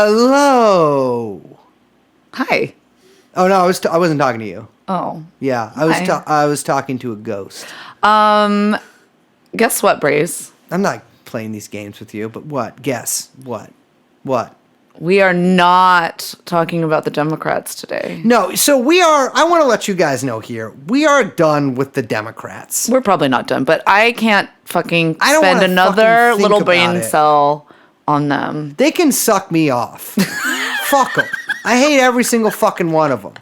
Hello. Hi. Oh no, I wasn't talking to you. Oh. Yeah, I was talking to a ghost. Guess what, Braze? I'm not playing these games with you, but what? Guess what? What? We are not talking about the Democrats today. No, so I want to let you guys know here, we are done with the Democrats. We're probably not done, but I can't fucking I don't spend wanna another fucking think little about brain it. cell on them. They can suck me off. Fuck them. I hate every single fucking one of them.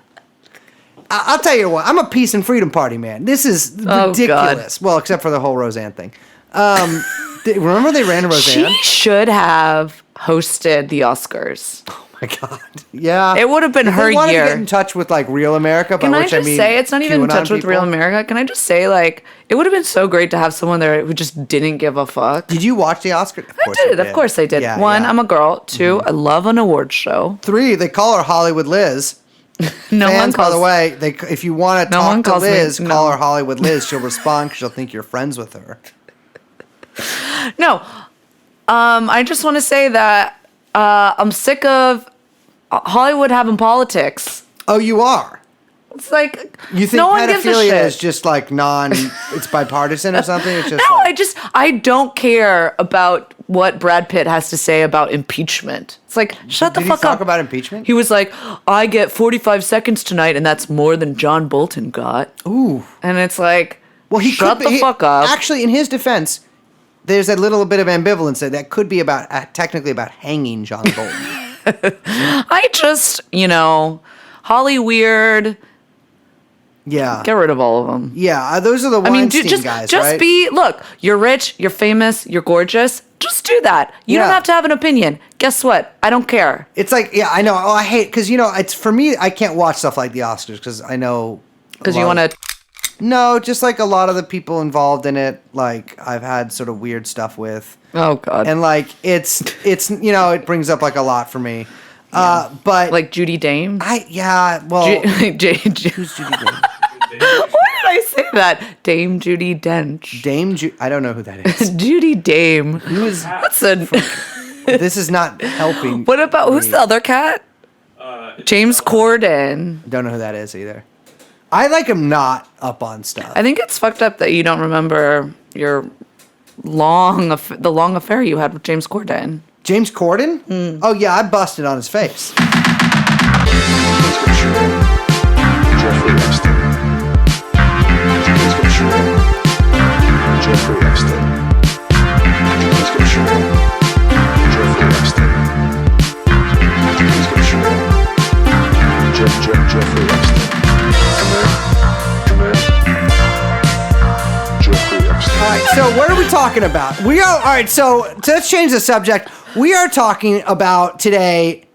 I'll tell you what, I'm a peace and freedom party man. This is ridiculous. Well, except for the whole Roseanne thing. Remember they ran Roseanne? She should have hosted the Oscars. Oh my God. Yeah. It would have been her They wanted year. to get in touch with like real America, Can by I which just I mean say, it's not even in QAnon touch with people. real America. Can I just say, like, it would have been so great to have someone there who just didn't give a fuck. Did you watch the Oscars? I did. Of course I did. Yeah, One, yeah. I'm a girl. Two, I love an award show. 3, they call her Hollywood Liz. No one Fans, calls. by the way, if you want to No one talk to calls me- Liz, no. call her Hollywood Liz. She'll respond because she'll think you're friends with her. No. I just want to say that I'm sick of Hollywood having politics. Oh, you are? It's like, You think no one gives a pedophilia shit. is just like it's bipartisan or something? It's just No, like, I don't care about what Brad Pitt has to say about impeachment. It's like, shut the did fuck he talk up. about impeachment? He was like, I get 45 seconds tonight, and that's more than John Bolton got. Ooh. And it's like, Well, he shut could the fuck up. Actually, in his defense, there's a little bit of ambivalence that could be about technically about hanging John Bolton. I just, Holly Weird, Yeah. get rid of all of them. Yeah, those are the I mean, Weinstein guys, right? look, you're rich, you're famous, you're gorgeous. Just do that. You don't Yeah. have to have an opinion. Guess what? I don't care. It's like, yeah, I know. Oh, I hate, because, it's for me, I can't watch stuff like the Oscars because I know. Because you want to. No, just like a lot of the people involved in it, like I've had sort of weird stuff with. Oh, God. And like, it's it brings up like a lot for me. But. Like Judy Dame? Who's Judy Dame? Why did I say that? Dame Judy Dench. I don't know who that is. Judy Dame. Who's What's a. This is not helping. What about. Who's the other cat? James Corden. Don't know who that is either. I like him not up on stuff. I think it's fucked up that you don't remember your the long affair you had with James Corden. James Corden? Oh yeah, I busted on his face. Jeffrey Epstein. Jeffrey Epstein. Jeffrey Epstein. Jeffrey Epstein. Come in. Jeffrey Epstein. All right, so what are we talking about? All right, so let's change the subject. We are talking about today.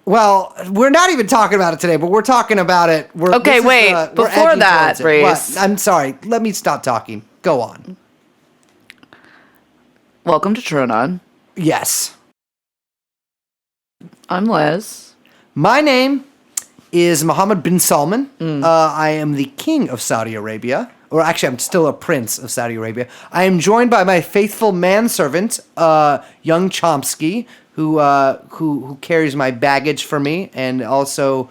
Well, we're not even talking about it today, but we're talking about it. Okay, wait. Before that, Brace. I'm sorry. Let me stop talking. Go on. Welcome to Tronon. Yes. I'm Liz. My name is Mohammed bin Salman. I am the king of Saudi Arabia. Or actually, I'm still a prince of Saudi Arabia. I am joined by my faithful manservant, young Chomsky, who carries my baggage for me and also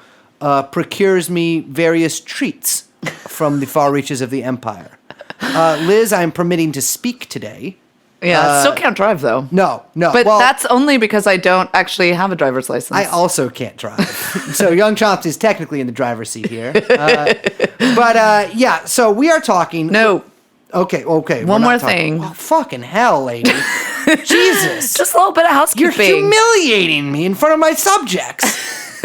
procures me various treats from the far reaches of the empire. Liz, I am permitting to speak today. Yeah, still can't drive though. No. But well, that's only because I don't actually have a driver's license. I also can't drive. So young Chomsky is technically in the driver's seat here. But yeah, so we are talking. No. Okay. One more thing. Oh, fucking hell, lady. Jesus. Just a little bit of You're housekeeping. humiliating me in front of my subjects.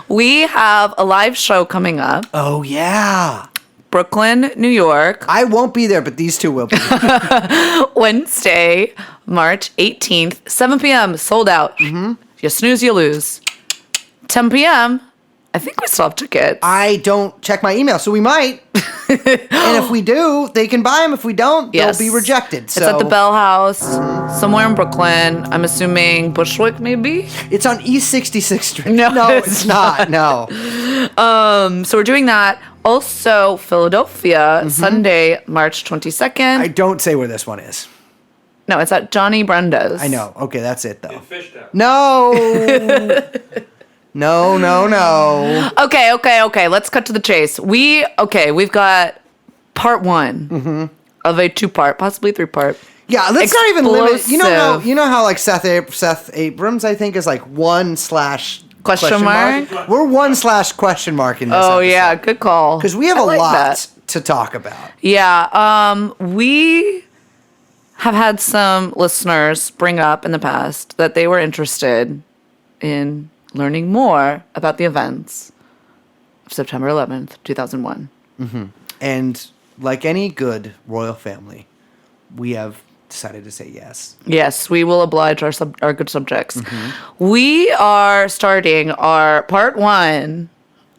We have a live show coming up. Oh, yeah. Brooklyn, New York, I won't be there, but these two will be. Wednesday, March 18th, 7 p.m., sold out. Mm-hmm. You snooze, you lose. 10 p.m., I think we still have tickets. I don't check my email, so we might. And if we do, they can buy them. If we don't, Yes. they'll be rejected. So It's at the Bell House, somewhere in Brooklyn. I'm assuming Bushwick, maybe? It's on East 66th Street. No, it's not. No. So we're doing that. Also, Philadelphia, Sunday, March 22nd. I don't say where this one is. No, it's at Johnny Brenda's. I know. Okay, that's it though. Fishtown. No. No. Okay. Let's cut to the chase. We've got part one of a 2-part, possibly 3-part. Yeah, let's not even limit. Explosive. You know how like Seth Abrams, I think, is like 1/ Question mark? We're 1/ question mark in this. Oh yeah, good call. because we have I a like lot that. to talk about. Yeah, we have had some listeners bring up in the past that they were interested in learning more about the events of September 11th, 2001. And like any good royal family, we have decided to say yes. Yes, we will oblige our good subjects. We are starting our part 1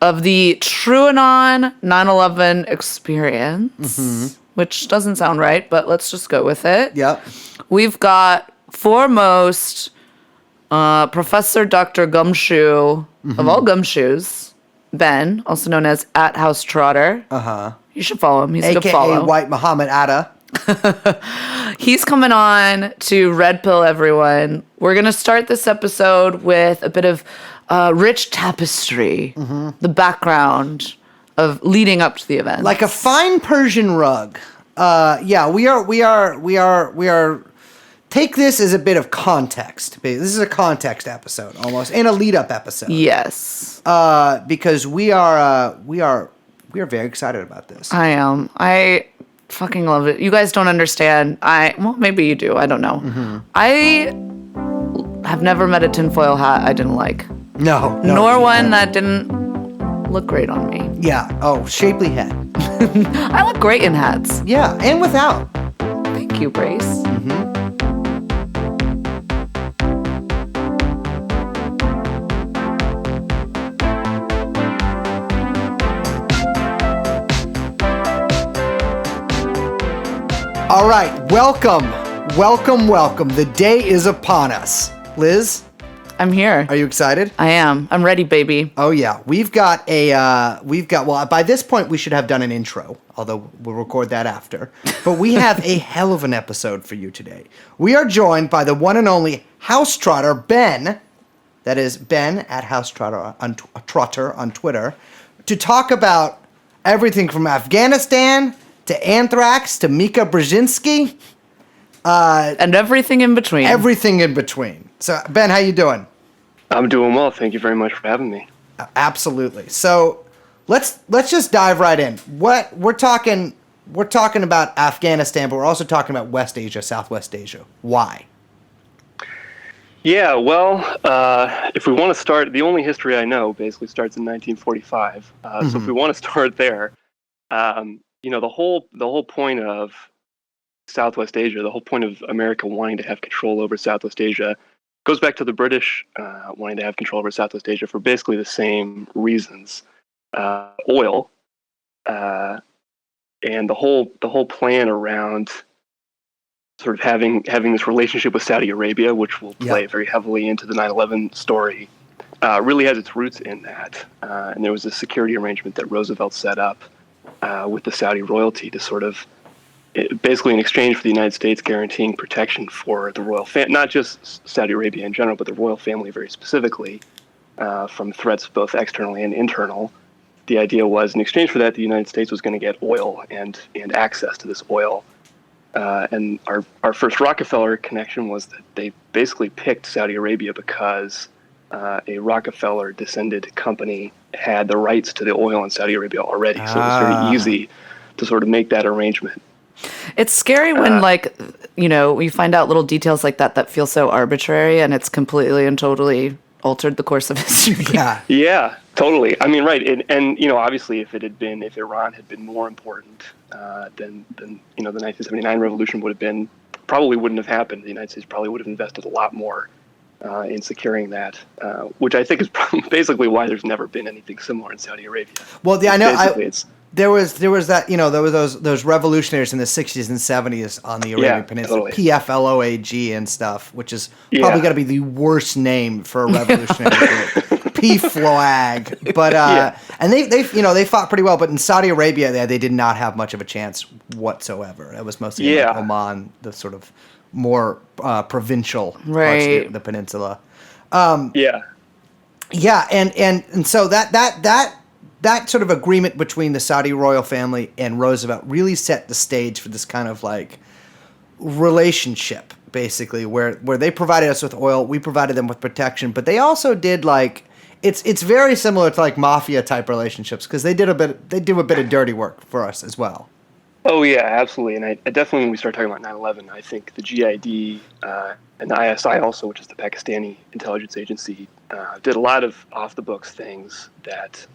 of the True Anon 9/11 experience, which doesn't sound right, but let's just go with it. Yep. We've got foremost Professor Dr. Gumshoe of all gumshoes, Ben, also known as at House Trotter. You should follow him. He's a good AKA follow. White Muhammad Atta. He's coming on to Red Pill everyone. We're going to start this episode with a bit of rich tapestry, the background of leading up to the event. Like a fine Persian rug. Yeah, we are. Take this as a bit of context. This is a context episode almost, and a lead up episode. Yes. Because we are very excited about this. I am. I fucking love it. You guys don't understand. Well, maybe you do. I don't know. I have never met a tinfoil hat I didn't like. No, Nor one that didn't look great on me. Yeah. Oh, shapely head. I look great in hats. Yeah, and without. Thank you, Grace. All right, welcome. The day is upon us. Liz, I'm here. are you excited? I am. I'm ready, baby. Oh yeah, well, by this point we should have done an intro, although we'll record that after. But we have a hell of an episode for you today. We are joined by the one and only House Trotter, Ben. That is Ben at House Trotter on Twitter, to talk about everything from Afghanistan to anthrax to Mika Brzezinski. And everything in between. Everything in between. So, Ben, how you doing? I'm doing well. Thank you very much for having me. Absolutely. So, let's just dive right in. What we're talking about Afghanistan, but we're also talking about West Asia, Southwest Asia. Why? Yeah, well, if we want to start, the only history I know basically starts in 1945. So if we want to start there, the whole point of Southwest Asia, the whole point of America wanting to have control over Southwest Asia, goes back to the British wanting to have control over Southwest Asia for basically the same reasons. Oil, and the whole plan around sort of having this relationship with Saudi Arabia, which will play very heavily into the 9/11 story, really has its roots in that. And there was a security arrangement that Roosevelt set up with the Saudi royalty to sort of, basically in exchange for the United States guaranteeing protection for the royal family, not just Saudi Arabia in general, but the royal family very specifically, from threats both externally and internal. The idea was, in exchange for that, the United States was going to get oil and access to this oil. And our first Rockefeller connection was that they basically picked Saudi Arabia because a Rockefeller descended company had the rights to the oil in Saudi Arabia already. So it was very easy to sort of make that arrangement. It's scary when, you find out little details like that feel so arbitrary, and it's completely and totally altered the course of history. Yeah, totally. I mean, right. And obviously, if Iran had been more important, then the 1979 revolution probably wouldn't have happened. The United States probably would have invested a lot more in securing that, which I think is basically why there's never been anything similar in Saudi Arabia. Well, I know. There was that, there were those revolutionaries in the 60s and 70s on the Arabian Peninsula, totally. PFLOAG and stuff, which is probably going to be the worst name for a revolutionary group. PFLAG. But and they fought pretty well. But in Saudi Arabia, they did not have much of a chance whatsoever. It was mostly in like Oman, the sort of more provincial parts of the peninsula. Yeah, and so that sort of agreement between the Saudi royal family and Roosevelt really set the stage for this kind of like relationship, basically, where they provided us with oil, we provided them with protection, but they also did like it's very similar to like mafia type relationships because they do a bit of dirty work for us as well. Oh yeah, absolutely. And I definitely, when we start talking about 9/11, I think the GID and the ISI also, which is the Pakistani intelligence agency, did a lot of off the books things that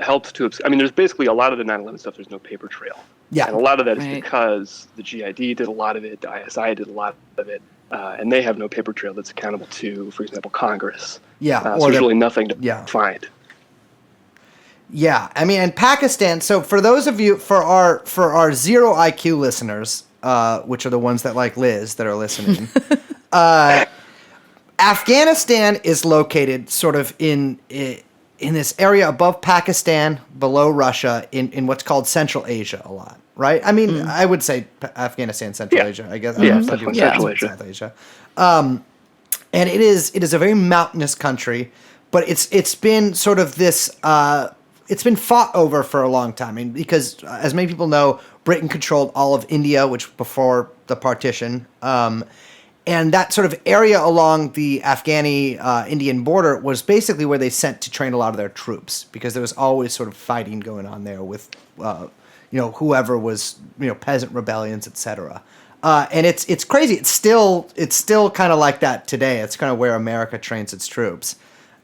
helped to. I mean, there's basically a lot of the 9/11 stuff. There's no paper trail. Yeah. And a lot of that is because the GID did a lot of it, the ISI did a lot of it, and they have no paper trail that's accountable to, for example, Congress. Yeah. So there's really nothing to find. Yeah, I mean, and Pakistan. So for those of you, for our zero IQ listeners, which are the ones that like Liz that are listening, Afghanistan is located sort of in this area above Pakistan, below Russia, in what's called Central Asia a lot, right? I mean, I would say Afghanistan, Central Asia, I guess. Yeah, definitely Central Asia. South Asia. And it is a very mountainous country, but it's been sort of this. It's been fought over for a long time. I mean, because as many people know, Britain controlled all of India, which before the partition, and that sort of area along the Afghani-Indian border was basically where they sent to train a lot of their troops, because there was always sort of fighting going on there with, whoever was, peasant rebellions, etc. And it's crazy. It's still kind of like that today. It's kind of where America trains its troops.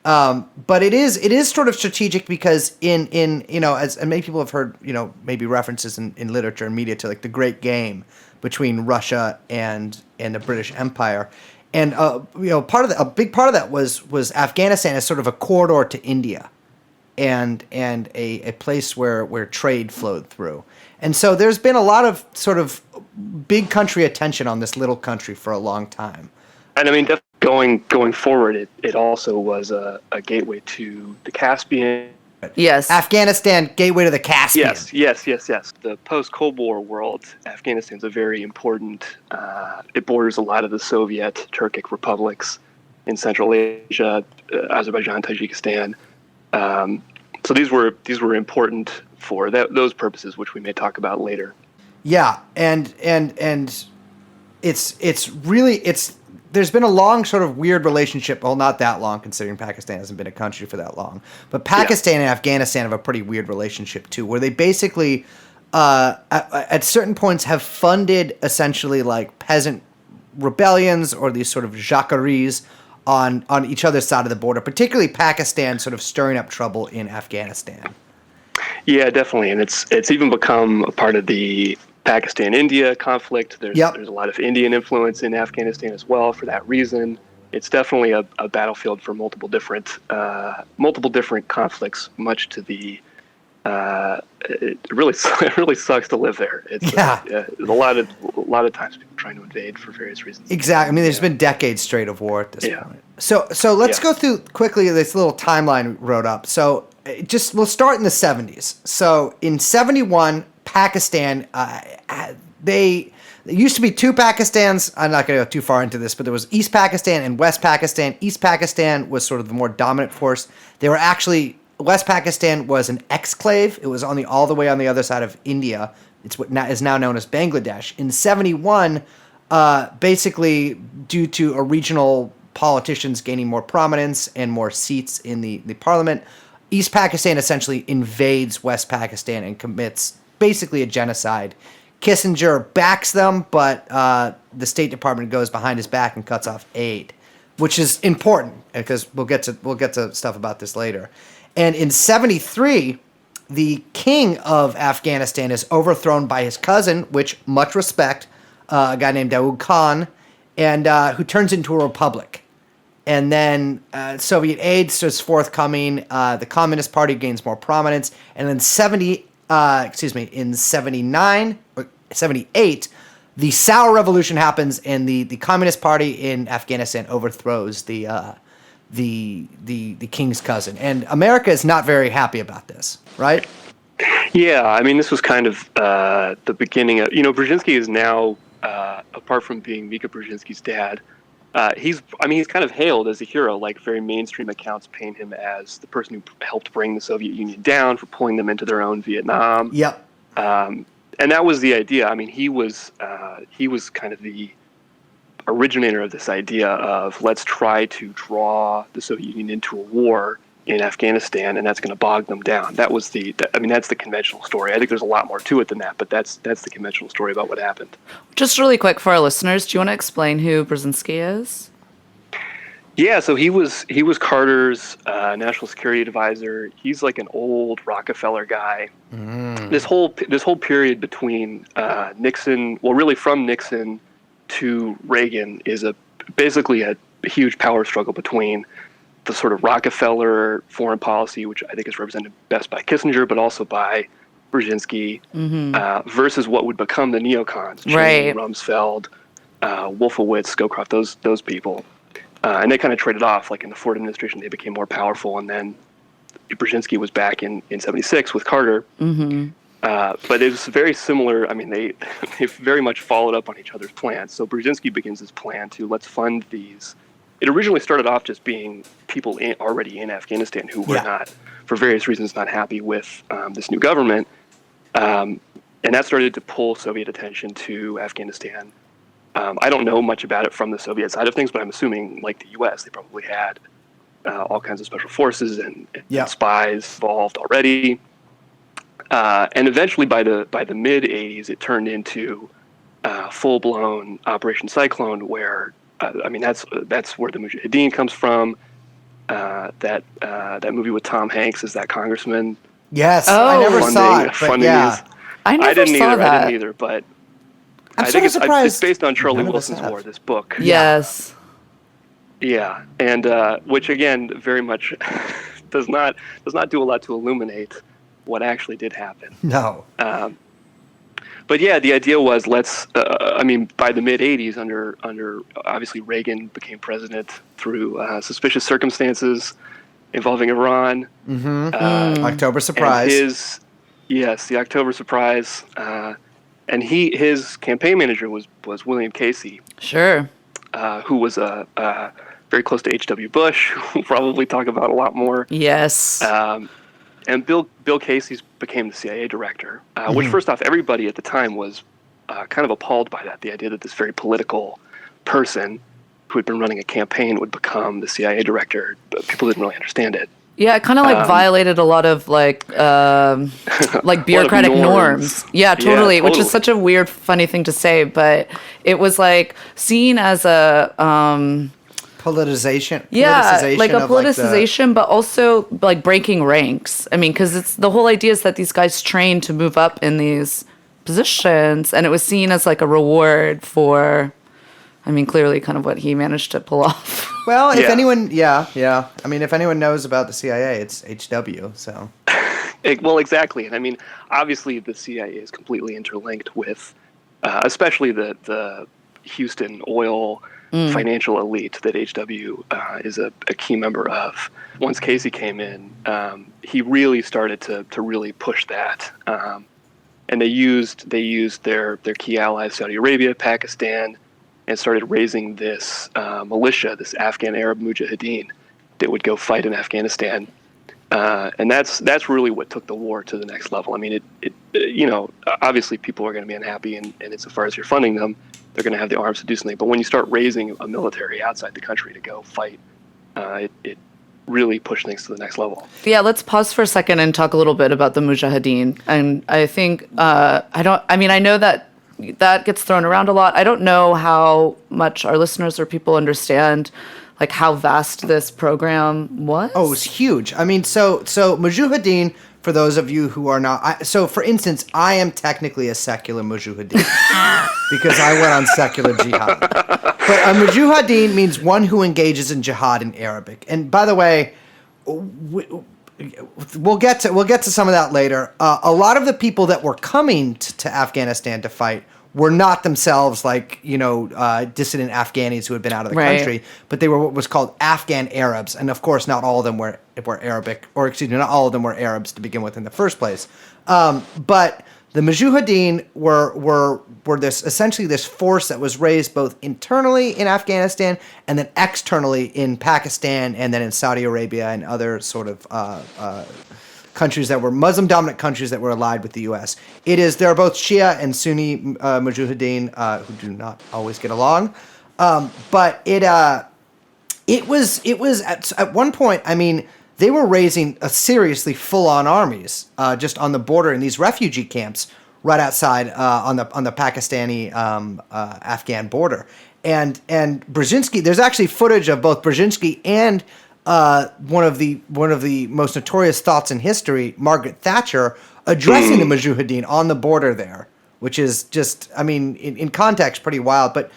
But it is sort of strategic because in as many people have heard, maybe references in literature and media to like the Great Game between Russia and the British Empire. And, a big part of that was Afghanistan as sort of a corridor to India and a place where trade flowed through. And so there's been a lot of sort of big country attention on this little country for a long time. And I mean, going forward, it also was a gateway to the Caspian. Yes. Afghanistan, gateway to the Caspian. Yes. The post-Cold War world, Afghanistan's a very important. It borders a lot of the Soviet Turkic republics in Central Asia, Azerbaijan, Tajikistan. So these were important for those purposes, which we may talk about later. Yeah, and it's really there's been a long sort of weird relationship. Well, not that long, considering Pakistan hasn't been a country for that long. But Pakistan and Afghanistan have a pretty weird relationship too, where they basically, at certain points, have funded essentially like peasant rebellions or these sort of jacqueries on each other's side of the border. Particularly Pakistan, sort of stirring up trouble in Afghanistan. Yeah, definitely, and it's even become a part of the Pakistan-India conflict. There's a lot of Indian influence in Afghanistan as well. For that reason, it's definitely a battlefield for multiple different conflicts. Much to the, it really sucks to live there. It's a lot of times people trying to invade for various reasons. Exactly. I mean, there's been decades straight of war at this point. So let's go through quickly this little timeline we wrote up. So we'll start in the 70s. So in 71. Pakistan, there used to be two Pakistans. I'm not going to go too far into this, but there was East Pakistan and West Pakistan. East Pakistan was sort of the more dominant force. West Pakistan was an exclave. It was all the way on the other side of India. It's what is now known as Bangladesh. In 71, basically due to a regional politicians gaining more prominence and more seats in the parliament, East Pakistan essentially invades West Pakistan and commits basically a genocide. Kissinger backs them, but the State Department goes behind his back and cuts off aid, which is important because we'll get to stuff about this later. And in 73, the king of Afghanistan is overthrown by his cousin, which much respect, a guy named Daoud Khan, and who turns into a republic. And then Soviet aid is forthcoming. The Communist Party gains more prominence, and then in 79 or 78, the Saur Revolution happens, and the Communist Party in Afghanistan overthrows the the king's cousin, and America is not very happy about this, right? Yeah, I mean, this was kind of the beginning of, Brzezinski is now, apart from being Mika Brzezinski's dad, he's kind of hailed as a hero. Like, very mainstream accounts paint him as the person who helped bring the Soviet Union down for pulling them into their own Vietnam. Yep. And that was the idea. I mean, he was kind of the originator of this idea of let's try to draw the Soviet Union into a war in Afghanistan, and that's going to bog them down. That's the conventional story. I think there's a lot more to it than that, but that's the conventional story about what happened. Just really quick for our listeners, do you want to explain who Brzezinski is? Yeah, so he was Carter's national security advisor. He's like an old Rockefeller guy. This whole period between Nixon, well, really from Nixon to Reagan, is basically a huge power struggle between the sort of Rockefeller foreign policy, which I think is represented best by Kissinger, but also by Brzezinski, versus what would become the neocons, Cheney, Rumsfeld, Wolfowitz, Scowcroft, those people. And they kind of traded off. Like in the Ford administration, they became more powerful, and then Brzezinski was back in 76 with Carter. But it was very similar. I mean, they very much followed up on each other's plans. So Brzezinski begins his plan to let's fund these. It originally started off just being people already in Afghanistan who were not, for various reasons, not happy with this new government. And that started to pull Soviet attention to Afghanistan. I don't know much about it from the Soviet side of things, but I'm assuming, like the U.S., they probably had all kinds of special forces and spies involved already. And eventually, by the mid '80s, it turned into full-blown Operation Cyclone, where that's where the Mujahideen comes from. That movie with Tom Hanks as that congressman. Yes, I never saw it, but yeah. I didn't saw either, but I'm I think surprised it's based on Charlie Wilson's War, this book. Yes. Yeah, and which again very much does not do a lot to illuminate what actually did happen. No. But yeah, the idea was by the mid '80s, under obviously Reagan became president through suspicious circumstances involving Iran. October surprise. The October surprise. And his campaign manager was William Casey. Sure. Who was very close to H.W. Bush, who we'll probably talk about a lot more. Yes. And Bill Casey became the CIA director, which first off, everybody at the time was kind of appalled by that, the idea that this very political person who had been running a campaign would become the CIA director. But people didn't really understand it. Yeah, it kind of violated a lot of like bureaucratic norms. Yeah, totally. Which is such a weird, funny thing to say, but it was like seen as a politicization. Like a politicization, but also like breaking ranks. I mean, because it's the whole idea is that these guys train to move up in these positions, and it was seen as like a reward for. I mean, clearly, kind of what he managed to pull off. Well, if anyone, I mean, if anyone knows about the CIA, it's HW. So. Well, exactly, and I mean, obviously, the CIA is completely interlinked with, especially the Houston oil financial elite that HW is a key member of. Once Casey came in, he really started to really push that, and they used their key allies, Saudi Arabia, Pakistan, and started raising this militia, this Afghan Arab Mujahideen, that would go fight in Afghanistan. And that's really what took the war to the next level. I mean, it obviously people are going to be unhappy, and insofar as you're funding them, they're going to have the arms to do something. But when you start raising a military outside the country to go fight, it really pushed things to the next level. Yeah, let's pause for a second and talk a little bit about the Mujahideen. And I think, I know that gets thrown around a lot. I don't know how much our listeners or people understand like how vast this program was. Oh, it was huge. I mean, so Mujahideen, for those of you who are not, so for instance, I am technically a secular Mujahideen because I went on secular jihad. But a Mujahideen means one who engages in jihad in Arabic. And by the way, we'll get to some of that later. A lot of the people that were coming to Afghanistan to fight were not themselves like, dissident Afghanis who had been out of the Right. country, but they were what was called Afghan Arabs. And of course, not all of them were Arabic, or excuse me, not all of them were Arabs to begin with in the first place. But the Mujahideen were essentially this force that was raised both internally in Afghanistan and then externally in Pakistan and then in Saudi Arabia and other sort of countries that were Muslim-dominant countries that were allied with the U.S. There are both Shia and Sunni Mujahideen who do not always get along, but it was at one point. I mean, they were raising a seriously full-on armies just on the border in these refugee camps right outside on the Pakistani Afghan border, and Brzezinski. There's actually footage of both Brzezinski and one of the most notorious thoughts in history, Margaret Thatcher, addressing the Mujahideen on the border there, which is just, I mean, in context, pretty wild. But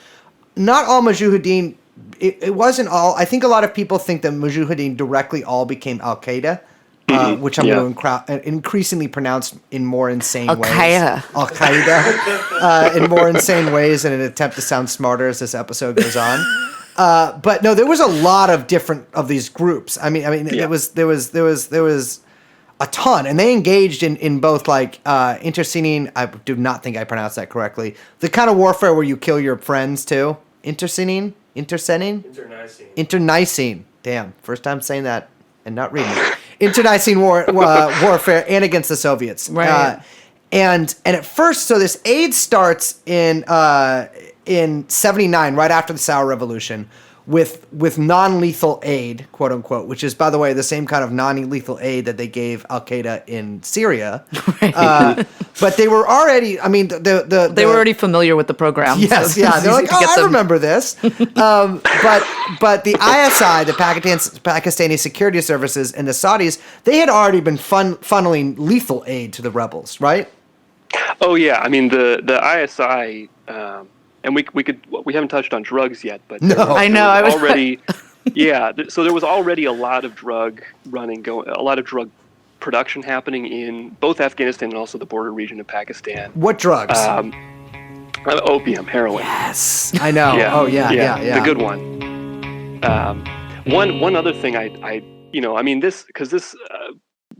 not all Mujahideen. It wasn't all. I think a lot of people think that Mujahideen directly all became Al Qaeda, which I'm going to increasingly pronounce in more insane ways. Al Qaeda, in more insane ways in an attempt to sound smarter as this episode goes on. But no, there was a lot of different of these groups. I mean, there was a ton, and they engaged in both like interceding. I do not think I pronounced that correctly. The kind of warfare where you kill your friends too. Internecine. Damn, first time saying that and not reading it. Internecine warfare and against the Soviets. Right. And at first, so this aid starts in '79, right after the Sour Revolution, with non-lethal aid, quote unquote, which is, by the way, the same kind of non-lethal aid that they gave Al Qaeda in Syria. Right. But they were already, I mean, they were already familiar with the program. Yes, so yeah, they're like, I remember this. But the ISI, the Pakistani Security Services, and the Saudis, they had already been funneling lethal aid to the rebels, right? Oh yeah, I mean the ISI. And we haven't touched on drugs yet, but no, I know I was already so there was already a lot of drug a lot of drug production happening in both Afghanistan and also the border region of Pakistan. What drugs? Opium, heroin. Yes, I know. Yeah. Oh yeah, the good one. One other thing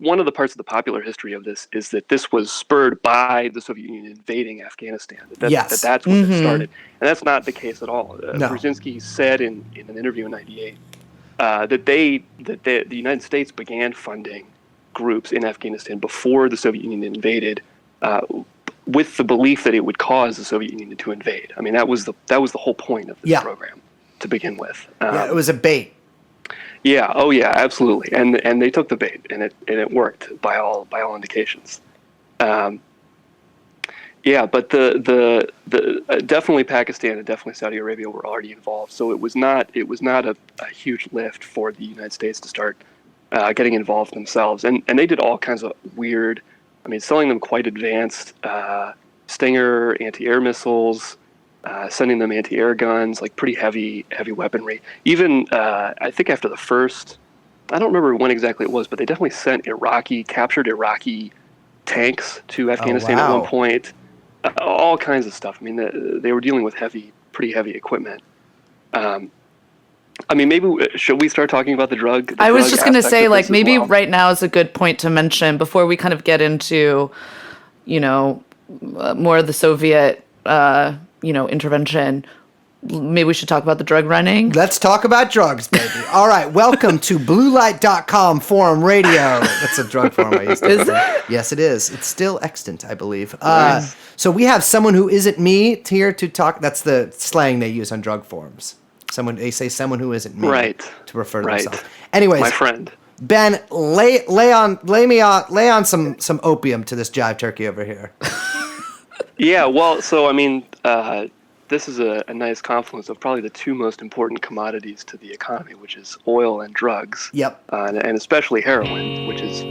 one of the parts of the popular history of this is that this was spurred by the Soviet Union invading Afghanistan. That's when it started. And that's not the case at all. No. Brzezinski said in an interview in '98 that the United States began funding groups in Afghanistan before the Soviet Union invaded with the belief that it would cause the Soviet Union to invade. I mean, that was the whole point of this program to begin with. It was a bait. Yeah. Oh, yeah. Absolutely. And they took the bait, and it worked by all indications. But the definitely Pakistan and definitely Saudi Arabia were already involved, so it was not a huge lift for the United States to start getting involved themselves, and they did all kinds of weird. I mean, selling them quite advanced Stinger anti-air missiles. Sending them anti-air guns, like pretty heavy weaponry. Even I think after the first, I don't remember when exactly it was, but they definitely sent captured Iraqi tanks to Afghanistan at one point. All kinds of stuff. I mean, they were dealing with pretty heavy equipment. I mean, maybe should we start talking about the drug? I was just going to say, like, maybe right now is a good point to mention before we kind of get into, more of the Soviet. Intervention. Maybe we should talk about the drug running. Let's talk about drugs, baby. All right, welcome to bluelight.com forum radio. That's a drug forum I used to. Is it? Yes, it is. It's still extant, I believe. Nice. So we have someone who isn't me here to talk. That's the slang they use on drug forums. They say someone who isn't me to refer to themselves. Anyways, my friend. Ben, lay on some opium to this jive turkey over here. Yeah, well, so I mean, this is a nice confluence of probably the two most important commodities to the economy, which is oil and drugs. Yep. And especially heroin, which is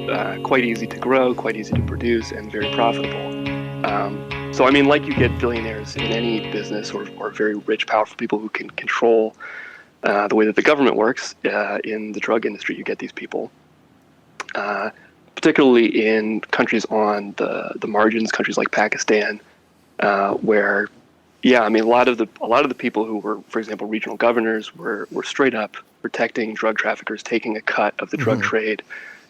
quite easy to grow, quite easy to produce, and very profitable. So I mean, like you get billionaires in any business or very rich, powerful people who can control the way that the government works in the drug industry, you get these people. Particularly in countries on the margins, countries like Pakistan, where Yeah, I mean, a lot of the people who were, for example, regional governors were straight up protecting drug traffickers, taking a cut of the drug trade.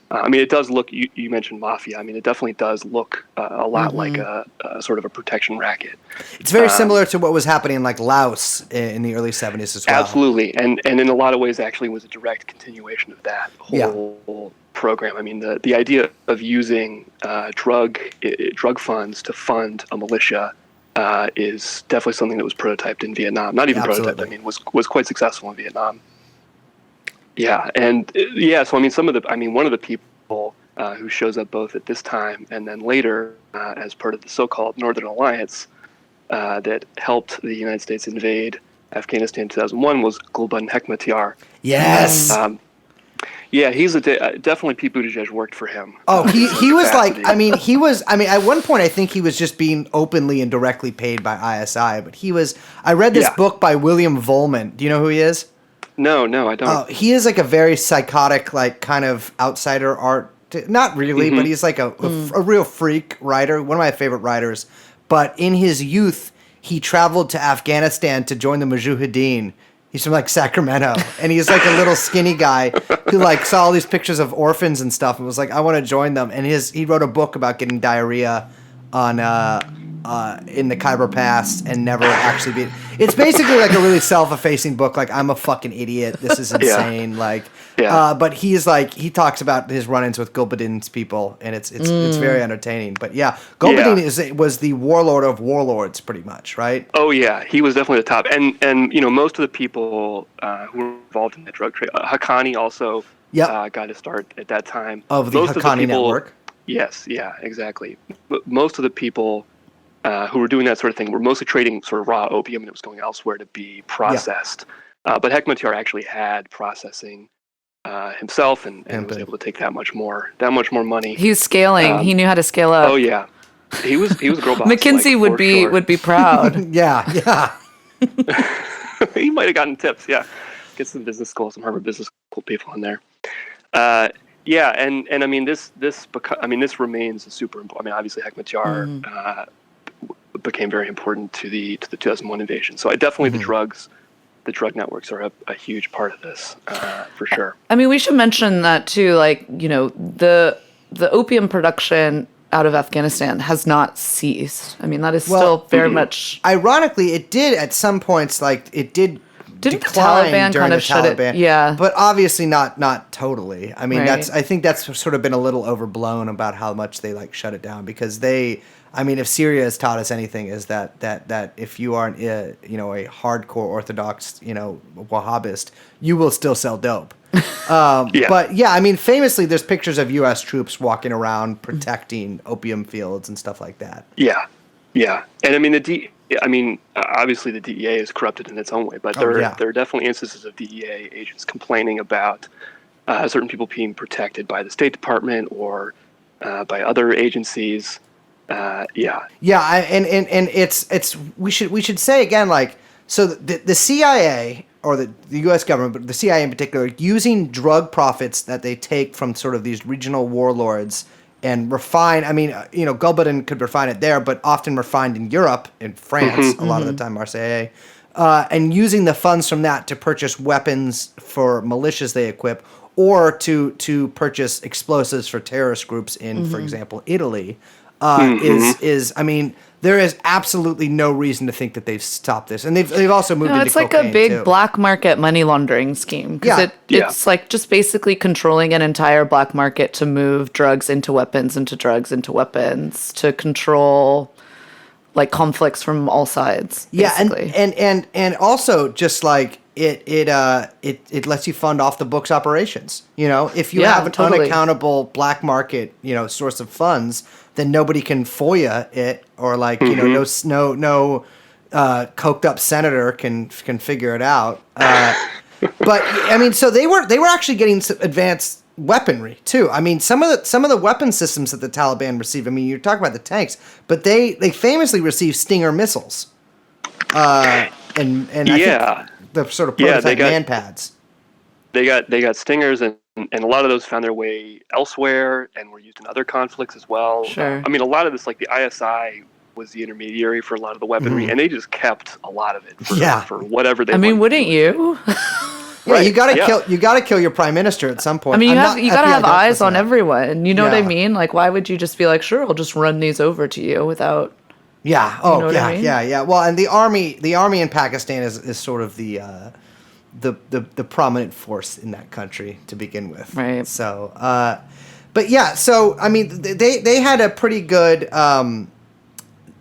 I mean, it does look. You mentioned mafia. I mean, it definitely does look a lot like a sort of a protection racket. It's very similar to what was happening in like Laos in the early 70s as well. Absolutely, and in a lot of ways, actually, was a direct continuation of that Yeah. whole program. I mean, the idea of using drug funds to fund a militia is definitely something that was prototyped in Vietnam. Not even Absolutely. prototyped. I mean, was quite successful in Vietnam. Yeah, and so I mean, one of the people who shows up both at this time and then later as part of the so-called Northern Alliance that helped the United States invade Afghanistan in 2001 was Gulbuddin Hekmatyar. Yes. Yeah, he's definitely Pete Buttigieg worked for him. Oh, he was like, capacity. I mean, at one point I think he was just being openly and directly paid by ISI, but I read this Yeah. book by William Volman. Do you know who he is? No, I don't. Oh, he is like a very psychotic, like kind of outsider art. Not really, but he's like a real freak writer. One of my favorite writers. But in his youth, he traveled to Afghanistan to join the Mujahideen. He's from like Sacramento, and he's like a little skinny guy who like saw all these pictures of orphans and stuff, and was like, "I want to join them." And he wrote a book about getting diarrhea on in the Khyber Pass and never actually being. It's basically like a really self-effacing book. Like, I'm a fucking idiot. This is insane. But he talks about his run-ins with Gulbuddin's people, and it's very entertaining. But yeah, Gulbuddin was the warlord of warlords, pretty much, right? Oh yeah, he was definitely the top, and most of the people who were involved in the drug trade, Haqqani also got his start at that time. Of the Haqqani network. Yes, yeah, exactly. But most of the people who were doing that sort of thing were mostly trading sort of raw opium, and it was going elsewhere to be processed. But Hekmatyar actually had processing himself, and was able to take that much more money. He's scaling. He knew how to scale up. Oh yeah, he was a girl boss. McKinsey would be proud. Yeah. He might have gotten tips. Yeah, get some Harvard Business School people in there. And I mean this remains a super important. I mean, obviously Hekmatyar became very important to the 2001 invasion. So I definitely the drug networks are a huge part of this for sure. I mean, we should mention that too. Like, the opium production out of Afghanistan has not ceased. I mean, that is still very much. Ironically, it did at some points. Like, it did. Didn't the decline Taliban during kind of the shut Taliban, it? Yeah, but obviously not totally. I mean, Right. I think that's sort of been a little overblown about how much they like shut it down, because if Syria has taught us anything, is that if you aren't a hardcore Orthodox Wahhabist, you will still sell dope. But yeah, I mean, famously, there's pictures of U.S. troops walking around protecting opium fields and stuff like that. Yeah, and I mean obviously the DEA is corrupted in its own way, but there are definitely instances of DEA agents complaining about certain people being protected by the State Department or by other agencies. And it's we should say again, like, so the CIA or the U.S. government, but the CIA in particular, using drug profits that they take from sort of these regional warlords and refine. I mean, Gulbuddin could refine it there, but often refined in Europe, in France, a lot of the time, Marseille, and using the funds from that to purchase weapons for militias they equip, or to purchase explosives for terrorist groups in, for example, Italy. I mean, there is absolutely no reason to think that they've stopped this, and they've also moved into it's like cocaine, a big too. black market money laundering scheme, because it's like just basically controlling an entire black market to move drugs into weapons, to control like conflicts from all sides. Basically. and also just like it lets you fund off the books operations. If you have an unaccountable black market, source of funds, then nobody can FOIA it, or like no coked up senator can figure it out. But I mean, so they were actually getting some advanced weaponry too. I mean, some of the weapon systems that the Taliban received. I mean, you're talking about the tanks, but they famously received Stinger missiles. And I think the sort of prototype man pads. They got Stingers, and a lot of those found their way elsewhere and were used in other conflicts as well. Sure. I mean, a lot of this, like the ISI was the intermediary for a lot of the weaponry, and they just kept a lot of it for whatever they. I mean, wanted to wouldn't do. you? Yeah, Right, you gotta kill your prime minister at some point. I mean, you I'm not gotta have FBI eyes on that. everyone. You know what I Yeah. mean? Like, why would you just be like, sure, I'll just run these over to you without? Yeah. Oh, know what I mean? yeah. Well, and the army in Pakistan is sort of the prominent force in that country to begin with. Right. So, but yeah. So I mean, they had a pretty good run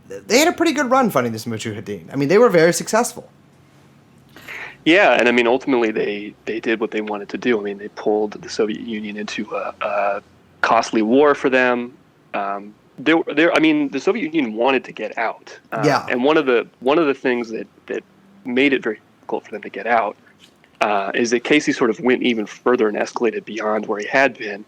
funding this Mujahideen. I mean, they were very successful. Yeah, and I mean, ultimately, they did what they wanted to do. I mean, they pulled the Soviet Union into a costly war for them. I mean, the Soviet Union wanted to get out. Yeah. And one of the things that made it very difficult for them to get out is that Casey sort of went even further and escalated beyond where he had been,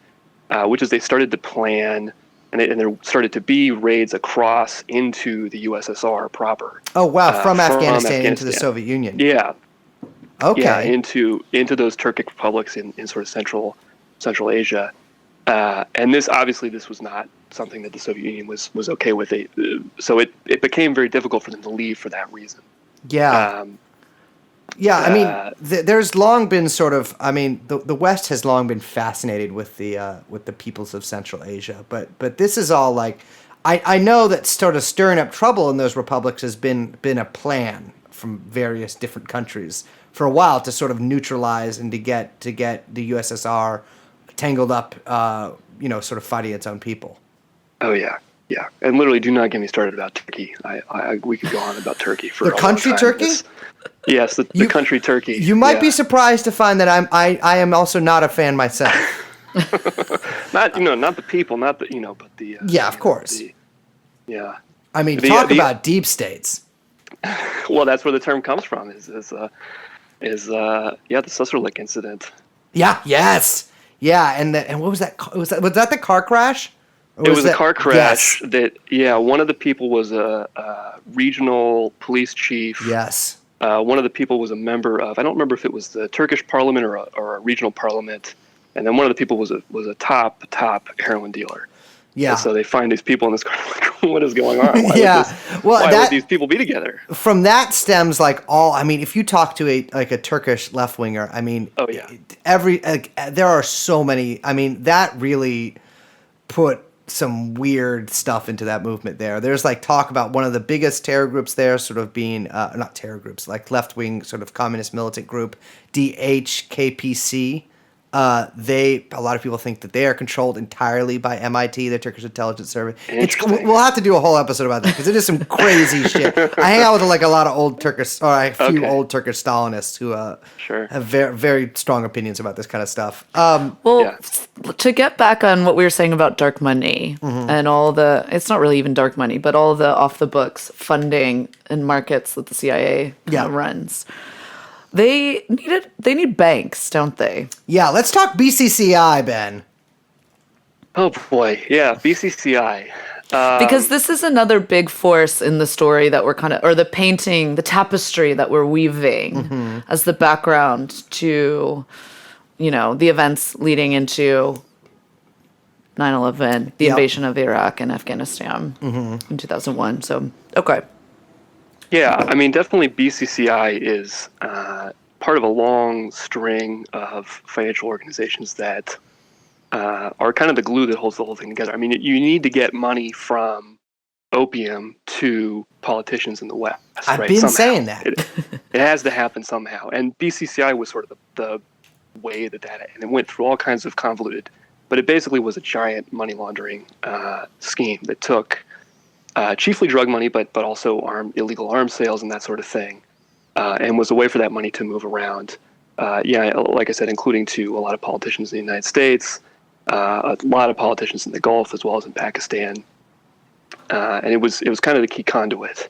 which is they started to plan, and there started to be raids across into the USSR proper. Oh wow! From Afghanistan into the Soviet Union. Yeah. Okay. Yeah, into those Turkic republics in sort of Central Asia, and this was not something that the Soviet Union was okay with. So it became very difficult for them to leave for that reason. Yeah. I mean, there's long been sort of. I mean, the West has long been fascinated with the peoples of Central Asia, but this is all like, I know that sort of stirring up trouble in those republics has been a plan from various different countries for a while to sort of neutralize and to get the USSR tangled up, sort of fighting its own people. Oh yeah, and literally, do not get me started about Turkey. We could go on about Turkey for the country Turkey. Yes, the country Turkey. You might be surprised to find that I am also not a fan myself. not the people, not the but the. Yeah, of course. Yeah. I mean, talk about deep states. Well, that's where the term comes from. Is the Sussarlik incident. Yeah. Yes. Yeah. And what was that? Was that the car crash? It was a car crash. Yes. One of the people was a regional police chief. Yes. One of the people was a member of, I don't remember if it was the Turkish parliament or a regional parliament, and then one of the people was a top heroin dealer. Yeah. And so they find these people in this car, like, what is going on? Why would these people be together? From that stems I mean, if you talk to a Turkish left winger, I mean, oh yeah, there are so many. I mean, that really put some weird stuff into that movement there. There's talk about one of the biggest terror groups there sort of being, not terror groups, like left-wing sort of communist militant group, DHKPC. A lot of people think that they are controlled entirely by MIT, the Turkish intelligence service. We'll have to do a whole episode about that because it is some crazy shit. I hang out with a lot of old Turkish, or a few old Turkish Stalinists who have very, very strong opinions about this kind of stuff. To get back on what we were saying about dark money and all it's not really even dark money, but all the off the books funding and markets that the CIA runs. They need banks, don't they? Yeah, let's talk BCCI, Ben. Oh boy, yeah, BCCI. Because this is another big force in the story that we're the painting, the tapestry that we're weaving as the background to, the events leading into 9/11, the invasion of Iraq and Afghanistan in 2001. So, okay. Yeah, I mean, definitely BCCI is part of a long string of financial organizations that are kind of the glue that holds the whole thing together. I mean, you need to get money from opium to politicians in the West. I've been saying that. It has to happen somehow. And BCCI was sort of the way that and it went through all kinds of convoluted, but it basically was a giant money laundering scheme that took chiefly drug money, but also illegal arms sales and that sort of thing, and was a way for that money to move around. Like I said, including to a lot of politicians in the United States, a lot of politicians in the Gulf as well as in Pakistan, and it was kind of the key conduit.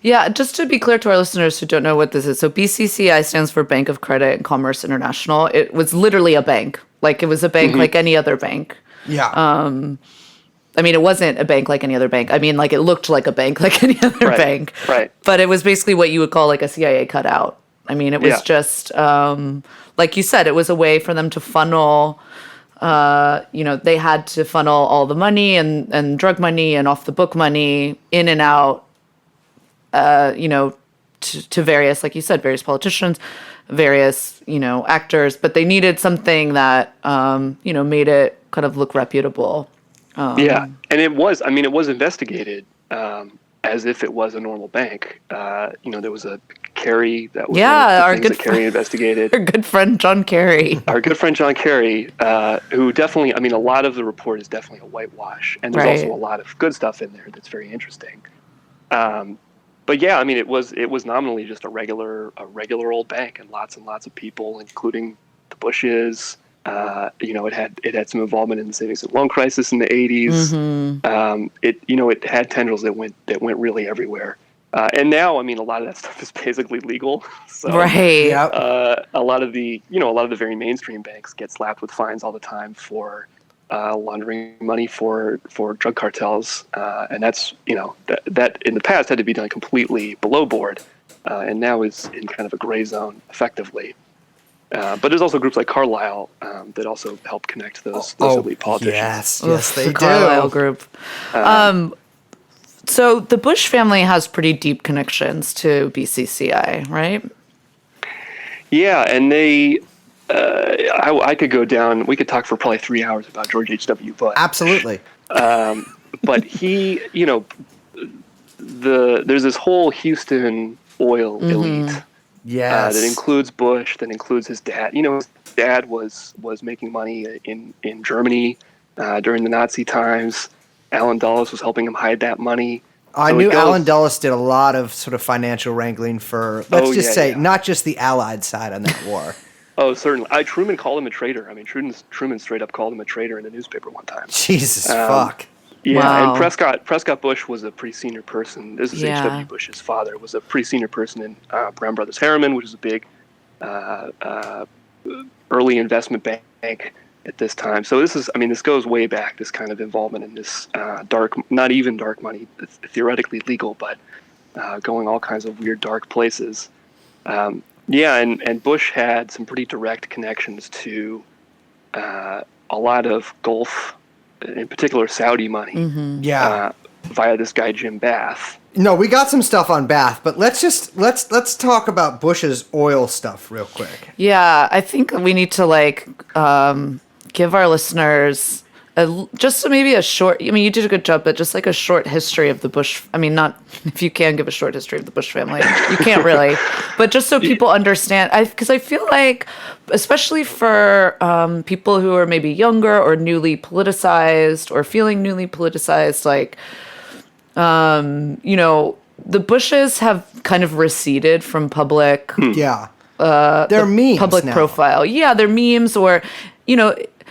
Yeah, just to be clear to our listeners who don't know what this is, so BCCI stands for Bank of Credit and Commerce International. It was literally a bank, it was a bank like any other bank. Yeah. I mean, it wasn't a bank like any other bank. I mean, it looked like a bank like any other bank. Right. But it was basically what you would call a CIA cutout. I mean, it was just, like you said, it was a way for them to funnel, they had to funnel all the money and drug money and off the book money in and out to various, like you said, various politicians, various, actors, but they needed something that, made it kind of look reputable. Yeah, and it was investigated as if it was a normal bank. There was a Kerry that was one of the things that Kerry investigated. Our good friend John Kerry. Our good friend John Kerry, who definitely, a lot of the report is definitely a whitewash, and there's also a lot of good stuff in there that's very interesting. But yeah, it was nominally just a regular old bank, and lots of people, including the Bushes. It had some involvement in the savings and loan crisis in the 80s. Mm-hmm. It had tendrils that went really everywhere. And now, a lot of that stuff is basically legal. So, right. A lot of the very mainstream banks get slapped with fines all the time for laundering money for drug cartels, and that's that in the past had to be done completely below board, and now is in kind of a gray zone effectively. But there's also groups like Carlyle that also help connect those elite politicians. Yes, they the do. Carlyle group. So the Bush family has pretty deep connections to BCCI, right? Yeah, and they. I could go down. We could talk for probably 3 hours about George H.W. Bush. Absolutely. But he, there's this whole Houston oil elite. Yes. That includes Bush. That includes his dad. His dad was making money in Germany during the Nazi times. Allen Dulles was helping him hide that money. I knew Allen Dulles did a lot of sort of financial wrangling for, let's just say, not just the Allied side on that war. Oh, certainly. Truman called him a traitor. Truman straight up called him a traitor in the newspaper one time. Jesus, fuck. Yeah, wow. And Prescott Bush was a pretty senior person. This is H.W. Bush's father. Was a pretty senior person in Brown Brothers Harriman, which is a big early investment bank at this time. So this goes way back. This kind of involvement in this not even dark money, theoretically legal, but going all kinds of weird dark places. And Bush had some pretty direct connections to a lot of Gulf, in particular Saudi money, via this guy Jim Bath. No, we got some stuff on Bath, but let's talk about Bush's oil stuff real quick. Yeah, I think we need to give our listeners just maybe a short. You did a good job, but just like a short history of the Bush. Not if you can give a short history of the Bush family, you can't really, but just so people understand. Because I feel like, especially for people who are maybe younger or newly politicized or feeling newly politicized, the Bushes have kind of receded from public. Yeah, they're memes public now. profile. Yeah, they're memes, or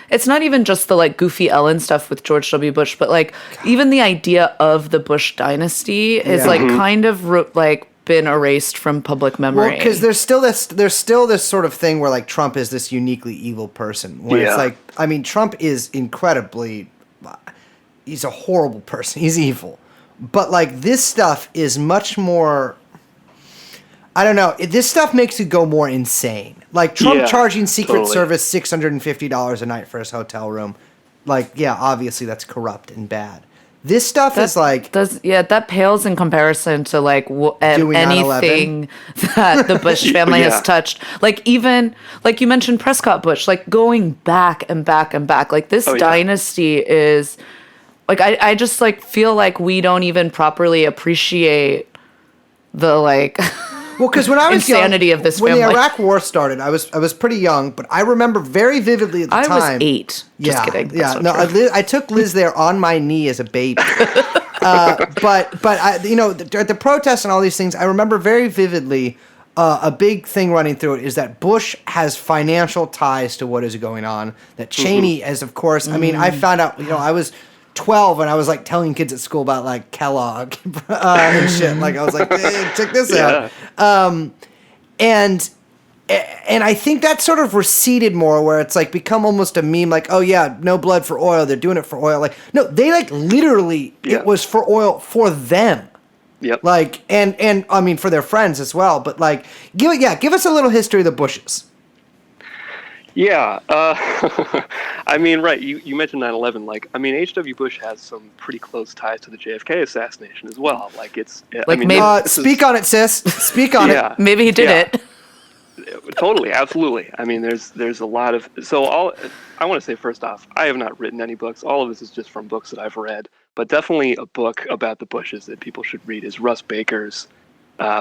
it's not even just the goofy Ellen stuff with George W. Bush, but even the idea of the Bush dynasty is kind of been erased from public memory. Well, because there's still this sort of thing where Trump is this uniquely evil person. Where it's Trump is incredibly, he's a horrible person. He's evil, but this stuff is much more. I don't know. This stuff makes you go more insane. Trump charging Secret Service $650 a night for his hotel room. Obviously that's corrupt and bad. This stuff is that pales in comparison to anything that the Bush family has touched. Even you mentioned Prescott Bush, going back and back and back. This dynasty is I just feel like we don't even properly appreciate the Well, because when I was insanity young, of this when family. the Iraq War started, I was pretty young, but I remember very vividly at the time. I was 8. Just kidding. That's not true. I took Liz there on my knee as a baby. But at the protests and all these things, I remember very vividly a big thing running through it is that Bush has financial ties to what is going on. That Cheney is, of course. I found out. I was 12 and I was telling kids at school about Kellogg and shit. I was hey, check this out. And I think that sort of receded more, where it's become almost a meme. Oh yeah, no blood for oil. They're doing it for oil. No, they literally it was for oil for them. Yep. And for their friends as well. But give us a little history of the Bushes. Yeah, I mean, right. You mentioned 9/11. Like, I mean, H.W. Bush has some pretty close ties to the JFK assassination as well. Like, I Like, mean, maybe- this Speak is, on it, sis. Speak on yeah, it. Maybe he did yeah, it. totally, absolutely. I mean, there's a lot of I want to say first off, I have not written any books. All of this is just from books that I've read. But definitely a book about the Bushes that people should read is Russ Baker's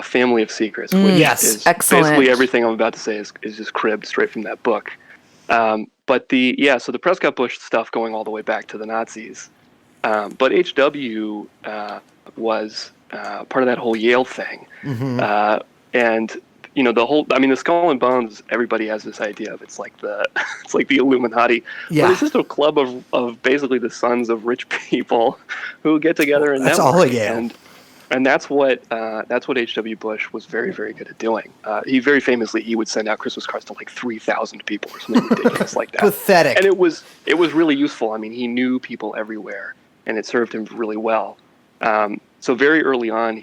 Family of Secrets, which Yes. is Excellent. basically everything I'm about to say is just cribbed straight from that book. But so the Prescott Bush stuff going all the way back to the Nazis. But HW was part of that whole Yale thing. And the Skull and Bones, everybody has this idea of it's like the Illuminati. Yeah. But it's just a club of basically the sons of rich people who get together and That's network. all Yale. And that's what H.W. Bush was very, very good at doing. He very famously would send out Christmas cards to like 3,000 people or something ridiculous like that. Pathetic. And it was really useful. I mean, he knew people everywhere, and it served him really well. So very early on,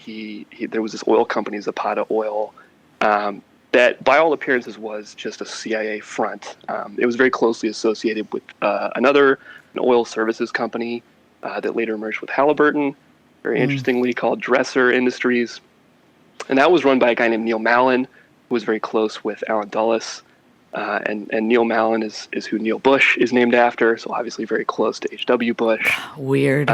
there was this oil company, Zapata Oil, that by all appearances was just a CIA front. It was very closely associated with an oil services company that later merged with Halliburton, very interestingly called Dresser Industries. And that was run by a guy named Neil Mallon, who was very close with Allen Dulles. And Neil Mallon is who Neil Bush is named after, so obviously very close to H.W. Bush. Weird.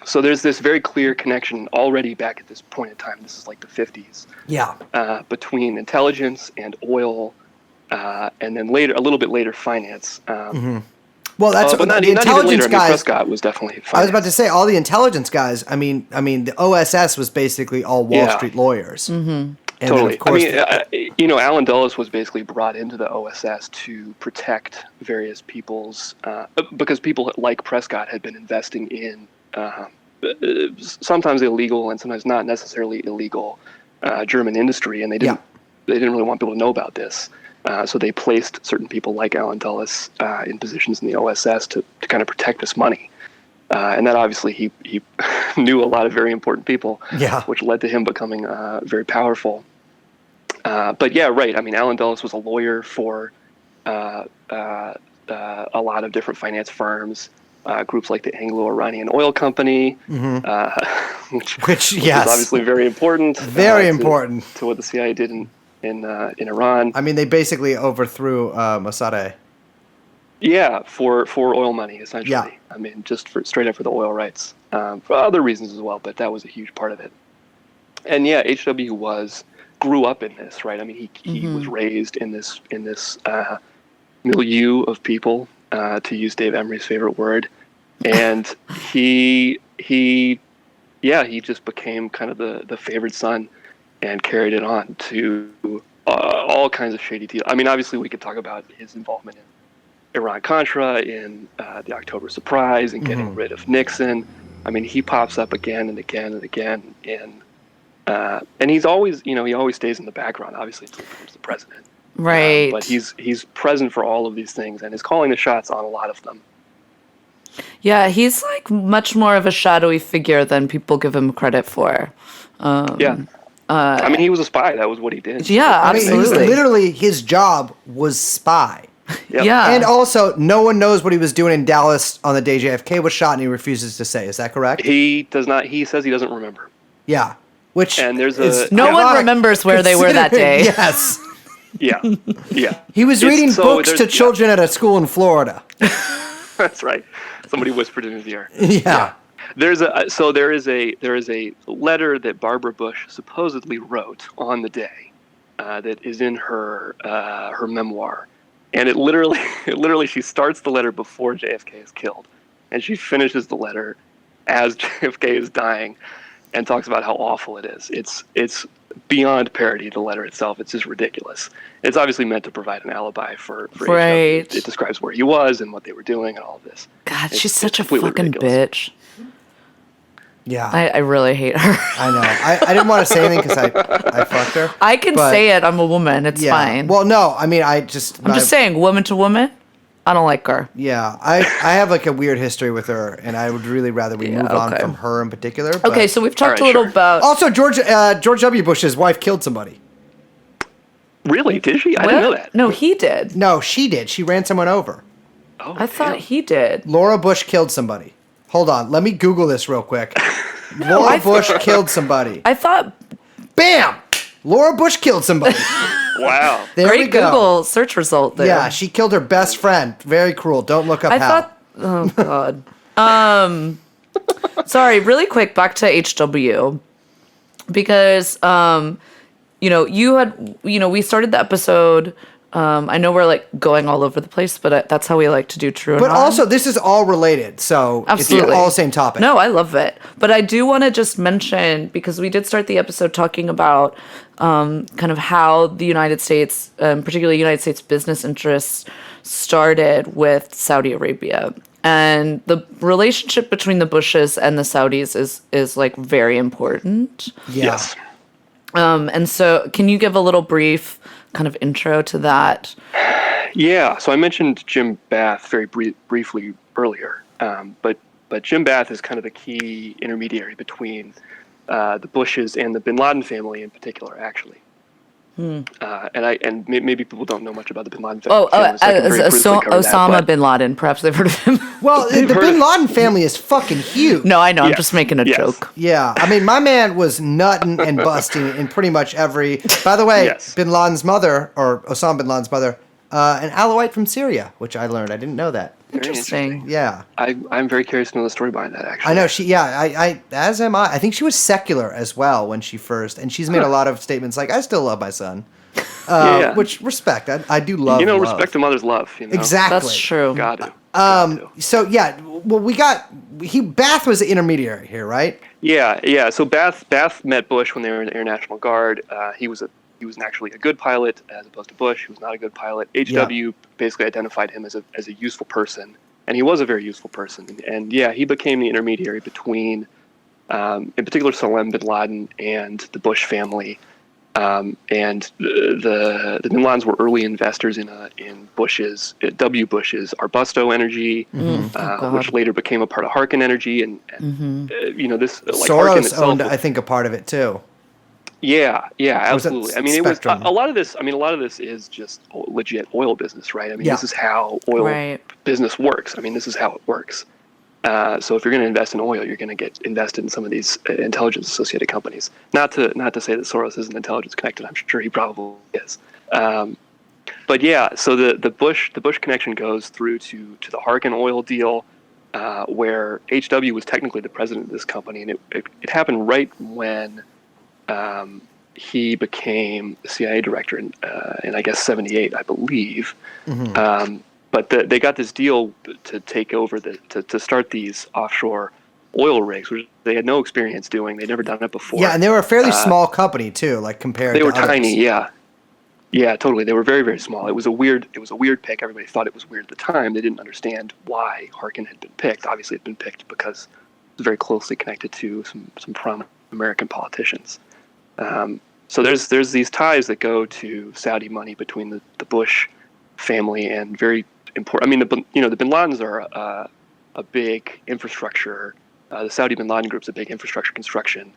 So there's this very clear connection already back at this point in time. This is like the 50s. Yeah. Between intelligence and oil, and then a little bit later, finance. Well, that's But not the even later. intelligence I mean, guys. Prescott was definitely finance. I was about to say all the intelligence guys. I mean, the OSS was basically all Wall Yeah. Street lawyers. Mm-hmm. And Totally. then, of course, Allen Dulles was basically brought into the OSS to protect various people's, because people like Prescott had been investing in sometimes illegal and sometimes not necessarily illegal German industry, and they didn't really want people to know about this. So they placed certain people like Allen Dulles in positions in the OSS to kind of protect this money. And that obviously he knew a lot of very important people, which led to him becoming very powerful. But yeah, right. I mean, Allen Dulles was a lawyer for a lot of different finance firms, groups like the Anglo-Iranian Oil Company, which is obviously very important. Very important to what the CIA did in Iran. I mean, they basically overthrew Mossadegh. Yeah, for oil money, essentially. Yeah. I mean, just straight up for the oil rights. For other reasons as well, but that was a huge part of it. And yeah, H.W. grew up in this, right? I mean, he was raised in this milieu of people, to use Dave Emery's favorite word, and he just became kind of the favored son, and carried it on to all kinds of shady deals. I mean, obviously, we could talk about his involvement in Iran-Contra, in the October surprise, and getting rid of Nixon. I mean, he pops up again and again and again, and he's always, he always stays in the background, obviously, until he becomes the president. Right. But he's present for all of these things and is calling the shots on a lot of them. Yeah, he's like much more of a shadowy figure than people give him credit for. I mean, he was a spy. That was what he did. Yeah, I mean, absolutely. literally his job was spy. Yep. Yeah. And also, no one knows what he was doing in Dallas on the day JFK was shot, and he refuses to say. Is that correct? He does not. He says he doesn't remember. Yeah. Which And there's is No one ironic remembers where they were that considering- day. Yes. Yeah, yeah. He was reading books to children at a school in Florida. That's right. Somebody whispered in his ear. Yeah. There is a letter that Barbara Bush supposedly wrote on the day that is in her memoir, and it literally she starts the letter before JFK is killed, and she finishes the letter as JFK is dying, and talks about how awful it is. It's beyond parody. The letter itself, it's just ridiculous. It's obviously meant to provide an alibi for Right. HW. It describes where he was and what they were doing and all of this. God, It's- she's such a it's completely fucking ridiculous. bitch. Yeah. I really hate her. I know. I didn't want to say anything because I fucked her. I can but- say it. I'm a woman. It's Yeah. fine. Well, no. I mean, I'm just saying, woman to woman, I don't like her. Yeah. I have like a weird history with her, and I would really rather we move on okay. from her in particular. But Okay, so we've talked All a right, little sure. about. also George W. Bush's wife killed somebody. Really? Did she? I didn't know that. No, he did. No, she did. She ran someone over. Oh, I thought damn. he did. Laura Bush killed somebody. Hold on. Let me Google this real quick. Laura Bush killed somebody. I thought Bam! Laura Bush killed somebody. Wow. There we great go. Google search result there. Yeah, she killed her best friend. Very cruel. Don't look up I how. thought. Oh God. Sorry. Really quick. Back to HW, because we started the episode. I know we're like going all over the place, but that's how we like to do True But Anon. also, this is all related, so Absolutely. it's all the same topic. No, I love it. But I do want to just mention, because we did start the episode talking about kind of how the United States, particularly United States business interests, started with Saudi Arabia. And the relationship between the Bushes and the Saudis is like very important. Yeah. Yes. And so can you give a little brief kind of intro to that? Yeah. So I mentioned Jim Bath very briefly earlier, but Jim Bath is kind of the key intermediary between the Bushes and the Bin Laden family in particular, actually. And maybe people don't know much about the Bin Laden family. Osama bin Laden. Perhaps they've heard of him. Well, the Bin Laden family is fucking huge. No, I know. I'm Yes. just making a Yes. joke. Yeah, I mean, my man was nutting and busting in pretty much every. By the way, Yes. Bin Laden's mother, or Osama bin Laden's mother, an Alawite from Syria, which I learned. I didn't know that. Very Interesting. Yeah, I'm very curious to know the story behind that, actually. I know she. Yeah, I as am I. I think she was secular as well when she first, and she's made a lot of statements like, "I still love my son," Yeah. which respect. I do love. You know, love. respect a mother's love. You know? Exactly. That's true. Got to. Got to. So yeah, well, Bath was the intermediary here, right? Yeah. So Bath met Bush when they were in the Air National Guard. He was actually a good pilot as opposed to Bush, who was not a good pilot. HW basically identified him as a useful person, and he was a very useful person. And yeah, he became the intermediary between, in particular, Salem bin Laden and the Bush family. And the Bin Ladens were early investors in Bush's Bush's Arbusto Energy, which later became a part of Harken Energy, and this like Harken Soros itself owned, was- I think, a part of it too. Yeah, Was it absolutely. I mean, Spectrum? it was a lot of this. I mean, a lot of this is just legit oil business, right? I mean, Yeah. this is how oil Right. business works. I mean, this is how it works. So if you're going to invest in oil, you're going to get invested in some of these intelligence-associated companies. Not to say that Soros isn't intelligence connected. I'm sure he probably is. But yeah, so the Bush connection goes through to the Harken oil deal, where HW was technically the president of this company, and it happened right when he became the CIA director in I guess '78, I believe. But they got this deal to take over to start these offshore oil rigs, which they had no experience doing. They'd never done it before. Yeah, and they were a fairly small company too, like compared. They to were others. tiny. Yeah, totally. They were very, very small. It was a weird pick. Everybody thought it was weird at the time. They didn't understand why Harken had been picked. Obviously, it had been picked because it was very closely connected to some prominent American politicians. So there's these ties that go to Saudi money between the Bush family and very important. I mean, the Bin Ladens are a big infrastructure. The Saudi Bin Laden Group's a big infrastructure construction,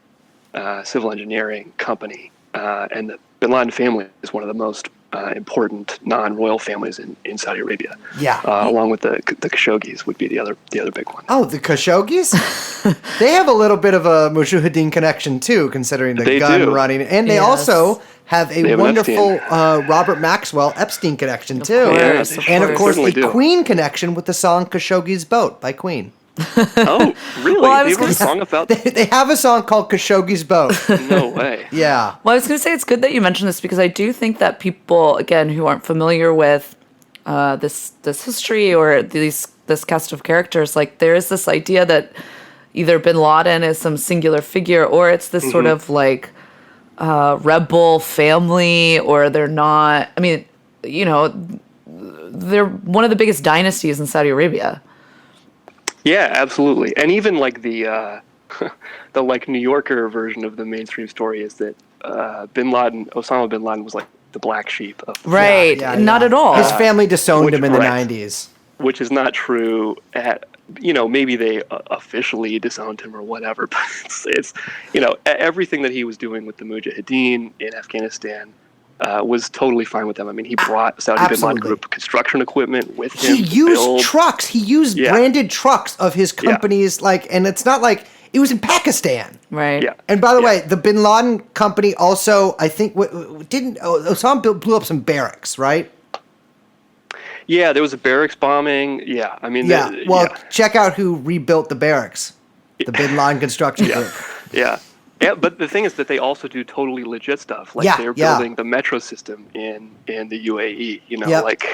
civil engineering company, and the Bin Laden family is one of the most important non-royal families in Saudi Arabia. Yeah. Along with the Khashoggis would be the other big one. Oh, the Khashoggis? They have a little bit of a Mujahideen connection too, considering the They gun do. running, and they Yes. also have a They have an wonderful Robert Maxwell Epstein connection too, course, of and of course certainly a do. Queen connection with the song "Khashoggi's Boat" by Queen. Oh, really? Well, I They was wrote a gonna song about They have a song called "Khashoggi's Boat." No way. Yeah. Well, I was going to say it's good that you mentioned this, because I do think that people, again, who aren't familiar with this history or this cast of characters, like there is this idea that either Bin Laden is some singular figure, or it's this sort of like rebel family, or they're not. I mean, they're one of the biggest dynasties in Saudi Arabia. Yeah, absolutely. And even like the like New Yorker version of the mainstream story is that Osama bin Laden was like the black sheep of Right. Yeah, Not yeah. at all. His family disowned him in the right. 90s. which is not true. Maybe they officially disowned him or whatever, but it's everything that he was doing with the Mujahideen in Afghanistan was totally fine with them. I mean, he brought Saudi bin Laden Absolutely. Group construction equipment with him. He to used build. trucks. He used Yeah. branded trucks of his companies, and it's not like it was in Pakistan. Right. Yeah. And by the Yeah. way, the Bin Laden company also, I think, Osama blew up some barracks, right? Yeah, there was a barracks bombing. Yeah, I mean, Yeah. Well, yeah. check out who rebuilt the barracks. The Bin Laden construction Yeah. group. Yeah. Yeah, but the thing is that they also do totally legit stuff. Like Yeah, they're yeah. building the metro system in the UAE. You know, Yep. like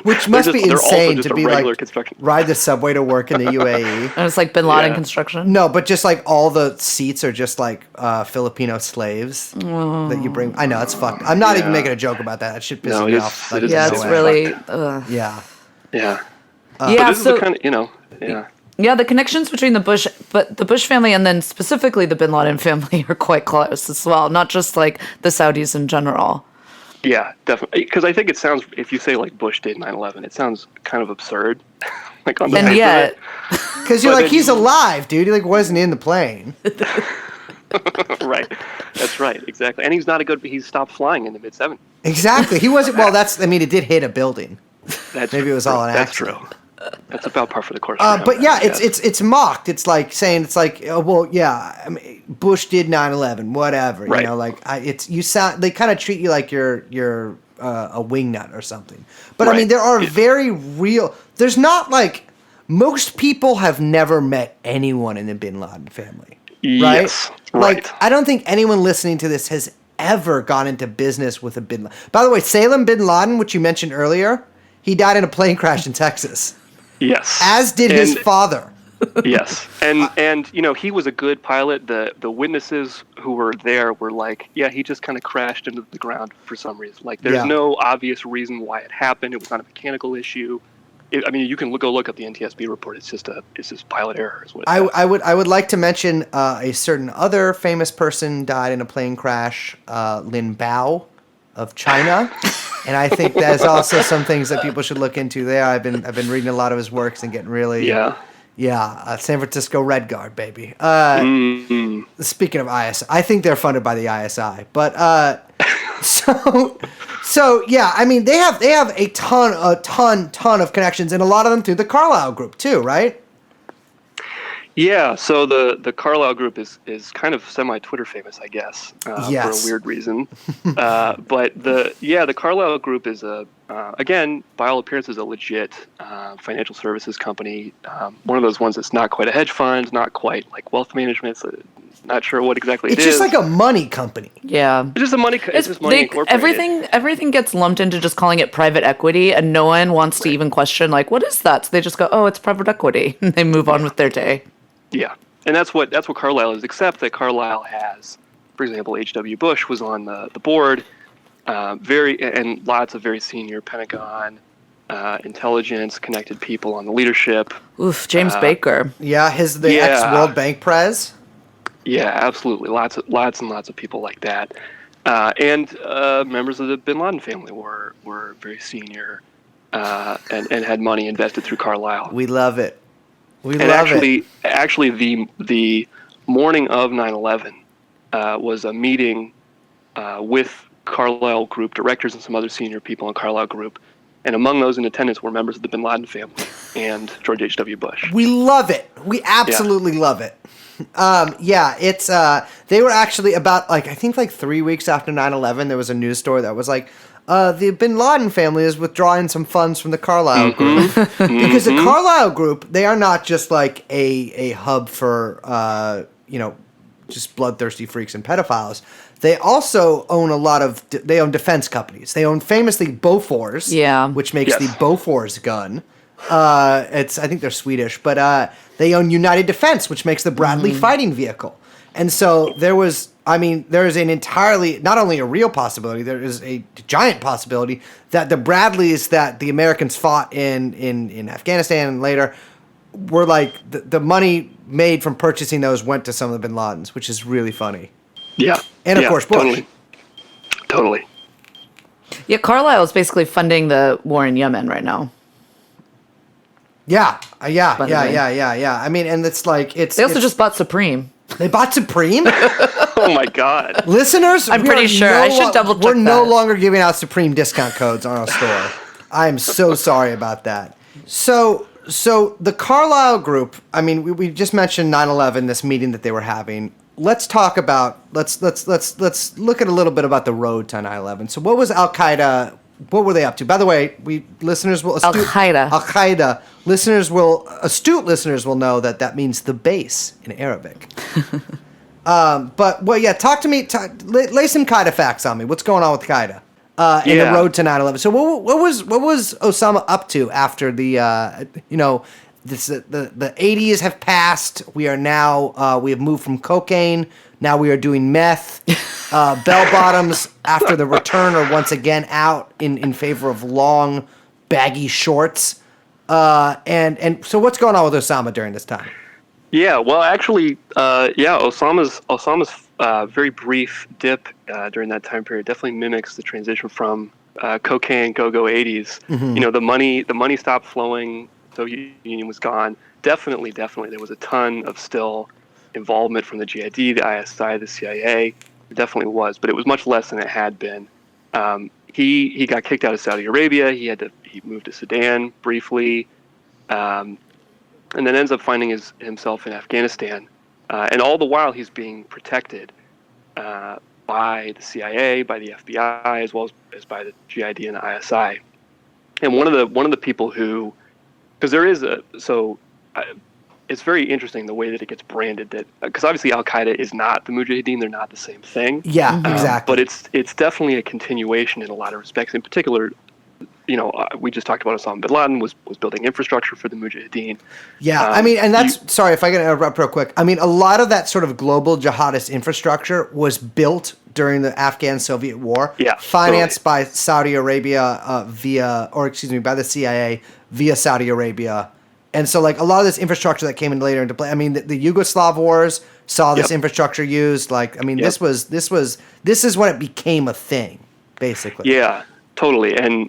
Which must be they're also insane just to a be regular like construction. ride the subway to work in the UAE. And it's like Bin Laden Yeah. construction. No, but just like all the seats are just like Filipino slaves that you bring. I know it's fucked. I'm not even Yeah. making a joke about that. That shit pisses No, me it is- off. it is Yeah, so it's bad. really. Yeah. Yeah. yeah. But this is So the kind of yeah. yeah, the connections between the Bush family and then specifically the Bin Laden family are quite close as well. Not just like the Saudis in general. Yeah, definitely. Because I think it sounds, if you say like Bush did 9/11, it sounds kind of absurd. Like on the And face yet, of Because you're But like, then he's you- alive, dude. He like wasn't in the plane. it. Right. That's right. Exactly. And he's not a good. He stopped flying in the mid '70s. Exactly. He wasn't. Well, I mean, it did hit a building. That's Maybe it was all an That's accident. true. That's about par for the course. for him, But yeah, I guess. it's mocked. It's like saying well, yeah. I mean, Bush did 9/11, whatever. Right. You know, like you sound. They kind of treat you like you're a wingnut or something. But I mean, Right. there are Yeah. very real. There's not like most people have never met anyone in the Bin Laden family. Right? Yes. Like, Right. I don't think anyone listening to this has ever gone into business with a Bin Laden. By the way, Salem Bin Laden, which you mentioned earlier, he died in a plane crash in Texas, Yes. as did his And- father. Yes, and you know, he was a good pilot. The witnesses who were there were like, yeah, he just kind of crashed into the ground for some reason. Like, there's Yeah. no obvious reason why it happened. It was not a mechanical issue. I mean, you can go look up the NTSB report. It's just pilot error. Is what it says. I would like to mention a certain other famous person died in a plane crash, Lin Bao of China, and I think there's also some things that people should look into there. I've been reading a lot of his works and getting really San Francisco Red Guard, baby. Mm-hmm. Speaking of ISI, I think they're funded by the ISI, but so yeah, I mean they have a ton of connections, and a lot of them through the Carlyle Group too, right? Yeah, so the Carlyle Group is kind of semi-Twitter famous, I guess, for Yes. a weird reason. But the Carlyle Group is again, by all appearances, a legit financial services company. One of those ones that's not quite a hedge fund, not quite like wealth management. So not sure what exactly It's it just is. like a money company. yeah. It's just a money. It's just money incorporated. Everything gets lumped into just calling it private equity, and no one wants to even question like, what is that? So they just go, oh, it's private equity, and they move on with their day. Yeah, and that's what Carlyle is. Except that Carlyle has, for example, H.W. Bush was on the board, and lots of very senior Pentagon, intelligence connected people on the leadership. Oof, James Baker. Yeah, the Yeah. ex World Bank prez. Yeah, absolutely. Lots and lots of people like that, and members of the Bin Laden family were very senior, and had money invested through Carlyle. We love it. We And love it. actually, the morning of 9/11 was a meeting with Carlyle Group directors and some other senior people in Carlyle Group, and among those in attendance were members of the Bin Laden family and George H.W. Bush. We love it. We absolutely love it. It's they were actually about I think 3 weeks after 9/11 there was a news story that was like the Bin Laden family is withdrawing some funds from the Carlyle Group because the Carlyle Group, they are not just like a hub for just bloodthirsty freaks and pedophiles. They also own they own defense companies. They own famously Bofors, which makes Yes. the Bofors gun. I think they're Swedish, but they own United Defense, which makes the Bradley fighting vehicle. And so there is an entirely, not only a real possibility, there is a giant possibility that the Bradleys that the Americans fought in Afghanistan and later were like, the money made from purchasing those went to some of the Bin Ladens, which is really funny. Yeah, And of course, Bush. Totally. Yeah, Carlyle is basically funding the war in Yemen right now. Yeah. By the way. I mean, and it's like, They also just bought Supreme. they bought Supreme? Oh my God. Listeners, I'm we pretty are sure. I should double check We're no that. longer giving out Supreme discount codes on our store. I am so sorry about that. So the Carlyle Group. I mean, we just mentioned 9/11, this meeting that they were having. Let's talk about. Let's look at a little bit about the road to 9/11. So what was Al Qaeda? What were they up to? By the way, Al-Qaeda astute listeners will know that means the base in Arabic. But talk to me. Lay some Qaeda facts on me. What's going on with Qaeda in the road to 9/11? So what was Osama up to after the the 80s have passed? We are now we have moved from cocaine. Now we are doing meth. Bell bottoms after the return are once again out in favor of long, baggy shorts. And so what's going on with Osama during this time? Yeah, well, actually, Osama's very brief dip during that time period definitely mimics the transition from cocaine go-go 80s. Mm-hmm. You know, the money stopped flowing. Soviet Union was gone. Definitely, there was a ton of still involvement from the GID, the ISI, the CIA. It definitely was, but it was much less than it had been. He got kicked out of Saudi Arabia. He moved to Sudan briefly. And then ends up finding himself in Afghanistan. And all the while he's being protected by the CIA, by the FBI, as well as by the GID and the ISI. And one of the people who, because there is it's very interesting the way that it gets branded, that because obviously Al-Qaeda is not the Mujahideen, they're not the same thing. Yeah, exactly. But it's definitely a continuation in a lot of respects. In particular, we just talked about Osama bin Laden was building infrastructure for the Mujahideen. Yeah, I mean, and that's, sorry if I can interrupt real quick. I mean, a lot of that sort of global jihadist infrastructure was built during the Afghan-Soviet War, financed by Saudi Arabia by the CIA via Saudi Arabia. And so, like, a lot of this infrastructure that came in later into play. I mean, the Yugoslav wars saw this infrastructure used. Like, I mean, this is when it became a thing, basically. Yeah. Totally, and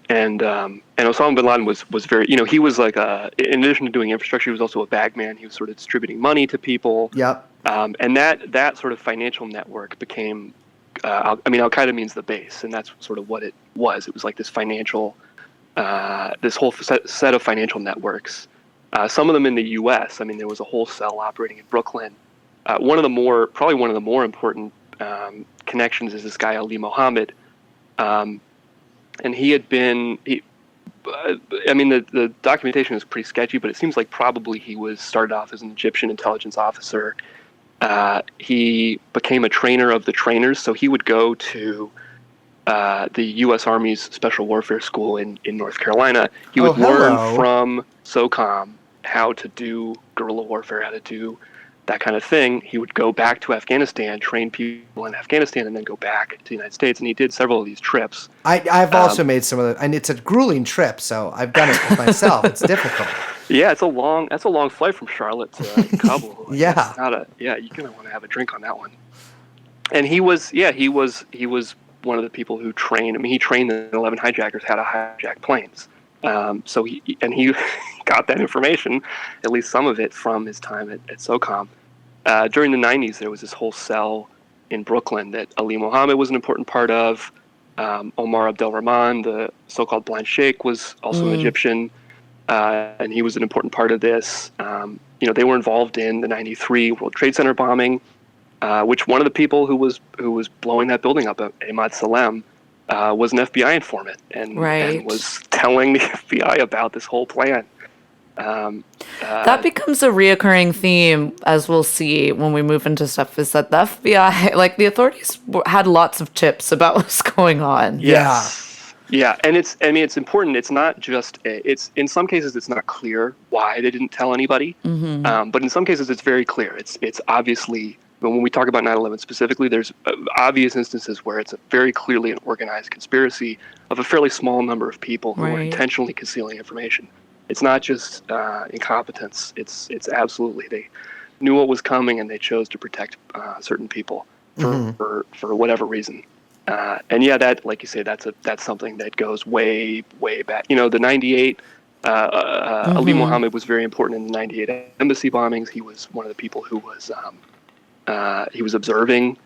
Osama bin Laden was very, he was like in addition to doing infrastructure, he was also a bagman. He was sort of distributing money to people. Yep. And that sort of financial network became, Al-Qaeda means the base, and that's sort of what it was. It was like this financial, this whole set of financial networks. Some of them in the U.S. I mean, there was a whole cell operating in Brooklyn. One of the more important connections is this guy Ali Mohammed. And he had been, the documentation is pretty sketchy, but it seems like probably he started off as an Egyptian intelligence officer. He became a trainer of the trainers, so he would go to the U.S. Army's Special Warfare School in North Carolina. He would learn from SOCOM how to do guerrilla warfare, how to do that kind of thing. He would go back to Afghanistan, train people in Afghanistan, and then go back to the United States. And he did several of these trips. I've also made some of them, and it's a grueling trip, so I've done it myself. It's difficult. Yeah, that's a long flight from Charlotte to Kabul. Yeah. You're gonna want to have a drink on that one. And he was one of the people who trained. I mean, he trained the 11 hijackers how to hijack planes. So he got that information, at least some of it, from his time at SOCOM. During the 90s, there was this whole cell in Brooklyn that Ali Mohammed was an important part of. Omar Abdel Rahman, the so-called blind sheikh, was also an Egyptian, and he was an important part of this. They were involved in the 93 World Trade Center bombing, which one of the people who was blowing that building up, Ahmad Salem, was an FBI informant and was telling the FBI about this whole plan. That becomes a reoccurring theme, as we'll see when we move into stuff, is that the FBI, like the authorities, had lots of tips about what's going on. Yeah, and it's important. It's not just it's in some cases it's not clear why they didn't tell anybody, but in some cases it's very clear. It's obviously, when we talk about 9/11 specifically, there's obvious instances where it's very clearly an organized conspiracy of a fairly small number of people who are intentionally concealing information. It's not just incompetence. It's absolutely, they knew what was coming and they chose to protect certain people for whatever reason. And that, like you say, that's something that goes way back. The 98. Ali Mohammed was very important in the 98 embassy bombings. He was one of the people who was he was observing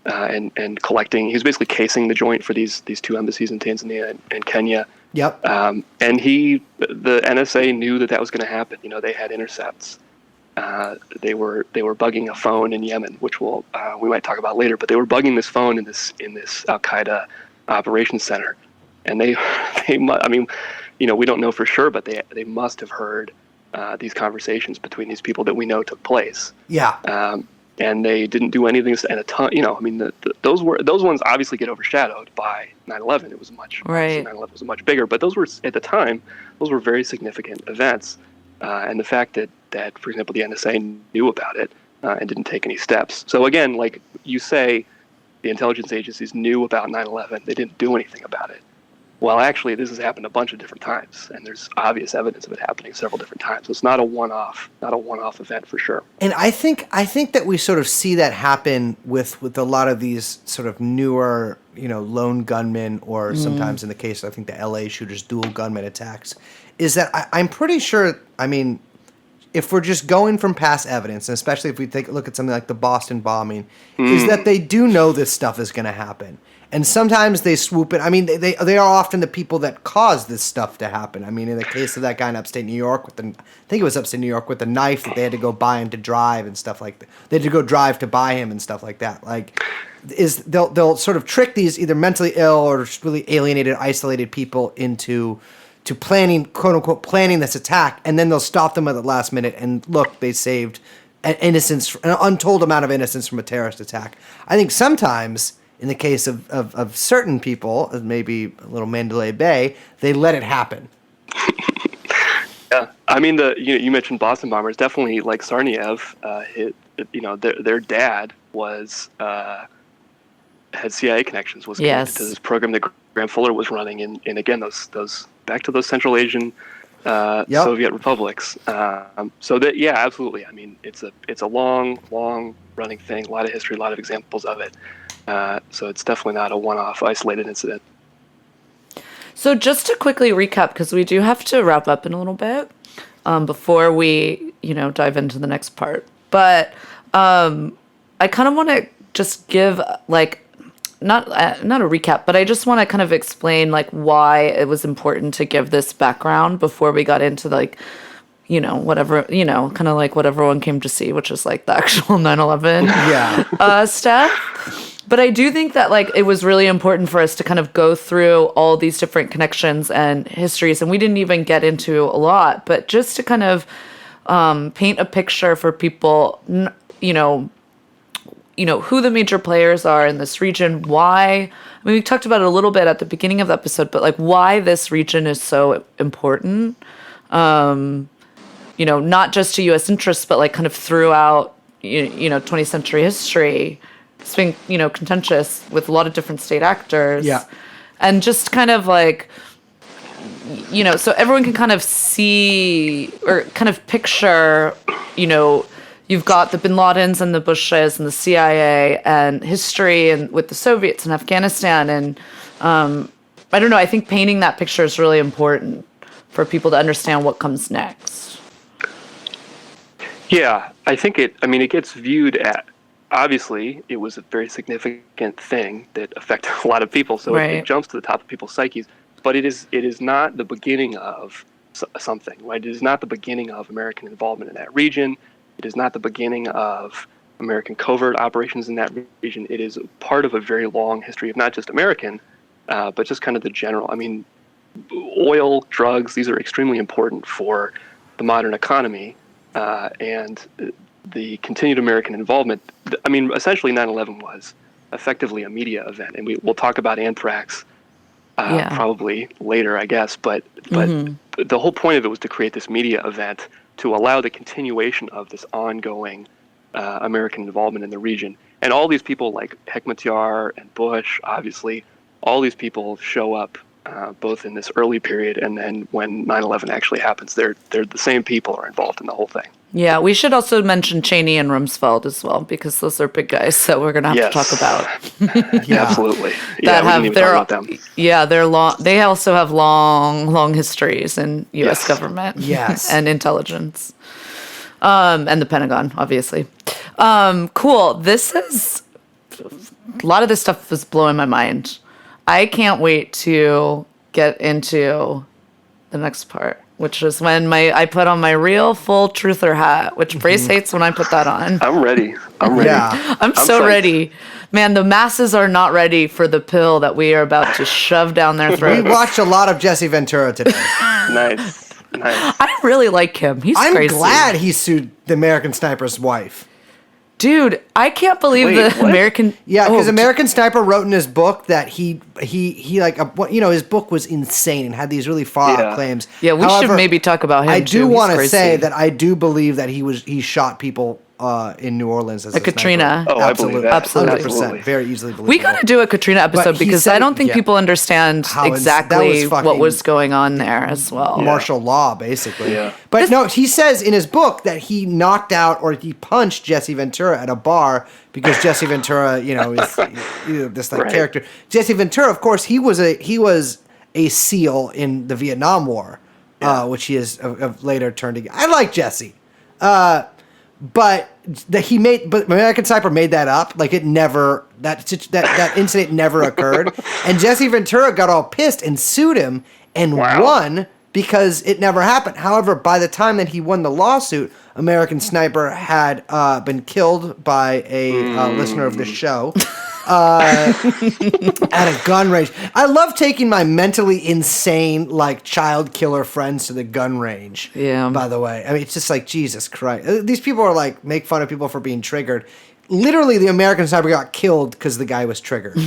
and collecting. He was basically casing the joint for these two embassies in Tanzania and Kenya. Yep. And the NSA knew that was going to happen. They had intercepts. They were bugging a phone in Yemen, which we might talk about later. But they were bugging this phone in this Al Qaeda operations center, and they I mean, we don't know for sure, but they must have heard these conversations between these people that we know took place. Yeah. And they didn't do anything. And a ton, I mean, those ones obviously get overshadowed by 9/11. It was right. 9/11 was much bigger, but those were at the time, those were very significant events. And the fact that, for example, the NSA knew about it and didn't take any steps. So again, like you say, the intelligence agencies knew about 9/11. They didn't do anything about it. Well, actually, this has happened a bunch of different times, and there's obvious evidence of it happening several different times. So it's not a one-off event for sure. And I think that we sort of see that happen with a lot of these sort of newer, lone gunmen, or sometimes in the case, I think the LA shooters, dual gunman attacks, is that I'm pretty sure, I mean, if we're just going from past evidence, and especially if we take a look at something like the Boston bombing, is that they do know this stuff is going to happen. And sometimes they swoop in. I mean, they are often the people that cause this stuff to happen. I mean, in the case of that guy in upstate New York, I think it was upstate New York, with the knife that they had to go buy him to drive and stuff like that. They had to go drive to buy him and stuff like that. Like, they'll sort of trick these either mentally ill or really alienated, isolated people into planning, quote unquote, planning this attack, and then they'll stop them at the last minute. And look, they saved an untold amount of innocence from a terrorist attack. I think sometimes, in the case of certain people, maybe a little Mandalay Bay, they let it happen. Yeah, I mean, you mentioned Boston bombers. Definitely, like Tsarnaev, their dad had CIA connections, was connected to this program that Graham Fuller was running, and again, those back to those Central Asian Soviet republics. So that, yeah, absolutely. I mean, it's a long running thing. A lot of history, a lot of examples of it. So it's definitely not a one-off isolated incident. So just to quickly recap, because we do have to wrap up in a little bit before we, dive into the next part. But I kind of want to just give not a recap, but I just want to kind of explain why it was important to give this background before we got into whatever, kind of what everyone came to see, which is the actual 9/11 stuff. But I do think that it was really important for us to kind of go through all these different connections and histories, and we didn't even get into a lot, but just to kind of paint a picture for people, who the major players are in this region, why. I mean, we talked about it a little bit at the beginning of the episode, but why this region is so important. Not just to U.S. interests, but kind of throughout 20th century history. It's been, contentious with a lot of different state actors. Yeah. And just kind of so everyone can kind of see or kind of picture, you've got the Bin Ladens and the Bushes and the CIA and history and with the Soviets and Afghanistan. And I don't know, I think painting that picture is really important for people to understand what comes next. Yeah, I think it gets viewed at, obviously, it was a very significant thing that affected a lot of people, so right. it jumps to the top of people's psyches. But it is not the beginning of something, right? It is not the beginning of American involvement in that region. It is not the beginning of American covert operations in that region. It is part of a very long history of not just American, but just kind of the general. I mean, oil, drugs, these are extremely important for the modern economy, and the continued American involvement. I mean, essentially 9/11 was effectively a media event, and we'll talk about anthrax probably later, I guess. But the whole point of it was to create this media event to allow the continuation of this ongoing American involvement in the region. And all these people like Hekmatyar and Bush, obviously, all these people show up both in this early period and then when 9/11 actually happens. They're the same people are involved in the whole thing. Yeah, we should also mention Cheney and Rumsfeld as well, because those are big guys that we're going to have to talk about. Yeah, absolutely. That we didn't even talk about them. Yeah, they're long. They also have long histories in U.S. government. Yes. And intelligence. And the Pentagon, obviously. Cool. This is a lot of this stuff is blowing my mind. I can't wait to get into the next part, which is when I put on my real full truther hat, which Brace hates when I put that on. I'm ready. I'm ready. Yeah. I'm so psyched. ready. Man, the masses are not ready for the pill that we are about to shove down their We throats. watched a lot of Jesse Ventura today. Nice. Nice. I really like him. He's I'm crazy. glad he sued the American Sniper's wife. Dude, I can't believe Wait, the what? American... Yeah, because Oh, American Sniper wrote in his book that he like his book was insane and had these really far out Yeah. claims. Yeah, we should However, maybe talk about him, I too. do He's want to crazy. say that I do believe that he shot people in New Orleans as Like a Katrina. sniper. Oh, I believe that. Absolutely. 100%, very easily believable. We got to do a Katrina episode he because said- I don't think yeah. people understand How that exactly was what fucking- was going on there as well. martial law, basically. Yeah. But no, he says in his book that he knocked out or he punched Jesse Ventura at a bar because Jesse Ventura, is this like Right. character. Jesse Ventura, of course, he was a SEAL in the Vietnam War, which he is later turned against. I like Jesse, but American Sniper made that up. Like it never that incident never occurred, and Jesse Ventura got all pissed and sued him and Wow. won because it never happened. However, by the time that he won the lawsuit, American Sniper had been killed by a listener of the show at a gun range. I love taking my mentally insane, like child killer friends to the gun range. Yeah. By the way, I mean it's just like Jesus Christ. These people are like make fun of people for being triggered. Literally, the American Sniper got killed because the guy was triggered.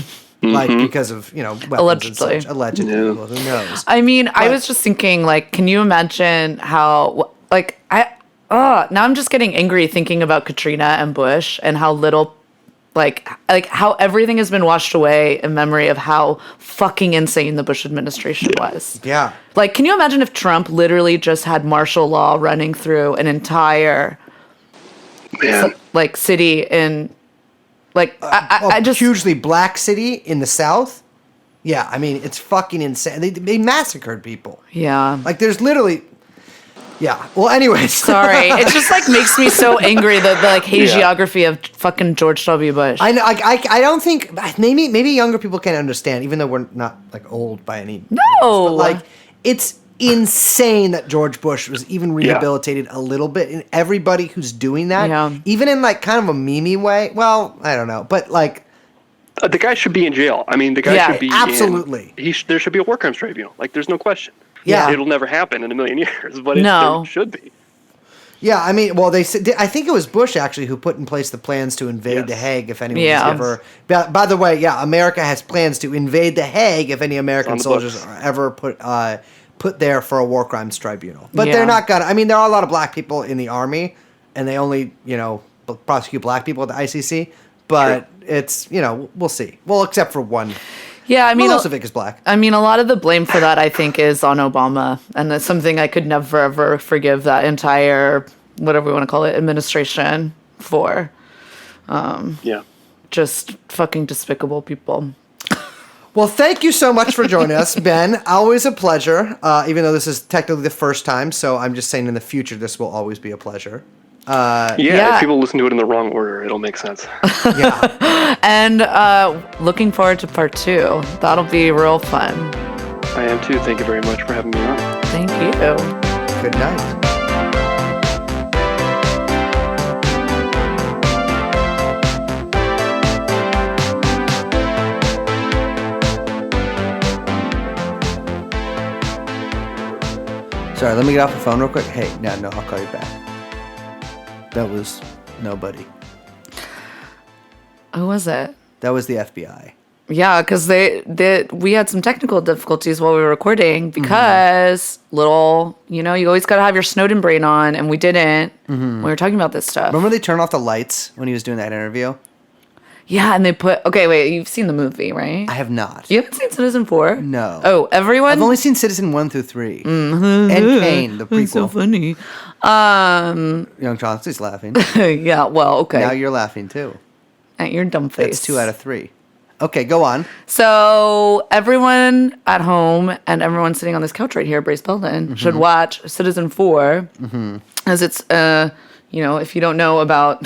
Like because of weapons Allegedly. and such. Allegedly, Yeah. well, who knows? I mean, I was just thinking, like, can you imagine how, like, now I'm just getting angry thinking about Katrina and Bush and how little, like how everything has been washed away in memory of how fucking insane the Bush administration was. Yeah. Like, can you imagine if Trump literally just had martial law running through an entire, Man. like, city in, like, I A just... hugely black city in the South. Yeah, I mean it's fucking insane. They massacred people. Yeah. Like there's literally. Yeah. Well, anyways. Sorry. It just, like, makes me so angry, the like, hagiography of fucking George W. Bush. I know. I don't think maybe younger people can understand, even though we're not like old by any means. No. But, like it's insane that George Bush was even rehabilitated a little bit, and everybody who's doing that, Yeah. even in like kind of a memey way. Well, I don't know, but like. The guy should be in jail. I mean, the guy Yeah, should be absolutely. There should be a war crimes tribunal. Like, there's no question. Yeah. It'll never happen in a million years, but No. there should be. Yeah, I mean, well, they said I think it was Bush actually who put in place the plans to invade Yes. The Hague if anyone Yeah. was ever. By the way, yeah, America has plans to invade The Hague if any American On the soldiers books. are ever put there for a war crimes tribunal. But Yeah. they're not gonna. I mean, there are a lot of black people in the army, and they only prosecute black people at the ICC. But it's we'll see. Well, except for one. Yeah, I mean, Milosevic is black. a lot of the blame for that, I think, is on Obama, and that's something I could never ever forgive that entire, whatever we want to call it, administration for. Yeah. Just fucking despicable people. Well, thank you so much for joining us, Ben. Always a pleasure. Even though this is technically the first time, so I'm just saying in the future this will always be a pleasure. Yeah. If people listen to it in the wrong order, it'll make sense. Yeah. And looking forward to part 2. That'll be real fun. I am too. Thank you very much for having me on. Thank you. Good night. Sorry, let me get off the phone real quick. Hey, no, I'll call you back. That was nobody. Who was it? That was the FBI. Yeah, because we had some technical difficulties while we were recording because you always got to have your Snowden brain on, and we didn't. We were talking about this stuff. Remember they turned off the lights when he was doing that interview? Yeah, and they okay, wait, you've seen the movie, right? I have not. You haven't seen Citizen 4? No. Oh, everyone? I've only seen Citizen 1 through 3. And Kane, the It's so prequel. funny. Young Chauncey's laughing. Yeah, well, okay. Now you're laughing too. At your dumb face. That's 2 out of 3. Okay, go on. So everyone at home and everyone sitting on this couch right here, Brace Belden, should watch Citizen 4, as it's, if you don't know about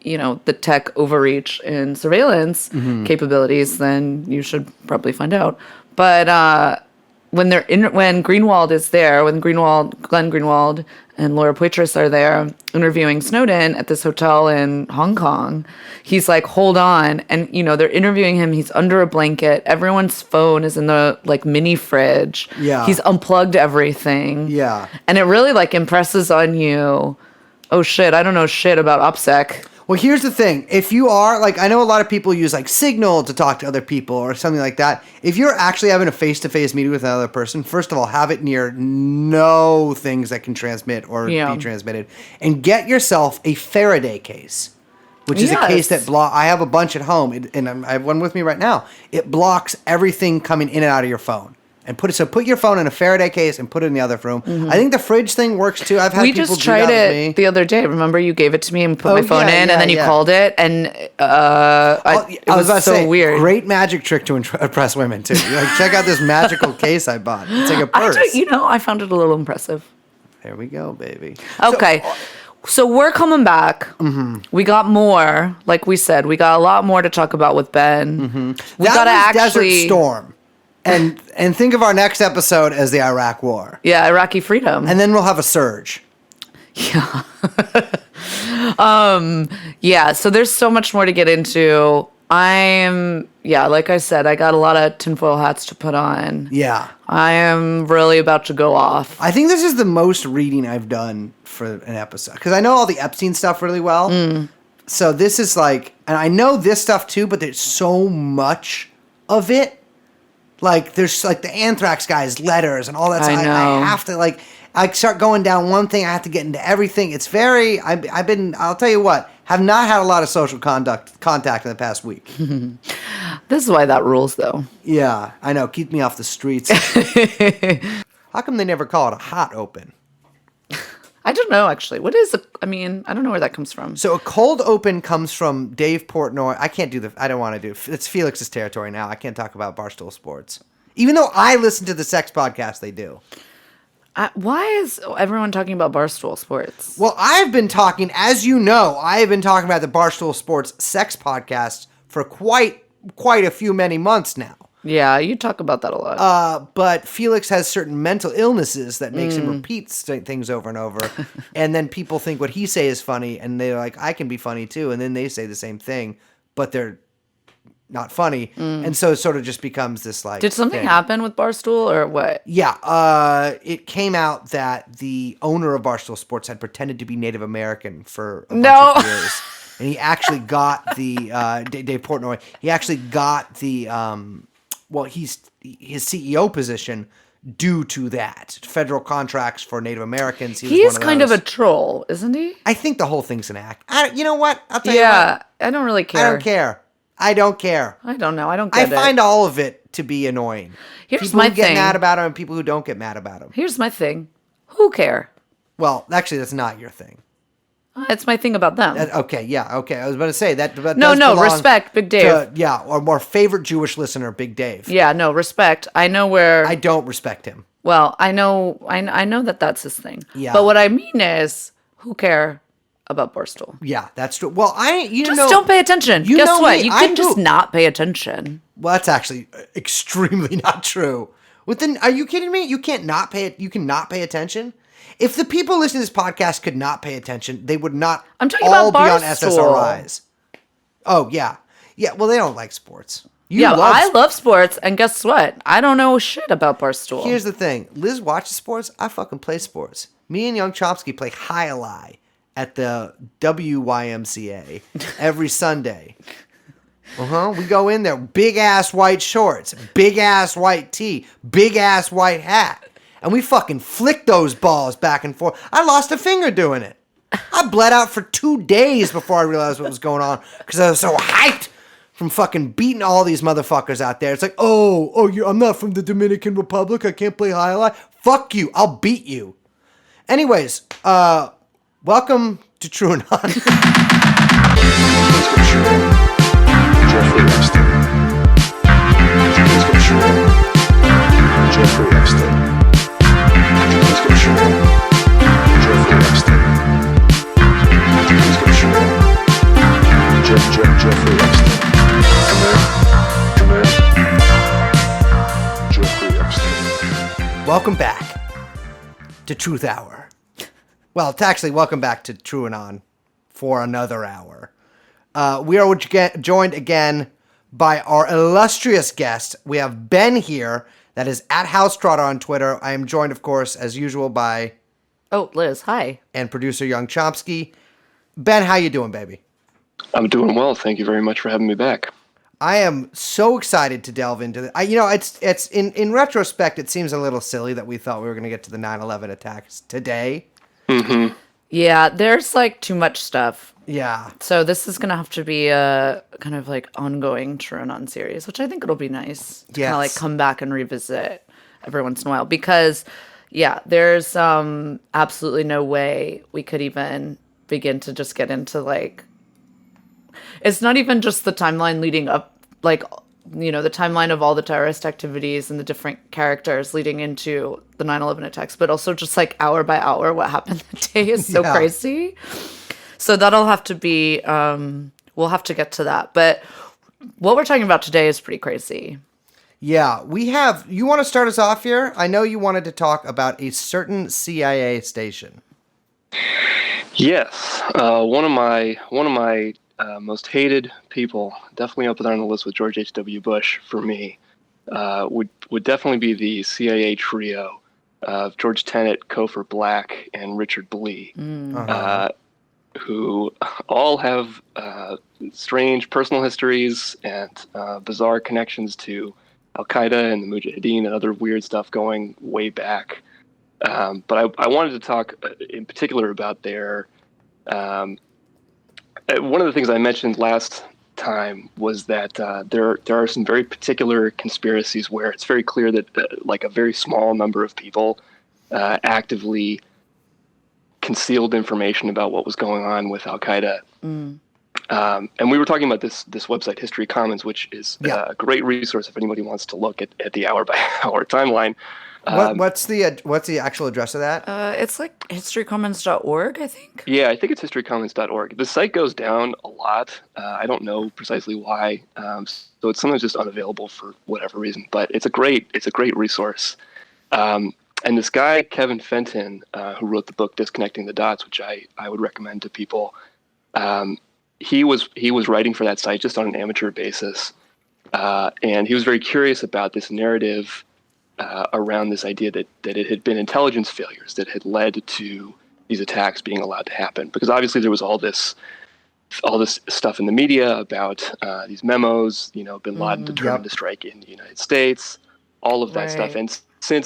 the tech overreach and surveillance capabilities, then you should probably find out. But when Greenwald is there, when Glenn Greenwald and Laura Poitras are there interviewing Snowden at this hotel in Hong Kong, he's like, hold on. And, they're interviewing him. He's under a blanket. Everyone's phone is in the mini fridge. Yeah. He's unplugged everything. Yeah. And it really impresses on you, oh shit, I don't know shit about OPSEC. Well, here's the thing. If you are, I know a lot of people use, Signal to talk to other people or something like that. If you're actually having a face-to-face meeting with another person, first of all, have it near no things that can transmit or be transmitted. And get yourself a Faraday case, which is a case that I have a bunch at home, and I have one with me right now. It blocks everything coming in and out of your phone. And put your phone in a Faraday case and put it in the other room. I think the fridge thing works too. I've had We people just do tried that with it me. the other day. Remember, you gave it to me and put my phone in, and then you called it, and it was about to so say, weird. Great magic trick to impress women too. You're check out this magical case I bought. It's like a purse. I found it a little impressive. There we go, baby. Okay. So we're coming back. We got more, like we said, we got a lot more to talk about with Ben. We That gotta was Desert Storm. And think of our next episode as the Iraq War. Yeah, Iraqi freedom. And then we'll have a surge. Yeah. Yeah, so there's so much more to get into. Like I said, I got a lot of tinfoil hats to put on. Yeah. I am really about to go off. I think this is the most reading I've done for an episode. Because I know all the Epstein stuff really well. So this is and I know this stuff too, but there's so much of it. There's the anthrax guy's letters and all that stuff. I know. I have to I start going down one thing, I have to get into everything. It's very, I'll tell you what, have not had a lot of social contact in the past week. This is why that rules, though. Yeah, I know. Keep me off the streets. How come they never call it a hot open? I don't know, actually. What is I don't know where that comes from. So a cold open comes from Dave Portnoy. I don't want to do it. It's Felix's territory now. I can't talk about Barstool Sports. Even though I listen to the sex podcast, they do. Why is everyone talking about Barstool Sports? Well, I've been talking, as you know, I have been talking about the Barstool Sports sex podcast for quite many months now. Yeah, you talk about that a lot. But Felix has certain mental illnesses that makes him repeat things over and over. And then people think what he say is funny, and they're like, I can be funny too. And then they say the same thing, but they're not funny. And so it sort of just becomes this Did something thing. happen with Barstool or what? Yeah, it came out that the owner of Barstool Sports had pretended to be Native American for a bunch of years. And he actually got the, Dave Portnoy, he actually got the, his CEO position due to that. Federal contracts for Native Americans. He is kind of a troll, isn't he? I think the whole thing's an act. You know what? I'll tell you what. Yeah, I don't really care. I don't care. I don't care. I don't know. I don't get it. I find all of it to be annoying. Here's people my who get thing. mad about him and people who don't get mad about him. Here's my thing. Who care? Well, actually, that's not your thing. It's my thing about them. Okay, yeah, okay. I was about to say that. No, respect, Big Dave. Our favorite Jewish listener, Big Dave. Yeah, no, respect. I know where. I don't respect him. Well, I know that that's his thing. Yeah. But what I mean is, who care about Barstool? Yeah, that's true. Well, just don't pay attention. You Guess know what? me, You I can just do. not pay attention. Well, that's actually extremely not true. Are you kidding me? You can not pay attention. If the people listening to this podcast could not pay attention, they would not I'm talking all about be on Barstool. SSRIs. Oh, yeah. Yeah, well, they don't like sports. I love sports, and guess what? I don't know shit about Barstool. Here's the thing. Liz watches sports. I fucking play sports. Me and Young Chomsky play High-A-Lie at the WYMCA every Sunday. We go in there. Big-ass white shorts. Big-ass white tee. Big-ass white hat. And we fucking flick those balls back and forth. I lost a finger doing it. I bled out for 2 days before I realized what was going on because I was so hyped from fucking beating all these motherfuckers out there. It's like, I'm not from the Dominican Republic. I can't play High-A-Lie. Fuck you. I'll beat you. Anyways, welcome to True Anon. Let's go shoot. Jeffrey Epstein. Let's go shoot. Jeffrey Epstein. Let's go shoot. Jeffrey Epstein. Let's go shoot. Welcome back to Truth Hour. Well, it's actually welcome back to True Anon for another hour. We are joined again by our illustrious guest. We have Ben here, that is at Housetrotter on Twitter. I am joined, of course, as usual, by... Oh, Liz, hi. And producer Young Chomsky. Ben, how you doing, baby? I'm doing well. Thank you very much for having me back. I am so excited to delve into it. It's in retrospect, it seems a little silly that we thought we were going to get to the 9/11 attacks today. Mm-hmm. Yeah, there's like too much stuff. Yeah. So this is going to have to be a kind of like ongoing True Anon series, which I think it'll be nice to kind of like come back and revisit every once in a while. Because, yeah, there's absolutely no way we could even begin to just get into like... It's not even just the timeline leading up, like, you know, the timeline of all the terrorist activities and the different characters leading into the 9/11 attacks, but also just like hour by hour what happened that day is so crazy. So that'll have to be, we'll have to get to that. But what we're talking about today is pretty crazy. Yeah, you want to start us off here? I know you wanted to talk about a certain CIA station. Yes, one of my most hated people, definitely up there on the list with George H.W. Bush for me, would definitely be the CIA trio of George Tenet, Cofer Black, and Richard Blee, who all have strange personal histories and bizarre connections to Al-Qaeda and the Mujahideen and other weird stuff going way back. But I wanted to talk in particular about their... one of the things I mentioned last time was that there are some very particular conspiracies where it's very clear that like a very small number of people actively concealed information about what was going on with Al-Qaeda. And we were talking about this website, History Commons, which is a great resource if anybody wants to look at the hour-by-hour timeline. What's the actual address of that? It's like historycommons.org, I think. Yeah, I think it's historycommons.org. The site goes down a lot. I don't know precisely why. So it's sometimes just unavailable for whatever reason. But it's a great resource. And this guy, Kevin Fenton, who wrote the book Disconnecting the Dots, which I would recommend to people, he was writing for that site just on an amateur basis. And he was very curious about this narrative around this idea that it had been intelligence failures that had led to these attacks being allowed to happen. Because obviously there was all this stuff in the media about these memos, bin Laden determined to strike in the United States, all of that stuff. And in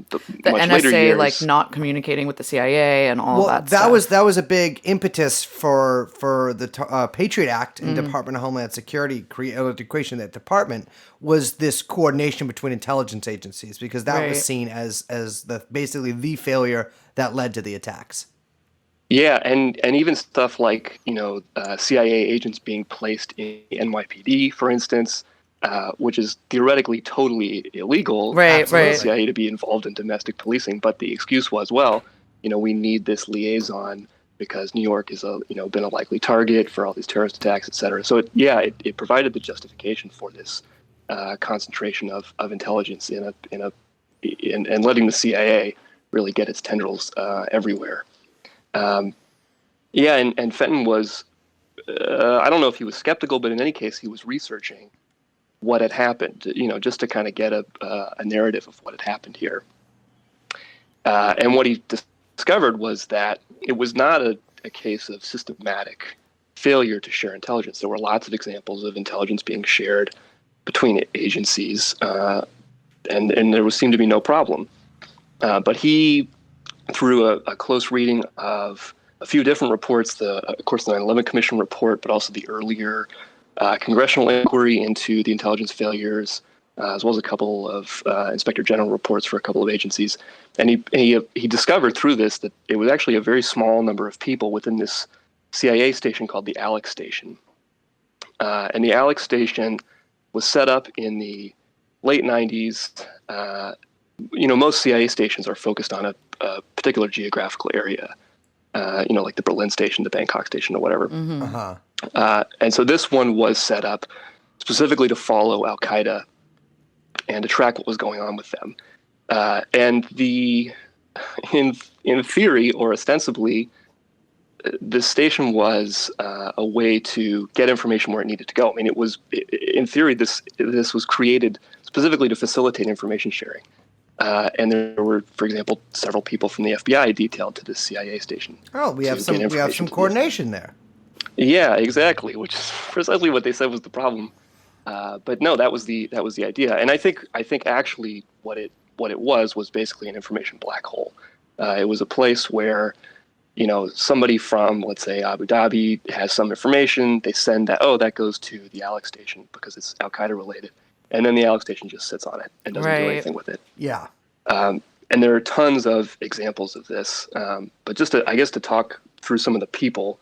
the much NSA later years, like not communicating with the CIA and all that stuff. That was a big impetus for the Patriot Act and Department of Homeland Security creation of that department was this coordination between intelligence agencies, because that was seen as basically the failure that led to the attacks. Yeah, and even stuff like CIA agents being placed in NYPD, for instance. Which is theoretically totally illegal for the CIA to be involved in domestic policing. But the excuse was, we need this liaison because New York is been a likely target for all these terrorist attacks, et cetera. So it provided the justification for this concentration of intelligence and letting the CIA really get its tendrils everywhere. And Fenton was, I don't know if he was skeptical, but in any case, he was researching what had happened, just to kind of get a narrative of what had happened here. And what he discovered was that it was not a case of systematic failure to share intelligence. There were lots of examples of intelligence being shared between agencies, and there seemed to be no problem. But he, through a close reading of a few different reports, of course, the 9/11 Commission report, but also the earlier congressional inquiry into the intelligence failures, as well as a couple of inspector general reports for a couple of agencies. And he discovered through this that it was actually a very small number of people within this CIA station called the Alex Station. And the Alex Station was set up in the late 90s. Most CIA stations are focused on a particular geographical area, like the Berlin station, the Bangkok station, or whatever. Uh-huh. And so this one was set up specifically to follow Al-Qaeda and to track what was going on with them. And in theory, or ostensibly, the station was a way to get information where it needed to go. I mean, in theory, this was created specifically to facilitate information sharing. And there were, for example, several people from the FBI detailed to this CIA station. Oh, we have some coordination there. Yeah, exactly, which is precisely what they said was the problem. But no, that was the idea. And I think actually what it was basically an information black hole. It was a place where, somebody from, let's say, Abu Dhabi has some information. They send that. Oh, that goes to the Alex station because it's Al Qaeda related, and then the Alex station just sits on it and doesn't do anything with it. Yeah. And there are tons of examples of this. But just to talk through some of the people,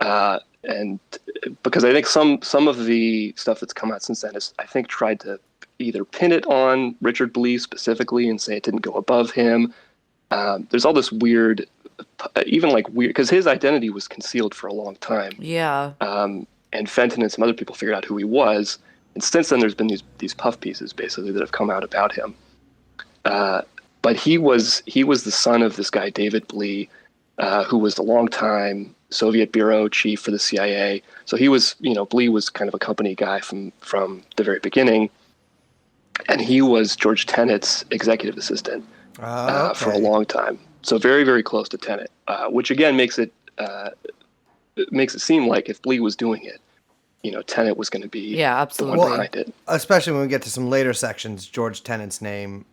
and because I think some of the stuff that's come out since then is, I think, tried to either pin it on Richard Blee specifically and say it didn't go above him. There's all this weird, because his identity was concealed for a long time. Yeah. And Fenton and some other people figured out who he was. And since then, there's been these puff pieces basically that have come out about him. But he was the son of this guy David Blee, who was the longtime Soviet bureau chief for the CIA. So he was, Blee was kind of a company guy from the very beginning, and he was George Tenet's executive assistant for a long time. So very, very close to Tenet, which again makes it seem like if Blee was doing it, Tenet was going to be the one behind it. Especially when we get to some later sections, George Tenet's name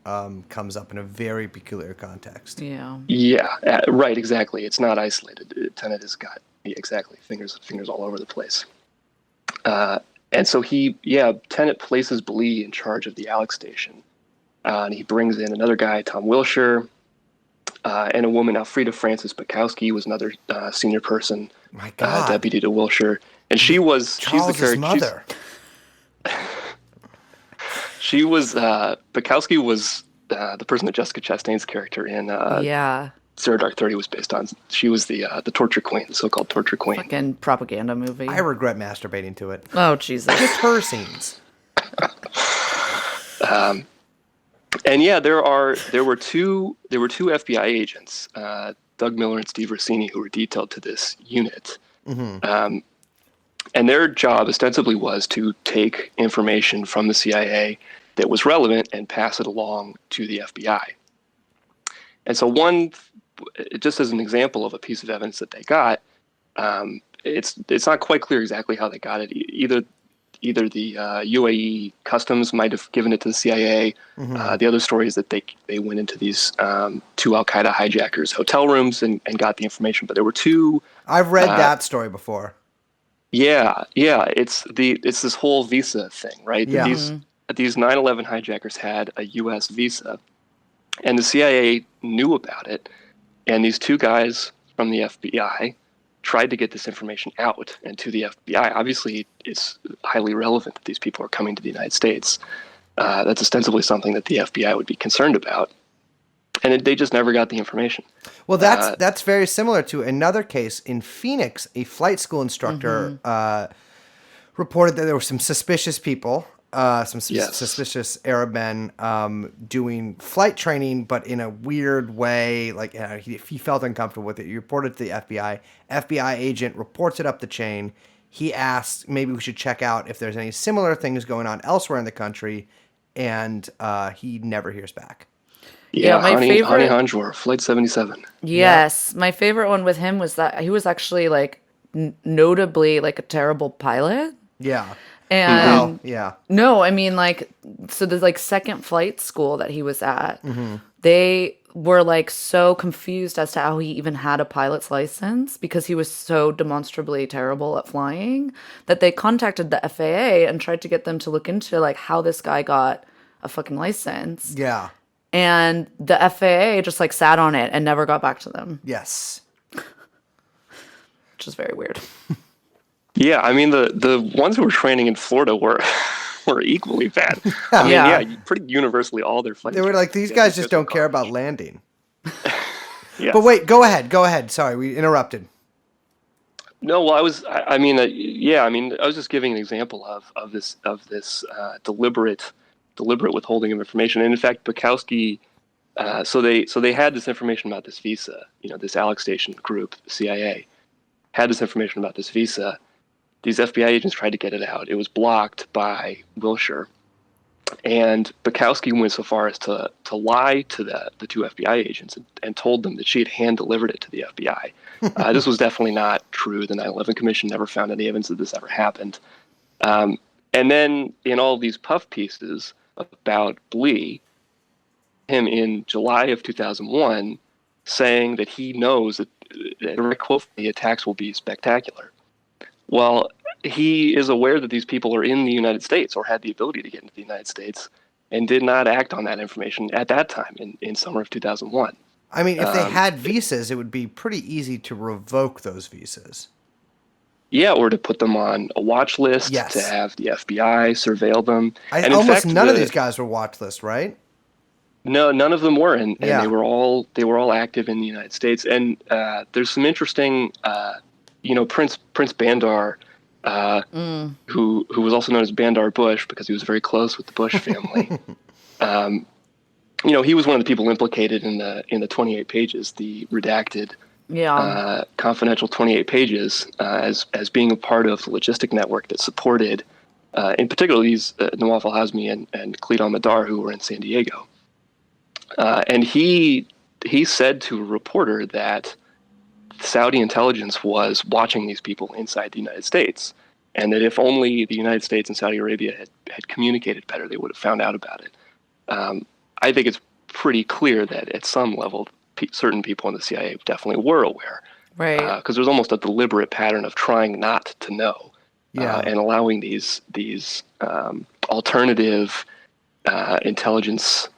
comes up in a very peculiar context. Yeah. Yeah, right, exactly. It's not isolated. Tenet has got, fingers all over the place. And so Tenet places Blee in charge of the Alex station. And he brings in another guy, Tom Wilshire, and a woman, Alfreda Frances Bukowski, was another senior person, My God. deputy to Wilshire. And she's the character. Mother. She was Bukowski was the person that Jessica Chastain's character in Zero Dark 30 was based on. She was the torture queen, the so-called torture queen. Fucking propaganda movie. I regret masturbating to it. Oh, Jesus. Just her scenes. And there were two FBI agents, Doug Miller and Steve Rossini, who were detailed to this unit. Mm-hmm. And their job ostensibly was to take information from the CIA that was relevant and pass it along to the FBI. And so just as an example of a piece of evidence that they got, it's not quite clear exactly how they got it. Either the UAE customs might have given it to the CIA. Mm-hmm. The other story is that they went into these two Al-Qaeda hijackers' hotel rooms and got the information. But there were two. I've read that story before. Yeah. It's this whole visa thing, right? Yeah. These 9/11 hijackers had a U.S. visa, and the CIA knew about it. And these two guys from the FBI tried to get this information out and to the FBI. Obviously, it's highly relevant that these people are coming to the United States. That's ostensibly something that the FBI would be concerned about. And they just never got the information. Well, that's very similar to another case in Phoenix. A flight school instructor reported that there were some suspicious people, suspicious Arab men doing flight training, but in a weird way. Like he felt uncomfortable with it. He reported to the FBI. FBI agent reports it up the chain. He asked, maybe we should check out if there's any similar things going on elsewhere in the country, and he never hears back. Yeah, my favorite. Hani Hanjour, Flight 77. Yes, my favorite one with him was that he was actually like notably like a terrible pilot. Yeah. And yeah. No, I mean so the like second flight school that he was at, they were like so confused as to how he even had a pilot's license because he was so demonstrably terrible at flying that they contacted the FAA and tried to get them to look into like how this guy got a fucking license. Yeah. And the FAA just like sat on it and never got back to them. Yes. Which is very weird. Yeah, I mean the ones who were training in Florida were equally bad. I mean, pretty universally all their flights. They were like, these guys just don't care about landing. Yeah. But wait, go ahead. Sorry, we interrupted. No, well, I was just giving an example of this deliberate withholding of information. And in fact, Bukowski So they had this information about this visa. This Alex Station group, the CIA, had this information about this visa. These FBI agents tried to get it out. It was blocked by Wilshire. And Bukowski went so far as to lie to the two FBI agents and told them that she had hand-delivered it to the FBI. This was definitely not true. The 9/11 Commission never found any evidence that this ever happened. And then in all these puff pieces about Blee, him in July of 2001 saying that he knows that, direct quote, the attacks will be spectacular. Well, he is aware that these people are in the United States or had the ability to get into the United States and did not act on that information at that time in summer of 2001. I mean, if they had visas, it would be pretty easy to revoke those visas. Yeah, or to put them on a watch list, Yes. to have the FBI surveil them. And in almost fact, none of these guys were watch list, right? No, none of them were, and Yeah. they were all active in the United States. And there's some interesting, Prince Bandar, who was also known as Bandar Bush because he was very close with the Bush family. He was one of the people implicated in the 28 pages, the redacted, confidential 28 pages, as being a part of the logistic network that supported, in particular, these Nawaf al-Hazmi and Khalid al-Madar, who were in San Diego. And he said to a reporter that Saudi intelligence was watching these people inside the United States, and that if only the United States and Saudi Arabia had communicated better, they would have found out about it. I think it's pretty clear that at some level, certain people in the CIA definitely were aware, Right. Because there's almost a deliberate pattern of trying not to know, Yeah. and allowing these alternative intelligence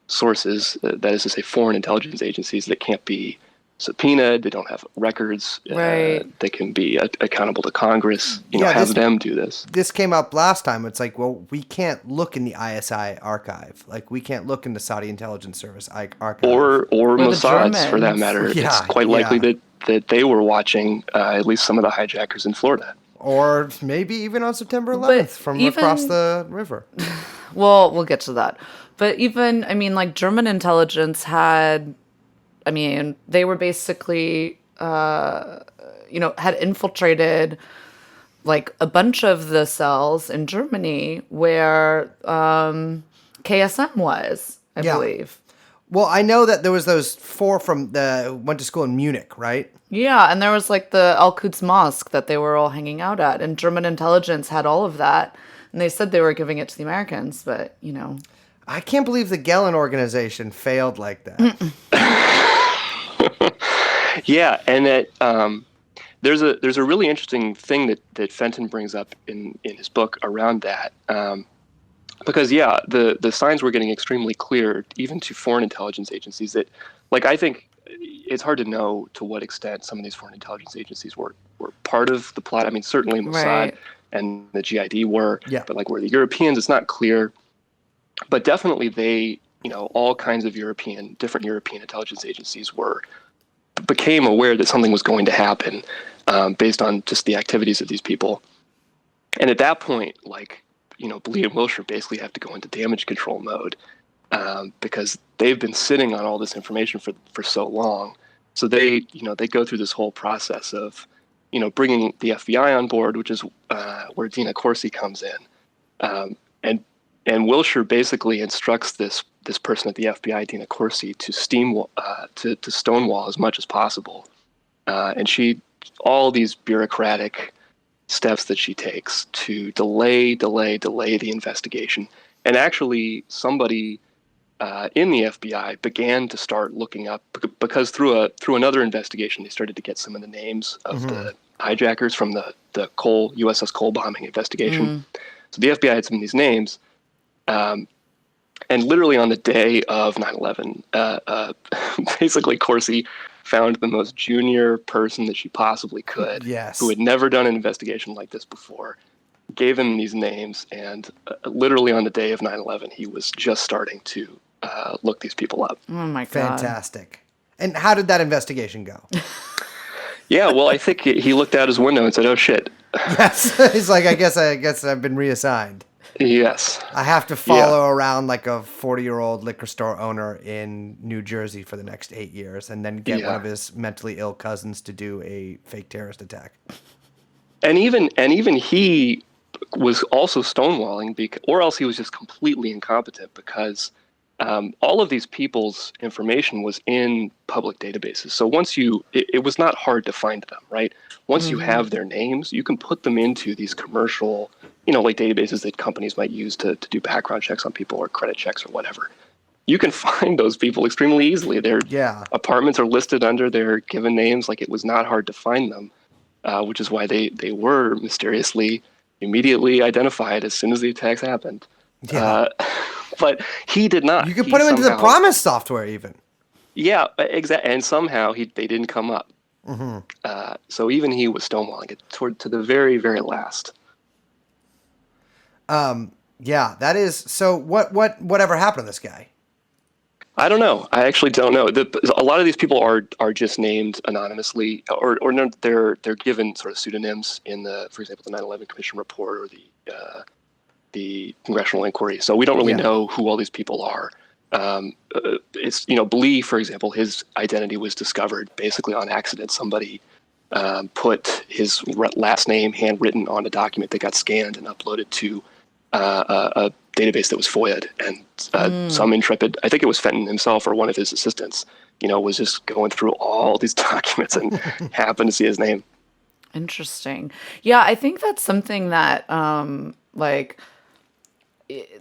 sources, that is to say, foreign intelligence agencies that can't be subpoenaed, they don't have records, Right. they can be accountable to Congress, Yeah, have this- them do this. This came up last time. It's like, well, we can't look in the ISI archive. Like, we can't look in the Saudi intelligence service archive. Or the Mossad's, for that Germans. matter. Yeah, It's quite likely that they were watching at least some of the hijackers in Florida. Or maybe even on September 11th from even- across the river. Well, we'll get to that. But even, German intelligence they were basically, had infiltrated like a bunch of the cells in Germany where KSM was, I Yeah. believe. Well, I know that there was those 4 went to school in Munich, right? Yeah, and there was like the Al-Quds Mosque that they were all hanging out at, and German intelligence had all of that, and they said they were giving it to the Americans, but, I can't believe the Gellin organization failed like that. Yeah, and that there's a really interesting thing that Fenton brings up in his book around that, because the signs were getting extremely clear even to foreign intelligence agencies that, like, I think it's hard to know to what extent some of these foreign intelligence agencies were part of the plot. I mean, certainly Mossad Right. and the GID were, Yeah. but like were the Europeans, it's not clear. But definitely they, all kinds of different European intelligence agencies became aware that something was going to happen based on just the activities of these people. And at that point, Blee and Wilshire basically have to go into damage control mode because they've been sitting on all this information for so long. So they go through this whole process of, bringing the FBI on board, which is where Dina Corsi comes in. And Wilshire basically instructs this person at the FBI, Dina Corsi, to to stonewall as much as possible. And all these bureaucratic steps that she takes to delay the investigation. And actually, somebody in the FBI began to start looking up, because through another investigation, they started to get some of the names of the hijackers from the USS Cole bombing investigation. So the FBI had some of these names. And literally on the day of 9/11, basically Corsi found the most junior person that she possibly could, Yes. who had never done an investigation like this before, gave him these names, and literally on the day of 9/11, he was just starting to look these people up. Oh my God. Fantastic. And how did that investigation go? Yeah, well, I think he looked out his window and said, "Oh shit." Yes. He's like, I guess I've been reassigned. Yes. I have to follow around like a 40-year-old liquor store owner in New Jersey for the next 8 years, and then get one of his mentally ill cousins to do a fake terrorist attack. And even he was also stonewalling, or else he was just completely incompetent, because all of these people's information was in public databases. So it was not hard to find them, right? Once you have their names, you can put them into these commercial, like databases that companies might use to do background checks on people or credit checks or whatever. You can find those people extremely easily. Their apartments are listed under their given names. Like, it was not hard to find them, which is why they were mysteriously immediately identified as soon as the attacks happened. Yeah. But he did not. You could put him into the Promise software even. Yeah, exactly. And somehow they didn't come up. So even he was stonewalling it to the very, very last. Yeah, that is. So whatever happened to this guy? I don't know. I actually don't know. A lot of these people are just named anonymously, or no, they're given sort of pseudonyms in for example, the 9/11 Commission report or the congressional inquiry. So we don't really know who all these people are. It's Blee, for example, his identity was discovered basically on accident. Somebody put his last name handwritten on a document that got scanned and uploaded to a database that was FOIA'd, and some intrepid, I think it was Fenton himself or one of his assistants, was just going through all these documents and happened to see his name. Interesting. Yeah, I think that's something that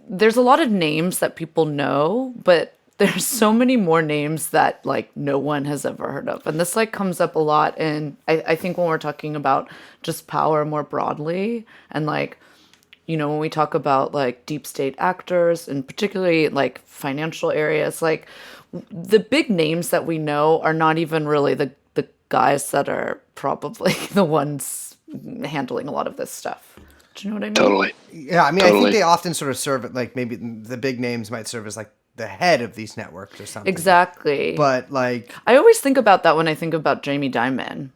there's a lot of names that people know, but there's so many more names that no one has ever heard of. And this comes up a lot in, I think, when we're talking about just power more broadly, and when we talk about deep state actors, and particularly financial areas, the big names that we know are not even really the guys that are probably the ones handling a lot of this stuff. Do you know what I mean? Totally. Yeah, I mean, I think they often sort of serve maybe the big names might serve as the head of these networks or something. Exactly. But I always think about that when I think about Jamie Dimon.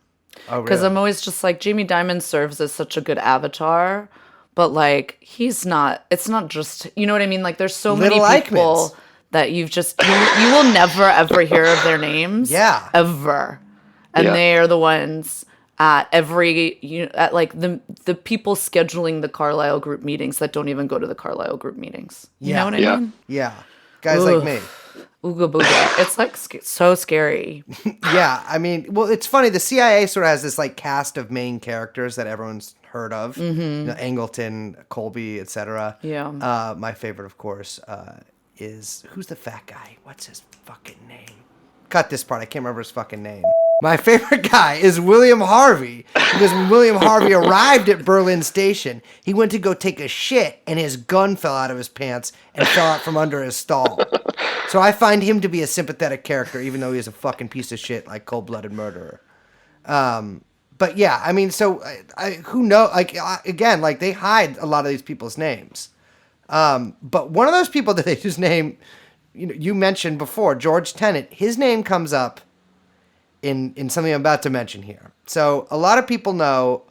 Oh, really? Because I'm always just Jamie Dimon serves as such a good avatar, but he's not. It's not just, you know what I mean? There's so Little many people Eichmanns. that you will never ever hear of their names. Yeah. Ever. And they are the ones at every the people scheduling the Carlisle group meetings that don't even go to the Carlisle group meetings. You know what I mean? Yeah. Guys like me. Ooga booga. It's so scary. Yeah, I mean, well, it's funny. The CIA sort of has this cast of main characters that everyone's heard of. Angleton, Colby, etc. Yeah. My favorite, of course, is who's the fat guy? What's his fucking name? Cut this part. I can't remember his fucking name. My favorite guy is William Harvey, because when William Harvey arrived at Berlin Station, he went to go take a shit, and his gun fell out of his pants and fell out from under his stall. So I find him to be a sympathetic character, even though he's a fucking piece of shit, cold-blooded murderer. But yeah, I mean, so who knows? Again, they hide a lot of these people's names. But one of those people that they just name, you mentioned before, George Tenet, his name comes up in something I'm about to mention here. So a lot of people know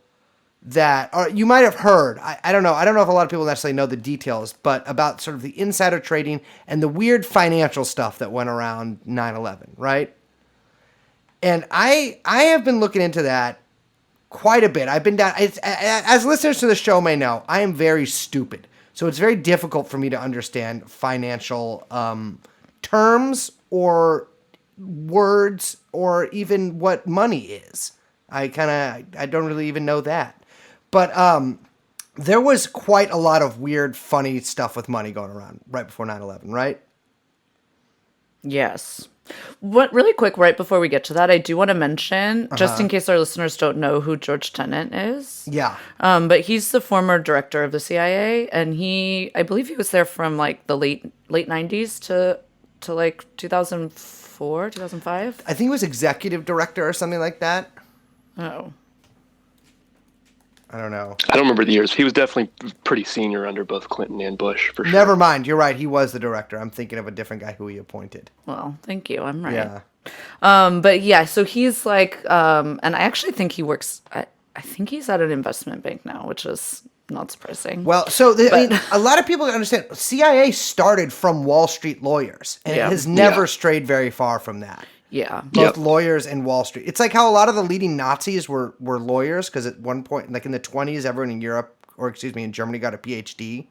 that, or you might have heard, I don't know. I don't know if a lot of people necessarily know the details, but about sort of the insider trading and the weird financial stuff that went around 9/11, right? And I have been looking into that quite a bit. I've been down, as listeners to the show may know, I am very stupid. So it's very difficult for me to understand financial terms or words or even what money is. I don't really even know that. But there was quite a lot of weird, funny stuff with money going around right before 9/11, right? Yes. Really quick, right before we get to that, I do want to mention, just in case our listeners don't know who George Tenet is. Yeah. But he's the former director of the CIA, and I believe he was there from the late 90s to 2004, 2005. I think he was executive director or something like that. Oh. I don't know. I don't remember the years. He was definitely pretty senior under both Clinton and Bush, for sure. Never mind. You're right. He was the director. I'm thinking of a different guy who he appointed. Well, thank you. I'm right. Yeah. But yeah, so he's and I actually think he works, I think he's at an investment bank now, which is not surprising. Well, so I mean, a lot of people understand CIA started from Wall Street lawyers, and it has never strayed very far from that. Yeah. Both lawyers and Wall Street. It's like how a lot of the leading Nazis were lawyers, because at one point, like in the 20s, everyone in Europe, or excuse me, in Germany got a PhD.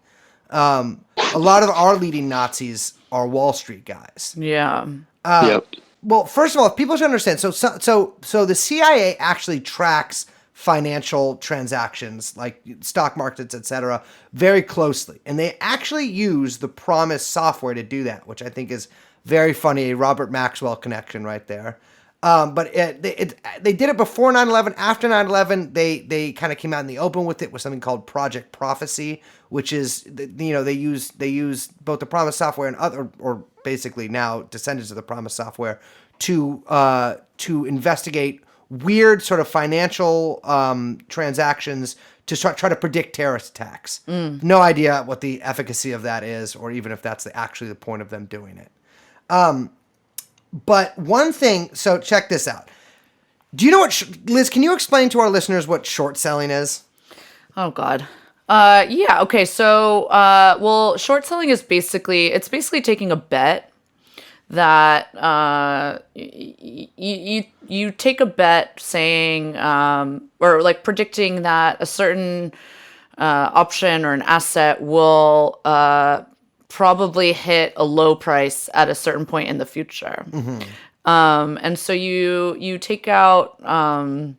A lot of our leading Nazis are Wall Street guys. Yeah. Well, first of all, if people should understand, so the CIA actually tracks financial transactions like stock markets, etc., very closely, and they actually use the Promise software to do that, which I think is very funny. A Robert Maxwell connection right there. But they did it before 9/11. After 9/11, they kind of came out in the open with it with something called Project Prophecy, which is they use both the Promise software and other, or basically now descendants of the Promise software to investigate weird sort of financial transactions to try to predict terrorist attacks. No idea what the efficacy of that is, or even if that's actually the point of them doing it. But one thing, so check this out. Do you know what, Liz, can you explain to our listeners what short selling is? Oh, God. Yeah. Okay. So, well, short selling is basically taking a bet that you take a bet saying, or like predicting that a certain option or an asset will probably hit a low price at a certain point in the future. And so you take out,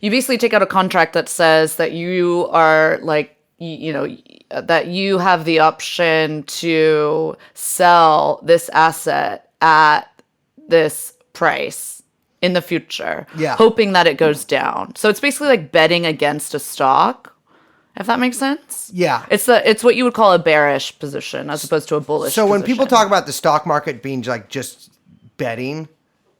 you basically take out a contract that says that you are like, that you have the option to sell this asset at this price in the future, hoping that it goes down. So it's basically like betting against a stock, if that makes sense. Yeah. It's what you would call a bearish position as opposed to a bullish So when position. people talk about the stock market being like just betting,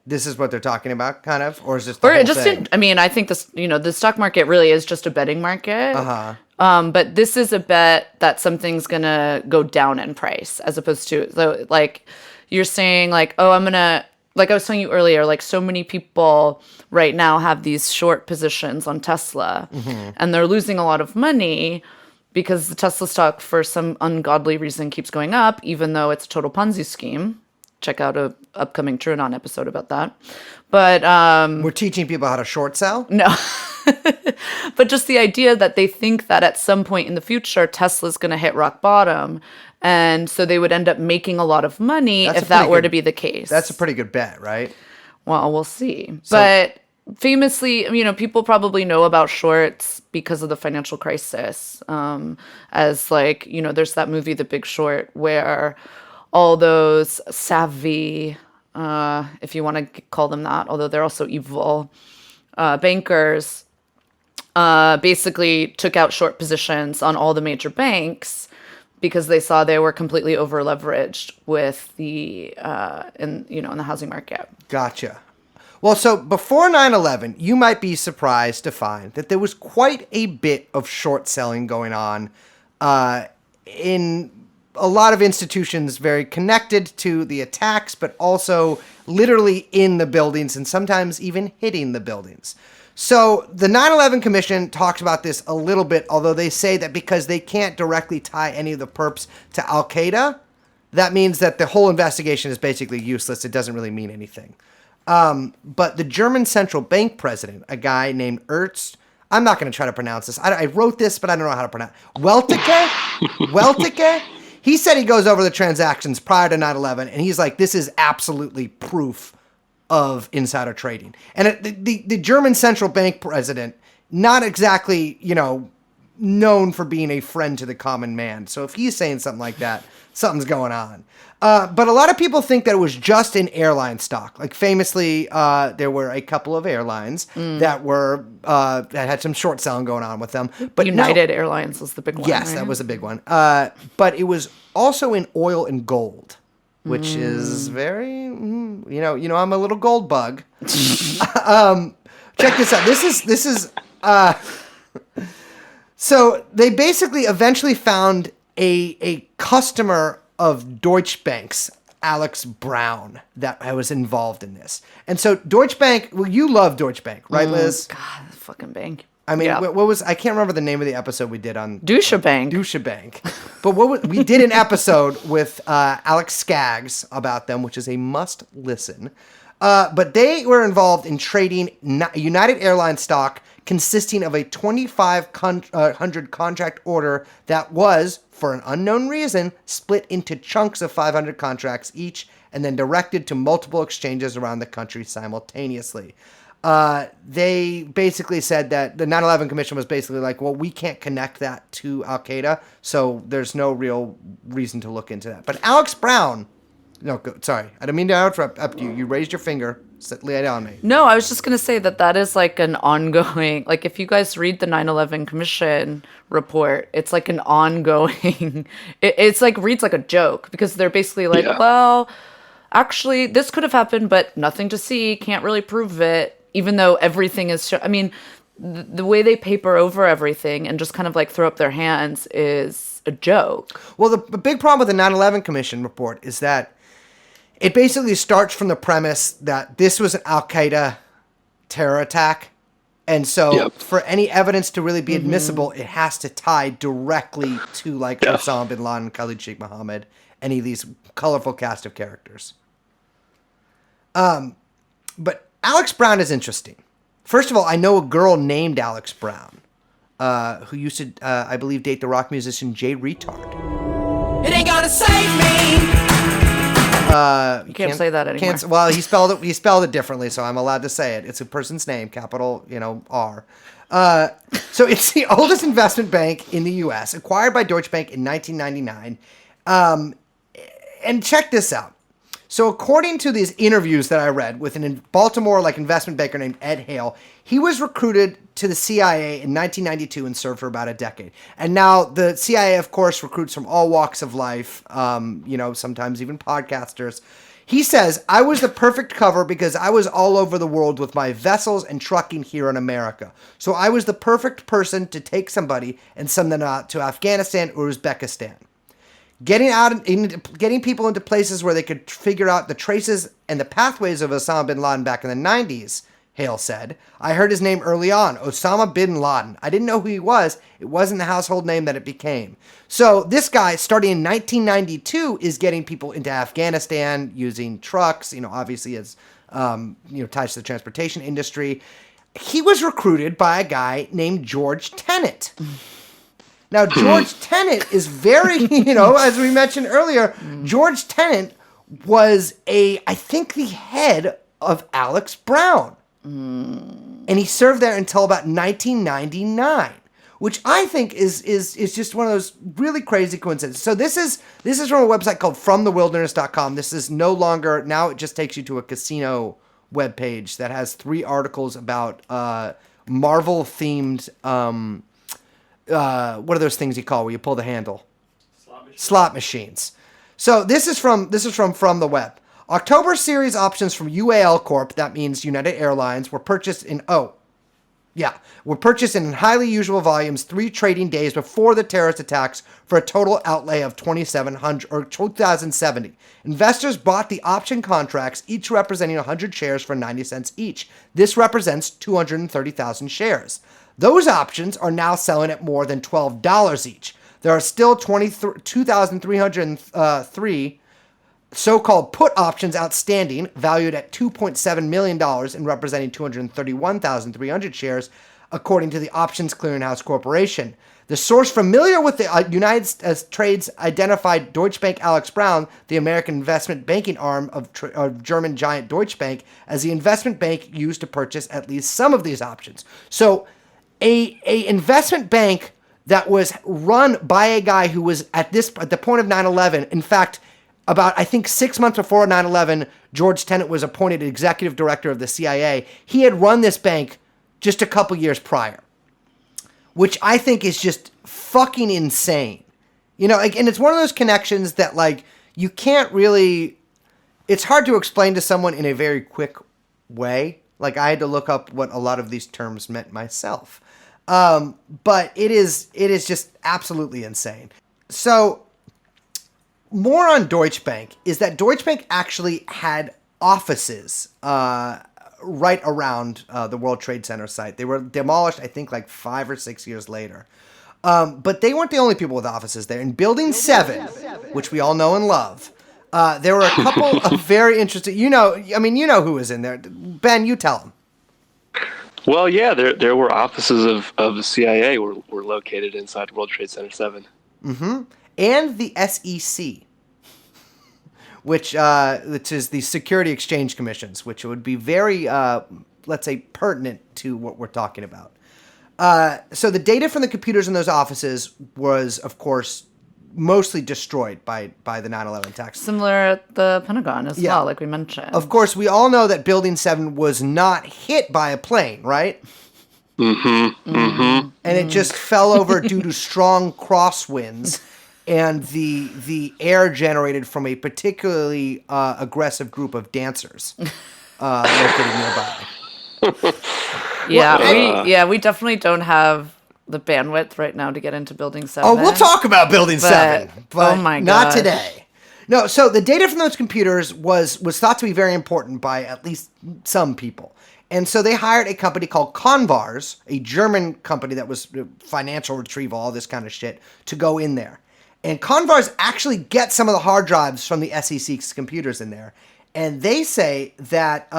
this is what they're talking about, kind of? Or is this the whole thing? I mean, I think this, the stock market really is just a betting market. But this is a bet that something's going to go down in price as opposed to, so like you're saying like, oh, I'm going to, like I was telling you earlier, like so many people right now have these short positions on Tesla and they're losing a lot of money because the Tesla stock for some ungodly reason keeps going up, even though it's a total Ponzi scheme. Check out a upcoming True Anon episode about that. But we're teaching people how to short sell? No. But just the idea that they think that at some point in the future, Tesla's going to hit rock bottom. And so they would end up making a lot of money if that were to be the case. That's a pretty good bet, right? Well, we'll see. But famously, people probably know about shorts because of the financial crisis. As like, there's that movie, The Big Short, where all those savvy, if you want to call them that, although they're also evil, bankers basically took out short positions on all the major banks because they saw they were completely over leveraged with the in the housing market. Gotcha. Well, so before 9/11, you might be surprised to find that there was quite a bit of short selling going on in a lot of institutions very connected to the attacks, but also literally in the buildings and sometimes even hitting the buildings. So the 9/11 Commission talks about this a little bit, although they say that because they can't directly tie any of the perps to Al-Qaeda, that means that the whole investigation is basically useless. It doesn't really mean anything. But the German central bank president, a guy named Ernst, I'm not going to try to pronounce this. I wrote this, but I don't know how to pronounce it. Welteke? He said he goes over the transactions prior to 9/11, and he's like, this is absolutely proof of insider trading. And the German central bank president, not exactly, known for being a friend to the common man. So if he's saying something like that, something's going on. But a lot of people think that it was just in airline stock. Like famously, there were a couple of airlines that were that had some short selling going on with them. But United Airlines was the big one. Yes, right? That was a big one. But it was also in oil and gold, which is very, I'm a little gold bug. Check this out. This is. So they basically eventually found a customer of Deutsche Bank's, Alex Brown, that was involved in this. And so Deutsche Bank, well, you love Deutsche Bank, right, Liz? God, that fucking bank. I mean, Yeah. what was, I can't remember the name of the episode we did on Dusha Bank. Dusha Bank. But we did an episode with Alex Skaggs about them, which is a must listen. But they were involved in trading United Airlines stock consisting of a 2,500 contract order that was, for an unknown reason, split into chunks of 500 contracts each and then directed to multiple exchanges around the country simultaneously. They basically said that the 9/11 Commission was basically like, well, we can't connect that to Al Qaeda, so there's no real reason to look into that. But Alex Brown, sorry, I didn't mean to interrupt you. You raised your finger, lay it on me. No, I was just going to say that is like an ongoing, like if you guys read the 9/11 Commission report, it's like an ongoing, it's like reads like a joke because they're basically like, well, actually this could have happened, but nothing to see, can't really prove it, even though everything is, I mean, the way they paper over everything and just kind of like throw up their hands is a joke. Well, the big problem with the 9/11 Commission report is that it basically starts from the premise that this was an Al Qaeda terror attack. And so for any evidence to really be admissible, it has to tie directly to like Osama bin Laden, Khalid Sheikh Mohammed, any of these colorful cast of characters. But Alex Brown is interesting. First of all, I know a girl named Alex Brown who used to, I believe, date the rock musician Jay Retard. It ain't gonna save me. You can't say that anymore. Well, he spelled it differently, so I'm allowed to say it. It's a person's name, capital, R. So it's the oldest investment bank in the U.S., acquired by Deutsche Bank in 1999. And check this out. So according to these interviews that I read with a Baltimore investment banker named Ed Hale, he was recruited to the CIA in 1992 and served for about a decade. And now the CIA, of course, recruits from all walks of life, sometimes even podcasters. He says, I was the perfect cover because I was all over the world with my vessels and trucking here in America. So I was the perfect person to take somebody and send them out to Afghanistan or Uzbekistan. Getting people into places where they could figure out the traces and the pathways of Osama bin Laden back in the 90s, Hale said. I heard his name early on, Osama bin Laden. I didn't know who he was. It wasn't the household name that it became. So this guy, starting in 1992, is getting people into Afghanistan using trucks, obviously as, ties to the transportation industry. He was recruited by a guy named George Tenet. Now, George Tenet is very, as we mentioned earlier, George Tenet was I think the head of Alex Brown. And he served there until about 1999, which I think is just one of those really crazy coincidences. So this is from a website called FromTheWilderness.com. This is no longer, now it just takes you to a casino webpage that has 3 articles about Marvel-themed what are those things you call where you pull the handle? Slot machines. So this is from the web. October series options from UAL Corp, that means United Airlines, were purchased in highly usual volumes 3 trading days before the terrorist attacks for a total outlay of 2,070. Investors bought the option contracts, each representing 100 shares for 90 cents each. This represents 230,000 shares. Those options are now selling at more than $12 each. There are still 2,303 so-called put options outstanding, valued at $2.7 million and representing 231,300 shares, according to the Options Clearinghouse Corporation. The source familiar with the United Trades identified Deutsche Bank Alex Brown, the American investment banking arm of German giant Deutsche Bank, as the investment bank used to purchase at least some of these options. So a investment bank that was run by a guy who was at the point of 9/11. In fact, about I think 6 months before 9/11, George Tenet was appointed executive director of the CIA. He had run this bank just a couple years prior, which I think is just fucking insane. And it's one of those connections that you can't really. It's hard to explain to someone in a very quick way. I had to look up what a lot of these terms meant myself. But it is just absolutely insane. So more on Deutsche Bank is that Deutsche Bank actually had offices right around the World Trade Center site. They were demolished, I think, like 5 or 6 years later. But they weren't the only people with offices there. In Building 7, which we all know and love, there were a couple of very interesting... you know who was in there. Ben, you tell them. Well, yeah, there were offices of the CIA were located inside World Trade Center 7. And the SEC, which is the Security Exchange Commissions, which would be very, let's say, pertinent to what we're talking about. So the data from the computers in those offices was, of course, mostly destroyed by the 9/11 attacks. Similar at the Pentagon as well, like we mentioned. Of course, we all know that Building 7 was not hit by a plane, right? And it just fell over due to strong crosswinds and the air generated from a particularly aggressive group of dancers located nearby. We definitely don't have the bandwidth right now to get into Building 7. Oh, we'll talk about Building 7, but oh my not gosh. today. No, so the data from those computers was thought to be very important by at least some people. And so they hired a company called Convars, a German company that was financial retrieval, all this kind of shit, to go in there. And Convars actually get some of the hard drives from the SEC's computers in there. And they say that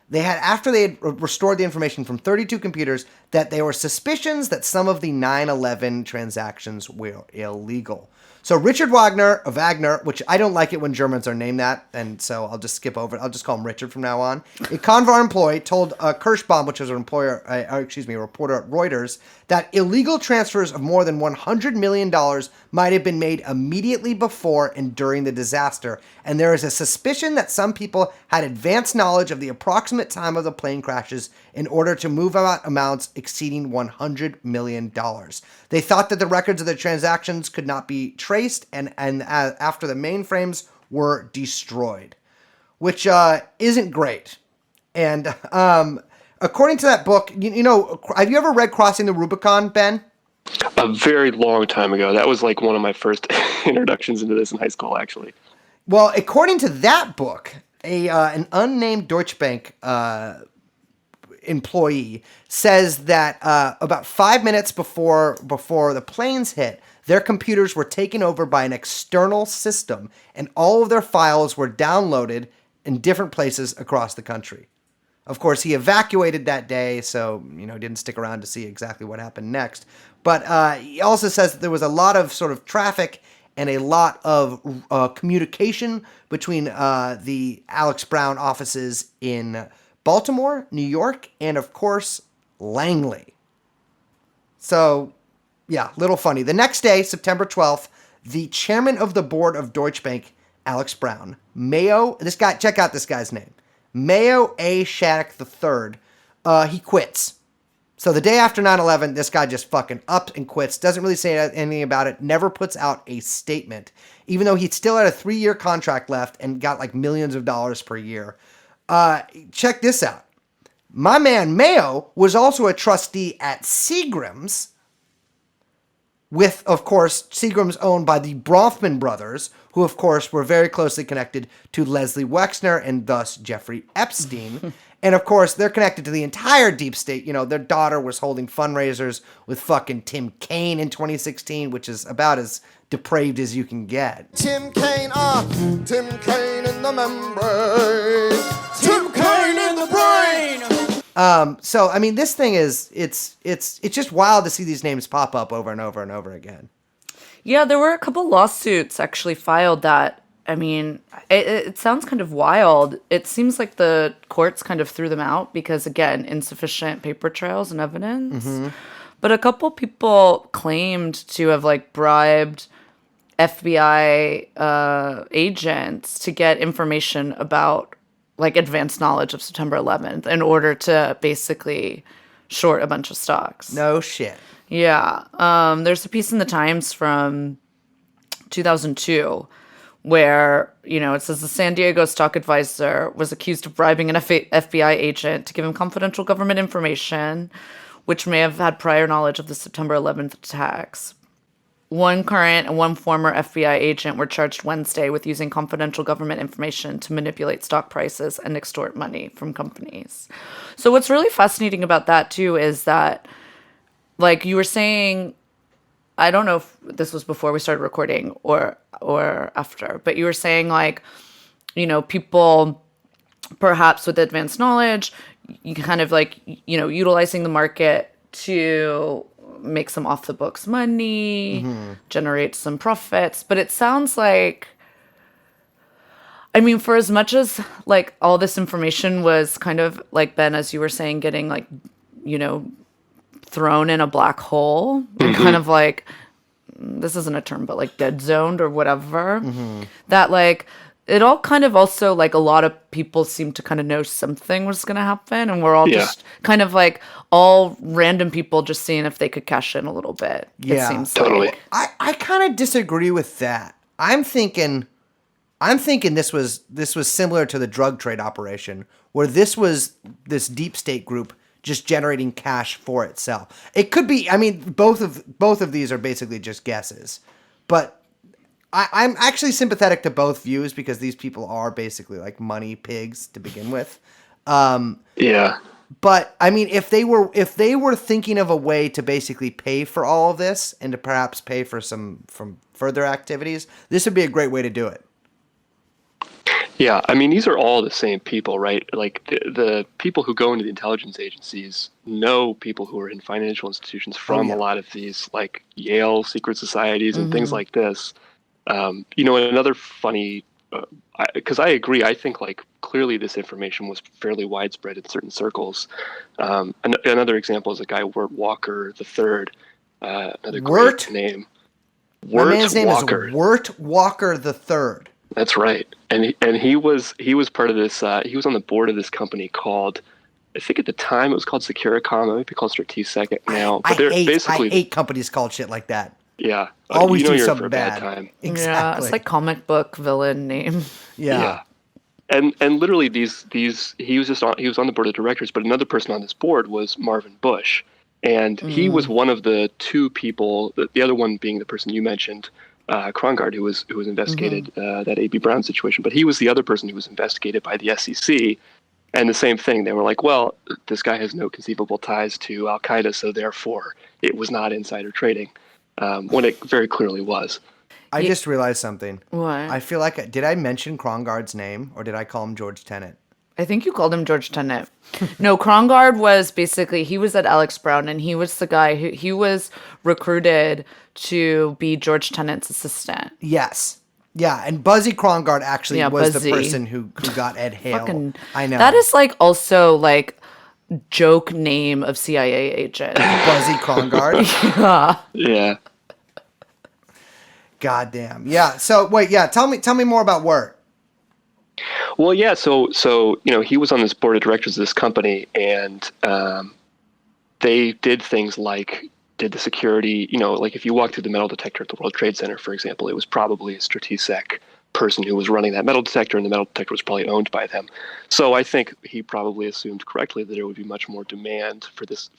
they had, after they had restored the information from 32 computers, that there were suspicions that some of the 9/11 transactions were illegal. So Richard Wagner, which I don't like it when Germans are named that, and so I'll just skip over it. I'll just call him Richard from now on. A Convar employee told Kirschbaum, which was a reporter at Reuters, that illegal transfers of more than $100 million might have been made immediately before and during the disaster, and there is a suspicion that some people had advanced knowledge of the approximate time of the plane crashes in order to move out amounts exceeding $100 million. They thought that the records of the transactions could not be traced, and after the mainframes were destroyed, which isn't great. And according to that book, you know, have you ever read Crossing the Rubicon, Ben? A very long time ago. That was like one of my first introductions into this in high school, actually. Well, according to that book, an unnamed Deutsche Bank employee says that about 5 minutes before the planes hit, their computers were taken over by an external system, and all of their files were downloaded in different places across the country. Of course, he evacuated that day, so didn't stick around to see exactly what happened next. But he also says that there was a lot of sort of traffic and a lot of communication between the Alex Brown offices in Baltimore, New York, and of course, Langley. So, yeah, little funny. The next day, September 12th, the chairman of the board of Deutsche Bank, Alex Brown, check out this guy's name, Mayo A. Shattuck III, he quits. So the day after 9/11, this guy just fucking up and quits, doesn't really say anything about it, never puts out a statement, even though he still had a 3-year contract left and got like millions of dollars per year. Check this out. My man Mayo was also a trustee at Seagram's, with, of course, Seagram's owned by the Bronfman brothers, who, of course, were very closely connected to Leslie Wexner and thus Jeffrey Epstein. And, of course, they're connected to the entire deep state. Their daughter was holding fundraisers with fucking Tim Kaine in 2016, which is about as depraved as you can get. Tim Kaine in the membrane. Tim Kaine in the brain. So, I mean, this thing is, it's just wild to see these names pop up over and over and over again. Yeah, there were a couple lawsuits actually filed that, I mean, it sounds kind of wild. It seems like the courts kind of threw them out because, again, insufficient paper trails and evidence. Mm-hmm. But a couple people claimed to have, bribed FBI agents to get information about, advanced knowledge of September 11th in order to basically short a bunch of stocks. No shit. Yeah. There's a piece in the Times from 2002 where, it says the San Diego stock advisor was accused of bribing an FBI agent to give him confidential government information, which may have had prior knowledge of the September 11th attacks. one current and one former FBI agent were charged Wednesday with using confidential government information to manipulate stock prices and extort money from companies. So what's really fascinating about that too is that, like you were saying, I don't know if this was before we started recording or after, but you were saying like, people perhaps with advanced knowledge, you kind of like, utilizing the market to make some off the books money, generate some profits. But it sounds like, I mean, for as much as like all this information was kind of like, Ben, as you were saying, getting like, thrown in a black hole and kind of like, this isn't a term, but like dead zoned or whatever, that like, it all kind of also like a lot of people seem to kind of know something was going to happen. And we're all just kind of like all random people just seeing if they could cash in a little bit. Yeah, it seems totally. like. I kind of disagree with that. I'm thinking this was similar to the drug trade operation, where this was this deep state group just generating cash for itself. It could be. I mean, both of these are basically just guesses, but I'm actually sympathetic to both views because these people are basically like money pigs to begin with. Yeah. But I mean, if they were thinking of a way to basically pay for all of this and to perhaps pay for some from further activities, this would be a great way to do it. Yeah, I mean, these are all the same people, right? Like the people who go into the intelligence agencies know people who are in financial institutions from a lot of these, like Yale secret societies and things like this. Another funny, because I agree, I think like clearly this information was fairly widespread in certain circles. Another example is a guy, Wirt Walker III, another great name. My man's name is Wirt Walker III. That's right, and he was part of this. He was on the board of this company called, I think at the time it was called Securicom. It might be called Strategic now. But I hate companies called shit like that. Yeah, Always do you're something for a bad. time. Exactly. Yeah, it's like comic book villain name. Yeah. And literally these he was on the board of directors, but another person on this board was Marvin Bush, and he was one of the two people. The other one being the person you mentioned, Krongard, who was investigated that A.B. Brown situation, but he was the other person who was investigated by the SEC. And the same thing, they were like, well, this guy has no conceivable ties to Al Qaeda, so therefore it was not insider trading, when it very clearly was. I just realized something. What? I feel like did I mention Krongard's name or did I call him George Tenet? I think you called him George Tenet. No, Krongard was basically, he was at Alex Brown, and he was the guy who he was recruited to be George Tenet's assistant. Yes. Yeah, and Buzzy Krongard actually was Buzzy. the person who got Ed Hale. I know. That is like also like joke name of CIA agent. Buzzy Krongard. Yeah. Goddamn. Yeah. So wait, yeah, tell me more about Wirt. Well, yeah. So he was on this board of directors of this company, and they did things like did the security. Like if you walk through the metal detector at the World Trade Center, for example, it was probably a Stratisec person who was running that metal detector, and the metal detector was probably owned by them. So I think he probably assumed correctly that there would be much more demand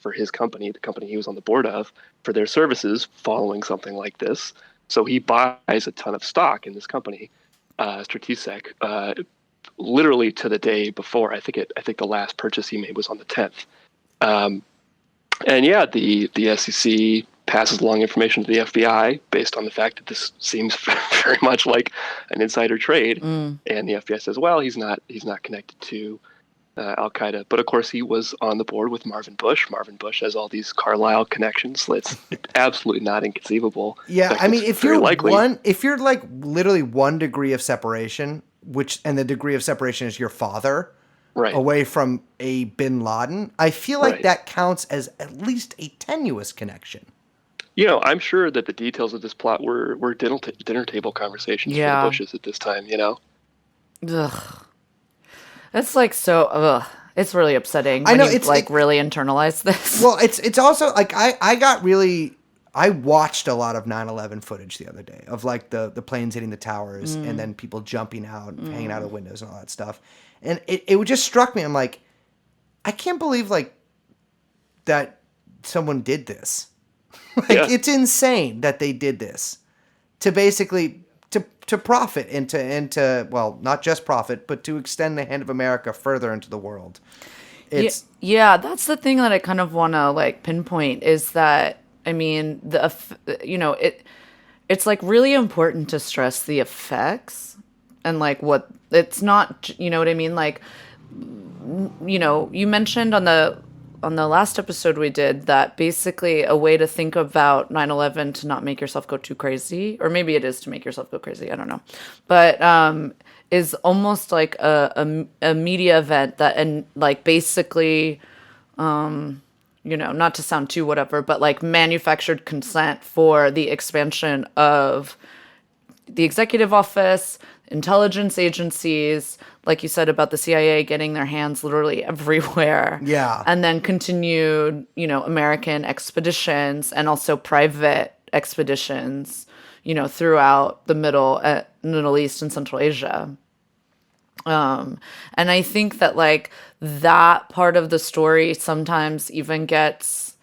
for his company, the company he was on the board of, for their services following something like this. So he buys a ton of stock in this company, Stratisec, literally to the day before. I think the last purchase he made was on the 10th. And yeah, the SEC passes along information to the FBI based on the fact that this seems very much like an insider trade. And the FBI says, well, he's not connected to Al Qaeda. But of course, he was on the board with Marvin Bush. Marvin Bush has all these Carlyle connections. So it's absolutely not inconceivable. Yeah, fact, I mean, if you're likely. if you're like literally 1 degree of separation, and the degree of separation is your father, right, away from a Bin Laden, I feel like that counts as at least a tenuous connection. I'm sure that the details of this plot were dinner table conversations for the Bushes at this time. Ugh. That's like so. Ugh. It's really upsetting. I know, when you, it's like really internalize this. Well, it's also like I watched a lot of 9/11 footage the other day of like the planes hitting the towers and then people jumping out and hanging out of the windows and all that stuff. And it just struck me. I'm like, I can't believe like that someone did this. Like, Yeah. it's insane that they did this to basically to profit and to well, not just profit, but to extend the hand of America further into the world. It's Yeah, that's the thing that I kind of want to like pinpoint is that I mean it's like really important to stress the effects and like what it's not, you know what I mean, like you mentioned on the last episode we did that basically a way to think about 9/11 to not make yourself go too crazy, or maybe it is to make yourself go crazy, I don't know, but is almost like a media event that, and like basically not to sound too whatever, but like manufactured consent for the expansion of the executive office, intelligence agencies, like you said about the CIA getting their hands literally everywhere. Yeah. And then continued, American expeditions and also private expeditions, throughout the Middle East and Central Asia. And I think that like that part of the story sometimes even gets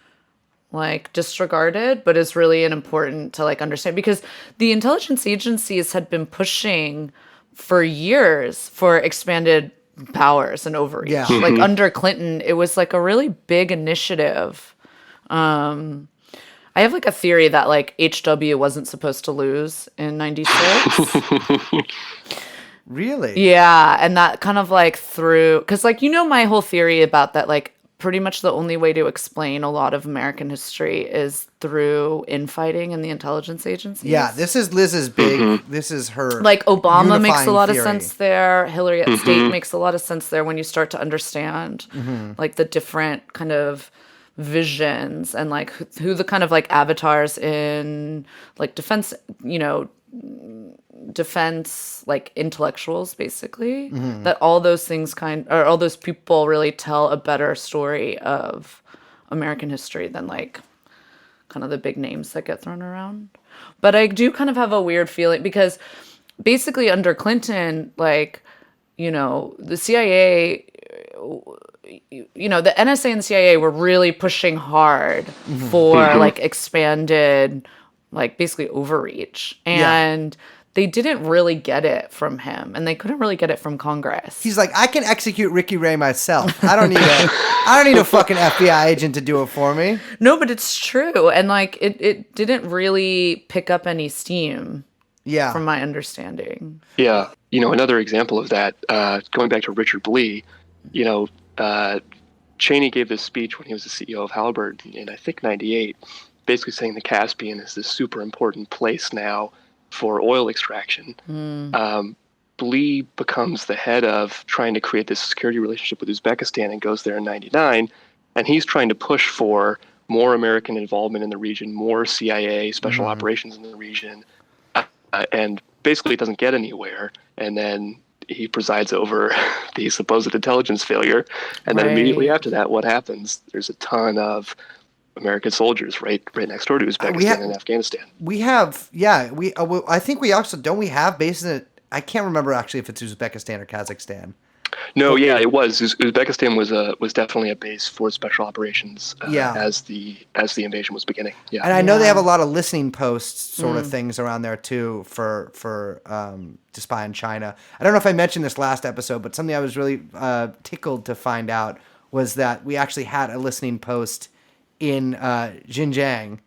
like disregarded, but is really important to like understand, because the intelligence agencies had been pushing for years for expanded powers and overreach. Yeah. Like under Clinton, it was like a really big initiative. I have like a theory that like HW wasn't supposed to lose in 96. really Yeah, and that kind of like because like my whole theory about that, like pretty much the only way to explain a lot of American history is through infighting in the intelligence agencies. Yeah, this is Liz's big. This is her. Like Obama makes a unifying lot theory. of sense there. Hillary at State makes a lot of sense there when you start to understand like the different kind of visions and like who the kind of like avatars in like defense like intellectuals basically, that all those things or all those people really tell a better story of American history than like kind of the big names that get thrown around. But I do kind of have a weird feeling because basically under Clinton, like, the CIA, the NSA and the CIA were really pushing hard for like expanded, like basically overreach. And they didn't really get it from him, and they couldn't really get it from Congress. He's like, I can execute Ricky Ray myself. I don't need a fucking FBI agent to do it for me. No, but it's true. And like it didn't really pick up any steam. Yeah. From my understanding. Yeah. Another example of that, going back to Richard Lee, Cheney gave this speech when he was the CEO of Halliburton in, I think, 98, basically saying the Caspian is this super important place now for oil extraction. Lee becomes the head of trying to create this security relationship with Uzbekistan and goes there in 99. And he's trying to push for more American involvement in the region, more CIA special operations in the region. And basically doesn't get anywhere. And then he presides over the supposed intelligence failure. And then immediately after that, what happens? There's a ton of American soldiers right next door to Uzbekistan and Afghanistan. We have, I think we also, don't we have bases in, I can't remember actually if it's Uzbekistan or Kazakhstan. No, yeah, it was. Uzbekistan was definitely a base for special operations as the invasion was beginning. Yeah, and I know they have a lot of listening posts sort of things around there too for to spy on China. I don't know if I mentioned this last episode, but something I was really tickled to find out was that we actually had a listening post in Xinjiang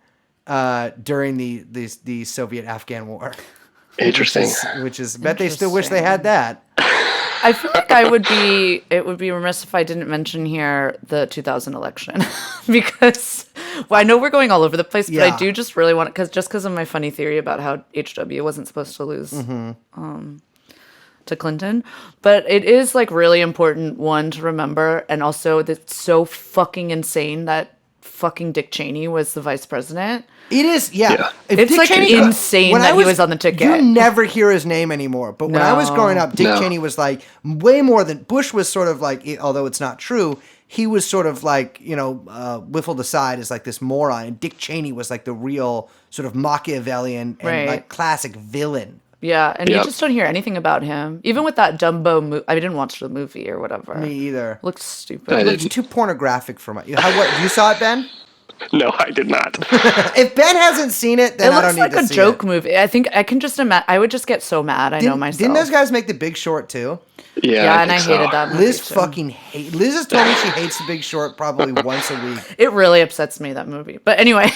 during the Soviet-Afghan War. Interesting. Which is bet they still wish they had that. I feel like it would be remiss if I didn't mention here the 2000 election because I know we're going all over the place, but I do just really want to, because of my funny theory about how HW wasn't supposed to lose to Clinton. But it is like really important one to remember, and also it's so fucking insane that fucking Dick Cheney was the vice president. It is, yeah. It's Dick like Cheney, insane that he was on the ticket. You never hear his name anymore. But when I was growing up, Dick Cheney was like way more than Bush was sort of like, although it's not true, he was sort of like, whiffled aside as like this moron. And Dick Cheney was like the real sort of Machiavellian and like classic villain. Yeah, and you just don't hear anything about him. Even with that Dumbo movie. I didn't watch the movie or whatever. Me either. Looks stupid. It looks too pornographic for my... You saw it, Ben? No, I did not. If Ben hasn't seen it, then It I don't looks need like to a see joke it. movie. I think I can just imagine. I would just get so mad. I know myself. Didn't those guys make The Big Short too? Yeah, Yeah, I and I think so. hated that movie. Liz too. Liz has told me she hates The Big Short probably once a week. It really upsets me, that movie. But anyway,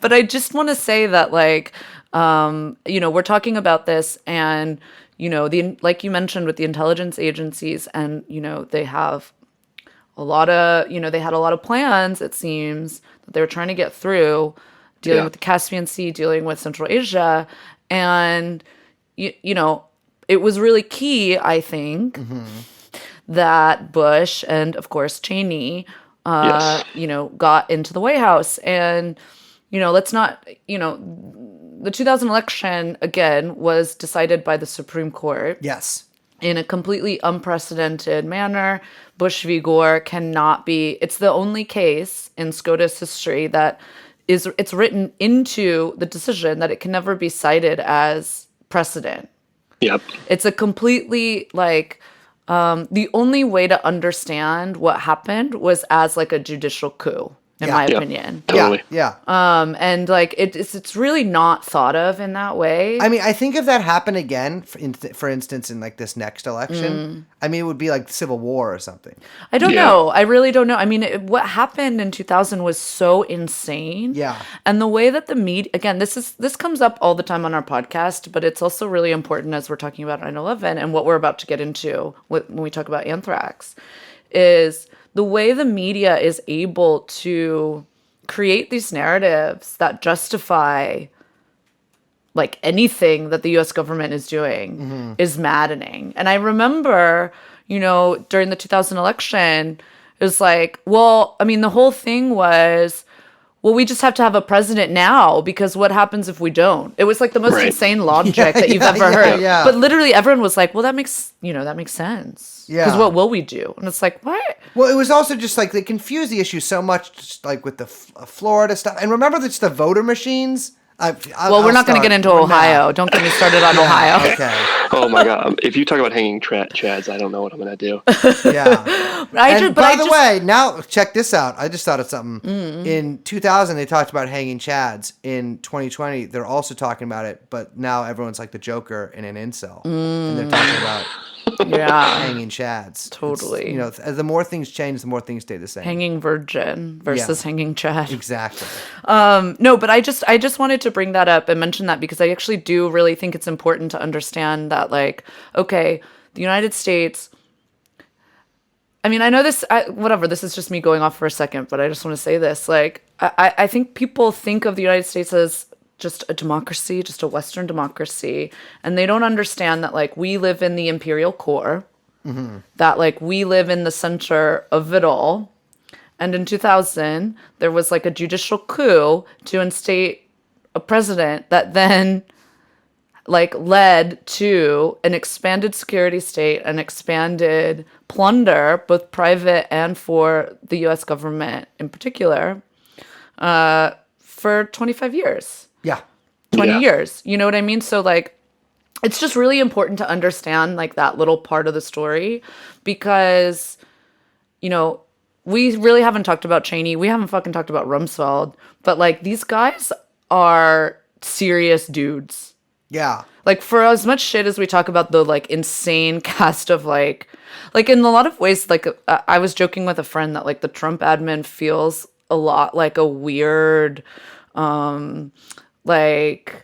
but I just want to say that, like, we're talking about this, and like you mentioned with the intelligence agencies, and they have a lot of they had a lot of plans. It seems that they were trying to get through, dealing with the Caspian Sea, dealing with Central Asia, and it was really key, I think, that Bush and, of course, Cheney, Yes. got into the White House. And, let's not, the 2000 election, again, was decided by the Supreme Court Yes. in a completely unprecedented manner. Bush v. Gore cannot be, it's the only case in SCOTUS history that it's written into the decision that it can never be cited as precedent. Yep. It's a completely the only way to understand what happened was as like a judicial coup, in my Yep. opinion. Totally. Yeah. And like it's really not thought of in that way. I mean, I think if that happened again, for instance, in like this next election, I mean, it would be like Civil War or something. I don't Yeah. know. I really don't know. I mean, what happened in 2000 was so insane. Yeah. And the way that the media, again, this comes up all the time on our podcast, but it's also really important as we're talking about 9/11 and what we're about to get into when we talk about anthrax, is the way the media is able to create these narratives that justify like anything that the US government is doing is maddening. And I remember, during the 2000 election, it was like, well, I mean, the whole thing was, well, we just have to have a president now because what happens if we don't? It was like the most Right. insane logic that you've ever heard. yeah. But literally everyone was like, well, that makes sense. Because Yeah. what will we do? And it's like, what? Well, it was also just like they confused the issue so much, just like with the Florida stuff. And remember just the voter machines? Well, we're not going to get into Ohio. Don't get me started on Ohio. Okay. Oh my God. If you talk about hanging chads, I don't know what I'm going to do. Yeah. And by the just- way, now check this out. I just thought of something. In 2000, they talked about hanging chads. In 2020, they're also talking about it, but now everyone's like the Joker in an incel, and they're talking about Yeah. hanging chads. Totally. It's, the more things change, the more things stay the same. Hanging virgin versus hanging chad. Exactly. No, but I just wanted to bring that up and mention that because I actually do really think it's important to understand that, like, okay, the United States. I mean, I know this, whatever, this is just me going off for a second, but I just want to say this. Like, I think people think of the United States as just a democracy, just a Western democracy, and they don't understand that, like, we live in the imperial core, that, like, we live in the center of it all. And in 2000, there was like a judicial coup to instate a president that then like led to an expanded security state, an expanded plunder, both private and for the US government in particular, for 25 years, Yeah. 20 Yeah. years. You know what I mean? So like, it's just really important to understand like that little part of the story because, we really haven't talked about Cheney. We haven't fucking talked about Rumsfeld. But, like, these guys are serious dudes. Yeah. Like, for as much shit as we talk about the, like, insane cast of, like, in a lot of ways, like, I was joking with a friend that, like, the Trump admin feels a lot like a weird, like...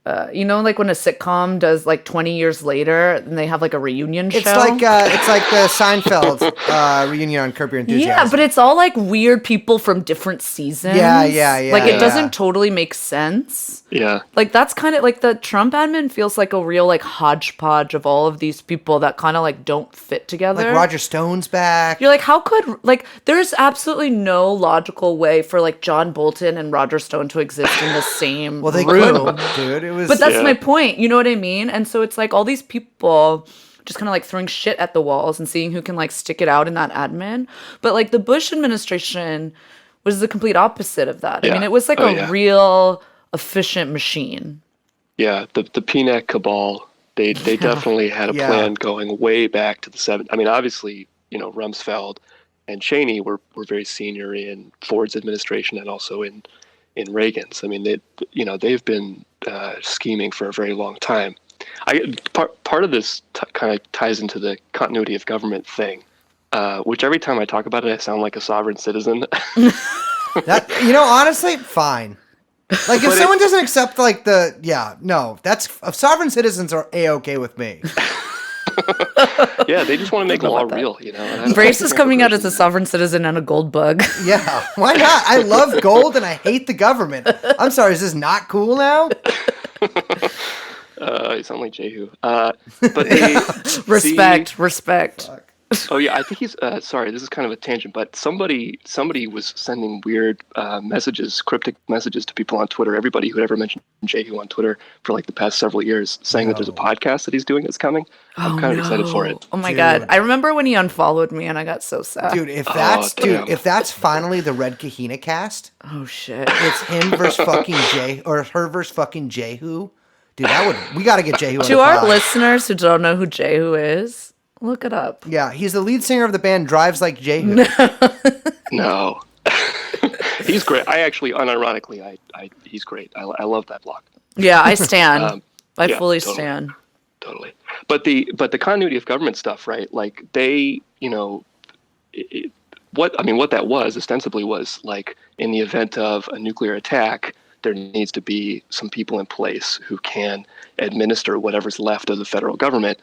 like when a sitcom does like 20 years later and they have like a reunion show. It's like the Seinfeld reunion on Curb Your Enthusiasm. Yeah, but it's all like weird people from different seasons. Yeah. Like it yeah. doesn't totally make sense. Yeah. Like that's kind of like the Trump admin feels like a real like hodgepodge of all of these people that kind of like don't fit together. Like Roger Stone's back. You're like, how could like there's absolutely no logical way for like John Bolton and Roger Stone to exist in the same Well, they room. could, dude. It was. But that's Yeah. my point. You know what I mean? And so it's like all these people just kind of like throwing shit at the walls and seeing who can like stick it out in that admin. But like the Bush administration was the complete opposite of that. I Yeah. mean, it was like Oh, a yeah. real efficient machine. Yeah. The PNAC cabal, they definitely had a Yeah. plan going way back to the 70s. I mean, obviously, Rumsfeld Cheney were very senior in Ford's administration and also in Reagan's. I mean, they've been scheming for a very long time. Part of this kind of ties into the continuity of government thing, which every time I talk about it, I sound like a sovereign citizen. Honestly, fine. Like, if someone doesn't accept, like, sovereign citizens are A-okay with me. Yeah, they just want to make law real, Brace is coming out as a sovereign citizen and a gold bug. Yeah, why not? I love gold and I hate the government. I'm sorry, is this not cool now? You sound like Jehu. But Respect. Fuck. Oh yeah, I think he's. Sorry, this is kind of a tangent, but somebody was sending weird messages, cryptic messages to people on Twitter. Everybody who had ever mentioned Jehu on Twitter for like the past several years, saying that there's a podcast that he's doing that's coming. I'm kind of excited for it. Oh my God! I remember when he unfollowed me, and I got so sad. Dude, if that's finally the Red Kahina cast, oh shit, it's him versus fucking her versus fucking Jehu. Dude, we got to get Jehu on to the our pod. Listeners who don't know who Jehu is, look it up. Yeah, he's the lead singer of the band Drives Like Jehu. No. He's great. I actually, unironically, he's great. I love that block. Yeah, I stand. I fully totally, stand. Totally. But the continuity of government stuff, right? Like they, what that was ostensibly was like in the event of a nuclear attack, there needs to be some people in place who can administer whatever's left of the federal government.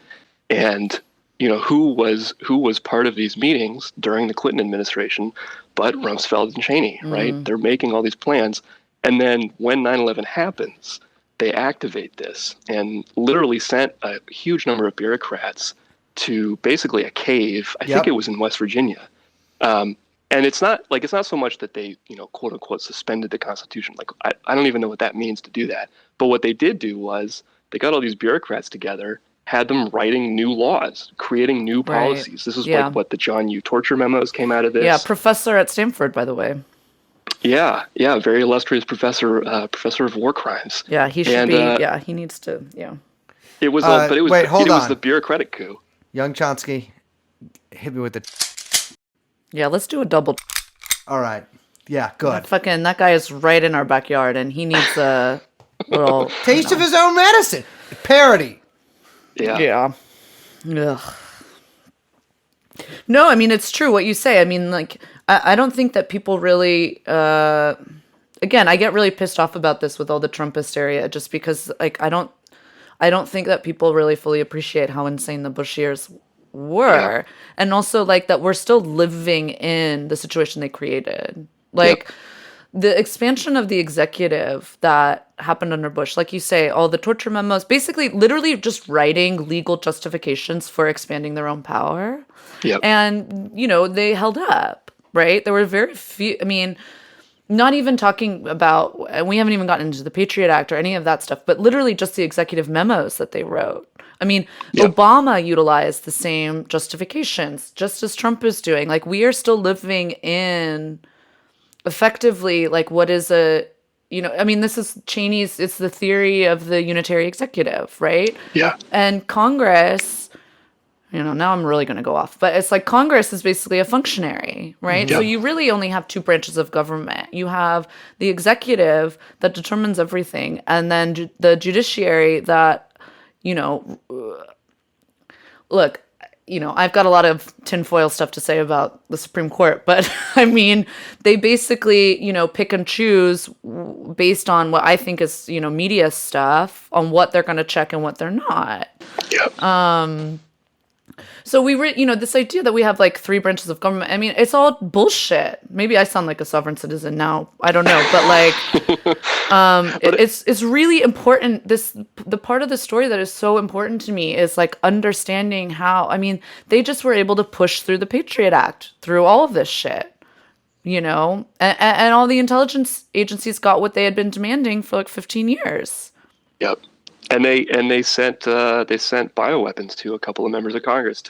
And who was part of these meetings during the Clinton administration but Rumsfeld and Cheney, right? They're making all these plans. And then when 9/11 happens, they activate this and literally sent a huge number of bureaucrats to basically a cave. I think it was in West Virginia. And it's not so much that they, quote unquote, suspended the Constitution. Like, I don't even know what that means to do that. But what they did do was they got all these bureaucrats together, had them writing new laws, creating new policies. This is like what the John Yoo torture memos came out of this. Yeah, professor at Stanford, by the way. Yeah, very illustrious professor of war crimes. Yeah, he should be. Yeah, he needs to. Yeah. It was, but it was. It was the bureaucratic coup. Young Chomsky, hit me with the. Yeah, let's do a double. All right. Yeah, good. That guy is right in our backyard, and he needs a little taste of his own medicine. Parody. Yeah. Yeah. Ugh. No, I mean, it's true what you say. I mean, like, I don't think that people really, again, I get really pissed off about this with all the Trump hysteria just because, like, I don't think that people really fully appreciate how insane the Bush years were. Yeah. And also, like, that we're still living in the situation they created. Like, the expansion of the executive that happened under Bush, like you say, all the torture memos, basically literally just writing legal justifications for expanding their own power. Yep. And, they held up, right? There were very few, I mean, not even talking about, and we haven't even gotten into the Patriot Act or any of that stuff, but literally just the executive memos that they wrote. I mean, Obama utilized the same justifications, just as Trump is doing. Like, we are still living in effectively, like, what is I mean, this is Cheney's, it's the theory of the unitary executive, right? Yeah. And Congress, now I'm really going to go off, but it's like Congress is basically a functionary, right? Yeah. So you really only have two branches of government. You have the executive that determines everything, and then the judiciary that, look, I've got a lot of tinfoil stuff to say about the Supreme Court, but I mean, they basically, pick and choose based on what I think is, media stuff on what they're going to check and what they're not. Yep. So this idea that we have like three branches of government, I mean, it's all bullshit. Maybe I sound like a sovereign citizen now. I don't know, but like, it's really important. The part of the story that is so important to me is like understanding how, I mean, they just were able to push through the Patriot Act, through all of this shit, and all the intelligence agencies got what they had been demanding for like 15 years. Yep. And they sent bioweapons to a couple of members of Congress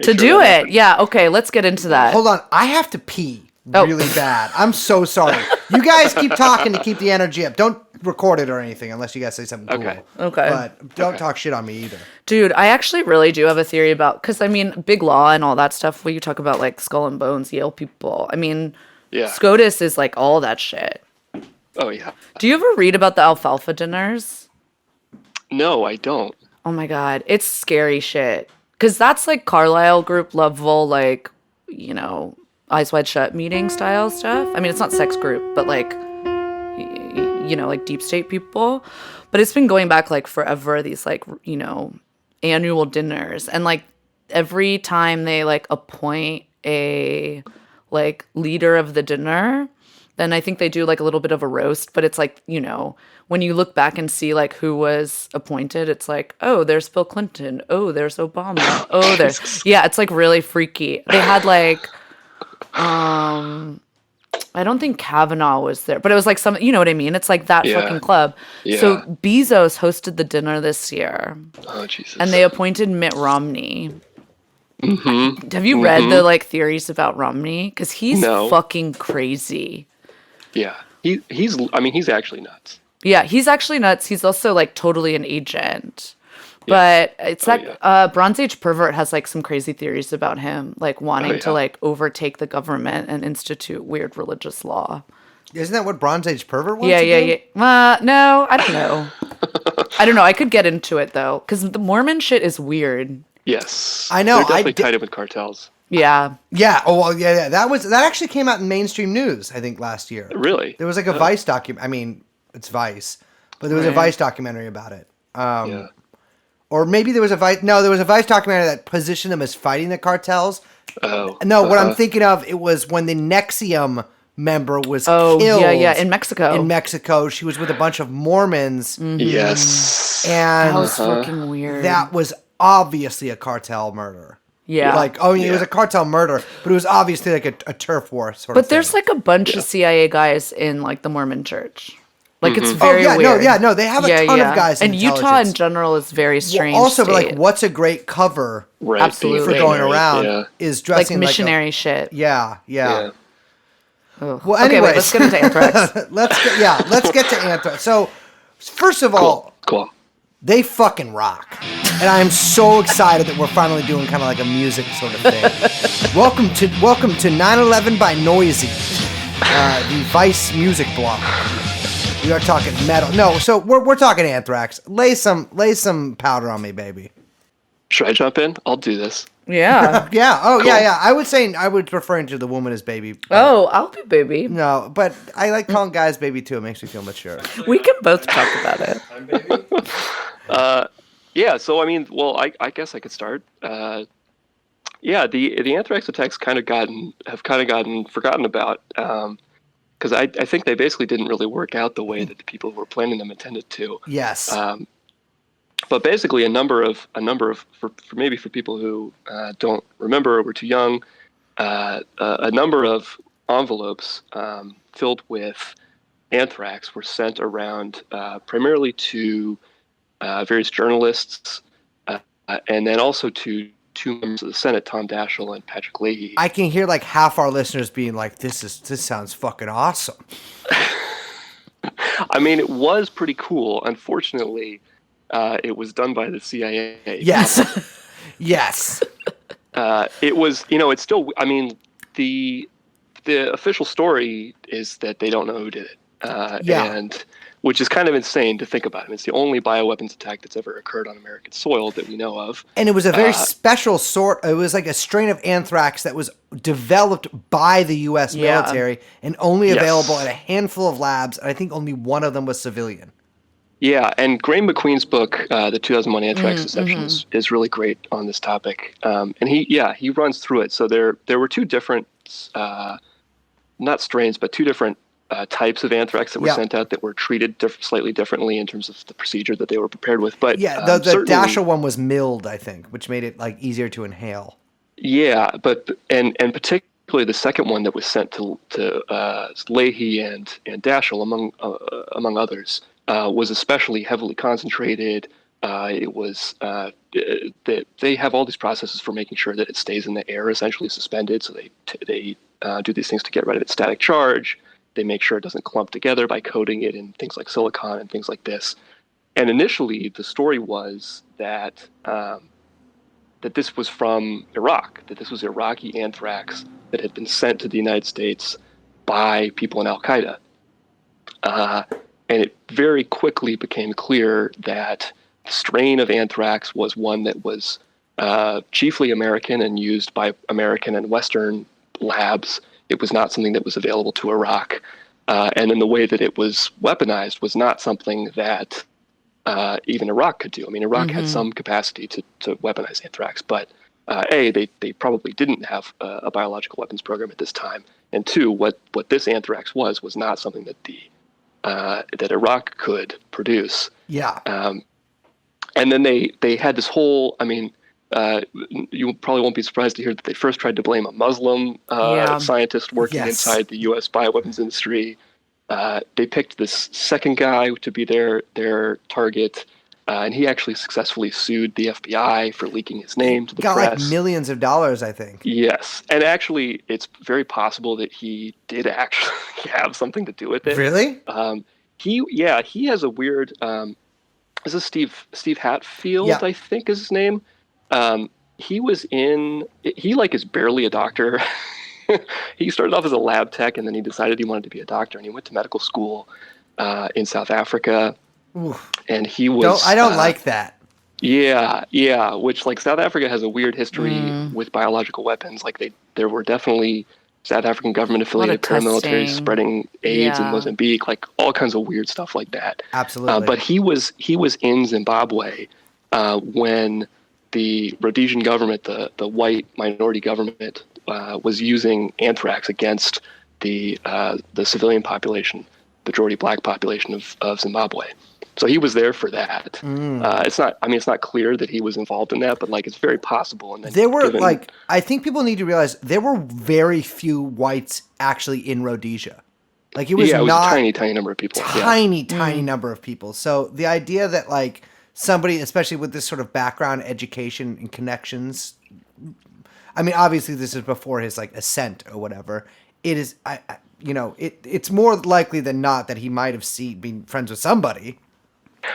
to do it. Yeah. Okay. Let's get into that. Hold on. I have to pee really bad. I'm so sorry. You guys keep talking to keep the energy up. Don't record it or anything unless you guys say something cool. Okay. But don't talk shit on me either. Dude, I actually really do have a theory about, because I mean, Big Law and all that stuff, where you talk about like Skull and Bones, Yale people. I mean, SCOTUS is like all that shit. Oh, yeah. Do you ever read about the alfalfa dinners? No, I don't. Oh my God. It's scary shit. Because that's like Carlisle group level, like, you know, Eyes Wide Shut meeting style stuff. I mean, it's not sex group, but like, you know, like deep state people. But it's been going back like forever, these like, you know, annual dinners. And like every time they like appoint a like leader of the dinner, then I think they do like a little bit of a roast. But it's like, you know, when you look back and see like who was appointed, it's like, oh, there's Bill Clinton. Oh, there's Obama. Oh, there's, yeah, it's like really freaky. They had like, I don't think Kavanaugh was there, but it was like some, you know what I mean? It's like that fucking club. Yeah. So Bezos hosted the dinner this year. Oh, Jesus. And they appointed Mitt Romney. Have you read the like theories about Romney? Because he's fucking crazy. Yeah. He's actually nuts. Yeah, he's actually nuts. He's also like totally an agent. But it's Bronze Age pervert has like some crazy theories about him, like wanting to like overtake the government and institute weird religious law. Isn't that what Bronze Age pervert wants? Yeah. No, I don't know. I don't know. I could get into it though, because the Mormon shit is weird. Yes, I know. They're definitely tied in with cartels. Yeah. Yeah. Oh, well, yeah. That actually came out in mainstream news, I think, last year. Really? There was like a Vice document. I mean, it's Vice, but there was a Vice documentary about it. Or maybe there was a Vice. No, there was a Vice documentary that positioned them as fighting the cartels. Oh. No, what I'm thinking of, it was when the Nexium member was killed. In Mexico. In Mexico, she was with a bunch of Mormons. Yes. And that was fucking weird. That was obviously a cartel murder. Yeah. Like, it was a cartel murder, but it was obviously like a turf war sort of thing. But there's like a bunch of CIA guys in like the Mormon church. Like it's very weird. No, they have a ton of guys in and Utah in general is very strange. Well, also, like, what's a great cover Absolutely. for going around is dressing like missionary shit. Yeah. Ugh. Well, anyway, wait, let's get into anthrax. let's get to anthrax. So, first of all, cool. They fucking rock. And I am so excited that we're finally doing kind of like a music sort of thing. Welcome to 9/11 by Noisy, the Vice music blog. We are talking metal. No, so we're talking Anthrax. Lay some powder on me, baby. Should I jump in? I'll do this. Yeah. Yeah. Oh, Cool. yeah. I was referring to the woman as baby. Oh, I'll be baby. No, but I like calling guys baby too. It makes me feel mature. We can both talk about it. I'm baby. Yeah. So I mean, well, I guess I could start. Yeah. The anthrax attacks have kind of gotten forgotten about. Because I think they basically didn't really work out the way that the people who were planning them intended to. Yes. But basically, a number of for people who don't remember or were too young, a number of envelopes filled with anthrax were sent around primarily to various journalists and then also to two members of the Senate, Tom Daschle and Patrick Leahy. I can hear like half our listeners being like, this sounds fucking awesome. I mean, it was pretty cool. Unfortunately, it was done by the CIA. Yes. Yes. It was, it's still, I mean, the official story is that they don't know who did it. And which is kind of insane to think about. I mean, it's the only bioweapons attack that's ever occurred on American soil that we know of. And it was a very special it was like a strain of anthrax that was developed by the U.S. military and only available at a handful of labs. And I think only one of them was civilian. Yeah, and Graham McQueen's book, The 2001 Anthrax Deception, is really great on this topic. And he runs through it. So there were two different, not strains, but two different types of anthrax that were sent out that were treated slightly differently in terms of the procedure that they were prepared with. But the Daschle one was milled, I think, which made it like easier to inhale. Yeah, but and particularly the second one that was sent to Leahy and Daschle among others was especially heavily concentrated. It was they have all these processes for making sure that it stays in the air, essentially suspended. So they do these things to get rid of its static charge. They make sure it doesn't clump together by coating it in things like silicone and things like this. And initially, the story was that that this was from Iraq, that this was Iraqi anthrax that had been sent to the United States by people in Al-Qaeda. And it very quickly became clear that the strain of anthrax was one that was chiefly American and used by American and Western labs. It was not something that was available to Iraq. And then the way that it was weaponized was not something that even Iraq could do. I mean, Iraq had some capacity to weaponize anthrax, but they probably didn't have a biological weapons program at this time. And two, what this anthrax was not something that that Iraq could produce. Yeah. And then they had this whole, I mean, you probably won't be surprised to hear that they first tried to blame a Muslim scientist working inside the U.S. bioweapons industry. They picked this second guy to be their target, and he actually successfully sued the FBI for leaking his name to the press. Got like millions of dollars, I think. Yes, and actually, it's very possible that he did actually have something to do with it. Really? He has a weird. Is this Steve Hatfield? I think is his name. He is barely a doctor. He started off as a lab tech, and then he decided he wanted to be a doctor, and he went to medical school in South Africa. Oof. And he was. I don't like that. Yeah. Which, like, South Africa has a weird history with biological weapons. Like, there were definitely South African government-affiliated paramilitaries spreading AIDS in Mozambique, like all kinds of weird stuff like that. Absolutely. But he was in Zimbabwe when the Rhodesian government, the white minority government, was using anthrax against the civilian population, majority black population of Zimbabwe. So he was there for that. It's not clear that he was involved in that, but like it's very possible. And then there were I think people need to realize there were very few whites actually in Rhodesia. Like it was a not tiny number of people. Tiny number of people. So the idea that like somebody, especially with this sort of background, education, and connections. I mean, obviously, this is before his like ascent or whatever. It is, it's more likely than not that he might have been friends with somebody.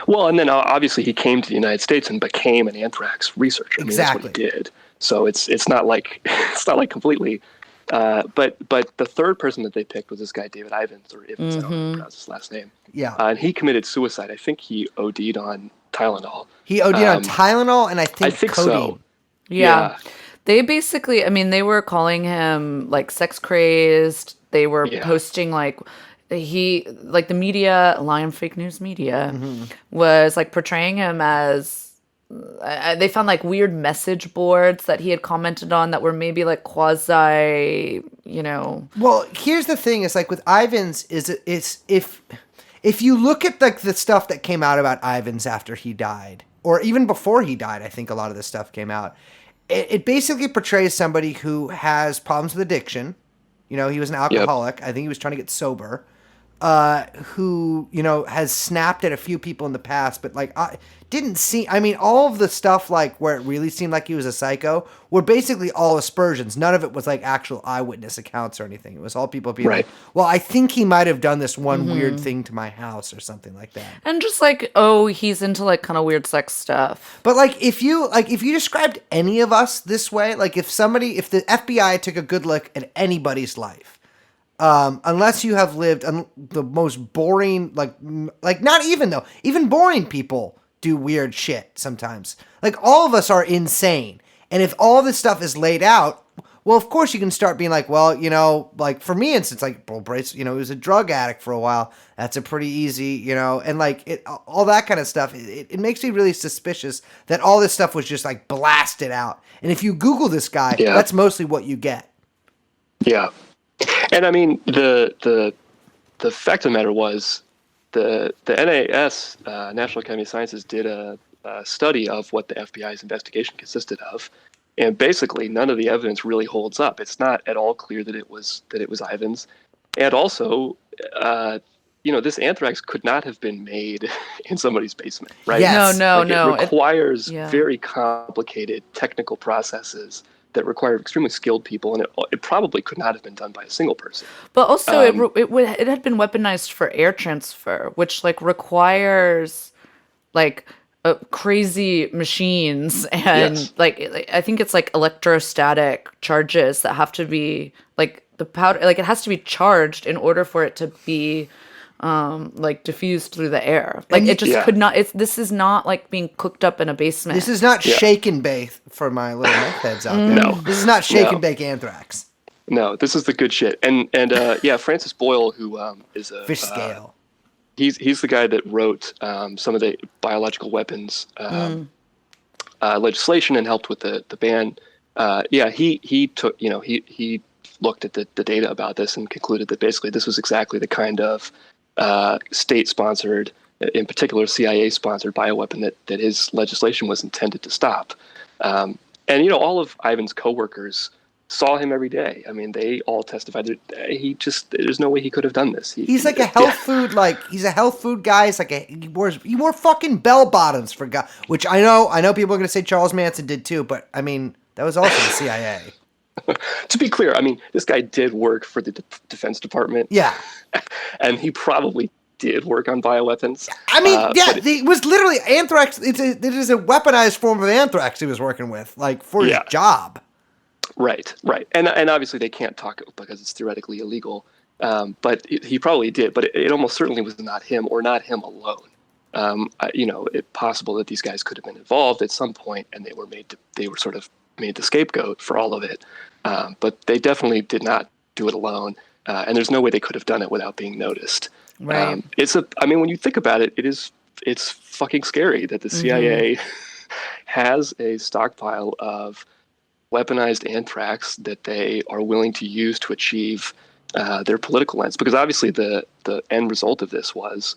Well, and then obviously he came to the United States and became an anthrax researcher. Exactly. I mean, that's what he did. So it's not like completely. But the third person that they picked was this guy David Ivins, or Ivins, I don't know how to pronounce his last name. Yeah. And he committed suicide. I think he OD'd on Tylenol. He OD'd on Tylenol, and I think codeine. So. Yeah. They basically, I mean, they were calling him like sex crazed. They were posting like the media, Lion Fake News media, was like portraying him as. They found like weird message boards that he had commented on that were maybe like quasi, Well, here's the thing: is like with Ivins, it's if you look at like the stuff that came out about Ivins after he died, or even before he died, I think a lot of this stuff came out. It basically portrays somebody who has problems with addiction. He was an alcoholic. I think he was trying to get sober. Who, has snapped at a few people in the past, but like, didn't see, I mean, all of the stuff like where it really seemed like he was a psycho were basically all aspersions. None of it was like actual eyewitness accounts or anything. It was all people being like, well, I think he might have done this one weird thing to my house or something like that. And just like, he's into like kind of weird sex stuff. But like, if you described any of us this way, like if the FBI took a good look at anybody's life, unless you have lived the most boring, like not even though, even boring people do weird shit sometimes. Like all of us are insane. And if all this stuff is laid out, well, of course you can start being like, well, like for me instance, like Bull Brace, he was a drug addict for a while. That's a pretty easy, and like all that kind of stuff. It makes me really suspicious that all this stuff was just like blasted out. And if you Google this guy, that's mostly what you get. Yeah. And I mean, the fact of the matter was the NAS, National Academy of Sciences, did a study of what the FBI's investigation consisted of, and basically none of the evidence really holds up. It's not at all clear that it was Ivins, and also, this anthrax could not have been made in somebody's basement, right? Yes. No. It requires very complicated technical processes that required extremely skilled people, and it probably could not have been done by a single person. But also, it had been weaponized for air transfer, which like requires like crazy machines and Yes. like I think it's like electrostatic charges that have to be like the powder, like it has to be charged in order for it to be like diffused through the air. Like And it just yeah. could not. This is not like being cooked up in a basement. This is not Yeah. shake and bake for my little meth heads out there. No. This is not shake No. and bake anthrax. No, this is the good shit. And yeah, Francis Boyle, who is a Fish scale. he's the guy that wrote some of the biological weapons legislation and helped with the ban. He took he looked at the data about this and concluded that basically this was exactly the kind of state-sponsored, in particular CIA-sponsored bioweapon that his legislation was intended to stop. And all of Ivan's coworkers saw him every day. I mean, they all testified that there's no way he could have done this. He's like a health food, he's a health food guy. It's like he wore fucking bell bottoms for God, which I know people are gonna say Charles Manson did too, but I mean that was also the CIA. To be clear, I mean, this guy did work for the Defense Department. Yeah. And he probably did work on bioweapons. I mean, but it was literally anthrax. It is a weaponized form of anthrax he was working with, like for his job. Right. And obviously they can't talk because it's theoretically illegal. But he probably did. But it almost certainly was not him or not him alone. It's possible that these guys could have been involved at some point, and they were sort of made the scapegoat for all of it. But they definitely did not do it alone. And there's no way they could have done it without being noticed. Right. When you think about it, it's fucking scary that the CIA has a stockpile of weaponized anthrax that they are willing to use to achieve their political ends. Because obviously the end result of this was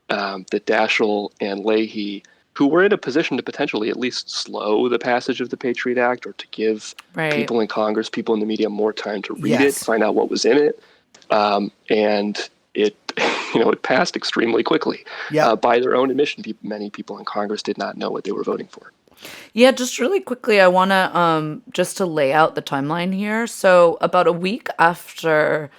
that Daschle and Leahy, who were in a position to potentially at least slow the passage of the Patriot Act or to give people in Congress, people in the media more time to read it, find out what was in it. And it, it passed extremely quickly. By their own admission, many people in Congress did not know what they were voting for. Yeah, just really quickly, I want to just to lay out the timeline here. So about a week after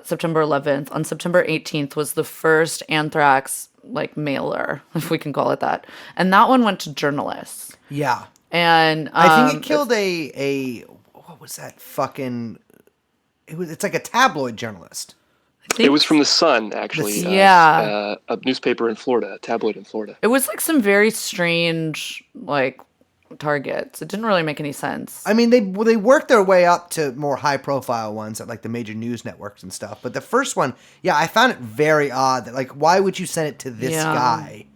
September 11th, on September 18th was the first anthrax mailer, if we can call it that, and that one went to journalists. Yeah, and I think it killed a what was that fucking? It's like a tabloid journalist. It was from the Sun, actually. A newspaper in Florida, a tabloid in Florida. It was like some very strange targets. It didn't really make any sense. I mean, they worked their way up to more high profile ones at like the major news networks and stuff. But the first one, I found it very odd that why would you send it to this guy?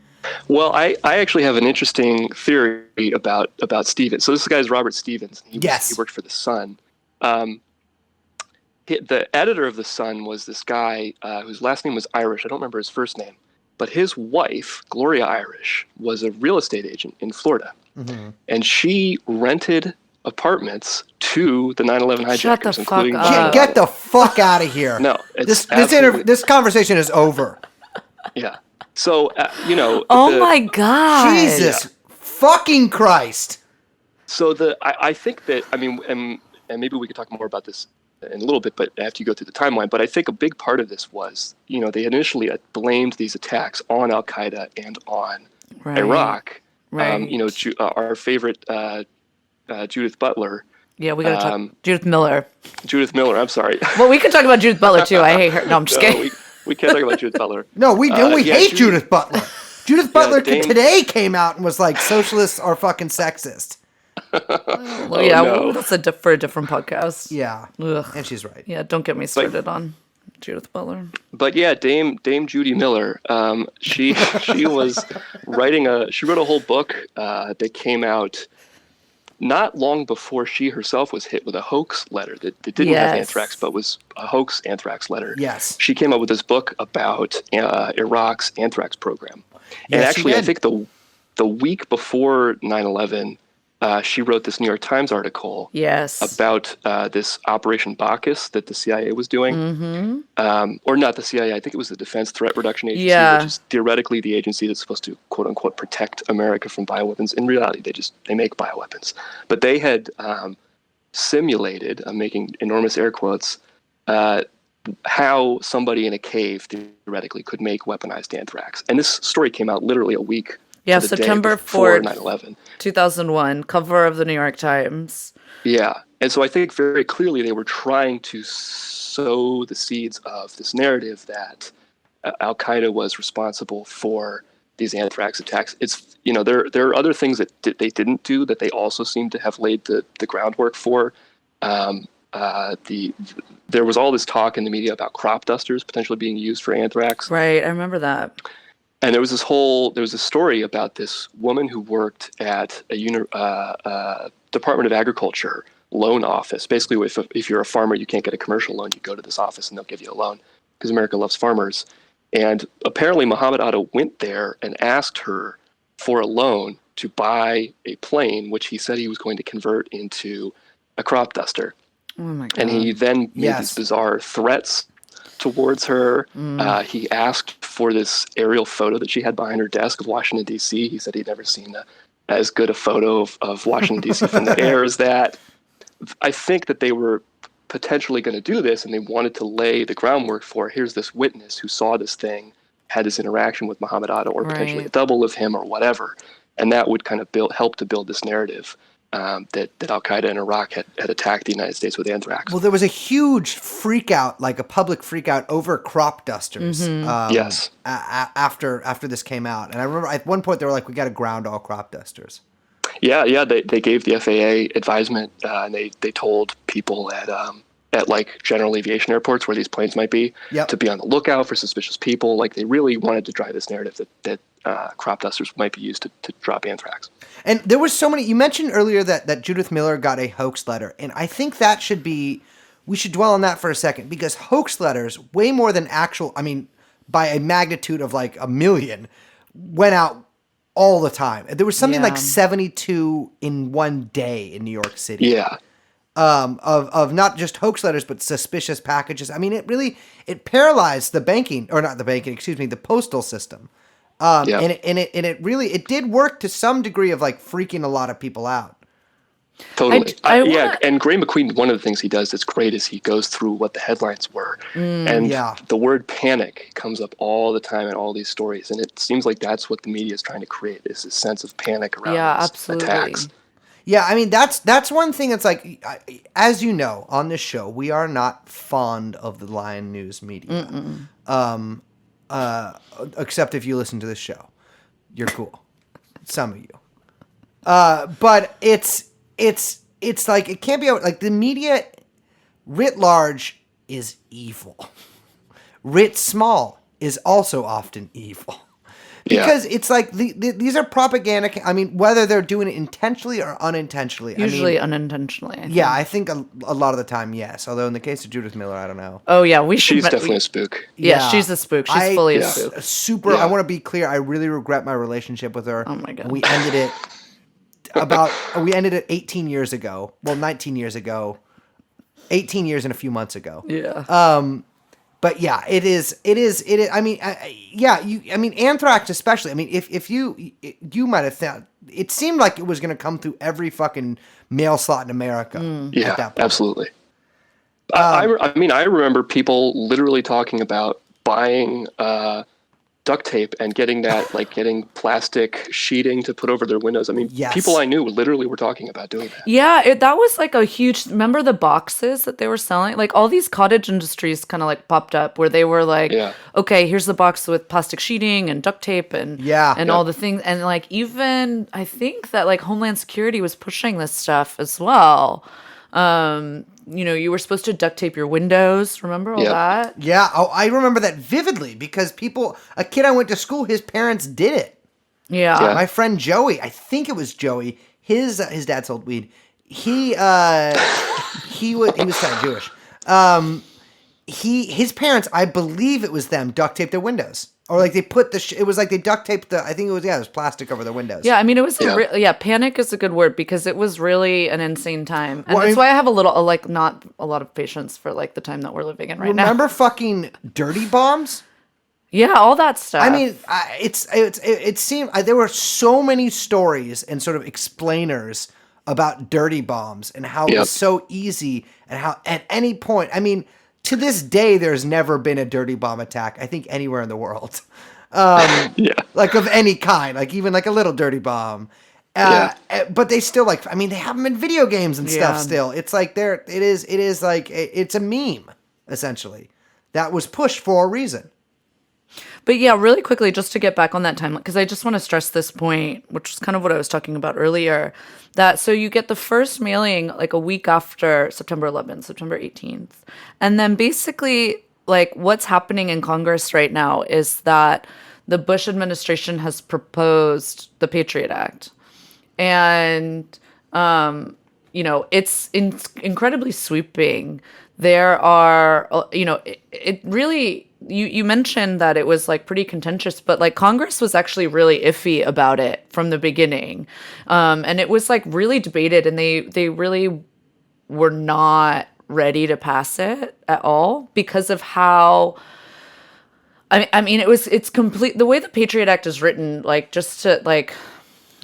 Well, I actually have an interesting theory about Stevens. So this guy's Robert Stevens. He worked for the Sun. The editor of the Sun was this guy whose last name was Irish. I don't remember his first name, but his wife, Gloria Irish, was a real estate agent in Florida, and she rented apartments to the 9/11 hijackers, including. Get the fuck out of here! No, this conversation is over. Yeah. So my God! Jesus fucking Christ! So I think that and maybe we could talk more about this in a little bit, but after you go through the timeline. But I think a big part of this was, they initially blamed these attacks on Al Qaeda and on Iraq. Right. Our favorite Judith Butler. Yeah, we gotta talk. Judith Miller. Judith Miller. I'm sorry. Well, we could talk about Judith Butler too. I hate her. No, I'm just kidding. We can't talk about Judith Butler. No, we do. We hate Judith Butler. Judith Butler today came out and was like, socialists are fucking sexist. Well, that's for a different podcast. Yeah. Ugh. And she's right. Yeah, don't get me started on Judith Butler. But yeah, Dame Judy Miller, she was she wrote a whole book that came out not long before she herself was hit with a hoax letter that didn't have anthrax, but was a hoax anthrax letter. Yes. She came up with this book about Iraq's anthrax program. And actually, I think the week before 9/11, she wrote this New York Times article about this Operation Bacchus that the CIA was doing. Or not the CIA, I think it was the Defense Threat Reduction Agency, which is theoretically the agency that's supposed to, quote unquote, protect America from bioweapons. In reality, they make bioweapons. But they had simulated, I'm making enormous air quotes, how somebody in a cave theoretically could make weaponized anthrax. And this story came out literally a week Yeah, to the day September before 4th, 9/11. 2001, cover of the New York Times. Yeah. And so I think very clearly they were trying to sow the seeds of this narrative that Al-Qaeda was responsible for these anthrax attacks. It's, there are other things that they didn't do that they also seem to have laid the groundwork for. There was all this talk in the media about crop dusters potentially being used for anthrax. Right, I remember that. And there was a story about this woman who worked at a Department of Agriculture loan office. Basically, if you're a farmer, you can't get a commercial loan. You go to this office and they'll give you a loan because America loves farmers. And apparently Muhammad Atta went there and asked her for a loan to buy a plane, which he said he was going to convert into a crop duster. Oh my God. And he then made these bizarre threats towards her. He asked for this aerial photo that she had behind her desk of Washington, D.C. He said he'd never seen as good a photo of Washington, D.C. from the air as that. I think that they were potentially going to do this, and they wanted to lay the groundwork for, here's this witness who saw this thing, had this interaction with Muhammad Atta, or potentially a double of him or whatever. And that would kind of help to build this narrative that Al-Qaeda in Iraq had attacked the United States with anthrax. Well, there was a huge freak out, like a public freak out over crop dusters. Yes. After this came out. And I remember at one point they were like, we got to ground all crop dusters. Yeah. They gave the FAA advisement, and they told people at like general aviation airports where these planes might be to be on the lookout for suspicious people. Like they really wanted to drive this narrative that crop dusters might be used to drop anthrax. And there was so many. You mentioned earlier that Judith Miller got a hoax letter, and I think that we should dwell on that for a second, because hoax letters, way more than actual, I mean, by a magnitude of like 1 million, went out all the time. There was something like 72 in one day in New York City. Yeah. Of not just hoax letters, but suspicious packages. I mean, it paralyzed the postal system. And it really did work to some degree of like freaking a lot of people out. Totally. And Gray McQueen, one of the things he does that's great is he goes through what the headlines were. The word panic comes up all the time in all these stories. And it seems like that's what the media is trying to create, is this sense of panic around these attacks. Yeah, I mean, that's one thing that's like, as you know, on this show, we are not fond of the Lion News media. Except if you listen to this show. You're cool. Some of you. But it's like, it can't be, like, the media writ large is evil. Writ small is also often evil. Because it's like, these are propaganda. I mean, whether they're doing it intentionally or unintentionally. Usually unintentionally. I think a lot of the time, yes. Although in the case of Judith Miller, I don't know. Oh, yeah. She's definitely a spook. Yeah, she's a spook. She's fully a spook. I want to be clear. I really regret my relationship with her. Oh, my God. We ended it 18 years ago. Well, 19 years ago. 18 years and a few months ago. Yeah. But yeah, it is. I mean, anthrax especially. I mean, if you might have thought, it seemed like it was going to come through every fucking mail slot in America. Yeah, at that point. Absolutely. I remember people literally talking about buying duct tape and getting plastic sheeting to put over their windows. I mean, people I knew literally were talking about doing that. Yeah, that was like a huge, remember the boxes that they were selling? Like all these cottage industries kind of like popped up where they were like, okay, here's the box with plastic sheeting and duct tape and all the things. And like, even I think that like Homeland Security was pushing this stuff as well. You were supposed to duct tape your windows. Remember all that? Yeah. Oh, I remember that vividly because a kid I went to school, his parents did it. Yeah. My friend Joey, I think it was Joey. His dad sold weed. He was kind of Jewish. His parents, I believe it was them, duct taped their windows. Or like they put it was like they duct taped I think it was plastic over their windows. Yeah, I mean, it was, panic is a good word because it was really an insane time. And that's why I have not a lot of patience for like the time that we're living in right now. Remember fucking dirty bombs? Yeah, all that stuff. I mean, it seemed there were so many stories and sort of explainers about dirty bombs and how it Yep. was so easy and how at any point, I mean, to this day, there's never been a dirty bomb attack, I think, anywhere in the world. Yeah. Like of any kind, like even like a little dirty bomb. But they still like, I mean, they have them in video games and stuff Yeah. still. It's like it is like, it's a meme, essentially, that was pushed for a reason. But yeah, really quickly, just to get back on that timeline, because I just want to stress this point, which is kind of what I was talking about earlier, that so you get the first mailing like a week after September 11th, September 18th. And then basically, like what's happening in Congress right now is that the Bush administration has proposed the Patriot Act. And, it's incredibly sweeping. There are, it really, you mentioned that it was like pretty contentious, but like Congress was actually really iffy about it from the beginning. And it was like really debated, and they really were not ready to pass it at all because of how, I mean, it's complete, the way the Patriot Act is written, like just to like,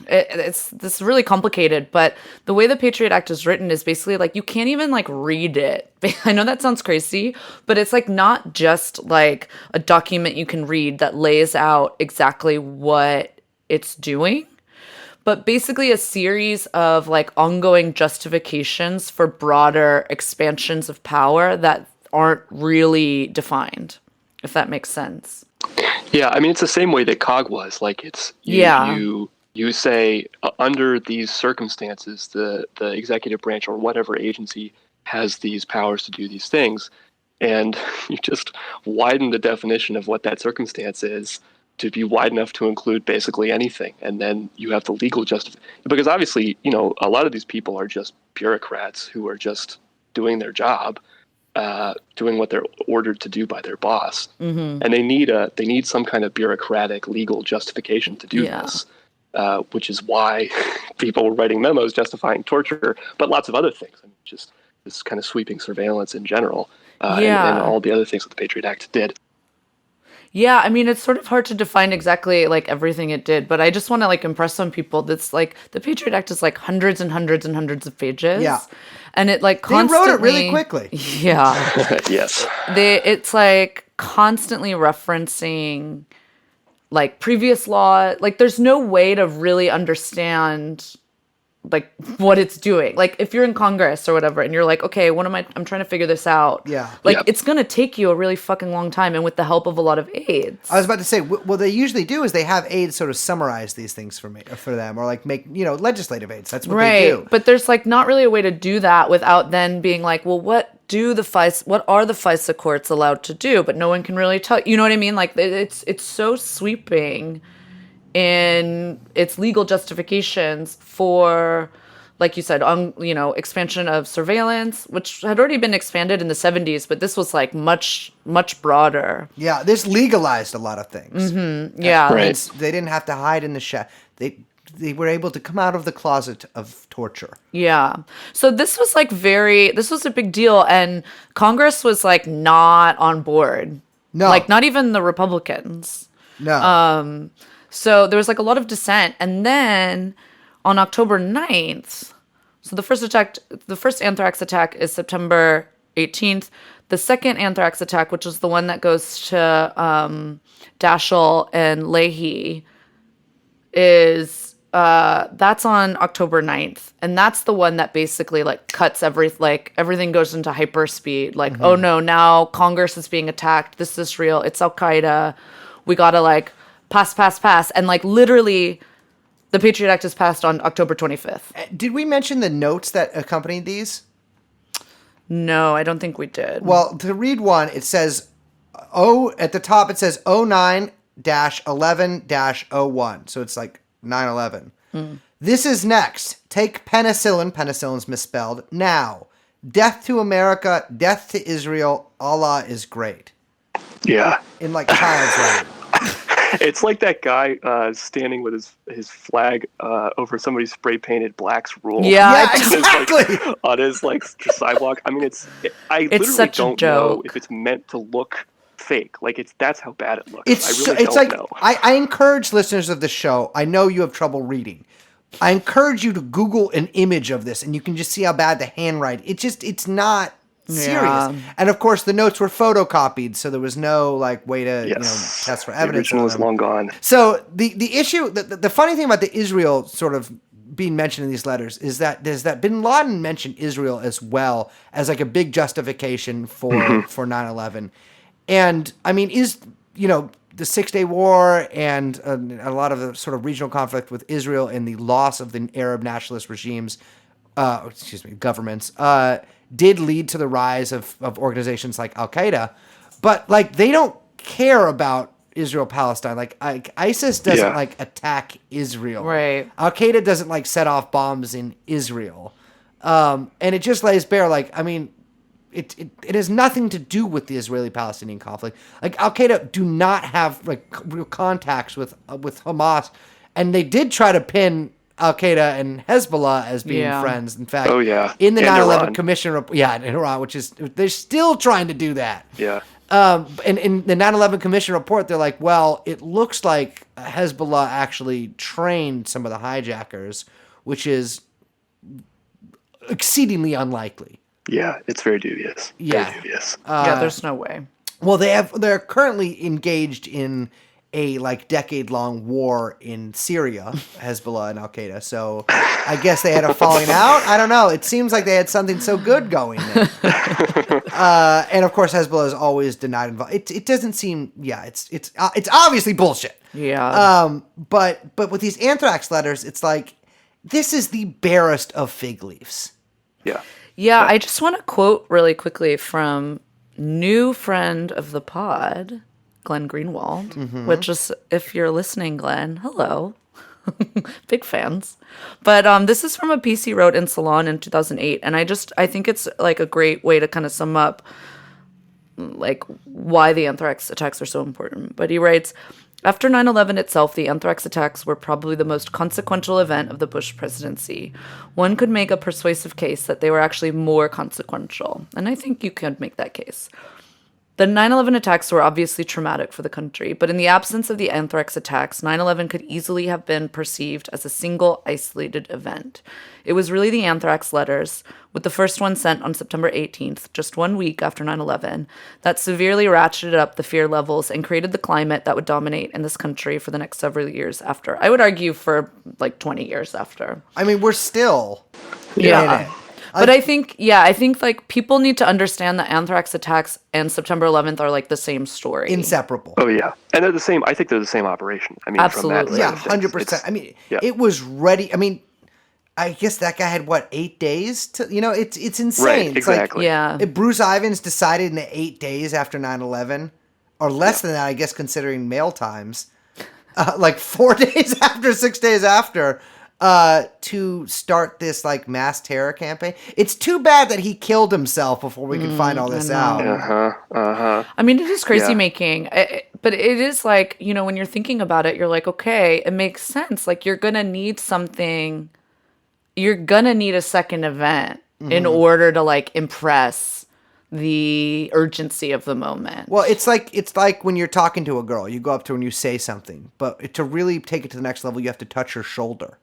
it's this really complicated, but the way the Patriot Act is written is basically like you can't even like read it. I know that sounds crazy, but it's like not just like a document you can read that lays out exactly what it's doing, but basically a series of like ongoing justifications for broader expansions of power that aren't really defined, if that makes sense. Yeah, I mean, it's the same way that COG was. Like, it's you say under these circumstances, the executive branch or whatever agency has these powers to do these things, and you just widen the definition of what that circumstance is to be wide enough to include basically anything, and then you have the legal justification. Because obviously, a lot of these people are just bureaucrats who are just doing their job. Doing what they're ordered to do by their boss, and they need some kind of bureaucratic legal justification to do this, which is why people were writing memos justifying torture, but lots of other things. I mean, just this kind of sweeping surveillance in general, and all the other things that the Patriot Act did. Yeah, I mean, it's sort of hard to define exactly like everything it did, but I just want to like impress on people that's like the Patriot Act is like hundreds and hundreds and hundreds of pages. Yeah. And it like They constantly wrote it really quickly. Yeah. Yes. It's like constantly referencing like previous law. Like there's no way to really understand like what it's doing. Like if you're in Congress or whatever and you're like, okay, I'm trying to figure this out. Yeah. Like Yep. it's going to take you a really fucking long time, and with the help of a lot of aides. I was about to say, what they usually do is they have aides sort of summarize these things for them, or like make, legislative aides. That's what they do. But there's like not really a way to do that without then being like, well, what are the FISA courts allowed to do? But no one can really tell. You know what I mean? Like it's so sweeping in its legal justifications for, like you said, expansion of surveillance, which had already been expanded in the 70s, but this was like much, much broader. Yeah, this legalized a lot of things. Yeah. Right. They didn't have to hide in the They were able to come out of the closet of torture. Yeah. So this was this was a big deal, and Congress was like not on board. No. Like not even the Republicans. No. So there was like a lot of dissent. And then on October 9th, so the first anthrax attack is September 18th. The second anthrax attack, which is the one that goes to Daschle and Leahy, is that's on October 9th. And that's the one that basically like cuts everything goes into hyperspeed. Like, oh no, now Congress is being attacked. This is real. It's Al-Qaeda. We gotta like pass. And like literally the Patriot Act is passed on October 25th. Did we mention the notes that accompanied these? No, I don't think we did. Well, to read one, it says, at the top it says 09-11-01. So it's like 9/11. This is next. Take penicillin. Penicillin's misspelled. Now. Death to America. Death to Israel. Allah is great. Yeah. In like child's language. It's like that guy standing with his flag over somebody's spray painted Black's Rule. Yeah, exactly. On his sidewalk. I mean, I literally such a don't know joke. if it's meant to look fake. Like that's how bad it looks. It's I really don't know. I encourage listeners of the show. I know you have trouble reading, I encourage you to Google an image of this, and you can just see how bad the handwriting. It's not serious. Yeah. And of course, the notes were photocopied, so there was no way to Yes. test for The evidence. original on is them. long gone. So the issue, the funny thing about the Israel sort of being mentioned in these letters is that there's that Bin Laden mentioned Israel as well as a big justification for 9/11, and I mean the 6-Day War and a lot of the sort of regional conflict with Israel and the loss of the Arab nationalist regimes, governments, did lead to the rise of organizations like Al Qaeda, but they don't care about Israel Palestine. ISIS doesn't attack Israel. Right. Al Qaeda doesn't set off bombs in Israel, and it just lays bare it has nothing to do with the Israeli-Palestinian conflict. Al Qaeda do not have real contacts with Hamas, and they did try to pin Al Qaeda and Hezbollah as being friends. In fact, in the 9/11 Commission report, in Iran, they're still trying to do that. Yeah. And in the 9/11 Commission report, they're like, well, it looks like Hezbollah actually trained some of the hijackers, which is exceedingly unlikely. Yeah, it's very dubious. Yeah. Very dubious. There's no way. Well, they're currently engaged in a decade-long war in Syria, Hezbollah and Al Qaeda. So I guess they had a falling out. I don't know. It seems like they had something so good going there. And of course, Hezbollah is always denied involvement. It doesn't seem. Yeah, it's obviously bullshit. Yeah. But with these anthrax letters, it's this is the barest of fig leaves. Yeah. Yeah, I just want to quote really quickly from new friend of the pod, Glenn Greenwald, which is, if you're listening, Glenn, hello. Big fans. But this is from a piece he wrote in Salon in 2008, and I think it's a great way to kind of sum up why the anthrax attacks are so important. But he writes, after 9/11 itself, the anthrax attacks were probably the most consequential event of the Bush presidency. One could make a persuasive case that they were actually more consequential, and I think you could make that case. The 9/11 attacks were obviously traumatic for the country, but in the absence of the anthrax attacks, 9/11 could easily have been perceived as a single, isolated event. It was really the anthrax letters, with the first one sent on September 18th, just 1 week after 9/11, that severely ratcheted up the fear levels and created the climate that would dominate in this country for the next several years after. I would argue for 20 years after. I mean, we're still Yeah. in it. But I think people need to understand that anthrax attacks and September 11th are the same story. Inseparable. Oh yeah, and they're the same. I think they're the same operation. I mean, Absolutely. Yeah, from that side of things, 100%. I mean, yeah. it was ready. I mean, I guess that guy had 8 days to. It's insane. Right, It's exactly. Yeah. if Bruce Ivins decided in the 8 days after 9/11, or less than that, I guess, considering mail times, 4 days after, 6 days after. To start this mass terror campaign. It's too bad that he killed himself before we could find all this out. I mean, it is crazy Yeah. making, but it is when you're thinking about it, you're okay, it makes sense. You're going to need something, you're going to need a second event in order to impress the urgency of the moment. Well, it's like when you're talking to a girl, you go up to her and you say something, but to really take it to the next level, you have to touch her shoulder.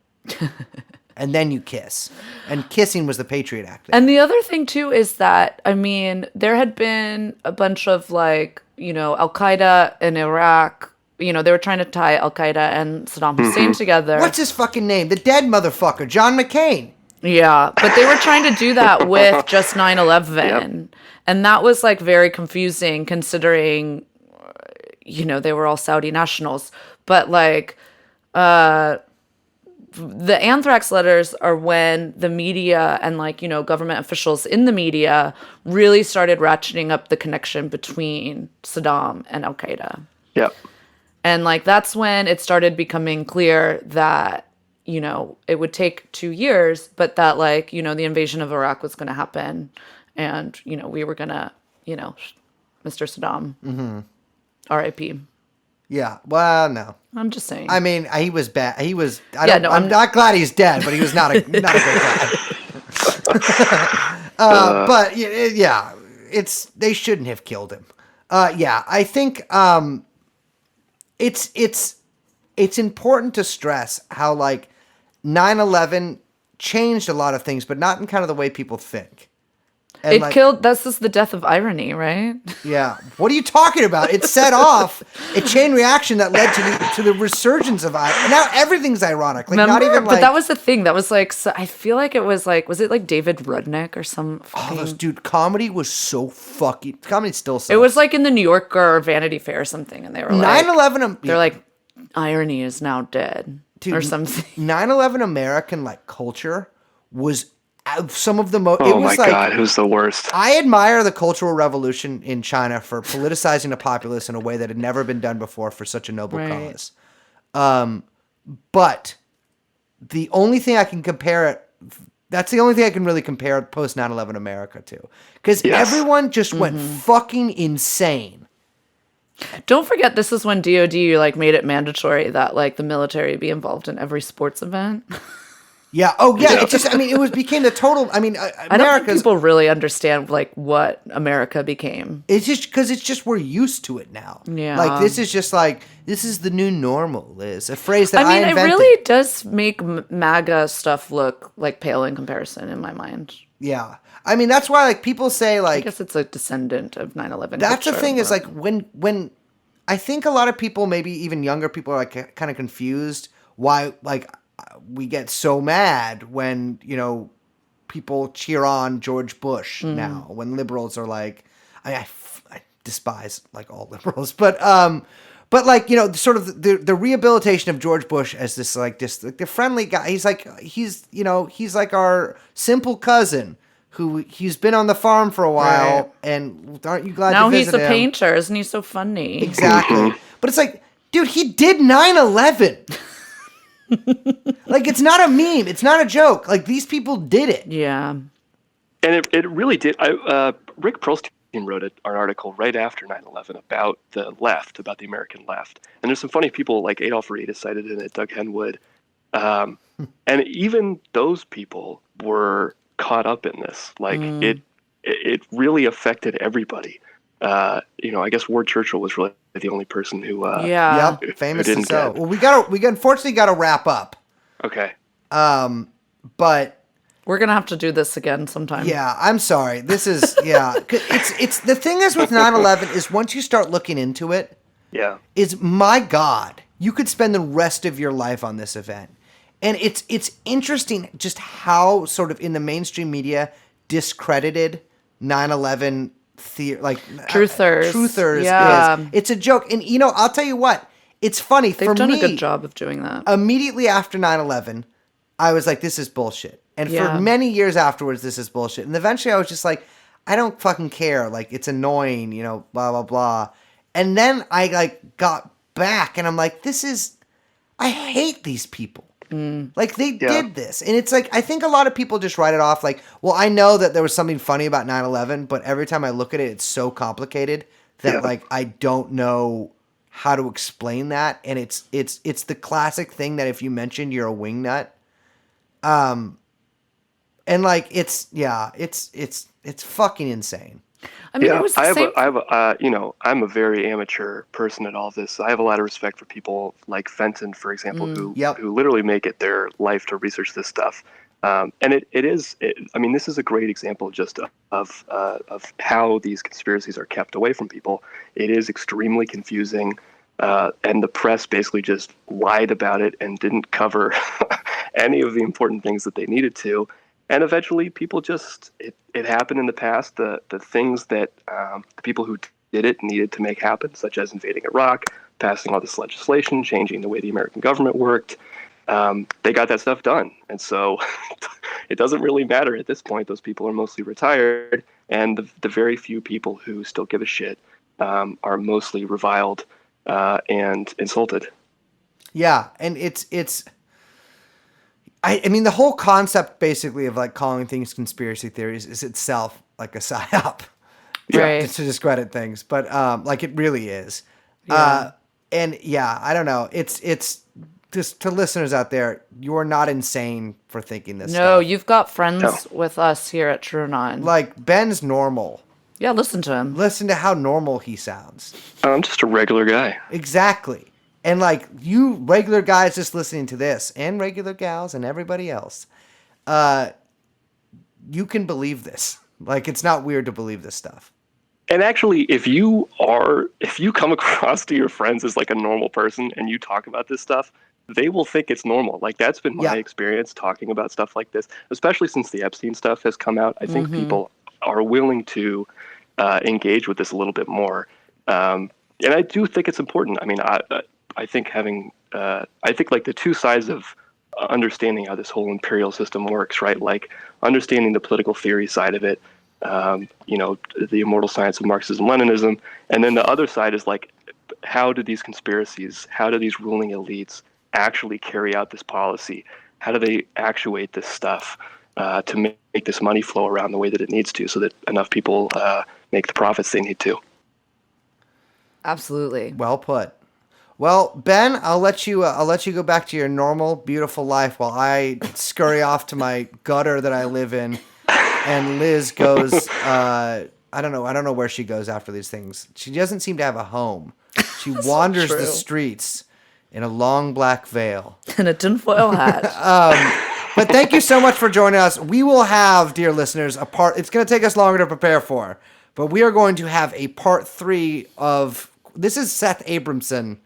And then you kiss. And kissing was the Patriot Act. And the other thing too is that, I mean, there had been a bunch of Al-Qaeda in Iraq, they were trying to tie Al-Qaeda and Saddam Hussein together. What's his fucking name? The dead motherfucker, John McCain. Yeah, but they were trying to do that with just 9/11. Yep. And that was very confusing considering, they were all Saudi nationals. But the anthrax letters are when the media and government officials in the media really started ratcheting up the connection between Saddam and Al Qaeda. Yep. And that's when it started becoming clear that it would take 2 years, but that the invasion of Iraq was going to happen, and we were gonna Mr. Saddam, R.I.P. Yeah, well, no. I'm just saying. I mean, he was bad. He was. no, I'm not glad he's dead, but he was not a great guy. But yeah, they shouldn't have killed him. Yeah, I think it's important to stress how 9/11 changed a lot of things, but not in kind of the way people think. And It killed. This is the death of irony, right? Yeah. What are you talking about? It set off a chain reaction that led to the resurgence of irony. Now everything's ironic. Like Remember? not even like. But that was the thing. That was like. So, I feel like it was like. Was it like David Rudnick or some? Oh, dude, comedy was so fucking. Comedy still sucks. It was like in the New Yorker or Vanity Fair or something, and they were like 9/11. They're like, irony is now dead, Dude, or something. 9/11 American like culture was some of the most. Oh my God, who's the worst? I admire the Cultural Revolution in China for politicizing the populace in a way that had never been done before for such a noble Right. cause. But the only thing I can compare it, that's the only thing I can really compare post 9/11 America to, because Yes. everyone just went fucking insane. Don't forget, this is when DoD like made it mandatory that like the military be involved in every sports event. Yeah. Oh, yeah. Yeah. It just. I mean, became the total. I mean, I don't think America's. people really understand like what America became. It's just because it's just we're used to it now. Yeah. Like this is just like this is the new normal, Liz. A phrase that I mean, invented. it really does make MAGA stuff look like pale in comparison in my mind. Yeah. I mean, that's why like people say I like guess it's a descendant of 9/11. that's the culture, thing is but- like when I think a lot of people, maybe even younger people, are like kind of confused why like we get so mad when people cheer on George Bush now when liberals are like I despise like all liberals, but like sort of the rehabilitation of George Bush as this like the friendly guy. He's like our simple cousin who he's been on the farm for a while, Right. and aren't you glad now to he's visit a him? painter, isn't he so funny? Exactly. But it's like, dude, he did 9/11. Like, it's not a meme. It's not a joke. Like, these people did it. Yeah. And it really did. Rick Perlstein wrote an article right after 9/11 about the left, about the American left. And there's some funny people like Adolf Reed is cited in it, Doug Henwood. And even those people were caught up in this. Like it really affected everybody. I guess Ward Churchill was really the only person who Yeah. Yep, famous didn't and so. get. Well, we unfortunately got to wrap up. Okay. But We're gonna have to do this again sometime. yeah, I'm sorry. This is it's the thing is with 9/11 is once you start looking into it, Yeah. is my God, you could spend the rest of your life on this event. And it's interesting just how sort of in the mainstream media discredited 9/11 truthers Yeah. is. It's a joke. And I'll tell you what, it's funny They've for done me. a good job of doing that. Immediately after 9/11, I was like, this is bullshit. And Yeah. for many years afterwards, this is bullshit. And eventually I was just like, I don't fucking care. Like, it's annoying, blah, blah, blah. And then I like got back and I'm like, I hate these people. Like they did this. And it's like, I think a lot of people just write it off like, well, I know that there was something funny about 9/11, but every time I look at it, it's so complicated that like, I don't know how to explain that. And it's the classic thing that if you mention you're a wingnut, and like, it's fucking insane. I mean, it was the same. I'm a very amateur person at all this. I have a lot of respect for people like Fenton, for example, who literally make it their life to research this stuff. And this is a great example just of how these conspiracies are kept away from people. It is extremely confusing, and the press basically just lied about it and didn't cover any of the important things that they needed to. And eventually people it happened in the past. The things that the people who did it needed to make happen, such as invading Iraq, passing all this legislation, changing the way the American government worked, they got that stuff done. And so it doesn't really matter at this point. Those people are mostly retired. And the very few people who still give a shit are mostly reviled and insulted. Yeah. And it's, I mean, the whole concept basically of like calling things conspiracy theories is itself like a psyop, Right. to discredit things. But like it really is. Yeah. And yeah, I don't know. It's just to listeners out there, you are not insane for thinking this. No, stuff. you've got friends with us here at True Anon. Like Ben's normal. Yeah, listen to him. Listen to how normal he sounds. I'm just a regular guy. Exactly. And like you regular guys just listening to this, and regular gals and everybody else, you can believe this. Like, it's not weird to believe this stuff. And actually, if you come across to your friends as like a normal person and you talk about this stuff, they will think it's normal. Like, that's been my experience talking about stuff like this, especially since the Epstein stuff has come out. I think people are willing to engage with this a little bit more. And I do think it's important. I mean, I think like the two sides of understanding how this whole imperial system works, right? Like understanding the political theory side of it, the immortal science of Marxism-Leninism. And then the other side is like, how do these conspiracies, how do these ruling elites actually carry out this policy? How do they actuate this stuff to make this money flow around the way that it needs to, so that enough people make the profits they need to? Absolutely. Well put. Well, Ben, I'll let you go back to your normal, beautiful life while I scurry off to my gutter that I live in, and Liz goes. I don't know where she goes after these things. She doesn't seem to have a home. She wanders the streets in a long black veil and a tinfoil hat. But thank you so much for joining us. We will have, dear listeners, a part. It's going to take us longer to prepare for, but we are going to have a part 3 of. This is Seth Abramson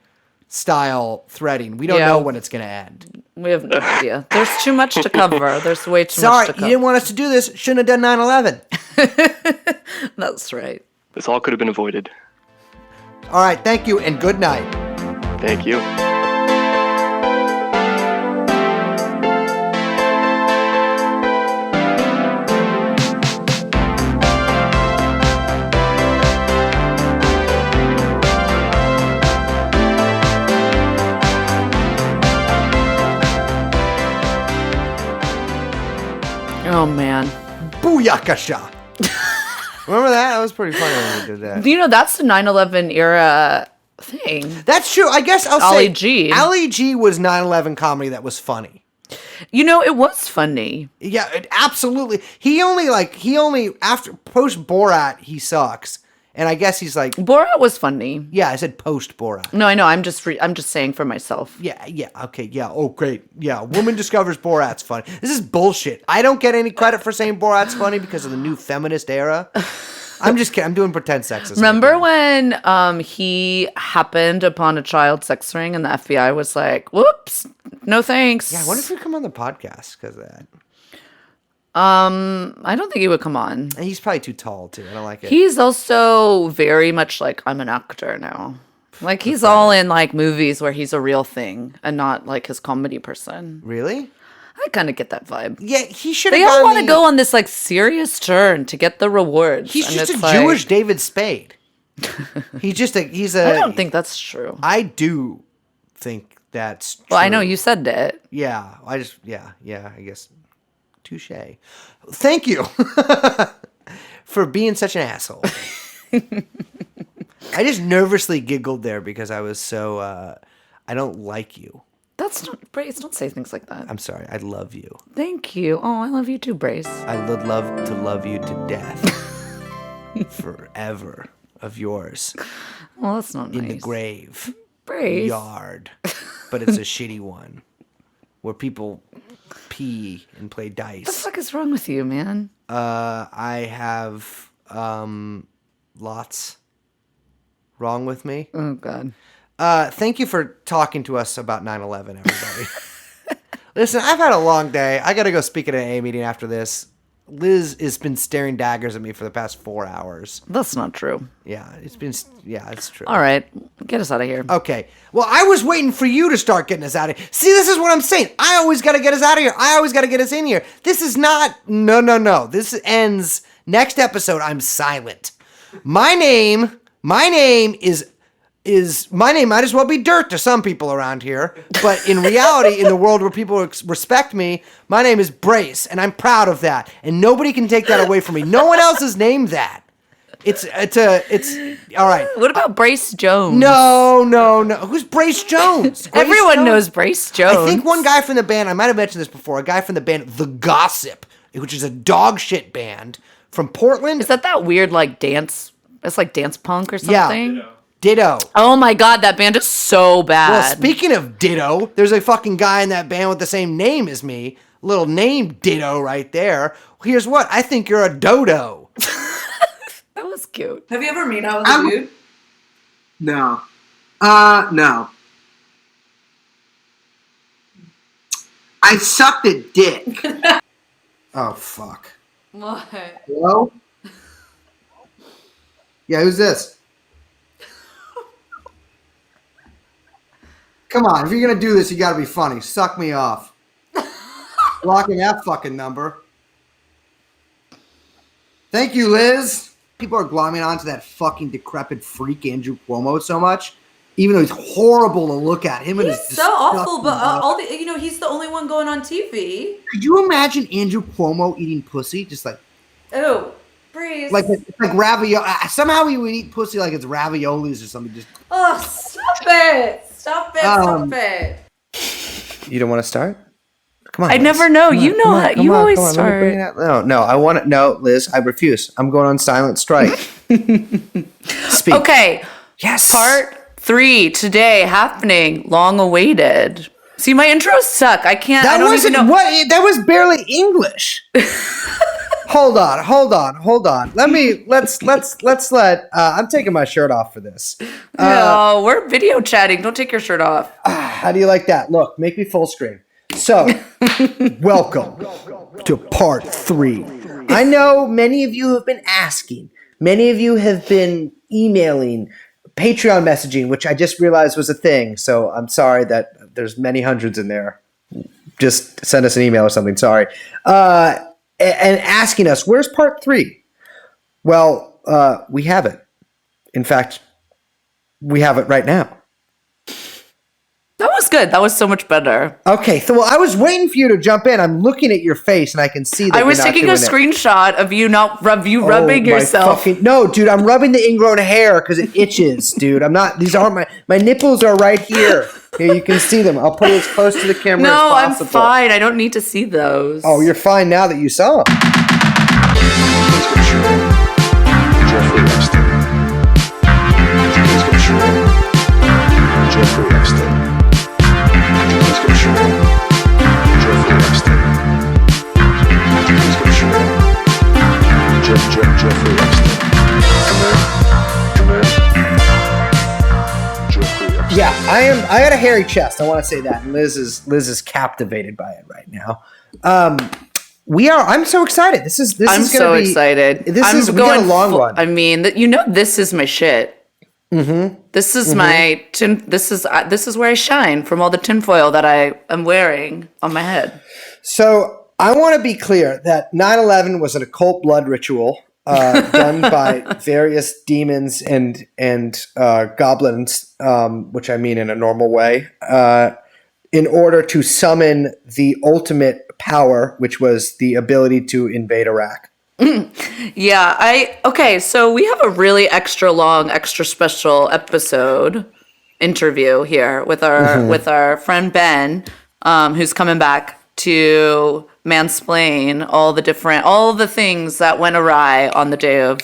style threading. We don't know when it's going to end. We have no idea. There's too much to cover. There's way too much to Sorry, cover. you didn't want us to do this. Shouldn't have done 9/11. That's right. This all could have been avoided. All right, thank you, and good night. Thank you. Oh, man. Booyakasha. Remember that? That was pretty funny when we did that. You know, that's the 9/11 era thing. That's true. I guess I'll Ali say G. Ali G was 9/11 comedy that was funny. You know, it was funny. Yeah, absolutely. He only after post Borat he sucks, and I guess he's like Borat was funny. Yeah, I said post Borat. No, I know. I'm just saying for myself. Yeah, okay, yeah, oh great, yeah. Woman discovers Borat's funny. This is bullshit. I don't get any credit for saying Borat's funny because of the new feminist era. I'm just kidding. I'm doing pretend sexism. Remember when he happened upon a child sex ring and the FBI was like, "Whoops, no thanks." Yeah, I wonder if he'd come on the podcast because of that. I don't think he would come on. And he's probably too tall too. I don't like it. He's also very much like, I'm an actor now. Like he's all in like movies where he's a real thing and not like his comedy person. Really? I kind of get that vibe. Yeah, he should. They all want to go on this like serious turn to get the rewards. He's just a like, Jewish David Spade. He's a. I don't think that's true. I do think that's true. Well, I know you said it. Yeah, I guess. Touche. Thank you for being such an asshole. I just nervously giggled there because I was so. I don't like you. That's not Brace. Don't say things like that. I'm sorry. I love you. Thank you. Oh, I love you too, Brace. I would love to love you to death. Forever of yours. Well, that's not nice. In the grave. Brace. Yard. But it's a shitty one. Where people pee and play dice. What the fuck is wrong with you, man? I have lots wrong with me. Oh, God. Thank you for talking to us about 9/11, everybody. Listen, I've had a long day. I got to go speak at an AA meeting after this. Liz has been staring daggers at me for the past 4 hours. That's not true. Yeah, it's true. All right. Get us out of here. Okay. Well, I was waiting for you to start getting us out of here. See, this is what I'm saying. I always got to get us out of here. I always got to get us in here. This is not... No. This ends... Next episode, I'm silent. My name might as well be dirt to some people around here. But in reality, in the world where people respect me, my name is Brace, and I'm proud of that. And nobody can take that away from me. No one else is named that. It's all right. What about Brace Jones? No. Who's Brace Jones? Everyone knows Brace Jones. I think one guy from the band, I might have mentioned this before, a guy from the band The Gossip, which is a dog shit band from Portland. Is that weird like dance? It's like dance punk or something? Ditto. Oh my god, that band is so bad. Well, speaking of Ditto, there's a fucking guy in that band with the same name as me. Little name Ditto right there. Here's what. I think you're a dodo. That was cute. Have you ever made out with a dude? No. No. I sucked a dick. Oh, fuck. What? Hello? Yeah, who's this? Come on, if you're gonna do this, you gotta be funny. Suck me off. Blocking that fucking number. Thank you, Liz. People are glomming onto that fucking decrepit freak Andrew Cuomo so much, even though he's horrible to look at. Him and his He's so awful, but disgusting all the he's the only one going on TV. Could you imagine Andrew Cuomo eating pussy? Just like, Oh, breeze. like ravioli. Somehow he would eat pussy like it's raviolis or something. Just. Oh, stop it! Stop it! Stop it! You don't want to start? Come on. I Liz. never know. Come You on, know come on, how come you on, always come on. Let me bring it start. out. No, I want to. No, Liz, I refuse. I'm going on silent strike. Speak. Okay. Yes. Part 3 today happening. Long awaited. See, my intros suck. I can't. I That don't wasn't even know. what. That was barely English. Hold on. Let's let. I'm taking my shirt off for this. No, we're video chatting. Don't take your shirt off. How do you like that? Look, make me full screen. So, welcome to part 3. I know many of you have been asking. Many of you have been emailing, Patreon messaging, which I just realized was a thing. So I'm sorry that there's many hundreds in there. Just send us an email or something. Sorry. And asking us, where's part 3? Well, we have it. In fact, we have it right now. That was good. That was so much better. Okay, so I was waiting for you to jump in. I'm looking at your face, and I can see that I was you're not taking a doing it. screenshot of you rubbing Oh, my yourself. no, dude, I'm rubbing the ingrown hair because it itches, dude. I'm not. These aren't my nipples are right here. Here, you can see them. I'll put it as close to the camera No, as I'm possible. fine. I don't need to see those. Oh, you're fine now that you saw them. Let's go shoot Jeffrey Epstein. Let's go shoot Jeffrey Epstein. Let's go shoot Jeffrey Epstein. Let's go shoot Jeffrey Epstein. Come in. Jeffrey Epstein. Yeah, I got a hairy chest. I want to say that. And Liz is captivated by it right now. I'm so excited. This is I'm gonna so be, excited. We got a long one. I mean, this is my shit. Mm-hmm. This is my tin. This is where I shine from all the tinfoil that I am wearing on my head. So I want to be clear that 9/11 was an occult blood ritual done by various demons and goblins, which I mean in a normal way, in order to summon the ultimate power, which was the ability to invade Iraq. Yeah, okay, so we have a really extra long, extra special episode interview here with our friend Ben, who's coming back to mansplain all the things that went awry on the day of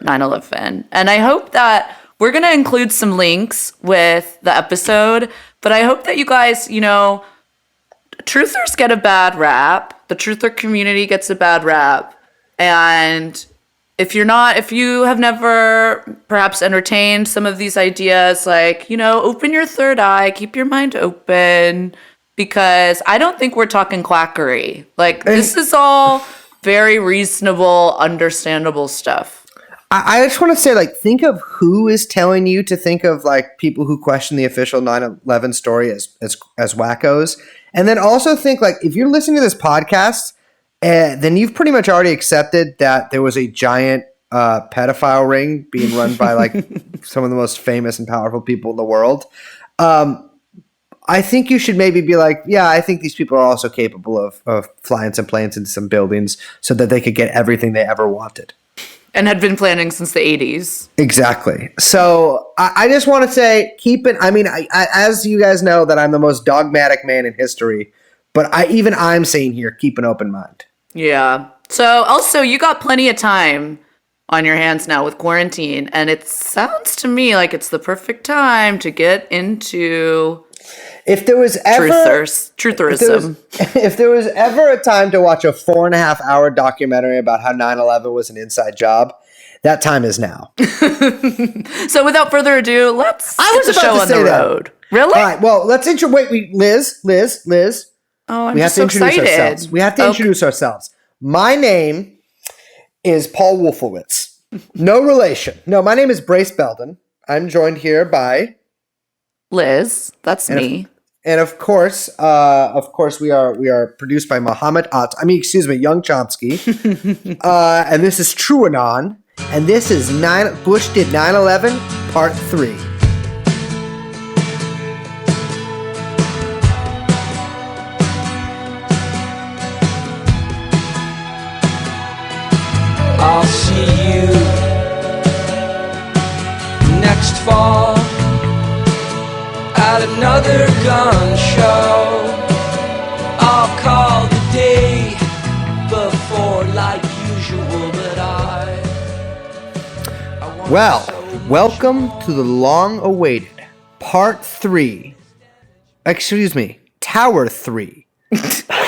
9/11. And I hope that we're going to include some links with the episode, but I hope that you guys, truthers get a bad rap. The truther community gets a bad rap. And if you have never perhaps entertained some of these ideas, open your third eye, keep your mind open, because I don't think we're talking quackery. This is all very reasonable, understandable stuff. I just want to say, think of who is telling you to think of, people who question the official 9/11 story as wackos. And then also think, if you're listening to this podcast, then you've pretty much already accepted that there was a giant pedophile ring being run by, some of the most famous and powerful people in the world. I think you should maybe be I think these people are also capable of flying some planes into some buildings so that they could get everything they ever wanted. And had been planning since the 80s. Exactly. So I just want to say, as you guys know, that I'm the most dogmatic man in history, but I'm saying here, keep an open mind. Yeah. So also, you got plenty of time on your hands now with quarantine, and it sounds to me like it's the perfect time to get into If there was ever trutherism. if there was ever a time to watch a 4.5-hour documentary about how 9/11 was an inside job, that time is now. So without further ado, let's I was get the about show to on say the that. road. Really? All right. Well, let's Liz. Oh, I'm We have just to so introduce excited. ourselves. We have to introduce ourselves. My name is Paul Wolfowitz. No relation. No, my name is Brace Belden. I'm joined here by Liz, that's me. And of course, we are produced by Young Chomsky. And this is True Anon, and this is Bush did 9/11 Part 3. I'll see you next fall at another gun show. I'll call the day before like usual, but I want Well, so welcome to the long-awaited Part 3. Excuse me, Tower 3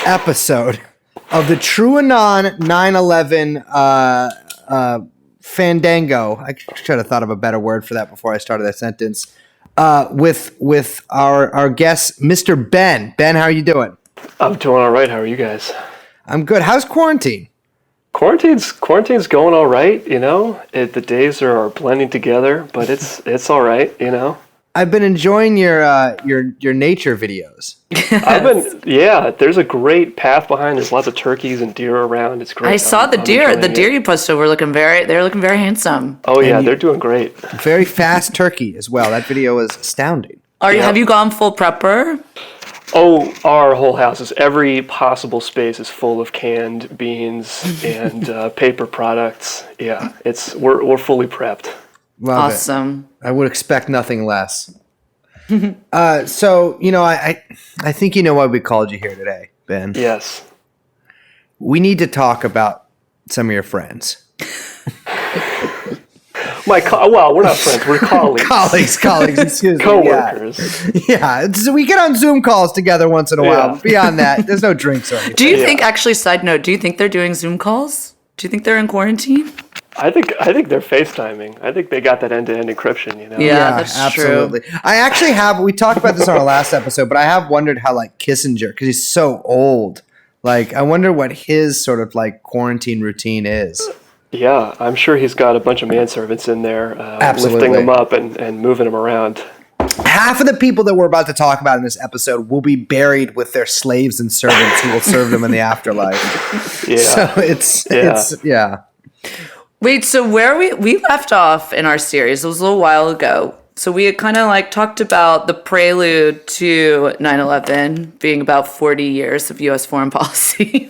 episode of the True Anon 9/11 Fandango. I should have thought of a better word for that before I started that sentence. With our guest, Mr. Ben. Ben, how are you doing? I'm doing all right. How are you guys? I'm good. How's quarantine? Quarantine's going all right. You know, the days are blending together, but it's all right. You know. I've been enjoying your nature videos. There's a great path behind. There's lots of turkeys and deer around. It's great. I saw the I'm deer. enjoying The it. deer you posted they're looking very handsome. Oh yeah, they're doing great. Very fast turkey as well. That video was astounding. Have you gone full prepper? Oh, our whole house is every possible space is full of canned beans and paper products. Yeah, we're fully prepped. Love it. Awesome. I would expect nothing less. So, I think you know why we called you here today, Ben. Yes. We need to talk about some of your friends. Well, we're not friends. We're colleagues. colleagues, excuse me. Co-workers. Yeah, we get on Zoom calls together once in a while. Yeah. Beyond that, there's no drinks or anything. Do you think, actually, side note, do you think they're doing Zoom calls? Do you think they're in quarantine? I think they're FaceTiming. I think they got that end-to-end encryption, you know? Yeah, that's absolutely. true. I actually we talked about this on our last episode, but I have wondered how, Kissinger, because he's so old, I wonder what his sort of, quarantine routine is. Yeah, I'm sure he's got a bunch of manservants in there lifting him up and moving him around. Half of the people that we're about to talk about in this episode will be buried with their slaves and servants who will serve them in the afterlife. Yeah. So it's. Wait, so where we left off in our series, it was a little while ago. So we had kind of talked about the prelude to 9/11 being about 40 years of U.S. foreign policy.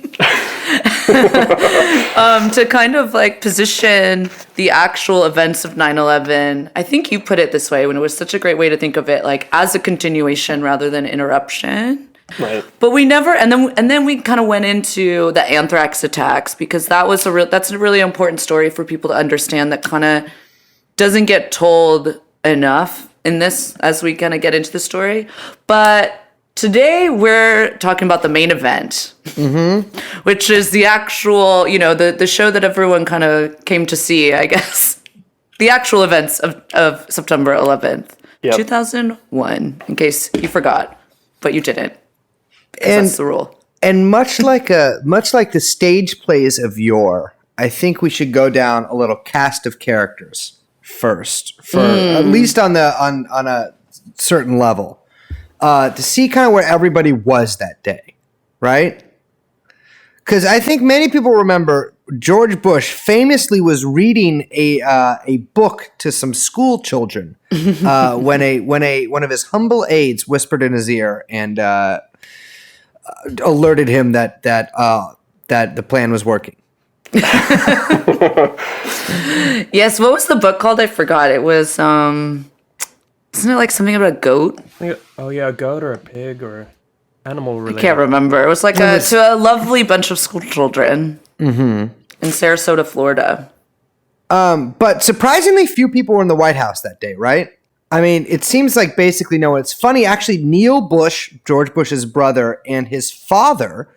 To kind of position the actual events of 9/11. I think you put it this way when it was such a great way to think of it, as a continuation rather than interruption. Right. But we never, and then we kind of went into the anthrax attacks because that's a really important story for people to understand that kind of doesn't get told enough in this as we kind of get into the story. But today we're talking about the main event, which is the actual, the show that everyone kind of came to see, I guess. The actual events of September 11th, 2001, in case you forgot, but you didn't. And that's the rule. And much like the stage plays of yore, I think we should go down a little cast of characters first, at least on a certain level, to see kind of where everybody was that day, right? Because I think many people remember George Bush famously was reading a book to some school children when one of his humble aides whispered in his ear and alerted him that the plan was working. Yes, what was the book called? I forgot. It was isn't it something about a goat? Oh yeah, a goat or a pig or animal related. I can't remember. It was to a lovely bunch of school children in Sarasota, Florida. But surprisingly few people were in the White House that day, right? I mean, it seems like basically no one. It's funny, actually. Neil Bush, George Bush's brother, and his father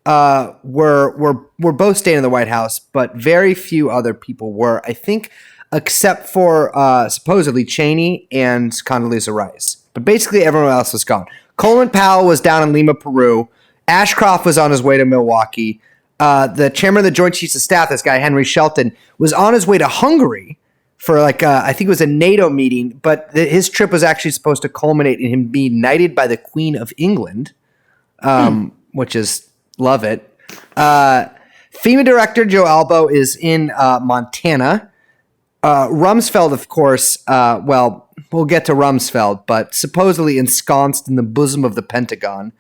were both staying in the White House, but very few other people were. I think, except for supposedly Cheney and Condoleezza Rice. But basically, everyone else was gone. Colin Powell was down in Lima, Peru. Ashcroft was on his way to Milwaukee. The chairman of the Joint Chiefs of Staff, this guy Henry Shelton, was on his way to Hungary for I think it was a NATO meeting, but his trip was actually supposed to culminate in him being knighted by the Queen of England, which is, love it. FEMA director Joe Albo is in Montana. Rumsfeld, of course, we'll get to Rumsfeld, but supposedly ensconced in the bosom of the Pentagon.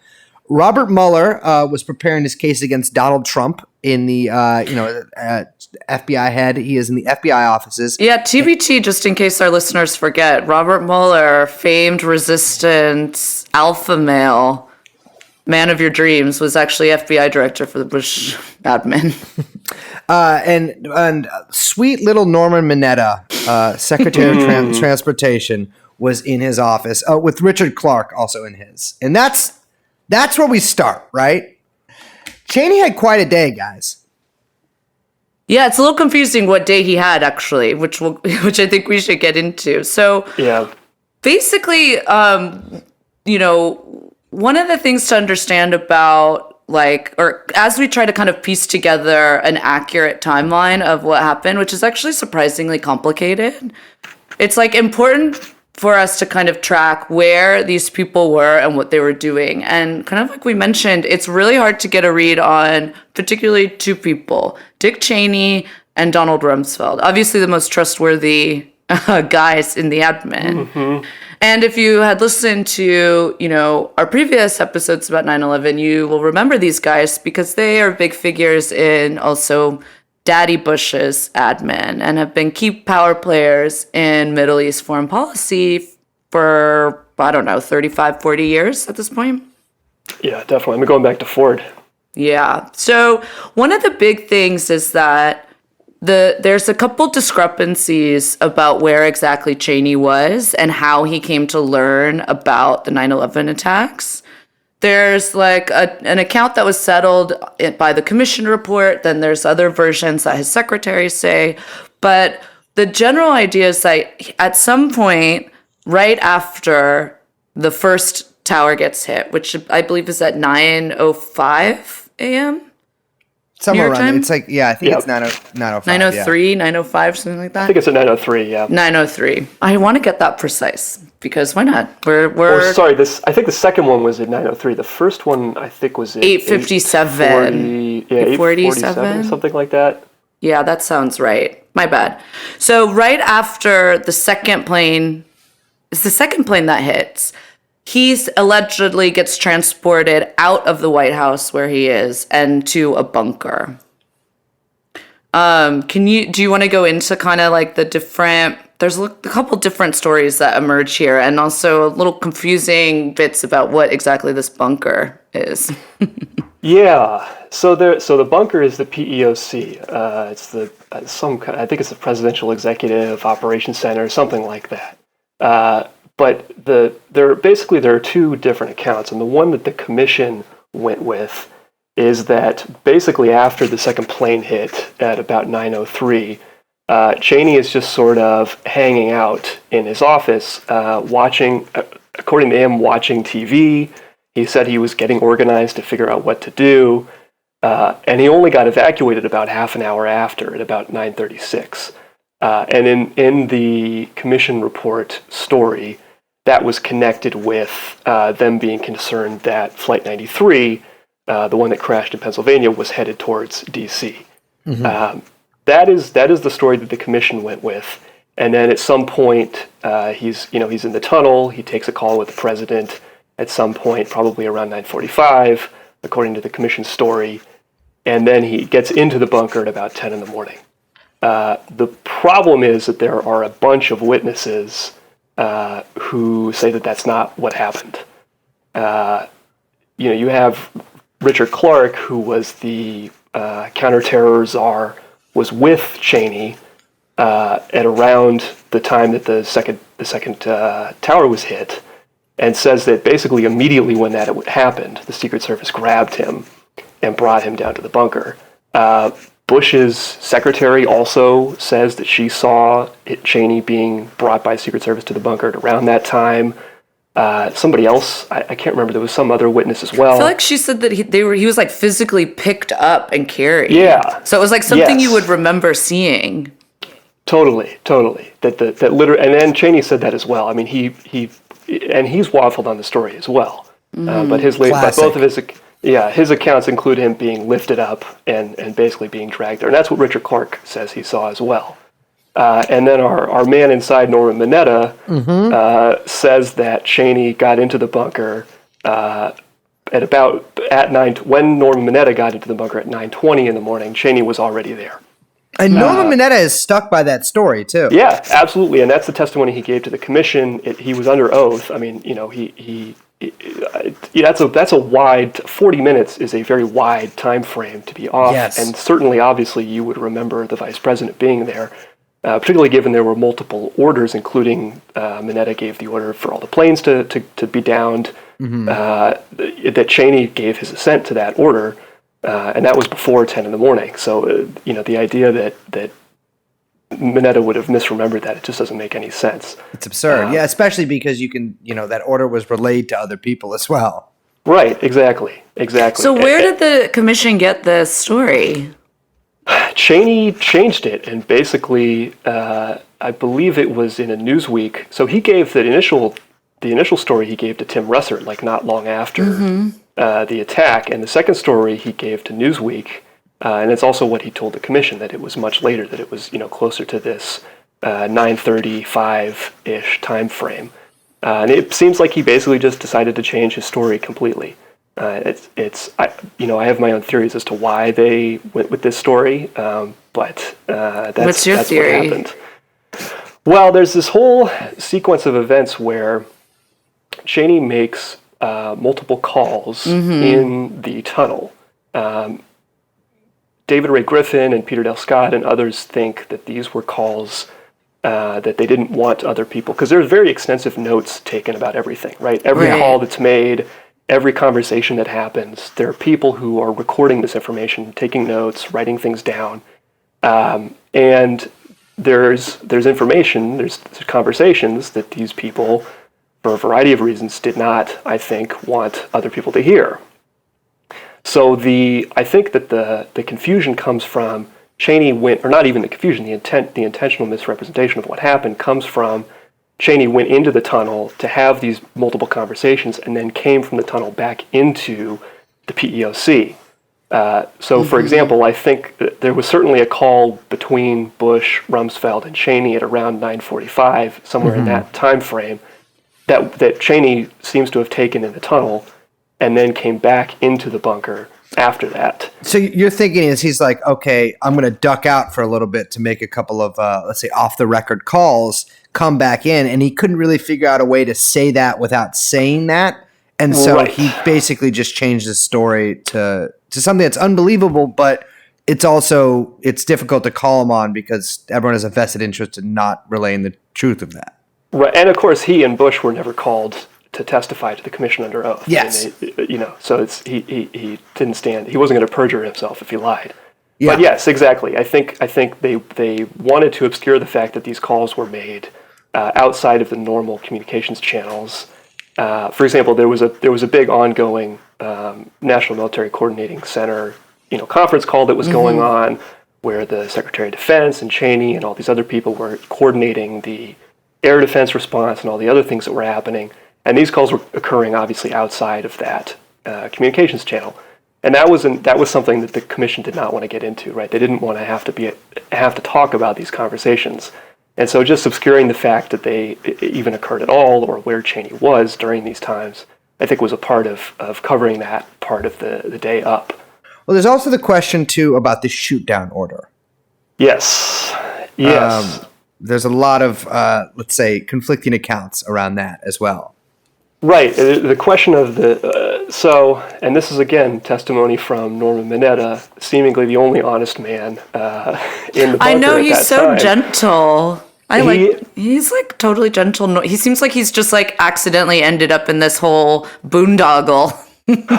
Robert Mueller was preparing his case against Donald Trump in the FBI head. He is in the FBI offices. Yeah, TBT, just in case our listeners forget, Robert Mueller, famed resistant alpha male, man of your dreams, was actually FBI director for the Bush admin. And sweet little Norman Mineta, Secretary of Transportation, was in his office with Richard Clark also in his. And that's where we start, right? Cheney had quite a day, guys. Yeah, it's a little confusing what day he had, actually, which I think we should get into. So, Yeah. basically, one of the things to understand about, or as we try to kind of piece together an accurate timeline of what happened, which is actually surprisingly complicated, it's important for us to kind of track where these people were and what they were doing. And kind of like we mentioned, it's really hard to get a read on particularly two people, Dick Cheney and Donald Rumsfeld. Obviously the most trustworthy guys in the admin. Mm-hmm. And if you had listened to, our previous episodes about 9/11, you will remember these guys because they are big figures in also Daddy Bush's admin and have been key power players in Middle East foreign policy for, 35, 40 years at this point. Yeah, definitely. I'm going back to Ford. Yeah. So one of the big things is that there's a couple discrepancies about where exactly Cheney was and how he came to learn about the 9/11 attacks. There's an account that was settled by the commission report. Then there's other versions that his secretaries say. But the general idea is that at some point, right after the first tower gets hit, which I believe is at 9:05 a.m., Somewhere New York around time? It's I think it's 9:05. 9:03, 9:05, something like that. I think it's a 903, yeah. 9:03. I want to get that precise because why not? We're I think the second one was at 903. The first one I think was at 8:57. 8:47, something like that. Yeah, that sounds right. My bad. So right after the second plane that hits, he allegedly gets transported out of the White House where he is and to a bunker. Do you want to go into kind of the different, there's a couple different stories that emerge here and also a little confusing bits about what exactly this bunker is. Yeah. So the bunker is the PEOC. It's I think it's the Presidential Executive Operations Center, something like that. But there are two different accounts, and the one that the commission went with is that basically after the second plane hit at about 9:03, Cheney is just sort of hanging out in his office, watching, according to him, watching TV. He said he was getting organized to figure out what to do, and he only got evacuated about half an hour after, at about 9:36. And in the commission report story, that was connected with them being concerned that Flight 93, the one that crashed in Pennsylvania, was headed towards D.C. Mm-hmm. That is the story that the commission went with. And then at some point, he's in the tunnel. He takes a call with the president at some point, probably around 9:45, according to the commission story. And then he gets into the bunker at about 10 in the morning. The problem is that there are a bunch of witnesses who say that that's not what happened. You have Richard Clark, who was the counterterror czar, was with Cheney at around the time that the second tower was hit, and says that basically immediately when that happened, the Secret Service grabbed him and brought him down to the bunker. Bush's secretary also says that she saw Cheney being brought by Secret Service to the bunker at around that time. Somebody else, I can't remember, there was some other witness as well. I feel like she said that he was like physically picked up and carried. Yeah. So it was like something you Yes. would remember seeing. Totally. That literally, and then Cheney said that as well. I mean, he's waffled on the story as well. But both of his accounts include him being lifted up and basically being dragged there. And that's what Richard Clark says he saw as well. And then our man inside, Norman Mineta, says that Cheney got into the bunker when Norman Mineta got into the bunker at 9:20 in the morning. Cheney was already there. And Norman Mineta is stuck by that story too. Yeah, absolutely, and that's the testimony he gave to the commission. He was under oath. I mean, that's a wide 40 minutes is a very wide time frame to be off, Yes. and certainly, obviously, you would remember the vice president being there, particularly given there were multiple orders, including Mineta gave the order for all the planes to be downed. That Cheney gave his assent to that order. And that was before 10 in the morning. So, the idea that Mineta would have misremembered that, it just doesn't make any sense. It's absurd. Yeah, especially because that order was relayed to other people as well. Right, exactly. So where did the commission get this story? Cheney changed it, and basically, I believe it was in a Newsweek. So he gave the initial story he gave to Tim Russert, like not long after the attack, and the second story he gave to Newsweek, and it's also what he told the commission, that it was much later, that it was closer to this 9:35-ish time frame, and it seems like he basically just decided to change his story completely. I have my own theories as to why they went with this story, but What's your theory? What happened. Well, there's this whole sequence of events where Cheney makes multiple calls in the tunnel. David Ray Griffin and Peter Dale Scott and others think that these were calls that they didn't want other people, because there's very extensive notes taken about everything, right? Every call that's made, every conversation that happens, there are people who are recording this information, taking notes, writing things down, and there's information, there's conversations that these people, for a variety of reasons, did not, I think, want other people to hear. So I think that the confusion comes from Cheney went, or not even the confusion, the intentional misrepresentation of what happened comes from Cheney went into the tunnel to have these multiple conversations and then came from the tunnel back into the PEOC. So, for example, I think that there was certainly a call between Bush, Rumsfeld, and Cheney at around 9:45, somewhere in that time frame, that Cheney seems to have taken in the tunnel and then came back into the bunker after that. So you're thinking is he's like, okay, I'm going to duck out for a little bit to make a couple of, let's say, off-the-record calls, come back in, and he couldn't really figure out a way to say that without saying that. And so he basically just changed his story to something that's unbelievable, but it's difficult to call him on because everyone has a vested interest in not relaying the truth of that. Right, and of course he and Bush were never called to testify to the commission under oath. Yes. So he didn't stand. He wasn't going to perjure himself if he lied. Yeah. But yes, exactly. I think they wanted to obscure the fact that these calls were made outside of the normal communications channels. For example, there was a big ongoing National Military Coordinating Center, conference call that was going on, where the Secretary of Defense and Cheney and all these other people were coordinating the air defense response and all the other things that were happening. And these calls were occurring obviously outside of that communications channel, and that was something that the commission did not want to get into. Right, they didn't want to have to talk about these conversations, and so just obscuring the fact that they even occurred at all or where Cheney was during these times, I think was a part of covering that part of the day up. Well, there's also the question too about the shoot down order. Yes. There's a lot of let's say conflicting accounts around that as well. Right. The question of the So, and this is again testimony from Norman Mineta, seemingly the only honest man in the bunker I know at he's that so time. gentle. He's like totally gentle. He seems like he's just like accidentally ended up in this whole boondoggle.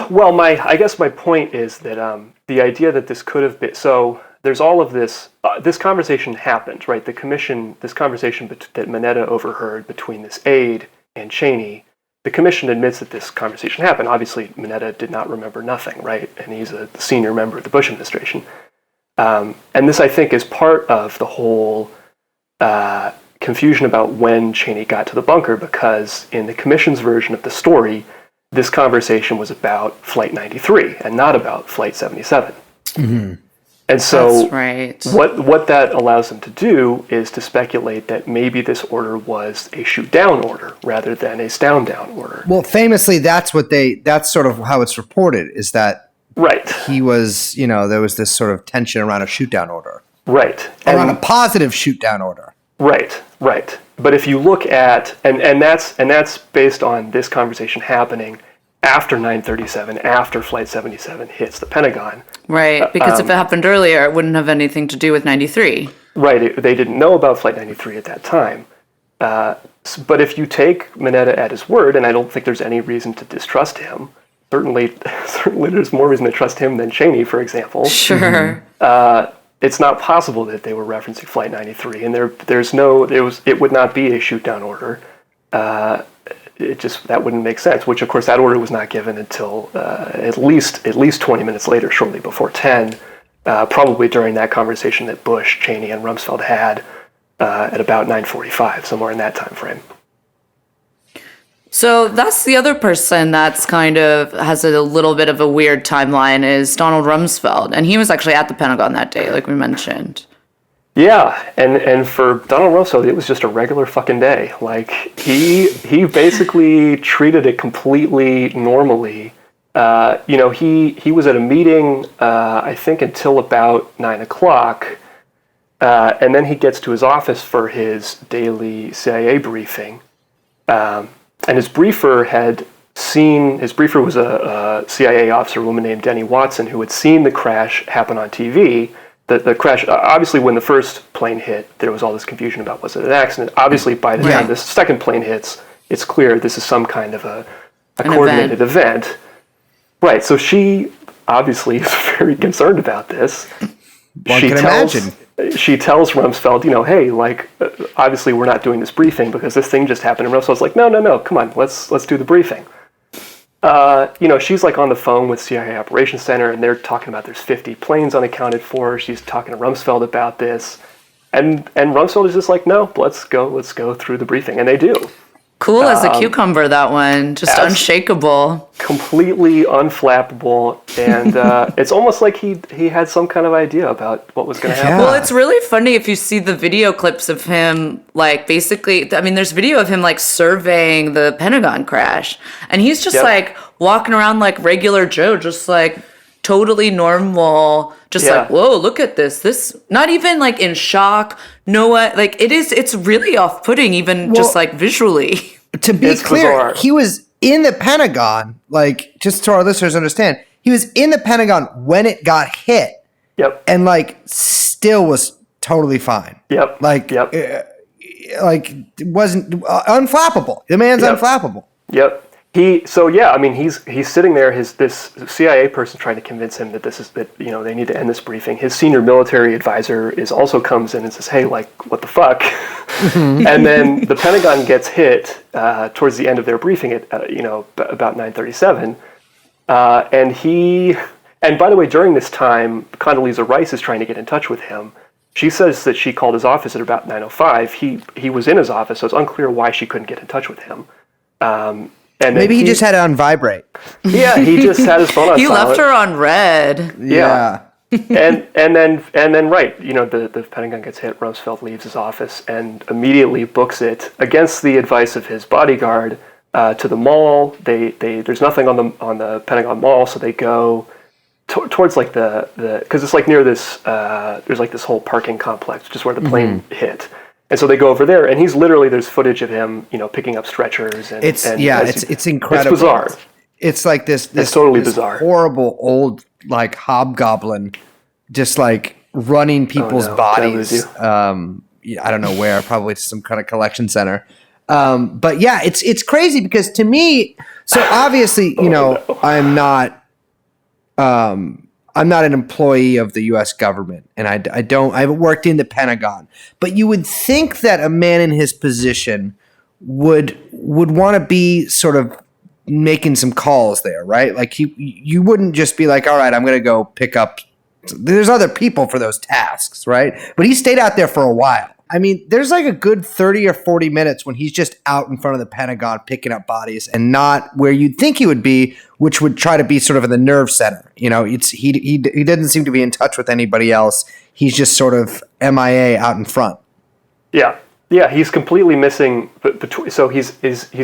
Well, I guess my point is that the idea that this could have been, so there's all of this. This conversation happened, right? This conversation that Mineta overheard between this aide and Cheney. The commission admits that this conversation happened. Obviously, Mineta did not remember nothing, right? And he's a senior member of the Bush administration. And this, I think, is part of the whole confusion about when Cheney got to the bunker, because in the commission's version of the story, this conversation was about Flight 93 and not about Flight 77. Mm-hmm. And so That's right. what that allows them to do is to speculate that maybe this order was a shoot down order rather than a stand down order. Well, famously, that's sort of how it's reported, is that Right. he was, there was this sort of tension around a shoot down order. Right. Around a positive shoot down order. Right. But if you look at, and that's based on this conversation happening after 937, after Flight 77 hits the Pentagon. Right, because if it happened earlier, it wouldn't have anything to do with 93. Right, they didn't know about Flight 93 at that time. But if you take Mineta at his word, and I don't think there's any reason to distrust him, certainly there's more reason to trust him than Cheney, for example. Sure. It's not possible that they were referencing Flight 93, and it would not be a shoot down order. That wouldn't make sense. Which, of course, that order was not given until at least 20 minutes later, shortly before 10, probably during that conversation that Bush, Cheney, and Rumsfeld had at about 9:45, somewhere in that time frame. So that's the other person that's kind of has a little bit of a weird timeline is Donald Rumsfeld, and he was actually at the Pentagon that day, like we mentioned. Yeah, and for Donald Rumsfeld, it was just a regular fucking day. Like, he basically treated it completely normally. He was at a meeting, I think, until about 9 o'clock, and then he gets to his office for his daily CIA briefing. And his briefer was a CIA officer, a woman named Denny Watson, who had seen the crash happen on TV. The crash, obviously, when the first plane hit, there was all this confusion about was it an accident. Obviously, by the time the second plane hits, it's clear this is some kind of a coordinated event. Right, so she obviously is very concerned about this. One can imagine. She tells Rumsfeld, hey, obviously we're not doing this briefing because this thing just happened. And Rumsfeld's like, no, come on, let's do the briefing. She's like on the phone with CIA Operations Center, and they're talking about there's 50 planes unaccounted for. She's talking to Rumsfeld about this, and Rumsfeld is just like, no, let's go through the briefing, and they do. Cool as a cucumber, that one. Just unshakable. Completely unflappable, and it's almost like he had some kind of idea about what was going to happen. Well, it's really funny if you see the video clips of him, there's video of him, surveying the Pentagon crash, and he's just, walking around like regular Joe, just, totally normal, just whoa, look at this, not even, in shock, it's really off-putting, even just, visually. To be It's clear, bizarre. he was in the Pentagon, just so our listeners understand, he was in the Pentagon when it got hit. Yep. And, still was totally fine. Yep. It wasn't unflappable. The man's unflappable. Yep. He's sitting there. This CIA person trying to convince him that they need to end this briefing. His senior military advisor comes in and says, "Hey, what the fuck?" And then the Pentagon gets hit towards the end of their briefing at about 9:37, and by the way, during this time, Condoleezza Rice is trying to get in touch with him. She says that she called his office at about 9:05. He was in his office, so it's unclear why she couldn't get in touch with him. And maybe he just had it on vibrate. Yeah, he just had his phone on He silent. left her on red. Yeah. and then right, the Pentagon gets hit. Rumsfeld leaves his office and immediately books it against the advice of his bodyguard to the mall. There's nothing on the Pentagon Mall, so they go towards the because it's near this there's this whole parking complex, which is where the plane hit. And so they go over there, and there's footage of him, picking up stretchers. It's incredible. It's bizarre. it's like this totally this bizarre. horrible old like hobgoblin, just like running people's Oh, no. Did I lose bodies. you? I don't know where, probably to some kind of collection center. But yeah, it's crazy because to me, so obviously, no. I'm not an employee of the U.S. government, and I haven't worked in the Pentagon. But you would think that a man in his position would want to be sort of making some calls there, right? Like you wouldn't just be like, all right, I'm going to go pick up. There's other people for those tasks, right? But he stayed out there for a while. I mean, there's like a good 30 or 40 minutes when he's just out in front of the Pentagon picking up bodies and not where you'd think he would be, which would try to be sort of in the nerve center. He doesn't seem to be in touch with anybody else. He's just sort of MIA out in front. Yeah. He's completely missing. So he's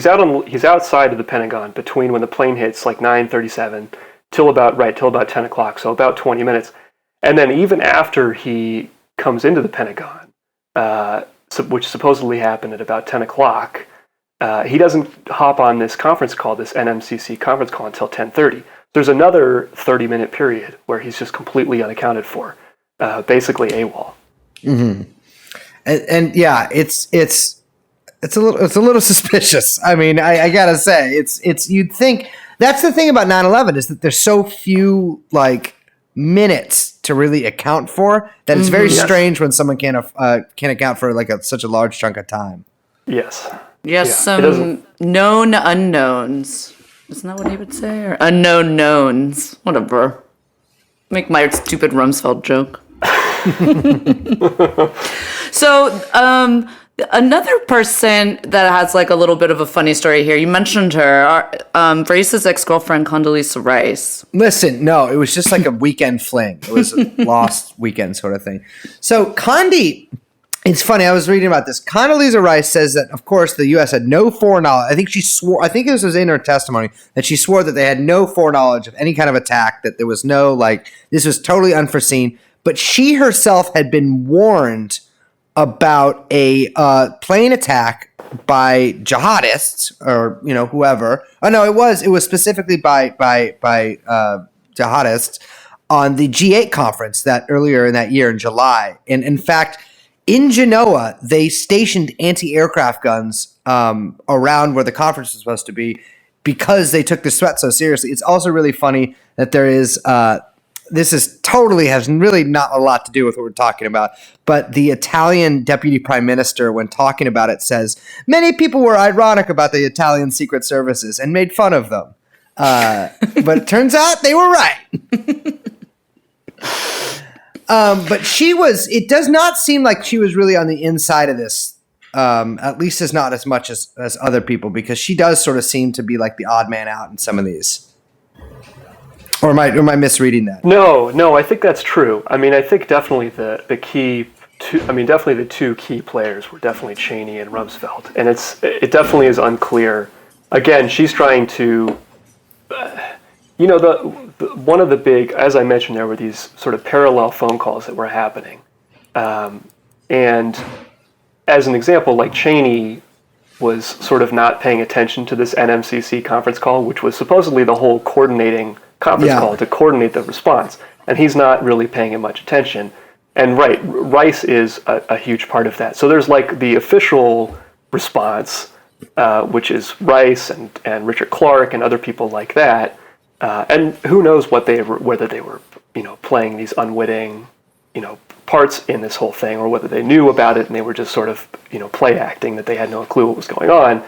outside of the Pentagon between when the plane hits, like 9:37, till about 10 o'clock. So about 20 minutes, and then even after he comes into the Pentagon. Which supposedly happened at about 10 o'clock, he doesn't hop on this conference call, this NMCC conference call, until 10:30. There's another 30-minute period where he's just completely unaccounted for, basically AWOL. Mm-hmm. And yeah, it's a little suspicious. I mean, I gotta say, it's you'd think that's the thing about 9/11 is that there's so few like minutes to really account for that it's very strange when someone can't account for like such a large chunk of time. Yes, Yeah. some known unknowns. Isn't that what he would say? Or unknown knowns. Whatever. Make my stupid Rumsfeld joke. So, another person that has like a little bit of a funny story here. You mentioned her, Rice's ex-girlfriend, Condoleezza Rice. Listen, no, it was just like a weekend fling. It was a lost weekend sort of thing. So Condi, it's funny. I was reading about this. Condoleezza Rice says that, of course, the U.S. had no foreknowledge. I think this was in her testimony that she swore that they had no foreknowledge of any kind of attack. That there was no this was totally unforeseen. But she herself had been warned about a plane attack by jihadists or whoever. Oh no, it was specifically by jihadists on the G8 conference that earlier in that year in July. And in fact, in Genoa, they stationed anti-aircraft guns around where the conference was supposed to be because they took this threat so seriously. It's also really funny that there is. This has really not a lot to do with what we're talking about, but the Italian deputy prime minister, when talking about it, says many people were ironic about the Italian secret services and made fun of them, but it turns out they were right. But it does not seem like she was really on the inside of this, at least as not as much as other people, because she does sort of seem to be like the odd man out in some of these. Or am I misreading that? No, I think that's true. I mean, I think definitely the two key players were definitely Cheney and Rumsfeld, and it definitely is unclear. Again, she's trying to, one of the big, as I mentioned, there were these sort of parallel phone calls that were happening, and as an example, like Cheney was sort of not paying attention to this NMCC conference call, which was supposedly the whole coordinating conference call to coordinate the response, and he's not really paying it much attention. And Rice is a huge part of that. So there's like the official response, which is Rice and Richard Clarke and other people like that, and who knows whether they were playing these unwitting parts in this whole thing, or whether they knew about it and they were just sort of play acting that they had no clue what was going on.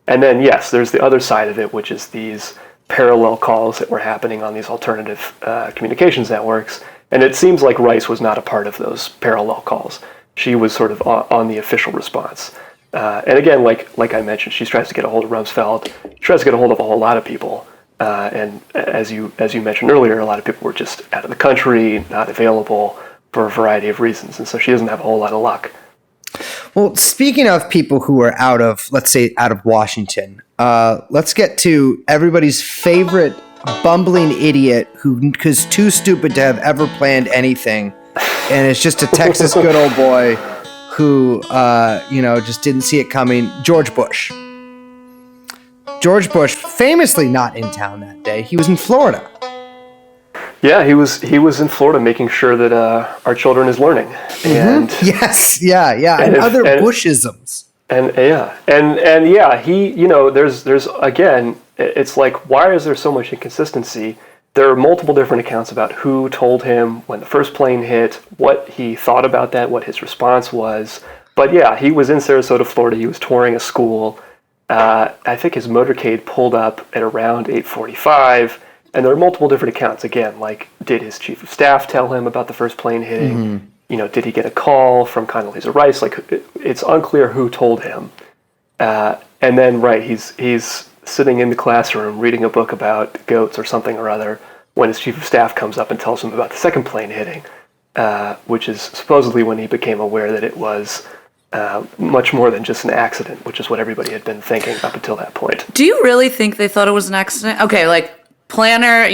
And then yes, there's the other side of it, which is these parallel calls that were happening on these alternative communications networks. And it seems like Rice was not a part of those parallel calls. She was sort of on the official response. And again, like I mentioned, she tries to get a hold of Rumsfeld. She tries to get a hold of a whole lot of people. And as you mentioned earlier, a lot of people were just out of the country, not available for a variety of reasons. And so she doesn't have a whole lot of luck. Well, speaking of people who are out of Washington, let's get to everybody's favorite bumbling idiot who's too stupid to have ever planned anything, and it's just a Texas good old boy who just didn't see it coming. George Bush. George Bush, famously not in town that day. He was in Florida. Yeah, he was in Florida making sure that our children is learning. And Yes, yeah. And other Bushisms. And yeah, he, there's again, it's like, why is there so much inconsistency? There are multiple different accounts about who told him when the first plane hit, what he thought about that, what his response was. But yeah, he was in Sarasota, Florida. He was touring a school. I think his motorcade pulled up at around 8:45. And there are multiple different accounts. Again, like, did his chief of staff tell him about the first plane hitting? Did he get a call from Condoleezza Rice? Like, it's unclear who told him. And then, right, he's sitting in the classroom reading a book about goats or something or other when his chief of staff comes up and tells him about the second plane hitting, which is supposedly when he became aware that it was much more than just an accident, which is what everybody had been thinking up until that point. Do you really think they thought it was an accident? Okay, like, planner,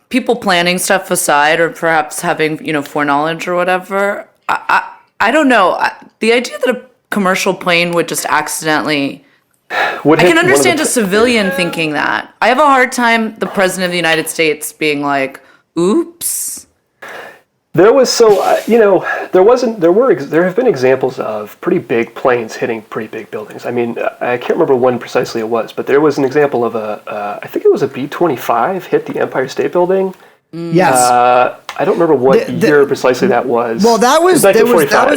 people planning stuff aside, or perhaps having, foreknowledge or whatever. I don't know. The idea that a commercial plane would just accidentally... I can understand a civilian thinking that. I have a hard time the president of the United States being like, oops. There was there have been examples of pretty big planes hitting pretty big buildings. I mean, I can't remember when precisely it was, but there was an example of I think it was a B-25 hit the Empire State Building. Yes. I don't remember what year precisely that was. Well, that was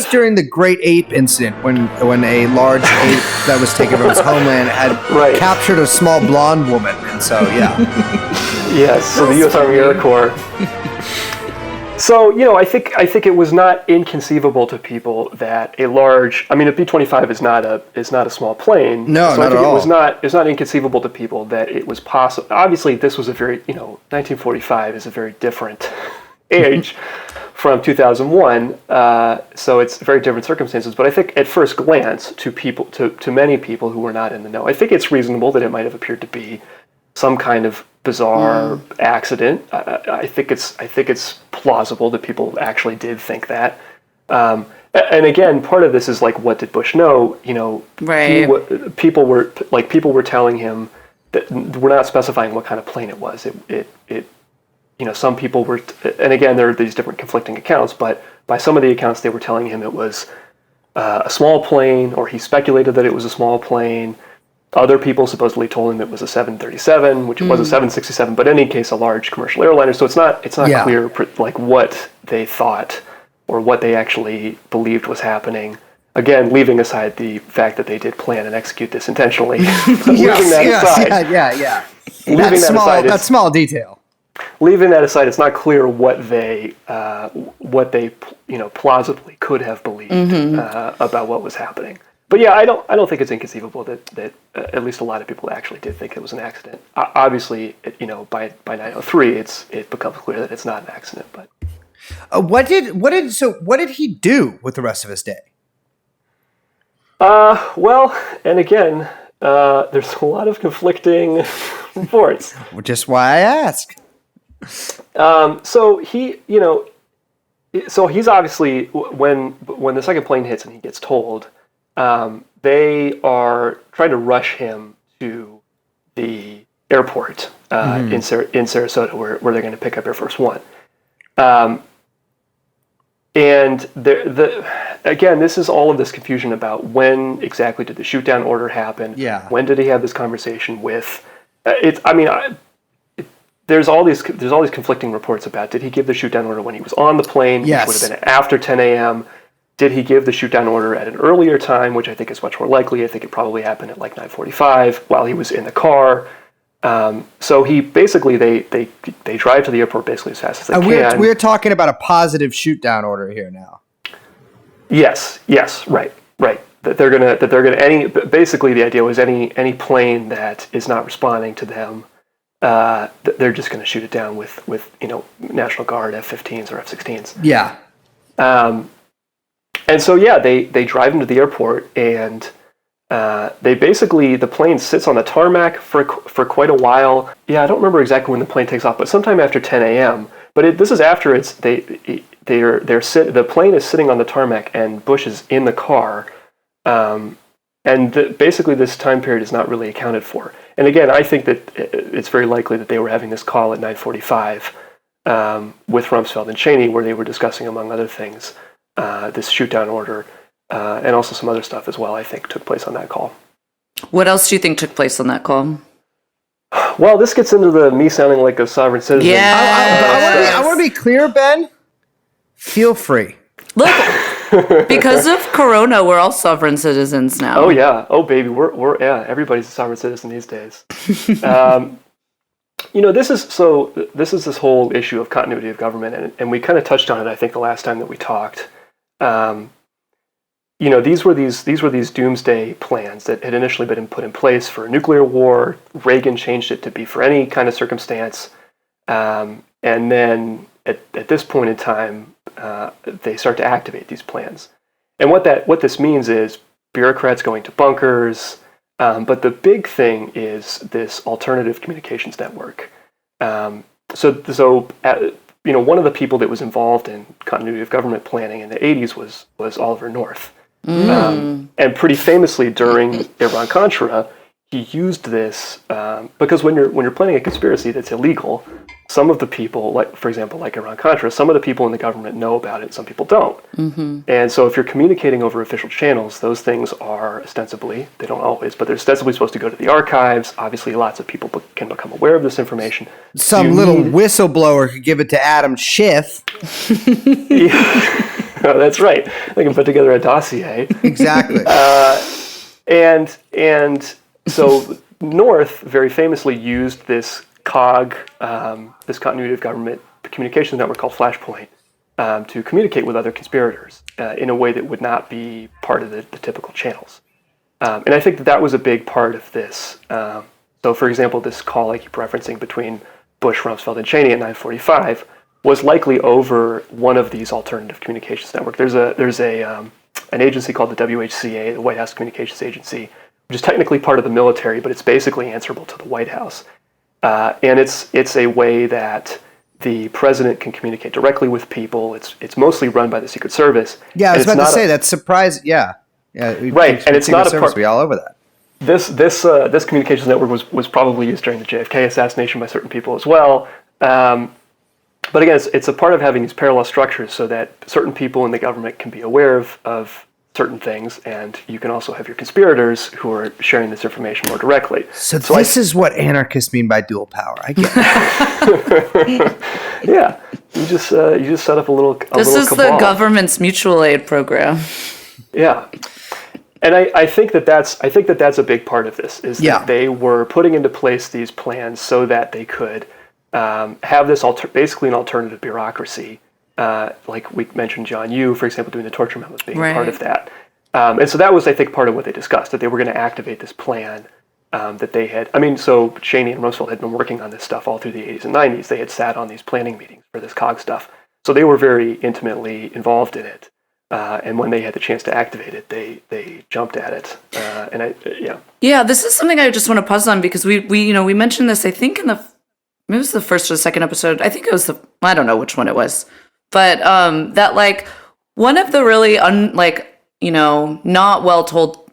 during the Great Ape incident when a large ape that was taken from its homeland had captured a small blonde woman, and so yeah. Yes, so the U.S. Army Air Corps. So, I think it was not inconceivable to people that a B-25 is not a small plane. No, so not at all. It was not inconceivable to people that it was possible. Obviously, this was a very, 1945 is a very different age from 2001. So it's very different circumstances. But I think at first glance, to many people who were not in the know, I think it's reasonable that it might have appeared to be some kind of bizarre accident. I think it's plausible that people actually did think that. And again, part of this is like, what did Bush know? Right. People were telling him that we're not specifying what kind of plane it was. Some people were, and again, there are these different conflicting accounts, but by some of the accounts, they were telling him it was a small plane, or he speculated that it was a small plane. Other people supposedly told him it was a 737, which was a 767, but in any case, a large commercial airliner. So it's not clear like what they thought or what they actually believed was happening. Again, leaving aside the fact that they did plan and execute this intentionally. That small detail. Leaving that aside, it's not clear what they plausibly could have believed about what was happening. But yeah, I don't think it's inconceivable that at least a lot of people actually did think it was an accident. Obviously, by 9:03, it becomes clear that it's not an accident. But what did he do with the rest of his day? Well, and again, there's a lot of conflicting reports. Which is why I ask. So he's obviously when the second plane hits and he gets told. They are trying to rush him to the airport in Sarasota, where they're going to pick up Air Force One. And again, this is all of this confusion about when exactly did the shoot down order happen? Yeah. When did he have this conversation with? There's all these conflicting reports about, did he give the shoot down order when he was on the plane, yes, which would have been after 10 a.m. Did he give the shoot down order at an earlier time, which I think is much more likely? I think it probably happened at like 9:45 while he was in the car. So he basically they drive to the airport basically as fast as they can. We're talking about a positive shoot down order here now. Yes, right. That they're gonna basically the idea was any plane that is not responding to them, they're just gonna shoot it down with National Guard F-15s or F-16s. Yeah. And so yeah, they drive him to the airport, and the plane sits on the tarmac for quite a while. Yeah, I don't remember exactly when the plane takes off, but sometime after 10 a.m. But this is after the plane is sitting on the tarmac and Bush is in the car, basically this time period is not really accounted for. And again, I think that it's very likely that they were having this call at 9:45 with Rumsfeld and Cheney, where they were discussing, among other things, this shoot-down order, and also some other stuff as well, I think, took place on that call. What else do you think took place on that call? Well, this gets into me sounding like a sovereign citizen. Yeah. I want to be clear, Ben. Feel free. Look, because of Corona, we're all sovereign citizens now. Oh yeah. Oh baby, we're everybody's a sovereign citizen these days. This is this whole issue of continuity of government, and we kind of touched on it, I think, the last time that we talked. These were these doomsday plans that had initially been put in place for a nuclear war. Reagan changed it to be for any kind of circumstance, and then at this point in time, they start to activate these plans. And what this means is bureaucrats going to bunkers. But the big thing is this alternative communications network. One of the people that was involved in continuity of government planning in the 80s was Oliver North. And pretty famously during Iran-Contra, he used this because when you're planning a conspiracy that's illegal, some of the people, like for example, like Iran-Contra, some of the people in the government know about it, some people don't. And so if you're communicating over official channels, those things are ostensibly, they don't always, but they're ostensibly supposed to go to the archives. Obviously, lots of people can become aware of this information. Some little whistleblower could give it to Adam Schiff. Oh, that's right. They can put together a dossier. Exactly. And so North very famously used this COG, this continuity of government communications network called Flashpoint, to communicate with other conspirators in a way that would not be part of the typical channels. And I think that was a big part of this. So, for example, this call I keep referencing between Bush, Rumsfeld, and Cheney at 9:45 was likely over one of these alternative communications network. There's an agency called the WHCA, the White House Communications Agency, which is technically part of the military, but it's basically answerable to the White House. And it's a way that the president can communicate directly with people. It's mostly run by the Secret Service. Yeah, I was about to say that's surprise. Yeah, right. And it's not a part. We all over that. This communications network was probably used during the JFK assassination by certain people as well. But again, it's a part of having these parallel structures so that certain people in the government can be aware of certain things, and you can also have your conspirators who are sharing this information more directly. So this is what anarchists mean by dual power. I get it. Yeah, you just set up a little. This is cabal. the government's mutual aid program. Yeah, and I think that's a big part of this is that they were putting into place these plans so that they could have this basically an alternative bureaucracy. Like we mentioned, John Yoo, for example, doing the torture memos being part of that. And so that was, I think, part of what they discussed, that they were going to activate this plan that they had. I mean, so Cheney and Rumsfeld had been working on this stuff all through the 80s and 90s. They had sat on these planning meetings for this COG stuff. So they were very intimately involved in it. And when they had the chance to activate it, they jumped at it. Yeah, this is something I just want to pause on because we mentioned this, I think, maybe it was the first or the second episode. I think it was I don't know which one it was. But that like one of the really not well told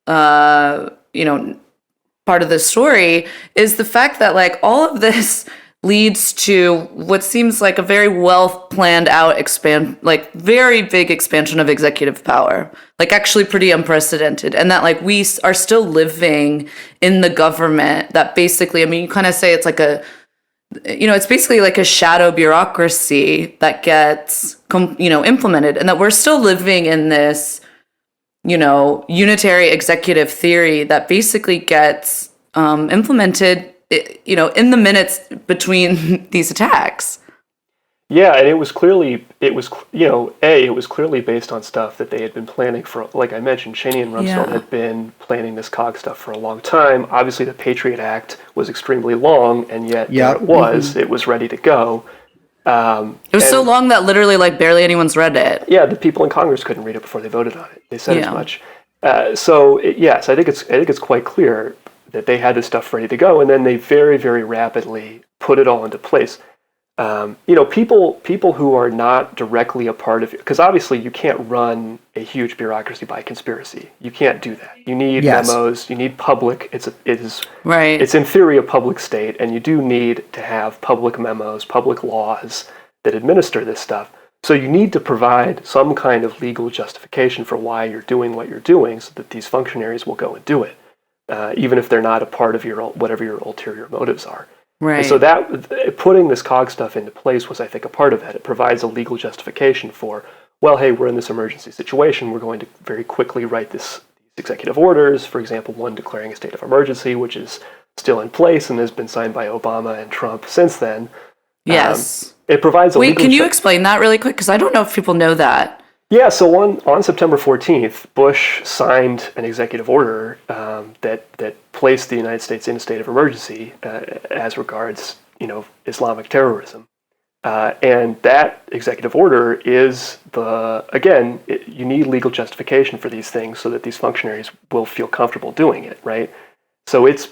part of the story is the fact that like all of this leads to what seems like a very well planned out very big expansion of executive power, like actually pretty unprecedented, and that like we are still living in the government that basically, I mean, you kind of say it's like it's basically like a shadow bureaucracy that gets, implemented, and that we're still living in this, unitary executive theory that basically gets implemented, in the minutes between these attacks. Yeah, and it was clearly based on stuff that they had been planning for, like I mentioned, Cheney and Rumsfeld had been planning this COG stuff for a long time. Obviously, the Patriot Act was extremely long, and yet there it was. It was ready to go. It was so long that literally, like, barely anyone's read it. Yeah, the people in Congress couldn't read it before they voted on it. They said as much. Yes, I think it's quite clear that they had this stuff ready to go, and then they very, very rapidly put it all into place. People who are not directly a part of it, because obviously you can't run a huge bureaucracy by conspiracy. You can't do that. You need memos. You need public. It is Right. It's in theory a public state, and you do need to have public memos, public laws that administer this stuff. So you need to provide some kind of legal justification for why you're doing what you're doing, so that these functionaries will go and do it, even if they're not a part of whatever your ulterior motives are. Right. And so that putting this COG stuff into place was, I think, a part of that. It provides a legal justification for, well, hey, we're in this emergency situation. We're going to very quickly write these executive orders. For example, one declaring a state of emergency, which is still in place and has been signed by Obama and Trump since then. Yes. It provides a Wait, legal can you explain that really quick? Because I don't know if people know that. Yeah, so on September 14th, Bush signed an executive order that placed the United States in a state of emergency as regards, Islamic terrorism. And that executive order is you need legal justification for these things so that these functionaries will feel comfortable doing it, right? So it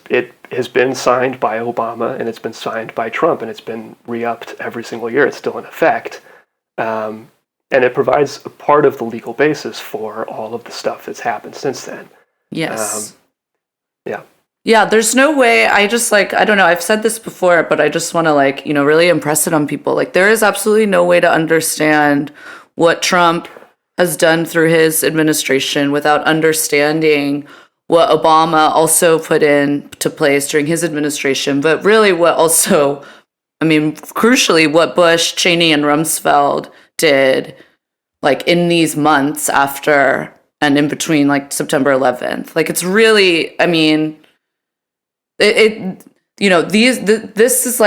has been signed by Obama and it's been signed by Trump and it's been re-upped every single year. It's still in effect. And it provides a part of the legal basis for all of the stuff that's happened since then. Yes. Yeah. Yeah, there's no way. I just I don't know. I've said this before, but I just want to really impress it on people. There is absolutely no way to understand what Trump has done through his administration without understanding what Obama also put into place during his administration. But really crucially, what Bush, Cheney, and Rumsfeld did in these months after and in between September 11th. It's really, this is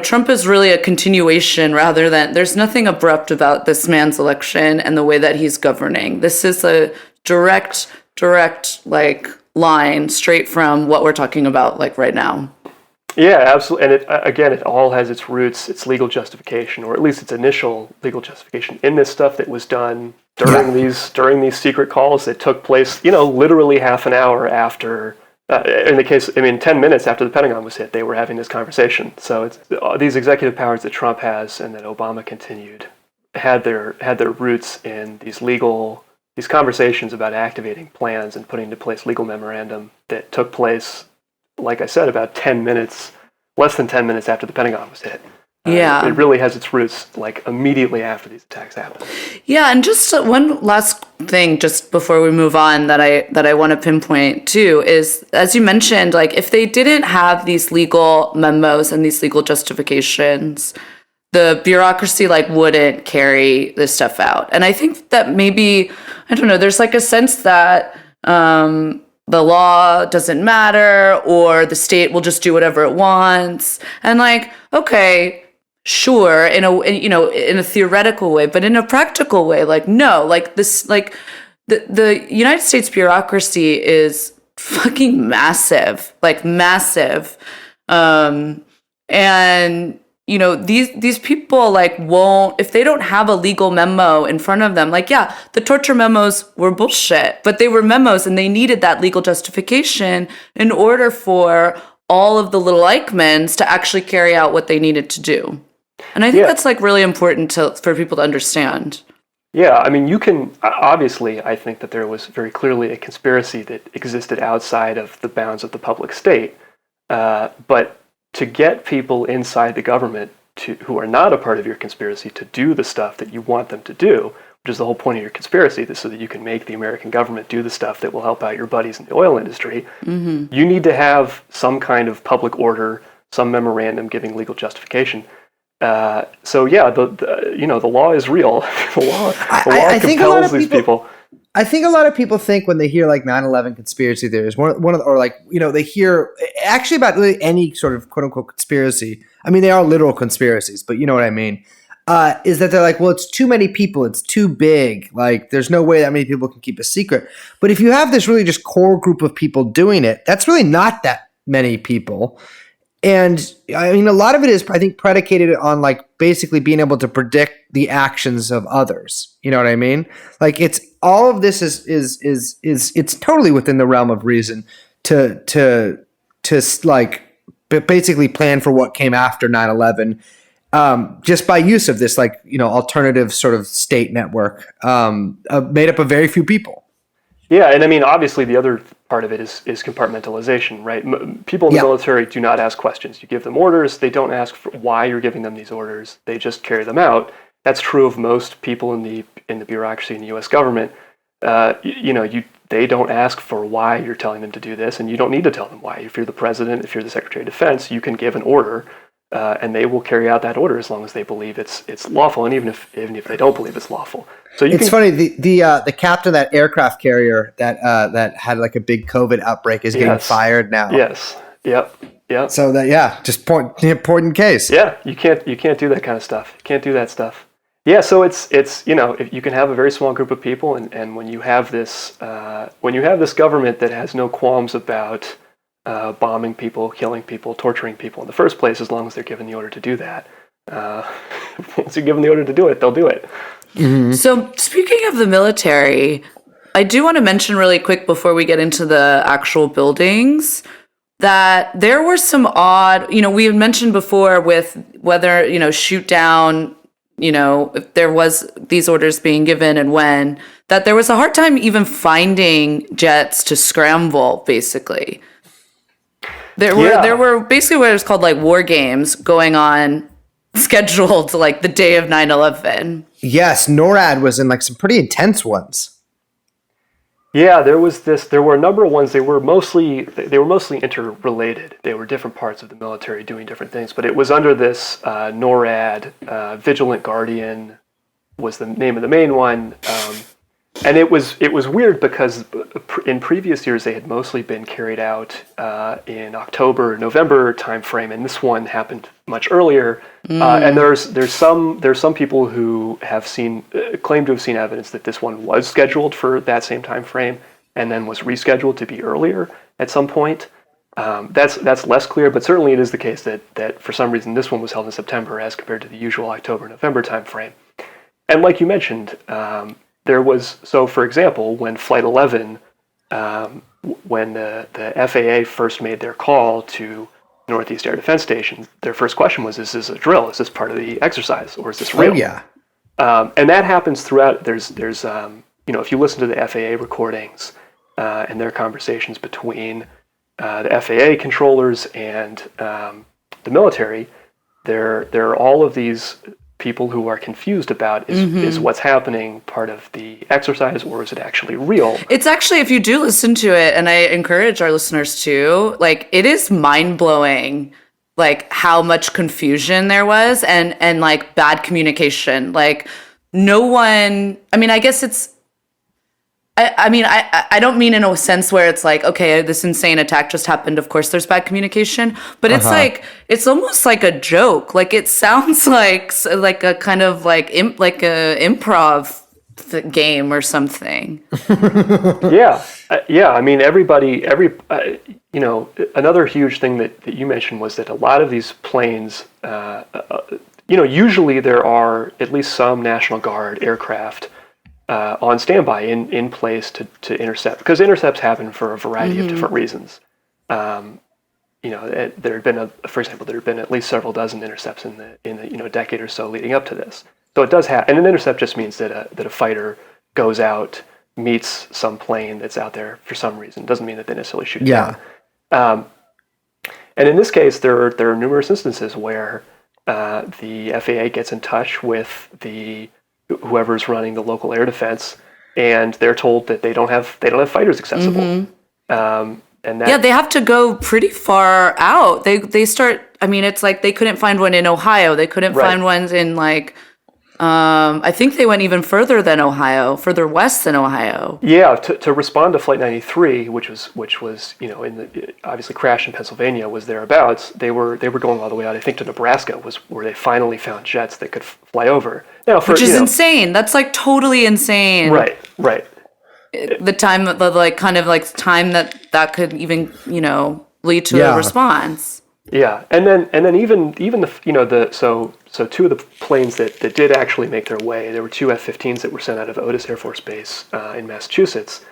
Trump is really a continuation rather than, there's nothing abrupt about this man's election and the way that he's governing. This is a direct line straight from what we're talking about right now. Yeah, absolutely. And it all has its roots, its legal justification, or at least its initial legal justification in this stuff that was done during these secret calls that took place, literally half an hour after, in the case, 10 minutes after the Pentagon was hit, they were having this conversation. So it's these executive powers that Trump has and that Obama continued had their roots in these conversations about activating plans and putting into place legal memorandum that took place, like I said, about less than 10 minutes after the Pentagon was hit. Yeah. It really has its roots immediately after these attacks happened. Yeah, and just one last thing just before we move on that I want to pinpoint too is, as you mentioned, if they didn't have these legal memos and these legal justifications, the bureaucracy wouldn't carry this stuff out. And I think that maybe, I don't know, there's a sense that the law doesn't matter, or the state will just do whatever it wants. And okay, sure, in a theoretical way, but in a practical way, no, the United States bureaucracy is fucking massive, massive. And these people won't, if they don't have a legal memo in front of them, the torture memos were bullshit, but they were memos and they needed that legal justification in order for all of the little Eichmanns to actually carry out what they needed to do. And I think that's really important for people to understand. Yeah, you can, obviously, I think that there was very clearly a conspiracy that existed outside of the bounds of the public state, but to get people inside the government who are not a part of your conspiracy to do the stuff that you want them to do, which is the whole point of your conspiracy, so that you can make the American government do the stuff that will help out your buddies in the oil industry, you need to have some kind of public order, some memorandum giving legal justification. So yeah, the law is real. the law I think compels these people. I think a lot of people think when they hear 9/11 conspiracy theories, they hear actually about really any sort of quote unquote conspiracy. They are literal conspiracies, but you know what I mean. Is that they're well, it's too many people, it's too big. There's no way that many people can keep a secret. But if you have this really just core group of people doing it, that's really not that many people. And a lot of it is, I think, predicated on basically being able to predict the actions of others. You know what I mean? It's all of this is it's totally within the realm of reason to basically plan for what came after 9/11 just by use of this, alternative sort of state network, made up of very few people. Yeah, and I mean, obviously, the other part of it is compartmentalization, right? People in the military do not ask questions. You give them orders; they don't ask for why you're giving them these orders. They just carry them out. That's true of most people in the bureaucracy in the U.S. government. They don't ask for why you're telling them to do this, and you don't need to tell them why. If you're the president, if you're the Secretary of Defense, you can give an order, and they will carry out that order as long as they believe it's lawful, and even if they don't believe it's lawful. So funny. The captain of that aircraft carrier that had like a big COVID outbreak is getting fired now. Yes. Yep. So just important case. Yeah, you can't do that kind of stuff. You can't do that stuff. Yeah, so it's if you can have a very small group of people, and when you have this government that has no qualms about bombing people, killing people, torturing people in the first place, as long as they're given the order to do that. Once you're given the order to do it, they'll do it. Mm-hmm. So speaking of the military, I do want to mention really quick before we get into the actual buildings that there were some odd, we had mentioned before with whether, shoot down, if there was these orders being given and when, that there was a hard time even finding jets to scramble, basically. There were basically what is called like war games going on scheduled like the day of 9/11. Yes, NORAD was in like some pretty intense ones. Yeah, there were a number of ones. They were mostly interrelated. They were different parts of the military doing different things, but it was under this NORAD. Vigilant Guardian was the name of the main one. And it was weird because in previous years they had mostly been carried out in October, November timeframe, and this one happened much earlier. And there's some people who have claim to have seen evidence that this one was scheduled for that same time frame and then was rescheduled to be earlier at some point. That's less clear, but certainly it is the case that for some reason this one was held in September as compared to the usual October-November timeframe. And like you mentioned. For example, when Flight 11, when the FAA first made their call to Northeast Air Defense Station, their first question was, is this a drill? Is this part of the exercise? Or is this real? Oh, yeah. And that happens throughout. There's if you listen to the FAA recordings and their conversations between the FAA controllers and the military, there are all of these people who are confused about is what's happening part of the exercise or is it actually real? It's actually, if you do listen to it, and I encourage our listeners to, like, it is mind-blowing, like, how much confusion there was and like, bad communication. Like, no one, I mean, I guess it's, I don't mean in a sense where it's like, okay, this insane attack just happened. Of course, there's bad communication, but it's like, it's almost like a joke. Like it sounds like a kind of like a improv game or something. Yeah. I mean, another huge thing that you mentioned was that a lot of these planes, usually there are at least some National Guard aircraft on standby in place to intercept, because intercepts happen for a variety of different reasons. There had been for example, there had been at least several dozen intercepts in the decade or so leading up to this. So it does happen, and an intercept just means that a fighter goes out, meets some plane that's out there for some reason. It doesn't mean that they necessarily shoot down. And in this case, there are numerous instances where the FAA gets in touch with whoever's running the local air defense, and they're told that they don't have fighters accessible. And they have to go pretty far out. They start. I mean, it's like they couldn't find one in Ohio. They couldn't find ones in like. I think they went even further further west than Ohio. Yeah, to respond to Flight 93, which was obviously crashed in Pennsylvania, was thereabouts. They were going all the way out. I think to Nebraska was where they finally found jets that could fly over. Now, which is insane. That's like totally insane. Right. The time that could even lead to a response. Yeah, and then even so two of the planes that did actually make their way, there were two F-15s that were sent out of Otis Air Force Base in Massachusetts,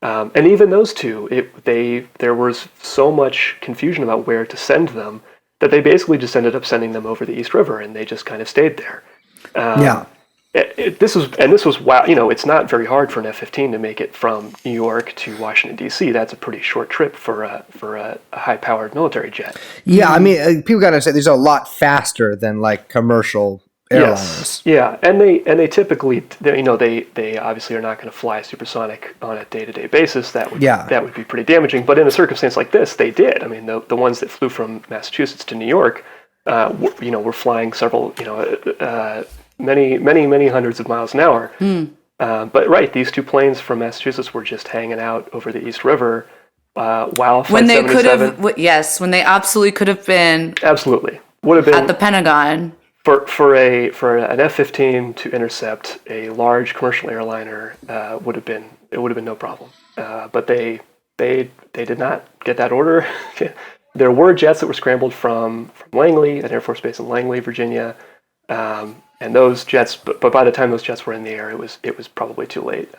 and even those two, there was so much confusion about where to send them that they basically just ended up sending them over the East River, and they just kind of stayed there. Yeah. This was wow. You know, it's not very hard for an F-15 to make it from New York to Washington D.C. That's a pretty short trip for a high-powered military jet. Yeah, I mean, people got to say these are a lot faster than like commercial airliners. Yes. Yeah, and they typically, you know, they obviously are not going to fly supersonic on a day-to-day basis. That would be pretty damaging. But in a circumstance like this, they did. I mean, the ones that flew from Massachusetts to New York, were flying several, many hundreds of miles an hour. But right, these two planes from Massachusetts were just hanging out over the East River while Flight When they could 77 have, yes, when they absolutely could have been absolutely would have been at the Pentagon. for an F-15 to intercept a large commercial airliner would have been no problem. But they did not get that order. There were jets that were scrambled from Langley, an Air Force base in Langley, Virginia. And those jets, but by the time those jets were in the air, it was probably too late.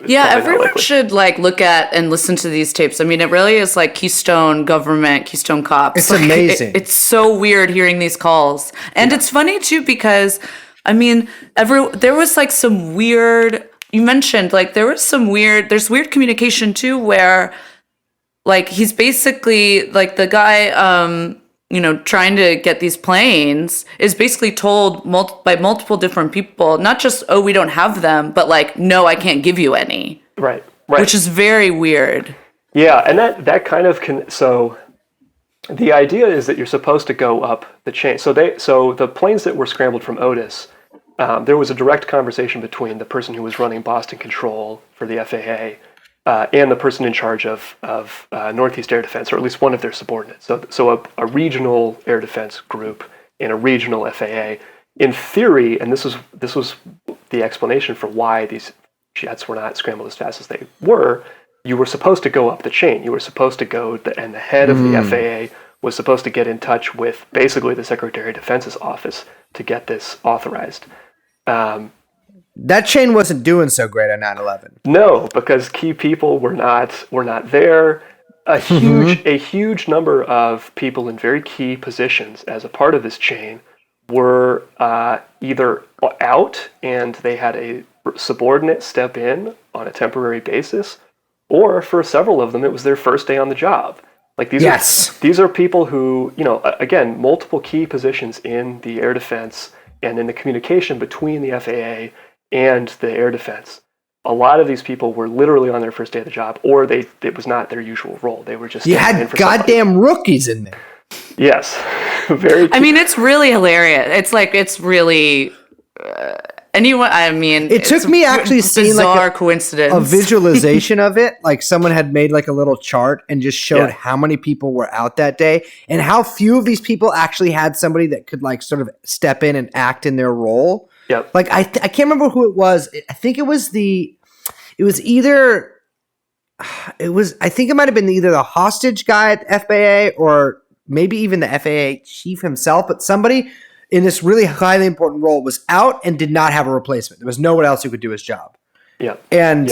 Yeah, everyone should like look at and listen to these tapes. I mean, it really is like Keystone government, Keystone cops. It's like, amazing. It's so weird hearing these calls, and it's funny too because, I mean, there was like some weird. You mentioned like there's weird communication too where, like he's basically like the guy. Trying to get these planes is basically told by multiple different people, not just, oh, we don't have them, but like, no, I can't give you any. Right. Which is very weird. Yeah, and that kind of so the idea is that you're supposed to go up the chain. So the planes that were scrambled from Otis, there was a direct conversation between the person who was running Boston Control for the FAA and the person in charge of Northeast Air Defense, or at least one of their subordinates. So a regional air defense group and a regional FAA. In theory, and this was the explanation for why these jets were not scrambled as fast as they were, you were supposed to go up the chain. You were supposed to go, and the head of the FAA was supposed to get in touch with basically the Secretary of Defense's office to get this authorized. That chain wasn't doing so great on 9/11. No, because key people were not there. A huge number of people in very key positions as a part of this chain were either out and they had a subordinate step in on a temporary basis, or for several of them it was their first day on the job. Like these are people who, again, multiple key positions in the air defense and in the communication between the FAA and the air defense. A lot of these people were literally on their first day of the job, or it was not their usual role. They were just you had goddamn rookies in there. Yes, very. I mean, it's really hilarious. It's like it's really anyone. I mean, it took me actually seeing like coincidence, a visualization of it. Like someone had made like a little chart and just showed how many people were out that day and how few of these people actually had somebody that could like sort of step in and act in their role. Yep. Like I can't remember who it was. I think it might have been either the hostage guy at the FAA or maybe even the FAA chief himself, but somebody in this really highly important role was out and did not have a replacement. There was no one else who could do his job. Yeah. And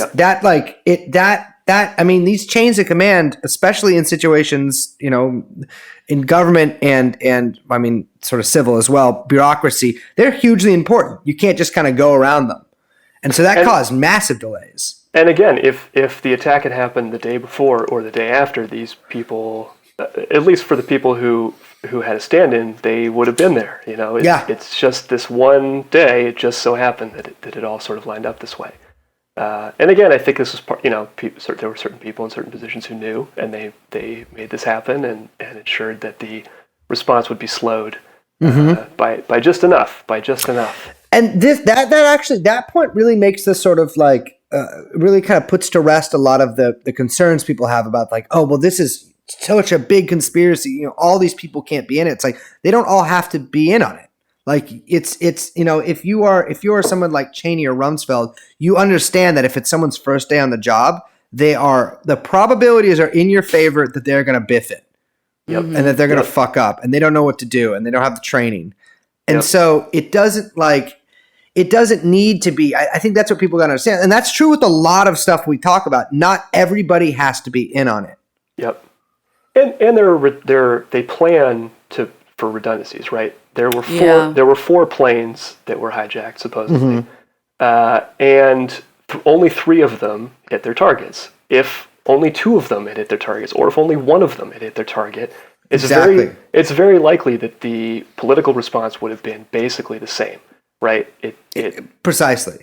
I mean, these chains of command, especially in situations, in government and I mean, sort of civil as well, bureaucracy, they're hugely important. You can't just kind of go around them. And so that caused massive delays. And again, if the attack had happened the day before or the day after, these people, at least for the people who had a stand-in, they would have been there. It's just this one day. It just so happened that it all sort of lined up this way. And again, I think this was part. There were certain people in certain positions who knew, and they made this happen and ensured that the response would be slowed by just enough. And that point really makes this sort of like really kind of puts to rest a lot of the concerns people have about like, oh, well, this is such a big conspiracy. All these people can't be in it. It's like they don't all have to be in on it. Like it's if you are someone like Cheney or Rumsfeld, you understand that if it's someone's first day on the job, the probabilities are in your favor that they're going to biff it. Yep. And that they're going to fuck up and they don't know what to do and they don't have the training. And so it doesn't need to be, I think that's what people got to understand. And that's true with a lot of stuff we talk about. Not everybody has to be in on it. Yep. And they plan for redundancies, right? There were Yeah. four planes that were hijacked supposedly, and only 3 of them hit their targets. If only 2 of them had hit their targets, or if only 1 of them had hit their target, it's very likely that the political response would have been basically the same, right? Precisely.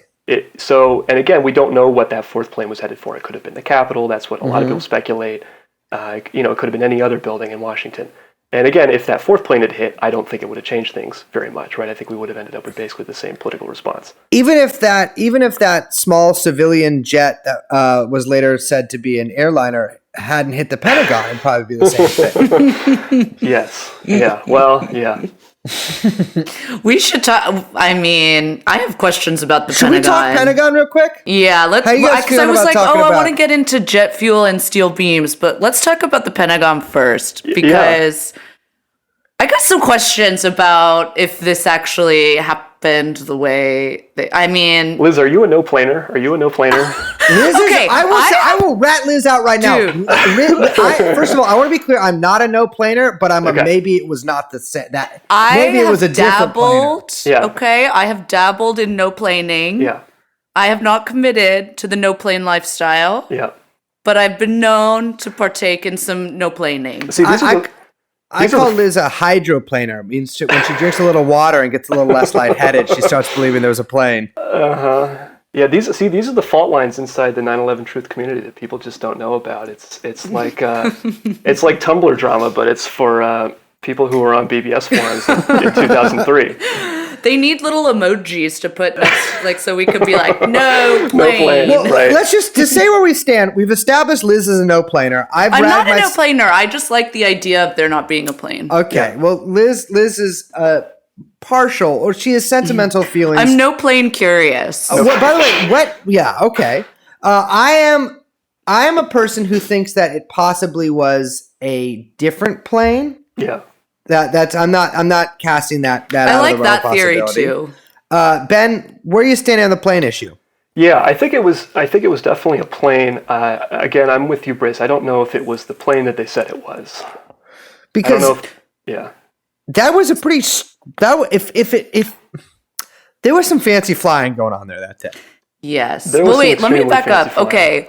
So, and again, we don't know what that 4th plane was headed for. It could have been the Capitol. That's what a lot of people speculate. It could have been any other building in Washington. And again, if that 4th plane had hit, I don't think it would have changed things very much, right? I think we would have ended up with basically the same political response. Even if that small civilian jet that was later said to be an airliner hadn't hit the Pentagon, it'd probably be the same thing. Yes. Yeah. Well, yeah. We should talk. I mean, I have questions about the Should Pentagon. we talk Pentagon real quick? Yeah, let's. How you guys Because I feeling was about like, talking I about- want to get into jet fuel and steel beams, but let's talk about the Pentagon first because I got some questions about if this actually happened the way. I mean, Liz, are you a no-planer? Are you a no-planer? Liz Okay, I will rat Liz out right now. Dude. First of all, I want to be clear. I'm not a no-planer, but I'm Okay. a maybe it was not the same. I Maybe it was a have different planer. dabbled. Yeah. Okay, I have dabbled in no planing. Yeah. I have not committed to the no plane lifestyle, Yeah. but I've been known to partake in some no planing. See, these are I call Liz a hydroplaner. It means when she drinks a little water and gets a little less lightheaded, she starts believing there was a plane. Yeah, these are the fault lines inside the 9/11 truth community that people just don't know about. It's like it's like Tumblr drama, but it's for people who were on BBS forums in 2003. They need little emojis to put next, like, so we could be like, no plane. plane. Well, Right. let's just to say where we stand. We've established Liz is a no-planer. I'm not a no planer. I just like the idea of there not being a plane. Okay, well, Liz is partial, or she has sentimental feelings. I'm no plane curious. By the way, what? Yeah, okay. I am a person who thinks that it possibly was a different plane. Yeah. That's I'm not casting that I out like of the realm that of theory possibility. too. Ben, where are you standing on the plane issue? Yeah, I think it was definitely a plane. Again, I'm with you, Brace. I don't know if it was the plane that they said it was. Because I don't know if, that was a pretty if there was some fancy flying going on there that day. Yes. There was Well, some wait, let me extremely back up. fancy flying. Okay.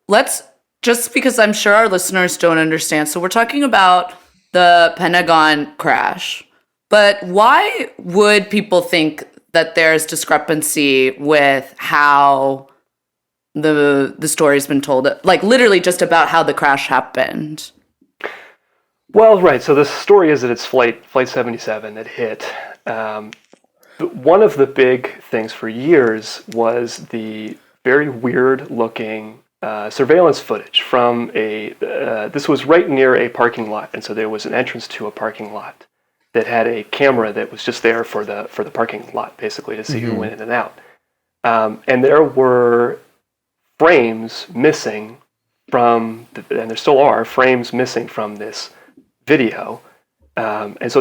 Let's, just because I'm sure our listeners don't understand. So we're talking about the Pentagon crash. But why would people think that there's discrepancy with how the story's been told? Like literally just about how the crash happened. Well, right. So the story is that it's Flight 77 that hit. One of the big things for years was the very weird-looking surveillance footage from this was right near a parking lot, and so there was an entrance to a parking lot that had a camera that was just there for the parking lot, basically, to see who went in and out. And there were frames missing from, and there still are frames missing from this video. And so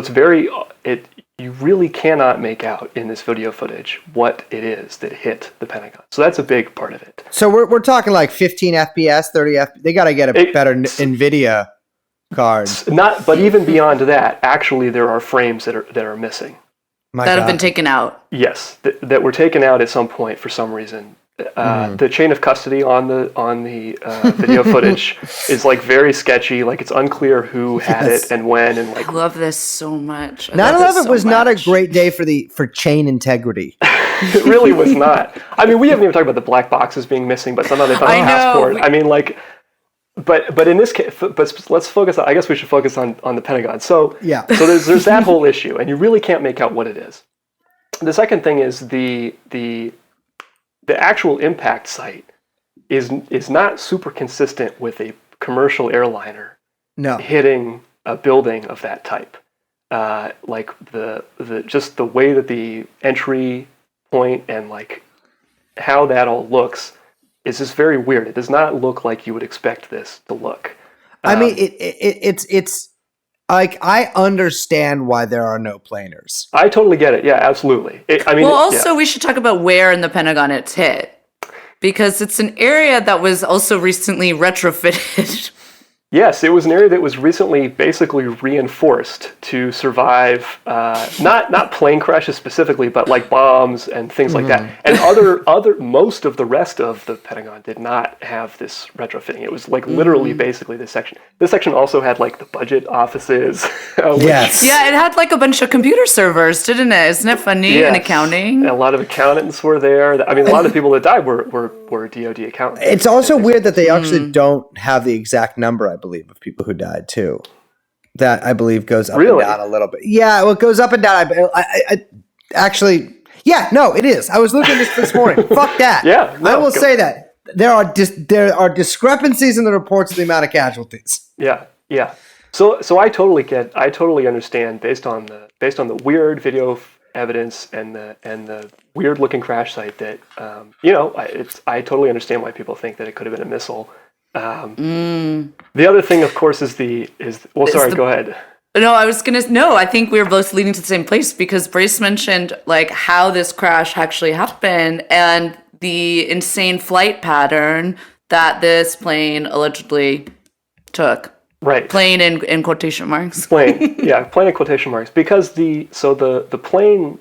you really cannot make out in this video footage what it is that hit the Pentagon. So that's a big part of it. So we're talking like 15 FPS, 30 FPS. They got to get a better NVIDIA card. But even beyond that, actually there are frames that are missing. My That God. have been taken out. Yes, that were taken out at some point for some reason. The chain of custody on the video footage is like very sketchy. Like it's unclear who had Yes. it and when and like I love this so much. I love 9/11 this so was not a much. great day for chain integrity. it really was not. I mean, we haven't even talked about the black boxes being missing, but somehow they found I a know, passport. I mean, like, but in this case, but let's focus on. I guess we should focus on the Pentagon. So Yeah. So there's that whole issue, and you really can't make out what it is. The second thing is the actual impact site is not super consistent with a commercial airliner No. hitting a building of that type. Like the just the way that the entry point and like how that all looks is just very weird. It does not look like you would expect this to look. I mean, it's like I understand why there are no planers. I totally get it. Yeah, absolutely. Well, also, we should talk about where in the Pentagon it's hit. Because it's an area that was also recently retrofitted Yes, it was an area that was recently basically reinforced to survive not plane crashes specifically, but like bombs and things like that. And most of the rest of the Pentagon did not have this retrofitting. It was like literally basically this section. This section also had like the budget offices. Yes. Yeah, it had like a bunch of computer servers, didn't it? Isn't it funny? Yes. And accounting. A lot of accountants were there. I mean, a lot of people that died were DoD accountants. It's also weird that they actually don't have the exact number, I believe, of people who died too. That I believe goes up and down a little bit. Yeah, well, it goes up and down. I actually, yeah, no, it is. I was looking at this morning. Fuck that. Yeah, I will say that there are discrepancies in the reports of the amount of casualties. Yeah. So I totally understand based on the weird video evidence and the weird looking crash site that I totally understand why people think that it could have been a missile. The other thing, of course, go ahead. No, I think we were both leading to the same place because Brace mentioned like how this crash actually happened and the insane flight pattern that this plane allegedly took. Right. Plane in quotation marks. Plane. Yeah, plane in quotation marks. Because the plane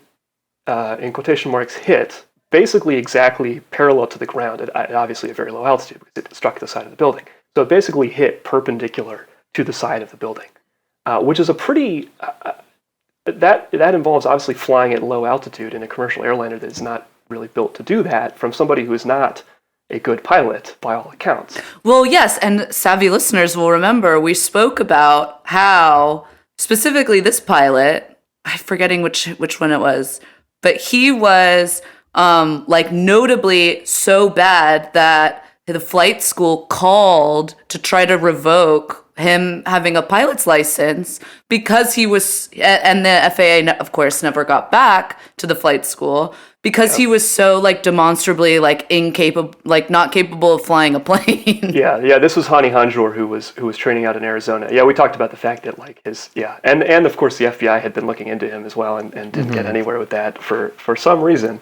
in quotation marks hit basically exactly parallel to the ground at obviously a very low altitude because it struck the side of the building. So it basically hit perpendicular to the side of the building, which is a pretty that involves obviously flying at low altitude in a commercial airliner that is not really built to do that from somebody who is not a good pilot by all accounts. Well, yes, and savvy listeners will remember we spoke about how specifically this pilot, I'm forgetting which one it was, but he was notably so bad that the flight school called to try to revoke him having a pilot's license because he was, and the FAA, of course, never got back to the flight school because he was so demonstrably incapable, not capable of flying a plane. Yeah. This was Hani Hanjour who was training out in Arizona. Yeah, we talked about the fact that and of course the FBI had been looking into him as well and didn't get anywhere with that for some reason.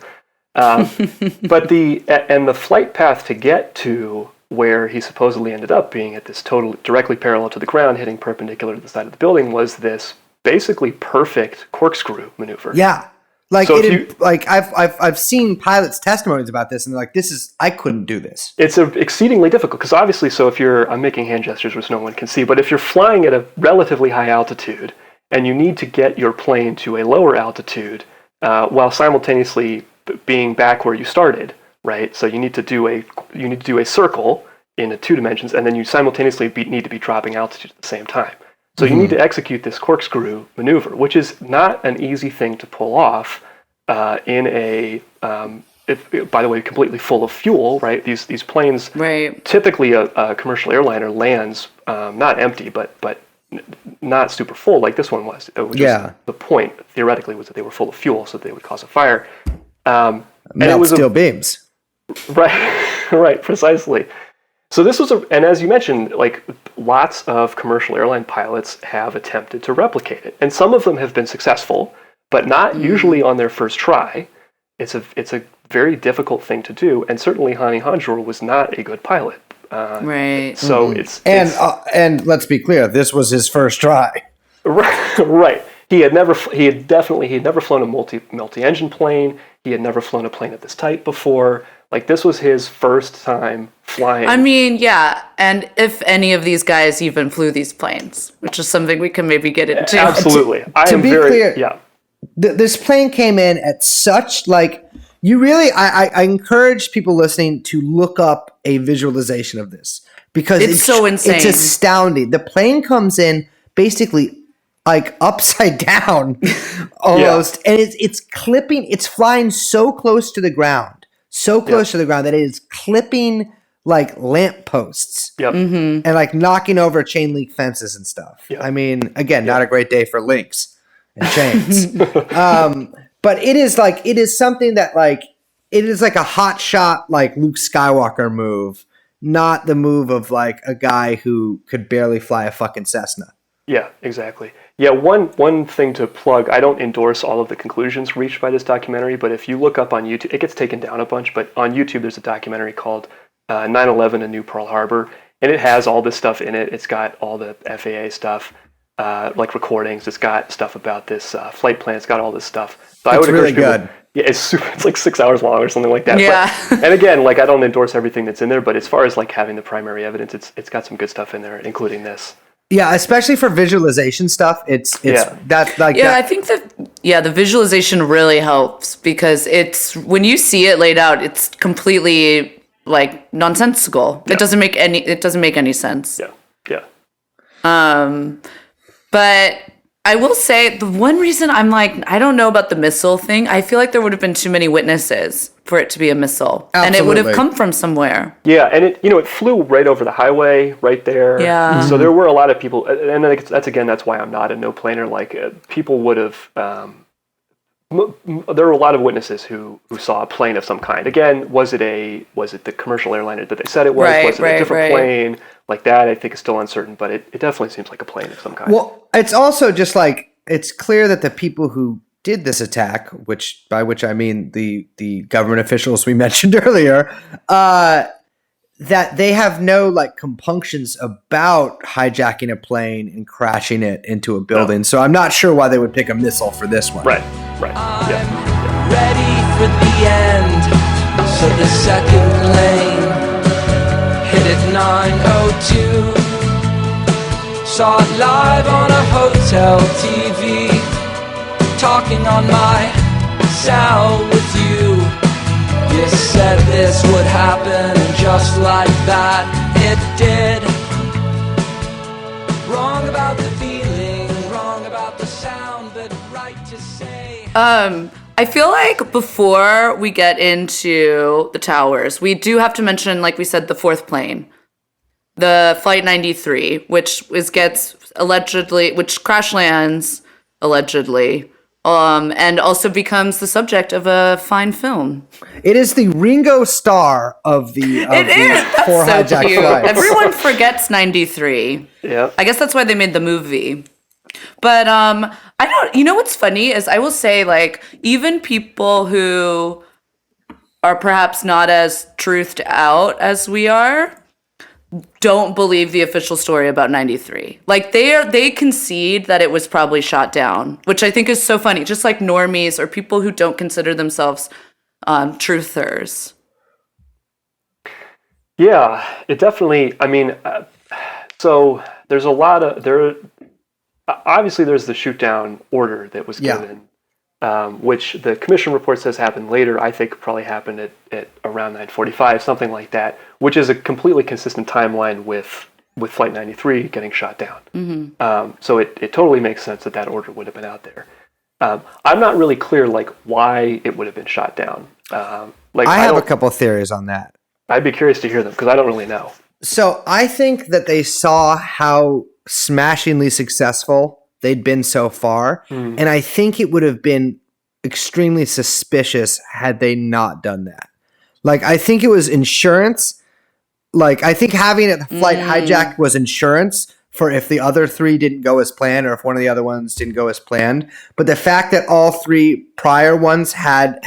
But the flight path to get to where he supposedly ended up being at this directly parallel to the ground, hitting perpendicular to the side of the building, was this basically perfect corkscrew maneuver. Yeah. I've seen pilots' testimonies about this, and they're like, I couldn't do this. It's exceedingly difficult, because obviously, so if I'm making hand gestures which no one can see, but if you're flying at a relatively high altitude, and you need to get your plane to a lower altitude, while simultaneously being back where you started, right? So you need to do a circle in 2 dimensions, and then you simultaneously need to be dropping altitude at the same time. So you need to execute this corkscrew maneuver, which is not an easy thing to pull off in a, by the way, completely full of fuel, right? These planes, right. Typically a commercial airliner lands not empty, but not super full like this one was. The point, theoretically, was that they were full of fuel, so they would cause a fire. And it was steel beams. Right, precisely. So this was and as you mentioned, lots of commercial airline pilots have attempted to replicate it, and some of them have been successful, but not usually on their first try. It's a very difficult thing to do, and certainly Hani Hanjour was not a good pilot. Right. So and let's be clear, this was his first try. Right. He had never flown a multi-engine plane. He had never flown a plane of this type before. This was his first time flying. I mean, yeah, and if any of these guys even flew these planes, which is something we can maybe get into. Absolutely. To be clear, this plane came in at such, you really, I encourage people listening to look up a visualization of this, because it's so insane. It's astounding. The plane comes in basically upside down almost, and it's flying so close to the ground. So close to the ground that it is clipping lamp posts and knocking over chain link fences and stuff. Yep. I mean, again, not a great day for links and chains. But it is something that it is a hot shot Luke Skywalker move, not the move of a guy who could barely fly a fucking Cessna. Yeah, exactly. Yeah, one thing to plug, I don't endorse all of the conclusions reached by this documentary, but if you look up on YouTube, it gets taken down a bunch, but on YouTube there's a documentary called 9/11, A New Pearl Harbor, and it has all this stuff in it. It's got all the FAA stuff, like recordings. It's got stuff about this flight plan. It's got all this stuff. So I would really encourage people. good. Yeah, it's like 6 hours long or something like that. Yeah. But, and again, like I don't endorse everything that's in there, but as far as like having the primary evidence, it's got some good stuff in there, including this. Yeah, especially for visualization stuff. It's Yeah. that like Yeah, I that. think that the visualization really helps because it's when you see it laid out, it's completely like nonsensical. Yeah. It doesn't make any sense. Yeah. But I will say the one reason I'm like, I don't know about the missile thing. I feel like there would have been too many witnesses for it to be a missile. And it would have Absolutely. come from somewhere. Yeah, and it flew right over the highway, right there. Yeah. So there were a lot of people, and that's why I'm not a no planer. Like people would have. There were a lot of witnesses who saw a plane of some kind. Again, was it the commercial airliner that they said it was? Right, Was it a different right. plane? Like that, I think is still uncertain, but it definitely seems like a plane of some kind. Well, it's also just like it's clear that the people who did this attack, by which I mean the government officials we mentioned earlier, that they have no like compunctions about hijacking a plane and crashing it into a building. No. So I'm not sure why they would pick a missile for this one. Right. Yeah. Ready for the end. So the second lane hit at 9:02. Saw it live on a hotel TV. Talking on my cell with you. You said this would happen, and just like that, it did. Wrong about the feeling, wrong about the sound, but right to say. I feel like before we get into the towers, we do have to mention, like we said, the fourth plane, the Flight 93, which crash lands allegedly, and also becomes the subject of a fine film. It is the Ringo Starr of the That's four so hijacked cute. flights. Everyone forgets 93. Yeah. I guess that's why they made the movie. But I don't. You know what's funny is I will say like even people who are perhaps not as truthed out as we are don't believe the official story about 93. Like they concede that it was probably shot down, which I think is so funny. Just like normies or people who don't consider themselves truthers. Yeah, it definitely. I mean, so there's a lot of there. Obviously, there's the shoot down order that was given, which the commission report says happened later. I think probably happened at around 9:45, something like that, which is a completely consistent timeline with Flight 93 getting shot down. Mm-hmm. So it totally makes sense that order would have been out there. I'm not really clear like why it would have been shot down. I have a couple of theories on that. I'd be curious to hear them because I don't really know. So I think that they saw how smashingly successful they'd been so far, and I think it would have been extremely suspicious had they not done that. Like, I think it was insurance. Like, I think having a flight hijacked was insurance for if the other three didn't go as planned or if one of the other ones didn't go as planned. But the fact that all three prior ones had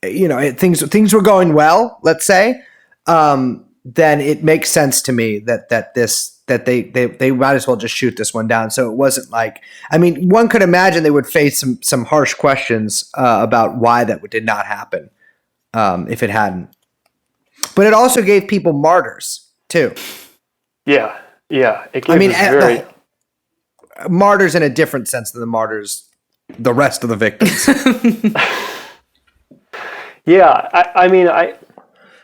things were going well, let's say, then it makes sense to me that they might as well just shoot this one down. So it wasn't like, I mean, one could imagine they would face some harsh questions about why that did not happen if it hadn't. But it also gave people martyrs too. Yeah. It gave martyrs in a different sense than the rest of the victims. Yeah,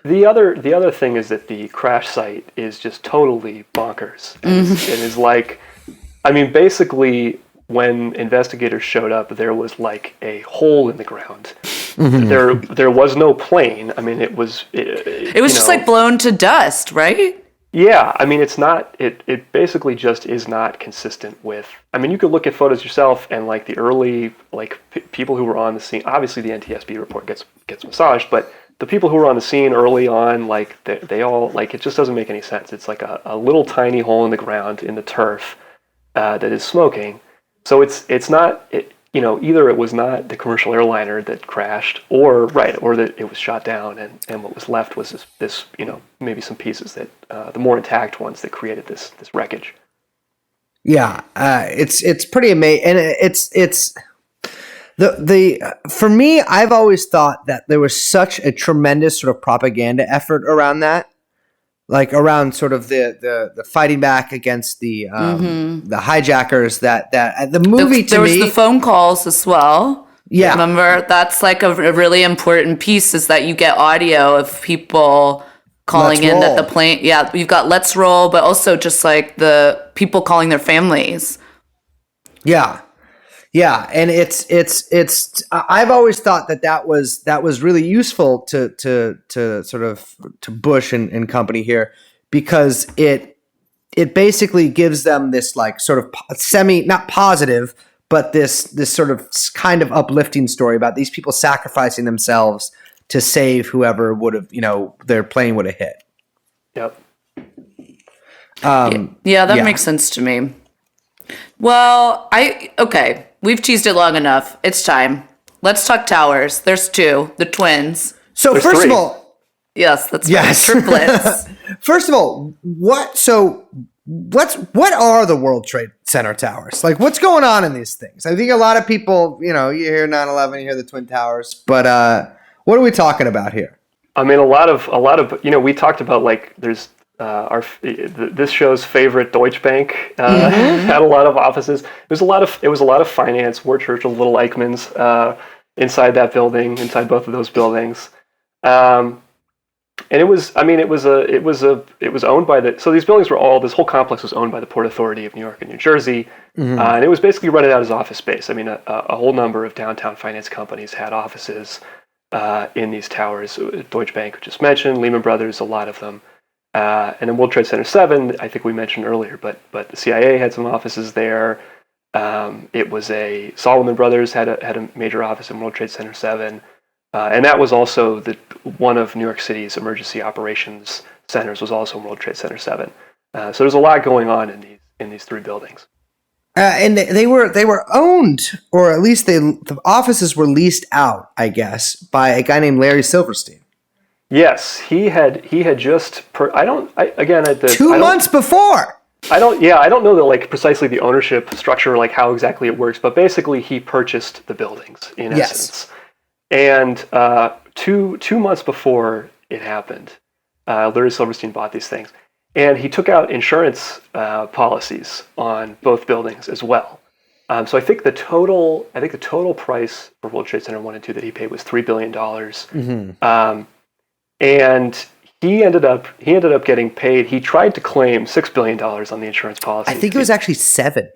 the other thing is that the crash site is just totally bonkers. And is like, basically when investigators showed up, there was like a hole in the ground. There was no plane. It was just like blown to dust, right? Yeah, it's not. It basically just is not consistent with. You could look at photos yourself and like the early people who were on the scene. Obviously, the NTSB report gets massaged, but the people who were on the scene early on, they all it just doesn't make any sense. It's like a little tiny hole in the ground in the turf that is smoking. So it's not. either it was not the commercial airliner that crashed, or that it was shot down, and what was left was this maybe some pieces that the more intact ones that created this wreckage. Yeah, it's pretty amazing, and it's the for me, I've always thought that there was such a tremendous sort of propaganda effort around that, like around sort of the fighting back against the hijackers. That the movie there was the phone calls as well. Yeah, remember that's like a really important piece is that you get audio of people calling in that the plane. Yeah, you've got Let's Roll, but also just like the people calling their families. Yeah. Yeah, and it's I've always thought that was really useful to sort of to Bush and company here, because it basically gives them this like sort of not positive, but this sort of kind of uplifting story about these people sacrificing themselves to save whoever would have, their plane would have hit. Yep. That makes sense to me. Well, okay. We've teased it long enough. It's time. Let's talk towers. There's two, the twins. So There's first three. of all, yes, that's right. Triplets. First of all, what are the World Trade Center towers? Like, what's going on in these things? I think a lot of people, you hear 9/11, you hear the Twin Towers, but what are we talking about here? I mean, a lot of we talked about like there's this show's favorite Deutsche Bank had a lot of offices. It was a lot of finance. Ward Churchill, little Eichmann's inside that building, inside both of those buildings, and it was owned by these buildings this whole complex was owned by the Port Authority of New York and New Jersey, and it was basically rented out as office space. I mean, a whole number of downtown finance companies had offices in these towers. Deutsche Bank, we just mentioned, Lehman Brothers, a lot of them. And then World Trade Center 7, I think we mentioned earlier, but the CIA had some offices there. It was Salomon Brothers had a major office in World Trade Center 7, and that was also one of New York City's emergency operations centers was also in World Trade Center 7. So there's a lot going on in these three buildings. And they were owned, or at least the offices were leased out, I guess, by a guy named Larry Silverstein. Yes, he had just. 2 months before. I don't know like precisely the ownership structure, like how exactly it works, but basically he purchased the buildings in essence. And 2 months before it happened, Larry Silverstein bought these things, and he took out insurance policies on both buildings as well. So I think the total price for World Trade Center 1 and 2 that he paid was $3 billion. And he ended up getting paid. He tried to claim $6 billion on the insurance policy. I think it was actually 7.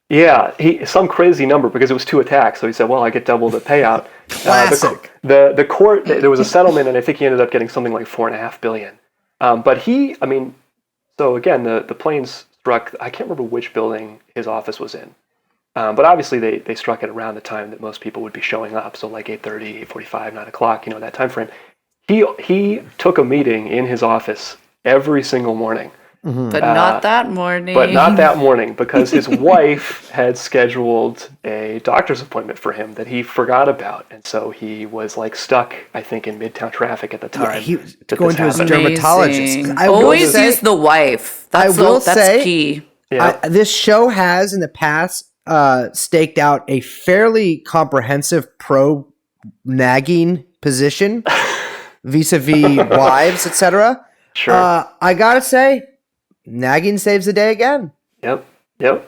Yeah, some crazy number because it was 2 attacks. So he said, "Well, I get double the payout." Classic. The court, there was a settlement, and I think he ended up getting something like $4.5 billion. So again, the planes struck. I can't remember which building his office was in, but obviously they struck it around the time that most people would be showing up. So like 8:30, 8:45, 9 o'clock, that time frame. He took a meeting in his office every single morning. But not that morning. But not that morning, because his wife had scheduled a doctor's appointment for him that he forgot about. And so he was like stuck, I think, in Midtown traffic at the time. Yeah, he was going to his Amazing. dermatologist. Always use the wife. That's key. Yeah. This show has in the past staked out a fairly comprehensive pro-nagging position vis-a-vis wives, etc. Sure. I gotta say, nagging saves the day again. Yep. No,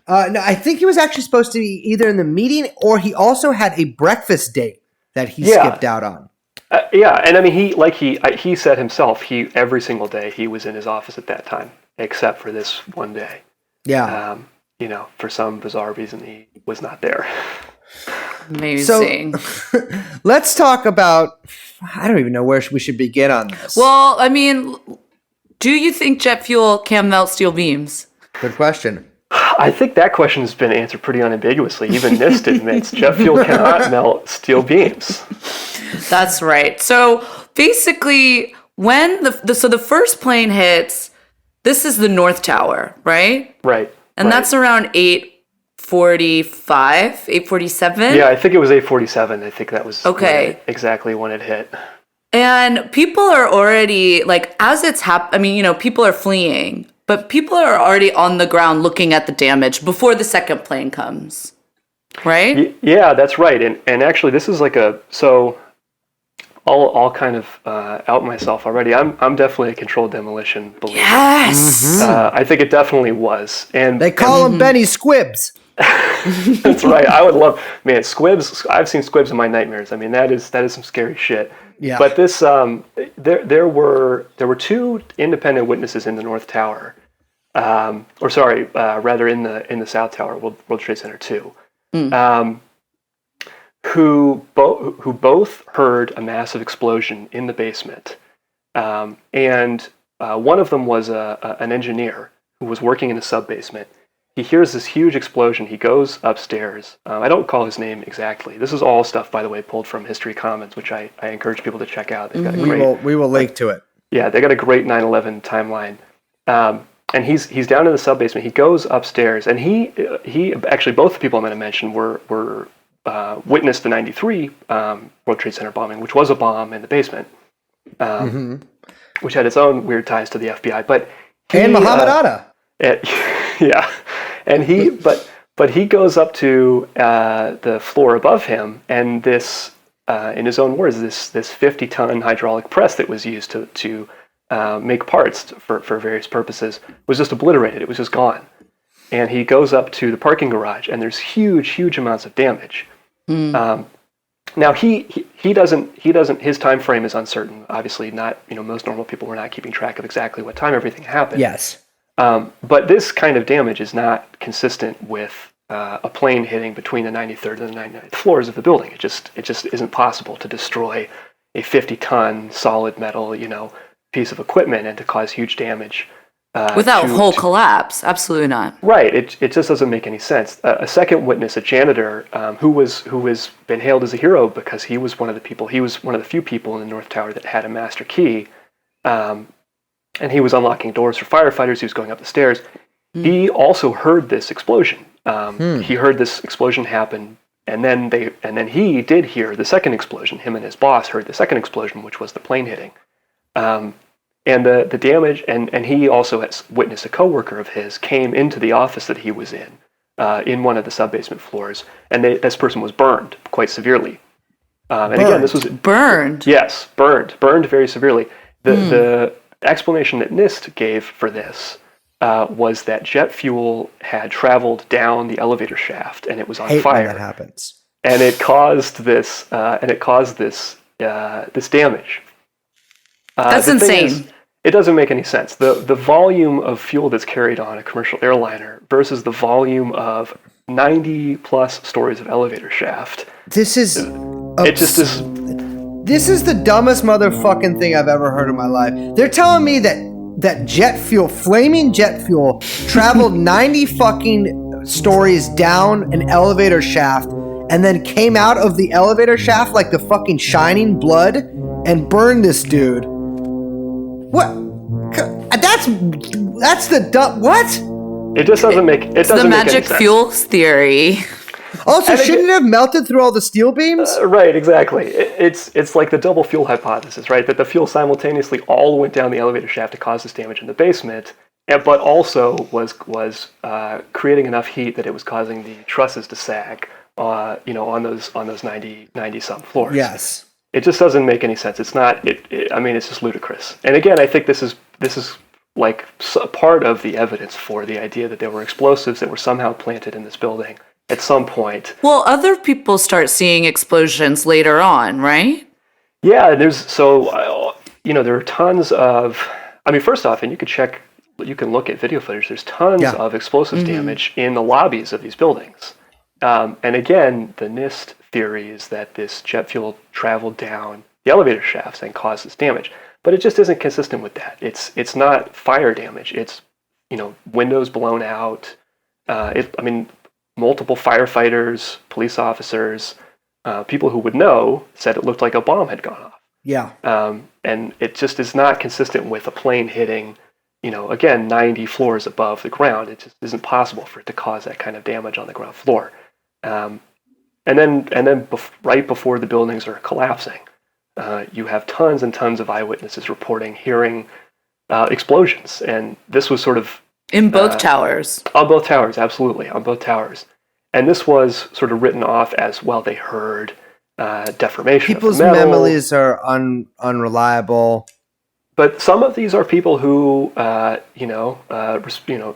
I think he was actually supposed to be either in the meeting or he also had a breakfast date that he skipped out on. And I mean, he said himself, every single day he was in his office at that time, except for this one day. Yeah. For some bizarre reason, he was not there. Amazing. So, let's talk about. I don't even know where we should begin on this. Well, I mean, do you think jet fuel can melt steel beams? Good question. I think that question has been answered pretty unambiguously. Even NIST admits jet fuel cannot melt steel beams. That's right. So basically, when the first plane hits, this is the North Tower, right? Right. And that's around 8:40 8:45, 8:47. Yeah, I think it was 8:47. I think that was Okay. exactly when it hit. And people are already, like, as it's I mean, people are fleeing, but people are already on the ground looking at the damage before the second plane comes, right? Yeah, that's right. And actually, this is like so. I'll kind of out myself already. I'm definitely a controlled demolition believer. Yes. I think it definitely was. And They call him Benny Squibbs. that's right. I would love, man, squibs. I've seen squibs in my nightmares. I mean, that is some scary shit. Yeah. But this, there were two independent witnesses in the North Tower, rather in the South Tower, World Trade Center 2, who both heard a massive explosion in the basement, and one of them was an engineer who was working in a sub basement. He hears this huge explosion. He goes upstairs. I don't recall his name exactly. This is all stuff, by the way, pulled from History Commons, which I encourage people to check out. They've got a great, We will link to it. yeah, they got a great 9/11 timeline. And he's down in the sub basement. He goes upstairs, and he actually, both the people I'm going to mention were witnessed the 93 World Trade Center bombing, which was a bomb in the basement, which had its own weird ties to the FBI. And Muhammad Atta. Yeah, and but he goes up to the floor above him, and this, in his own words, this 50-ton hydraulic press that was used to make parts for various purposes was just obliterated. It was just gone. And he goes up to the parking garage, and there's huge amounts of damage. Now he doesn't. His time frame is uncertain. Obviously, not. Most normal people were not keeping track of exactly what time everything happened. Yes. But this kind of damage is not consistent with a plane hitting between the 93rd and the 99th floors of the building. It just isn't possible to destroy a 50-ton solid metal, piece of equipment and to cause huge damage. Without whole collapse. Absolutely not. Right. It just doesn't make any sense. A second witness, a janitor, who has been hailed as a hero because he was one of the few people in the North Tower that had a master key, and he was unlocking doors for firefighters. He was going up the stairs. He also heard this explosion. He heard this explosion happen, and then he did hear the second explosion. Him and his boss heard the second explosion, which was the plane hitting. And the damage, and he also has witnessed a coworker of his came into the office that he was in one of the sub-basement floors, and this person was burned quite severely. And again, this was burned. Yes, burned very severely. The explanation that NIST gave for this was that jet fuel had traveled down the elevator shaft, and it was on fire. When that happens. And it caused this. This damage. That's insane. It doesn't make any sense. The volume of fuel that's carried on a commercial airliner versus the volume of 90 plus stories of elevator shaft. This is. It just is. This is the dumbest motherfucking thing I've ever heard in my life. They're telling me that jet fuel, flaming jet fuel, traveled 90 fucking stories down an elevator shaft and then came out of the elevator shaft like the fucking Shining blood and burned this dude. What? That's the dumb. What? It just doesn't make. It doesn't the make magic any sense. fuels theory. Also, shouldn't it have melted through all the steel beams? Right, exactly. It's like the double fuel hypothesis, right? That the fuel simultaneously all went down the elevator shaft to cause this damage in the basement, but also was creating enough heat that it was causing the trusses to sag, on those 90 some floors. Yes. It just doesn't make any sense. It's not. I mean, it's just ludicrous. And again, I think this is like a part of the evidence for the idea that there were explosives that were somehow planted in this building at some point. Well, other people start seeing explosions later on, right? Yeah, there are tons of. I mean, first off, and you can look at video footage. There's tons of explosive damage in the lobbies of these buildings. And again, the NIST theory is that this jet fuel traveled down the elevator shafts and caused this damage, but it just isn't consistent with that. It's not fire damage. It's windows blown out. Multiple firefighters, police officers, people who would know said it looked like a bomb had gone off. Yeah. And it just is not consistent with a plane hitting again, 90 floors above the ground. It just isn't possible for it to cause that kind of damage on the ground floor. And then right before the buildings are collapsing, you have tons and tons of eyewitnesses reporting hearing explosions. And this was sort of... In both towers. On both towers, absolutely, on both towers. And this was sort of written off as, well, they heard deformation People's of the metal. memories are unreliable. But some of these are people who,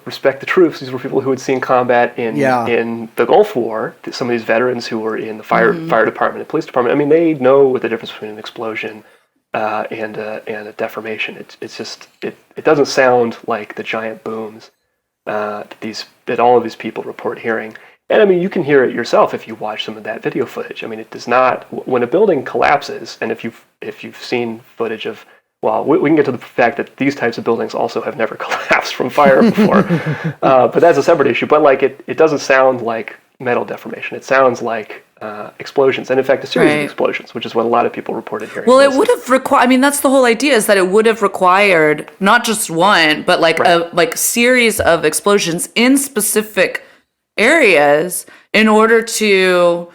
respect the troops. These were people who had seen combat in the Gulf War. Some of these veterans who were in the fire department and police department. I mean, they know the difference between an explosion and a deformation. It doesn't sound like the giant booms that all of these people report hearing. And I mean, you can hear it yourself if you watch some of that video footage. I mean, it does not. When a building collapses, and if you've seen footage of... Well, we can get to the fact that these types of buildings also have never collapsed from fire before, but that's a separate issue. But like it doesn't sound like metal deformation. It sounds like explosions, and in fact, a series of explosions, which is what a lot of people reported hearing. Well, it would have required. I mean, that's the whole idea: is that it would have required not just one, but like a series of explosions in specific areas in order to.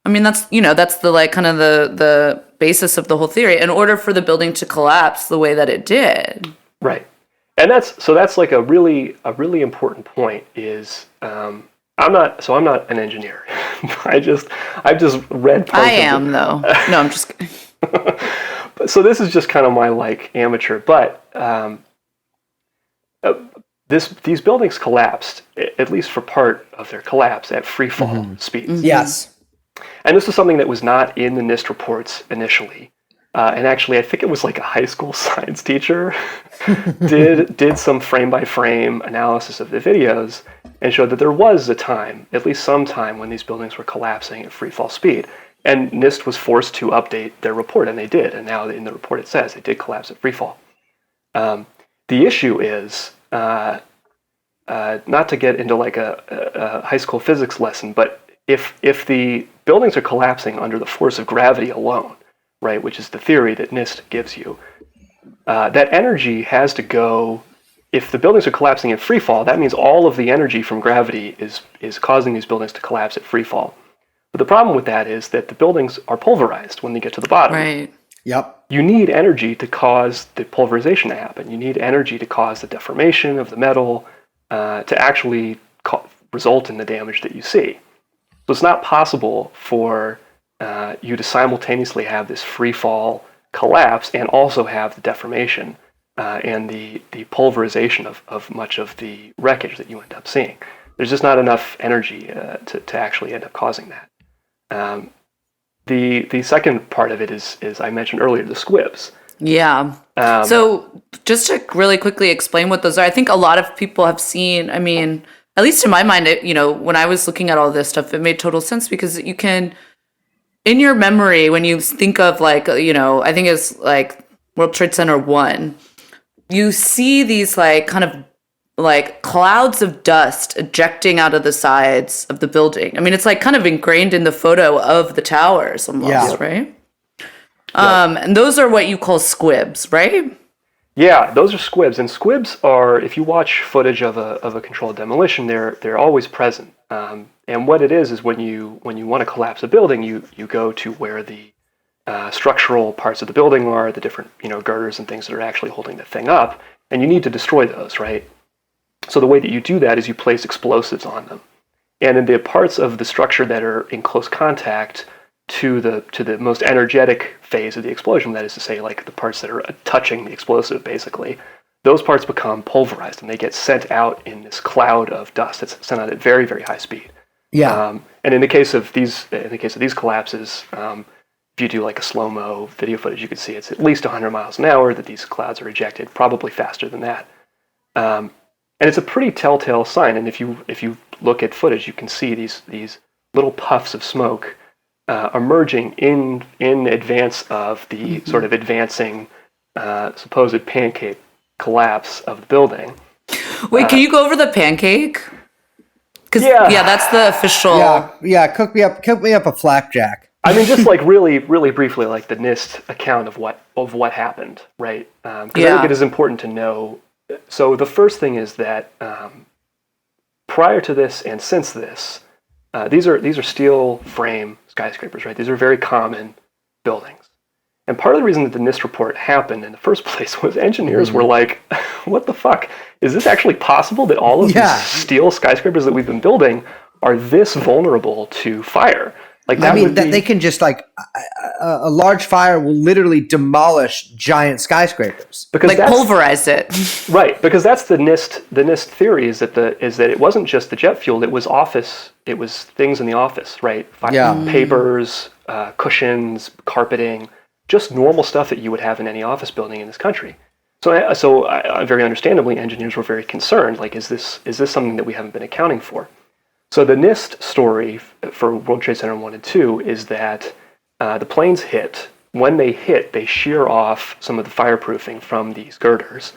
I mean, that's the like kind of the basis of the whole theory. In order for the building to collapse the way that it did, right? And that's like a really important point. Is I'm not an engineer. I've just read. I am though. No, I'm just kidding. So this is just kind of my like amateur, but these buildings collapsed, at least for part of their collapse, at free fall speeds. Mm-hmm. Yes. And this was something that was not in the NIST reports initially. And actually, I think it was like a high school science teacher did some frame-by-frame analysis of the videos and showed that there was a time, at least some time, when these buildings were collapsing at free fall speed. And NIST was forced to update their report, and they did. And now in the report it says they did collapse at free fall. The issue is, not to get into like a high school physics lesson, but if the buildings are collapsing under the force of gravity alone, right, which is the theory that NIST gives you, that energy has to go. If the buildings are collapsing in free fall, that means all of the energy from gravity is causing these buildings to collapse at free fall. But the problem with that is that the buildings are pulverized when they get to the bottom. Right. Yep. You need energy to cause the pulverization to happen. You need energy to cause the deformation of the metal to actually result in the damage that you see. So it's not possible for you to simultaneously have this free fall collapse and also have the deformation and the pulverization of much of the wreckage that you end up seeing. There's just not enough energy to actually end up causing that. The second part of it is I mentioned earlier, the squibs. Yeah. So just to really quickly explain what those are, I think a lot of people have seen, I mean, at least in my mind, when I was looking at all this stuff, it made total sense because you can, in your memory, when you think of like, I think it's like World Trade Center 1, you see these like kind of like clouds of dust ejecting out of the sides of the building. I mean, it's like kind of ingrained in the photo of the towers almost, right? And those are what you call squibs, right? Yeah, those are squibs, and squibs are, if you watch footage of a controlled demolition, they're always present. And what it is when you want to collapse a building, you go to where the structural parts of the building are, the different girders and things that are actually holding the thing up, and you need to destroy those, right? So the way that you do that is you place explosives on them, and in the parts of the structure that are in close contact to the most energetic phase of the explosion, that is to say, like the parts that are touching the explosive, basically, those parts become pulverized and they get sent out in this cloud of dust. It's sent out at very, very high speed. Yeah. And in the case of these collapses, if you do like a slow-mo video footage, you can see it's at least 100 miles an hour that these clouds are ejected, probably faster than that. And it's a pretty telltale sign. And if you look at footage, you can see these little puffs of smoke emerging in advance of the sort of advancing supposed pancake collapse of the building. Wait, can you go over the pancake? Because that's the official. Yeah. Cook me up a flapjack. I mean, just like really, really briefly, like the NIST account of what happened, right? Because I think it is important to know So the first thing is that prior to this and since this, these are steel frame skyscrapers, right? These are very common buildings. And part of the reason that the NIST report happened in the first place was engineers were like, what the fuck? Is this actually possible that all of these steel skyscrapers that we've been building are this vulnerable to fire? Like that they can just like a large fire will literally demolish giant skyscrapers. Because like pulverize it. Right, because that's the NIST theory is that it wasn't just the jet fuel, it was things in the office, right? Papers, cushions, carpeting, just normal stuff that you would have in any office building in this country. So very understandably, engineers were very concerned. Like, is this something that we haven't been accounting for? So the NIST story for World Trade Center 1 and 2 is that the planes hit. When they hit, they shear off some of the fireproofing from these girders.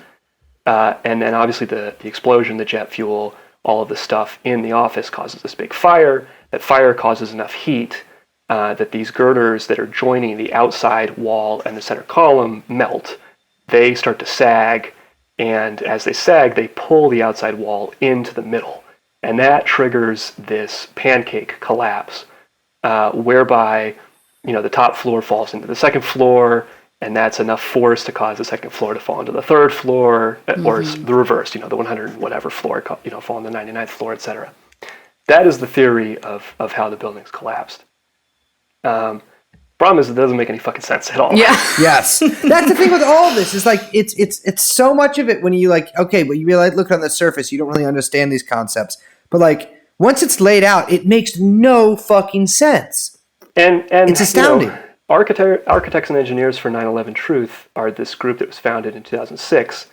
And then obviously the explosion, the jet fuel, all of the stuff in the office causes this big fire. That fire causes enough heat that these girders that are joining the outside wall and the center column melt. They start to sag, and as they sag, they pull the outside wall into the middle. And that triggers this pancake collapse, whereby the top floor falls into the second floor, and that's enough force to cause the second floor to fall into the third floor, or the reverse, the 100 whatever floor, fall on the 99th floor, etc. That is the theory of how the buildings collapsed. Problem is, it doesn't make any fucking sense at all. Yeah. Yes. That's the thing with all this is like it's so much of it when you like, okay, but you realize, look on the surface, you don't really understand these concepts. But like once it's laid out, it makes no fucking sense. And it's astounding. Architects and engineers for 9/11 Truth are this group that was founded in 2006.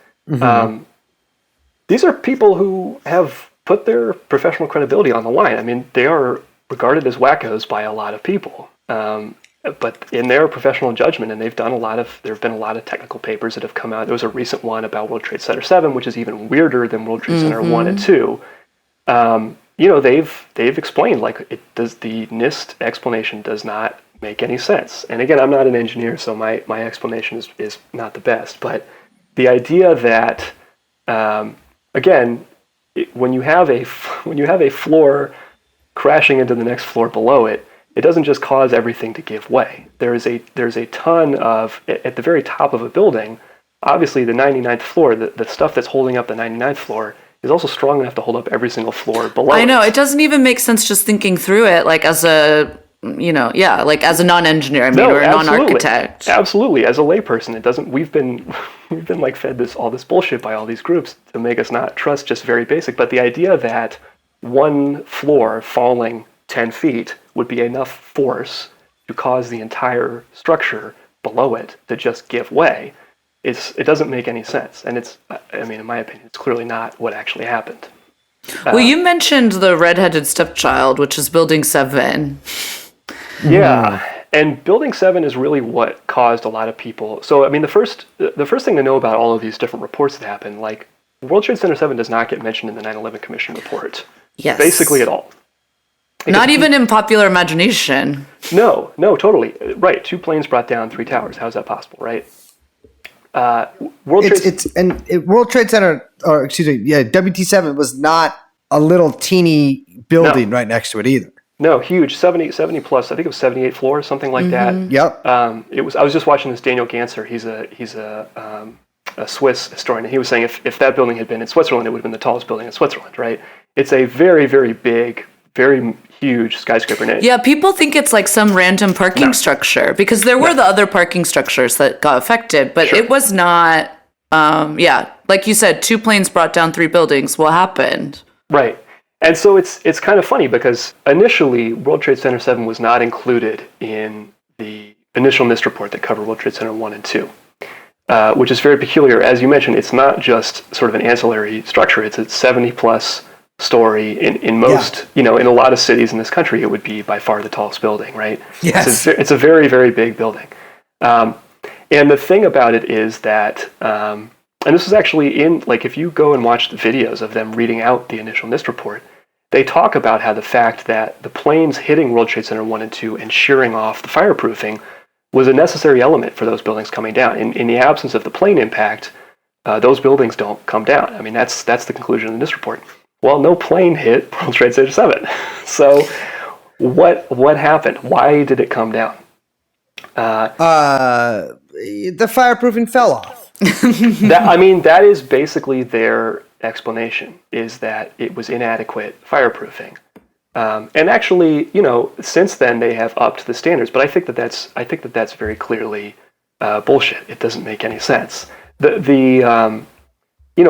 These are people who have put their professional credibility on the line. I mean, they are regarded as wackos by a lot of people. But in their professional judgment, and there have been a lot of technical papers that have come out. There was a recent one about World Trade Center 7, which is even weirder than World Trade Center 1 and 2. They've explained, like, the NIST explanation does not make any sense. And again, I'm not an engineer, so my explanation is not the best. But the idea that, when you have a floor crashing into the next floor below it, it doesn't just cause everything to give way. There's a ton of, at the very top of a building, obviously the 99th floor, the stuff that's holding up the 99th floor is also strong enough to hold up every single floor below. I know, it doesn't even make sense just thinking through it, like as a, like as a non-engineer, or a non-architect. Absolutely. As a layperson, it doesn't, we've been like fed all this bullshit by all these groups to make us not trust just very basic, but the idea that one floor falling 10 feet would be enough force to cause the entire structure below it to just give way, it doesn't make any sense. And in my opinion, it's clearly not what actually happened. Well, you mentioned the redheaded stepchild, which is Building 7. Yeah, and Building 7 is really what caused a lot of people. So, the first thing to know about all of these different reports that happened, like World Trade Center 7 does not get mentioned in the 9/11 Commission report. Yes. Basically at all. Not even in popular imagination. No, totally. Right, 2 planes brought down 3 towers. How's that possible, right? World Trade Center, WT7 was not a little teeny building right next to it either. No, huge, 70 plus. I think it was 78 floors, something like that. Yep. I was just watching this Daniel Ganser. He's a Swiss historian, and he was saying if that building had been in Switzerland, it would have been the tallest building in Switzerland, right? It's a very, very big, very huge skyscraper. Yeah, people think it's like some random parking structure because there were the other parking structures that got affected, but it was not, like you said, 2 planes brought down 3 buildings. What happened? Right. And so it's kind of funny because initially World Trade Center 7 was not included in the initial NIST report that covered World Trade Center 1 and 2, which is very peculiar. As you mentioned, it's not just sort of an ancillary structure. It's a 70-plus story. In most, in a lot of cities in this country, it would be by far the tallest building, right? Yes. It's a very, very big building. And the thing about it is that, and this is actually if you go and watch the videos of them reading out the initial NIST report, they talk about how the fact that the planes hitting World Trade Center 1 and 2 and shearing off the fireproofing was a necessary element for those buildings coming down. In the absence of the plane impact, those buildings don't come down. I mean, that's the conclusion in this report. Well, no plane hit World Trade Center 7. So what happened? Why did it come down? The fireproofing fell off. That is basically their explanation, is that it was inadequate fireproofing. And actually, since then they have upped the standards, but I think that that's very clearly bullshit. It doesn't make any sense.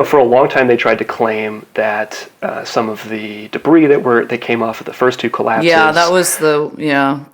For a long time they tried to claim that some of the debris that came off of the first two collapses. Yeah, that was that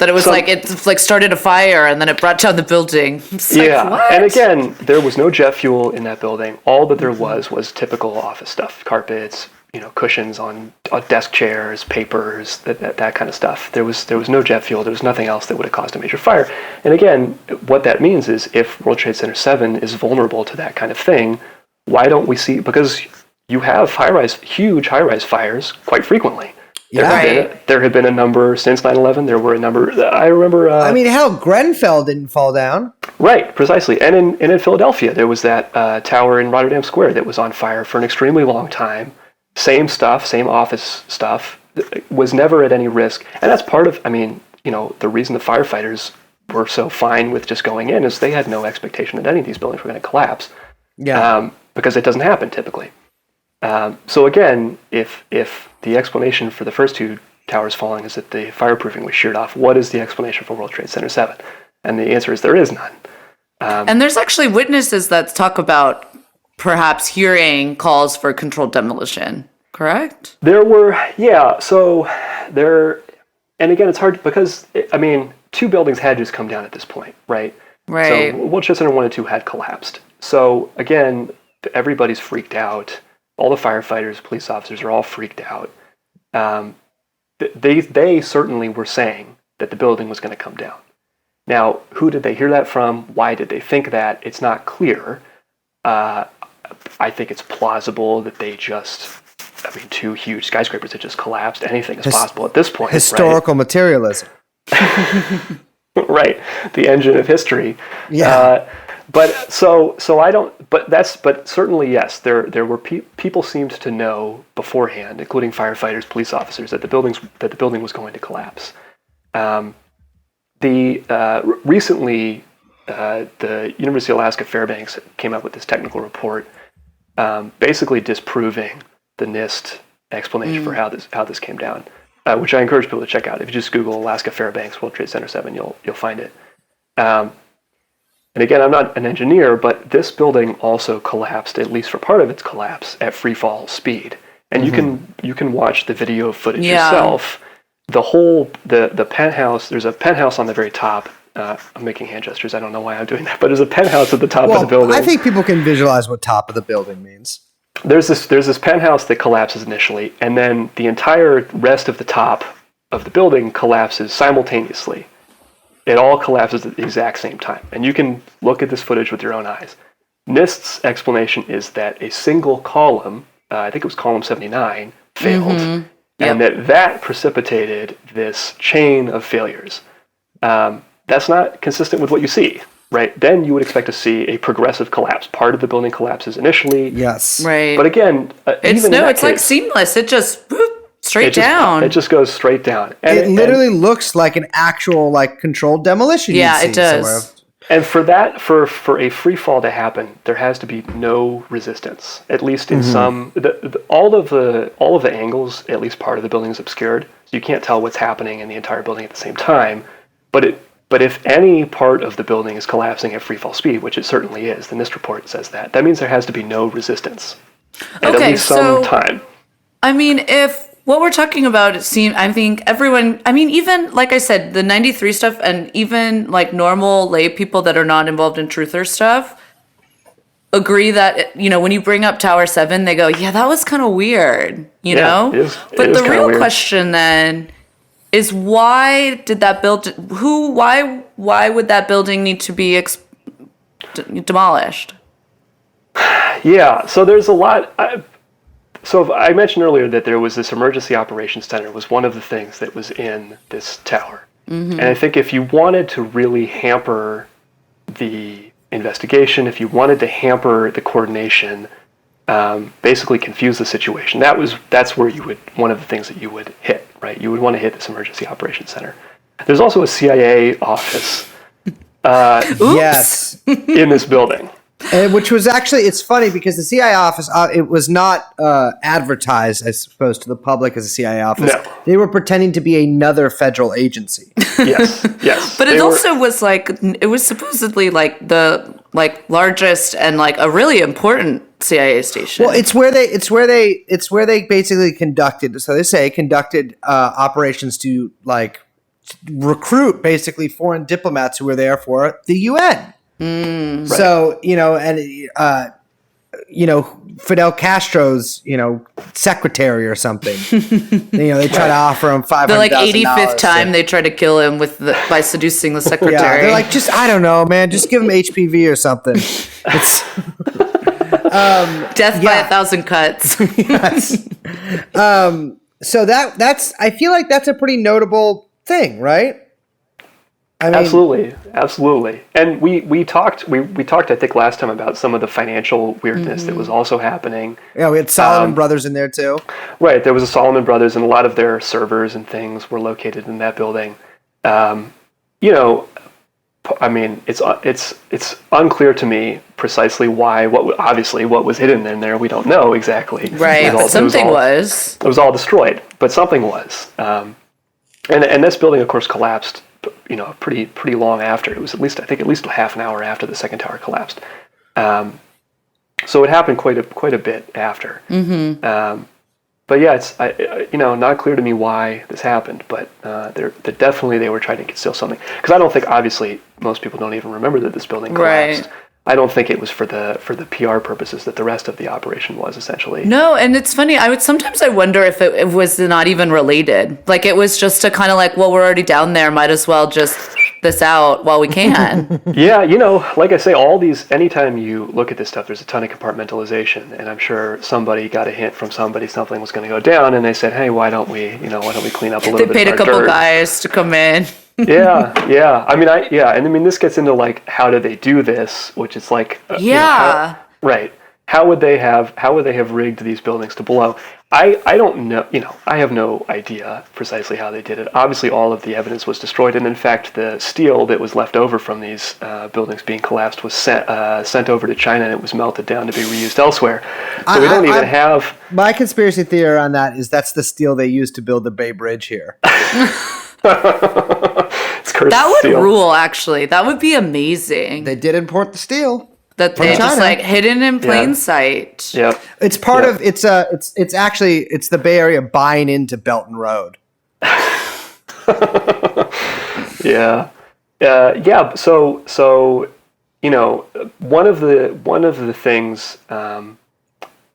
it was it started a fire and then it brought down the building. What? And again, there was no jet fuel in that building. All that there was typical office stuff: carpets, cushions on desk chairs, papers, that kind of stuff. There was no jet fuel. There was nothing else that would have caused a major fire. And again, what that means is if World Trade Center 7 is vulnerable to that kind of thing, why don't we see? Because you have huge high-rise fires quite frequently. There have been a number since 9/11. There were a number. I remember. Hell, Grenfell didn't fall down. Right, precisely. And in Philadelphia, there was that tower in Rotterdam Square that was on fire for an extremely long time. Same stuff, same office stuff. Was never at any risk. And that's part of. The reason the firefighters were so fine with just going in is they had no expectation that any of these buildings were going to collapse. Yeah. Because it doesn't happen typically. So again, if the explanation for the first two towers falling is that the fireproofing was sheared off, what is the explanation for World Trade Center 7? And the answer is there is none. And there's actually witnesses that talk about perhaps hearing calls for controlled demolition, correct? There were, and again, it's hard because, two buildings had just come down at this point, right? Right. So World Trade Center 1 and 2 had collapsed. So again, everybody's freaked out. All the firefighters, police officers are all freaked out. They certainly were saying that the building was going to come down. Now, who did they hear that from? Why did they think that? It's not clear. I think it's plausible that they two huge skyscrapers that just collapsed. Anything is possible at this point. Historical materialism. Right. The engine of history. Yeah. But certainly yes, there were people seemed to know beforehand, including firefighters, police officers, that the building was going to collapse. Recently, the University of Alaska Fairbanks came up with this technical report, basically disproving the NIST explanation for how this came down, which I encourage people to check out. If you just Google Alaska Fairbanks World Trade Center 7, you'll find it. And again, I'm not an engineer, but this building also collapsed, at least for part of its collapse, at free fall speed. And you can watch the video footage yourself. The penthouse, there's a penthouse on the very top. I'm making hand gestures. I don't know why I'm doing that, but there's a penthouse at the top of the building. I think people can visualize what top of the building means. There's this penthouse that collapses initially, and then the entire rest of the top of the building collapses simultaneously. It all collapses at the exact same time. And you can look at this footage with your own eyes. NIST's explanation is that a single column, I think it was column 79, failed. And that precipitated this chain of failures. That's not consistent with what you see, right? Then you would expect to see a progressive collapse. Part of the building collapses initially. Yes. Right. But again, it's like seamless. It just straight down. It just goes straight down. And it literally looks like an actual controlled demolition. Yeah, it does. Somewhere. And for a free fall to happen, there has to be no resistance. At least in some, all of the angles, at least part of the building is obscured, so you can't tell what's happening in the entire building at the same time. But if any part of the building is collapsing at free fall speed, which it certainly is, the NIST report says that means there has to be no resistance. At least some time. If what we're talking about, I think everyone, even, like I said, the 93 stuff, and even, normal lay people that are not involved in truther stuff, agree that, when you bring up Tower 7, they go, yeah, that was kind of weird, know? But the real question, then, is why did that why would that building need to be demolished? Yeah, so there's a lot... So I mentioned earlier that there was this emergency operations center was one of the things that was in this tower. And I think if you wanted to really hamper the investigation, if you wanted to hamper the coordination, basically confuse the situation, that's where one of the things that you would hit, right? You would want to hit this emergency operations center. There's also a CIA office Yes. in this building. Which was actually, it's funny because the CIA office, it was not advertised, I suppose, to the public as a CIA office. No. They were pretending to be another federal agency. Yes. But it also was like, it was supposedly like the largest and like a really important CIA station. Well, it's where they basically conducted, so they say, operations to like recruit basically foreign diplomats who were there for the UN. Right. So, Fidel Castro's, secretary or something. They try to offer him $500,000. the like 85th time they try to kill him by seducing the secretary. Yeah, they're like, I don't know, man, just give him HPV or something. It's, death by 1,000 cuts. yes. So that's I feel like that's a pretty notable thing, right? I mean, Absolutely. And we talked I think last time about some of the financial weirdness that was also happening. Yeah, we had Solomon Brothers in there too. Right, there was a Solomon Brothers, and a lot of their servers and things were located in that building. I mean, it's unclear to me precisely why. What was hidden in there, we don't know exactly. Right, but something was. It was all destroyed, but something was. And this building, of course, collapsed. Pretty long after. It was at least half an hour after the second tower collapsed. So it happened quite a bit after. Mm-hmm. But yeah, it's not clear to me why this happened. But they're definitely they were trying to conceal something, because I don't think, obviously, most people don't even remember that this building collapsed. Right. I don't think it was for the PR purposes that the rest of the operation was, essentially. No, and it's funny. I wonder if it was not even related. Like, it was just a kind of like, well, we're already down there, might as well just this out while we can. Yeah, like I say, anytime you look at this stuff, there's a ton of compartmentalization, and I'm sure somebody got a hint from somebody something was going to go down, and they said, hey, why don't we clean up a little bit of our dirt? They paid a couple guys to come in. Yeah. I mean, this gets into like, how do they do this? Which is like, right. How would they have rigged these buildings to blow? I don't know. I have no idea precisely how they did it. Obviously, all of the evidence was destroyed, and in fact, the steel that was left over from these buildings being collapsed was sent over to China, and it was melted down to be reused elsewhere. So we don't even have. My conspiracy theory on that is that's the steel they used to build the Bay Bridge here. That would rule, actually. That would be amazing. They did import the steel. That they just like hidden in plain sight. Yeah. It's part of it's the Bay Area buying into Belton Road. Yeah. So one of the things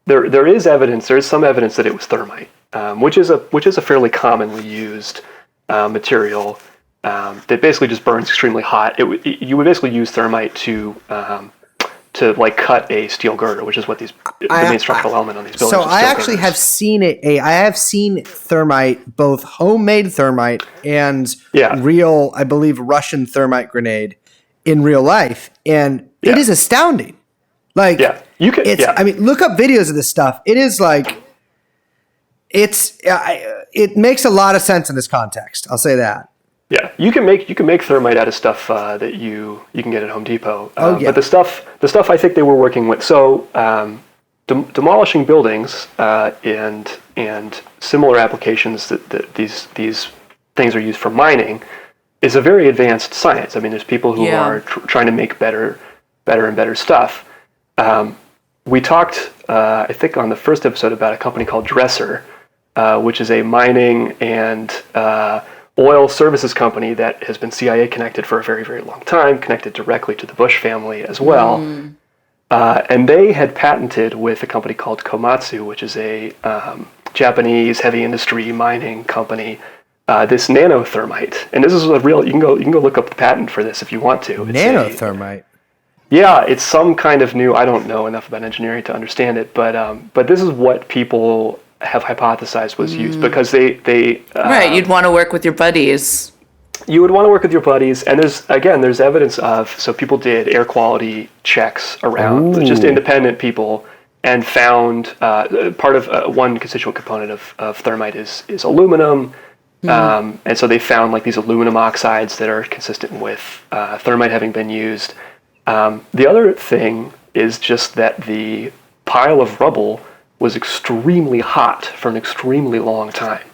there is evidence. There is some evidence that it was thermite, which is a fairly commonly used material that basically just burns extremely hot. You would basically use thermite to like cut a steel girder, which is what the main structural element on these buildings. So I actually have seen it. I have seen thermite, both homemade thermite and real, I believe, Russian thermite grenade in real life, and it is astounding. Like, you can. I mean, look up videos of this stuff. It is like, it makes a lot of sense in this context. I'll say that. Yeah, you can make thermite out of stuff that you can get at Home Depot. But the stuff I think they were working with. So demolishing buildings and similar applications that these things are used for mining is a very advanced science. I mean, there's people who are trying to make better and better stuff. We talked, I think, on the first episode about a company called Dresser, which is a mining and oil services company that has been CIA connected for a very, very long time, connected directly to the Bush family as well. And they had patented with a company called Komatsu, which is a Japanese heavy industry mining company, this nanothermite. And this is a real, you can go look up the patent for this if you want to. It's nanothermite. It's some kind of new, I don't know enough about engineering to understand it, but this is what people have hypothesized was used, because they right, you'd want to work with your buddies. you would want to work with your buddies, and there's evidence of, so people did air quality checks around, just independent people, and found part of one constituent component of thermite is aluminum, and so they found like these aluminum oxides that are consistent with thermite having been used. The other thing is just that the pile of rubble was extremely hot for an extremely long time.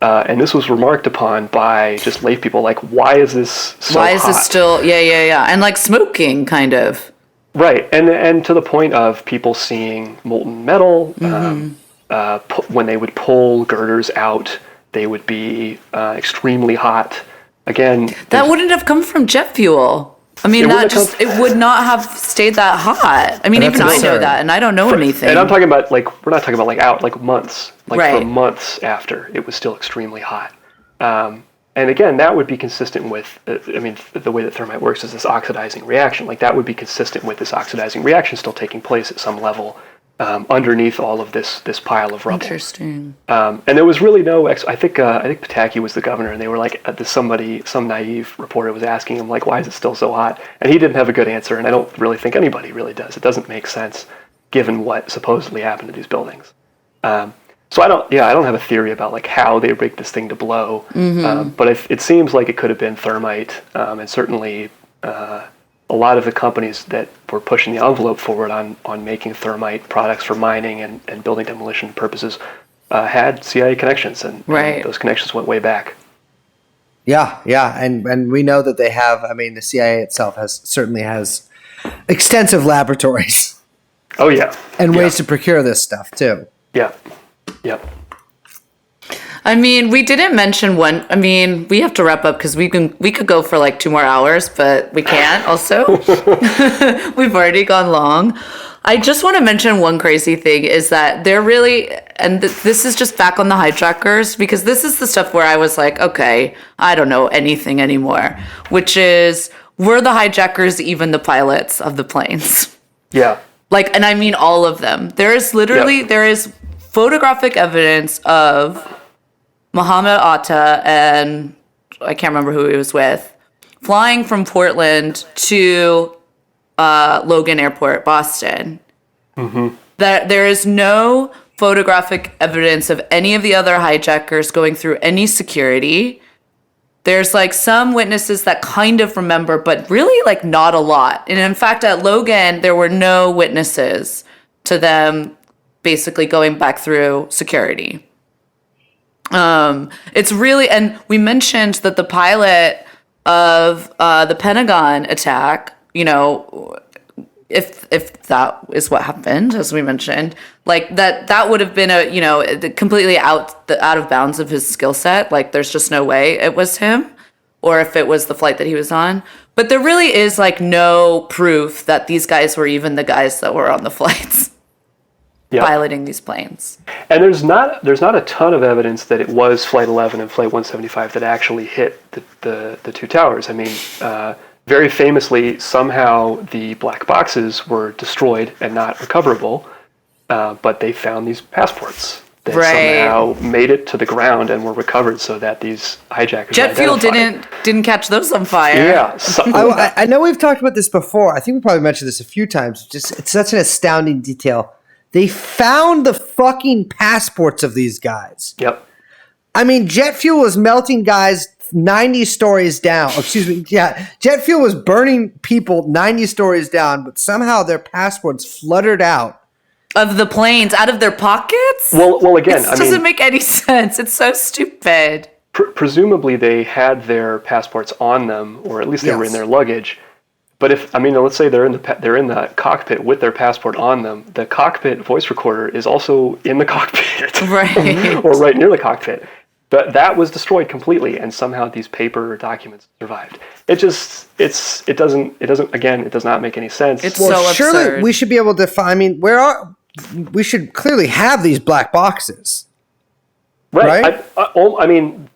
And this was remarked upon by just lay people, like, why is this so Why is hot? this still, yeah. And like smoking, kind of. Right, and to the point of people seeing molten metal, when they would pull girders out, they would be extremely hot. Again, That wouldn't have come from jet fuel. I mean, it would not have stayed that hot. I mean, even I know that, and I don't know anything. And I'm talking about, like, we're not talking about, like, months. Like, Right. for months after, it was still extremely hot. And again, that would be consistent with, the way that thermite works is this oxidizing reaction. Like, that would be consistent with this oxidizing reaction still taking place at some level underneath all of this pile of rubble. Interesting. And there was really no, I think Pataki was the governor, and they were like, some naive reporter was asking him, like, why is it still so hot? And he didn't have a good answer, and I don't really think anybody really does. It doesn't make sense, given what supposedly happened to these buildings. So I don't have a theory about like how they rigged this thing to blow, but it seems like it could have been thermite, and certainly a lot of the companies that were pushing the envelope forward on making thermite products for mining and building demolition purposes had CIA connections, and those connections went way back. Yeah, and we know that they have. I mean, the CIA itself certainly has extensive laboratories. Oh yeah, and ways to procure this stuff too. Yeah. Yep. I mean, we didn't mention one. I mean, we have to wrap up because we could go for like 2 more hours, but we can't. Also, we've already gone long. I just want to mention one crazy thing is that they're really, and this is just back on the hijackers, because this is the stuff where I was like, okay, I don't know anything anymore. Which is, were the hijackers even the pilots of the planes? Yeah. Like, and I mean all of them. There is literally, there is photographic evidence of Muhammad Atta and I can't remember who he was with, flying from Portland to Logan Airport, Boston. That there is no photographic evidence of any of the other hijackers going through any security. There's like some witnesses that kind of remember, but really like not a lot. And in fact, at Logan, there were no witnesses to them basically going back through security. It's really, and we mentioned that the pilot of the Pentagon attack, you know, if that is what happened, as we mentioned, like that would have been completely out of bounds of his skill set. Like there's just no way it was him, or if it was the flight that he was on. But there really is like no proof that these guys were even the guys that were on the flights. Yep. Piloting these planes. And there's not a ton of evidence that it was Flight 11 and Flight 175 that actually hit the two towers. I mean, very famously, somehow the black boxes were destroyed and not recoverable, but they found these passports that somehow made it to the ground and were recovered, so that these hijackers jet fuel didn't catch those on fire. Yeah, I know we've talked about this before. I think we probably mentioned this a few times. It's such an astounding detail. They found the fucking passports of these guys. Yep. I mean, jet fuel was melting guys 90 stories down. Excuse me. Yeah. Jet fuel was burning people 90 stories down, but somehow their passports fluttered out of the planes, out of their pockets? Well, again, it doesn't make any sense. It's so stupid. Presumably they had their passports on them, or at least they were in their luggage. But let's say they're in the cockpit with their passport on them. The cockpit voice recorder is also in the cockpit, right, or right near the cockpit. But that was destroyed completely, and somehow these paper documents survived. It does not make any sense. It's so absurd. Surely we should be able to find. I mean, we should clearly have these black boxes, right?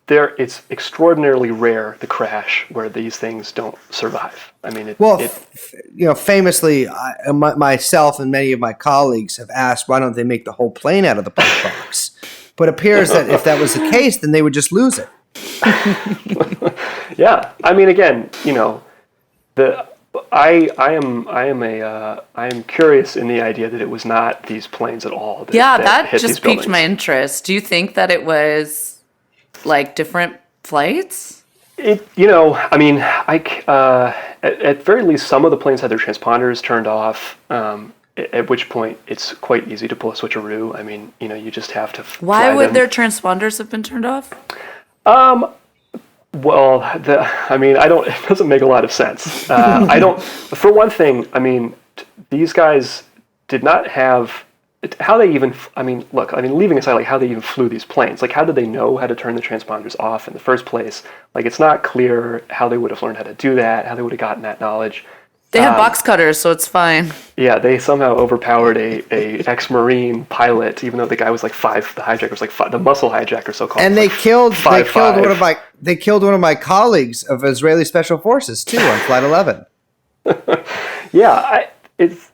It's extraordinarily rare, the crash where these things don't survive. I mean, famously, myself and many of my colleagues have asked, why don't they make the whole plane out of the black box? But it appears that if that was the case, then they would just lose it. Yeah, I mean, again, I am curious in the idea that it was not these planes at all. That hit just these piqued my buildings. interest. Do you think that it was like different flights? I mean, at very least, some of the planes had their transponders turned off. At which point, it's quite easy to pull a switcheroo. I mean, you just have to. Why fly would them. their transponders have been turned off? Well, it doesn't make a lot of sense. I don't. For one thing, I mean, these guys did not have how they even. Leaving aside like how they even flew these planes, like how did they know how to turn the transponders off in the first place? Like it's not clear how they would have learned how to do that, how they would have gotten that knowledge. They have box cutters, so it's fine. Yeah, they somehow overpowered a ex-Marine pilot, even though the guy was like 5. The hijacker was like 5, the muscle hijacker, so-called. And they killed one of my colleagues of Israeli Special Forces too on Flight 11. Yeah,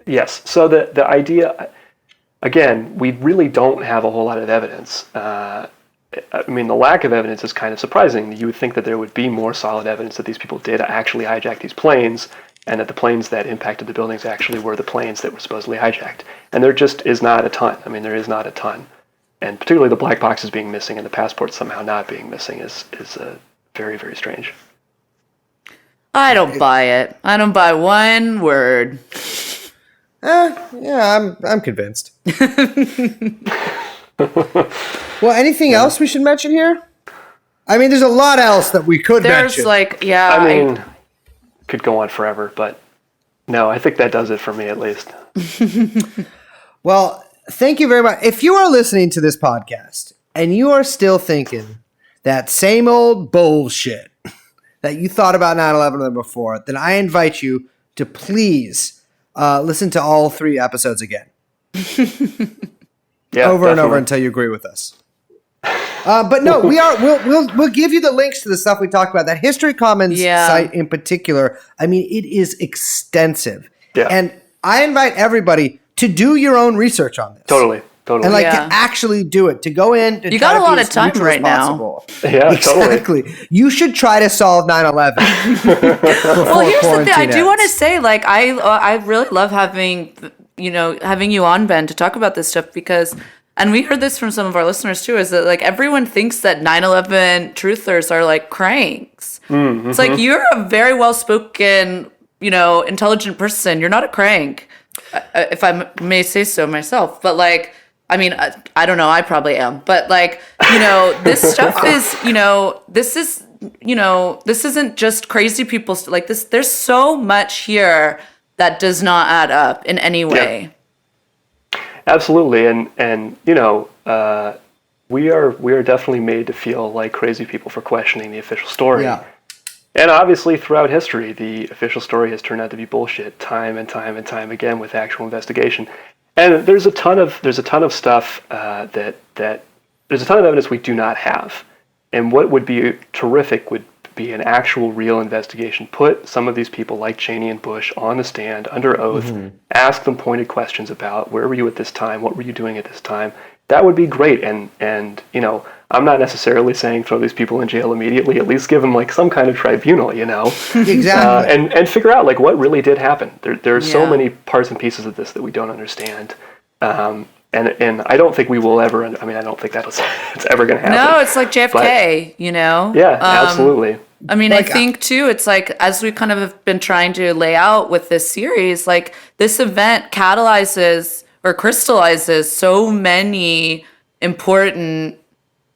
yes. So the idea, again, we really don't have a whole lot of evidence. I mean, the lack of evidence is kind of surprising. You would think that there would be more solid evidence that these people did actually hijack these planes, and that the planes that impacted the buildings actually were the planes that were supposedly hijacked. And there just is not a ton. I mean, there is not a ton. And particularly the black boxes being missing and the passports somehow not being missing is very, very strange. I don't buy it. I don't buy one word. Yeah, I'm convinced. Well, anything else we should mention here? I mean, there's a lot else that we could mention. I mean, could go on forever, but no, I think that does it for me at least. Well, thank you very much. If you are listening to this podcast and you are still thinking that same old bullshit that you thought about 9/11 before, then I invite you to please listen to all 3 episodes again. Yeah, over and over definitely. until you agree with us. But no, we'll give you the links to the stuff we talked about. That History Commons site in particular, I mean, it is extensive. Yeah. And I invite everybody to do your own research on this. Totally. And to actually do it, to go in. To You try got to a be lot as of time neutral as right now. possible. Yeah, exactly. You should try to solve 9/11. Well, here's the thing. I do want to say, like, I really love having you on, Ben, to talk about this stuff because, and we heard this from some of our listeners too, is that like everyone thinks that 9/11 truthers are like cranks. Mm-hmm. It's like you're a very well-spoken, intelligent person. You're not a crank, if I may say so myself. But like, I mean, I don't know. I probably am. But like, this stuff is, this isn't just crazy people. Like this, there's so much here that does not add up in any way. Yeah. Absolutely. And we are definitely made to feel like crazy people for questioning the official story. Yeah. And obviously throughout history, the official story has turned out to be bullshit time and time and time again with actual investigation. And there's a ton of stuff there's a ton of evidence we do not have. And what would be terrific would be an actual real investigation. Put some of these people like Cheney and Bush on the stand under oath, ask them pointed questions about where were you at this time, what were you doing at this time. That would be great. And I'm not necessarily saying throw these people in jail immediately, at least give them like some kind of tribunal, Exactly. and figure out like what really did happen. There are so many parts and pieces of this that we don't understand. And I don't think we will ever. I mean, I don't think it's ever going to happen. No, it's like JFK, Yeah, absolutely. I mean, Like, I think too, it's like, as we kind of have been trying to lay out with this series, like this event catalyzes or crystallizes so many important,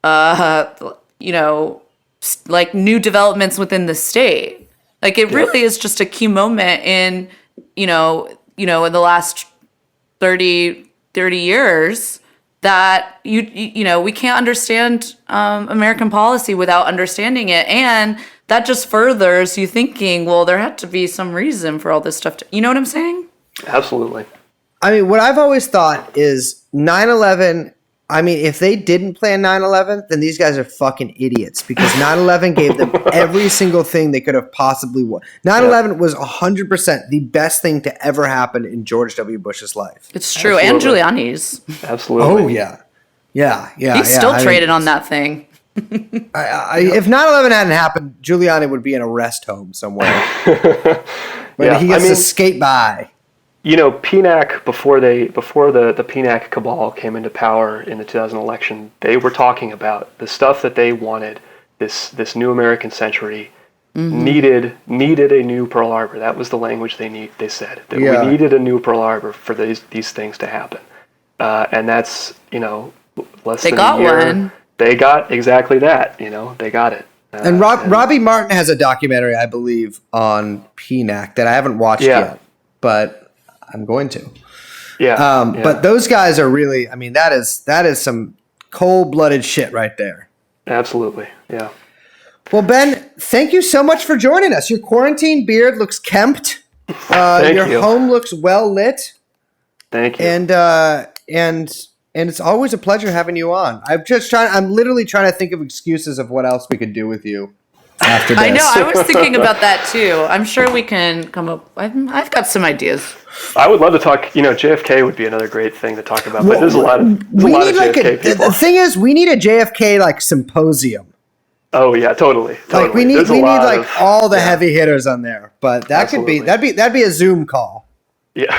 like new developments within the state. Like it really is just a key moment in, in the last 30 years that we can't understand American policy without understanding it. And that just furthers you thinking, well, there had to be some reason for all this stuff. You know what I'm saying? Absolutely. I mean, what I've always thought is 9/11. I mean, if they didn't plan 9/11, then these guys are fucking idiots because 9/11 gave them every single thing they could have possibly wanted. 9/11 was 100% the best thing to ever happen in George W. Bush's life. It's true. And Giuliani's. Absolutely. Oh, yeah. Yeah. He's still traded on that thing. If 9/11 hadn't happened, Giuliani would be in a rest home somewhere. But he gets to skate by. You know, PNAC, before the PNAC cabal came into power in the 2000 election, they were talking about the stuff that they wanted. This new American century needed a new Pearl Harbor. That was the language they said that we needed a new Pearl Harbor for these things to happen. And that's, less than a year. One. They got exactly that. They got it. And Robbie Martin has a documentary, I believe, on PNAC that I haven't watched yet, but I'm going to. Yeah. But those guys are really, that is some cold-blooded shit right there. Absolutely. Yeah. Well, Ben, thank you so much for joining us. Your quarantine beard looks kempt. Your home looks well lit. Thank you. And it's always a pleasure having you on. I'm literally trying to think of excuses of what else we could do with you after this. I know. I was thinking about that too. I'm sure we can come up. I've got some ideas. I would love to talk. JFK would be another great thing to talk about. But there's a lot of JFK people. The thing is, we need a JFK symposium. Oh yeah, totally. We need all the heavy hitters on there. But that'd be a Zoom call. Yeah.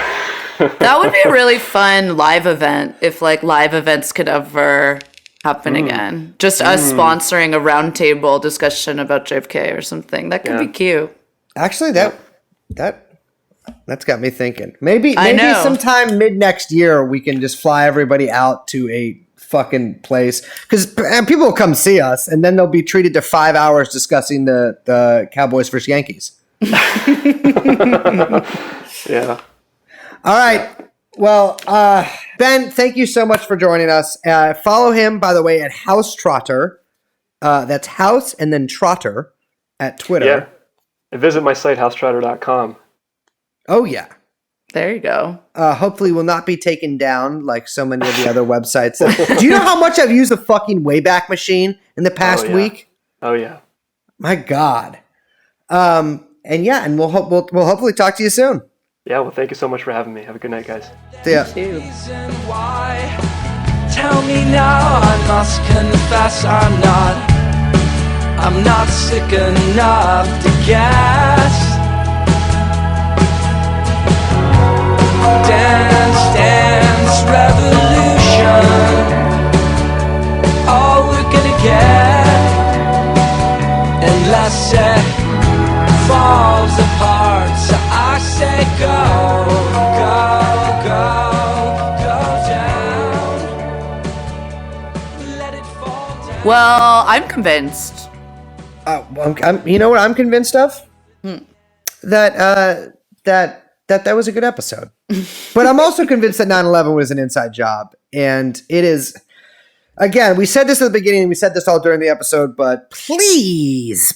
That would be a really fun live event if live events could ever happen again. Just us sponsoring a roundtable discussion about JFK or something. That could be cute. Actually, that's got me thinking. Maybe sometime mid next year we can just fly everybody out to a fucking place because people will come see us and then they'll be treated to 5 hours discussing the Cowboys versus Yankees. Yeah. All right. Well, Ben, thank you so much for joining us. Follow him, by the way, at House Trotter. That's House and then Trotter at Twitter. Yeah. And visit my site, housetrotter.com. Oh, yeah. There you go. Hopefully will not be taken down like so many of the other websites. Do you know how much I've used the fucking Wayback Machine in the past week? Oh, yeah. My God. And we'll hopefully talk to you soon. Yeah, well, thank you so much for having me. Have a good night, guys. See ya. Tell me now, I must confess I'm not sick enough to guess. Dance, revolution, all we're gonna get, unless it falls apart. So I say go down. Let it fall down. Well, I'm convinced. You know what I'm convinced of? That was a good episode. But I'm also convinced that 9/11 was an inside job. And it is, again, we said this at the beginning, we said this all during the episode, but please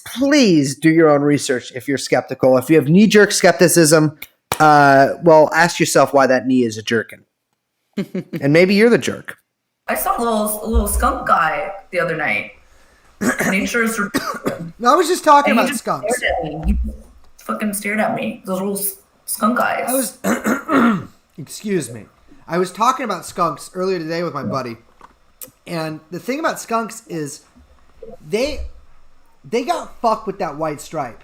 do your own research if you're skeptical. If you have knee-jerk skepticism, ask yourself why that knee is a jerkin. And maybe you're the jerk. I saw a little skunk guy the other night. Nature's. I was just talking about skunks. He fucking stared at me. Those little skunk eyes. Excuse me. I was talking about skunks earlier today with my buddy. And the thing about skunks is they got fucked with that white stripe.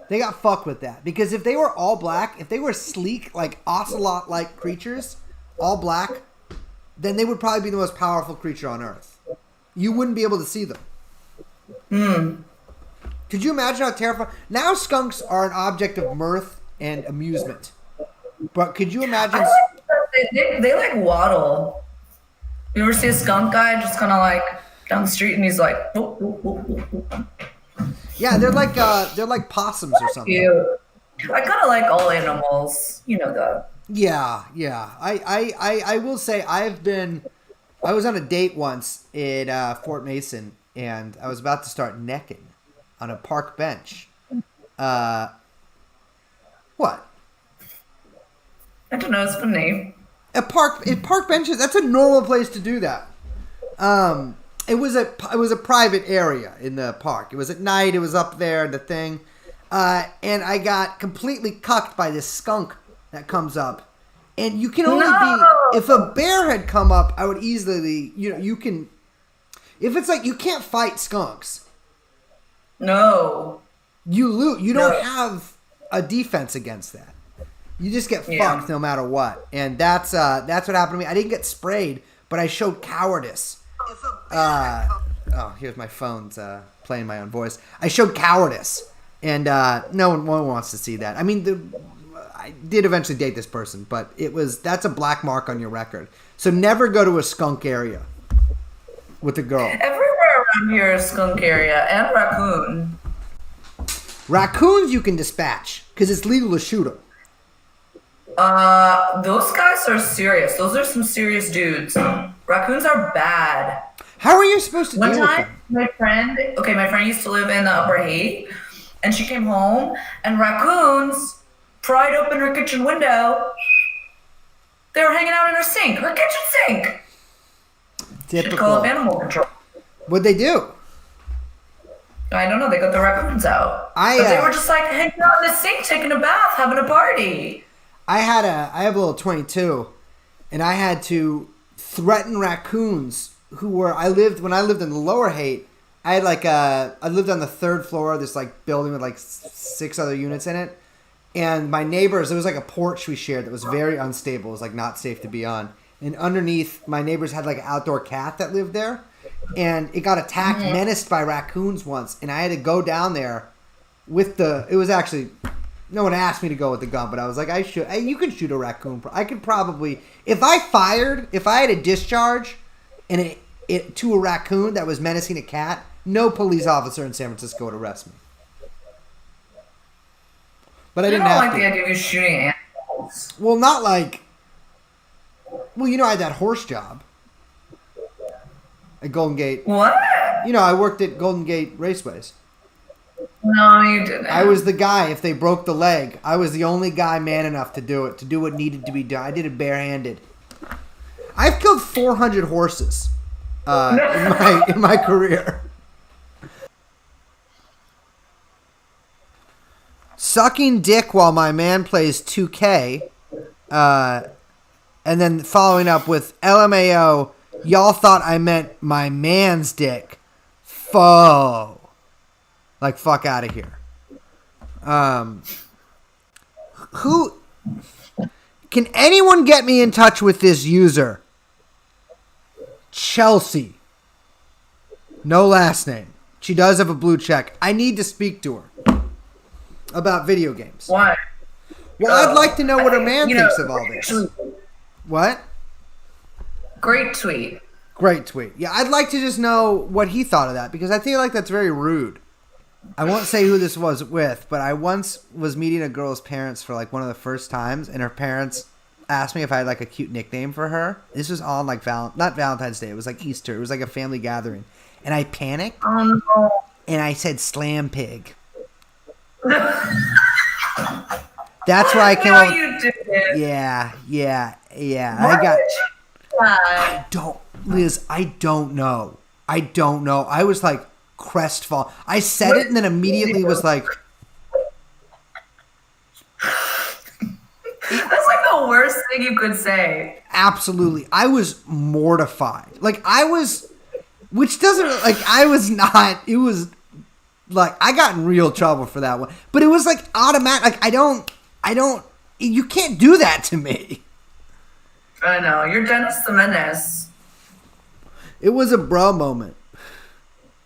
They got fucked with that. Because if they were all black, if they were sleek, like ocelot-like creatures, all black, then they would probably be the most powerful creature on Earth. You wouldn't be able to see them. Could you imagine how terrifying? Now skunks are an object of mirth and amusement. But could you imagine? They waddle. You ever see a skunk guy just kind of down the street and he's like, whoop, whoop, whoop, whoop, whoop. Yeah, they're like possums or something. Cute. I kind of like all animals. You know that. Yeah. I will say I was on a date once at Fort Mason and I was about to start necking on a park bench. What? I don't know. It's funny. Park benches. That's a normal place to do that. It was a private area in the park. It was at night. It was up there. The thing, and I got completely cucked by this skunk that comes up. And you can only be if a bear had come up. I would easily, you can. If it's like you can't fight skunks, No. you lose. You don't No. have a defense against that. You just get Yeah. fucked no matter what, and that's what happened to me. I didn't get sprayed, but I showed cowardice. Oh, here's my phone's playing my own voice. I showed cowardice, and no one wants to see that. I mean, I did eventually date this person, but that's a black mark on your record. So never go to a skunk area with a girl. Everywhere around here is skunk area and raccoon. Raccoons you can dispatch because it's legal to shoot them. Those guys are serious. Those are some serious dudes. Raccoons are bad. How are you supposed to One deal with time, them? my friend used to live in the Upper Haight, and she came home, and raccoons pried open her kitchen window. They were hanging out in her sink, her kitchen sink. Should call up Typical. animal control. What'd they do? I don't know. They got the raccoons out. But they were just like hanging out in the sink, taking a bath, having a party. I have a little 22, and I had to threaten raccoons when I lived in the Lower Haight. I lived on the 3rd floor of this like building with like 6 other units in it, and my neighbors, there was like a porch we shared that was very unstable. It was like not safe to be on, and underneath my neighbors had like an outdoor cat that lived there, and it got attacked, menaced by raccoons once, and I had to go down there it was actually. No one asked me to go with the gun, but I was like, you can shoot a raccoon. I could probably, if I had a discharge and it to a raccoon that was menacing a cat, no police officer in San Francisco would arrest me. But I didn't don't have like to. the idea of you shooting animals. Well, not like, I had that horse job at Golden Gate. What? I worked at Golden Gate Raceways. No, you didn't. I was the guy, if they broke the leg, I was the only guy man enough to do it, to do what needed to be done. I did it barehanded. I've killed 400 horses in my career. Sucking dick while my man plays 2K, and then following up with LMAO, y'all thought I meant my man's dick. Foe. Like, fuck out of here. Who... Can anyone get me in touch with this user? Chelsea. No last name. She does have a blue check. I need to speak to her about video games. Why? Well, I'd like to know what her man thinks of all this. What? Great tweet. Great tweet. Yeah, I'd like to just know what he thought of that, because I feel like that's very rude. I won't say who this was with, but I once was meeting a girl's parents for like one of the first times, and her parents asked me if I had like a cute nickname for her. This was on like not Valentine's Day. It was like Easter. It was like a family gathering, and I panicked and I said "Slam Pig." That's why I came No, up. you didn't. Yeah. What? I don't know. I was like crestfallen. I said it and then immediately was like, That's like the worst thing you could say. absolutely. I was mortified. Which doesn't, like, I was not, it was like, I got in real trouble for that one. But it was like automatic. Like, you can't do that to me. I know. You're Dennis the Menace. It was a bro moment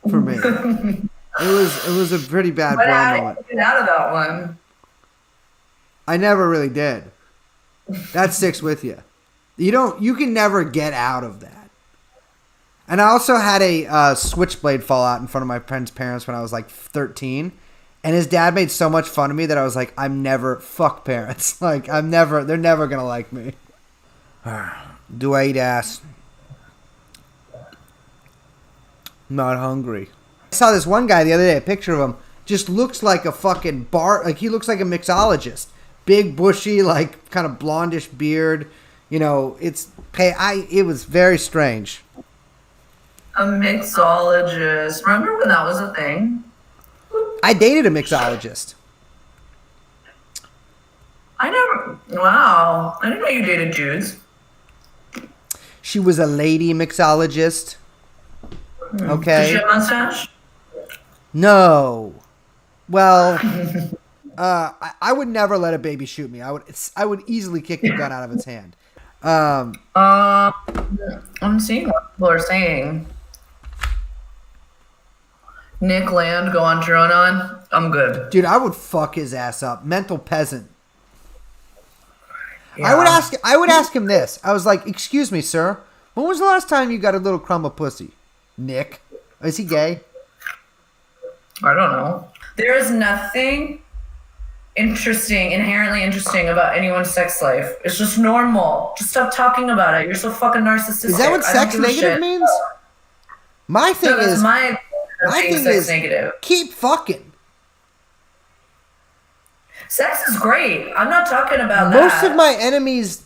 for me. It was a pretty bad But bro how moment. did you get out of that one? I never really did. That sticks with you. You can never get out of that. And I also had a switchblade fall out in front of my friend's parents when I was like 13. And his dad made so much fun of me that I was like, fuck parents. Like, they're never going to like me. Do I eat ass? Not hungry. I saw this one guy the other day, a picture of him, just looks like a fucking like he looks like a mixologist. Big, bushy, like kind of blondish beard. It was very strange. A mixologist. Remember when that was a thing? I dated a mixologist. Wow. I didn't know you dated Jews. She was a lady mixologist. Did Okay. she have a mustache? No. Well, I would never let a baby shoot me. I would easily kick the gun out of its hand. I'm seeing what people are saying. Nick Land, go on Anon. I'm good. Dude, I would fuck his ass up. Mental peasant. Yeah. I would ask him this. I was like, "Excuse me, sir. When was the last time you got a little crumb of pussy?" Nick. Is he gay? I don't know. There is nothing inherently interesting about anyone's sex life. It's just normal. Just stop talking about it. You're so fucking narcissistic. Is that what I don't sex give a negative shit. means? My thing No, that's is my thing sex is negative. keep fucking. Sex is great. I'm not talking about that. Most of my enemies.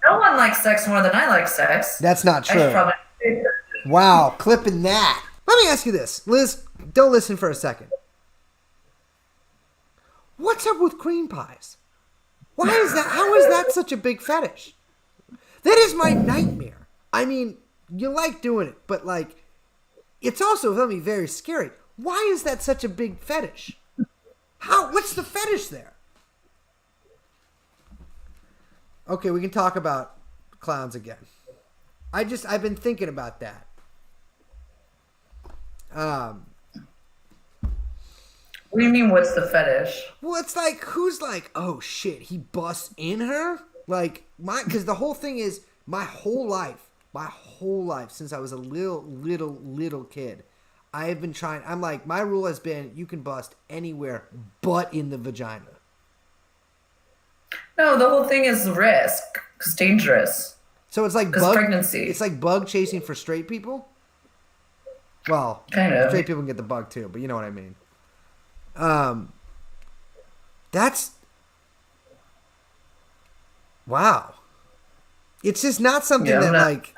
No one likes sex more than I like sex. That's not I true. should probably. Wow, clipping that. Let me ask you this, Liz. Don't listen for a second. What's up with cream pies? Why is that? How is that such a big fetish? That is my nightmare. I mean, you like doing it, but like, it's also something very scary. Why is that such a big fetish? What's the fetish there? Okay, we can talk about clowns again. I've been thinking about that. What do you mean, what's the fetish? Well, it's like, who's like, oh shit, he busts in her? Like, because the whole thing is, my whole life, since I was a little kid, I have been trying, I'm like, my rule has been, you can bust anywhere but in the vagina. No, the whole thing is risk. It's dangerous. So it's like pregnancy. It's like bug chasing for straight people? Well, Kind of. straight people can get the bug too, but you know what I mean. That's wow. It's just not something Yeah, that like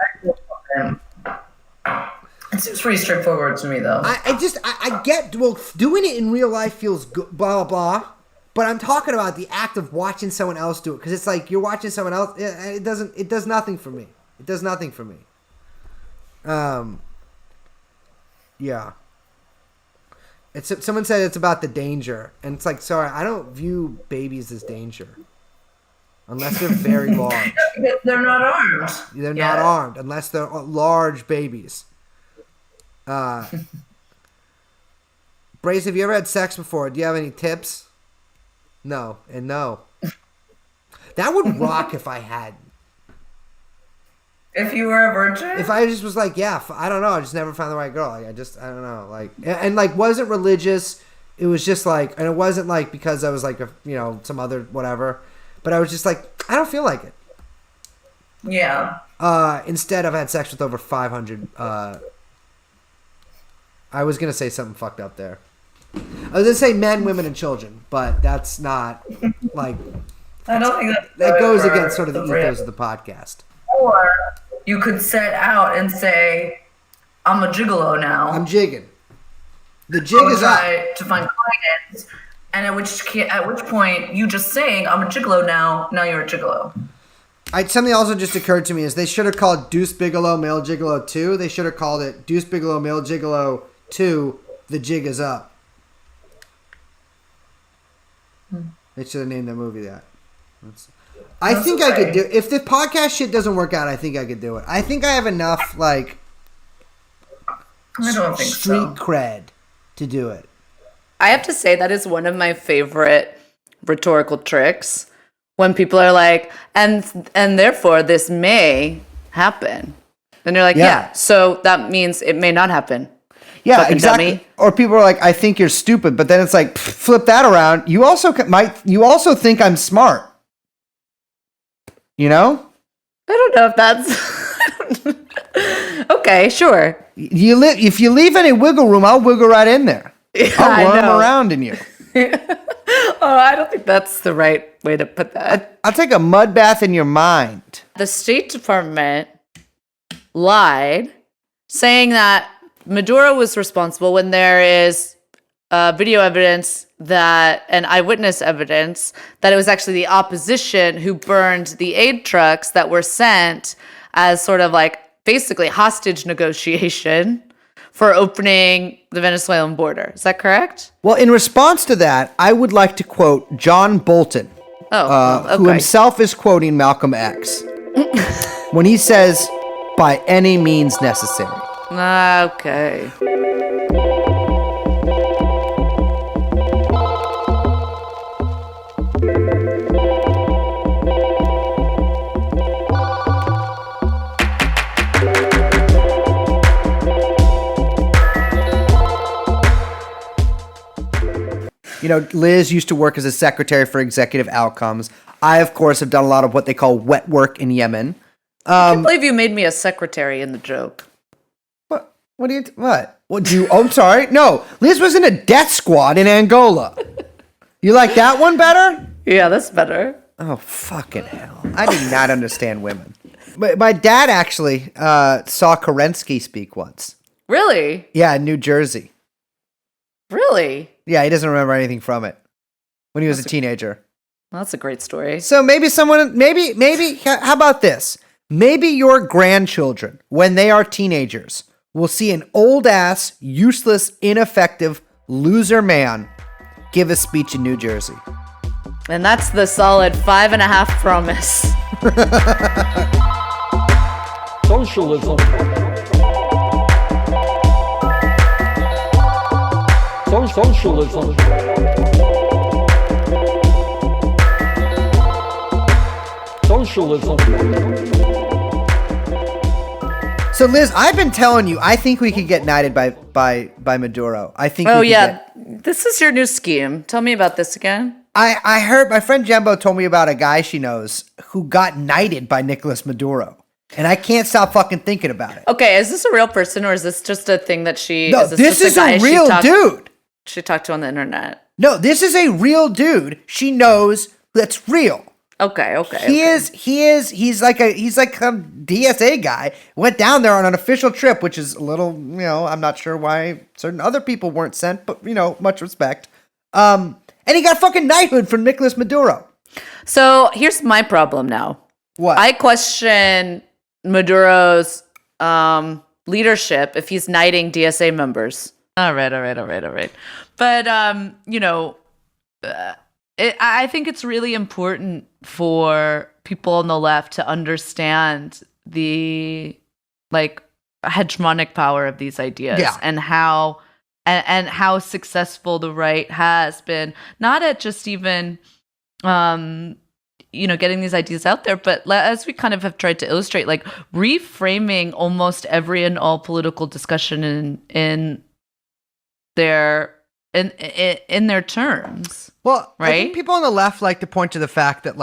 it seems pretty straightforward to me, though. I get, well, doing it in real life feels good, blah blah blah. But I'm talking about the act of watching someone else do it, because it's like you're watching someone else. It does nothing for me. It does nothing for me. Yeah. Someone said it's about the danger, and it's like, sorry, I don't view babies as danger, unless they're very large. They're not armed. They're not armed unless they're large babies. Brace, have you ever had sex before? Do you have any tips? No and no. That would rock if I had. If you were a virgin? If I just was like, yeah, I don't know, I just never found the right girl. Like, I don't know. Like, and like, wasn't religious. It was just like, and it wasn't like because I was like, some other whatever. But I was just like, I don't feel like it. Yeah. Instead, I've had sex with over 500. I was gonna say something fucked up there. I was gonna say men, women, and children, but that's not like. I don't think that goes against sort of the ethos of the podcast. Or you could set out and say, I'm a gigolo now. I'm jigging. The jig is up. Try to find clients, and at which point you just saying, I'm a gigolo now you're a gigolo. Something also just occurred to me is they should have called Deuce Bigelow Male Gigolo 2. They should have called it Deuce Bigelow Male Gigolo 2, The Jig is Up. They should have named the movie that. I think I could do if the podcast shit doesn't work out. I think I could do it. I think I have enough like I don't think street so. cred to do it. I have to say that is one of my favorite rhetorical tricks when people are like, and therefore this may happen. Then you're like, yeah, so that means it may not happen. Yeah, Fucking exactly. dummy. Or people are like, I think you're stupid, but then it's like, flip that around. You also think I'm smart. You know? I don't know if that's okay. Sure. If you leave any wiggle room, I'll wiggle right in there. I'll worm around in you. Oh, I don't think that's the right way to put that. I'll take a mud bath in your mind. The State Department lied, saying that Maduro was responsible when there is video evidence and eyewitness evidence that it was actually the opposition who burned the aid trucks that were sent as sort of like basically hostage negotiation for opening the Venezuelan border. Is that correct? Well, in response to that, I would like to quote John Bolton, who himself is quoting Malcolm X, when he says, "By any means necessary." Okay. You know, Liz used to work as a secretary for executive outcomes. I, of course, have done a lot of what they call wet work in Yemen. I can't believe you made me a secretary in the joke. What? What do you? What? What do you? Oh, I'm sorry. No, Liz was in a death squad in Angola. You like that one better? Yeah, that's better. Oh, fucking hell! I do not understand women. My dad actually saw Kerensky speak once. Really? Yeah, in New Jersey. Really? Yeah, he doesn't remember anything from it when he was a teenager. Well, that's a great story. So maybe how about this? Maybe your grandchildren, when they are teenagers, will see an old-ass, useless, ineffective, loser man give a speech in New Jersey. And that's the solid 5.5 promise. Socialism. Socialism. Socialism. So Liz, I've been telling you, I think we could get knighted by Maduro. I think. Oh yeah, this is your new scheme. Tell me about this again. I heard my friend Jembo told me about a guy she knows who got knighted by Nicolas Maduro. And I can't stop fucking thinking about it. Okay, is this a real person or is this just a thing that she... No, this is a real dude. She talked to on the internet. No, this is a real dude she knows that's real. Okay. He's like some DSA guy. Went down there on an official trip, which is a little, I'm not sure why certain other people weren't sent, but, much respect. And he got fucking knighthood from Nicolas Maduro. So here's my problem now. What? I question Maduro's leadership if he's knighting DSA members. All right. But, I think it's really important for people on the left to understand the, hegemonic power of these ideas and how successful the right has been, not at just even, getting these ideas out there, but as we kind of have tried to illustrate, reframing almost every and all political discussion in their terms. Well, right? I think people on the left like to point to the fact that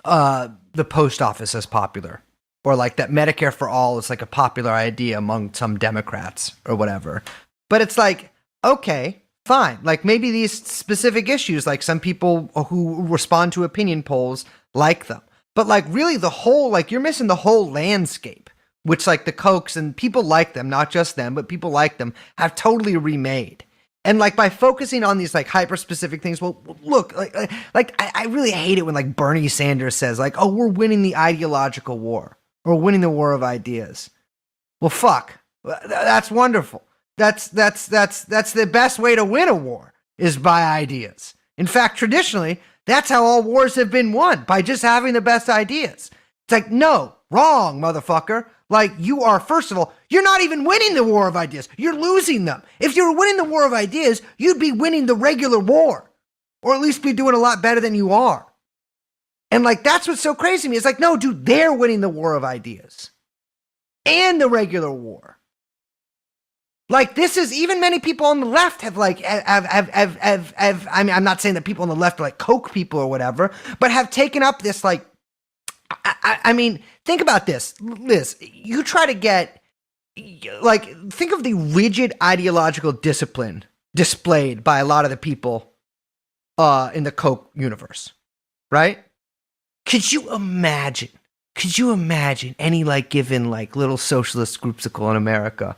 the post office is popular, or that Medicare for all is a popular idea among some Democrats or whatever. But it's okay, fine. Maybe these specific issues, some people who respond to opinion polls like them. But really the whole, you're missing the whole landscape, which the Kochs and people like them, not just them, but people like them, have totally remade. And by focusing on these hyper specific things, well, look, I really hate it when Bernie Sanders says oh, we're winning the ideological war, or winning the war of ideas. Well, fuck, that's wonderful. That's the best way to win a war, is by ideas. In fact, traditionally, that's how all wars have been won, by just having the best ideas. It's no, wrong, motherfucker. You are, first of all, you're not even winning the war of ideas. You're losing them. If you were winning the war of ideas, you'd be winning the regular war, or at least be doing a lot better than you are. And that's what's so crazy to me. It's no, dude, they're winning the war of ideas and the regular war. This is, even many people on the left have I mean, I'm not saying that people on the left are Koch people or whatever, but have taken up this I mean, think about this, Liz. You try to get, think of the rigid ideological discipline displayed by a lot of the people in the Koch universe, right? Could you imagine any given little socialist groupsicle in America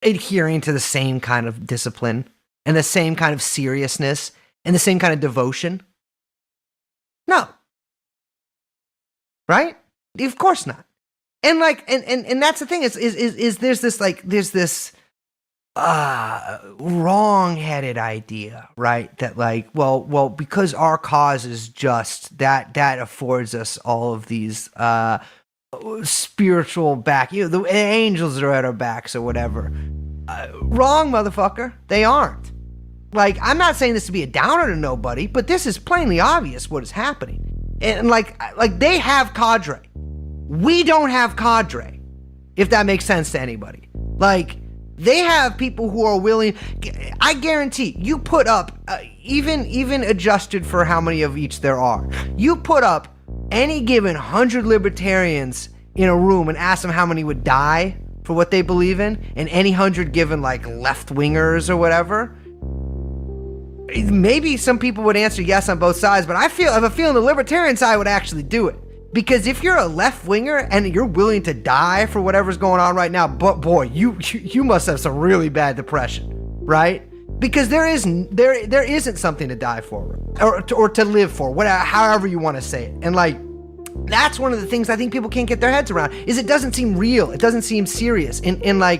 adhering to the same kind of discipline and the same kind of seriousness and the same kind of devotion? No. Right? Of course not. And like, and that's the thing is there's this wrong-headed idea, right? That like, well, because our cause is just that affords us all of these spiritual back. The angels are at our backs or whatever. Wrong, motherfucker. They aren't. Like, I'm not saying this to be a downer to nobody, but this is plainly obvious what is happening. And like they have cadre. We don't have cadre, if that makes sense to anybody. Like, they have people who are willing. I guarantee you put up, even adjusted for how many of each there are, you put up any given 100 libertarians in a room and ask them how many would die for what they believe in, and any 100 given like left-wingers or whatever, maybe some people would answer yes on both sides, but I have a feeling the libertarian side would actually do it. Because if you're a left-winger and you're willing to die for whatever's going on right now, but boy, you must have some really bad depression, right? Because there isn't something to die for or to live for, whatever, however you want to say it. And like, that's one of the things I think people can't get their heads around, is it doesn't seem real. It doesn't seem serious. And I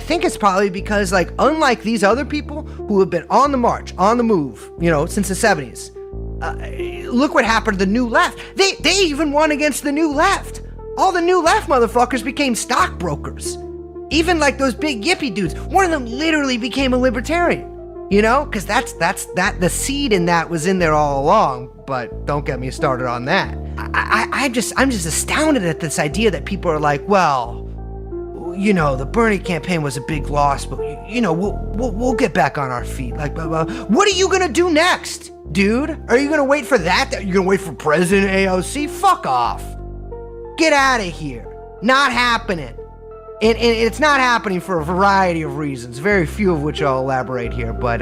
think it's probably because, like, unlike these other people who have been on the march, on the move, since the 70s, look what happened to the New Left. They even won against the New Left. All the New Left motherfuckers became stockbrokers. Even like those big yippie dudes. One of them literally became a libertarian. Because that's the seed in that was in there all along. But don't get me started on that. I'm just astounded at this idea that people are like, well, the Bernie campaign was a big loss, but we'll get back on our feet. Like, blah, blah. What are you gonna do next, dude? Are you gonna wait for that? Are you gonna wait for President AOC? Fuck off. Get out of here. Not happening. And it's not happening for a variety of reasons, very few of which I'll elaborate here, but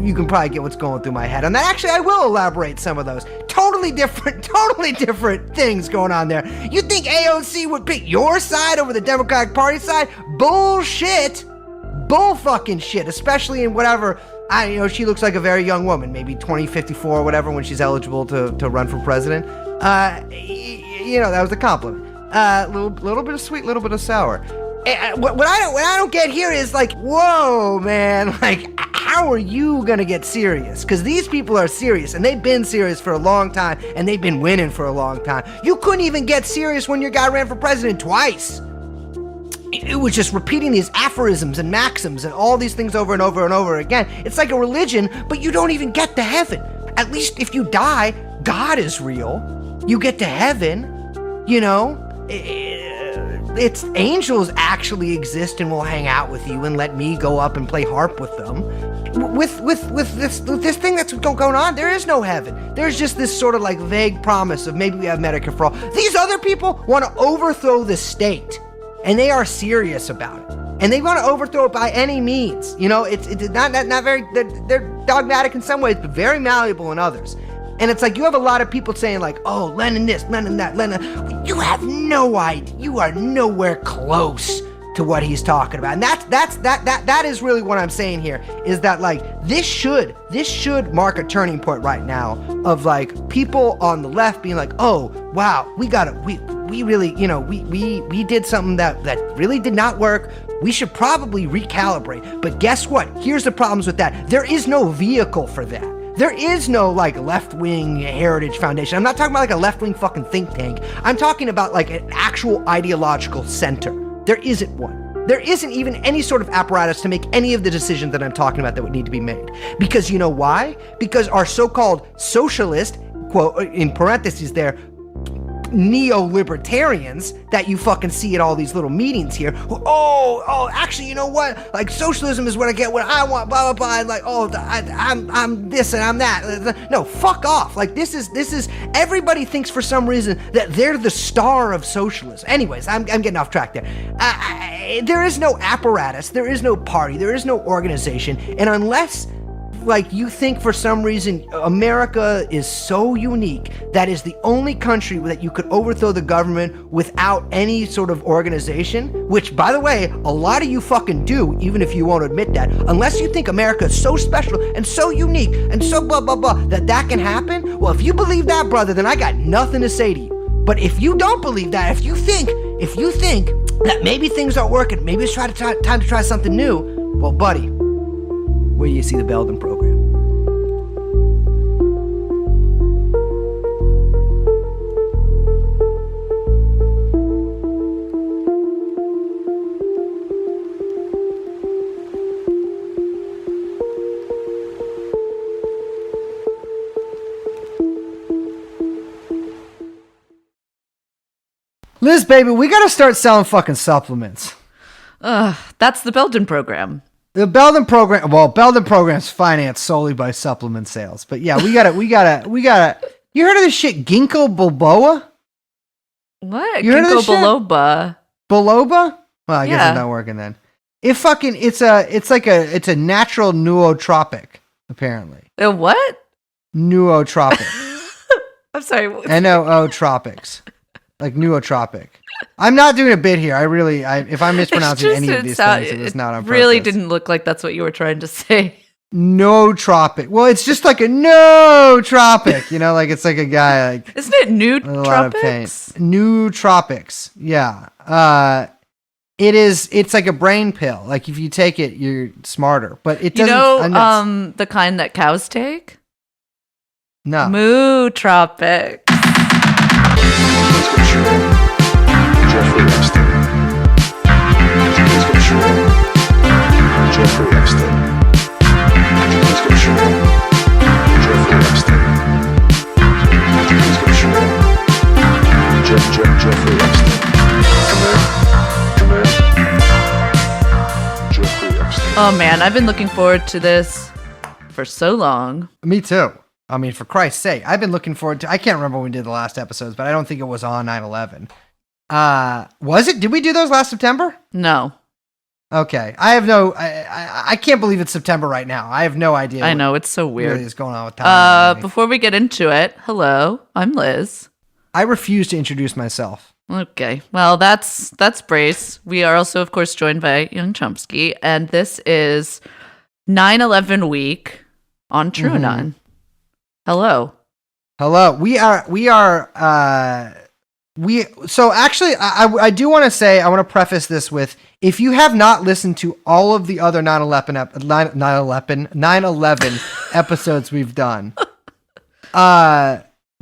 you can probably get what's going through my head on that. Actually, I will elaborate some of those. Totally different things going on there. You think AOC would pick your side over the Democratic Party side? Bullshit. Bull fucking shit, especially in whatever, she looks like a very young woman, maybe 20, 54 or whatever when she's eligible to run for president. That was a compliment. Little bit of sweet, little bit of sour. What I don't get here is like, whoa, man, like, how are you gonna get serious? Because these people are serious, and they've been serious for a long time, and they've been winning for a long time. You couldn't even get serious when your guy ran for president twice. It was just repeating these aphorisms and maxims and all these things over and over and over again. It's like a religion, but you don't even get to heaven. At least if you die, God is real. You get to heaven, it's angels actually exist and will hang out with you and let me go up and play harp with them. With this thing that's going on, there is no heaven. There's just this sort of like vague promise of maybe we have Medicare for all. These other people want to overthrow the state, and they are serious about it. And they want to overthrow it by any means. It's not very. They're dogmatic in some ways, but very malleable in others. And it's like you have a lot of people saying like, oh, Lenin this, Lenin that, Lenin. You have no idea. You are nowhere close to what he's talking about. And that is really what I'm saying here, is that like this should mark a turning point right now of like people on the left being like, oh wow, we really, we did something that really did not work. We should probably recalibrate. But guess what? Here's the problems with that. There is no vehicle for that. There is no like left-wing heritage foundation. I'm not talking about like a left-wing fucking think tank. I'm talking about like an actual ideological center. There isn't one. There isn't even any sort of apparatus to make any of the decisions that I'm talking about that would need to be made. Because you know why? Because our so-called socialist, quote, in parentheses there, neo-libertarians that you fucking see at all these little meetings here. Actually, you know what? Like, socialism is what I get, what I want, blah, blah, blah. And like, I'm this and I'm that. No, fuck off. Like, this is, everybody thinks for some reason that they're the star of socialism. Anyways, I'm getting off track there. There is no apparatus, there is no party, there is no organization. And unless like you think for some reason America is so unique that is the only country that you could overthrow the government without any sort of organization, which by the way, a lot of you fucking do, even if you won't admit that. Unless you think America is so special and so unique and so blah blah blah that can happen, well, if you believe that, brother, then I got nothing to say to you. But if you don't believe that, if you think that maybe things aren't working, maybe it's time to try something new, well, buddy, where do you see the Belden program? Liz, baby, we gotta start selling fucking supplements. That's the Belden program. The Belden program, well, Belden program's financed solely by supplement sales. But yeah, we gotta, you heard of this shit, ginkgo biloba? What? You heard of Ginkgo this shit? biloba. Biloba? Well, I guess Yeah. it's not working then. It's a natural nootropic, apparently. A what? Nootropic. I'm sorry. Nootropics. Like nootropic. I'm not doing a bit here. If I'm mispronouncing any of these things, it was not on purpose. Really didn't look like that's what you were trying to say. Nootropic. Well, it's just like a nootropic, like it's like a guy like Isn't it nude with a lot of pain. tropics? Nootropics. Yeah. It's like a brain pill. Like if you take it, you're smarter. But it You doesn't. know, the kind that cows take? No. Moo tropics. Let's go shoot Jeffrey Epstein. Let's go shoot Jeffrey Epstein. Let's go shoot Jeffrey Epstein. Let's go shoot Jeffrey Epstein. Come in. Jeffrey Epstein. Oh man, I've been looking forward to this for so long. Me too. I mean, for Christ's sake, I've been looking forward to. I can't remember when we did the last episodes, but I don't think it was on 9/11. Was it? Did we do those last September? No, Okay, I have no. I can't believe it's September right now. I have no idea. I know, it's so what really weird. is going on with time. Before we get into it, hello, I'm Liz. I refuse to introduce myself. Okay, well, that's Brace. We are also, of course, joined by Young Chomsky, and this is 9/11 week on TrueAnon. Hello. Hello. So actually, I do want to say, I want to preface this with, if you have not listened to all of the other 9/11 episodes we've done, do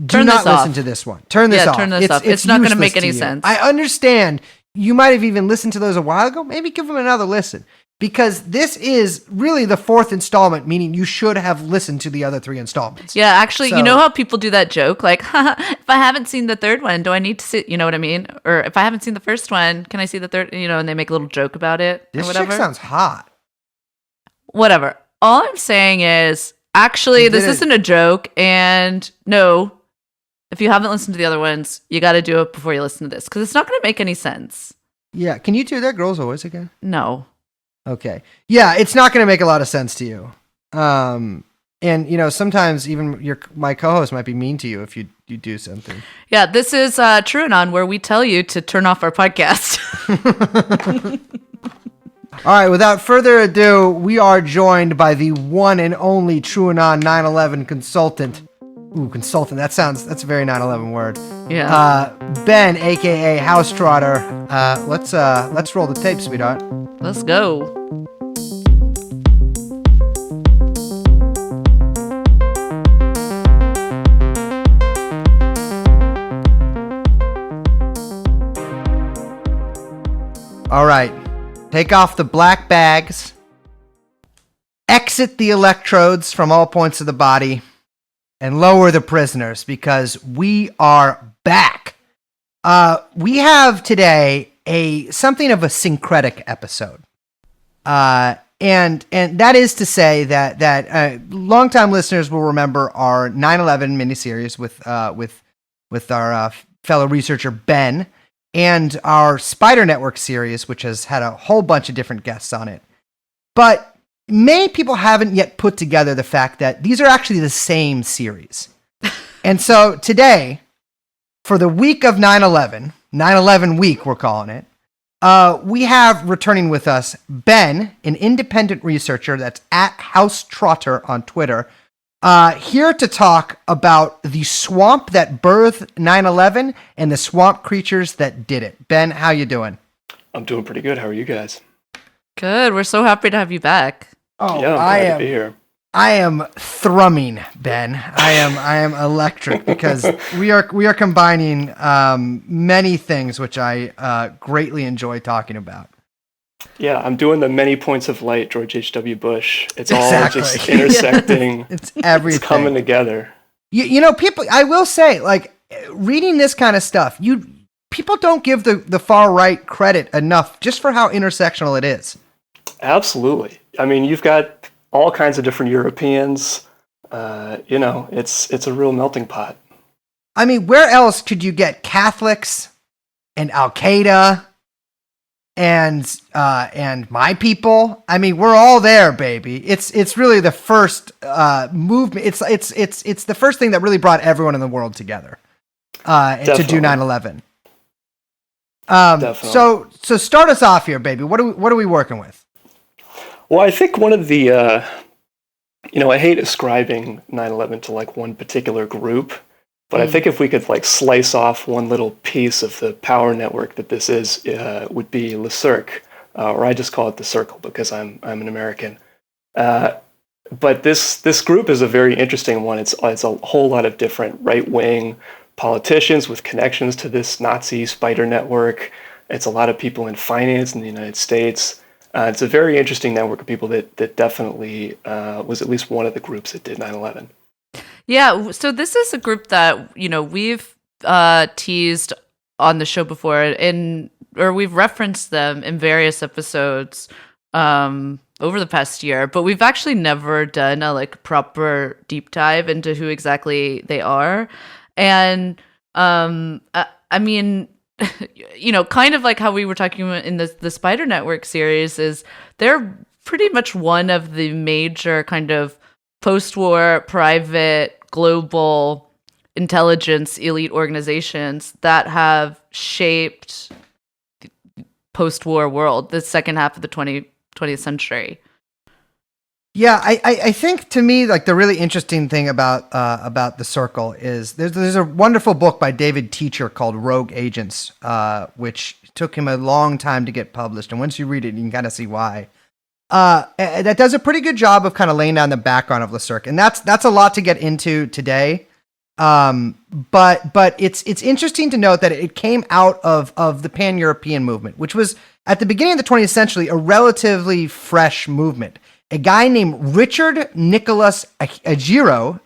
Turn not this off. listen to this one. Turn this Yeah, off. turn this off. It's not gonna useless make any to you. sense. I understand. You might have even listened to those a while ago. Maybe give them another listen. Because this is really the fourth installment, meaning you should have listened to the other three installments. Yeah, actually, So- you know how people do that joke? Like, if I haven't seen the third one, do I need to see, you know what I mean? Or if I haven't seen the first one, can I see the third, and they make a little joke about it or This whatever. chick sounds hot. Whatever. All I'm saying is, actually, You this didn't- isn't a joke. And no, if you haven't listened to the other ones, you got to do it before you listen to this because it's not going to make any sense. Yeah, can you do that girl's voice again? No. Okay. Yeah, it's not going to make a lot of sense to you. And sometimes even my co-host might be mean to you if you do something. Yeah, this is TrueAnon, where we tell you to turn off our podcast. All right, without further ado, we are joined by the one and only TrueAnon 9/11 consultant. Ooh, consultant. That's a very 9/11 word. Yeah. Ben, aka House Trotter. Let's roll the tape, sweetheart. Let's go. All right. Take off the black bags. Exit the electrodes from all points of the body. And lower the prisoners because we are back. We have today something of a syncretic episode. And that is to say that longtime listeners will remember our 9/11 miniseries with our fellow researcher Ben, and our Spider Network series, which has had a whole bunch of different guests on it. But many people haven't yet put together the fact that these are actually the same series. And so today, for the week of 9/11, 9/11 week we're calling it, we have returning with us Ben, an independent researcher that's at House Trotter on Twitter, here to talk about the swamp that birthed 9/11 and the swamp creatures that did it. Ben, how you doing? I'm doing pretty good. How are you guys? Good. We're so happy to have you back. Oh, Yeah, I'm glad to be here. I am thrumming, Ben. I am electric because we are combining many things which I greatly enjoy talking about. Yeah, I'm doing the many points of light, George H.W. Bush. It's all Exactly. just intersecting. It's everything. It's coming together. You know, people. I will say, like, reading this kind of stuff, people don't give the far right credit enough just for how intersectional it is. Absolutely. I mean, you've got all kinds of different Europeans. It's a real melting pot. I mean, where else could you get Catholics and Al Qaeda and my people? I mean, we're all there, baby. It's really the first movement. It's the first thing that really brought everyone in the world together to do 9/11. So start us off here, baby. What are we working with? Well, I think one of the, I hate ascribing 9/11 to like one particular group, but I think if we could like slice off one little piece of the power network that this is, would be Le Cirque, or I just call it the Circle because I'm an American. But this group is a very interesting one. It's a whole lot of different right-wing politicians with connections to this Nazi spider network. It's a lot of people in finance in the United States. It's a very interesting network of people that definitely was at least one of the groups that did 9/11. Yeah, so this is a group that, we've teased on the show before, or we've referenced them in various episodes over the past year, but we've actually never done a like proper deep dive into who exactly they are. And I mean, kind of like how we were talking about in the Spider Network series, is they're pretty much one of the major kind of post-war private global intelligence elite organizations that have shaped the post-war world, the second half of the 20th century. Yeah, I think to me, like the really interesting thing about the Circle is there's a wonderful book by David Teacher called Rogue Agents, which took him a long time to get published, and once you read it, you can kind of see why. That does a pretty good job of kind of laying down the background of Le Cirque, and that's a lot to get into today. But it's interesting to note that it came out of the Pan-European movement, which was at the beginning of the 20th century a relatively fresh movement. A guy named Richard Nicholas Agiro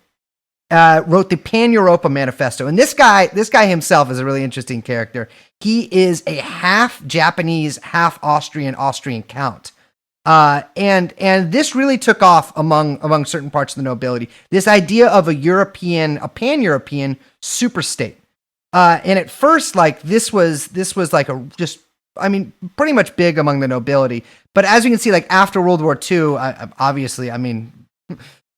wrote the Pan-Europa Manifesto, and this guy himself is a really interesting character. He is a half Japanese, half Austrian count. And this really took off among certain parts of the nobility. This idea of a pan-European super state. And at first, like this was like pretty much big among the nobility. But as you can see, like after World War II, obviously,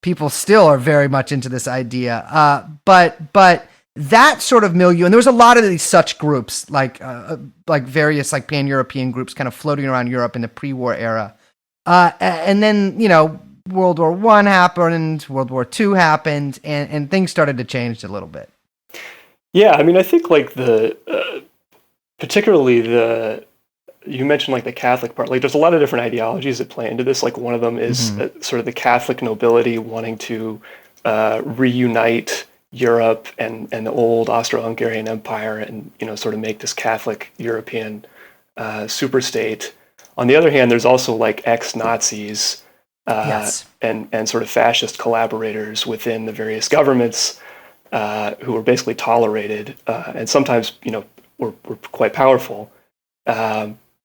people still are very much into this idea. But that sort of milieu, and there was a lot of these such groups, like various like pan-European groups, kind of floating around Europe in the pre-war era. And then, World War I happened, World War II happened, and things started to change a little bit. Yeah, I think like particularly you mentioned like the Catholic part, like there's a lot of different ideologies that play into this. Like one of them is sort of the Catholic nobility wanting to reunite Europe and the old Austro-Hungarian Empire and, sort of make this Catholic European super state. On the other hand, there's also like ex-Nazis and sort of fascist collaborators within the various governments who were basically tolerated and sometimes, were quite powerful,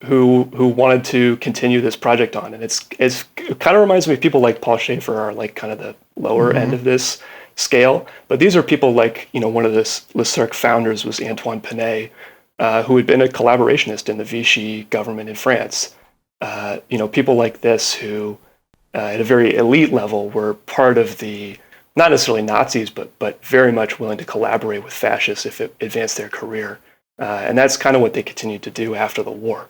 who wanted to continue this project on. And it kind of reminds me of people like Paul Schaefer are like kind of the lower end of this scale. But these are people like, one of the Le Cirque founders was Antoine Pinay, who had been a collaborationist in the Vichy government in France. People like this who, at a very elite level, were part of the, not necessarily Nazis, but very much willing to collaborate with fascists if it advanced their career. And that's kind of what they continued to do after the war.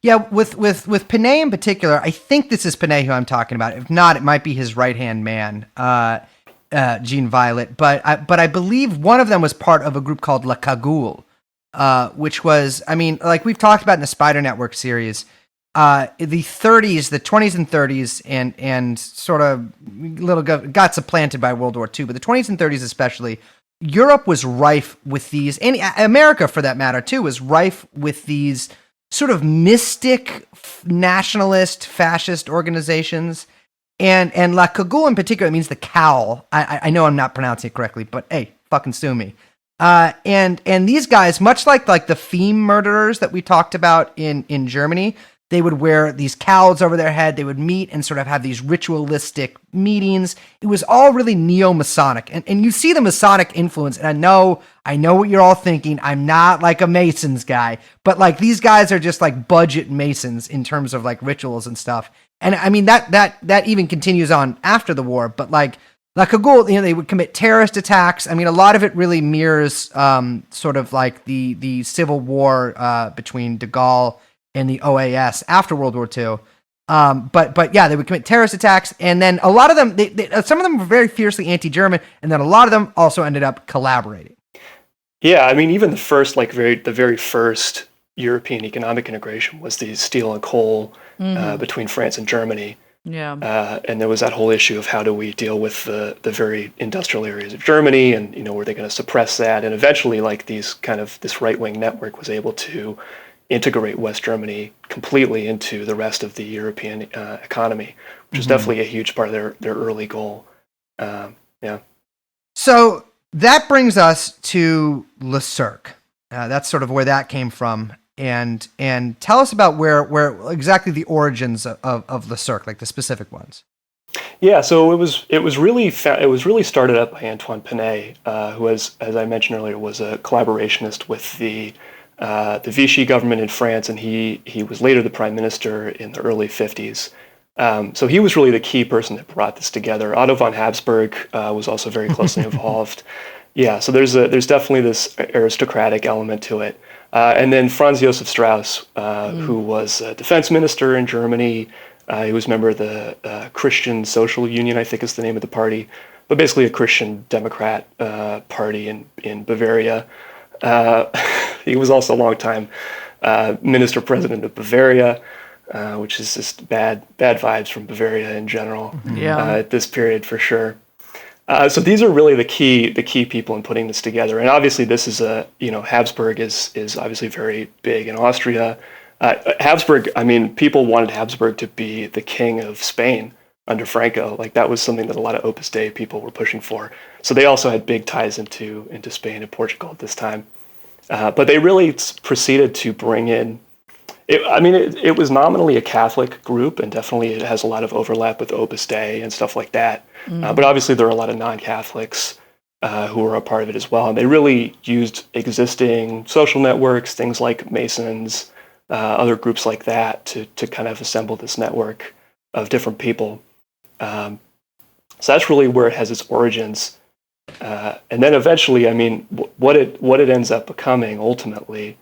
Yeah, with Pinay in particular, I think this is Pinay who I'm talking about. If not, it might be his right-hand man. Jean Violet, but I believe one of them was part of a group called La Cagoule, which was, I mean, like we've talked about in the Spider Network series, the 30s, the 20s and 30s, and sort of got supplanted by World War II, but the 20s and 30s especially, Europe was rife with these, and America for that matter too, was rife with these sort of mystic nationalist fascist organizations. And La Cagoule in particular, it means the cowl. I know I'm not pronouncing it correctly, but hey, fucking sue me. And these guys, much like the Theme murderers that we talked about in Germany, they would wear these cowls over their head. They would meet and sort of have these ritualistic meetings. It was all really neo-Masonic. And you see the Masonic influence. And I know what you're all thinking. I'm not like a Masons guy, but like these guys are just like budget Masons in terms of like rituals and stuff. And I mean, that even continues on after the war, but like Cagoule, they would commit terrorist attacks. I mean, a lot of it really mirrors sort of like the civil war between de Gaulle and the OAS after World War II. But yeah, they would commit terrorist attacks, and then a lot of them, some of them were very fiercely anti-German, and then a lot of them also ended up collaborating. Yeah, I mean, even the very first European economic integration was the steel and coal between France and Germany. Yeah. And there was that whole issue of how do we deal with the very industrial areas of Germany, and were they going to suppress that? And eventually, like this right-wing network was able to integrate West Germany completely into the rest of the European economy, which is definitely a huge part of their early goal. Yeah. So that brings us to Le Cirque. That's sort of where that came from. And tell us about where exactly the origins of Le Cirque, like the specific ones. Yeah, so it was really started up by Antoine Pinay, who, as I mentioned earlier, was a collaborationist with the Vichy government in France, and he was later the prime minister in the early 50s. So he was really the key person that brought this together. Otto von Habsburg was also very closely involved. Yeah, so there's definitely this aristocratic element to it. And then Franz Josef Strauss, who was a defense minister in Germany. He was a member of the Christian Social Union, I think is the name of the party, but basically a Christian Democrat party in Bavaria. He was also a long-time minister-president of Bavaria, which is just bad vibes from Bavaria in general at this period for sure. So these are really the key people in putting this together. And obviously this is Habsburg is obviously very big in Austria. Habsburg, I mean, people wanted Habsburg to be the king of Spain under Franco. Like that was something that a lot of Opus Dei people were pushing for. So they also had big ties into Spain and Portugal at this time. But they really proceeded to bring in, it was nominally a Catholic group, and definitely it has a lot of overlap with Opus Dei and stuff like that. But obviously there are a lot of non-Catholics who were a part of it as well. And they really used existing social networks, things like Masons, other groups like that to kind of assemble this network of different people. So that's really where it has its origins. And then eventually, I mean, what it ends up becoming ultimately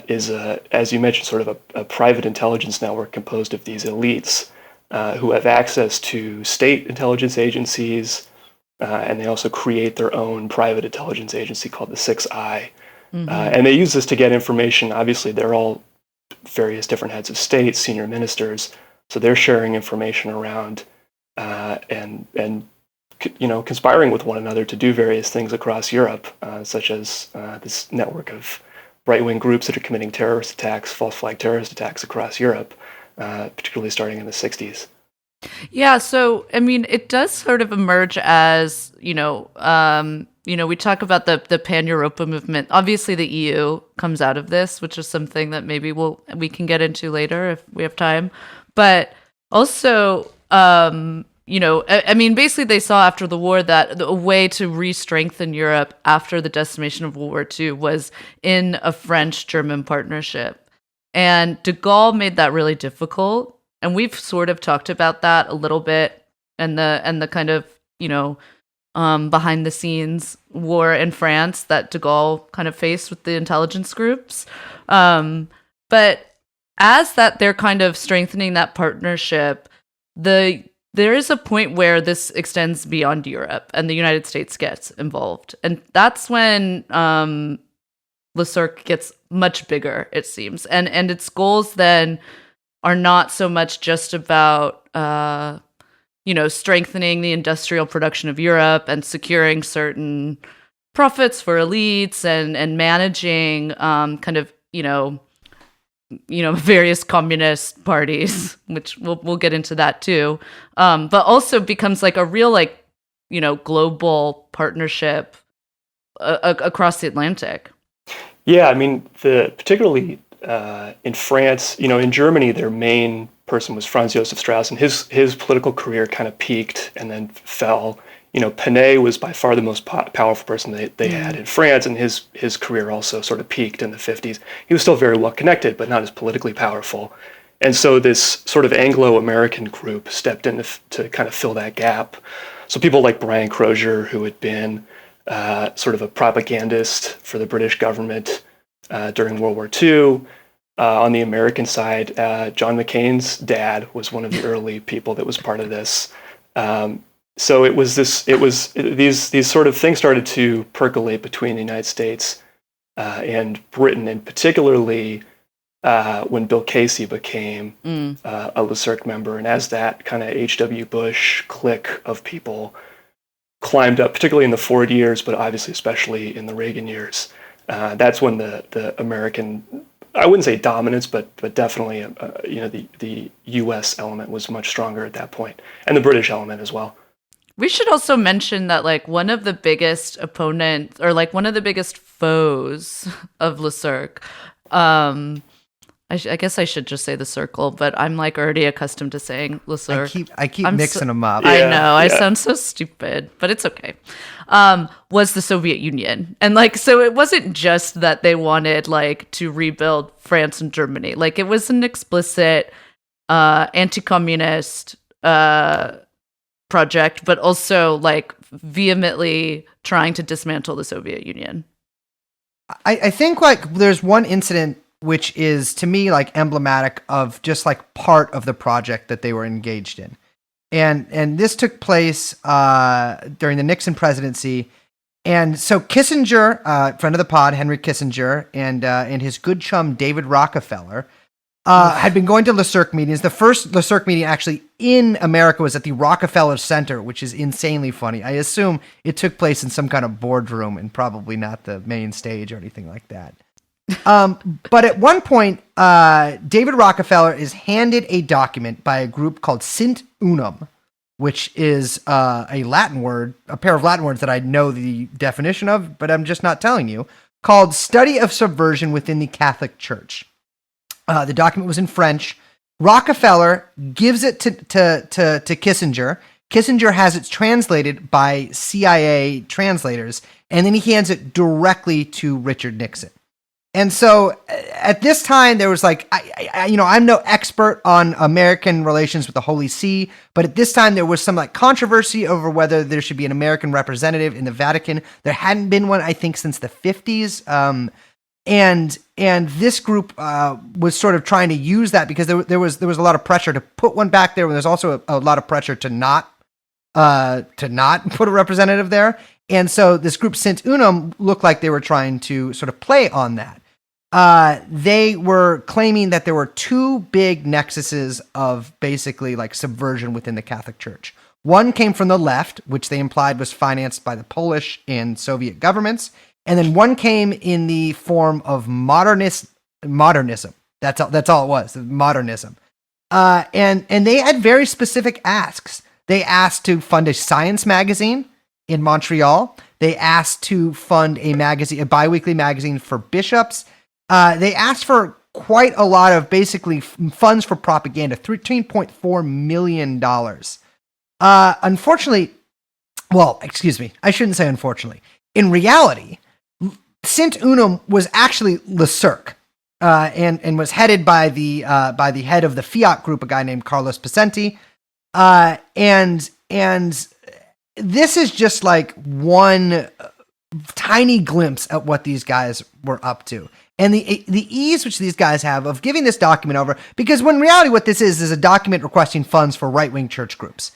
is, as you mentioned, sort of a private intelligence network composed of these elites who have access to state intelligence agencies, and they also create their own private intelligence agency called the 6I. And they use this to get information. Obviously, they're all various different heads of state, senior ministers, so they're sharing information around and conspiring with one another to do various things across Europe, such as this network of right-wing groups that are committing terrorist attacks, false flag terrorist attacks across Europe, particularly starting in the 60s. Yeah, so I mean, it does sort of emerge as we talk about the Pan-Europa movement. Obviously, the EU comes out of this, which is something that maybe we can get into later if we have time. But also, I mean, basically, they saw after the war that a way to re-strengthen Europe after the decimation of World War II was in a French-German partnership, and de Gaulle made that really difficult. And we've sort of talked about that a little bit, and the kind of behind the scenes war in France that de Gaulle kind of faced with the intelligence groups. But as that they're kind of strengthening that partnership, the there is a point where this extends beyond Europe and the United States gets involved. And that's when Le Cirque gets much bigger, it seems. And its goals then are not so much just about, strengthening the industrial production of Europe and securing certain profits for elites and managing various communist parties, which we'll get into that too. But also becomes like a real global partnership across the Atlantic. Yeah, I mean, particularly in France, in Germany, their main person was Franz Josef Strauss, and his political career kind of peaked and then fell. Panay was by far the most powerful person they had in France, and his career also sort of peaked in the 50s. He was still very well connected, but not as politically powerful. And so this sort of Anglo-American group stepped in to kind of fill that gap. So people like Brian Crozier, who had been sort of a propagandist for the British government during World War II. On the American side, John McCain's dad was one of the early people that was part of this. So these sort of things started to percolate between the United States and Britain, and particularly when Bill Casey became a Le Cirque member, and as that kind of H.W. Bush clique of people climbed up, particularly in the Ford years, but obviously especially in the Reagan years, that's when the American, I wouldn't say dominance, but definitely the U.S. element was much stronger at that point, and the British element as well. We should also mention that one of the biggest opponents, or one of the biggest foes of Le Cirque, I guess I should just say the Circle, but I'm already accustomed to saying Le Cirque. I keep mixing them up. I know, I sound so stupid, but it's okay. Was the Soviet Union. And so it wasn't just that they wanted to rebuild France and Germany. It was an explicit anti-communist project, but also vehemently trying to dismantle the Soviet Union. I think there's one incident which is to me emblematic of just part of the project that they were engaged in. And this took place during the Nixon presidency. And so Kissinger, friend of the pod, Henry Kissinger, and his good chum David Rockefeller had been going to Le Cirque meetings. The first Le Cirque meeting actually in America was at the Rockefeller Center, which is insanely funny. I assume it took place in some kind of boardroom and probably not the main stage or anything like that. But at one point, David Rockefeller is handed a document by a group called Sint Unum, which is a Latin word, a pair of Latin words that I know the definition of, but I'm just not telling you, called Study of Subversion Within the Catholic Church. The document was in French. Rockefeller gives it to Kissinger. Kissinger has it translated by CIA translators, and then he hands it directly to Richard Nixon. And so at this time, there was I'm no expert on American relations with the Holy See, but at this time there was some controversy over whether there should be an American representative in the Vatican. There hadn't been one, I think, since the 50s. And this group was sort of trying to use that because there was a lot of pressure to put one back there, and there's also a lot of pressure to not put a representative there. And so this group Sint Unum looked like they were trying to sort of play on that. They were claiming that there were two big nexuses of basically subversion within the Catholic Church. One came from the left, which they implied was financed by the Polish and Soviet governments. And then one came in the form of modernism. That's all it was, modernism. And they had very specific asks. They asked to fund a science magazine in Montreal. They asked to fund a biweekly magazine for bishops. They asked for quite a lot of basically funds for propaganda, $13.4 million. Unfortunately, I shouldn't say unfortunately. In reality, Sint Unum was actually Le Cirque, and was headed by the head of the Fiat group, a guy named Carlos Pacenti. And this is just one tiny glimpse at what these guys were up to. And the ease which these guys have of giving this document over, because when in reality what this is a document requesting funds for right-wing church groups.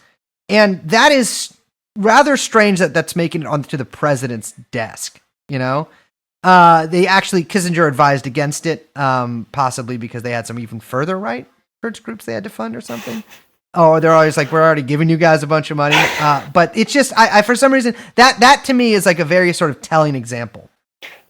And that is rather strange that that's making it onto the president's desk, you know? They actually, Kissinger advised against it, possibly because they had some even further right church groups they had to fund or something. Oh, they're always like, we're already giving you guys a bunch of money. But it's just, I for some reason, that to me is like a very sort of telling example.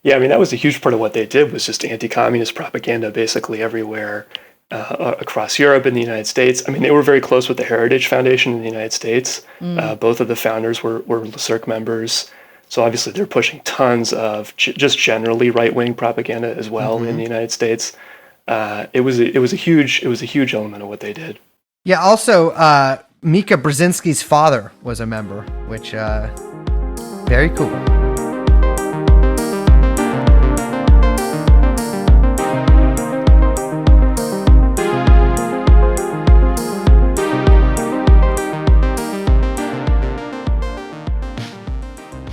Yeah, I mean, that was a huge part of what they did was just anti-communist propaganda basically everywhere across Europe and the United States. I mean, they were very close with the Heritage Foundation in the United States. Both of the founders were LeCirc members. So obviously they're pushing tons of just generally right-wing propaganda as well in the United States. It was a huge element of what they did. Yeah, also, Mika Brzezinski's father was a member, which, very cool.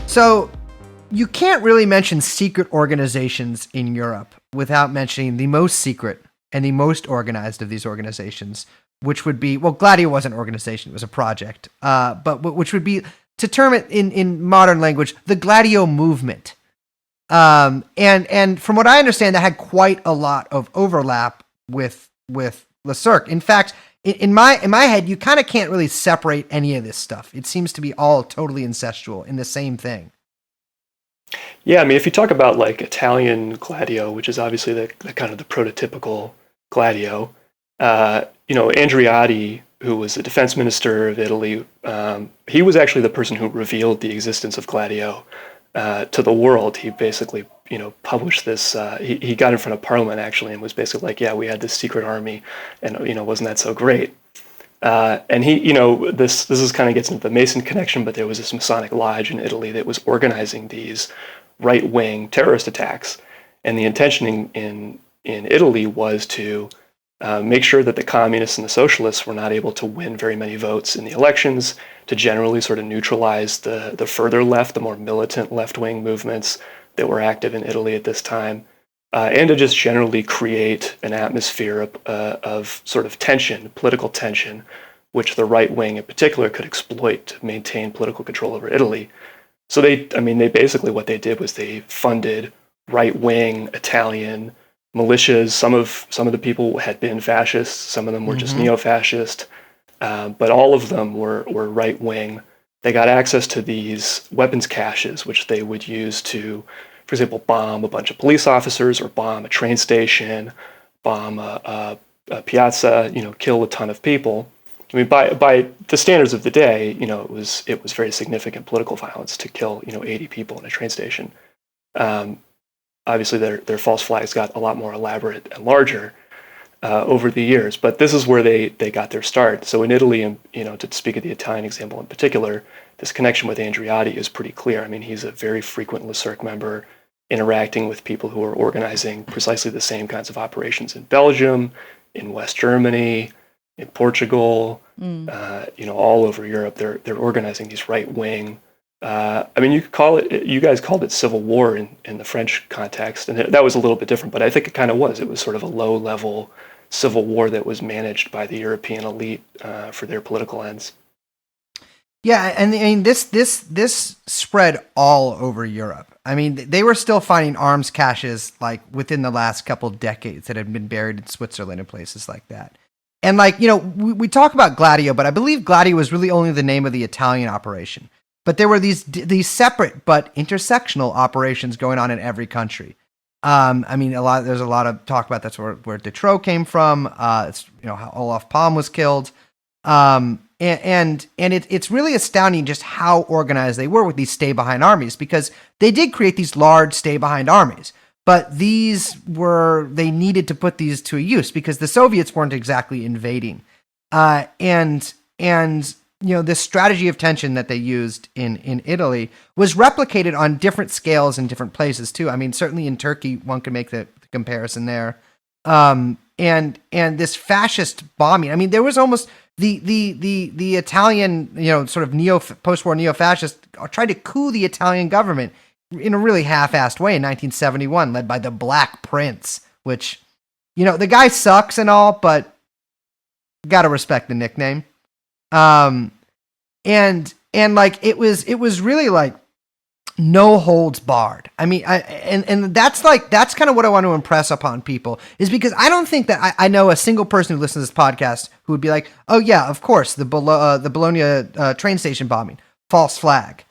So, you can't really mention secret organizations in Europe without mentioning the most secret and the most organized of these organizations, which would be, well, Gladio wasn't an organization, it was a project, but which would be, to term it in modern language, the Gladio movement. And from what I understand, that had quite a lot of overlap with LeCirc. In fact, in my head, you kind of can't really separate any of this stuff. It seems to be all totally incestual in the same thing. Yeah, I mean, if you talk about like Italian Gladio, which is obviously the kind of the prototypical Gladio, Andreotti, who was the defense minister of Italy, he was actually the person who revealed the existence of Gladio to the world. He basically, published this. He got in front of Parliament actually and was basically like, "Yeah, we had this secret army, and wasn't that so great?" And he, this is kind of gets into the Mason connection, but there was this Masonic lodge in Italy that was organizing these right-wing terrorist attacks, and the intention in Italy was to make sure that the communists and the socialists were not able to win very many votes in the elections, to generally sort of neutralize the further left, the more militant left-wing movements that were active in Italy at this time, and to just generally create an atmosphere of sort of tension, political tension, which the right wing in particular could exploit to maintain political control over Italy. So they basically, what they did was they funded right-wing Italian militias. Some of the people had been fascists, some of them were just neo-fascist, but all of them were right-wing. They got access to these weapons caches, which they would use to, for example, bomb a bunch of police officers or bomb a train station, bomb a piazza, kill a ton of people. I mean, by the standards of the day, it was very significant political violence to kill, 80 people in a train station. Obviously, their false flags got a lot more elaborate and larger over the years, but this is where they got their start. So in Italy, and to speak of the Italian example in particular, this connection with Andreotti is pretty clear. I mean, he's a very frequent LeCirc member, interacting with people who are organizing precisely the same kinds of operations in Belgium, in West Germany, in Portugal, all over Europe. They're organizing these right-wing. You guys called it civil war in the French context, and that was a little bit different, but I think it kind of was. It was sort of a low-level civil war that was managed by the European elite for their political ends. Yeah, and I mean this spread all over Europe. I mean, they were still finding arms caches like within the last couple decades that had been buried in Switzerland and places like that. And we talk about Gladio, but I believe Gladio was really only the name of the Italian operation. But there were these separate but intersectional operations going on in every country. There's a lot of talk about that's where Detroit came from. It's how Olaf Palm was killed. It's really astounding just how organized they were with these stay-behind armies, because they did create these large stay-behind armies. But they needed to put these to use because the Soviets weren't exactly invading. This strategy of tension that they used in Italy was replicated on different scales in different places too. I mean, certainly in Turkey, one could make the comparison there. And this fascist bombing. I mean, there was almost the Italian, sort of post-war neo-fascist tried to coup the Italian government in a really half-assed way in 1971, led by the Black Prince, which, the guy sucks and all, but gotta respect the nickname. and like it was really like no holds barred. I mean, and that's kind of what I want to impress upon people, is because I don't think that I know a single person who listens to this podcast who would be like, oh yeah, of course, the Bologna train station bombing, false flag.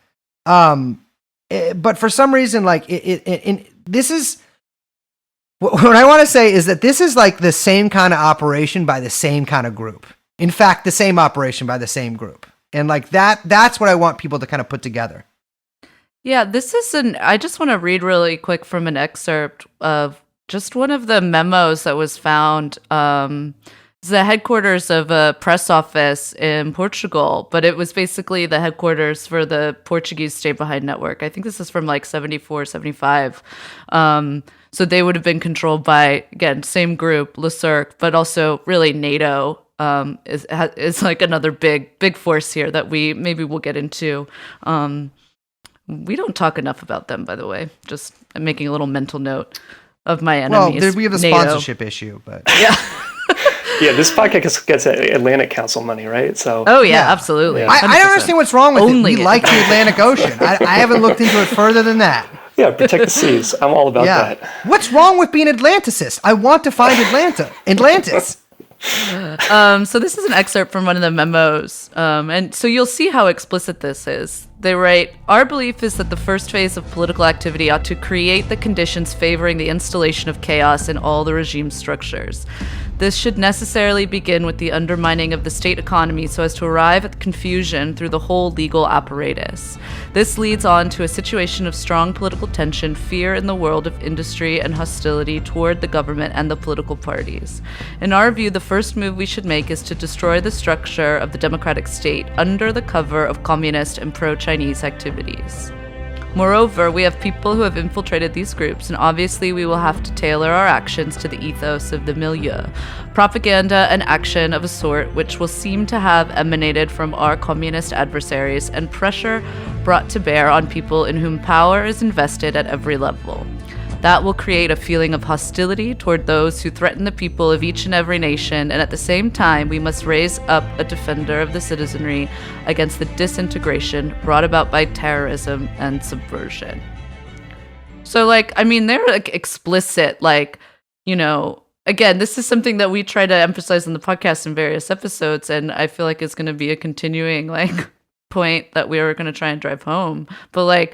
But for some reason, like this is what I want to say is that this is like the same kind of operation by the same kind of group. In fact, the same operation by the same group. And like that's what I want people to kind of put together. Yeah, I just want to read really quick from an excerpt of just one of the memos that was found. It's the headquarters of a press office in Portugal, but it was basically the headquarters for the Portuguese Stay Behind network. I think this is from like 74, 75. So they would have been controlled by, again, same group, LeCirque, but also really NATO is like another big force here that we'll get into. We don't talk enough about them, by the way. Just I'm making a little mental note of my enemies. Well, we have the NATO. sponsorship issue, but yeah. Yeah, this podcast gets Atlantic Council money, right? So. Oh yeah, absolutely. Yeah. I don't understand what's wrong with it. We like the Atlantic Ocean. I haven't looked into it further than that. Yeah, protect the seas. I'm all about that. What's wrong with being Atlanticist? I want to find Atlantis. So this is an excerpt from one of the memos, and so you'll see how explicit this is. They write, "Our belief is that the first phase of political activity ought to create the conditions favoring the installation of chaos in all the regime structures. This should necessarily begin with the undermining of the state economy so as to arrive at confusion through the whole legal apparatus. This leads on to a situation of strong political tension, fear in the world of industry, and hostility toward the government and the political parties. In our view, the first move we should make is to destroy the structure of the democratic state under the cover of communist and pro-Chinese activities. Moreover, we have people who have infiltrated these groups, and obviously we will have to tailor our actions to the ethos of the milieu. Propaganda and action of a sort which will seem to have emanated from our communist adversaries, and pressure brought to bear on people in whom power is invested at every level. That will create a feeling of hostility toward those who threaten the people of each and every nation, and at the same time, we must raise up a defender of the citizenry against the disintegration brought about by terrorism and subversion." So, they're explicit, again, this is something that we try to emphasize in the podcast in various episodes, and I feel like it's going to be a continuing, point that we are going to try and drive home. But,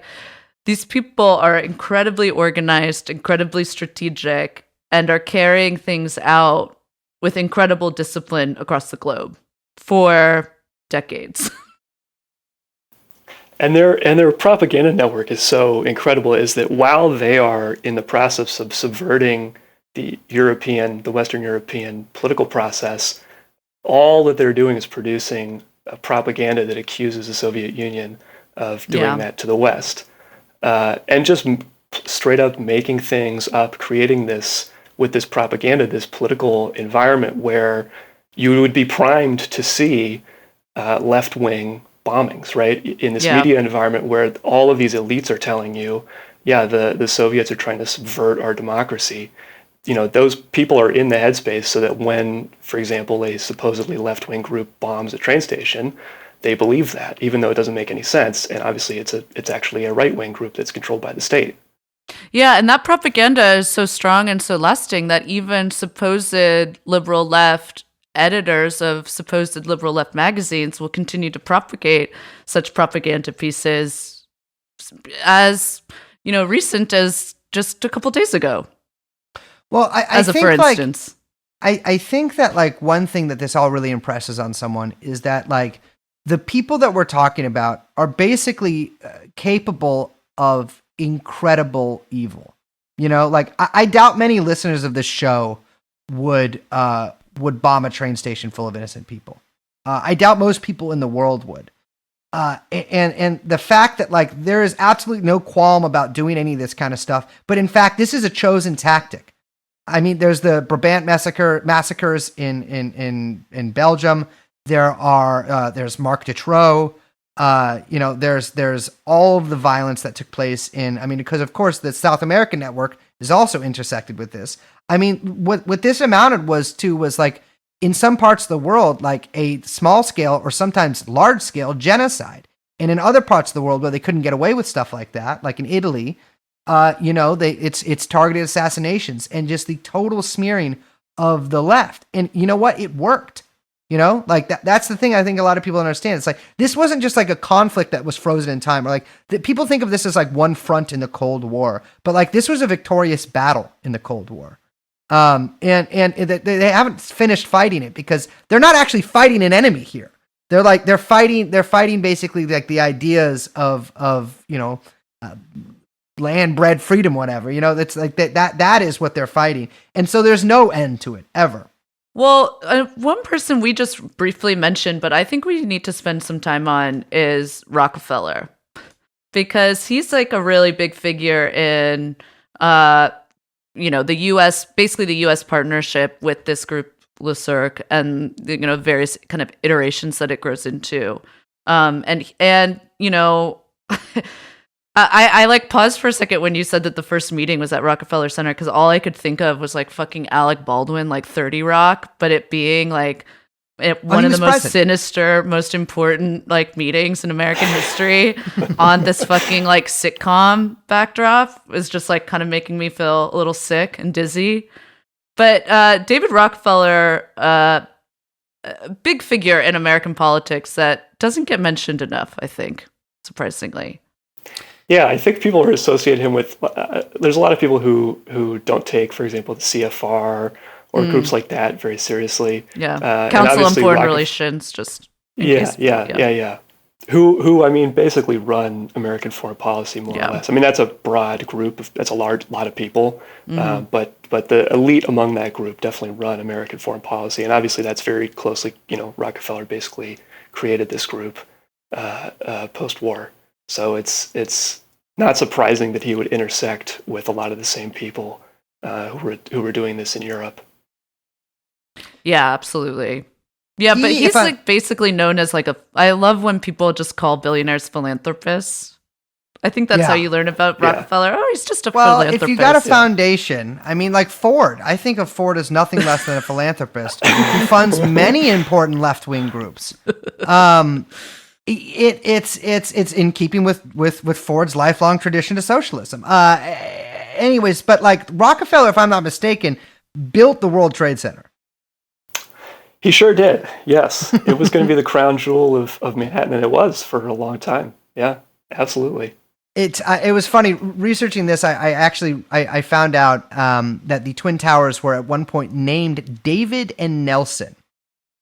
these people are incredibly organized, incredibly strategic, and are carrying things out with incredible discipline across the globe for decades. And their propaganda network is so incredible, is that while they are in the process of subverting the Western European political process, all that they're doing is producing a propaganda that accuses the Soviet Union of doing that to the West. And just straight up making things up, creating this propaganda, this political environment where you would be primed to see left-wing bombings, right? In this media environment where all of these elites are telling you, the Soviets are trying to subvert our democracy. Those people are in the headspace so that when, for example, a supposedly left-wing group bombs a train station, they believe that, even though it doesn't make any sense. And obviously it's actually a right-wing group that's controlled by the state. Yeah, and that propaganda is so strong and so lasting that even supposed liberal left editors of supposed liberal left magazines will continue to propagate such propaganda pieces as, recent as just a couple days ago. Well, I think, for instance. I think that one thing that this all really impresses on someone is that the people that we're talking about are basically capable of incredible evil. I doubt many listeners of this show would bomb a train station full of innocent people. I doubt most people in the world would. And the fact that there is absolutely no qualm about doing any of this kind of stuff, but in fact, this is a chosen tactic. I mean, there's the Brabant massacres in Belgium. There's Marc Dutroux. There's all of the violence that took place because of course the South American network is also intersected with this. I mean, what this amounted was in some parts of the world, like a small scale or sometimes large scale genocide. And in other parts of the world where they couldn't get away with stuff like that, like in Italy, it's targeted assassinations and just the total smearing of the left. And you know what? It worked. That's the thing I think a lot of people understand. It's like, this wasn't just like a conflict that was frozen in time, or like people think of this as like one front in the Cold War, but like this was a victorious battle in the Cold War. And they haven't finished fighting it because they're not actually fighting an enemy here. They're fighting basically like the ideas of land, bread, freedom, whatever. That's like that is what they're fighting. And so there's no end to it ever. Well, one person we just briefly mentioned, but I think we need to spend some time on is Rockefeller, because he's like a really big figure in, the U.S., basically the U.S. partnership with this group, Le Cirque, and, various kind of iterations that it grows into. I like paused for a second when you said that the first meeting was at Rockefeller Center, because all I could think of was like fucking Alec Baldwin, like 30 Rock, but it being like one of the most sinister, most important like meetings in American history on this fucking like sitcom backdrop is just like kind of making me feel a little sick and dizzy. But David Rockefeller, a big figure in American politics that doesn't get mentioned enough, I think, surprisingly. Yeah, I think people are associating him with. There's a lot of people who don't take, for example, the CFR or groups like that very seriously. Yeah, Council on Foreign Relations, just yeah. Who I mean, basically run American foreign policy more or less. I mean, that's a broad group. That's a lot of people. But the elite among that group definitely run American foreign policy, and obviously that's very closely. Rockefeller basically created this group post-war. So it's not surprising that he would intersect with a lot of the same people who were doing this in Europe. Yeah, absolutely. Yeah, but he's like basically known as like I love when people just call billionaires philanthropists. I think that's how you learn about Rockefeller. Oh, he's just a philanthropist. If you got a foundation, I mean, like Ford. I think of Ford as nothing less than a philanthropist who funds many important left-wing groups. It's in keeping with Ford's lifelong tradition to socialism. Anyways, but like Rockefeller, if I'm not mistaken, built the World Trade Center. He sure did. Yes, it was going to be the crown jewel of Manhattan, and it was for a long time. Yeah, absolutely. It was funny researching this. I found out that the Twin Towers were at one point named David and Nelson.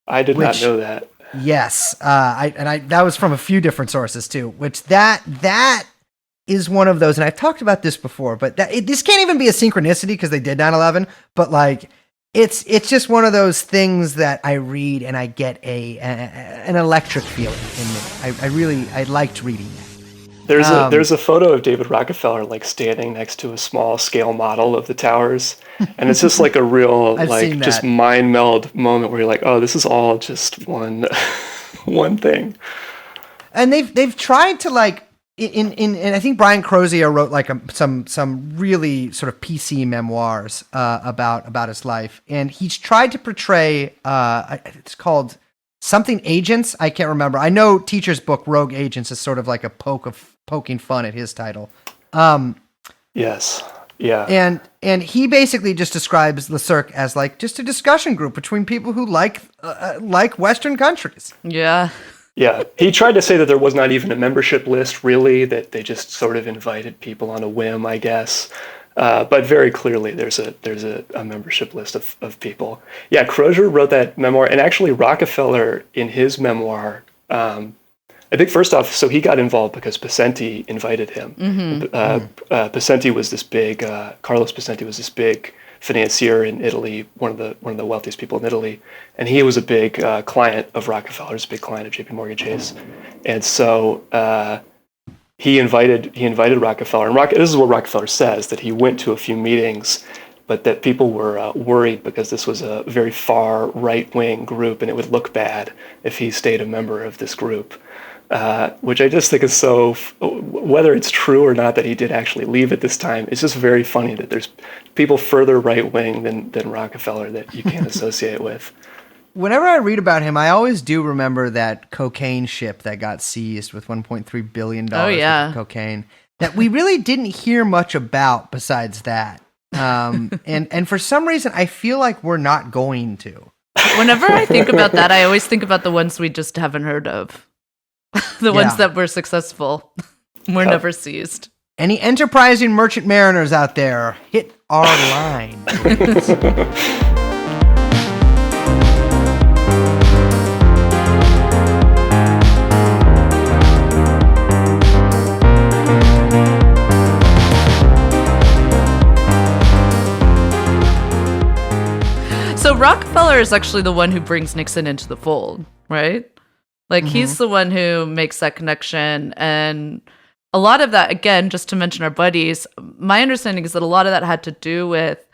I did not know that. Yes, that was from a few different sources too. Which that is one of those, and I've talked about this before, but this can't even be a synchronicity because they did 9/11. But like, it's just one of those things that I read and I get an electric feeling in me. I liked reading that. There's a photo of David Rockefeller like standing next to a small scale model of the towers, and it's just like a real like just mind meld moment where you're like, oh, this is all just one thing. And they've tried to like and I think Brian Crozier wrote like some really sort of PC memoirs about his life, and he's tried to portray it's called something Agents. I can't remember. I know Teacher's book Rogue Agents is sort of like a poking fun at his title. Yes. Yeah. And he basically just describes Le Cirque as like just a discussion group between people who like Western countries. Yeah. Yeah. He tried to say that there was not even a membership list, really, that they just sort of invited people on a whim, I guess. But very clearly, there's a membership list of people. Yeah, Crozier wrote that memoir, and actually Rockefeller in his memoir. I think first off, so he got involved because Pacenti invited him. Pacenti was this big Carlos Pacenti was this big financier in Italy, one of the wealthiest people in Italy, and he was a big client of Rockefeller's, a big client of J.P. Morgan Chase, and so. He invited Rockefeller, and this is what Rockefeller says, that he went to a few meetings, but that people were worried because this was a very far right-wing group, and it would look bad if he stayed a member of this group, which I just think is so, whether it's true or not that he did actually leave at this time, it's just very funny that there's people further right-wing than Rockefeller that you can't associate with. whenever I read about him, I always do remember that cocaine ship that got seized with $1.3 billion worth of cocaine that we really didn't hear much about besides that. And for some reason, I feel like we're not going to. Whenever I think about that, I always think about the ones we just haven't heard of. The ones that were successful were never seized. Any enterprising merchant mariners out there, hit our line. So Rockefeller is actually the one who brings Nixon into the fold, right? Like he's the one who makes that connection. And a lot of that, again, just to mention our buddies, my understanding is that a lot of that had to do with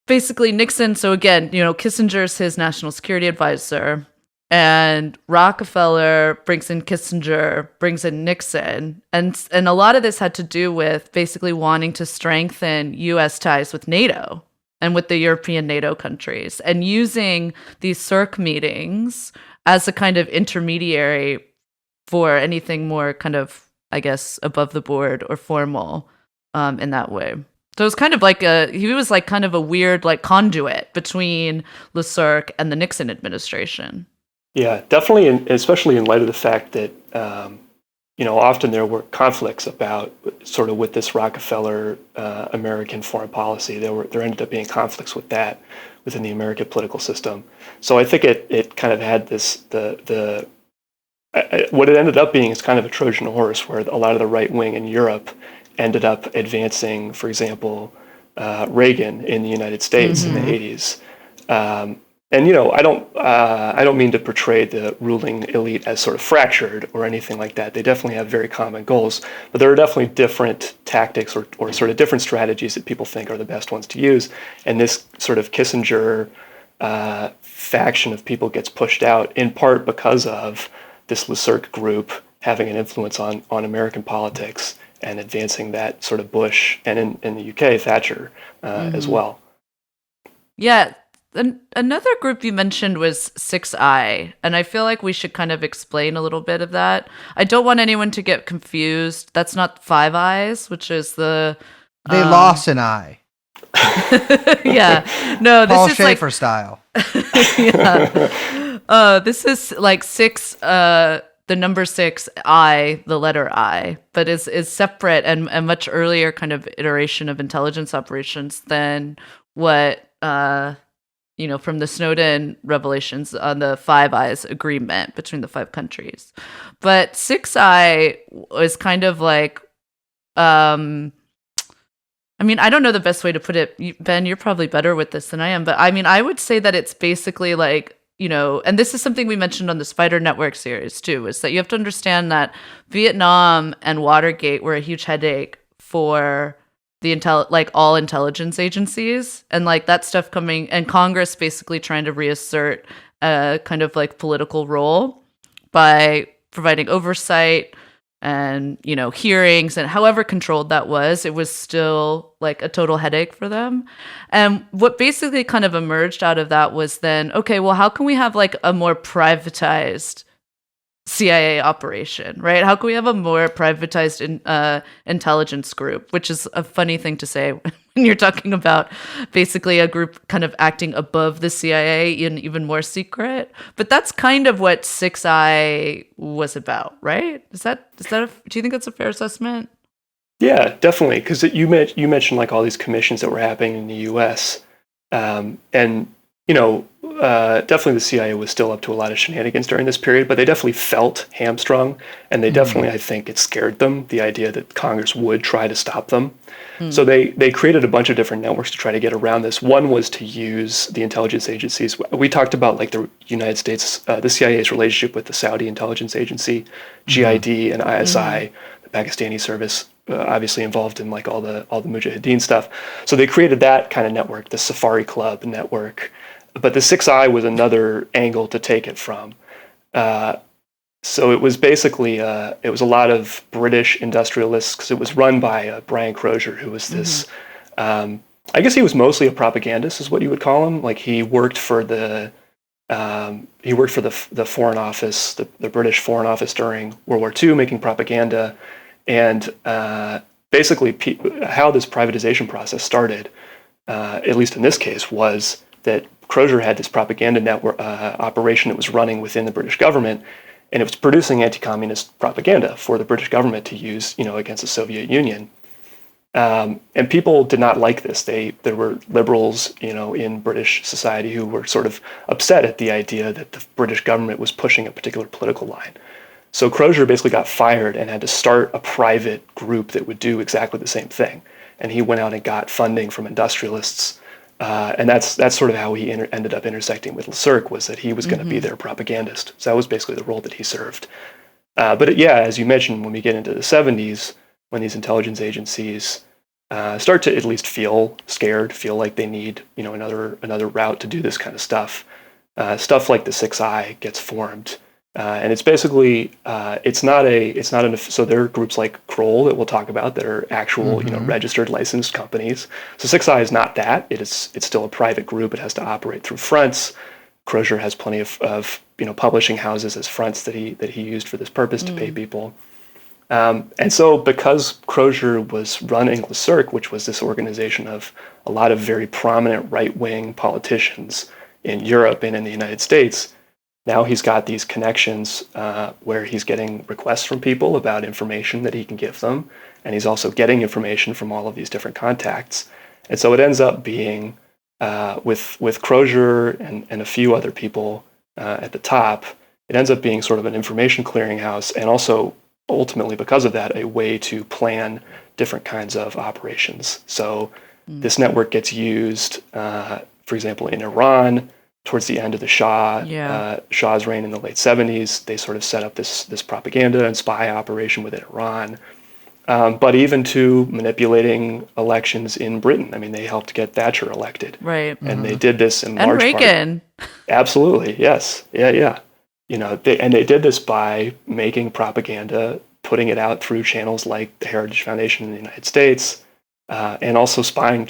basically Nixon. So again, Kissinger's his national security advisor, and Rockefeller brings in Kissinger, brings in Nixon. And a lot of this had to do with basically wanting to strengthen U.S. ties with NATO and with the European NATO countries, and using these CERC meetings as a kind of intermediary for anything more kind of, I guess, above the board or formal in that way. So it was kind of like he was like kind of a weird like conduit between the CERC and the Nixon administration. Yeah, definitely, especially in light of the fact that often there were conflicts about sort of with this Rockefeller American foreign policy. There ended up being conflicts with that within the American political system. So I think it kind of had this what it ended up being is kind of a Trojan horse, where a lot of the right wing in Europe ended up advancing, for example, Reagan in the United States in the 80s. And I don't mean to portray the ruling elite as sort of fractured or anything like that. They definitely have very common goals, but there are definitely different tactics or sort of different strategies that people think are the best ones to use. And this sort of Kissinger faction of people gets pushed out in part because of this LeCirc group having an influence on American politics and advancing that sort of Bush, and in the UK, Thatcher as well. Yeah. Another group you mentioned was 6i, and I feel like we should kind of explain a little bit of that. I don't want anyone to get confused. That's not Five Eyes, which is the... They lost an eye. Yeah. No, this Paul is Schaefer like... style. Yeah. This is like 6... the number 6, I, the letter I, but is separate and a much earlier kind of iteration of intelligence operations than what... from the Snowden revelations on the Five Eyes agreement between the 5 countries. But 6i is kind of like, I don't know the best way to put it. Ben, you're probably better with this than I am, but I would say that it's basically like, and this is something we mentioned on the Spider Network series too, is that you have to understand that Vietnam and Watergate were a huge headache for the all intelligence agencies, and like that stuff coming, and Congress basically trying to reassert a kind of like political role by providing oversight and hearings, and however controlled that was, it was still like a total headache for them. And what basically kind of emerged out of that was then, okay, well, how can we have like a more privatized CIA operation, right? How can we have a more privatized intelligence group, which is a funny thing to say when you're talking about basically a group kind of acting above the CIA and even more secret. But that's kind of what 6i was about, right? Do you think that's a fair assessment? Yeah, definitely. Because you mentioned like all these commissions that were happening in the U.S. And definitely the CIA was still up to a lot of shenanigans during this period, but they definitely felt hamstrung, and they definitely, I think, it scared them, the idea that Congress would try to stop them. So they created a bunch of different networks to try to get around this. One was to use the intelligence agencies. We talked about like the United States, the CIA's relationship with the Saudi intelligence agency, GID and ISI, the Pakistani service, obviously involved in like all the Mujahideen stuff. So they created that kind of network, the Safari Club network. But the 6i was another angle to take it from. So it was basically, it was a lot of British industrialists, because it was run by Brian Crozier, who was this, I guess he was mostly a propagandist, is what you would call him. Like he worked for the He worked for the Foreign Office, the British Foreign Office during World War II, making propaganda. And basically, how this privatization process started, at least in this case, was that Crozier had this propaganda network operation that was running within the British government, and it was producing anti-communist propaganda for the British government to use, against the Soviet Union. And people did not like this. There were liberals, in British society who were sort of upset at the idea that the British government was pushing a particular political line. So Crozier basically got fired and had to start a private group that would do exactly the same thing. And he went out and got funding from industrialists. And that's sort of how he ended up intersecting with LeCirque, was that he was going to be their propagandist. So that was basically the role that he served. But as you mentioned, when we get into the 70s, when these intelligence agencies start to at least feel scared, feel like they need, another route to do this kind of stuff, stuff like the 6I gets formed. And it's basically, so there are groups like Kroll that we'll talk about that are actual, registered licensed companies. So 6I is not that. It's still a private group. It has to operate through fronts. Crozier has plenty of publishing houses as fronts that he used for this purpose to pay people. And so because Crozier was running LeCirque, which was this organization of a lot of very prominent right-wing politicians in Europe and in the United States, now he's got these connections where he's getting requests from people about information that he can give them, and he's also getting information from all of these different contacts. And so it ends up being, with Crozier and a few other people at the top, it ends up being sort of an information clearinghouse, and also ultimately, because of that, a way to plan different kinds of operations. So this network gets used, for example, in Iran, towards the end of the Shah's reign in the late 70s. They sort of set up this propaganda and spy operation within Iran. But even to manipulating elections in Britain. I mean, they helped get Thatcher elected. Right. And they did this in large part. And Reagan. Absolutely, yes. Yeah. They did this by making propaganda, putting it out through channels like the Heritage Foundation in the United States, and also spying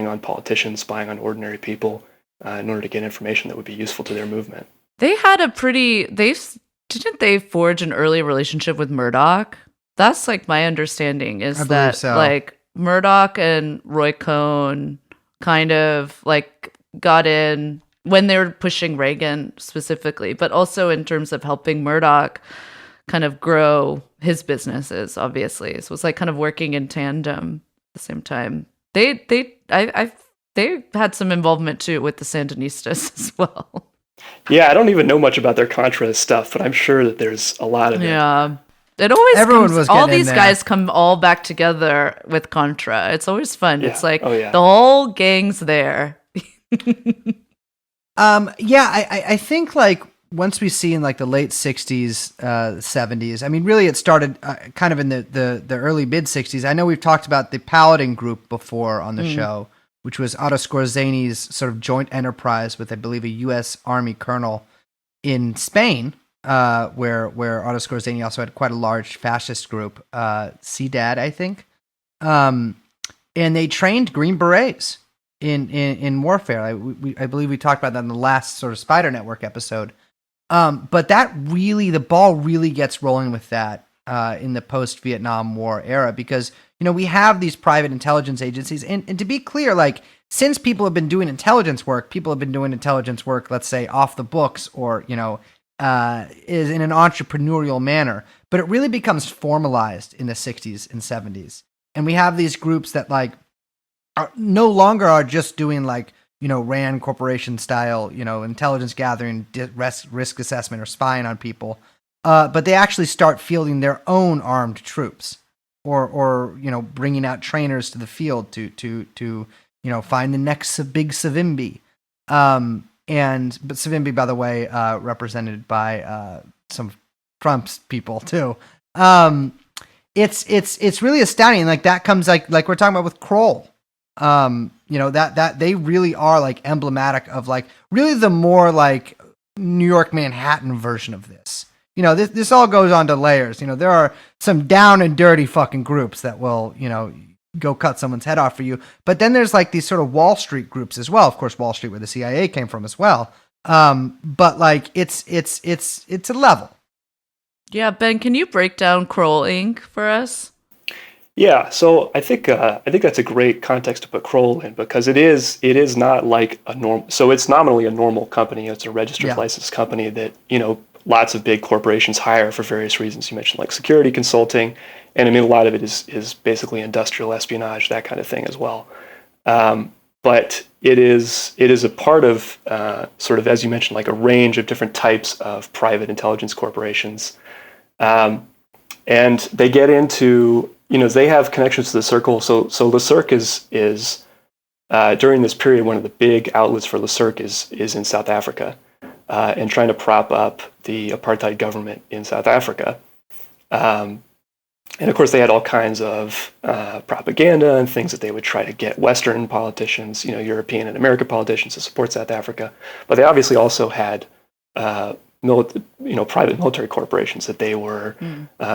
on politicians, spying on ordinary people, in order to get information that would be useful to their movement. They had didn't they forge an early relationship with Murdoch? That's like my understanding is that so. Like Murdoch and Roy Cohn kind of like got in when they were pushing Reagan specifically, but also in terms of helping Murdoch kind of grow his businesses, obviously. So it's like kind of working in tandem at the same time. They had some involvement too with the Sandinistas as well. Yeah, I don't even know much about their Contra stuff, but I'm sure that there's a lot of it. Yeah. It always Everyone was all getting in these there. guys come all back together with Contra. It's always fun. Yeah. It's like the whole gang's there. I think like once we see in like the late 60s, 70s, I mean, really it started kind of in the early mid 60s. I know we've talked about the Paladin group before on the show, which was Otto Scorzeni's sort of joint enterprise with, I believe, a U.S. Army colonel in Spain, where Otto Scorzeni also had quite a large fascist group, CDAD, I think. And they trained Green Berets in warfare. I believe we talked about that in the last sort of Spider Network episode. But that really, the ball really gets rolling with that in the post-Vietnam War era, because, we have these private intelligence agencies. And to be clear, like, since people have been doing intelligence work, let's say, off the books or, is in an entrepreneurial manner. But it really becomes formalized in the 60s and 70s. And we have these groups that, like, no longer are just doing, like, RAND Corporation style, intelligence gathering, risk assessment, or spying on people. But they actually start fielding their own armed troops, or bringing out trainers to the field to find the next big Savimbi. But Savimbi, by the way, represented by some Trump's people too. It's really astounding. Like that comes like we're talking about with Kroll. That they really are like emblematic of like really the more like New York Manhattan version of this. This all goes on to layers. There are some down and dirty fucking groups that will, go cut someone's head off for you. But then there's like these sort of Wall Street groups as well. Of course, Wall Street, where the CIA came from as well. But like it's a level. Yeah, Ben, can you break down Kroll Inc. for us? Yeah, so I think that's a great context to put Kroll in, because it is not like a normal. So it's nominally a normal company. It's a registered licensed company that lots of big corporations hire for various reasons. You mentioned like security consulting, and I mean a lot of it is basically industrial espionage, that kind of thing as well. But it is a part of sort of, as you mentioned, like a range of different types of private intelligence corporations, and they get into they have connections to the Circle. So Le Cirque is during this period, one of the big outlets for Le Cirque is in South Africa, and trying to prop up the apartheid government in South Africa. And of course, they had all kinds of propaganda and things that they would try to get Western politicians, European and American politicians, to support South Africa. But they obviously also had private military corporations that they were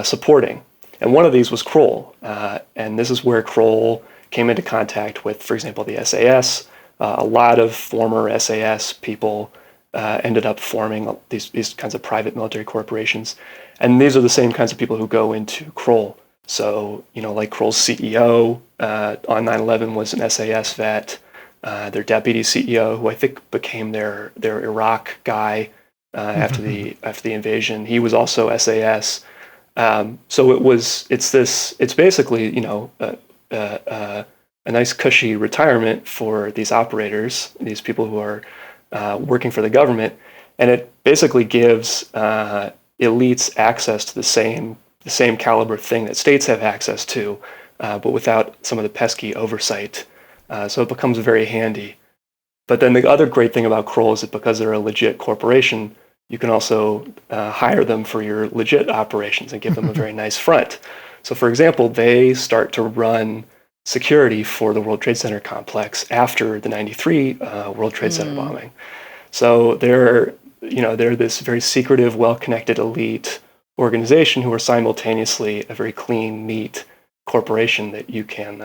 supporting. And one of these was Kroll. And this is where Kroll came into contact with, for example, the SAS. A lot of former SAS people ended up forming these kinds of private military corporations. And these are the same kinds of people who go into Kroll. So, like Kroll's CEO on 9/11 was an SAS vet. Their deputy CEO, who I think became their Iraq guy after the invasion, he was also SAS. So it's basically a nice cushy retirement for these operators, these people who are working for the government, and it basically gives elites access to the same caliber thing that states have access to, but without some of the pesky oversight. So it becomes very handy. But then the other great thing about Kroll is that because they're a legit corporation, you can also hire them for your legit operations and give them a very nice front. So for example, they start to run security for the World Trade Center complex after the 93 World Trade Center bombing. So they're this very secretive, well-connected elite organization who are simultaneously a very clean, neat corporation that you can,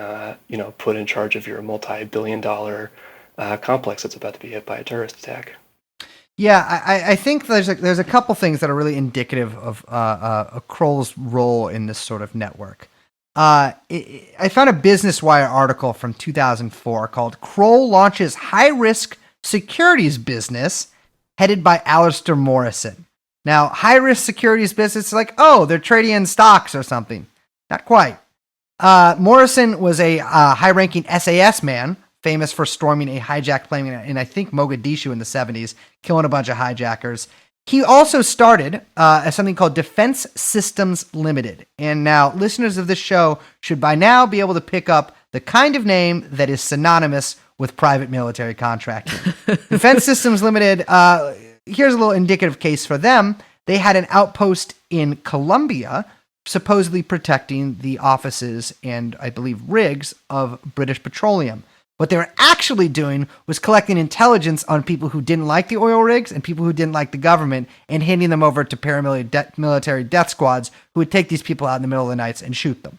put in charge of your multi-billion-dollar complex that's about to be hit by a terrorist attack. Yeah, I think there's a couple things that are really indicative of Kroll's role in this sort of network. I found a Business Wire article from 2004 called "Kroll Launches High-Risk Securities Business," headed by Alistair Morrison. Now, high-risk securities business is like, oh, they're trading in stocks or something. Not quite. Morrison was a high-ranking SAS man, famous for storming a hijacked plane in, I think, Mogadishu in the 70s, killing a bunch of hijackers. He also started something called Defense Systems Limited. And now listeners of this show should by now be able to pick up the kind of name that is synonymous with private military contracting. Defense Systems Limited, here's a little indicative case for them. They had an outpost in Colombia, supposedly protecting the offices and, I believe, rigs of British Petroleum. What they were actually doing was collecting intelligence on people who didn't like the oil rigs and people who didn't like the government, and handing them over to paramilitary death squads who would take these people out in the middle of the nights and shoot them.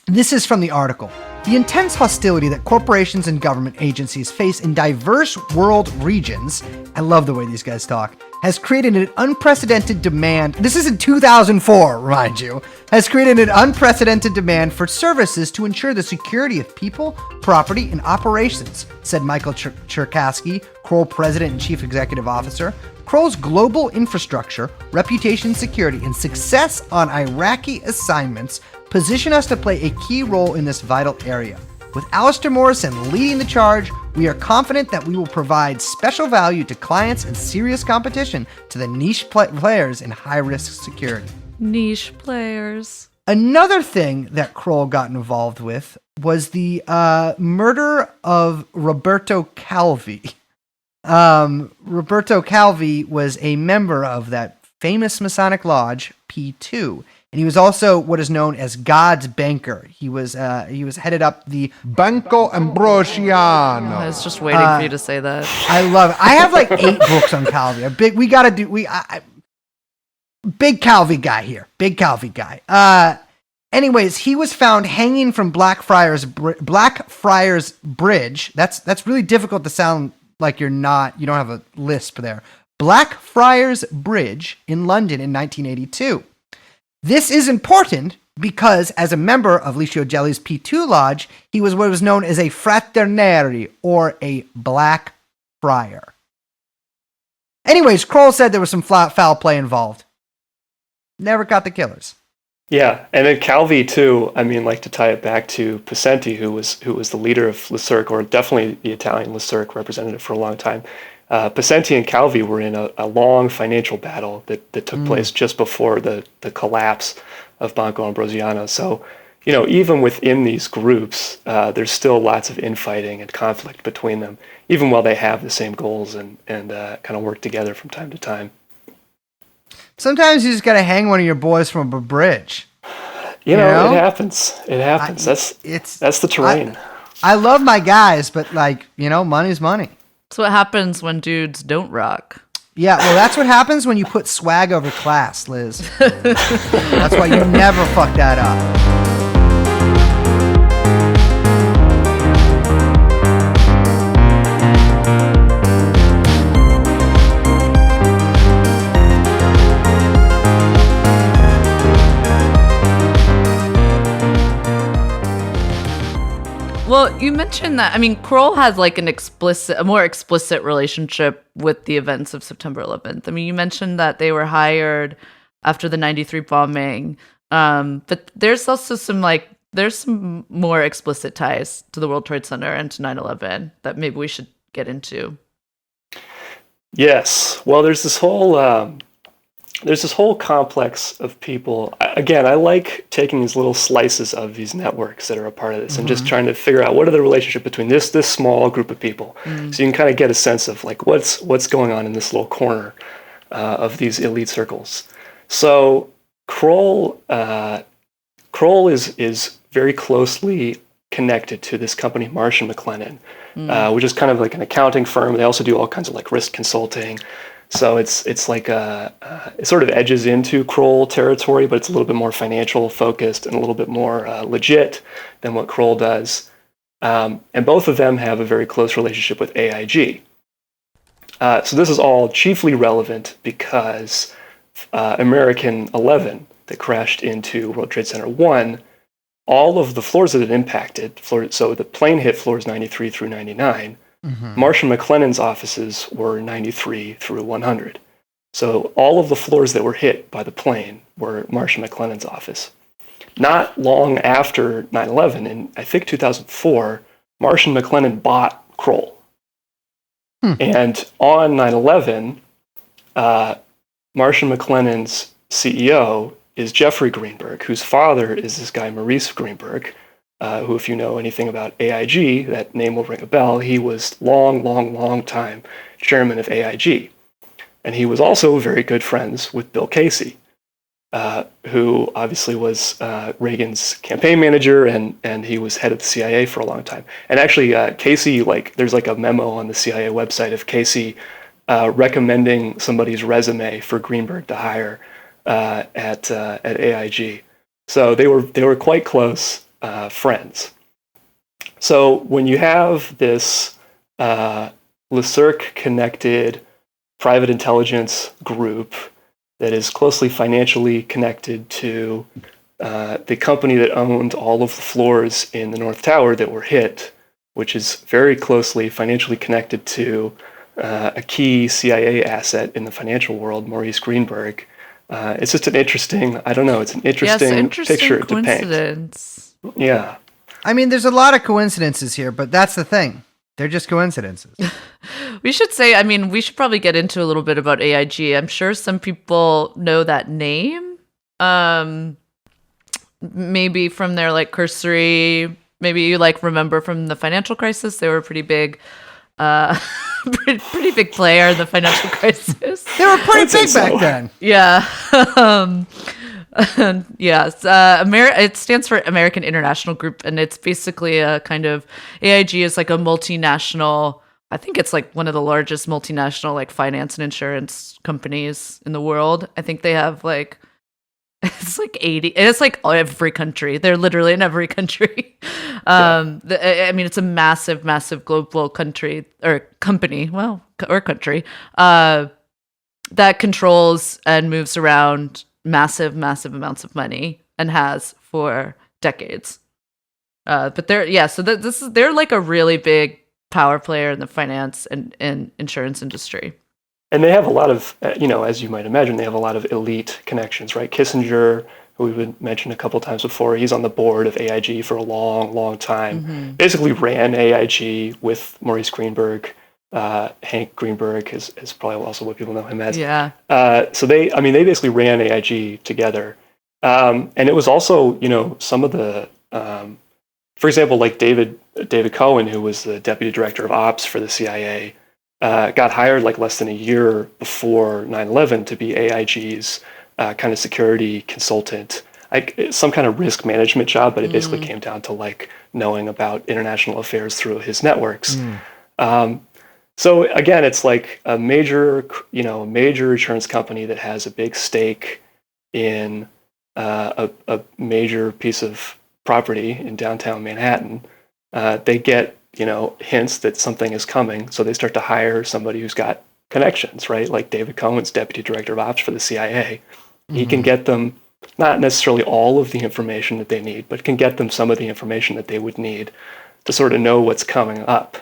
This is from the article. The intense hostility that corporations and government agencies face in diverse world regions, I love the way these guys talk, has created an unprecedented demand. This is in 2004, remind you, has created an unprecedented demand for services to ensure the security of people, property, and operations, said Michael Cherkasky, Kroll President and Chief Executive Officer. Kroll's global infrastructure, reputation, security, and success on Iraqi assignments position us to play a key role in this vital area. With Alistair Morrison leading the charge, we are confident that we will provide special value to clients and serious competition to the niche players in high-risk security. Niche players. Another thing that Kroll got involved with was the murder of Roberto Calvi. Roberto Calvi was a member of that famous Masonic lodge, P2. And he was also what is known as God's banker. He was headed up the Banco Ambrosiano. I was just waiting for you to say that. I love it. I have like 8 books on Calvi. Big Calvi guy here. Big Calvi guy. Anyways, he was found hanging from Blackfriars Bridge. That's really difficult to like you don't have a lisp there. Blackfriars Bridge in London in 1982. This is important because as a member of Licio Gelli's P2 Lodge, he was what was known as a fraternary, or a black friar. Anyways, Kroll said there was some foul play involved. Never caught the killers. Yeah, and then Calvi too. I mean, like to tie it back to Pacenti, who was the leader of Le Cirque, or definitely the Italian Le Cirque representative for a long time. Pacenti and Calvi were in a long financial battle that took place just before the collapse of Banco Ambrosiano. So, even within these groups, there's still lots of infighting and conflict between them, even while they have the same goals and kind of work together from time to time. Sometimes you just got to hang one of your boys from a bridge. You know? It happens. It happens. That's the terrain. I love my guys, but money's money. That's what happens when dudes don't rock. Yeah, well, that's what happens when you put swag over class, Liz. That's why you never fuck that up. Well, you mentioned that. I mean, Kroll has like a more explicit relationship with the events of September 11th. I mean, you mentioned that they were hired after the 93 bombing, but there's also some more explicit ties to the World Trade Center and to 9/11 that maybe we should get into. Yes. Well, there's this whole complex of people. Again, I like taking these little slices of these networks that are a part of this and just trying to figure out what are the relationship between this small group of people. So you can kind of get a sense of like what's going on in this little corner of these elite circles. So Kroll is very closely connected to this company, Marsh & McLennan, which is kind of like an accounting firm. They also do all kinds of like risk consulting. So it's like it sort of edges into Kroll territory, but it's a little bit more financial focused and a little bit more legit than what Kroll does. And both of them have a very close relationship with AIG. So this is all chiefly relevant because American 11 that crashed into World Trade Center 1, all of the floors that it impacted, so the plane hit floors 93 through 99, Marsh & McLennan's offices were 93 through 100. So all of the floors that were hit by the plane were Marsh & McLennan's office. Not long after 9/11, in I think 2004, Marsh & McLennan bought Kroll. And on 9/11, Marsh & McLennan's CEO is Jeffrey Greenberg, whose father is this guy Maurice Greenberg, who, if you know anything about AIG, that name will ring a bell. He was long time chairman of AIG. And he was also very good friends with Bill Casey, who obviously was Reagan's campaign manager, and he was head of the CIA for a long time. And actually, Casey, there's like a memo on the CIA website of Casey recommending somebody's resume for Greenberg to hire at AIG. So they were quite close friends. So when you have this Le Cirque connected private intelligence group that is closely financially connected to the company that owned all of the floors in the North Tower that were hit, which is very closely financially connected to a key CIA asset in the financial world, Maurice Greenberg. It's just an interesting, it's an interesting picture to paint. Yeah. I mean, there's a lot of coincidences here, but that's the thing. They're just coincidences. We should probably get into a little bit about AIG. I'm sure some people know that name. Maybe from their cursory, maybe you remember from the financial crisis. They were a pretty big pretty big player in the financial crisis. They were pretty big back then. Yeah. Yes. It stands for American International Group, and it's basically a kind of, AIG is like a multinational, I think it's like one of the largest multinational finance and insurance companies in the world. I think they have It's like 80. And it's like every country. They're literally in every country. I mean, it's a massive, massive global country or company. Well, or country that controls and moves around massive, massive amounts of money and has for decades. But they're like a really big power player in the finance and insurance industry. And they have a lot of, as you might imagine, they have a lot of elite connections, right? Kissinger, who we've mentioned a couple times before, he's on the board of AIG for a long, long time. Basically ran AIG with Maurice Greenberg. Hank Greenberg is probably also what people know him as. Yeah. So they basically ran AIG together. And it was also, some of the, for example, like David Cohen, who was the deputy director of ops for the CIA, got hired like less than a year before 9/11 to be AIG's kind of security consultant, some kind of risk management job, but it basically came down to like knowing about international affairs through his networks. So again, it's like a major insurance company that has a big stake in a major piece of property in downtown Manhattan. They get hints that something is coming, so they start to hire somebody who's got connections, right? Like David Cohen's deputy director of ops for the CIA. He can get them not necessarily all of the information that they need, but can get them some of the information that they would need to sort of know what's coming up.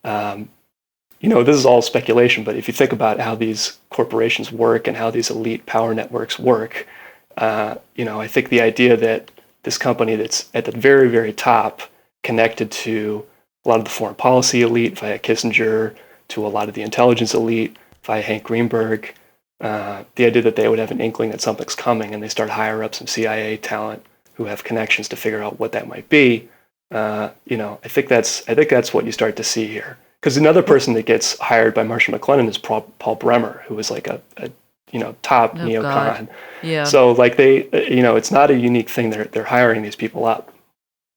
This is all speculation, but if you think about how these corporations work and how these elite power networks work, I think the idea that this company that's at the very, very top, connected to a lot of the foreign policy elite via Kissinger, to a lot of the intelligence elite via Hank Greenberg, the idea that they would have an inkling that something's coming and they start hire up some CIA talent who have connections to figure out what that might be. I think that's what you start to see here. Because another person that gets hired by Marshall McLennan is Paul Bremer, who was like a top neocon. God. Yeah. So like it's not a unique thing. They're hiring these people up.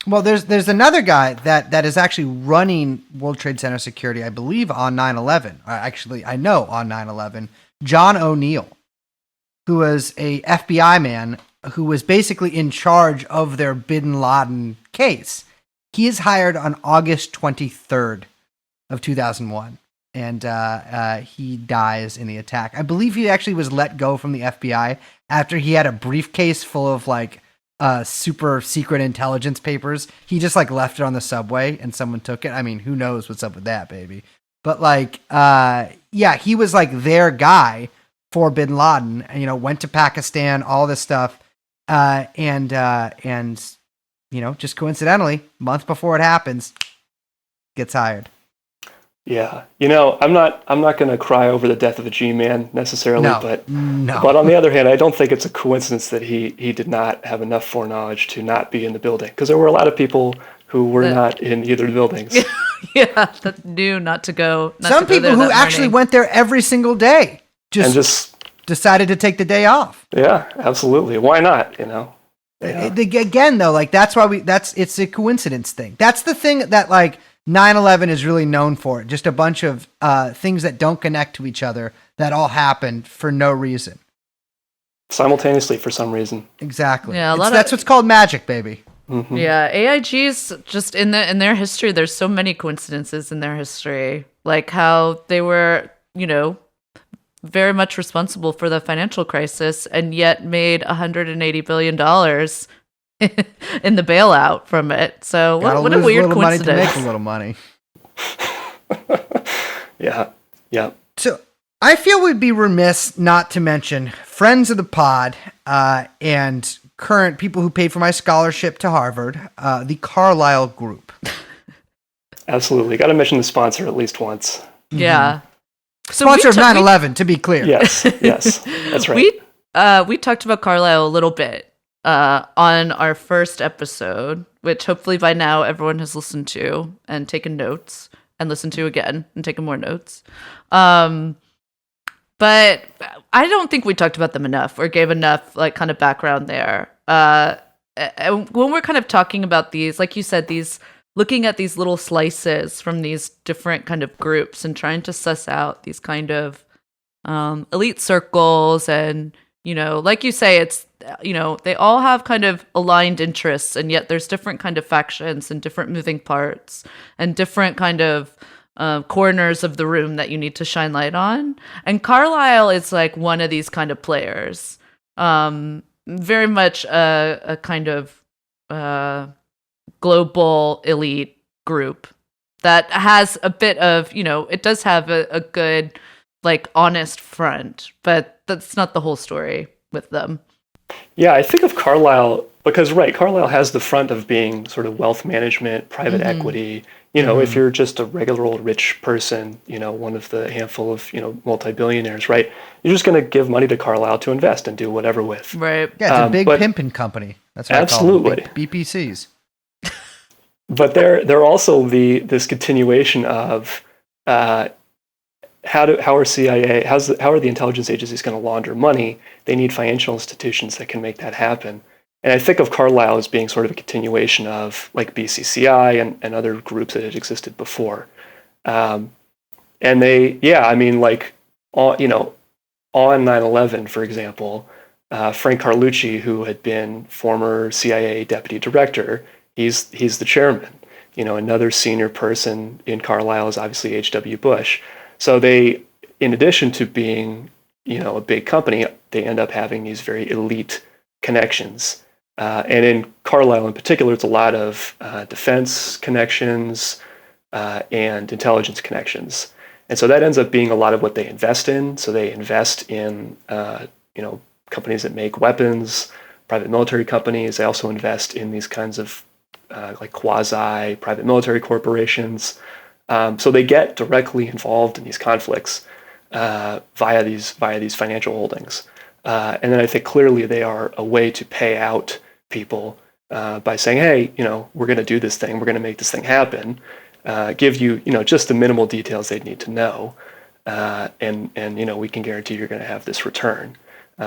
Well, there's another guy that is actually running World Trade Center security, I believe, on 9/11. Actually, I know on 9/11, John O'Neill, who was a FBI man who was basically in charge of their Bin Laden case. He is hired on August 23rd of 2001, and he dies in the attack. I believe he actually was let go from the FBI after he had a briefcase full of like super secret intelligence papers. He just like left it on the subway and someone took it. I mean, who knows what's up with that, baby? But like, he was like their guy for Bin Laden, and went to Pakistan, all this stuff, and just coincidentally, month before it happens, gets hired. Yeah, I'm not going to cry over the death of a G-man necessarily, but on the other hand, I don't think it's a coincidence that he did not have enough foreknowledge to not be in the building, because there were a lot of people who were not in either of the buildings. Yeah, that knew not to go. Some people who actually went there every single day just decided to take the day off. Yeah, absolutely. Why not? Yeah. Again, though, like it's a coincidence thing. That's the thing that like 9/11 is really known for. Just a bunch of things that don't connect to each other that all happened for no reason. Simultaneously for some reason. Exactly. Yeah, that's what's called magic, baby. Mm-hmm. Yeah, AIG's just in their history. There's so many coincidences in their history, like how they were, very much responsible for the financial crisis, and yet made $180 billion in the bailout from it. So what a weird coincidence. Money to make a little money. Yeah. So I feel we'd be remiss not to mention friends of the pod and current people who paid for my scholarship to Harvard, the Carlyle Group. Absolutely. Got to mention the sponsor at least once. Yeah. So sponsor of 9/11, to be clear. Yes, that's right. We talked about Carlyle a little bit on our first episode, which hopefully by now everyone has listened to and taken notes and listened to again and taken more notes. But I don't think we talked about them enough or gave enough like kind of background there. When we're kind of talking about these, like you said, looking at these little slices from these different kind of groups and trying to suss out these kind of elite circles, and like you say, they all have kind of aligned interests, and yet there's different kind of factions and different moving parts and different kind of corners of the room that you need to shine light on. And Carlisle is like one of these kind of players. Very much a kind of global elite group that has a bit of, it does have a good, like, honest front, but that's not the whole story with them. Yeah, I think of Carlisle because, right, Carlisle has the front of being sort of wealth management, private equity. If you're just a regular old rich person, one of the handful of, multi-billionaires, right, you're just going to give money to Carlisle to invest and do whatever with. Right. Yeah, it's a big pimping company. That's what absolutely. I call them, BPCs. But they're also this continuation of how are the intelligence agencies going to launder money? They need financial institutions that can make that happen. And I think of Carlisle as being sort of a continuation of like BCCI and other groups that had existed before. And they, on 9/11, for example, Frank Carlucci, who had been former CIA deputy director, he's the chairman. Another senior person in Carlisle is obviously H.W. Bush. So they, in addition to being, a big company, they end up having these very elite connections. And in Carlisle in particular, it's a lot of defense connections and intelligence connections. And so that ends up being a lot of what they invest in. So they invest in, companies that make weapons, private military companies. They also invest in these kinds of like quasi private military corporations. So they get directly involved in these conflicts via these financial holdings. And then I think clearly they are a way to pay out people by saying, hey, we're going to do this thing. We're going to make this thing happen. Give you, just the minimal details they'd need to know. And we can guarantee you're going to have this return.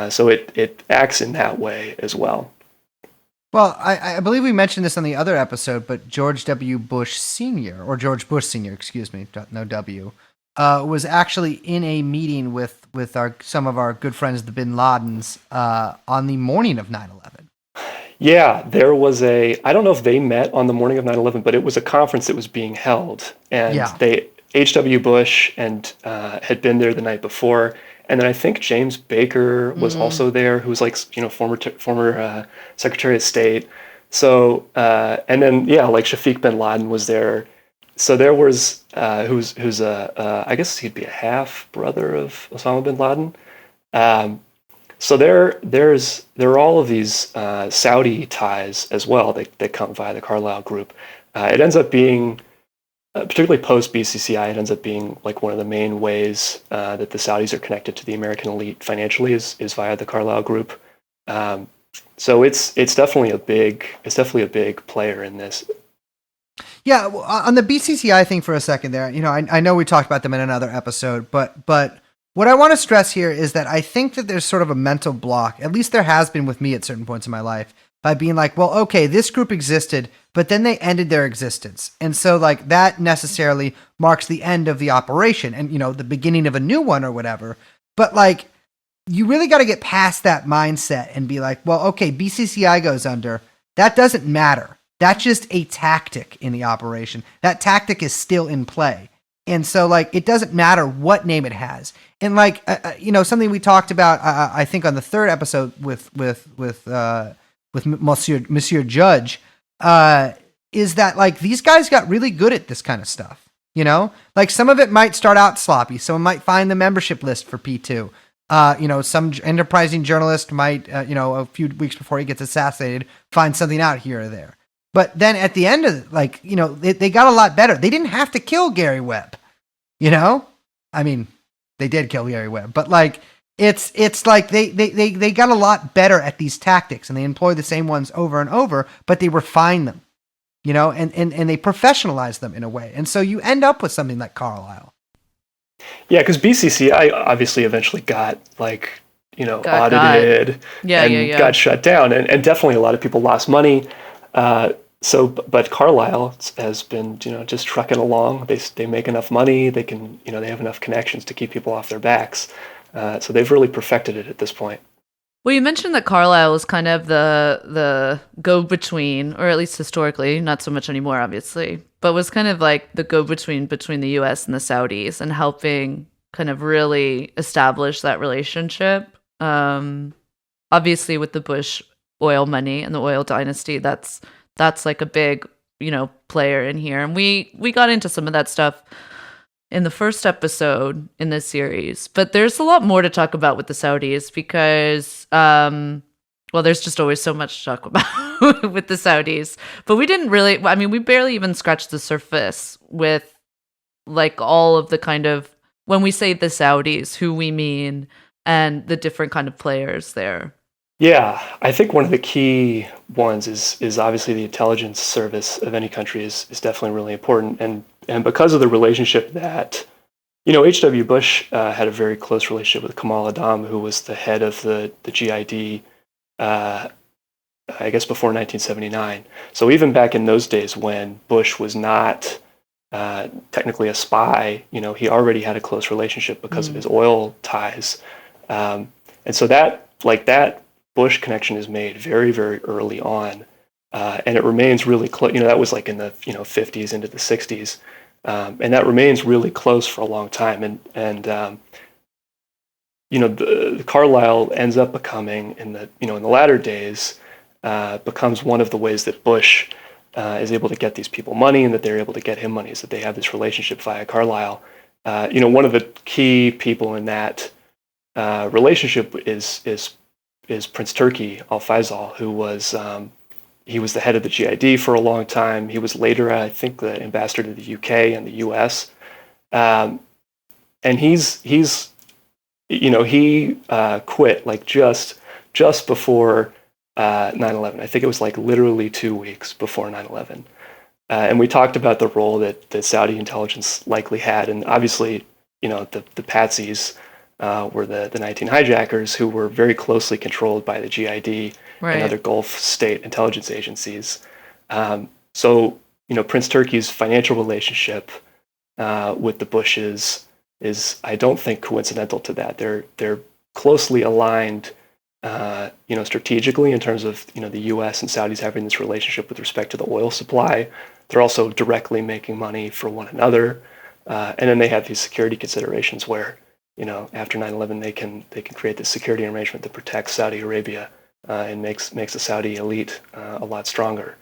So it acts in that way as well. Well, I believe we mentioned this on the other episode, but George W. Bush Sr., or George Bush Sr., excuse me, no W, was actually in a meeting with some of our good friends, the Bin Ladens, on the morning of 9/11. Yeah, there was I don't know if they met on the morning of 9/11, but it was a conference that was being held. And H.W. Bush had been there the night before. And then I think James Baker was also there, who was like, former Secretary of State. So, and then, like Shafiq bin Laden was there. So there was, who's I guess he'd be a half brother of Osama bin Laden. So there are all of these Saudi ties as well that come via the Carlyle Group. It ends up being, particularly post BCCI, it ends up being like one of the main ways that the Saudis are connected to the American elite financially is via the Carlyle Group. So it's definitely a big player in this. Yeah, on the BCCI thing for a second there, I know we talked about them in another episode, but what I want to stress here is that I think that there's sort of a mental block, at least there has been with me at certain points in my life, by being like, well, okay, this group existed, but then they ended their existence. And so like that necessarily marks the end of the operation and, the beginning of a new one or whatever. But like, you really got to get past that mindset and be like, well, okay, BCCI goes under. That doesn't matter. That's just a tactic in the operation. That tactic is still in play. And so like, it doesn't matter what name it has. And like, something we talked about, I think on the third episode with Monsieur Judge, is that like these guys got really good at this kind of stuff. Like some of it might start out sloppy. Someone might find the membership list for P2. Some enterprising journalist might, a few weeks before he gets assassinated, find something out here or there. But then at the end of it, like, they got a lot better. They didn't have to kill Gary Webb. I mean, they did kill Gary Webb, but like, it's like they got a lot better at these tactics and they employ the same ones over and over, but they refine them, and they professionalize them in a way. And so you end up with something like Carlisle. Yeah, because BCCI obviously eventually got like, audited and got shut down. And definitely a lot of people lost money. But Carlisle has been, just trucking along. They make enough money. They can, they have enough connections to keep people off their backs. So they've really perfected it at this point. Well, you mentioned that Carlisle was kind of the go-between, or at least historically, not so much anymore, obviously, but was kind of like the go-between between the U.S. and the Saudis and helping kind of really establish that relationship. Obviously, with the Bush oil money and the oil dynasty, that's like a big, player in here. And we got into some of that stuff in the first episode in this series, but there's a lot more to talk about with the Saudis because, there's just always so much to talk about with the Saudis. But we didn't really, we barely even scratched the surface with like all of the kind of, when we say the Saudis, who we mean, and the different kind of players there. Yeah, I think one of the key ones is obviously the intelligence service of any country is definitely really important. And because of the relationship that, H.W. Bush had a very close relationship with Kamal Adams, who was the head of the GID, I guess before 1979. So even back in those days when Bush was not technically a spy, he already had a close relationship because of his oil ties. And so that Bush connection is made very, very early on. And it remains really close. That was like in the 50s into the 60s. And that remains really close for a long time. And the Carlisle ends up becoming in the latter days, becomes one of the ways that Bush is able to get these people money and that they're able to get him money is that they have this relationship via Carlisle. One of the key people in that relationship is Prince Turki Al Faisal, who was he was the head of the GID for a long time. He was later, I think, the ambassador to the UK and the US. And he quit like just before 9/11. I think it was like literally 2 weeks before 9/11. And we talked about the role that the Saudi intelligence likely had, and obviously, the patsies were the 19 hijackers who were very closely controlled by the GID and other Gulf state intelligence agencies. So, Prince Turki's financial relationship with the Bushes is, I don't think, coincidental to that. They're closely aligned, strategically in terms of, the U.S. and Saudis having this relationship with respect to the oil supply. They're also directly making money for one another. And then they have these security considerations where, after 9/11, they can create this security arrangement that protects Saudi Arabia and makes the Saudi elite a lot stronger.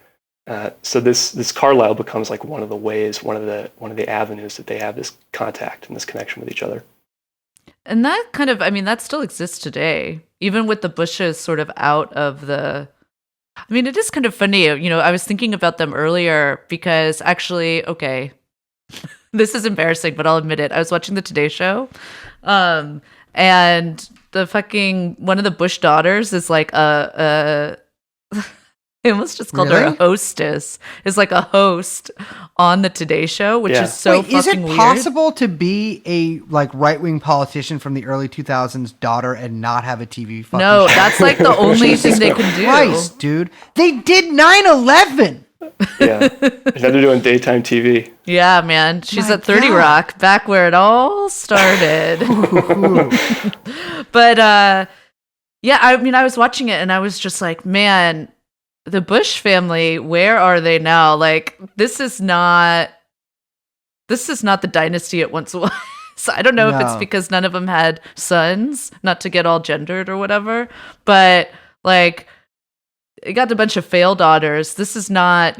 So this Carlisle becomes like one of the ways, one of the avenues that they have this contact and this connection with each other. And that kind of, that still exists today, even with the Bushes sort of out of the. It is kind of funny. I was thinking about them earlier because actually, okay, this is embarrassing, but I'll admit it. I was watching the Today Show. And the fucking one of the Bush daughters is like I almost just called her a hostess. Is like a host on the Today Show, which is so fucking weird. Is it possible to be a right-wing politician from the early 2000s daughter and not have a TV fucking show? That's like the only thing they can do. Christ, dude. They did 9/11. Yeah. They're doing daytime TV. Yeah, man. She's at 30 Rock, back where it all started. But I was watching it and I was just like, man, the Bush family, where are they now? Like, this is not the dynasty it once was. I don't know if it's because none of them had sons, not to get all gendered or whatever, but like, it got a bunch of failed daughters. This is not,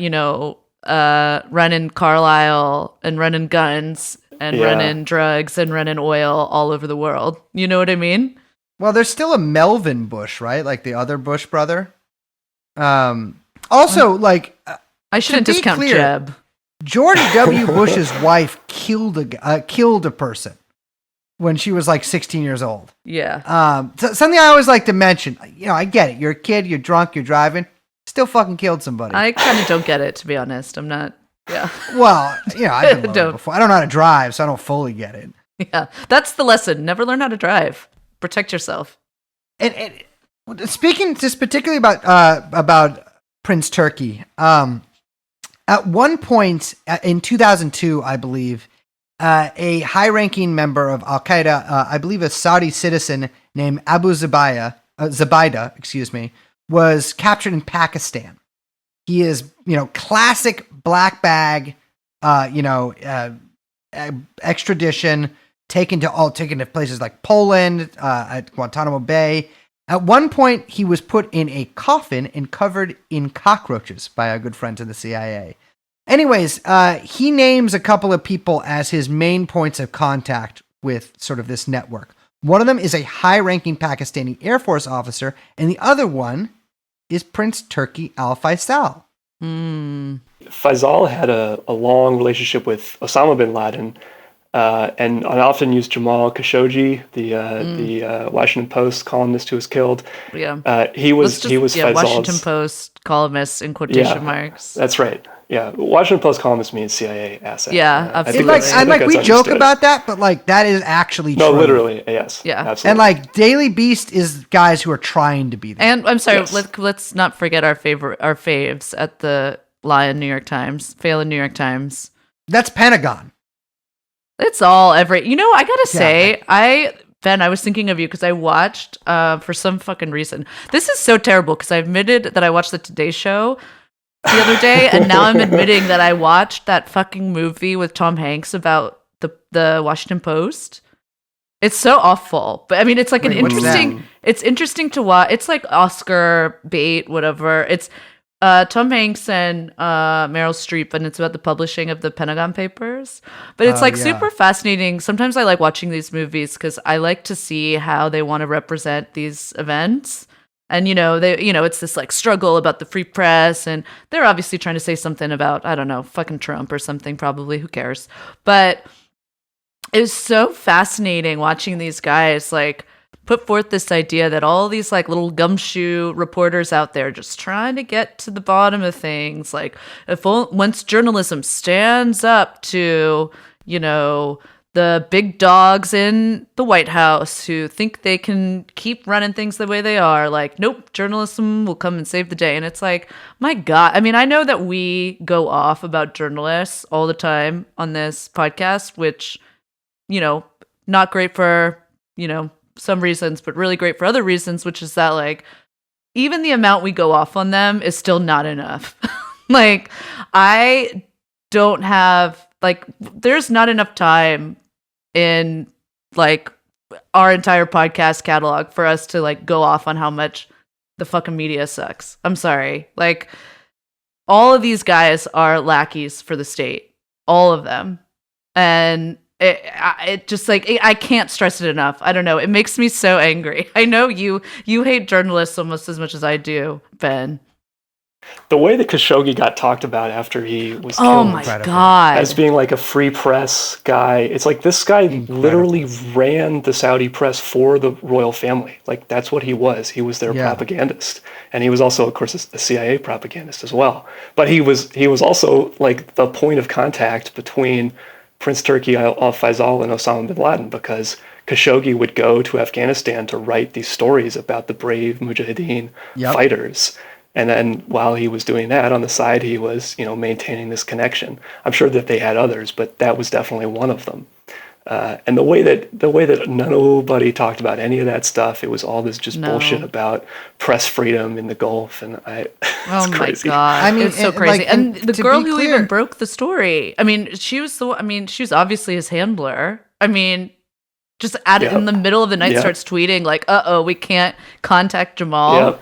running Carlisle and running guns and running drugs and running oil all over the world. You know what I mean? Well, there's still a Melvin Bush, right? Like the other Bush brother. Also, like, I shouldn't discount Jeb. George W. Bush's wife killed a person when she was like 16 years old. Yeah. Something I always like to mention. I get it. You're a kid. You're drunk. You're driving. Still fucking killed somebody. I kind of don't get it, to be honest. I'm not. Yeah. Well, I've been loaded before. I don't know how to drive, so I don't fully get it. Yeah, that's the lesson. Never learn how to drive. Protect yourself. And speaking just particularly about Prince Turki, at one point in 2002, I believe, a high-ranking member of Al Qaeda, I believe a Saudi citizen named Abu Zubayah, Zubaydah, excuse me, was captured in Pakistan. He is, classic black bag, extradition, taken to places like Poland, at Guantanamo Bay. At one point, he was put in a coffin and covered in cockroaches by a good friend to the CIA. Anyways, he names a couple of people as his main points of contact with sort of this network. One of them is a high-ranking Pakistani Air Force officer, and the other one is Prince Turki Al Faisal. Faisal had a long relationship with Osama bin Laden, and I often used Jamal Khashoggi, the Washington Post columnist who was killed. Yeah, he was Faisal's Washington Post columnist in quotation marks. That's right. Yeah, Washington Post columnist means CIA asset. Yeah, absolutely. We joke about that, but that is actually true. No, literally, yes. Yeah, absolutely. And Daily Beast is guys who are trying to be there. And I'm sorry, let's not forget our faves at the Lion New York Times, Phelan New York Times. That's Pentagon. It's all I gotta say, Ben, I was thinking of you because I watched, for some fucking reason. This is so terrible because I admitted that I watched the Today Show the other day, and now I'm admitting that I watched that fucking movie with Tom Hanks about the Washington Post. It's so awful, but I mean, it's like it's interesting to watch. It's like Oscar bait, whatever. It's Tom Hanks and Meryl Streep, and it's about the publishing of the Pentagon Papers. But it's super fascinating. Sometimes I like watching these movies because I like to see how they want to represent these events. And it's this struggle about the free press, and they're obviously trying to say something about, I don't know, fucking Trump or something, probably, who cares. But it was so fascinating watching these guys put forth this idea that all these little gumshoe reporters out there just trying to get to the bottom of things, once journalism stands up to, the big dogs in the White House who think they can keep running things the way they are, nope, journalism will come and save the day. And it's my God. I mean, I know that we go off about journalists all the time on this podcast, which, not great for, some reasons, but really great for other reasons, which is that even the amount we go off on them is still not enough. I don't have there's not enough time in our entire podcast catalog for us to go off on how much the fucking media sucks. I'm sorry. All of these guys are lackeys for the state, all of them. And it just I can't stress it enough. I don't know. It makes me so angry. I know you hate journalists almost as much as I do, Ben. The way that Khashoggi got talked about after he was killed, oh my God, as being a free press guy, it's this guy literally ran the Saudi press for the royal family. That's what he was. He was their propagandist, and he was also, of course, a CIA propagandist as well. But he was also the point of contact between Prince Turki Al Faisal and Osama bin Laden, because Khashoggi would go to Afghanistan to write these stories about the brave Mujahideen fighters. And then while he was doing that on the side, he was, maintaining this connection. I'm sure that they had others, but that was definitely one of them. And the way that nobody talked about any of that stuff, it was all this just bullshit about press freedom in the Gulf, and it's crazy. My God, I mean, it's so crazy. And the girl who clear, even broke the story, I mean, she was obviously his handler. I mean, just in the middle of the night starts tweeting we can't contact Jamal. Yep.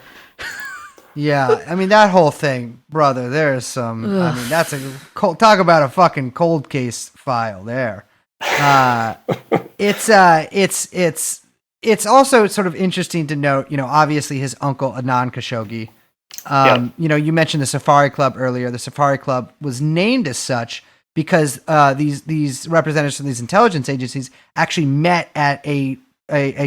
Yeah, I mean, that whole thing, brother, there's some, I mean, that's talk about a fucking cold case file there. It's also sort of interesting to note, obviously his uncle, Anon Khashoggi, you mentioned the Safari Club earlier. The Safari Club was named as such because these representatives from these intelligence agencies actually met at a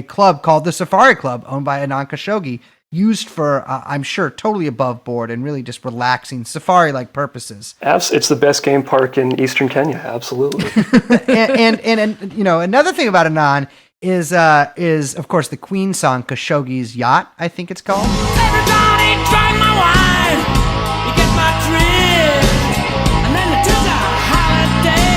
club called the Safari Club, owned by Anon Khashoggi, used for, I'm sure, totally above board and really just relaxing safari-like purposes. It's the best game park in eastern Kenya, absolutely. and another thing about Anon is of course the Queen song Khashoggi's Yacht, I think it's called. Everybody drank my wine, you get my drift, and then it took a holiday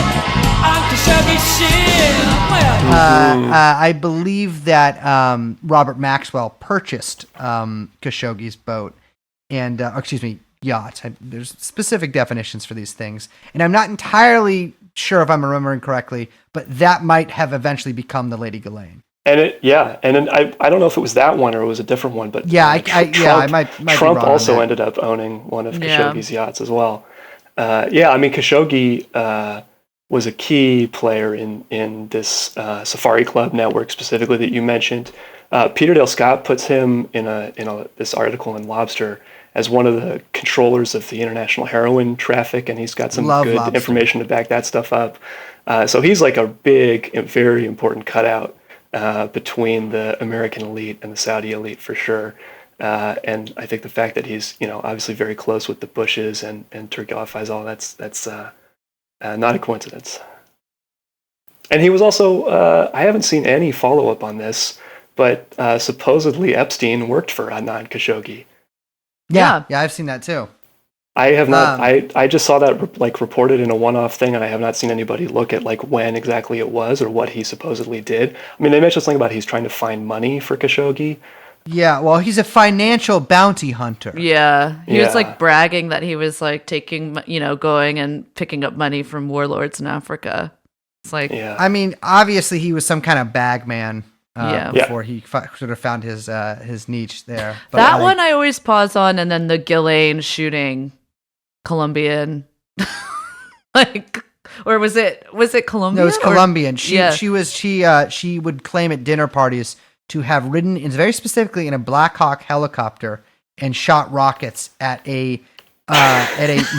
on Khashoggi's ship. I believe that Robert Maxwell purchased Khashoggi's boat and, yacht. There's specific definitions for these things, and I'm not entirely sure if I'm remembering correctly, but that might have eventually become the Lady Ghislaine. And then I don't know if it was that one or it was a different one, but I might be Trump wrong on also that. ended up owning one of Khashoggi's yachts as well. Khashoggi was a key player in this Safari Club network specifically that you mentioned. Peter Dale Scott puts him in this article in Lobster as one of the controllers of the international heroin traffic, and he's got some good Lobster. information to back that stuff up. So he's like a big and very important cutout between the American elite and the Saudi elite for sure. And I think the fact that he's, obviously very close with the Bushes and Turkey Faisal, that's not a coincidence. And he was also, I haven't seen any follow-up on this, but supposedly Epstein worked for Adnan Khashoggi. Yeah, I've seen that too. I have not. I just saw that reported in a one-off thing, and I have not seen anybody look at when exactly it was or what he supposedly did. I mean, they mentioned something about he's trying to find money for Khashoggi. Yeah, well, he's a financial bounty hunter. Yeah, he was bragging that he was taking, going and picking up money from warlords in Africa. It's I mean, obviously he was some kind of bag man. Before he sort of found his niche there. But that one I always pause on, and then the Ghislaine shooting, Colombian, or was it Colombian? No, it was Colombian. She would claim at dinner parties to have ridden very specifically in a Black Hawk helicopter and shot rockets at a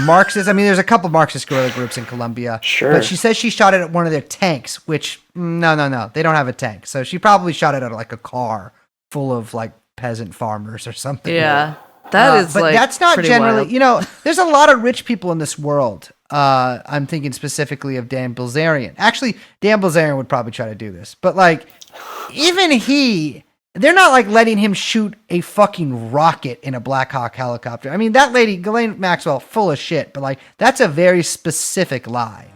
Marxist. I mean, there's a couple Marxist guerrilla groups in Colombia. Sure. But she says she shot it at one of their tanks, which no, they don't have a tank. So she probably shot it at a car full of peasant farmers or something. Yeah. That is but that's not generally, wild. There's a lot of rich people in this world. I'm thinking specifically of Dan Bilzerian. Actually, Dan Bilzerian would probably try to do this, but even they're not letting him shoot a fucking rocket in a Black Hawk helicopter. I mean, that lady, Ghislaine Maxwell, full of shit, but that's a very specific lie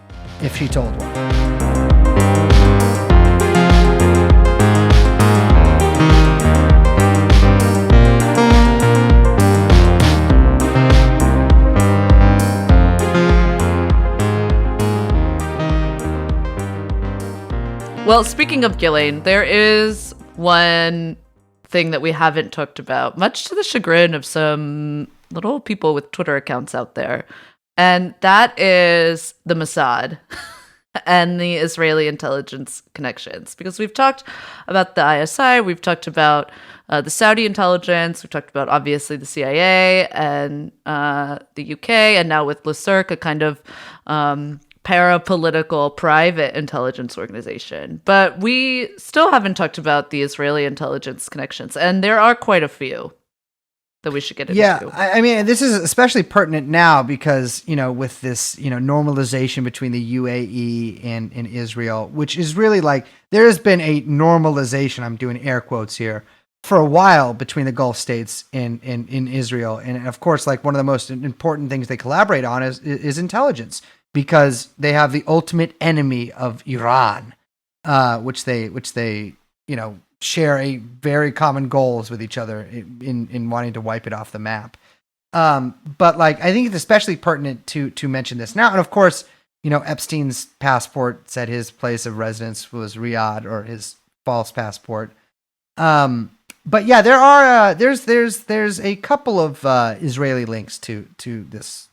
if she told one. Well, speaking of Ghislaine, there is one thing that we haven't talked about, much to the chagrin of some little people with Twitter accounts out there, and that is the Mossad and the Israeli intelligence connections. Because we've talked about the ISI, we've talked about the Saudi intelligence, we've talked about obviously the CIA and the UK, and now with LeCirque, a kind of parapolitical private intelligence organization. But we still haven't talked about the Israeli intelligence connections, and there are quite a few that we should get into. Yeah, I mean, this is especially pertinent now because, with this, normalization between the UAE and Israel, which is really there has been a normalization, I'm doing air quotes here, for a while between the Gulf states and Israel. And of course, one of the most important things they collaborate on is intelligence, because they have the ultimate enemy of Iran, which they share a very common goals with each other in wanting to wipe it off the map. But I think it's especially pertinent to mention this now. And of course, Epstein's passport said his place of residence was Riyadh, or his false passport. But yeah, there's a couple of Israeli links to this.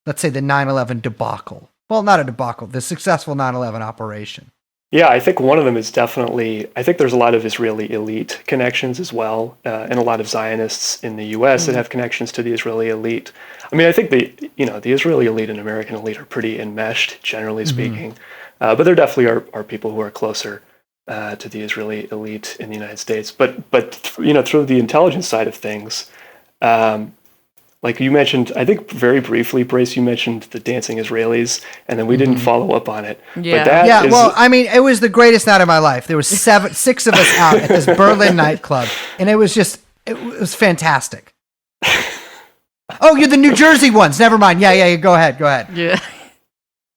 Let's say the 9/11 debacle. Well, not a debacle, the successful 9/11 operation. Yeah, I think one of them is definitely, I think there's a lot of Israeli elite connections as well, and a lot of Zionists in the US that have connections to the Israeli elite. I mean, I think the Israeli elite and American elite are pretty enmeshed, generally speaking, but there definitely are people who are closer to the Israeli elite in the United States. But through the intelligence side of things, like you mentioned, I think very briefly, Brace, you mentioned the dancing Israelis, and then we didn't follow up on it. Yeah. But Well, I mean, it was the greatest night of my life. There was 6 of us out at this Berlin nightclub, and it was fantastic. Oh, you're the New Jersey ones. Never mind. Yeah. Go ahead. Yeah.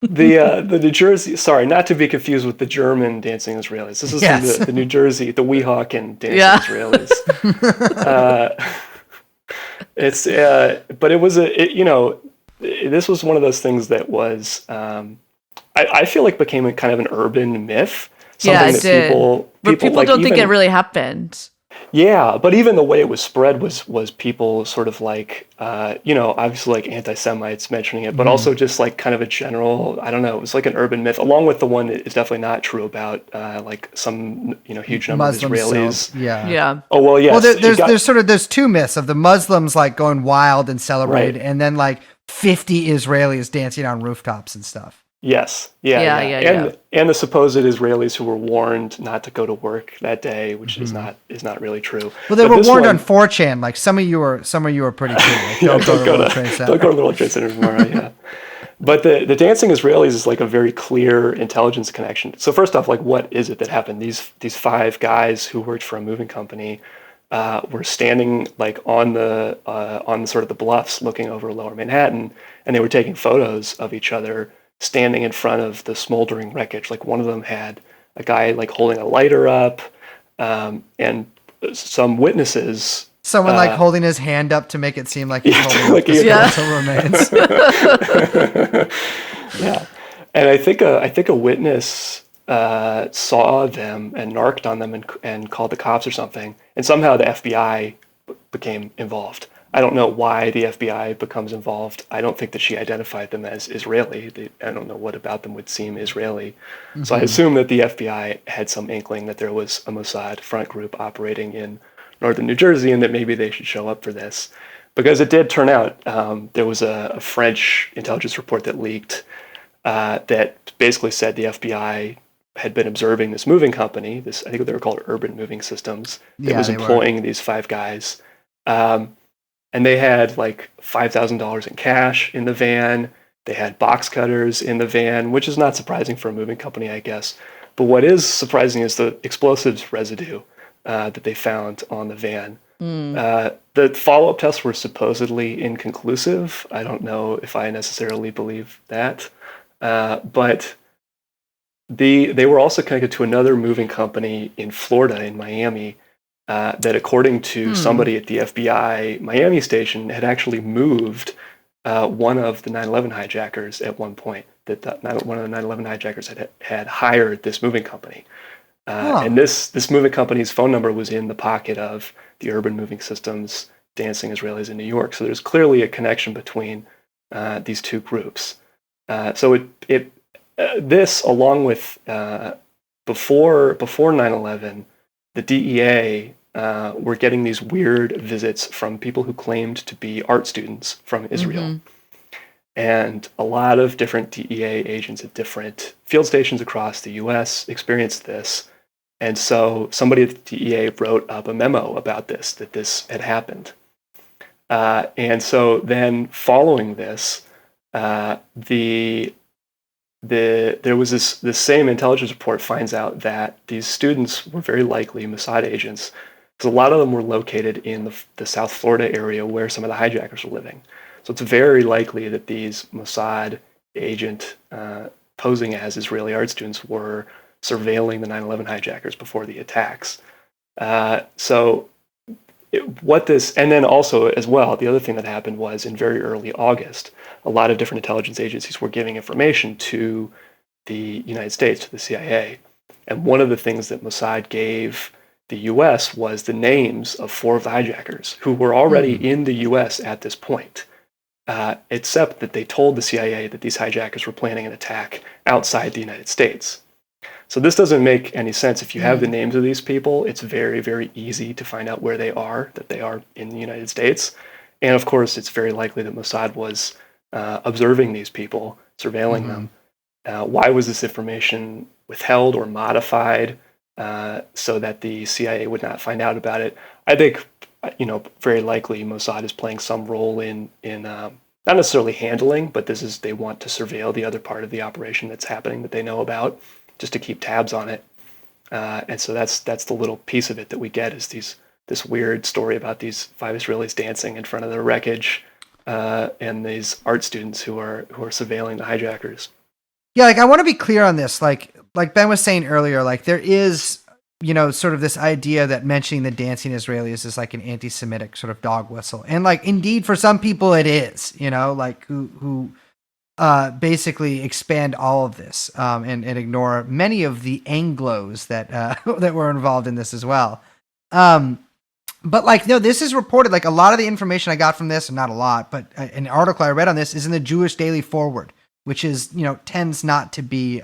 The New Jersey, sorry, not to be confused with the German dancing Israelis. This is Yes. from the New Jersey, the Weehawken dancing Yeah. Israelis. It's but it was this was one of those things that was I feel like became a kind of an urban myth. Yeah, Something it that did. people But people like don't think it even- really happened. Yeah, but even the way it was spread was people sort of like, obviously like anti-Semites mentioning it, but also just like kind of a general, I don't know, it was like an urban myth, along with the one that is definitely not true about like some, huge number Muslim of Israelis. cells. Yeah. Yeah. Oh, well, yes. Well, there's two myths of the Muslims like going wild and celebrating, Right. and then like 50 Israelis dancing on rooftops and stuff. Yes. Yeah. And the supposed Israelis who were warned not to go to work that day, which is not really true. Well, they But were this warned one- on 4chan. Like some of you were pretty cool. Like, Yeah, don't go to the World Trade Center. don't go to the World Trade Center tomorrow. Yeah, but the dancing Israelis is like a very clear intelligence connection. So first off, like what is it that happened? These five guys who worked for a moving company were standing like on the sort of the bluffs, looking over Lower Manhattan, and they were taking photos of each other standing in front of the smoldering wreckage. Like one of them had a guy like holding a lighter up, and some witnesses. Someone like holding his hand up to make it seem like he's holding like up the he- skeletal remains. Yeah, and I think a witness saw them and narked on them and called the cops or something, and somehow the FBI became involved. I don't know why the FBI becomes involved. I don't think that she identified them as Israeli. I don't know what about them would seem Israeli. So I assume that the FBI had some inkling that there was a Mossad front group operating in northern New Jersey and that maybe they should show up for this. Because it did turn out, there was a French intelligence report that leaked that basically said the FBI had been observing this moving company, I think they were called Urban Moving Systems, that was employing these five guys. And they had like $5,000 in cash in the van. They had box cutters in the van, which is not surprising for a moving company, I guess. But what is surprising is the explosives residue that they found on the van. The follow-up tests were supposedly inconclusive. I don't know if I necessarily believe that. But they were also connected to another moving company in Florida, in Miami, that according to somebody at the FBI Miami station had actually moved one of the 9/11 hijackers at one point. One of the 9/11 hijackers had hired this moving company. And this moving company's phone number was in the pocket of the Urban Moving Systems dancing Israelis in New York. So there's clearly a connection between these two groups. So this, along with before 9/11, the DEA were getting these weird visits from people who claimed to be art students from Israel. And a lot of different DEA agents at different field stations across the US experienced this. And so somebody at the DEA wrote up a memo about this, that this had happened. And so then following this, there was this same intelligence report finds out that these students were very likely Mossad agents, because a lot of them were located in the South Florida area where some of the hijackers were living. So it's very likely that these Mossad agent posing as Israeli art students were surveilling the 9/11 hijackers before the attacks. And then also as well, the other thing that happened was in very early August, a lot of different intelligence agencies were giving information to the United States, to the CIA. And one of the things that Mossad gave the US was the names of 4 of the hijackers who were already in the US at this point, except that they told the CIA that these hijackers were planning an attack outside the United States. So this doesn't make any sense. If you have the names of these people, it's very, very easy to find out where they are, that they are in the United States. And of course, it's very likely that Mossad was observing these people, surveilling them. Why was this information withheld or modified so that the CIA would not find out about it? I think, very likely Mossad is playing some role in not necessarily handling, but they want to surveil the other part of the operation that's happening that they know about, just to keep tabs on it. And so that's the little piece of it that we get is this weird story about these 5 Israelis dancing in front of the wreckage, and these art students who are surveilling the hijackers. Yeah, like I want to be clear on this. Like Ben was saying earlier, like there is, sort of this idea that mentioning the dancing Israelis is like an anti-Semitic sort of dog whistle, and like indeed for some people it is. Like who basically expand all of this and ignore many of the Anglos that that were involved in this as well. But like, no, this is reported. Like a lot of the information I got from this, and not a lot, but an article I read on this is in the Jewish Daily Forward, which is tends not to be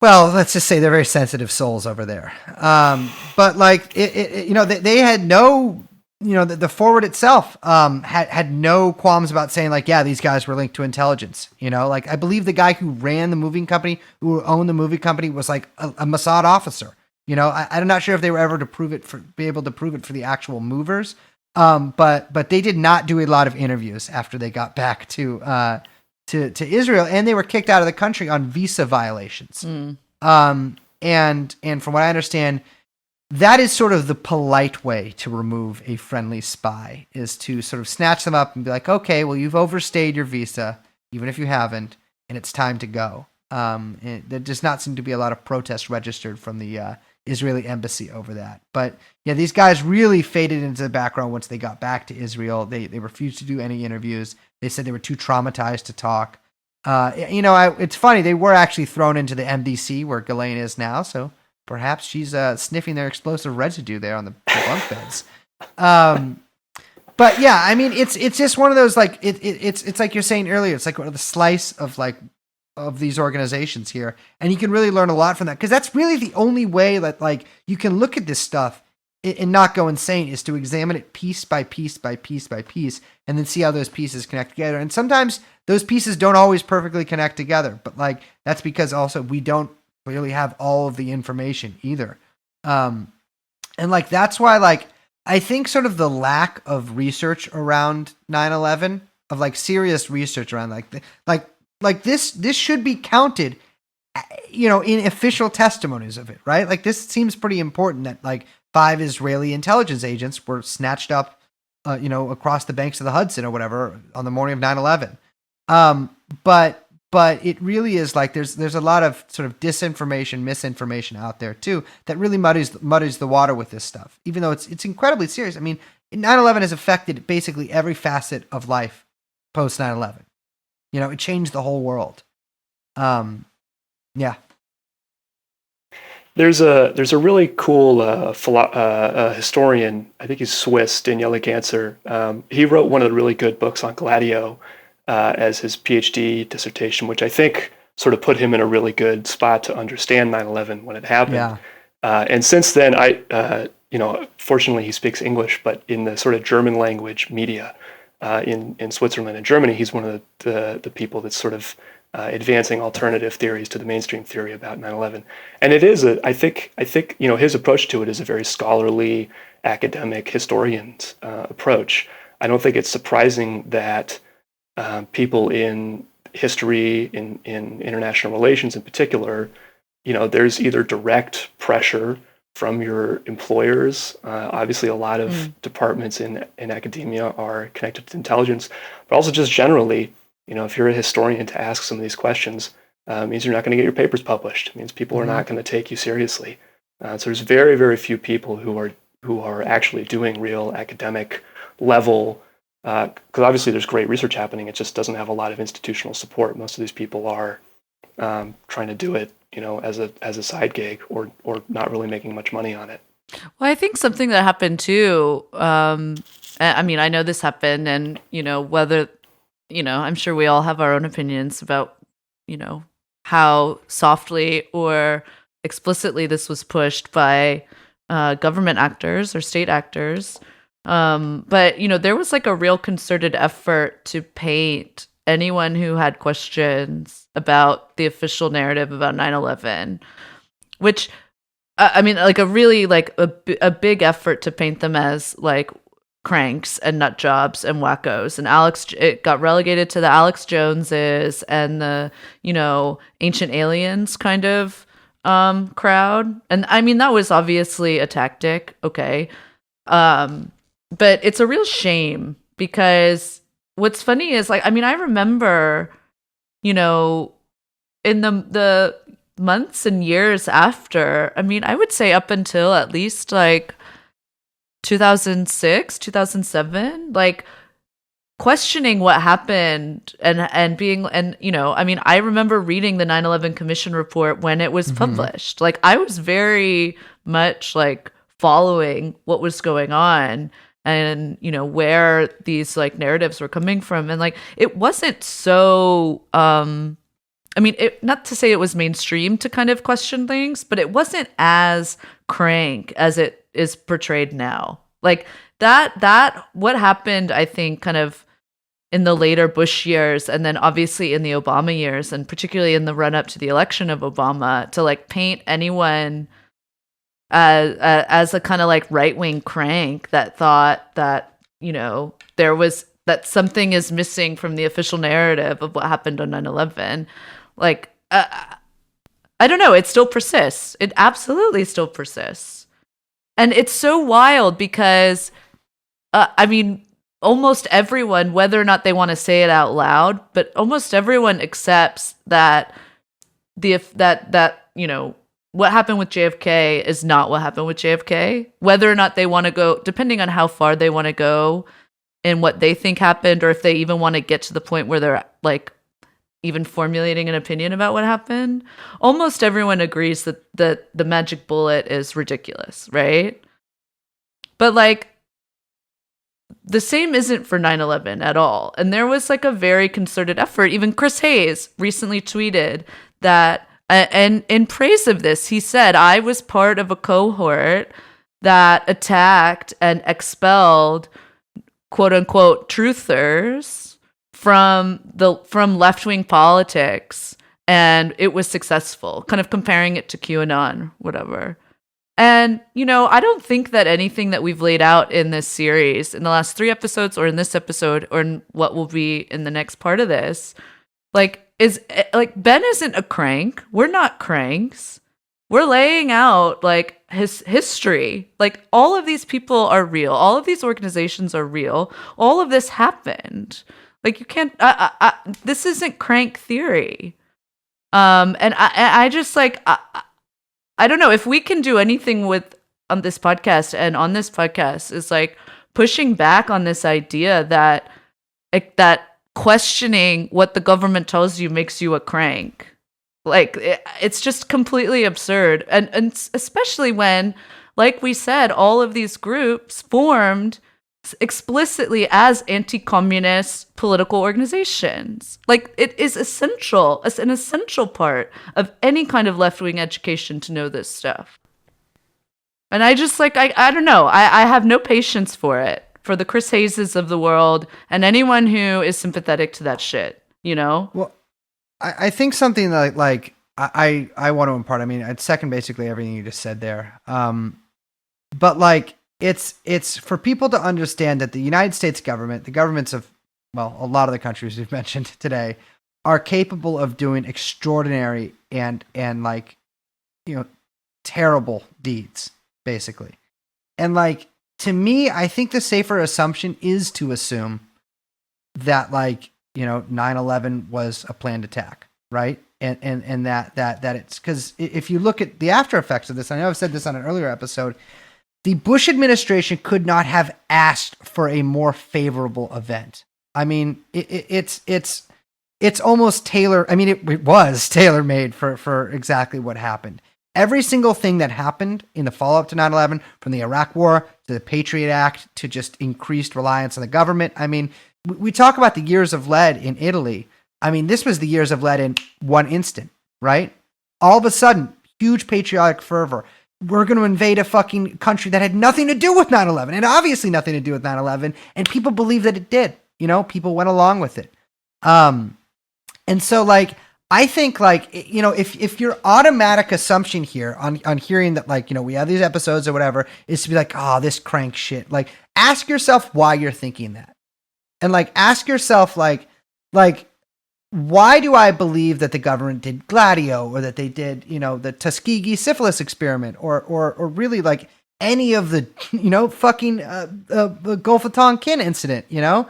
well, let's just say they're very sensitive souls over there. But like they had no, the forward itself had no qualms about saying like, yeah, these guys were linked to intelligence. Like I believe the guy who ran the moving company, who owned the movie company, was like a Mossad officer. I'm not sure if they were ever be able to prove it for the actual movers. But they did not do a lot of interviews after they got back to Israel, and they were kicked out of the country on visa violations. And from what I understand, that is sort of the polite way to remove a friendly spy, is to sort of snatch them up and be like, okay, well, you've overstayed your visa, even if you haven't, and it's time to go. There does not seem to be a lot of protest registered from the Israeli embassy over that. But yeah, these guys really faded into the background once they got back to Israel. They refused to do any interviews. They said they were too traumatized to talk. It's funny. They were actually thrown into the MDC where Ghislaine is now. So perhaps she's sniffing their explosive residue there on the bunk beds. But yeah, I mean, it's just one of those, like, it's like you're saying earlier, it's like the slice of these organizations here. And you can really learn a lot from that, because that's really the only way that like you can look at this stuff and not go insane, is to examine it piece by piece by piece by piece, and then see how those pieces connect together. And sometimes those pieces don't always perfectly connect together, but like that's because also we don't really have all of the information either. And like that's why, like, I think sort of the lack of research around 9/11, of like serious research around like this should be counted, in official testimonies of it, right? Like this seems pretty important that like 5 Israeli intelligence agents were snatched up, across the banks of the Hudson or whatever on the morning of 9/11. But it really is like there's a lot of sort of disinformation, misinformation out there too that really muddies the water with this stuff, even though it's incredibly serious. I mean, 9/11 has affected basically every facet of life post 9/11. It changed the whole world. Yeah. There's a really cool historian, I think he's Swiss, Daniele Ganser. He wrote one of the really good books on Gladio as his PhD dissertation, which I think sort of put him in a really good spot to understand 9/11 when it happened. Yeah. And since then, fortunately he speaks English, but in the sort of German language media in Switzerland and Germany, he's one of the people that's sort of advancing alternative theories to the mainstream theory about 9/11. And it is I think his approach to it is a very scholarly, academic, historian's approach. I don't think it's surprising that people in history, in international relations in particular, there's either direct pressure from your employers. Obviously, a lot of departments in academia are connected to intelligence, but also just generally, if you're a historian, to ask some of these questions means you're not going to get your papers published. It means people are not going to take you seriously. So there's very, very few people who are actually doing real academic level. Because obviously there's great research happening. It just doesn't have a lot of institutional support. Most of these people are trying to do it, as a side gig, or not really making much money on it. Well, I think something that happened too. I mean, I know this happened, and whether I'm sure we all have our own opinions about how softly or explicitly this was pushed by government actors or state actors. But there was like a real concerted effort to paint anyone who had questions about the official narrative about 9/11, which I mean, like a really like a big effort to paint them as like cranks and nut jobs and wackos, and it got relegated to the Alex Joneses and the Ancient Aliens kind of crowd. And I mean, that was obviously a tactic, okay, but it's a real shame, because what's funny is, like, I mean, I remember you know, in the months and years after, I mean, I would say up until at least like 2006, 2007, like questioning what happened and being, and you know, I mean, I remember reading the 9/11 Commission report when it was published. Like I was very much like following what was going on and you know where these like narratives were coming from, and like it wasn't so I mean, not to say it was mainstream to kind of question things, but it wasn't as crank as it is portrayed now. Like that what happened, I think, kind of in the later Bush years, and then obviously in the Obama years, and particularly in the run up to the election of Obama, to like paint anyone as a kind of like right wing crank that thought that, you know, that something is missing from the official narrative of what happened on 9/11. Like, I don't know. It still persists. It absolutely still persists. And it's so wild because, I mean, almost everyone, whether or not they want to say it out loud, but almost everyone accepts that that you know, what happened with JFK is not what happened with JFK. Whether or not they want to go, depending on how far they want to go in what they think happened, or if they even want to get to the point where they're like even formulating an opinion about what happened, almost everyone agrees that the magic bullet is ridiculous, right? But like the same isn't for 9/11 at all. And there was like a very concerted effort. Even Chris Hayes recently tweeted that, and in praise of this, he said, I was part of a cohort that attacked and expelled quote unquote truthers from left-wing politics, and it was successful, kind of comparing it to QAnon, whatever. And, you know, I don't think that anything that we've laid out in this series, in the last 3 episodes, or in this episode, or in what will be in the next part of this, like, is, like, Ben isn't a crank. We're not cranks. We're laying out, like, his history. Like, all of these people are real. All of these organizations are real. All of this happened. Like, you can't, this isn't crank theory. And I just, like, I don't know if we can do anything with on this podcast and on this podcast is like pushing back on this idea that that questioning what the government tells you makes you a crank. Like it's just completely absurd. And especially when, like we said, all of these groups formed explicitly as anti-communist political organizations. Like it is essential, as an essential part of any kind of left-wing education to know this stuff. And I just like, I don't know, I have no patience for it, for the Chris Hayeses of the world and anyone who is sympathetic to that shit, you know? Well, I think something like I want to impart, I mean, I'd second basically everything you just said there. But like, it's for people to understand that the United States government, the governments of, well, a lot of the countries we've mentioned today, are capable of doing extraordinary and like, you know, terrible deeds, basically. And like, to me, I think the safer assumption is to assume that, like, you know, 9/11 was a planned attack, right? And that it's, because if you look at the after effects of this, I know I've said this on an earlier episode, the Bush administration could not have asked for a more favorable event. I mean, it's almost tailor. I mean, it was tailor made for exactly what happened. Every single thing that happened in the follow up to 9/11, from the Iraq War to the Patriot Act to just increased reliance on the government. I mean, we talk about the years of lead in Italy. I mean, this was the years of lead in one instant, right? All of a sudden, huge patriotic fervor. We're going to invade a fucking country that had nothing to do with 9/11, and obviously nothing to do with 9/11, and people believe that it did. You know, people went along with it. And so, like, I think, like, you know, if your automatic assumption here on hearing that, like, you know, we have these episodes or whatever, is to be like, oh, this crank shit. Like, ask yourself why you're thinking that. And, like, ask yourself, like, why do I believe that the government did Gladio, or that they did, you know, the Tuskegee syphilis experiment, or really, like, any of the, you know, fucking the Gulf of Tonkin incident, you know?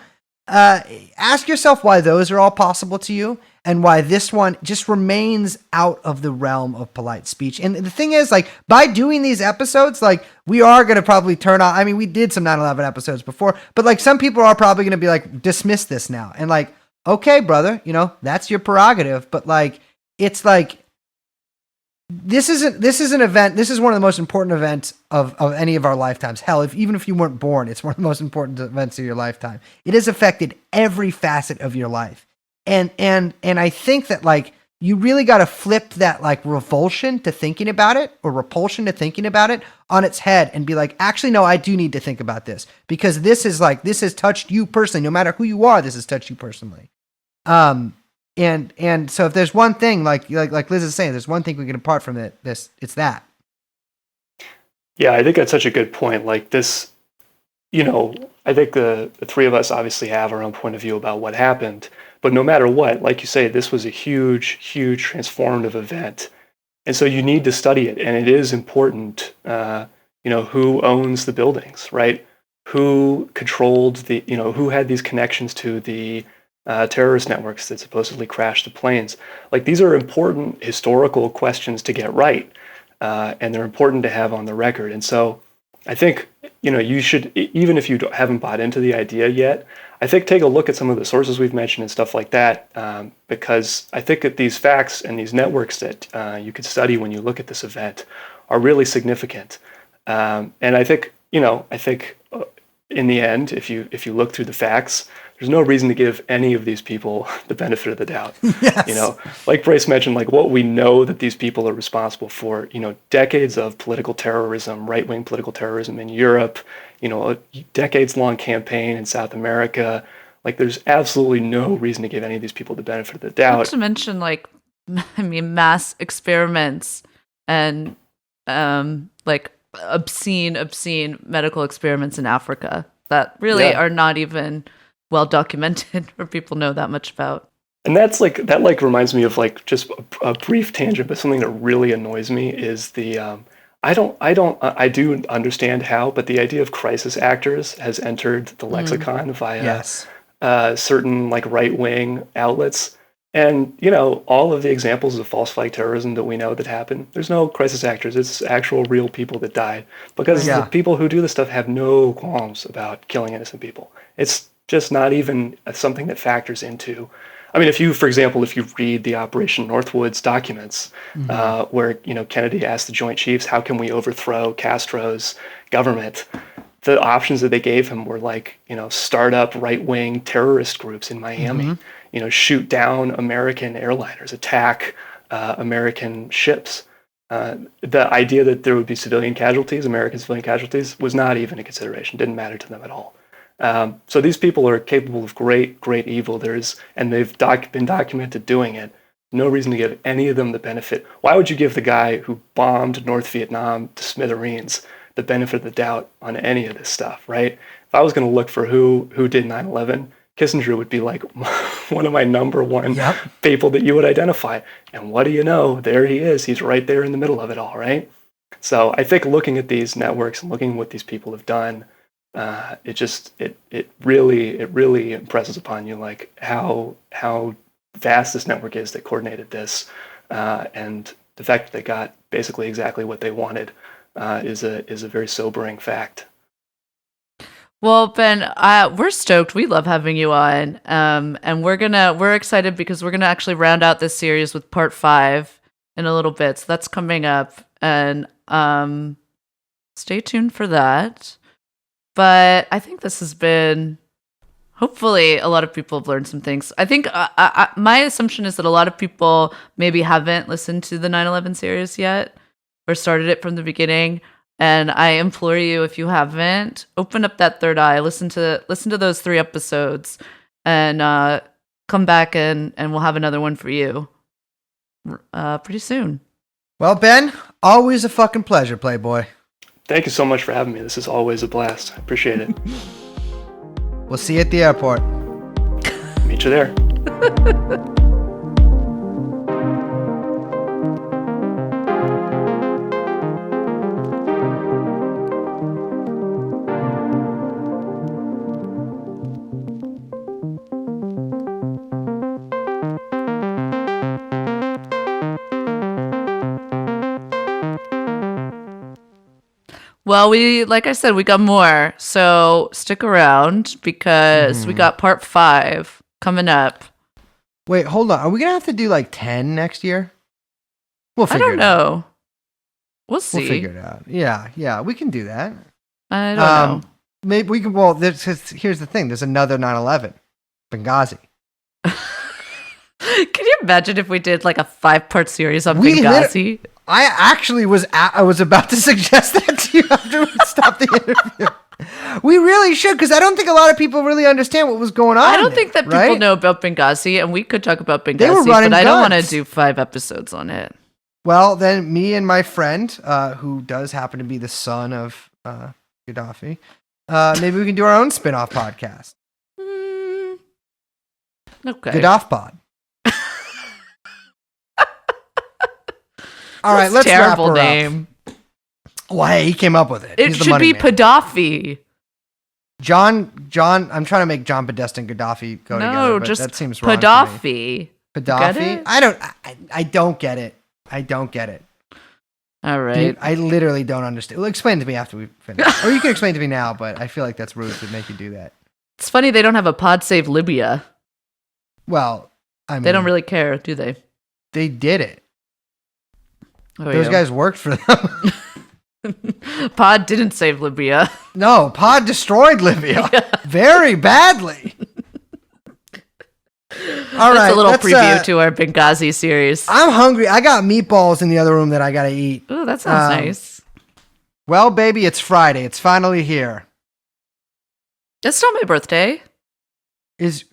Ask yourself why those are all possible to you, and why this one just remains out of the realm of polite speech. And the thing is, like, by doing these episodes, like, we are going to probably turn on, I mean, we did some 9/11 episodes before, but like some people are probably going to be like, dismiss this now. And like, okay, brother, you know, that's your prerogative. But like, it's like, this is an event. This is one of the most important events of any of our lifetimes. Hell, even if you weren't born, it's one of the most important events of your lifetime. It has affected every facet of your life. And I think that like, you really got to flip that like revulsion to thinking about it, or repulsion to thinking about it, on its head and be like, actually, no, I do need to think about this, because this has touched you personally. No matter who you are, this has touched you personally. And so if there's one thing, like Liz is saying, there's one thing we can apart from it's that. Yeah, I think that's such a good point. Like this, you know, I think the three of us obviously have our own point of view about what happened, but no matter what, like you say, this was a huge, huge transformative event. And so you need to study it. And it is important, you know, who owns the buildings, right? Who controlled who had these connections to the terrorist networks that supposedly crashed the planes. Like, these are important historical questions to get right. And they're important to have on the record. And so I think, you know, you should, even if you haven't bought into the idea yet, I think take a look at some of the sources we've mentioned and stuff like that, because I think that these facts and these networks that you could study when you look at this event are really significant. And I think, you know, in the end, if you look through the facts, there's no reason to give any of these people the benefit of the doubt. Yes. You know, like Bryce mentioned, like what we know that these people are responsible for, you know, decades of political terrorism, right-wing political terrorism in Europe, you know, a decades-long campaign in South America. Like, there's absolutely no reason to give any of these people the benefit of the doubt. Not to mention, like, I mean, mass experiments and like obscene medical experiments in Africa that really are not even well documented or people know that much about. And that reminds me of like just a brief tangent, but something that really annoys me is the I do understand how, but the idea of crisis actors has entered the lexicon via certain like right-wing outlets. And, you know, all of the examples of false flag terrorism that we know that happened, there's no crisis actors. It's actual real people that died, because the people who do this stuff have no qualms about killing innocent people. It's just not even something that factors into. I mean, for example, if you read the Operation Northwoods documents, where, you know, Kennedy asked the Joint Chiefs, how can we overthrow Castro's government? The options that they gave him were like, you know, start up right-wing terrorist groups in Miami, you know, shoot down American airliners, attack American ships. The idea that there would be American civilian casualties, was not even a consideration, didn't matter to them at all. So these people are capable of great, great evil. And they've been documented doing it. No reason to give any of them the benefit. Why would you give the guy who bombed North Vietnam to smithereens the benefit of the doubt on any of this stuff, right? If I was going to look for who did 9/11, Kissinger would be like one of my number one people that you would identify. And what do you know? There he is. He's right there in the middle of it all, right? So I think looking at these networks and looking at what these people have done, it really impresses upon you like how vast this network is that coordinated this, and the fact that they got basically exactly what they wanted is a very sobering fact. Well, Ben, we're stoked. We love having you on, and we're excited because we're gonna actually round out this series with part 5 in a little bit. So that's coming up, and stay tuned for that. But I think this has been, hopefully, a lot of people have learned some things. I think my assumption is that a lot of people maybe haven't listened to the 9/11 series yet, or started it from the beginning. And I implore you, if you haven't, open up that third eye, listen to those 3 episodes, and come back and we'll have another one for you pretty soon. Well, Ben, always a fucking pleasure, Playboy. Thank you so much for having me. This is always a blast. I appreciate it. We'll see you at the airport. Meet you there. Well, like I said, we got more. So stick around because we got part 5 coming up. Wait, hold on. Are we gonna have to do like 10 next year? We'll I figure don't it out. know. We'll see. We'll figure it out. Yeah, we can do that. I don't know. Maybe we can. Well, here's the thing. There's another 9/11, Benghazi. Can you imagine if we did like a 5-part series on Benghazi? I actually I was about to suggest that to you after we stopped the interview. We really should, because I don't think a lot of people really understand what was going on. I don't think that people right? know about Benghazi, and we could talk about were Benghazi, running but I don't want to guns. do 5 episodes on it. Well, then me and my friend, who does happen to be the son of Gaddafi, maybe we can do our own spin-off podcast. Okay. Gaddafi Pod. All right, That's let's a terrible wrap her name. up. Well, hey, he came up with it. It He's the should money be man. Gaddafi. John. I'm trying to make John Podesta and Gaddafi go together, No, but just that seems wrong to me. Gaddafi. Gaddafi? Get it? I don't get it. I don't get it. All right. Dude, I literally don't understand. Well, explain it to me after we finish. Or you can explain it to me now, but I feel like that's rude to make you do that. It's funny they don't have a pod save Libya. Well, I mean, They don't really care, do they? they did it. Oh, Those yeah. guys worked for them. Pod didn't save Libya. No, Pod destroyed Libya very badly. All right, That's a little let's, preview to our Benghazi series. I'm hungry. I got meatballs in the other room that I gotta eat. Ooh, that sounds nice. Well, baby, it's Friday. It's finally here. It's not my birthday. When's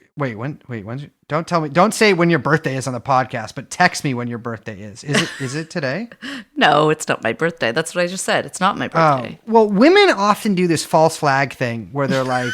don't tell me, don't say when your birthday is on the podcast, but text me when your birthday is. Is it today? No, it's not my birthday. That's what I just said. It's not my birthday. Well, women often do this false flag thing where they're like,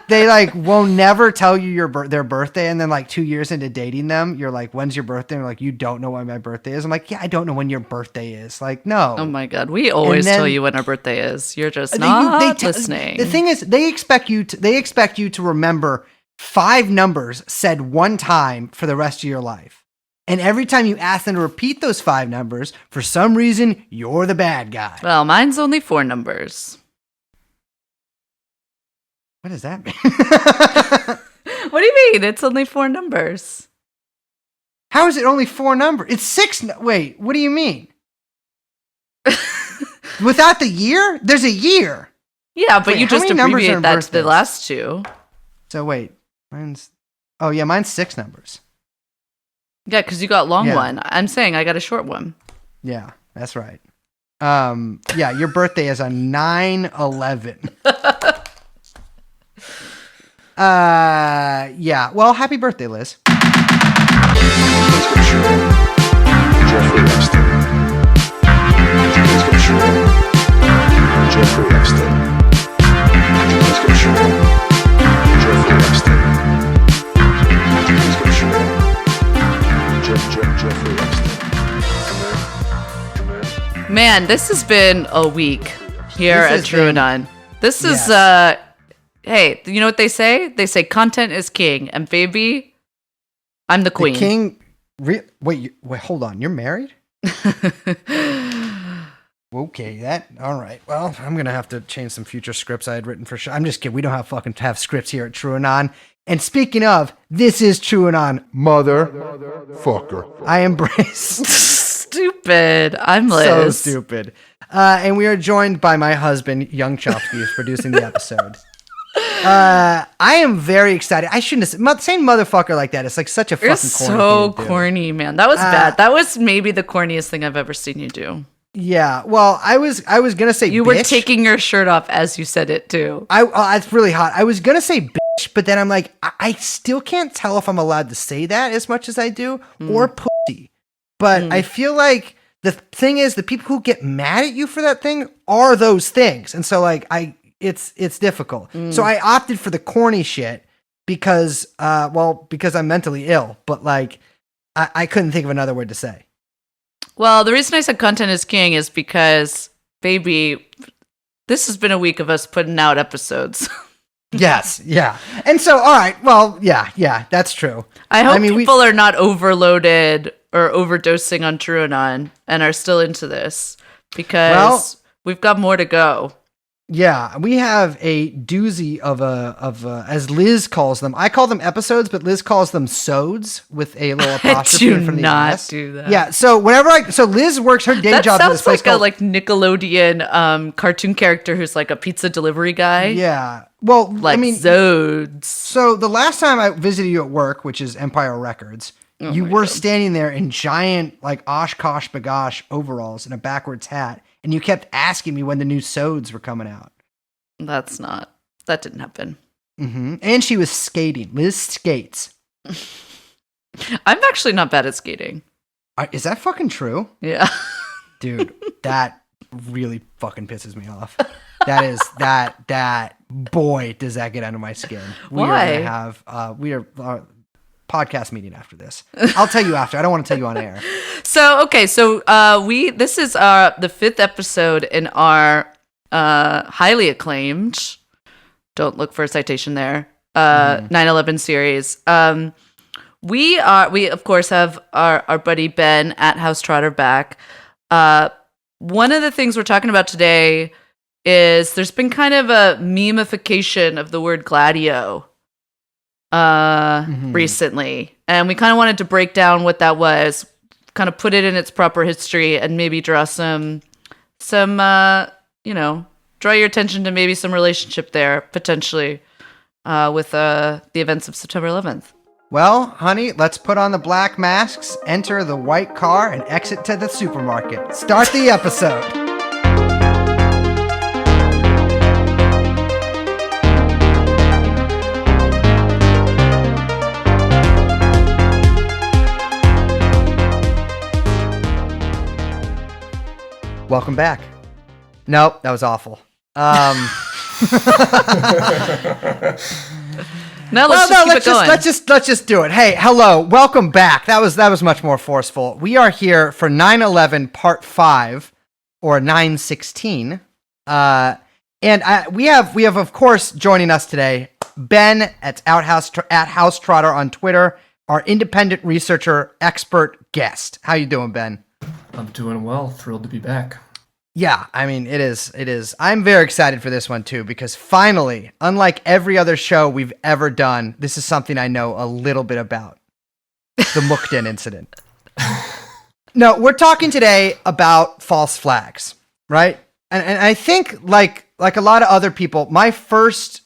they like will never tell you their birthday, and then like 2 years into dating them, you're like, when's your birthday? And they're like, you don't know when my birthday is. I'm like, yeah, I don't know when your birthday is. Like, no. Oh my god, we always then- tell you when our birthday is. You're just not listening. The thing is, they expect you to remember 5 numbers said one time for the rest of your life. And every time you ask them to repeat those 5 numbers, for some reason, you're the bad guy. Well, mine's only 4 numbers. What does that mean? What do you mean? It's only 4 numbers. How is it only 4 numbers? It's 6. Wait, what do you mean? Without the year? There's a year. Yeah, but Wait, you how just many numbers are abbreviate in that to the birthdays? last 2. So wait, mine's 6 numbers. Yeah, because you got long Yeah. one. I'm saying I got a short one. Yeah, that's right. Yeah, your birthday is on 9/11. Yeah. Well, happy birthday, Liz. Let's go shoot Jeffrey Epstein. Let's go shoot Jeffrey Epstein. Let's go shoot Jeffrey Epstein. Let's go shoot Jeffrey Epstein. Come here. Man, this has been a week here This at has True been- Anon. This is Yes. hey, you know what they say? They say content is king, and baby, I'm the queen. The king. Wait, hold on. You're married? Okay, all right. Well, I'm gonna have to change some future scripts I had written for sure. I'm just kidding. We don't have scripts here at True Anon. And speaking of, this is True Anon. Motherfucker. I embrace. Stupid. I'm Liz. So stupid. And we are joined by my husband, Young Chomsky, who's producing the episode. I am very excited. I shouldn't have saying motherfucker like that. It's like such a You're fucking corny so thing to do. corny, man. That was bad. That was maybe the corniest thing I've ever seen you do. Yeah. Well, I was gonna say You bitch. were taking your shirt off as you said it too. It's really hot. I was gonna say bitch, but then I'm like, I still can't tell if I'm allowed to say that as much as I do, or pussy. But I feel like the thing is, the people who get mad at you for that thing are those things, and so like it's difficult. So I opted for the corny shit because I'm mentally ill, but like I couldn't think of another word to say. Well, the reason I said content is king is because, baby, this has been a week of us putting out episodes. Yes, yeah. And so, all right, well, yeah, that's true. I hope mean, people are not overloaded or overdosing on True Anon and are still into this because We've got more to go. Yeah, we have a doozy of as Liz calls them. I call them episodes, but Liz calls them sods with a little apostrophe in front of the S. Do that. Yeah, so so Liz works her day That job at this sounds place like a called, like Nickelodeon cartoon character who's like a pizza delivery guy. Yeah. Well, Like I mean, Zodes. so the last time I visited you at work, which is Empire Records, you were standing there in giant like Oshkosh bagosh overalls and a backwards hat, and you kept asking me when the new sods were coming out. That didn't happen. And she was skating. Liz skates. I'm actually not bad at skating. Is that fucking true? Yeah. Dude, that really fucking pisses me off. That is that boy, does that get under my skin. We Why? are gonna have our podcast meeting after this. I'll tell you after. I don't want to tell you on air. So this is the 5th episode in our highly acclaimed, don't look for a citation there, 9/11 series. We of course have our buddy Ben at House Trotter back. One of the things we're talking about today is there's been kind of a memification of the word gladio recently, and we kind of wanted to break down what that was, kind of put it in its proper history, and maybe draw some draw your attention to maybe some relationship there potentially with the events of September 11th. Well, honey, let's put on the black masks, enter the white car, and exit to the supermarket. Start the episode. Welcome back. Nope, that was awful. Now let's just do it. Hey, hello, welcome back. That was much more forceful. We are here for 9/11 Part 5 or 9/16, and we have of course joining us today Ben at House Trotter on Twitter, our independent researcher, expert guest. How you doing, Ben? I'm doing well. Thrilled to be back. Yeah, I mean, it is. I'm very excited for this one, too, because finally, unlike every other show we've ever done, this is something I know a little bit about. The Mukden incident. No, we're talking today about false flags, right? And I think, like a lot of other people, my first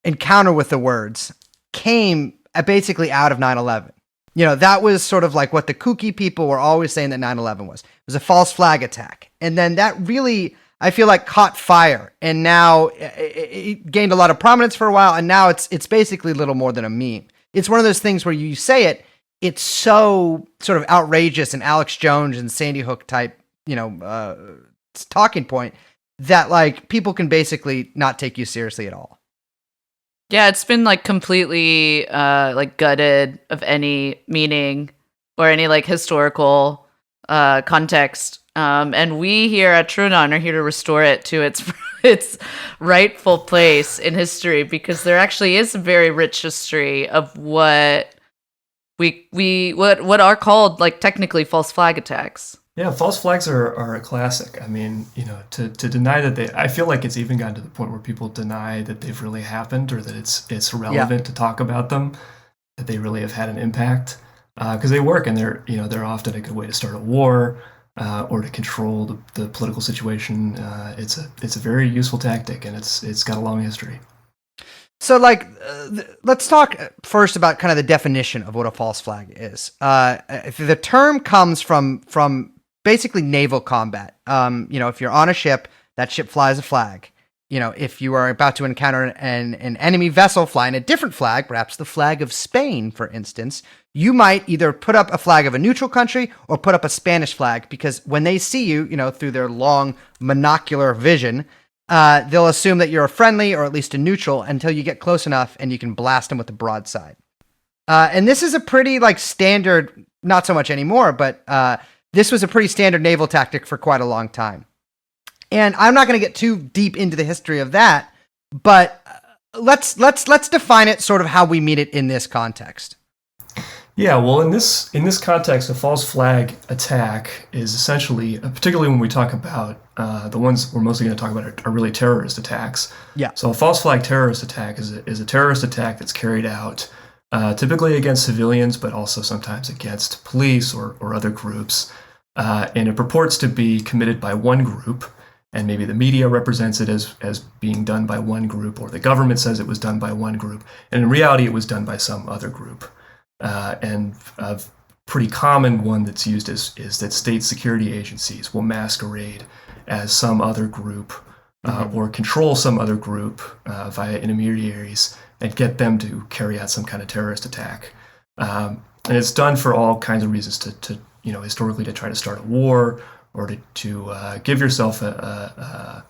encounter with the words came basically out of 9/11. You know, that was sort of like what the kooky people were always saying that 9/11 was. It was a false flag attack. And then that really, I feel like, caught fire. And now it gained a lot of prominence for a while. And now it's basically little more than a meme. It's one of those things where you say it, it's so sort of outrageous and Alex Jones and Sandy Hook type, talking point that like people can basically not take you seriously at all. Yeah, it's been like completely like gutted of any meaning or any like historical context. And we here at TrueAnon are here to restore it to its rightful place in history, because there actually is a very rich history of what what are called like technically false flag attacks. Yeah, false flags are a classic. I mean, to deny that I feel like it's even gotten to the point where people deny that they've really happened or that it's relevant to talk about them, that they really have had an impact, because they work and they're often a good way to start a war or to control the political situation. It's a very useful tactic, and it's got a long history. So, let's talk first about kind of the definition of what a false flag is. The term comes from basically naval combat. If you're on a ship, that ship flies a flag. If you are about to encounter an enemy vessel flying a different flag, perhaps the flag of Spain, for instance, you might either put up a flag of a neutral country or put up a Spanish flag, because when they see you, through their long monocular vision, they'll assume that you're a friendly or at least a neutral until you get close enough and you can blast them with the broadside. And this is a pretty standard, not so much anymore, but this was a pretty standard naval tactic for quite a long time. And I'm not going to get too deep into the history of that, but let's define it sort of how we mean it in this context. Yeah, well, in this context, a false flag attack is essentially, particularly when we talk about the ones we're mostly going to talk about are really terrorist attacks. Yeah. So a false flag terrorist attack is a terrorist attack that's carried out typically against civilians, but also sometimes against police or other groups, and it purports to be committed by one group. And maybe the media represents it as being done by one group, or the government says it was done by one group, and in reality, it was done by some other group. And a pretty common one that's used is that state security agencies will masquerade as some other group or control some other group via intermediaries and get them to carry out some kind of terrorist attack. And it's done for all kinds of reasons to historically to try to start a war or to give yourself a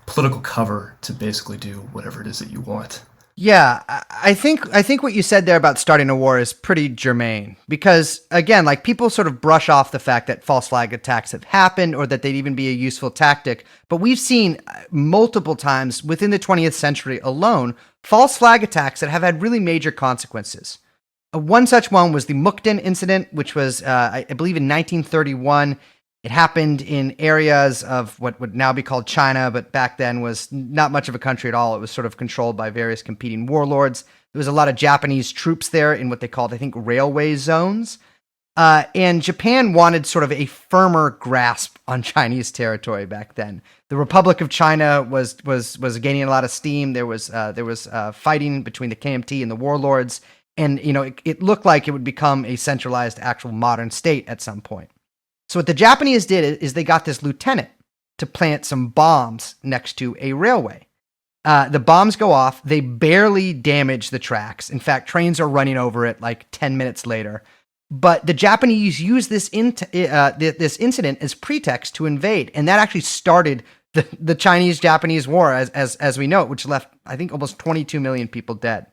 political cover to basically do whatever it is that you want. Yeah, I think what you said there about starting a war is pretty germane because, again, like people sort of brush off the fact that false flag attacks have happened or that they'd even be a useful tactic. But we've seen multiple times within the 20th century alone, false flag attacks that have had really major consequences. One such one was the Mukden incident, which was, I believe, in 1931. It happened in areas of what would now be called China, but back then was not much of a country at all. It was sort of controlled by various competing warlords. There was a lot of Japanese troops there in what they called, I think, railway zones. And Japan wanted sort of a firmer grasp on Chinese territory back then. The Republic of China was gaining a lot of steam. There was fighting between the KMT and the warlords, and it looked like it would become a centralized, actual modern state at some point. So what the Japanese did is they got this lieutenant to plant some bombs next to a railway. The bombs go off. They barely damage the tracks. In fact, trains are running over it like 10 minutes later. But the Japanese used this incident as pretext to invade, and that actually started the Chinese-Japanese War as we know it, which left, I think, almost 22 million people dead.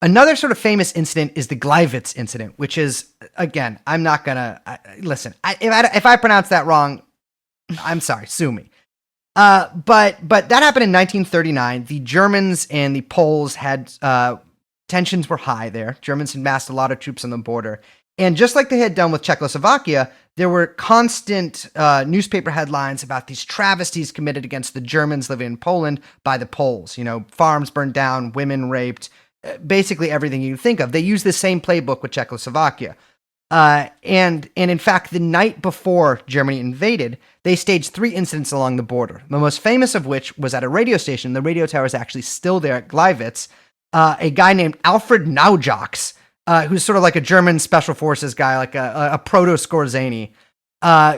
Another sort of famous incident is the Gleiwitz incident, which is, again, I'm not gonna listen. If I pronounce that wrong, I'm sorry, sue me. But that happened in 1939. The Germans and the Poles had tensions were high there. Germans had massed a lot of troops on the border, and just like they had done with Czechoslovakia, there were constant newspaper headlines about these travesties committed against the Germans living in Poland by the Poles. Farms burned down, women raped. Basically everything you think of. They use the same playbook with Czechoslovakia. And in fact, the night before Germany invaded, they staged 3 incidents along the border. The most famous of which was at a radio station. The radio tower is actually still there at Gleiwitz. A guy named Alfred Naujoks, who's sort of like a German special forces guy, like a proto-Skorzeny,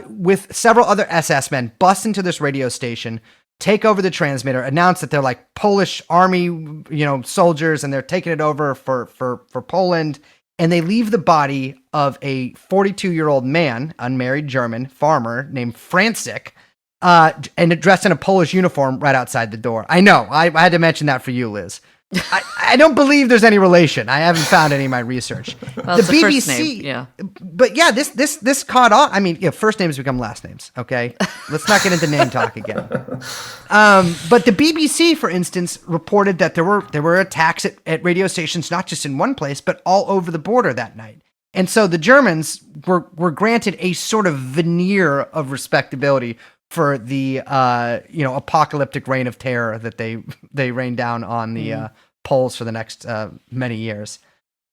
with several other SS men, bust into this radio station, take over the transmitter, announce that they're like Polish army, soldiers, and they're taking it over for Poland. And they leave the body of a 42-year-old man, unmarried German farmer named Francik, and dressed in a Polish uniform right outside the door. I know, I had to mention that for you, Liz. I don't believe there's any relation. I haven't found any in my research. Well, the it's BBC, first name, yeah. But yeah, this caught on. I mean, first names become last names. Okay, let's not get into name talk again. But the BBC, for instance, reported that there were attacks at radio stations, not just in one place, but all over the border that night. And so the Germans were granted a sort of veneer of respectability for the apocalyptic reign of terror that they rained down on the Poles for the next many years.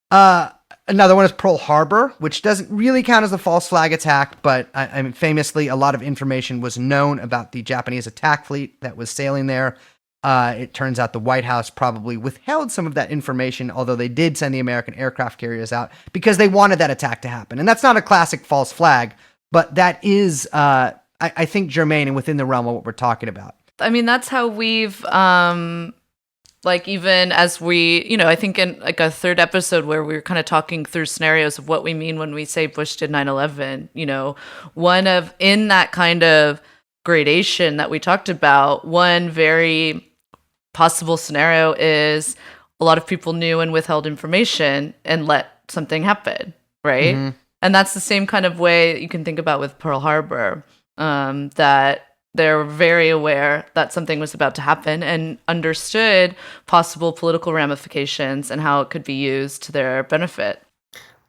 Another one is Pearl Harbor, which doesn't really count as a false flag attack, but I mean, famously, a lot of information was known about the Japanese attack fleet that was sailing there. It turns out the White House probably withheld some of that information, although they did send the American aircraft carriers out because they wanted that attack to happen. And that's not a classic false flag, but that is, I think, germane and within the realm of what we're talking about. I mean, that's how we've, even as we, I think in like a third episode where we were kind of talking through scenarios of what we mean when we say Bush did 9/11, in that kind of gradation that we talked about, one very possible scenario is a lot of people knew and withheld information and let something happen, right? Mm-hmm. And that's the same kind of way you can think about with Pearl Harbor. That they're very aware that something was about to happen and understood possible political ramifications and how it could be used to their benefit.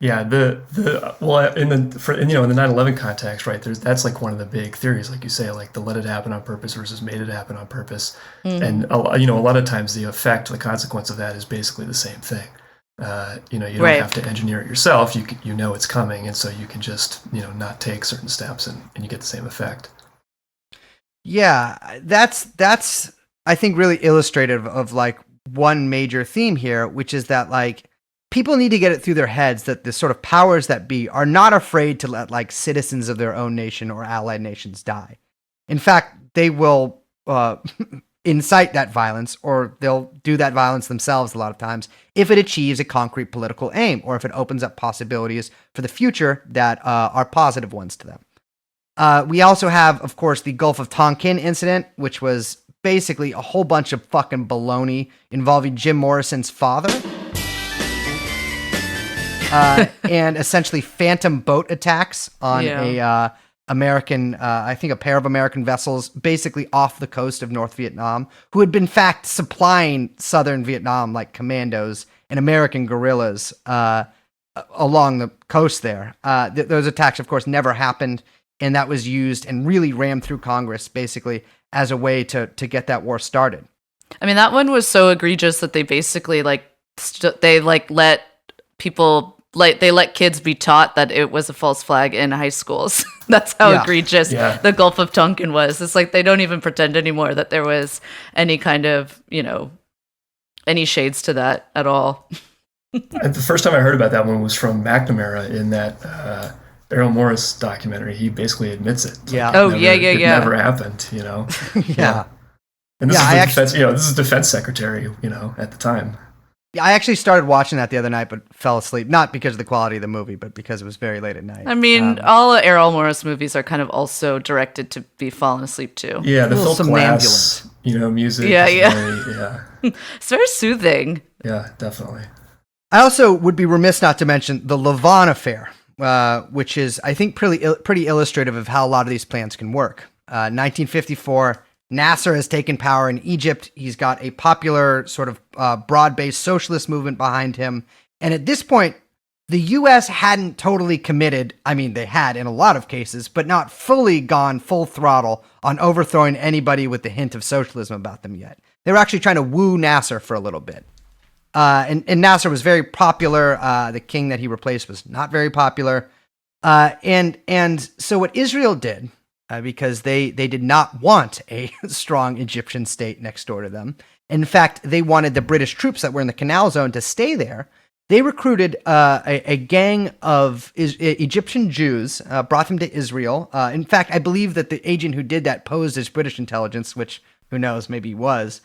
Yeah, in the 9/11 context, right? That's like one of the big theories, like you say, like the let it happen on purpose versus made it happen on purpose, and a lot of times the consequence of that is basically the same thing. You don't have to engineer it yourself. You know it's coming, and so you can just not take certain steps, and you get the same effect. Yeah, that's I think really illustrative of like one major theme here, which is that like people need to get it through their heads that the sort of powers that be are not afraid to let like citizens of their own nation or allied nations die. In fact, they will incite that violence, or they'll do that violence themselves a lot of times if it achieves a concrete political aim, or if it opens up possibilities for the future that are positive ones to them. We also have, of course, the Gulf of Tonkin incident, which was basically a whole bunch of fucking baloney involving Jim Morrison's father. And essentially phantom boat attacks on a pair of American vessels, basically off the coast of North Vietnam, who had been, in fact, supplying southern Vietnam like commandos and American guerrillas along the coast there. Those attacks, of course, never happened, and that was used and really rammed through Congress, basically, as a way to get that war started. I mean, that one was so egregious that they basically let people. Like they let kids be taught that it was a false flag in high schools. That's how egregious the Gulf of Tonkin was. It's like they don't even pretend anymore that there was any kind of, any shades to that at all. And the first time I heard about that one was from McNamara in that Errol Morris documentary. He basically admits it. Yeah. It never happened, Yeah. And this is defense secretary, at the time. I actually started watching that the other night, but fell asleep. Not because of the quality of the movie, but because it was very late at night. I mean, all Errol Morris movies are kind of also directed to be fallen asleep to. Yeah, the Phil Glass, music. Yeah. It's very soothing. Yeah, definitely. I also would be remiss not to mention the Lavon affair, which is, I think, pretty illustrative of how a lot of these plans can work. 1954. Nasser has taken power in Egypt. He's got a popular sort of broad-based socialist movement behind him. And at this point, the U.S. hadn't totally committed. I mean, they had in a lot of cases, but not fully gone full throttle on overthrowing anybody with the hint of socialism about them yet. They were actually trying to woo Nasser for a little bit. And Nasser was very popular. The king that he replaced was not very popular. And so what Israel did, because they did not want a strong Egyptian state next door to them. In fact, they wanted the British troops that were in the Canal Zone to stay there. They recruited a gang of Egyptian Jews, brought them to Israel. In fact, I believe that the agent who did that posed as British intelligence, which, who knows, maybe he was.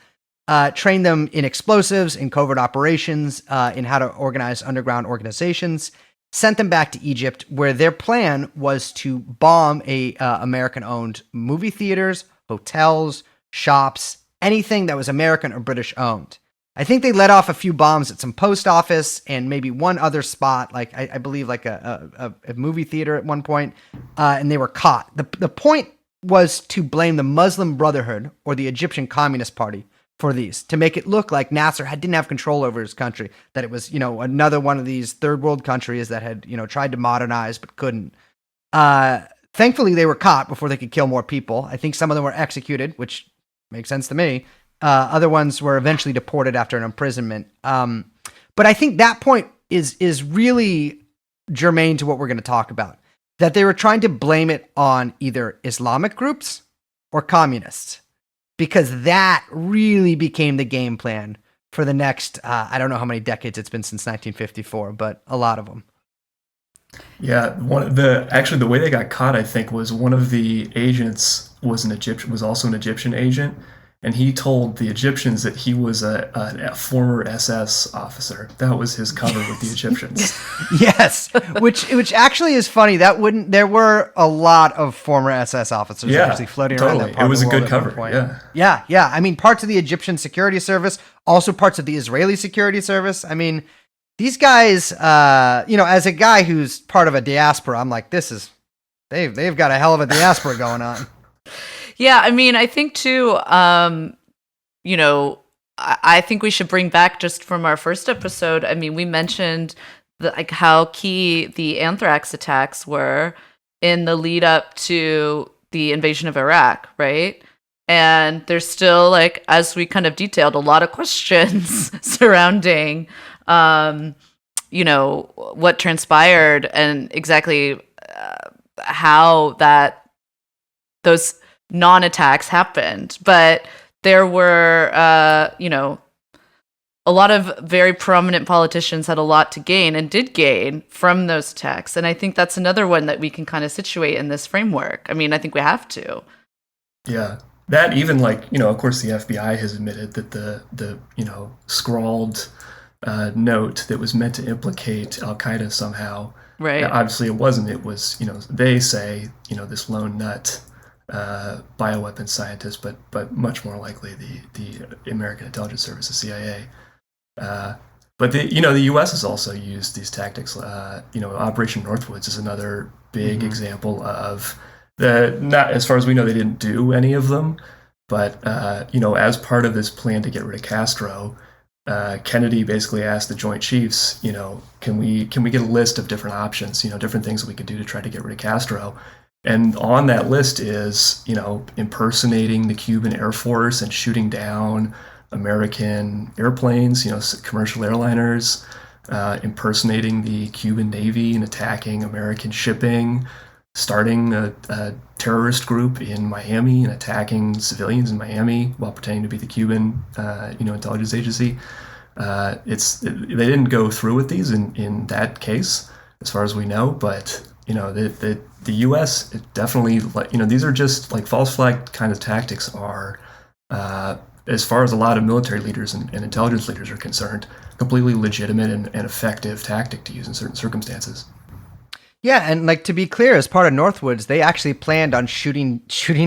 Trained them in explosives, in covert operations, in how to organize underground organizations. Sent them back to Egypt, where their plan was to bomb American-owned movie theaters, hotels, shops, anything that was American or British owned. I think they let off a few bombs at some post office and maybe one other spot, like I believe like a movie theater at one point, and they were caught. The point was to blame the Muslim Brotherhood or the Egyptian Communist Party for these, to make it look like Nasser didn't have control over his country, that it was, another one of these third world countries that had, tried to modernize but couldn't. Thankfully, they were caught before they could kill more people. I think some of them were executed, which makes sense to me. Other ones were eventually deported after an imprisonment. But I think that point is really germane to what we're going to talk about, that they were trying to blame it on either Islamic groups or communists, because that really became the game plan for the next, I don't know how many decades it's been since 1954, but a lot of them. Yeah, the way they got caught, I think, was one of the agents was also an Egyptian agent, and he told the Egyptians that he was a former SS officer. That was his cover with the Egyptians. Yes, which actually is funny. There were a lot of former SS officers actually floating around that part It was of the a world good at one cover. point. Yeah. I mean, parts of the Egyptian security service, also parts of the Israeli security service. I mean, these guys, as a guy who's part of a diaspora, I'm like, they've got a hell of a diaspora going on. Yeah, I mean, I think too, I think we should bring back just from our first episode. I mean, we mentioned like how key the anthrax attacks were in the lead up to the invasion of Iraq, right? And there's still, like, as we kind of detailed, a lot of questions surrounding, what transpired and exactly how those non-attacks happened. But there were, a lot of very prominent politicians had a lot to gain and did gain from those attacks. And I think that's another one that we can kind of situate in this framework. I mean, I think we have to. Yeah. That even of course the FBI has admitted that the scrawled note that was meant to implicate Al-Qaeda somehow. Right. Obviously it wasn't. It was, they say, this lone nut bioweapons scientist, but much more likely the American Intelligence Service, the CIA. But the U.S. has also used these tactics. Operation Northwoods is another big example of not as far as we know, they didn't do any of them, but as part of this plan to get rid of Castro, Kennedy basically asked the Joint Chiefs, can we get a list of different options, different things that we could do to try to get rid of Castro. And on that list is, impersonating the Cuban Air Force and shooting down American airplanes, commercial airliners, impersonating the Cuban Navy and attacking American shipping, starting a terrorist group in Miami and attacking civilians in Miami while pretending to be the Cuban, intelligence agency. They didn't go through with these in that case, as far as we know, but the U.S. definitely, these are just like false flag kind of tactics are, as far as a lot of military leaders and intelligence leaders are concerned, completely legitimate and effective tactic to use in certain circumstances. Yeah, and to be clear, as part of Northwoods, they actually planned on shooting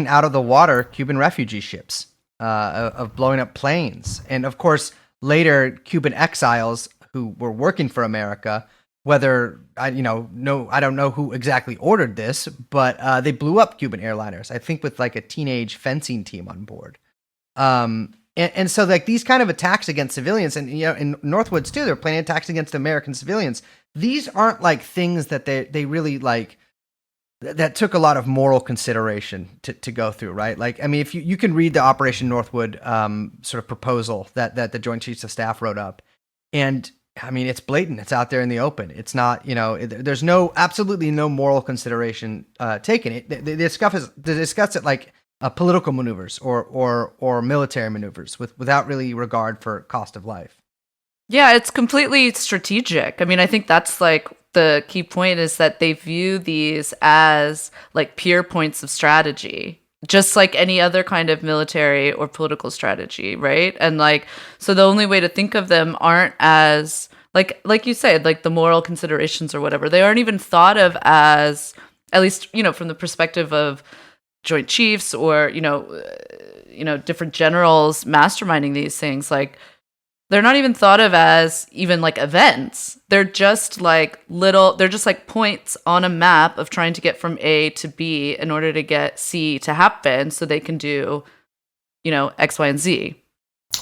out of the water Cuban refugee ships, of blowing up planes, and of course later Cuban exiles who were working for America. Whether I don't know who exactly ordered this, but they blew up Cuban airliners. I think with a teenage fencing team on board. And so these kind of attacks against civilians, and in Northwoods too, they're planning attacks against American civilians. These aren't things that they really that took a lot of moral consideration to go through, right? If you can read the Operation Northwood sort of proposal that the Joint Chiefs of Staff wrote up, and it's blatant. It's out there in the open. It's not, there's absolutely no moral consideration taken. They discuss it political maneuvers or military maneuvers without really regard for cost of life. Yeah, it's completely strategic. I think that's the key point is that they view these as pure points of strategy, just like any other kind of military or political strategy, right? And so the only way to think of them aren't as like you said, the moral considerations or whatever. They aren't even thought of as, at least from the perspective of Joint Chiefs or different generals masterminding these things. They're not even thought of as even events. They're just they're just points on a map of trying to get from A to B in order to get C to happen so they can do, X, Y, and Z.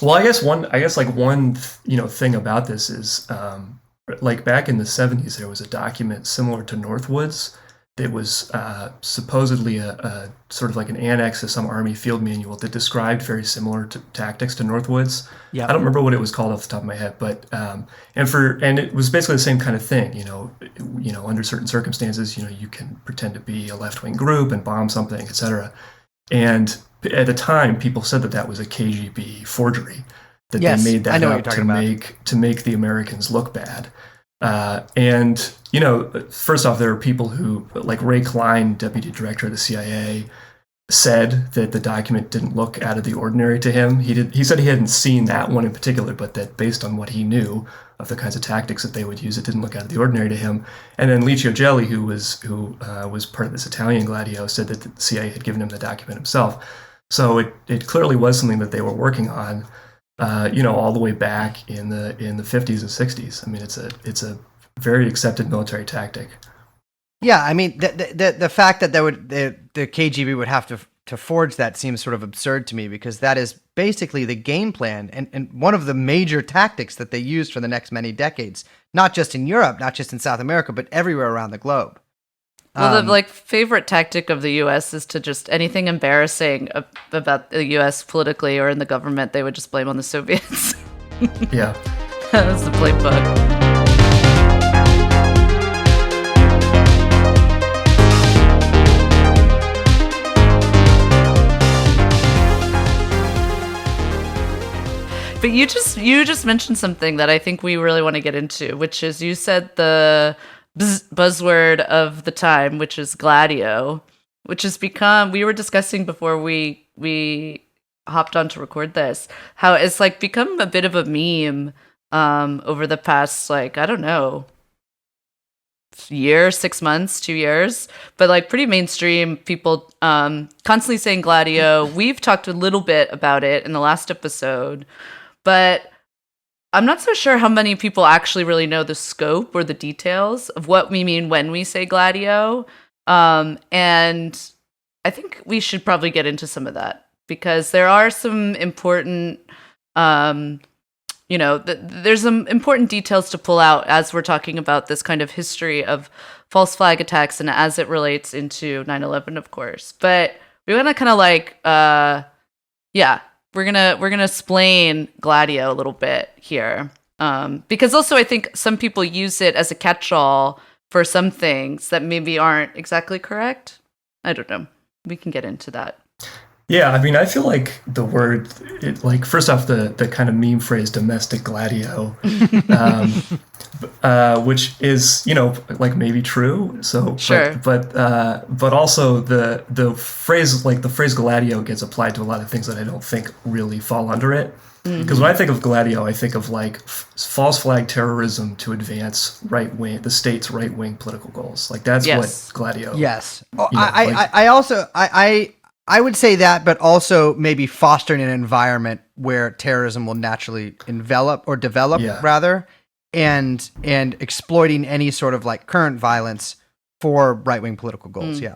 Well, I guess one thing about this is back in the 70s, there was a document similar to Northwoods that was supposedly a sort of an annex of some Army field manual that described very similar tactics to Northwoods. Yeah, I don't remember what it was called off the top of my head, but and it was basically the same kind of thing. Under certain circumstances, you can pretend to be a left-wing group and bomb something, etc. And at the time, people said that was a KGB forgery, that they made that up to make the Americans look bad. And first off, there are people who, Ray Klein, deputy director of the CIA, said that the document didn't look out of the ordinary to him. He said he hadn't seen that one in particular, but that based on what he knew of the kinds of tactics that they would use, it didn't look out of the ordinary to him. And then Licio Gelli, who was part of this Italian Gladio, said that the CIA had given him the document himself. So it clearly was something that they were working on, all the way back in the 50s and 60s. It's a very accepted military tactic. Yeah, the fact that the KGB would have to to forge that seems sort of absurd to me, because that is basically the game plan and one of the major tactics that they used for the next many decades, not just in Europe, not just in South America, but everywhere around the globe. Well, the favorite tactic of the U.S. is to just anything embarrassing about the U.S. politically or in the government, they would just blame on the Soviets. Yeah. That was the playbook. But you just mentioned something that I think we really want to get into, which is you said the buzzword of the time, which is Gladio, which has become, we were discussing before we hopped on to record this, how it's like become a bit of a meme over the past, like, I don't know, year, 6 months, 2 years, but like pretty mainstream people constantly saying Gladio. We've talked a little bit about it in the last episode, but I'm not so sure how many people actually really know the scope or the details of what we mean when we say Gladio. And I think we should probably get into some of that, because there are some important, there's some important details to pull out as we're talking about this kind of history of false flag attacks and as it relates into 9/11, of course. But we want to kind of like, we're gonna explain Gladio a little bit here, because also I think some people use it as a catch-all for some things that maybe aren't exactly correct. I don't know. We can get into that. Yeah, I mean, I feel like the word, first off, the kind of meme phrase "domestic gladio," which is, like maybe true. So, sure. but also the phrase gladio gets applied to a lot of things that I don't think really fall under it. Because when I think of Gladio, I think of like false flag terrorism to advance the state's right wing political goals. Like that's what Gladio. Yes. I would say that, but also maybe fostering an environment where terrorism will naturally develop rather, and exploiting any sort of like current violence for right wing political goals. Yeah.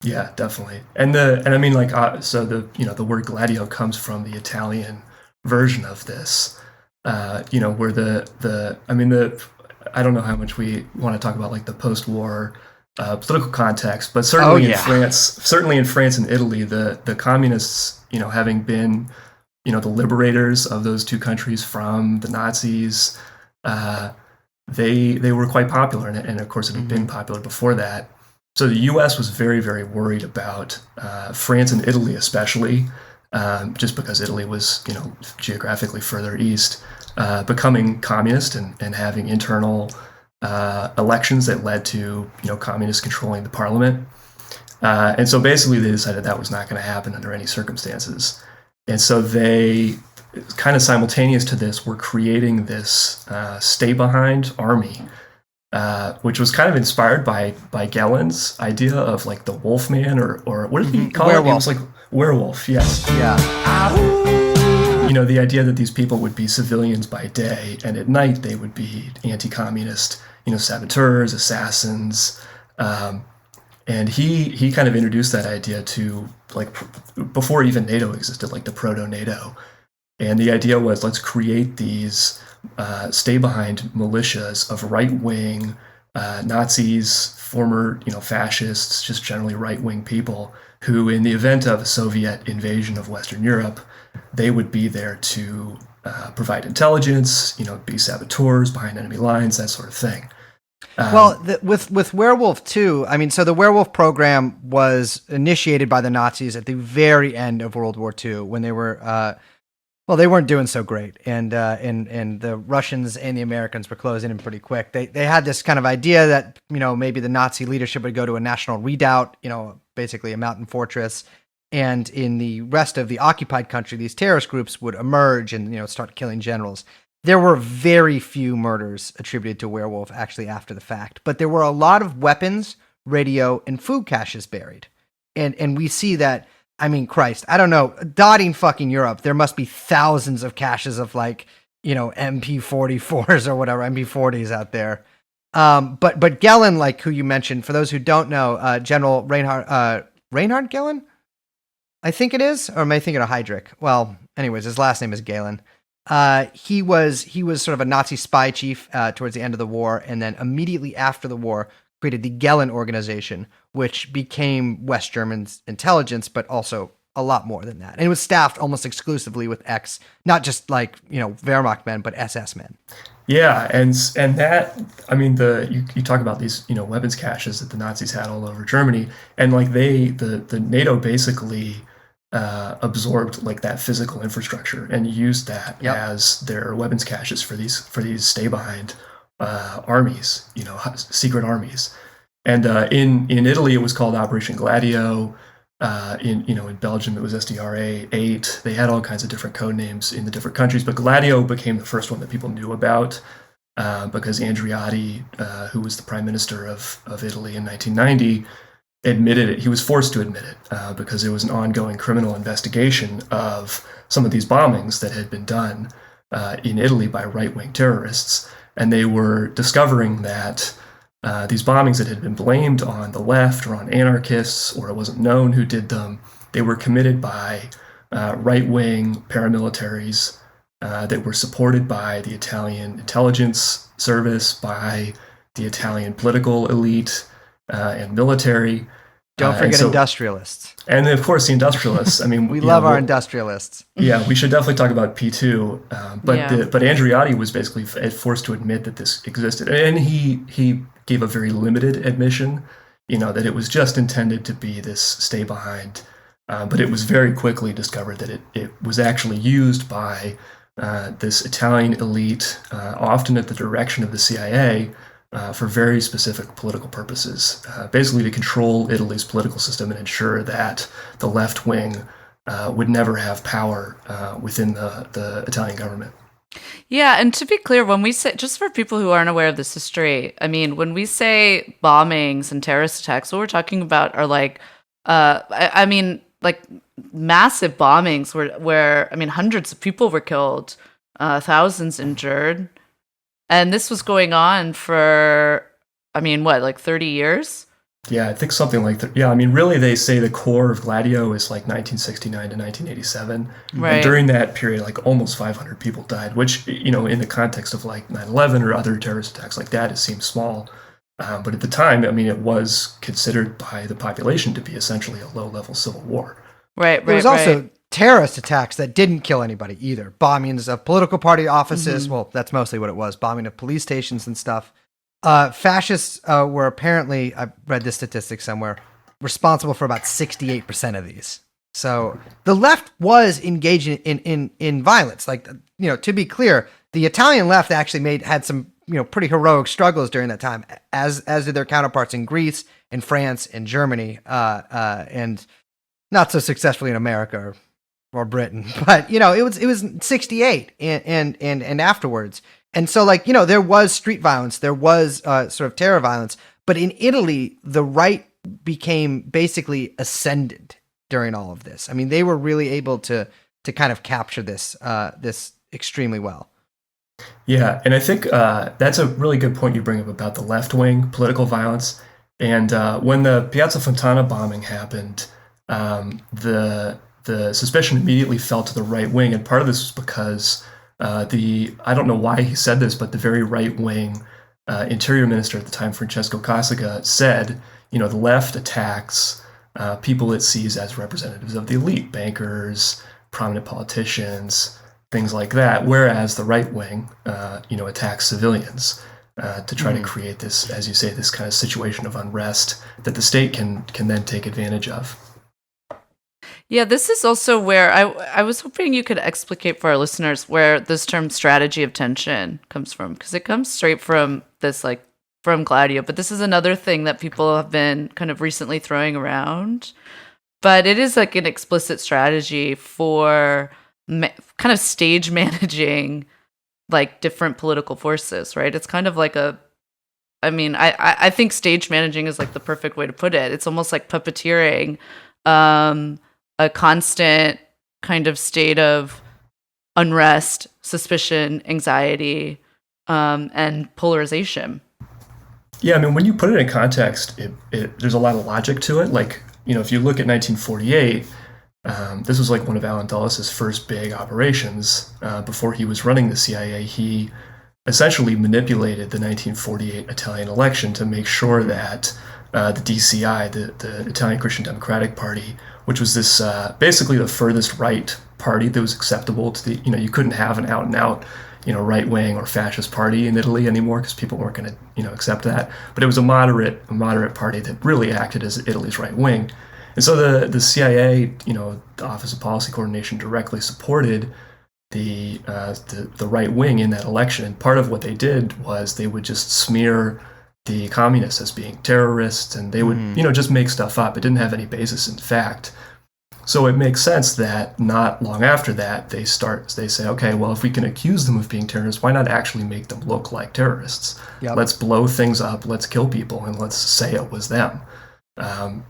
Yeah, definitely. And I mean, like, so the word Gladio comes from the Italian version of this, where I don't know how much we want to talk about like the post-war political context, but certainly in France and Italy, the communists, having been, the liberators of those two countries from the Nazis, they were quite popular, and of course it had been popular before that. So the U.S. was very, very worried about France and Italy, especially, just because Italy was, geographically further east, becoming communist and having internal elections that led to, communists controlling the parliament. And so basically they decided that was not going to happen under any circumstances. And so they, kind of simultaneous to this, were creating this stay-behind army, which was kind of inspired by Gellen's idea of like the Wolfman, or what did he call it? It was like werewolf, yes. Yeah. The idea that these people would be civilians by day, and at night they would be anti-communist, saboteurs, assassins. And he kind of introduced that idea to, like, before even NATO existed, like the proto-NATO. And the idea was, let's create these stay-behind militias of right-wing Nazis, former, fascists, just generally right-wing people who, in the event of a Soviet invasion of Western Europe, they would be there to provide intelligence, be saboteurs behind enemy lines, that sort of thing. With Werewolf too, I mean, so the Werewolf program was initiated by the Nazis at the very end of World War II, when they were, they weren't doing so great, and the Russians and the Americans were closing in pretty quick. They had this kind of idea that, maybe the Nazi leadership would go to a national redoubt, basically a mountain fortress, and in the rest of the occupied country, these terrorist groups would emerge and, start killing generals. There were very few murders attributed to Werewolf actually after the fact, but there were a lot of weapons, radio, and food caches buried. And we see that, I mean, Christ, I don't know, dotting fucking Europe, there must be thousands of caches of like, MP44s or whatever, MP40s out there. But Gellen, like who you mentioned, for those who don't know, General Reinhard Gellen? I think it is, or am I thinking of Heydrich? Well, anyways, his last name is Galen. He was sort of a Nazi spy chief towards the end of the war, and then immediately after the war, created the Gehlen organization, which became West German's intelligence, but also a lot more than that. And it was staffed almost exclusively with not just like Wehrmacht men, but SS men. Yeah, and that, I mean, you talk about these weapons caches that the Nazis had all over Germany, and like the NATO basically absorbed like that physical infrastructure and used that as their weapons caches for these stay behind armies, secret armies. And in Italy it was called Operation Gladio. In Belgium it was SDRA 8. They had all kinds of different code names in the different countries, but Gladio became the first one that people knew about because Andreotti, who was the prime minister of Italy in 1990, admitted it. He was forced to admit it because there was an ongoing criminal investigation of some of these bombings that had been done in Italy by right-wing terrorists, and they were discovering that these bombings that had been blamed on the left or on anarchists, or it wasn't known who did them, they were committed by right-wing paramilitaries that were supported by the Italian intelligence service, by the Italian political elite and military. Don't forget industrialists. And of course, the industrialists. I mean, we love our industrialists. Yeah, we should definitely talk about P2. But Andreotti was basically forced to admit that this existed, and he gave a very limited admission. That it was just intended to be this stay behind, but it was very quickly discovered that it was actually used by this Italian elite, often at the direction of the CIA. For very specific political purposes, basically to control Italy's political system and ensure that the left wing would never have power within the Italian government. Yeah, and to be clear, when we say, just for people who aren't aware of this history, I mean, when we say bombings and terrorist attacks, what we're talking about are like, like massive bombings where hundreds of people were killed, thousands injured. And this was going on for, 30 years? Yeah, I think something like that. Yeah, I mean, really, they say the core of Gladio is like 1969 to 1987. Right. And during that period, like almost 500 people died, which, in the context of like 9/11 or other terrorist attacks like that, it seems small. But at the time, it was considered by the population to be essentially a low-level civil war. Right. There was also terrorist attacks that didn't kill anybody either. Bombings of political party offices. Mm-hmm. Well, that's mostly what it was. Bombing of police stations and stuff. Fascists were apparently, I read this statistic somewhere, responsible for about 68% of these. So the left was engaging in violence. Like, to be clear, the Italian left actually had some, pretty heroic struggles during that time, as did their counterparts in Greece, in France, in Germany, and not so successfully in America or Britain, but it was 68 and afterwards. And so there was street violence, there was sort of terror violence, but in Italy, the right became basically ascendant during all of this. I mean, they were really able to kind of capture this extremely well. Yeah, and I think that's a really good point you bring up about the left-wing political violence. And when the Piazza Fontana bombing happened, the suspicion immediately fell to the right wing, and part of this was because I don't know why he said this, but the very right wing interior minister at the time, Francesco Cossiga, said, the left attacks people it sees as representatives of the elite, bankers, prominent politicians, things like that, whereas the right wing, attacks civilians to try to create this, as you say, this kind of situation of unrest that the state can then take advantage of. Yeah, this is also where I was hoping you could explicate for our listeners where this term strategy of tension comes from, because it comes straight from this, from Gladio, but this is another thing that people have been kind of recently throwing around. But it is like an explicit strategy for kind of stage managing different political forces, right? It's kind of like I think stage managing is the perfect way to put it. It's almost like puppeteering a constant kind of state of unrest, suspicion, anxiety, and polarization. Yeah, when you put it in context, there's a lot of logic to it. If you look at 1948, This was like one of Allen Dulles' first big operations. Before he was running the CIA, he essentially manipulated the 1948 Italian election to make sure that the DCI, the Italian Christian Democratic Party, which was this basically the furthest right party that was acceptable to the, you couldn't have an out and out, right wing or fascist party in Italy anymore because people weren't going to, accept that. But it was a moderate party that really acted as Italy's right wing. And so the CIA, the Office of Policy Coordination, directly supported the right wing in that election. And part of what they did was they would just smear the communists as being terrorists, and they would, just make stuff up. It didn't have any basis in fact. So it makes sense that not long after that, they say, okay, well, if we can accuse them of being terrorists, why not actually make them look like terrorists? Yep. Let's blow things up, let's kill people, and let's say it was them. And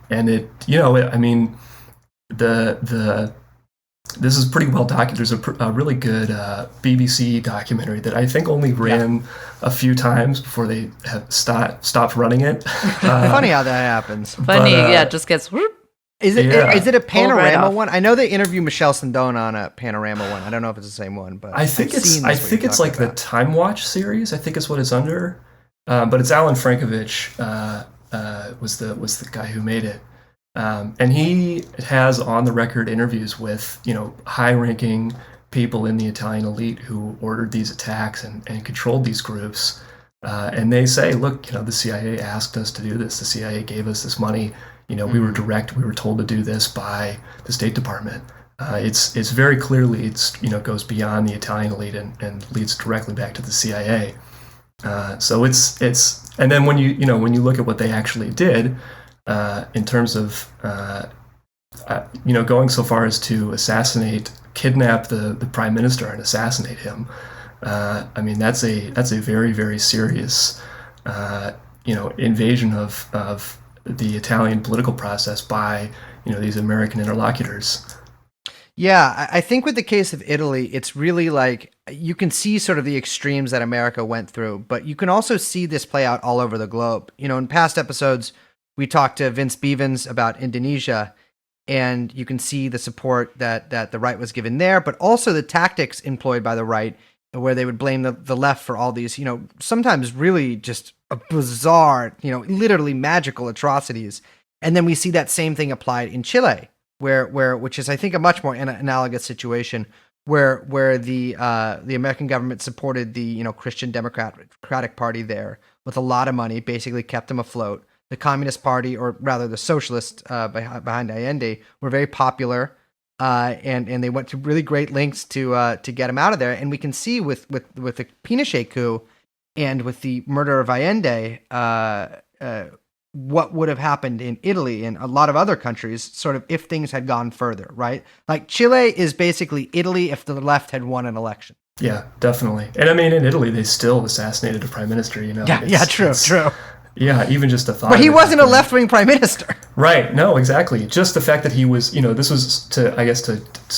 this is pretty well documented. There's a really good BBC documentary that I think only ran a few times before they have stopped running it. Funny how that happens. Funny, it just gets whoop. Is it a panorama one? I know they interview Michelle Sindona on a panorama one. I don't know if it's the same one, but I think it's like the Time Watch series. I think is what it's under. But it's Alan Frankovich was the guy who made it. And he has on the record interviews with, high-ranking people in the Italian elite who ordered these attacks and controlled these groups. And they say, look, the CIA asked us to do this. The CIA gave us this money. We were told to do this by the State Department. It's very clearly, goes beyond the Italian elite and leads directly back to the CIA. So and then when you look at what they actually did, in terms of going so far as to kidnap the prime minister and assassinate him. That's a very, very serious invasion of the Italian political process by these American interlocutors. Yeah, I think with the case of Italy, it's really like you can see sort of the extremes that America went through, but you can also see this play out all over the globe. In past episodes, we talked to Vince Bevins about Indonesia, and you can see the support that the right was given there, but also the tactics employed by the right, where they would blame the left for all these, sometimes really just bizarre, literally magical atrocities. And then we see that same thing applied in Chile, which is, I think, a much more analogous situation, where the American government supported the Christian Democratic Party there with a lot of money, basically kept them afloat. The Communist Party, or rather the Socialists behind Allende, were very popular, and they went to really great lengths to get him out of there. And we can see with the Pinochet coup and with the murder of Allende, what would have happened in Italy and a lot of other countries, sort of if things had gone further, right? Like Chile is basically Italy if the left had won an election. Yeah, definitely. And in Italy, they still assassinated a prime minister. True. Yeah, even just a thought. But he wasn't a left-wing prime minister. Right. No, exactly. Just the fact that he was, this was to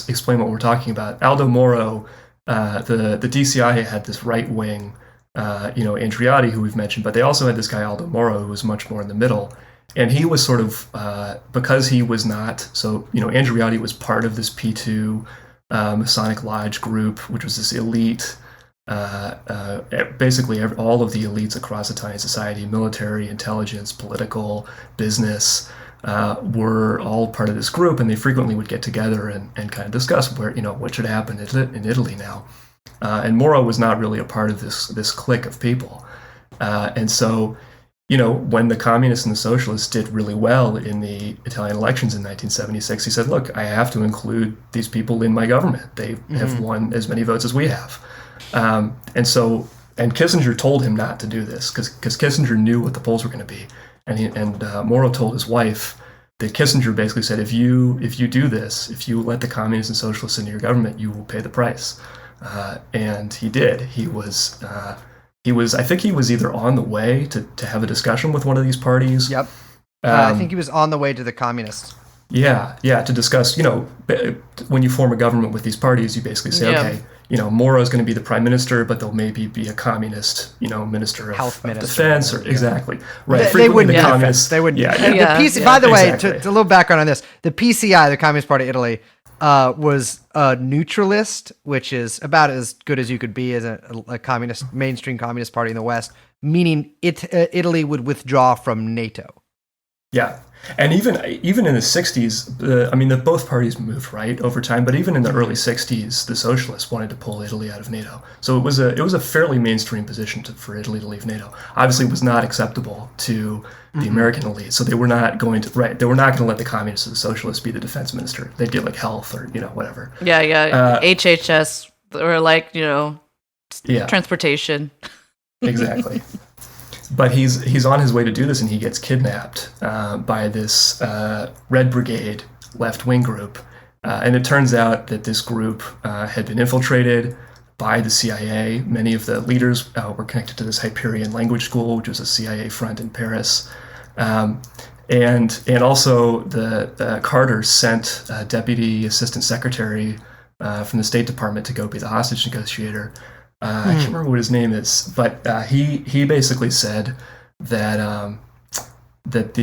explain what we're talking about. Aldo Moro, the DCI had this right wing, Andreotti, who we've mentioned, but they also had this guy Aldo Moro, who was much more in the middle. And he was sort of, because he was not, Andreotti was part of this P2 Masonic Lodge group, which was this elite, basically all of the elites across Italian society, military, intelligence, political, business, were all part of this group, and they frequently would get together and kind of discuss what should happen in Italy now. And Moro was not really a part of this clique of people. And so, when the communists and the socialists did really well in the Italian elections in 1976, he said, look, I have to include these people in my government. They have won as many votes as we have. And Kissinger told him not to do this because Kissinger knew what the polls were going to be. And Moro told his wife that Kissinger basically said, if you do this, if you let the communists and socialists into your government, you will pay the price. And he did. He was, I think he was either on the way to have a discussion with one of these parties. Yep. I think he was on the way to the communists. Yeah, to discuss, when you form a government with these parties, you basically say, Yeah. okay, Moro is going to be the prime minister, but they'll maybe be a communist, minister of, Health minister, defense, or whatever, yeah. exactly right. They Frequently wouldn't the be communists. defense. They wouldn't. Yeah, And yeah. the PC, yeah. by the way, Exactly. to a little background on this, the PCI, the Communist Party of Italy, was a neutralist, which is about as good as you could be as a communist, mainstream communist party in the West, meaning Italy would withdraw from NATO. Yeah, and even in the '60s, both parties moved right over time. But even in the early '60s, the socialists wanted to pull Italy out of NATO. So it was a fairly mainstream position for Italy to leave NATO. Obviously, it was not acceptable to the American elite. So they were not going to let the communists or the socialists be the defense minister. They'd get like health or whatever. Yeah. HHS or Yeah, transportation. exactly. But he's on his way to do this, and he gets kidnapped by this Red Brigade left-wing group. And it turns out that this group had been infiltrated by the CIA. Many of the leaders were connected to this Hyperion language school, which was a CIA front in Paris. And also the Carter sent a deputy assistant secretary from the State Department to go be the hostage negotiator. I can't remember what his name is, but he basically said that one of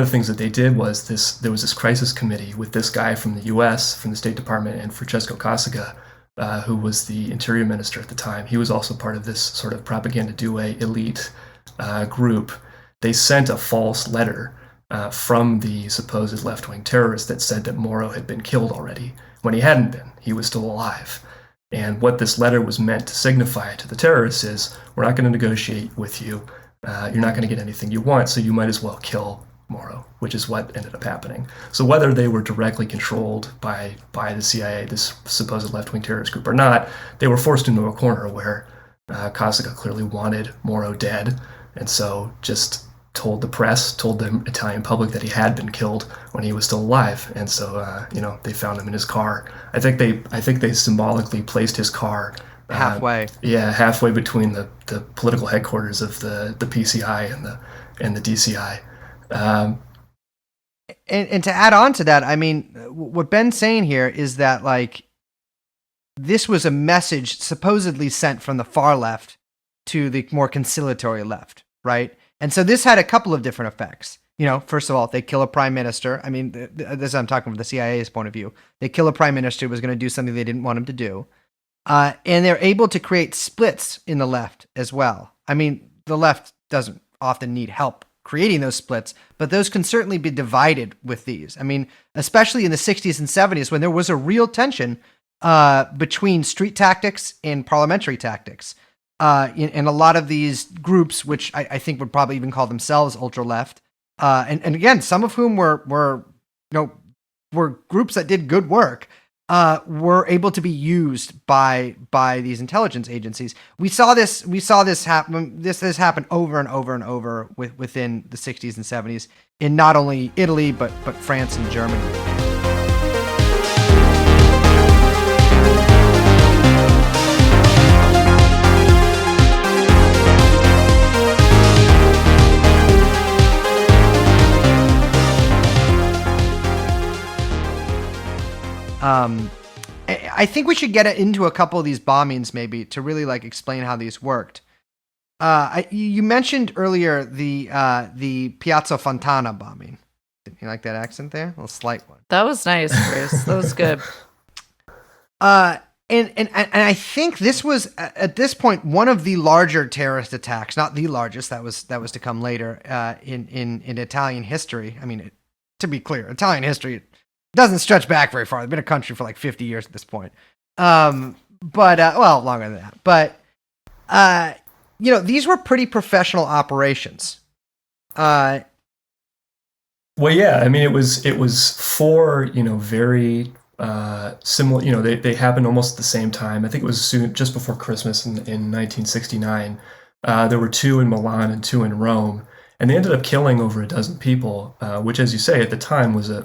the things that they did was there was this crisis committee with this guy from the U.S. from the State Department and Francesco Cossiga, who was the Interior Minister at the time. He was also part of this sort of propaganda due elite group. They sent a false letter from the supposed left-wing terrorist that said that Moro had been killed already when he hadn't been. He was still alive. And what this letter was meant to signify to the terrorists is, we're not going to negotiate with you. You're not going to get anything you want, so you might as well kill Moro, which is what ended up happening. So whether they were directly controlled by the CIA, this supposed left-wing terrorist group, or not, they were forced into a corner where Cossiga clearly wanted Moro dead, and so just told the press, told the Italian public that he had been killed when he was still alive, and so they found him in his car. I think they symbolically placed his car Halfway. Halfway between the political headquarters of the PCI and the DCI. And to add on to that, I mean, what Ben's saying here is that this was a message supposedly sent from the far left to the more conciliatory left, right? And so this had a couple of different effects. First of all, they kill a prime minister. I mean, this I'm talking from the CIA's point of view. They kill a prime minister who was going to do something they didn't want him to do. And they're able to create splits in the left as well. I mean, the left doesn't often need help creating those splits, but those can certainly be divided with these. I mean, especially in the 60s and 70s when there was a real tension between street tactics and parliamentary tactics. In a lot of these groups, which I think would probably even call themselves ultra-left, and again, some of whom were groups that did good work, were able to be used by these intelligence agencies. We saw this happen. This happened over and over and over within the 60s and 70s in not only Italy but France and Germany. I think we should get into a couple of these bombings maybe to really explain how these worked. You mentioned earlier the Piazza Fontana bombing. Did you like that accent there? A little slight one. That was nice, Chris. That was good. And I think this was at this point one of the larger terrorist attacks, not the largest. That was to come later in Italian history. I mean, to be clear, Italian history doesn't stretch back very far. They've been a country for 50 years at this point. But longer than that. But these were pretty professional operations. Well, yeah. I mean, it was four very similar. They happened almost at the same time. I think it was just before Christmas in 1969. There were two in Milan and two in Rome. And they ended up killing over a dozen people, which, as you say, at the time was a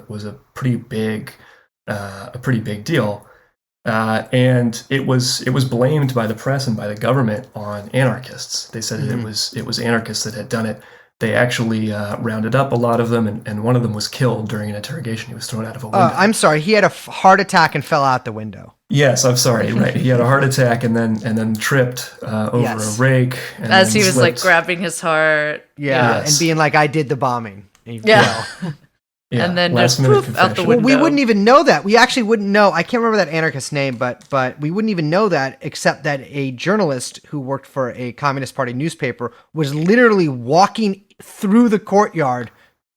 pretty big deal. And it was blamed by the press and by the government on anarchists. They said that it was anarchists that had done it. they actually rounded up a lot of them, and one of them was killed during an interrogation. He was thrown out of a window. I'm sorry. He had a heart attack and fell out the window. Yes, I'm sorry. Right, he had a heart attack and then tripped over a rake. And as he was slipped. like grabbing his heart. Yeah, and being like, "I did the bombing." Yeah. Yeah, and then last just minute poof out the confession. window. Well, we wouldn't even know that. We actually wouldn't know. I can't remember that anarchist's name, but we wouldn't even know that except that a journalist who worked for a Communist Party newspaper was literally walking through the courtyard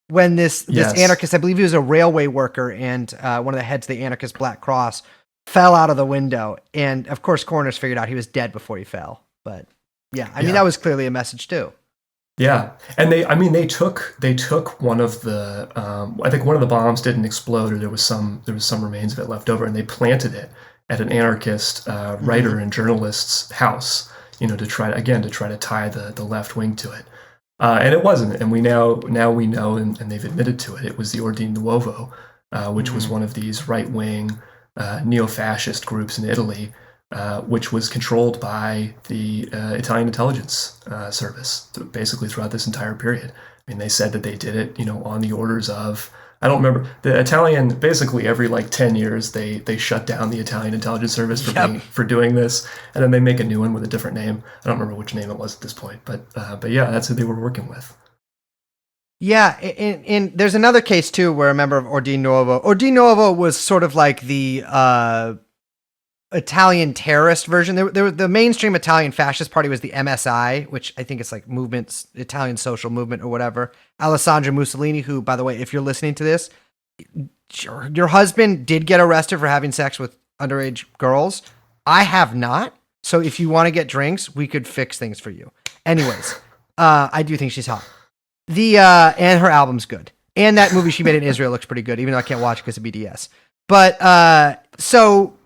when this anarchist, I believe he was a railway worker and one of the heads of the anarchist Black Cross, fell out of the window. And of course, coroners figured out he was dead before he fell. But yeah, I mean, that was clearly a message too. Yeah, and they took one of the I think one of the bombs didn't explode, or there was some remains of it left over, and they planted it at an anarchist writer and journalist's house, to try to tie the left wing to it, and it wasn't, and we now we know, and they've admitted to it. It was the Ordine Nuovo, which was one of these right wing neo-fascist groups in Italy. Which was controlled by the Italian intelligence service, basically throughout this entire period. I mean, they said that they did it, on the orders of, I don't remember, the Italian, basically every 10 years, they shut down the Italian intelligence service for doing this, and then they make a new one with a different name. I don't remember which name it was at this point, but yeah, that's who they were working with. Yeah, and there's another case too where a member of Ordine Nuovo was sort of like the Italian terrorist version. The mainstream Italian fascist party was the MSI, which I think it's like Italian social movement or whatever. Alessandro Mussolini, who, by the way, if you're listening to this, your husband did get arrested for having sex with underage girls. I have not. So if you want to get drinks, we could fix things for you. Anyways, I do think she's hot. And her album's good. And that movie she made in Israel looks pretty good, even though I can't watch it because of BDS. But, so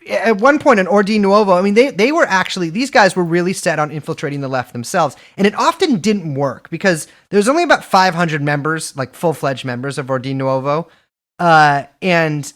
at one point in Ordine Nuovo, I mean, they were actually, these guys were really set on infiltrating the left themselves. And it often didn't work because there's only about 500 members, like full-fledged members of Ordine Nuovo. And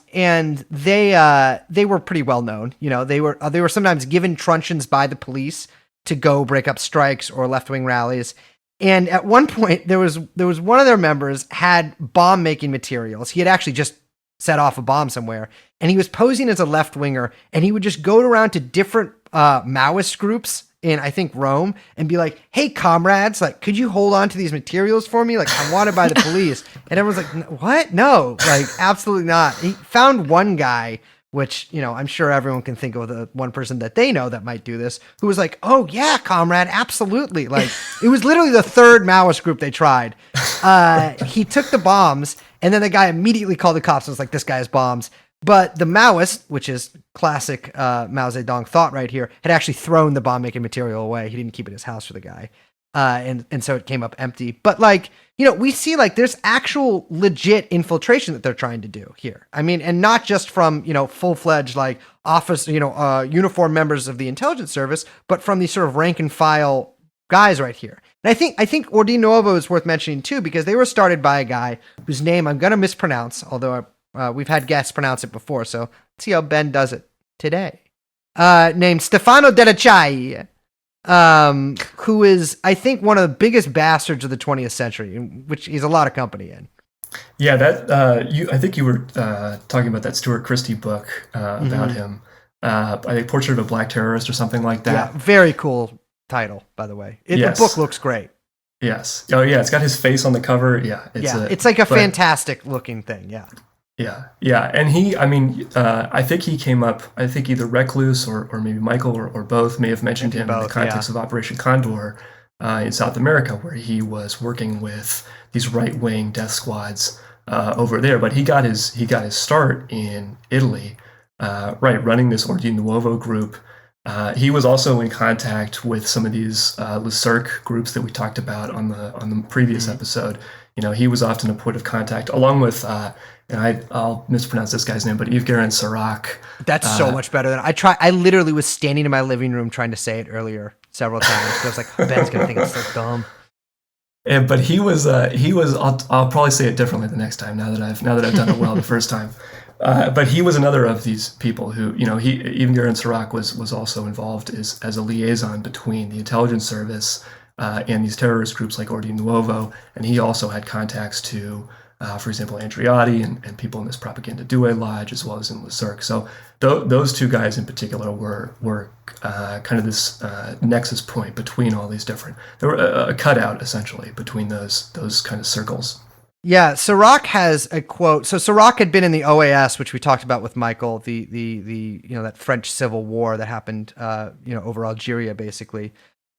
they were pretty well known. They were sometimes given truncheons by the police to go break up strikes or left-wing rallies. And at one point, there was one of their members had bomb-making materials. He had actually just set off a bomb somewhere, and he was posing as a left-winger, and he would just go around to different Maoist groups in, I think, Rome, and be like, "Hey, comrades, like, could you hold on to these materials for me? Like, I'm wanted by the police." And everyone's like, "What? No, like, absolutely not." He found one guy, which, I'm sure everyone can think of the one person that they know that might do this, who was like, "Oh, yeah, comrade, absolutely." Like, it was literally the third Maoist group they tried. He took the bombs, and then the guy immediately called the cops and was like, "This guy has bombs." But the Maoist, which is classic Mao Zedong thought right here, had actually thrown the bomb-making material away. He didn't keep it in his house for the guy. And so it came up empty. But we see there's actual legit infiltration that they're trying to do here. I mean, and not just from, full-fledged office, uniform members of the intelligence service, but from these sort of rank and file guys right here. And I think Ordine Nuovo is worth mentioning too, because they were started by a guy whose name I'm going to mispronounce, although we've had guests pronounce it before. So let's see how Ben does it today. Named Stefano Delacciai. Who is, I think, one of the biggest bastards of the 20th century, which he's a lot of company in. Yeah, I think you were talking about that Stuart Christie book about him. I think Portrait of a Black Terrorist or something like that. Yeah, very cool title, by the way. Yes. The book looks great. Yes. Oh, yeah, it's got his face on the cover. Yeah. It's like a fantastic looking thing, yeah. Yeah. And he, I think he came up, I think either Recluse or maybe Michael or both may have mentioned him in the context of Operation Condor in South America, where he was working with these right-wing death squads over there. But he got his start in Italy, running this Ordine Nuovo group. He was also in contact with some of these Le Cirque groups that we talked about on the previous episode. He was often a point of contact, along with, and I'll mispronounce this guy's name, but Yves-Guérin Serac. That's so much better than I literally was standing in my living room trying to say it earlier several times. I was like, Ben's gonna think it's so dumb. But he was. I'll probably say it differently the next time. Now that I've done it well the first time. But he was another of these people who, Yves-Guérin Serac was also involved as a liaison between the intelligence service and these terrorist groups like Ordine Nuovo, and he also had contacts to, for example, Andreotti and people in this Propaganda Due lodge, as well as in Le Cirque. So those two guys in particular were kind of this nexus point between all these different. They were a cutout essentially between those kind of circles. Yeah, Sirach has a quote. So Sirach had been in the OAS, which we talked about with Michael, the that French Civil War that happened over Algeria basically.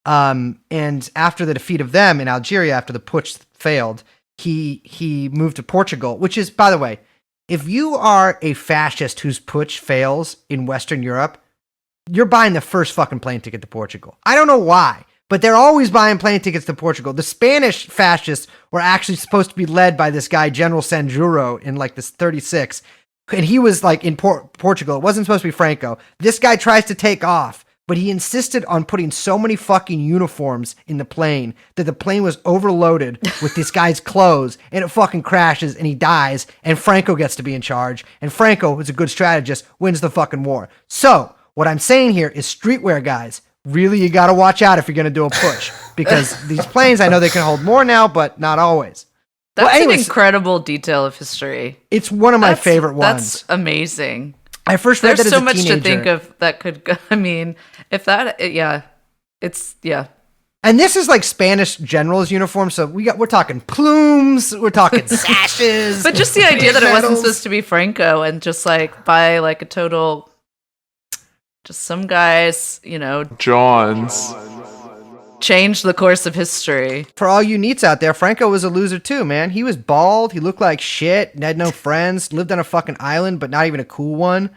And after the defeat of them in Algeria, after the putsch failed, he moved to Portugal, which is, by the way, if you are a fascist whose putsch fails in Western Europe, you're buying the first fucking plane ticket to Portugal. I don't know why, but they're always buying plane tickets to Portugal. The Spanish fascists were actually supposed to be led by this guy, General Sanjuro, in like this 36. And he was like in Portugal. It wasn't supposed to be Franco. This guy tries to take off, but he insisted on putting so many fucking uniforms in the plane that the plane was overloaded with this guy's clothes, and it fucking crashes, and he dies, and Franco gets to be in charge, and Franco, who's a good strategist, wins the fucking war. So, what I'm saying here is streetwear guys, really you gotta watch out if you're gonna do a push, because these planes, I know they can hold more now, but not always. That's an incredible detail of history. It's one of my favorite ones. That's amazing. I first read There's that as so a much teenager. to think of that could go. I mean, if that, it's. And this is like Spanish generals' uniform, so we're talking plumes, we're talking sashes. But just the idea that it wasn't supposed to be Franco and just like by like a total, just some guys, Johns. changed the course of history. For all you neats out there, Franco was a loser too, man. He was bald, he looked like shit, had no friends, lived on a fucking island, but not even a cool one.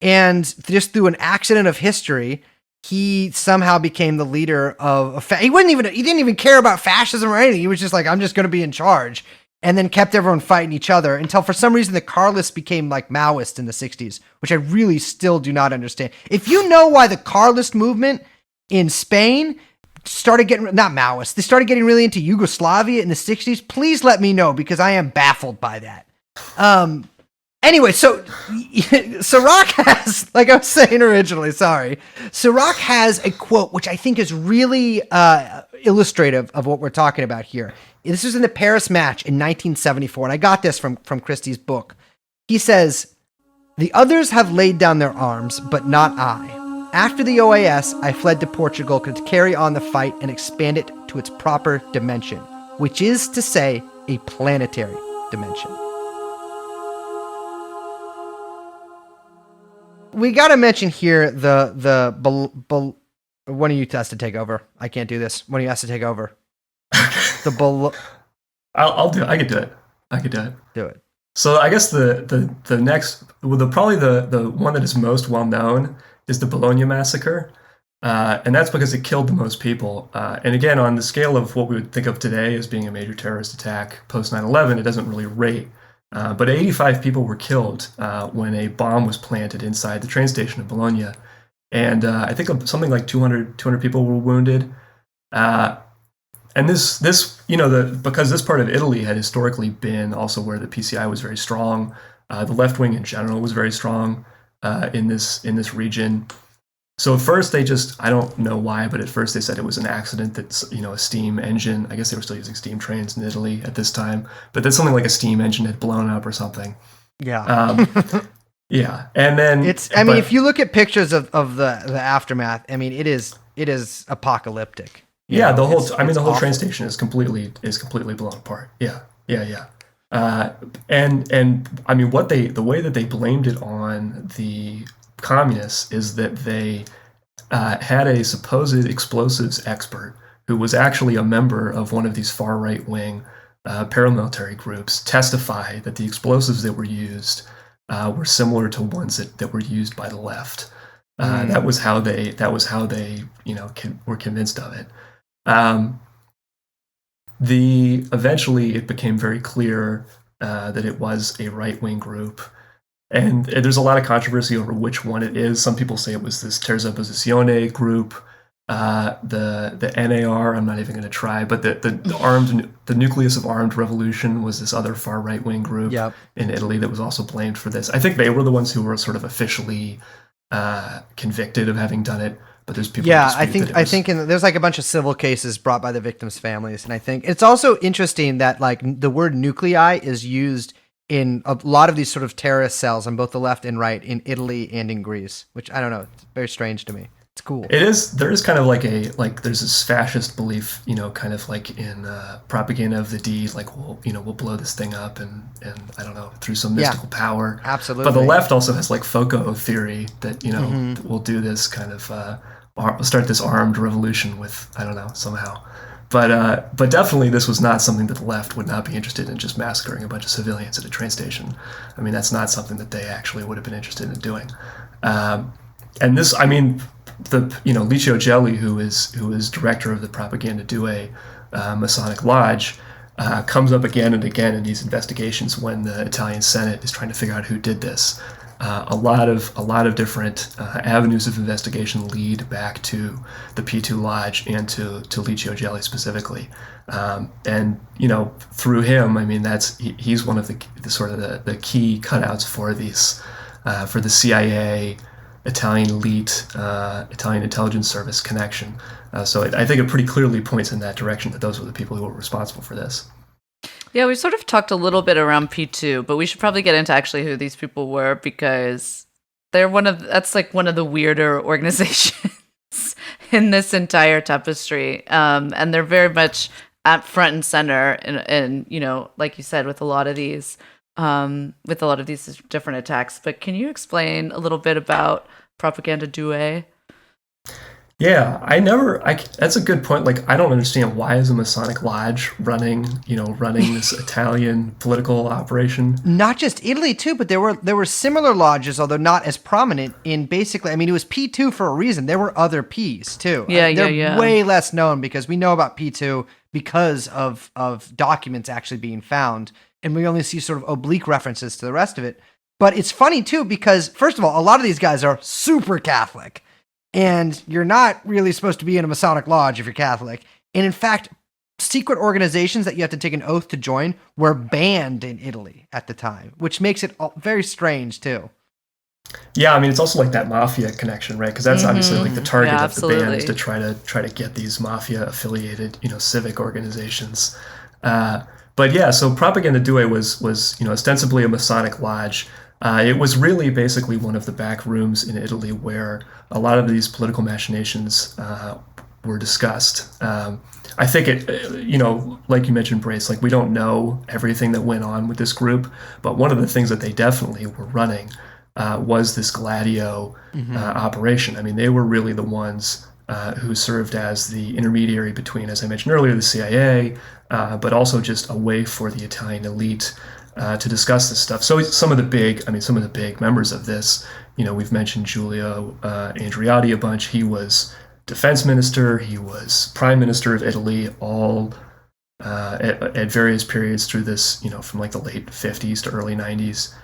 And just through an accident of history, he somehow became the leader of he didn't even care about fascism or anything. He was just like, I'm just going to be in charge. And then kept everyone fighting each other until for some reason the Carlists became like Maoists in the 60s, which I really still do not understand. If you know why the Carlist movement in Spain started getting, not Maoists, they started getting really into Yugoslavia in the 60s, please let me know, because I am baffled by that. Anyway, so Sirach has, like I was saying originally, Sirach has a quote which I think is really illustrative of what we're talking about here. This was in the Paris match in 1974, and I got this from Christie's book. He says, "The others have laid down their arms, but not I. After the OAS, I fled to Portugal to carry on the fight and expand it to its proper dimension, which is to say, a planetary dimension." We got to mention here one of you has to take over. I can't do this. One of you has to take over. I'll do it. I could do it. Do it. So I guess the next, probably the one that is most well known is the Bologna massacre, and that's because it killed the most people. And again, on the scale of what we would think of today as being a major terrorist attack post 9/11, it doesn't really rate. But 85 people were killed when a bomb was planted inside the train station of Bologna, and I think something like 200 people were wounded. And this because this part of Italy had historically been also where the PCI was very strong. The left wing in general was very strong in this region. So at first I don't know why, but at first they said it was an accident that's, a steam engine. I guess they were still using steam trains in Italy at this time, but that something like a steam engine had blown up or something. Yeah. Yeah. And then if you look at pictures of the aftermath, I mean, it is apocalyptic. Yeah. The whole train station is completely blown apart. Yeah. And I mean, the way that they blamed it on the communists is that they had a supposed explosives expert who was actually a member of one of these far right wing paramilitary groups testify that the explosives that were used were similar to ones that were used by the left. That was how they were convinced of it. Eventually it became very clear that it was a right wing group. And there's a lot of controversy over which one it is. Some people say it was this Terza Opposizione group, the NAR. I'm not even going to try, but the nucleus of armed revolution was this other far right wing group in Italy that was also blamed for this. I think they were the ones who were sort of officially convicted of having done it. But there's people. Yeah, who I dispute think that it was- there's like a bunch of civil cases brought by the victims' families, and I think it's also interesting that like the word nuclei is used in a lot of these sort of terrorist cells on both the left and right in Italy and in Greece, which I don't know, it's very strange to me. It's cool. It is. There is kind of like there's this fascist belief, kind of like in propaganda of the deed, like we'll blow this thing up and I don't know, through some mystical power. Absolutely. But the left also has like Foucault theory that that we'll do this kind of start this armed revolution with, I don't know, somehow. But definitely this was not something that the left would not be interested in, just massacring a bunch of civilians at a train station. I mean, that's not something that they actually would have been interested in doing. And this, I mean, Licio Gelli, who is director of the Propaganda Due Masonic Lodge, comes up again and again in these investigations when the Italian Senate is trying to figure out who did this. A lot of different avenues of investigation lead back to the P2 Lodge and to Licio Gelli specifically, and through him, I mean he's one of the sort of the key cutouts for these for the CIA, Italian elite, Italian intelligence service connection. So I think it pretty clearly points in that direction that those were the people who were responsible for this. Yeah, we sort of talked a little bit around P2, but we should probably get into actually who these people were, because that's like one of the weirder organizations in this entire tapestry. And they're very much at front and center and like you said, with a lot of these different attacks. But can you explain a little bit about Propaganda Due? Yeah, that's a good point. Like, I don't understand, why is a Masonic Lodge running this Italian political operation? Not just Italy too, but there were similar lodges, although not as prominent in basically, I mean, it was P2 for a reason. There were other Ps too. They're way less known because we know about P2 because of documents actually being found, and we only see sort of oblique references to the rest of it. But it's funny too, because first of all, a lot of these guys are super Catholic. And you're not really supposed to be in a Masonic lodge if you're Catholic. And in fact, secret organizations that you have to take an oath to join were banned in Italy at the time, which makes it very strange too. Yeah, I mean, it's also like that mafia connection, right? Because that's obviously like the target of absolutely. the ban, is to try to get these mafia affiliated, civic organizations. But yeah, so Propaganda Due was ostensibly a Masonic lodge. It was really basically one of the back rooms in Italy where a lot of these political machinations were discussed. I think like you mentioned, Brace, like we don't know everything that went on with this group, but one of the things that they definitely were running was this Gladio operation. I mean, they were really the ones who served as the intermediary between, as I mentioned earlier, the CIA, but also just a way for the Italian elite to discuss this stuff. So some of the big members of this, we've mentioned Giulio Andreotti a bunch. He was defense minister. He was prime minister of Italy, all at various periods through this, from like the late 50s to early 90s.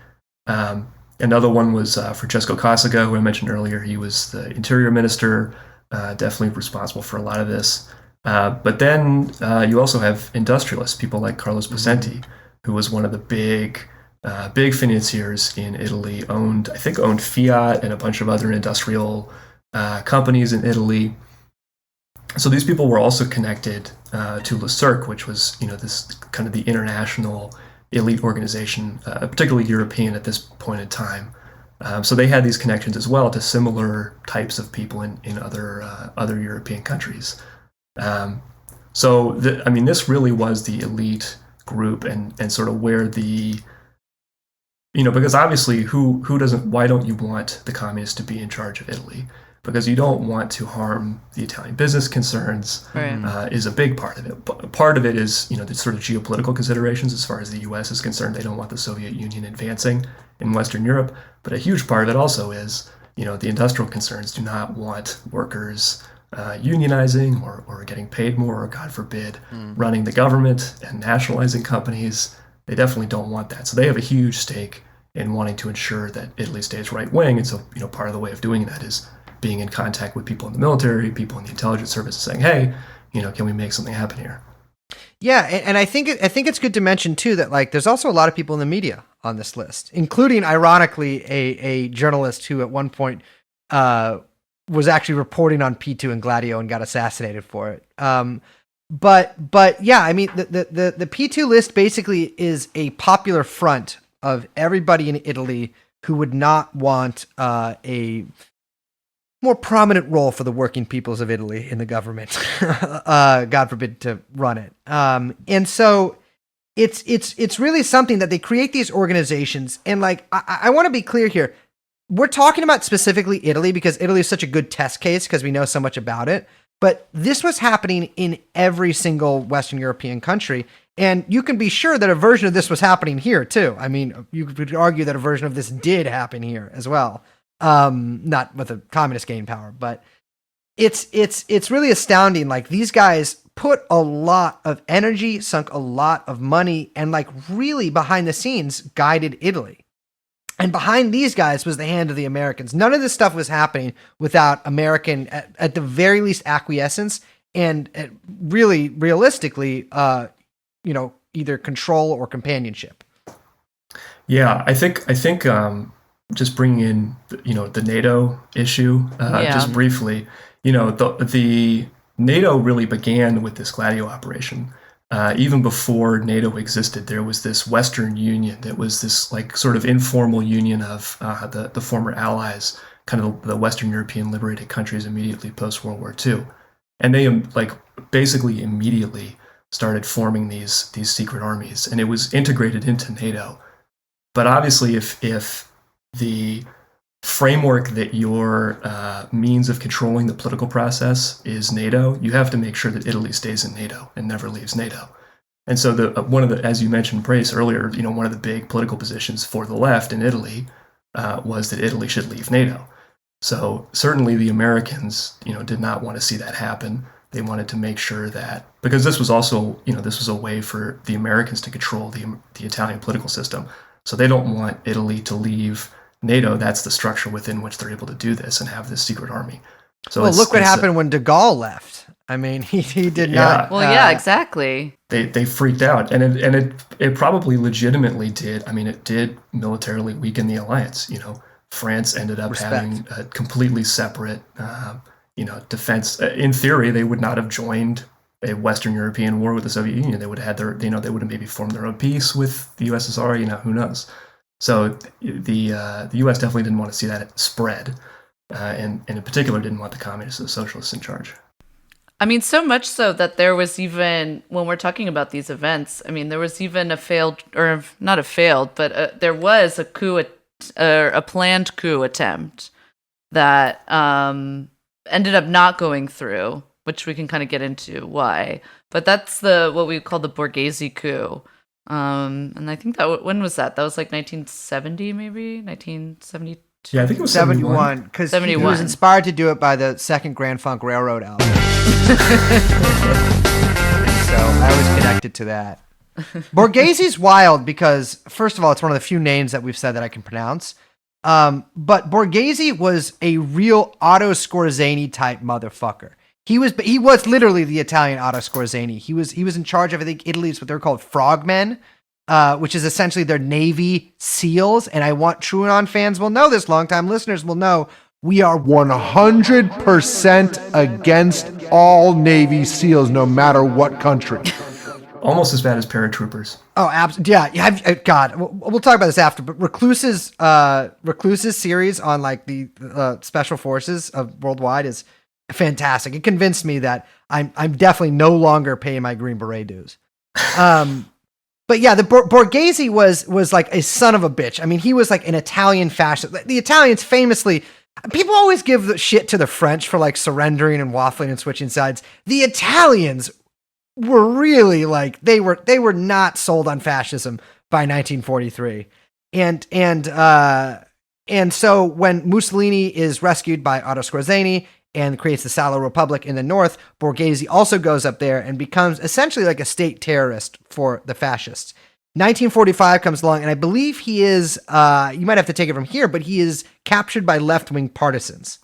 Another one was Francesco Cossiga, who I mentioned earlier. He was the interior minister, definitely responsible for a lot of this. But then you also have industrialists, people like Carlos Possenti, who was one of the big financiers in Italy, owned Fiat and a bunch of other industrial companies in Italy. So these people were also connected to Le Cercle, which was, this kind of the international elite organization, particularly European at this point in time. So they had these connections as well to similar types of people in other European countries. This really was the elite group and sort of where the, because obviously why don't you want the communists to be in charge of Italy? Because you don't want to harm the Italian business concerns, right. Is a big part of it. But part of it is, the sort of geopolitical considerations as far as the U.S. is concerned. They don't want the Soviet Union advancing in Western Europe. But a huge part of it also is, the industrial concerns do not want workers unionizing or getting paid more, or God forbid, running the government and nationalizing companies. They definitely don't want that. So they have a huge stake in wanting to ensure that Italy stays right wing. And so, part of the way of doing that is being in contact with people in the military, people in the intelligence service, saying, hey, can we make something happen here? Yeah, and I think it's good to mention too that like there's also a lot of people in the media on this list, including ironically a journalist who at one point was actually reporting on P2 and Gladio and got assassinated for it. But yeah, I mean, the P2 list basically is a popular front of everybody in Italy who would not want a more prominent role for the working peoples of Italy in the government, God forbid, to run it. And so it's really something that they create these organizations. And like, I want to be clear here. We're talking about specifically Italy because Italy is such a good test case because we know so much about it. But this was happening in every single Western European country. And you can be sure that a version of this was happening here too. I mean, you could argue that a version of this did happen here as well. Not with a communist gain power, but it's really astounding. Like, these guys put a lot of energy, sunk a lot of money, and like really behind the scenes guided Italy. And behind these guys was the hand of the Americans. None of this stuff was happening without American, at the very least, acquiescence and really, realistically, either control or companionship. Yeah, I think just bringing in the NATO issue just briefly. The NATO really began with this Gladio operation. Even before NATO existed, there was this Western Union that was this like sort of informal union of the former allies, kind of the Western European liberated countries immediately post World War II, and they basically immediately started forming these secret armies, and it was integrated into NATO. But obviously, if the framework that your means of controlling the political process is NATO, you have to make sure that Italy stays in NATO and never leaves NATO. And so one of the, as you mentioned, Brace, earlier, one of the big political positions for the left in Italy was that Italy should leave NATO. So certainly the Americans, did not want to see that happen. They wanted to make sure that, because this was also, this was a way for the Americans to control the Italian political system. So they don't want Italy to leave NATO. That's the structure within which they're able to do this and have this secret army. So look what happened when de Gaulle left. I mean, he did not. Well, yeah, exactly. They freaked out, and it probably legitimately did. I mean, it did militarily weaken the alliance. France ended up having a completely separate, defense. In theory, they would not have joined a Western European war with the Soviet Union. They would have had their, they would have maybe formed their own peace with the USSR. Who knows? So the U.S. definitely didn't want to see that spread, and in particular didn't want the communists and socialists in charge. I mean, so much so that there was even, when we're talking about these events, I mean, there was even a failed, or not a failed, but there was a coup, a planned coup attempt that ended up not going through, which we can kind of get into why. But that's what we call the Borghese coup. And I think when was that? That was like 1970, maybe 1972. Yeah, I think it was 71 because he was inspired to do it by the second Grand Funk Railroad album. So I was connected to that. Borghese's wild because, first of all, it's one of the few names that we've said that I can pronounce. But Borghese was a real Otto Skorzeny type motherfucker. He was literally the Italian Otto Skorzeny. He was in charge of, I think, Italy's what they're called frogmen, which is essentially their Navy SEALs. And I want True Anon fans will know this, longtime listeners will know, we are 100% against all Navy SEALs, no matter what country. Almost as bad as paratroopers. Oh, absolutely. Yeah. God, we'll talk about this after. But Recluse's series on like the special forces of worldwide is fantastic. It convinced me that I'm definitely no longer paying my Green Beret dues. But yeah, the Borghese was like a son of a bitch. I mean, he was like an Italian fascist. The Italians famously, people always give the shit to the French for like surrendering and waffling and switching sides. The Italians were really like, they were not sold on fascism by 1943. And so when Mussolini is rescued by Otto Skorzeny and creates the Salo Republic in the north, Borghese also goes up there and becomes essentially like a state terrorist for the fascists. 1945 comes along, and I believe he is, you might have to take it from here, but he is captured by left-wing partisans.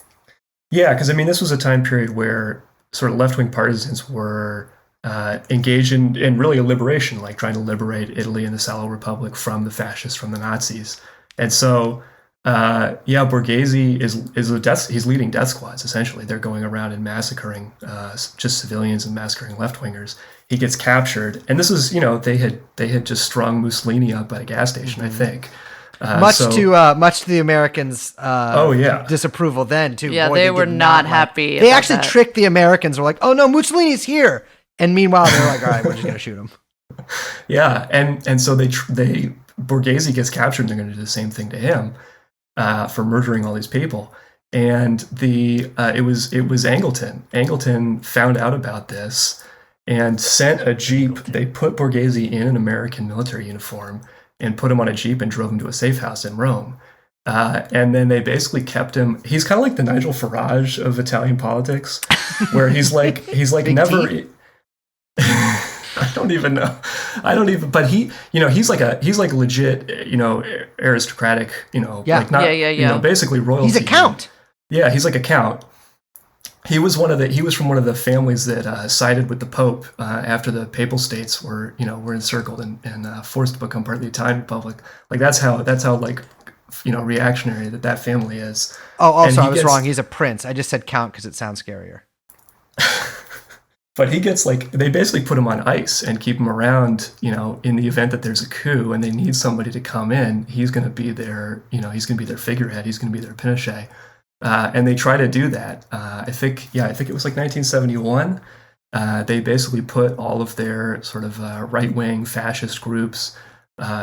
Yeah, because I mean, this was a time period where sort of left-wing partisans were engaged in really a liberation, like trying to liberate Italy and the Salo Republic from the fascists, from the Nazis. And so Yeah, Borghese he's leading death squads, essentially. They're going around and massacring just civilians and massacring left-wingers. He gets captured, and this is, they had just strung Mussolini up at a gas station, I think. Much to the Americans' disapproval then too. Yeah, Boy, they were not happy. They actually tricked the Americans. Were like, "Oh no, Mussolini's here," and meanwhile they're like, "All right, we're just gonna shoot him." Yeah, and so Borghese gets captured, and they're going to do the same thing to him for murdering all these people. And it was Angleton. Angleton found out about this and sent a jeep. They put Borghese in an American military uniform and put him on a jeep and drove him to a safe house in Rome. And then they basically kept him. He's kind of like the Nigel Farage of Italian politics, where he's like never. I don't even know. But he's like legit, aristocratic, basically royalty. He's a count. Yeah, he's like a count. He was from one of the families that sided with the Pope after the Papal States were encircled and forced to become part of the Italian Republic. Like that's how reactionary that family is. Oh, also I was wrong. He's a prince. I just said count because it sounds scarier. But he gets they basically put him on ice and keep him around, in the event that there's a coup and they need somebody to come in. He's going to be their, he's going to be their figurehead. He's going to be their Pinochet. And they try to do that. I think it was 1971. They basically put all of their sort of right-wing fascist groups.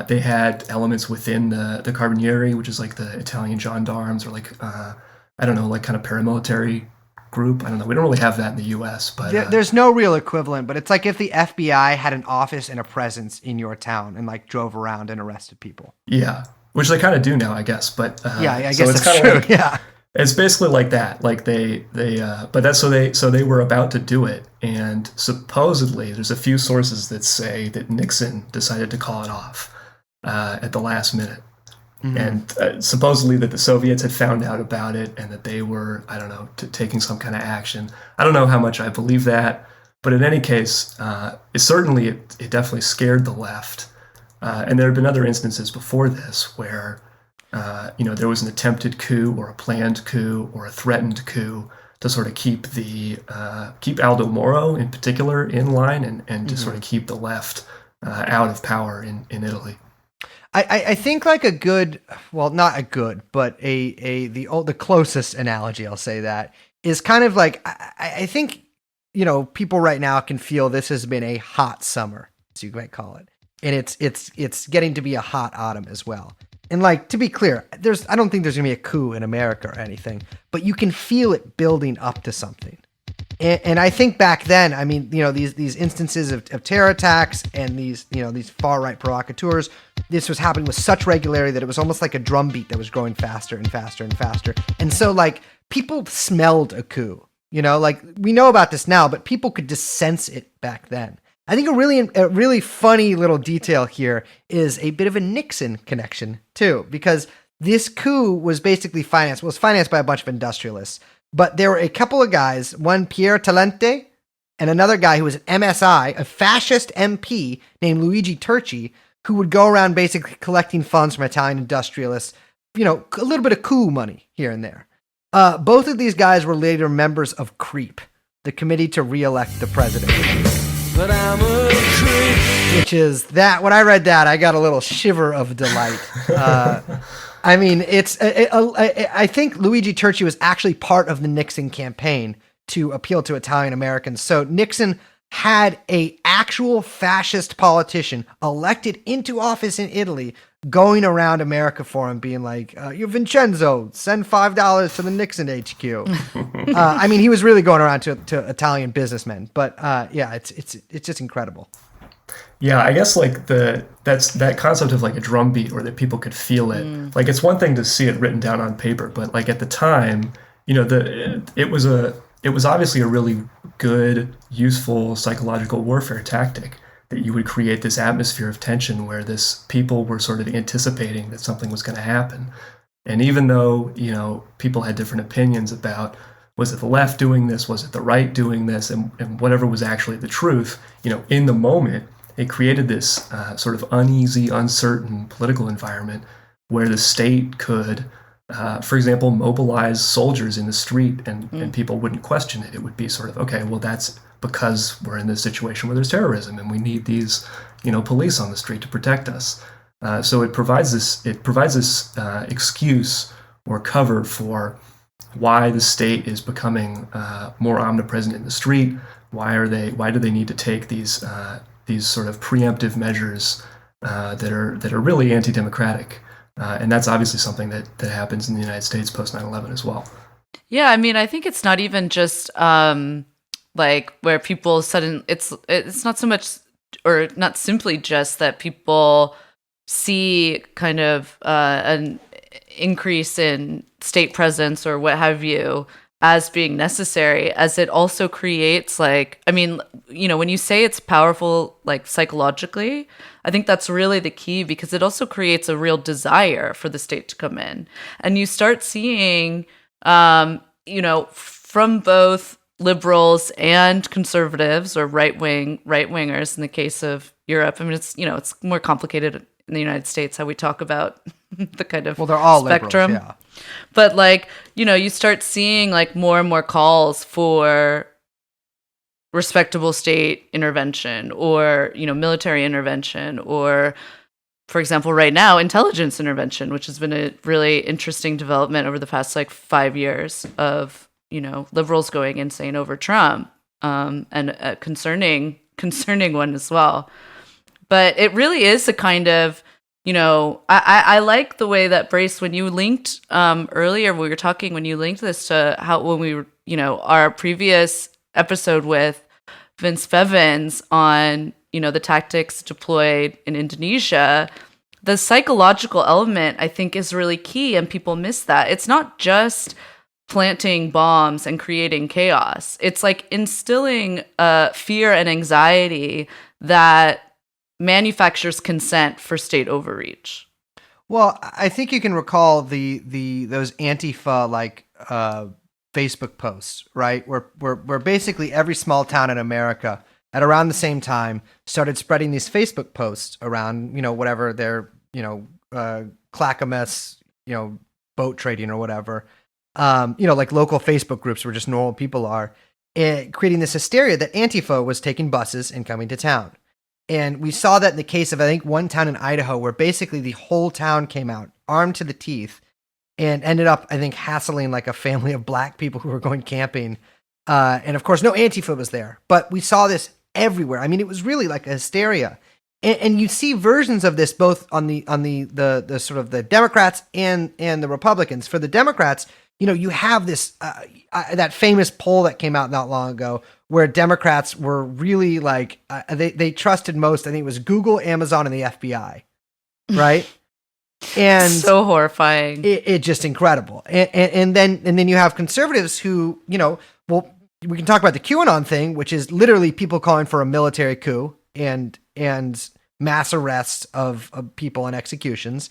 They had elements within the Carabinieri, which is like the Italian gendarmes, or kind of paramilitary group. I don't know. We don't really have that in the U.S., but there's no real equivalent. But it's like if the FBI had an office and a presence in your town and drove around and arrested people. Yeah, which they kind of do now, I guess. But I guess that's true. Yeah, it's basically like that. Like so they were about to do it, and supposedly there's a few sources that say that Nixon decided to call it off at the last minute. Mm-hmm. And supposedly that the Soviets had found out about it and that they were, taking some kind of action. I don't know how much I believe that, but in any case, it definitely scared the left. And there have been other instances before this where, there was an attempted coup or a planned coup or a threatened coup to sort of keep Aldo Moro in particular in line and to sort of keep the left out of power in Italy. I think like a good, well, not a good, but the closest analogy, I'll say that, is kind of like, I think, people right now can feel this has been a hot summer, as you might call it. And it's getting to be a hot autumn as well. And to be clear, I don't think there's gonna be a coup in America or anything, but you can feel it building up to something. And I think back then, I mean, these instances of terror attacks and these far right provocateurs, this was happening with such regularity that it was almost like a drumbeat that was growing faster and faster and faster. And so people smelled a coup, we know about this now, but people could just sense it back then. I think a really funny little detail here is a bit of a Nixon connection too, because this coup was basically financed by a bunch of industrialists. But there were a couple of guys, one Pierre Talente and another guy who was an MSI, a fascist MP named Luigi Turchi, who would go around basically collecting funds from Italian industrialists, a little bit of coup money here and there. Both of these guys were later members of CREEP, the Committee to Re-elect the President. But I'm a creep. Which is that, when I read that, I got a little shiver of delight. I mean, I think Luigi Turchi was actually part of the Nixon campaign to appeal to Italian Americans. So Nixon had a actual fascist politician elected into office in Italy going around America for him, being like, "You Vincenzo, send $5 to the Nixon HQ." I mean, he was really going around to Italian businessmen. But it's just incredible. Yeah, I guess that's that concept of a drumbeat, or that people could feel it. It's one thing to see it written down on paper, but at the time, it was obviously a really good, useful psychological warfare tactic, that you would create this atmosphere of tension where people were sort of anticipating that something was going to happen. And even though, people had different opinions about, was it the left doing this, was it the right doing this, and whatever was actually the truth, in the moment, it created this sort of uneasy, uncertain political environment where the state could for example, mobilize soldiers in the street and people wouldn't question it. It would be sort of, okay, well, that's because we're in this situation where there's terrorism and we need these, police on the street to protect us. So it provides this excuse or cover for why the state is becoming more omnipresent in the street. Why do they need to take these sort of preemptive measures that are really anti-democratic? And that's obviously something that happens in the United States post 9/11 as well. Yeah, I mean, I think it's not even just like where people it's not so much, or not simply just that people see kind of an increase in state presence or what have you as being necessary, as it also creates, like, I mean, when you say it's powerful, like, psychologically, I think that's really the key, because it also creates a real desire for the state to come in. And you start seeing, from both liberals and conservatives, or right-wingers in the case of Europe. I mean, it's more complicated in the United States how we talk about the kind of they're all spectrum. Liberals, yeah. But, like, you start seeing, like, more and more calls for respectable state intervention, or, military intervention, or, for example, right now, intelligence intervention, which has been a really interesting development over the past, like, 5 years of, liberals going insane over Trump, and a concerning one as well. But it really is a kind of, I like the way that, Brace, when you linked earlier, we were talking, when you linked this to how, when we were, our previous episode with Vince Fevins on, the tactics deployed in Indonesia, the psychological element, I think, is really key, and people miss that. It's not just planting bombs and creating chaos. It's like instilling fear and anxiety that manufactures consent for state overreach. Well, I think you can recall those Antifa Facebook posts, right? Where basically every small town in America at around the same time started spreading these Facebook posts around, whatever their, Clackamas, boat trading or whatever. Like local Facebook groups where just normal people are, creating this hysteria that Antifa was taking buses and coming to town. And we saw that in the case of, I think, one town in Idaho, where basically the whole town came out armed to the teeth and ended up, I think, hassling like a family of black people who were going camping. And of course, no Antifa was there, but we saw this everywhere. I mean, it was really like a hysteria. And you see versions of this both on the sort of the Democrats and the Republicans. For the Democrats, you have this that famous poll that came out not long ago where Democrats were really like they trusted most. I think it was Google, Amazon, and the FBI, right? And so horrifying. It just incredible. And then you have conservatives who, well, we can talk about the QAnon thing, which is literally people calling for a military coup and mass arrests of people and executions.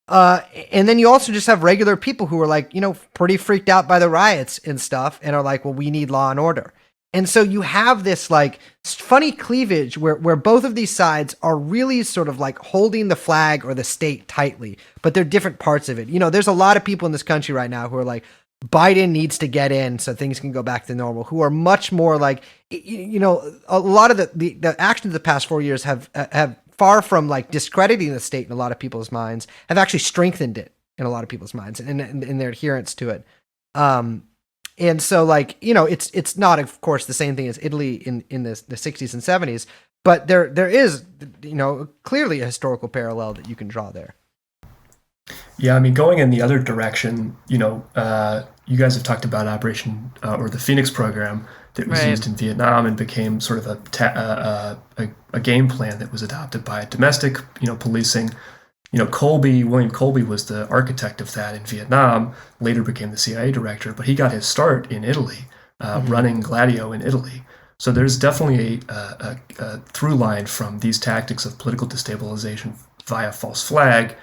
And then you also just have regular people who are like, pretty freaked out by the riots and stuff, and are like, well, we need law and order. And so you have this like funny cleavage where both of these sides are really sort of like holding the flag or the state tightly, but they're different parts of it. There's a lot of people in this country right now who are like, Biden needs to get in so things can go back to normal, who are much more like, a lot of the actions of the past 4 years have far from like discrediting the state in a lot of people's minds, have actually strengthened it in a lot of people's minds and in their adherence to it. And so like, it's not, of course, the same thing as Italy in the 60s and 70s, but there is, clearly a historical parallel that you can draw there. Yeah, I mean, going in the other direction, you guys have talked about Operation or the Phoenix program that was used in Vietnam and became sort of a game plan that was adopted by domestic, policing. William Colby was the architect of that in Vietnam, later became the CIA director, but he got his start in Italy, running Gladio in Italy. So there's definitely a through line from these tactics of political destabilization via false flag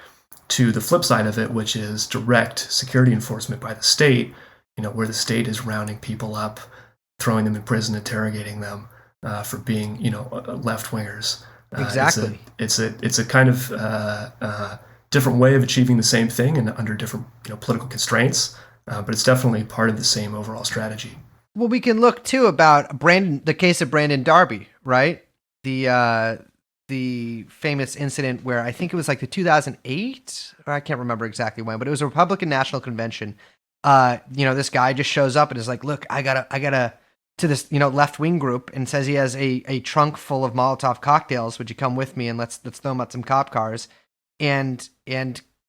to the flip side of it, which is direct security enforcement by the state, where the state is rounding people up, throwing them in prison, interrogating them for being, left-wingers. Exactly. It's a kind of different way of achieving the same thing and under different political constraints, but it's definitely part of the same overall strategy. Well, we can look too about the case of Brandon Darby, right? The famous incident where I think it was like the 2008, or I can't remember exactly when, but it was a Republican National Convention. This guy just shows up and is like, "Look, I gotta to this left wing group," and says he has a trunk full of Molotov cocktails. Would you come with me and let's throw them at some cop cars, and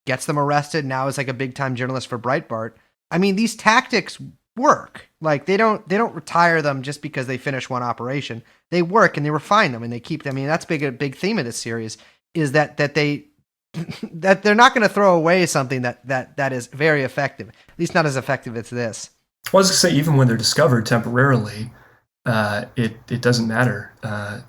gets them arrested. Now is like a big time journalist for Breitbart. I mean, these tactics work. Like they don't retire them just because they finish one operation. They work and they refine them and they keep them. I mean, that's a big theme of this series is that they're not going to throw away something that is very effective. At least not as effective as this. Well, I was going to say, even when they're discovered temporarily, it doesn't matter.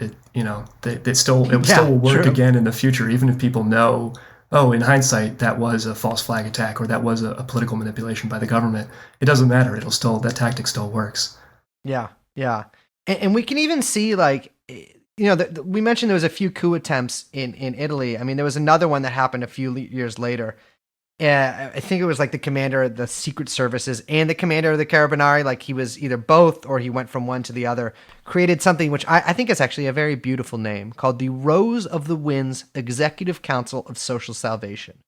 It still will work true. again in the future, even if people know, oh, in hindsight, that was a false flag attack or that was a political manipulation by the government. It doesn't matter. That tactic still works. Yeah. And we can even see, like, we mentioned there was a few coup attempts in Italy. I mean, there was another one that happened a few years later. I think it was like the commander of the secret services and the commander of the Carabinieri, like he was either both or he went from one to the other, created something which I think is actually a very beautiful name called the Rose of the Winds Executive Council of Social Salvation,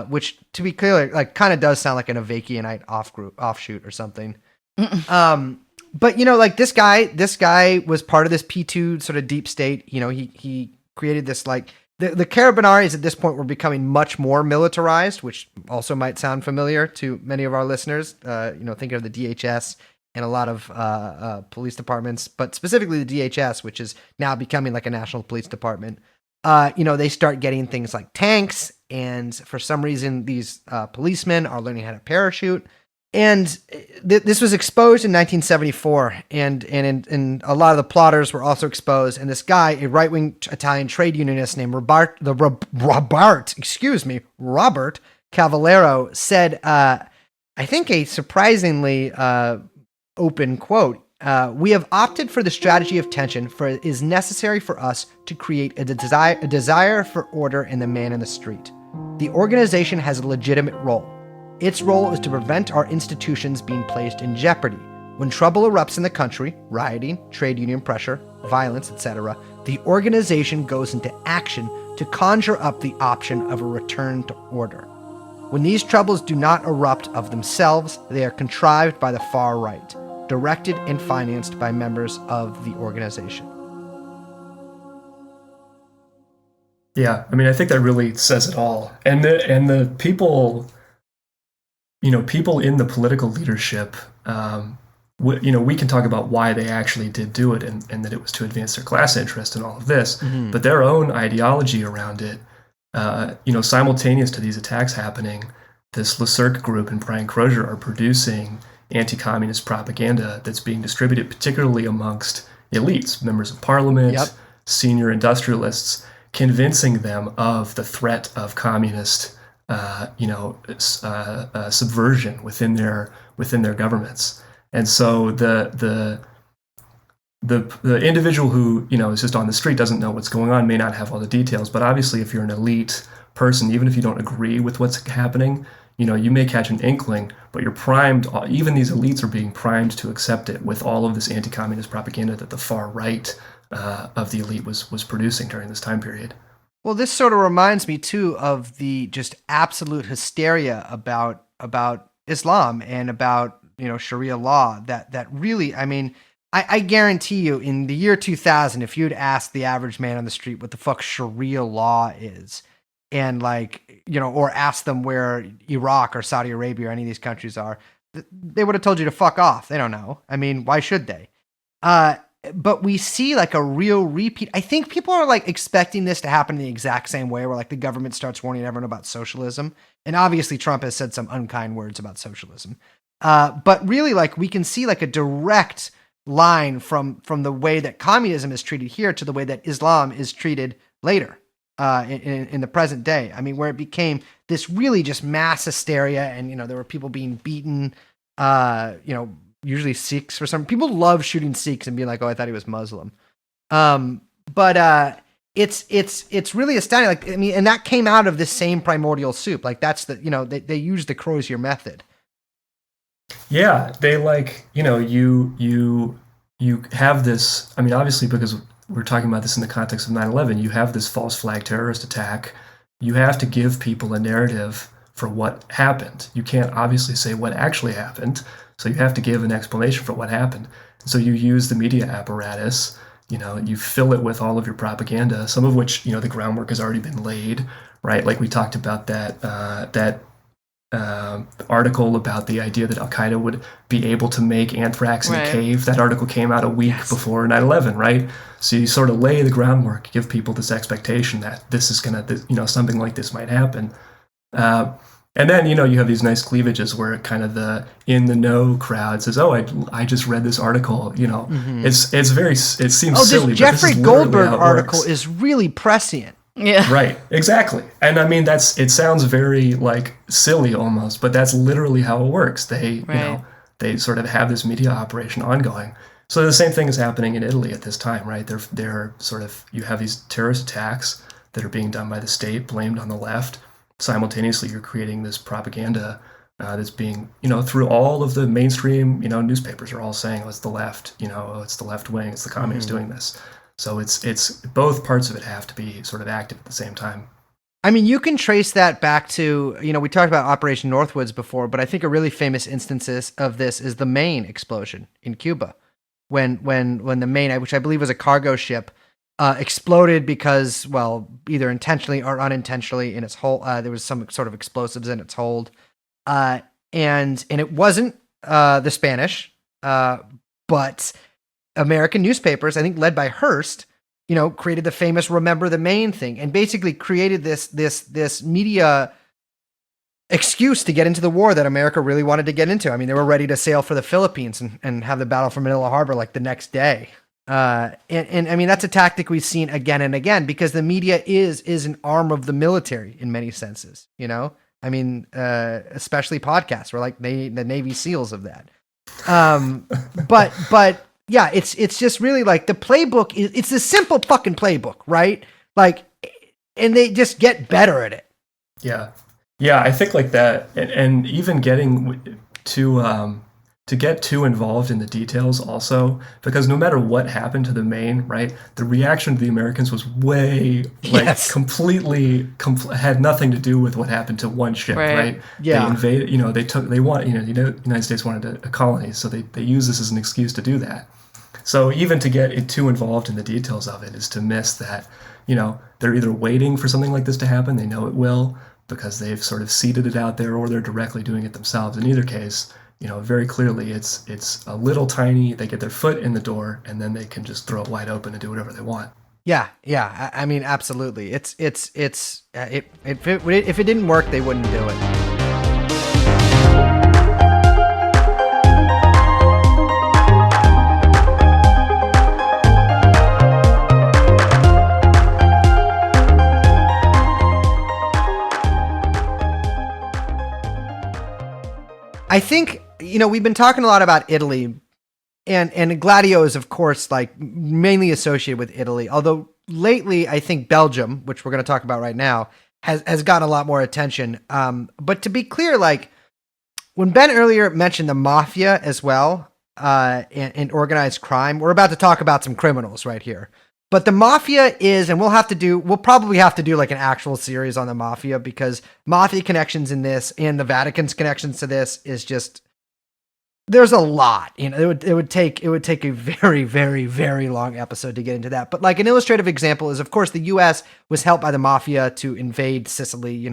which, to be clear, like kind of does sound like an Avakianite offshoot or something. But like this guy was part of this P2 sort of deep state. He created this like. The Carabinieri at this point were becoming much more militarized, which also might sound familiar to many of our listeners. Thinking of the DHS and a lot of police departments, but specifically the DHS, which is now becoming like a national police department. They start getting things like tanks, and for some reason, these policemen are learning how to parachute. And this was exposed in 1974, and a lot of the plotters were also exposed. And this guy, a right-wing Italian trade unionist named Robert Cavallero, said, I think a surprisingly open quote, "We have opted for the strategy of tension, for it is necessary for us to create a desire for order in the man in the street. The organization has a legitimate role. Its role is to prevent our institutions being placed in jeopardy. When trouble erupts in the country, rioting, trade union pressure, violence, etc., the organization goes into action to conjure up the option of a return to order. When these troubles do not erupt of themselves, they are contrived by the far right, directed and financed by members of the organization." Yeah, I mean, I think that really says it all. And the people... people in the political leadership, we can talk about why they actually did do it and that it was to advance their class interest and all of this, but their own ideology around it, simultaneous to these attacks happening, this Le Cirque group and Brian Crozier are producing anti-communist propaganda that's being distributed particularly amongst elites, members of parliament, senior industrialists, convincing them of the threat of communist subversion within their governments. And so the individual who is just on the street, doesn't know what's going on, may not have all the details, but obviously if you're an elite person, even if you don't agree with what's happening, you may catch an inkling, but you're primed. Even these elites are being primed to accept it with all of this anti-communist propaganda that the far right of the elite was producing during this time period. Well, this sort of reminds me too of the just absolute hysteria about Islam and about Sharia law. That really, I mean, I guarantee you, in the year 2000, if you'd asked the average man on the street what the fuck Sharia law is, and or asked them where Iraq or Saudi Arabia or any of these countries are, they would have told you to fuck off. They don't know. I mean, why should they? But we see like a real repeat. I think people are like expecting this to happen in the exact same way, where like the government starts warning everyone about socialism. And obviously Trump has said some unkind words about socialism. But really, like, we can see like a direct line from the way that communism is treated here to the way that Islam is treated later in the present day. I mean, where it became this really just mass hysteria, and there were people being beaten, usually Sikhs for some. People love shooting Sikhs and being like, "Oh, I thought he was Muslim." But it's really astounding. Like, I mean, and that came out of this same primordial soup. Like, that's the, you know, they use the Crozier method. Yeah, they like, you have this, I mean, obviously, because we're talking about this in the context of 9/11, you have this false flag terrorist attack. You have to give people a narrative for what happened. You can't obviously say what actually happened, so you have to give an explanation for what happened. So you use the media apparatus, you fill it with all of your propaganda, some of which, the groundwork has already been laid, right? Like we talked about that article about the idea that Al-Qaeda would be able to make anthrax in a cave. That article came out a week before 9/11, right? So you sort of lay the groundwork, give people this expectation that this is going to, something like this might happen. And then, you have these nice cleavages where kind of the in the know crowd says, "Oh, I just read this article." It's very, it seems silly. This Jeffrey but this is Goldberg article works. is really prescient. Yeah. Right. Exactly. And I mean, it sounds very like silly almost, but that's literally how it works. They, they sort of have this media operation ongoing. So the same thing is happening in Italy at this time, right? They're sort of, you have these terrorist attacks that are being done by the state, blamed on the left. Simultaneously, you're creating this propaganda that's being, through all of the mainstream, newspapers are all saying, oh, it's the left, it's the left wing, it's the communists doing this. So it's both parts of it have to be sort of active at the same time. I mean, you can trace that back to, we talked about Operation Northwoods before, but I think a really famous instance of this is the Maine explosion in Cuba, when the Maine, which I believe was a cargo ship, exploded because, well, either intentionally or unintentionally in its hold. There was some sort of explosives in its hold, and it wasn't the Spanish, but American newspapers, I think led by Hearst, created the famous "Remember the Maine" thing, and basically created this media excuse to get into the war that America really wanted to get into. I mean, they were ready to sail for the Philippines and have the battle for Manila Harbor like the next day. And I mean, that's a tactic we've seen again and again because the media is an arm of the military in many senses. I mean, especially podcasts. We're like the Navy SEALs of that. But yeah, it's just really like the playbook. It's a simple fucking playbook, right? Like, and they just get better at it. Yeah. I think like that, and even getting to get too involved in the details also, because no matter what happened to the Maine, right, the reaction to the Americans was way completely had nothing to do with what happened to one ship, right? Yeah. They invaded, the United States wanted a colony, so they use this as an excuse to do that. So even to get too involved in the details of it is to miss that, they're either waiting for something like this to happen, they know it will, because they've sort of seeded it out there, or they're directly doing it themselves. In either case, very clearly it's a little tiny, they get their foot in the door, and then they can just throw it wide open and do whatever they want. Yeah. I mean, absolutely. If it didn't work, they wouldn't do it. I think, we've been talking a lot about Italy, and Gladio is, of course, like mainly associated with Italy. Although lately, I think Belgium, which we're going to talk about right now, has gotten a lot more attention. But to be clear, like when Ben earlier mentioned the mafia as well, and organized crime, we're about to talk about some criminals right here. But the mafia is, and we'll probably have to do like an actual series on the mafia, because mafia connections in this and the Vatican's connections to this is just, there's a lot. It would take a very, very, very long episode to get into that. But like an illustrative example is, of course, the U.S. was helped by the mafia to invade Sicily.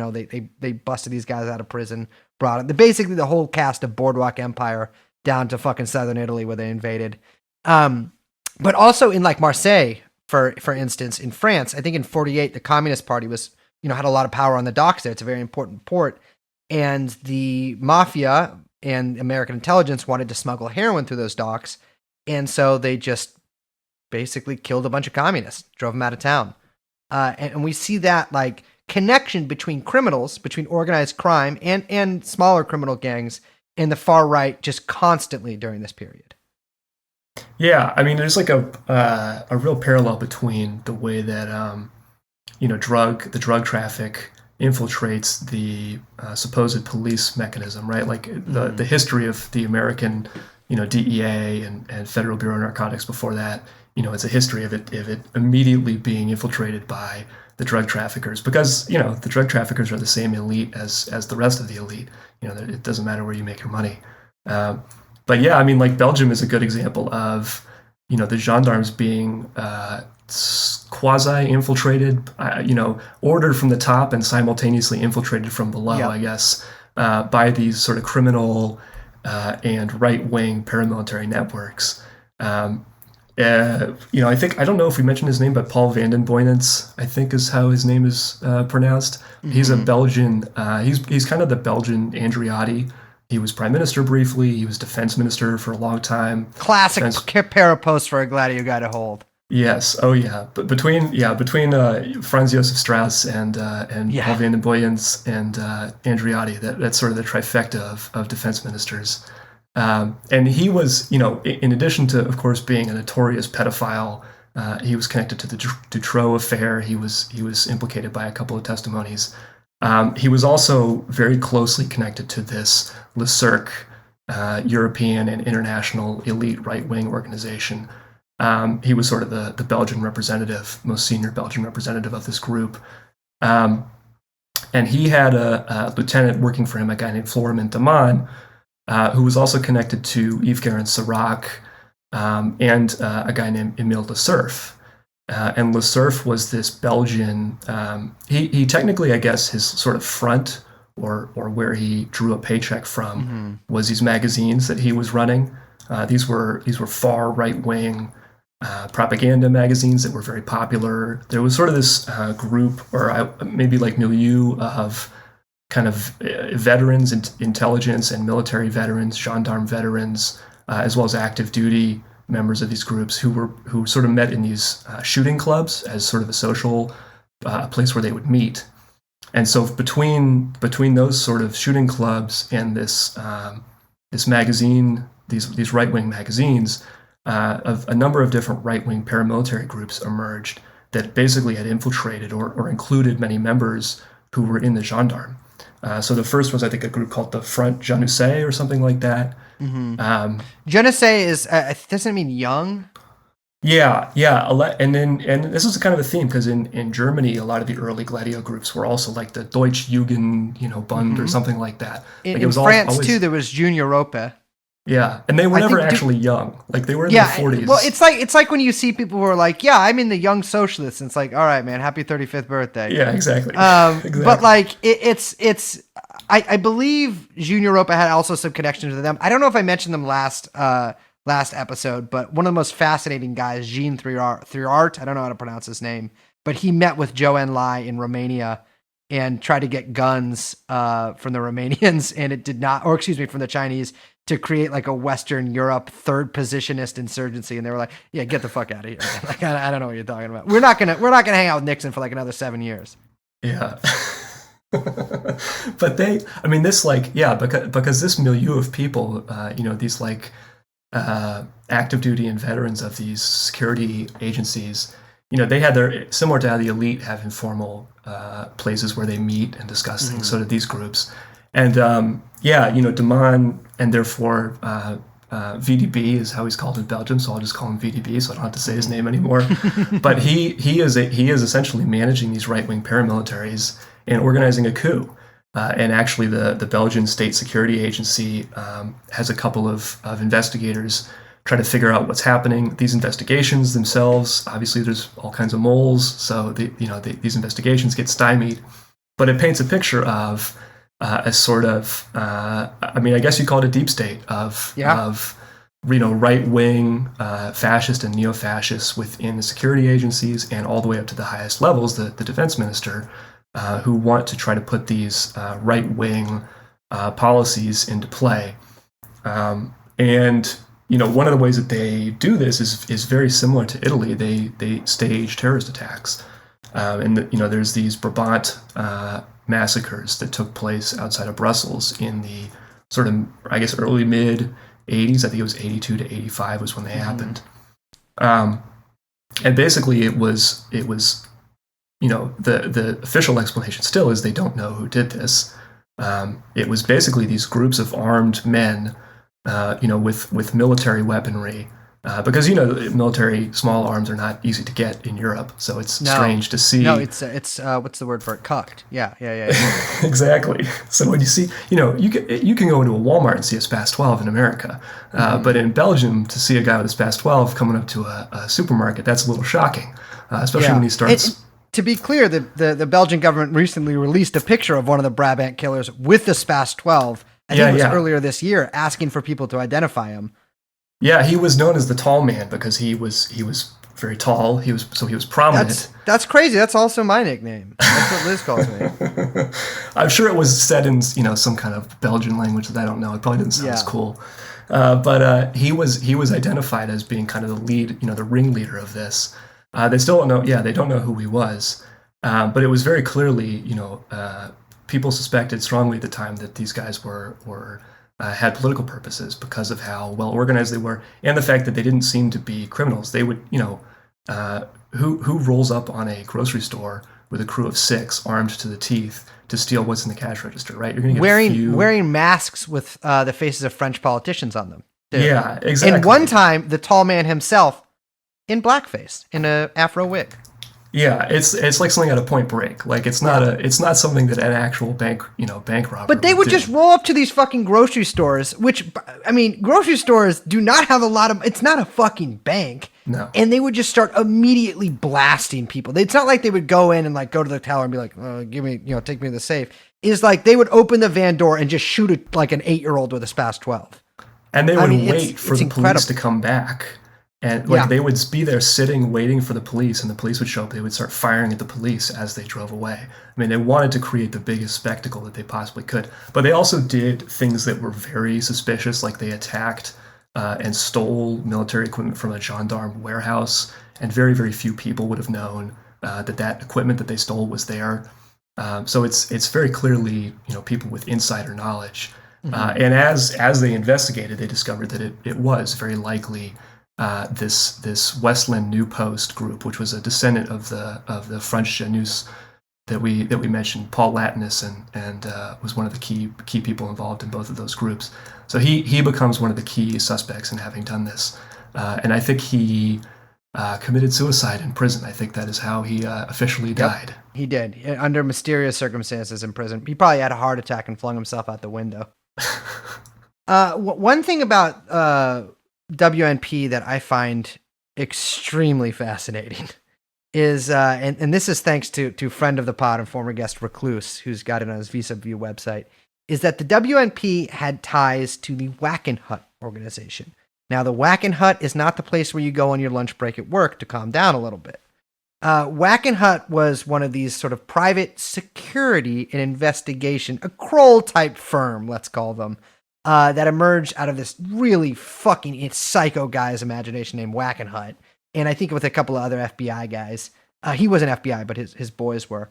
They busted these guys out of prison, brought it, basically the whole cast of Boardwalk Empire down to fucking southern Italy where they invaded. But also in like Marseille, for instance, in France, I think in 1948, the Communist Party was, had a lot of power on the docks there. It's a very important port. And the mafia and American intelligence wanted to smuggle heroin through those docks. And so they just basically killed a bunch of communists, drove them out of town. And we see that like connection between criminals, between organized crime and smaller criminal gangs in the far right just constantly during this period. Yeah, I mean, there's like a real parallel between the way that the drug traffic infiltrates the supposed police mechanism, right? Like the history of the American, DEA and Federal Bureau of Narcotics before that, it's a history of it immediately being infiltrated by the drug traffickers, because the drug traffickers are the same elite as the rest of the elite. It doesn't matter where you make your money. But yeah, I mean, like Belgium is a good example of the gendarmes being quasi-infiltrated, ordered from the top and simultaneously infiltrated from below, I guess, by these sort of criminal and right-wing paramilitary networks. I don't know if we mentioned his name, but Paul van den Boynants, I think is how his name is pronounced. Mm-hmm. He's a Belgian, he's kind of the Belgian Andreotti. He was prime minister briefly. He was defense minister for a long time. Classic pair of posts for a Gladio guy to hold. Yes. Oh yeah. But between Franz Josef Strauss and Paul van den Boyens and Andreotti, that's sort of the trifecta of defense ministers. And he was, in addition to, of course, being a notorious pedophile, he was connected to the Dutroux affair. He was implicated by a couple of testimonies. He was also very closely connected to this Le Cercle, European and international elite right-wing organization. He was sort of the Belgian representative, most senior Belgian representative of this group. And he had a lieutenant working for him, a guy named Florimond Daman, who was also connected to Yves Guérin-Serac and a guy named Emile Le Cerf. And Le Cerf was this Belgian, he technically, I guess, his sort of front or where he drew a paycheck from was these magazines that he was running. These were far right-wing propaganda magazines that were very popular. There was sort of this group, or maybe like milieu of kind of veterans, intelligence and military veterans, gendarme veterans, as well as active duty members of these groups who sort of met in these shooting clubs as sort of a social place where they would meet. And so between those sort of shooting clubs and this magazine, these right-wing magazines, of a number of different right-wing paramilitary groups emerged that basically had infiltrated or included many members who were in the gendarme. So the first was, I think, a group called the Front Jeunesse or something like that. Mm-hmm. Jeunesse is doesn't it mean young? Yeah. And this is kind of a theme, because in Germany, a lot of the early Gladio groups were also like the Deutsche Jugend, Bund or something like that. In France too, there was June Europe. Yeah, and they were never actually young. Like they were in their 40s. Well, it's like when you see people who are like, "Yeah, I'm in the Young Socialists." And it's like, "All right, man, happy 35th birthday." Yeah, exactly. Exactly. But like I believe June Europa had also some connection to them. I don't know if I mentioned them last episode, but one of the most fascinating guys, Jean Triart, I don't know how to pronounce his name, but he met with Zhou Enlai in Romania and tried to get guns from the Romanians, and it did not, or excuse me, from the Chinese, to create like a Western Europe third positionist insurgency. And they were like, "Yeah, get the fuck out of here, man. Like, I don't know what you're talking about. We're not gonna hang out with Nixon for like another 7 years." Yeah. But because this milieu of people, these like active duty and veterans of these security agencies, they had their, similar to how the elite have informal places where they meet and discuss things. So did these groups. And Daman, and therefore VDB is how he's called in Belgium, so I'll just call him VDB, so I don't have to say his name anymore. But he is essentially managing these right-wing paramilitaries and organizing a coup. And actually, the Belgian State Security Agency has a couple of investigators try to figure out what's happening. These investigations themselves, obviously, there's all kinds of moles, so these investigations get stymied. But it paints a picture of a sort of, I guess you call it a deep state of right-wing fascist and neo-fascists within the security agencies and all the way up to the highest levels, the defense minister, who want to try to put these right-wing policies into play. And one of the ways that they do this is very similar to Italy. They stage terrorist attacks. And there's these Brabant massacres that took place outside of Brussels in the sort of, I guess, early mid 80s. I think it was 82 to 85 was when they happened. And basically it was the official explanation still is they don't know who did this. It was basically these groups of armed men, with military weaponry. Because military small arms are not easy to get in Europe, so it's strange to see. No, it's what's the word for it? Cucked. Yeah. Exactly. So when you see, you can go into a Walmart and see a SPAS 12 in America, but in Belgium to see a guy with a SPAS 12 coming up to a supermarket, that's a little shocking, especially when he starts. To be clear, the Belgian government recently released a picture of one of the Brabant killers with the SPAS 12. I think it was earlier this year, asking for people to identify him. Yeah, he was known as the tall man because he was very tall. He was prominent. That's crazy. That's also my nickname. That's what Liz calls me. I'm sure it was said in some kind of Belgian language that I don't know. It probably didn't sound as cool. But he was identified as being kind of the lead, the ringleader of this. They still don't know. Yeah, they don't know who he was. But it was very clearly, people suspected strongly at the time that these guys were had political purposes because of how well organized they were, and the fact that they didn't seem to be criminals. They would, who rolls up on a grocery store with a crew of 6 armed to the teeth to steal what's in the cash register, right? You're going to get wearing masks with the faces of French politicians on them. Too. Yeah, exactly. And one time, the tall man himself in blackface in a afro wig. Yeah, it's like something out of Point Break. Like it's not something that an actual bank robber. But they would just roll up to these fucking grocery stores, which grocery stores do not have a lot of. It's not a fucking bank. No. And they would just start immediately blasting people. It's not like they would go in and like go to the teller and be like, "Give me, take me to the safe." It's like they would open the van door and just shoot it like an 8-year-old with a SPAS 12. And they would wait for the police to come back. And they would be there sitting, waiting for the police, and the police would show up. They would start firing at the police as they drove away. I mean, they wanted to create the biggest spectacle that they possibly could. But they also did things that were very suspicious, like they attacked and stole military equipment from a gendarme warehouse, and very, very few people would have known that equipment that they stole was there. So it's very clearly people with insider knowledge. Mm-hmm. And as they investigated, they discovered that it was very likely this Westland New Post group, which was a descendant of the French Janus that we mentioned, Paul Latinus, and was one of the key people involved in both of those groups. So he becomes one of the key suspects in having done this, and I think he committed suicide in prison. I think that is how he officially died. He did, under mysterious circumstances in prison. He probably had a heart attack and flung himself out the window. One thing about WNP that I find extremely fascinating is, and this is thanks to friend of the pod and former guest Recluse, who's got it on his Visa View website, is that the WNP had ties to the Whack-In Hut organization. Now, the Whack-In Hut is not the place where you go on your lunch break at work to calm down a little bit. Whack-In Hut was one of these sort of private security and investigation, a Kroll-type firm, let's call them, that emerged out of this really fucking psycho guy's imagination named Whack-In Hut. And I think with a couple of other FBI guys. He wasn't FBI, but his boys were.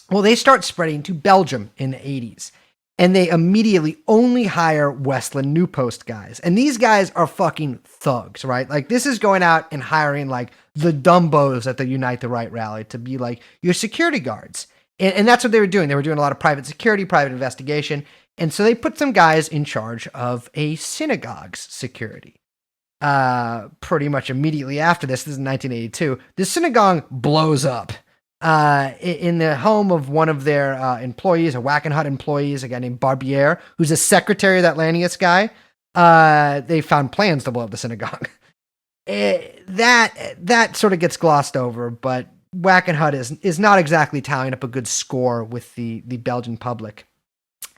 Well, they start spreading to Belgium in the 80s. And they immediately only hire Westland New Post guys. And these guys are fucking thugs, right? Like, this is going out and hiring, like, the Dumbos at the Unite the Right rally to be, like, your security guards. And that's what they were doing. They were doing a lot of private security, private investigation. And so they put some guys in charge of a synagogue's security. Pretty much immediately after this is 1982, the synagogue blows up. In the home of one of their employees, a Whack-In Hut employees, a guy named Barbier, who's a secretary of that Lanius guy. They found plans to blow up the synagogue. That sort of gets glossed over, but Whack-In Hut is not exactly tallying up a good score with the Belgian public.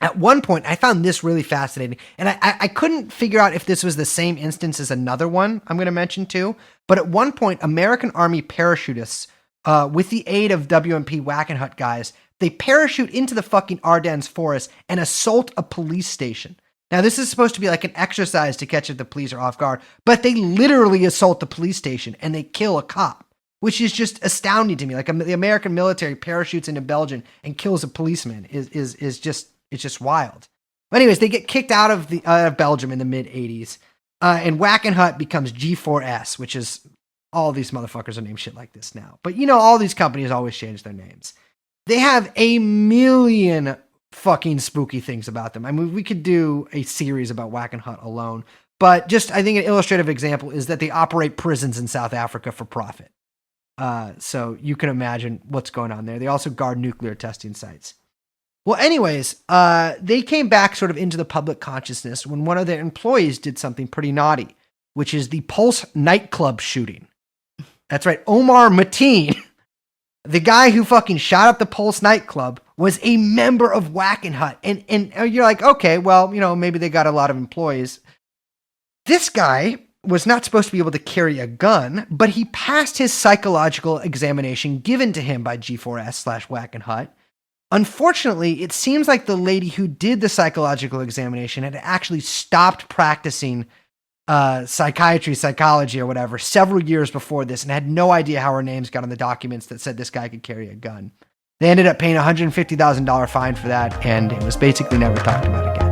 At one point, I found this really fascinating, and I couldn't figure out if this was the same instance as another one I'm going to mention too, but at one point, American Army parachutists, with the aid of WMP Whack-In Hut guys, they parachute into the fucking Ardennes forest and assault a police station. Now, this is supposed to be like an exercise to catch if the police are off guard, but they literally assault the police station and they kill a cop, which is just astounding to me. Like, the American military parachutes into Belgium and kills a policeman is just wild. But anyways, they get kicked out of Belgium in the mid-'80s, and Whack-In Hut becomes G4S, which is all these motherfuckers are named shit like this now. But all these companies always change their names. They have a million fucking spooky things about them. I mean, we could do a series about Wackenhut alone. But just, I think an illustrative example is that they operate prisons in South Africa for profit. So you can imagine what's going on there. They also guard nuclear testing sites. Well, anyways, they came back sort of into the public consciousness when one of their employees did something pretty naughty, which is the Pulse nightclub shooting. That's right. Omar Mateen, the guy who fucking shot up the Pulse nightclub, was a member of Wackenhut. And you're like, okay, well, maybe they got a lot of employees. This guy was not supposed to be able to carry a gun, but he passed his psychological examination given to him by G4S/Wackenhut. Unfortunately, it seems like the lady who did the psychological examination had actually stopped practicing psychology or whatever several years before this and had no idea how her names got on the documents that said this guy could carry a gun. They ended up paying a $150,000 fine for that, and it was basically never talked about again.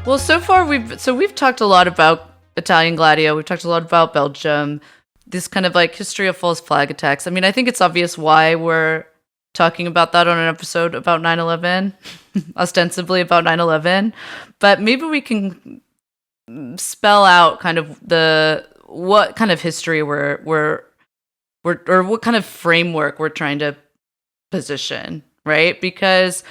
Well, so far we've talked a lot about Italian Gladio. We've talked a lot about Belgium. This kind of like history of false flag attacks. I mean, I think it's obvious why we're talking about that on an episode about 9/11, ostensibly about 9/11. But maybe we can spell out kind of what kind of history we're or what kind of framework we're trying to position. Right? Because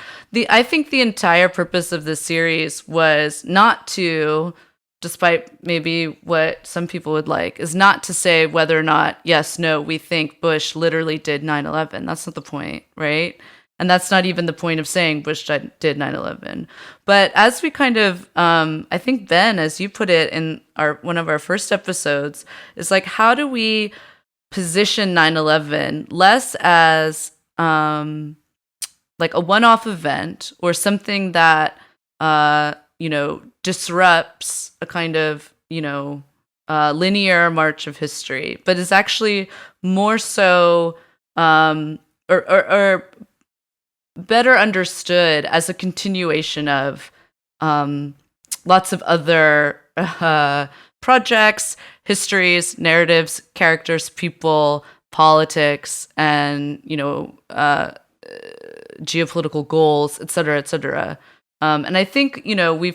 I think the entire purpose of this series was not to, despite maybe what some people would like, is not to say whether or not, yes, no, we think Bush literally did 9/11. That's not the point, right? And that's not even the point of saying Bush did 9/11. But as we kind of, I think, Ben, as you put it in one of our first episodes, is like, how do we position 9/11 less as like a one-off event or something that disrupts a kind of linear march of history, but is actually more so or better understood as a continuation of lots of other projects, histories, narratives, characters, people, politics, and geopolitical goals, et cetera, et cetera. And I think, we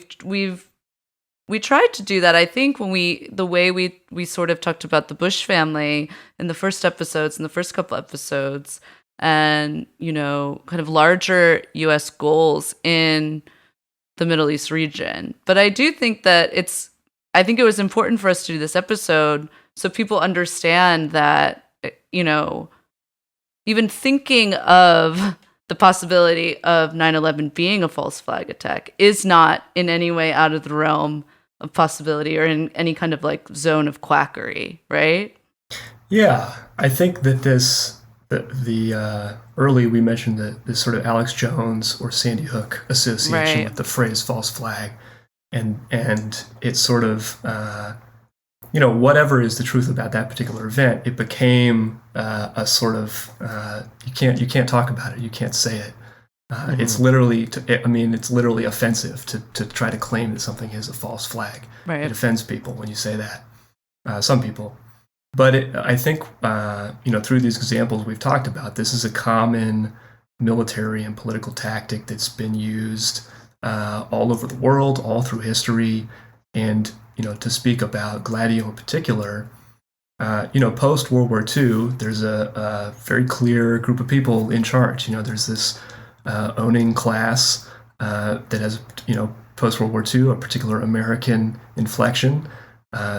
tried to do that. I think when the way we sort of talked about the Bush family in the first episodes, in the first couple episodes, and, kind of larger US goals in the Middle East region. But I do think that I think it was important for us to do this episode so people understand that, even thinking of the possibility of 9/11 being a false flag attack is not in any way out of the realm of possibility or in any kind of like zone of quackery, right? Yeah, I think that the early we mentioned this sort of Alex Jones or Sandy Hook association with the phrase false flag, and it's sort of whatever is the truth about that particular event, it became a sort of you can't talk about it, you can't say it. It's literally it's literally offensive to try to claim that something is a false flag. Right. It offends people when you say that. Some people, but I think through these examples we've talked about, this is a common military and political tactic that's been used all over the world, all through history, and to speak about Gladio in particular, post World War II, there's a very clear group of people in charge. There's this owning class that has, post World War II, a particular American inflection.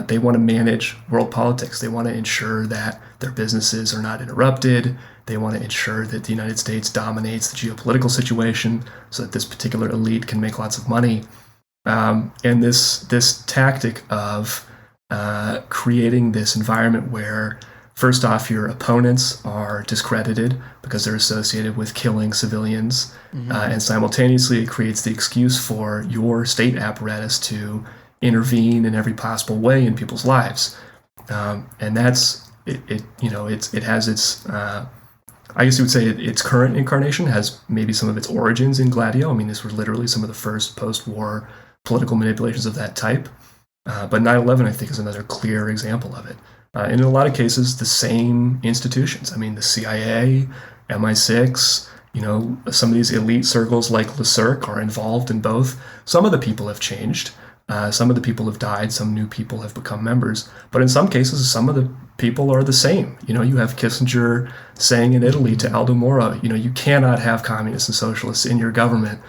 They want to manage world politics. They want to ensure that their businesses are not interrupted. They want to ensure that the United States dominates the geopolitical situation so that this particular elite can make lots of money. And this tactic of creating this environment where, first off, your opponents are discredited because they're associated with killing civilians, and simultaneously it creates the excuse for your state apparatus to intervene in every possible way in people's lives. And that's it has its I guess you would say its current incarnation has maybe some of its origins in Gladio. I mean, these were literally some of the first post-war political manipulations of that type. But 9/11, I think, is another clear example of it. And in a lot of cases, the same institutions. I mean, the CIA, MI6, some of these elite circles like Le Cirque are involved in both. Some of the people have changed. Some of the people have died. Some new people have become members. But in some cases, some of the people are the same. You have Kissinger saying in Italy to Aldo Moro, you cannot have communists and socialists in your government.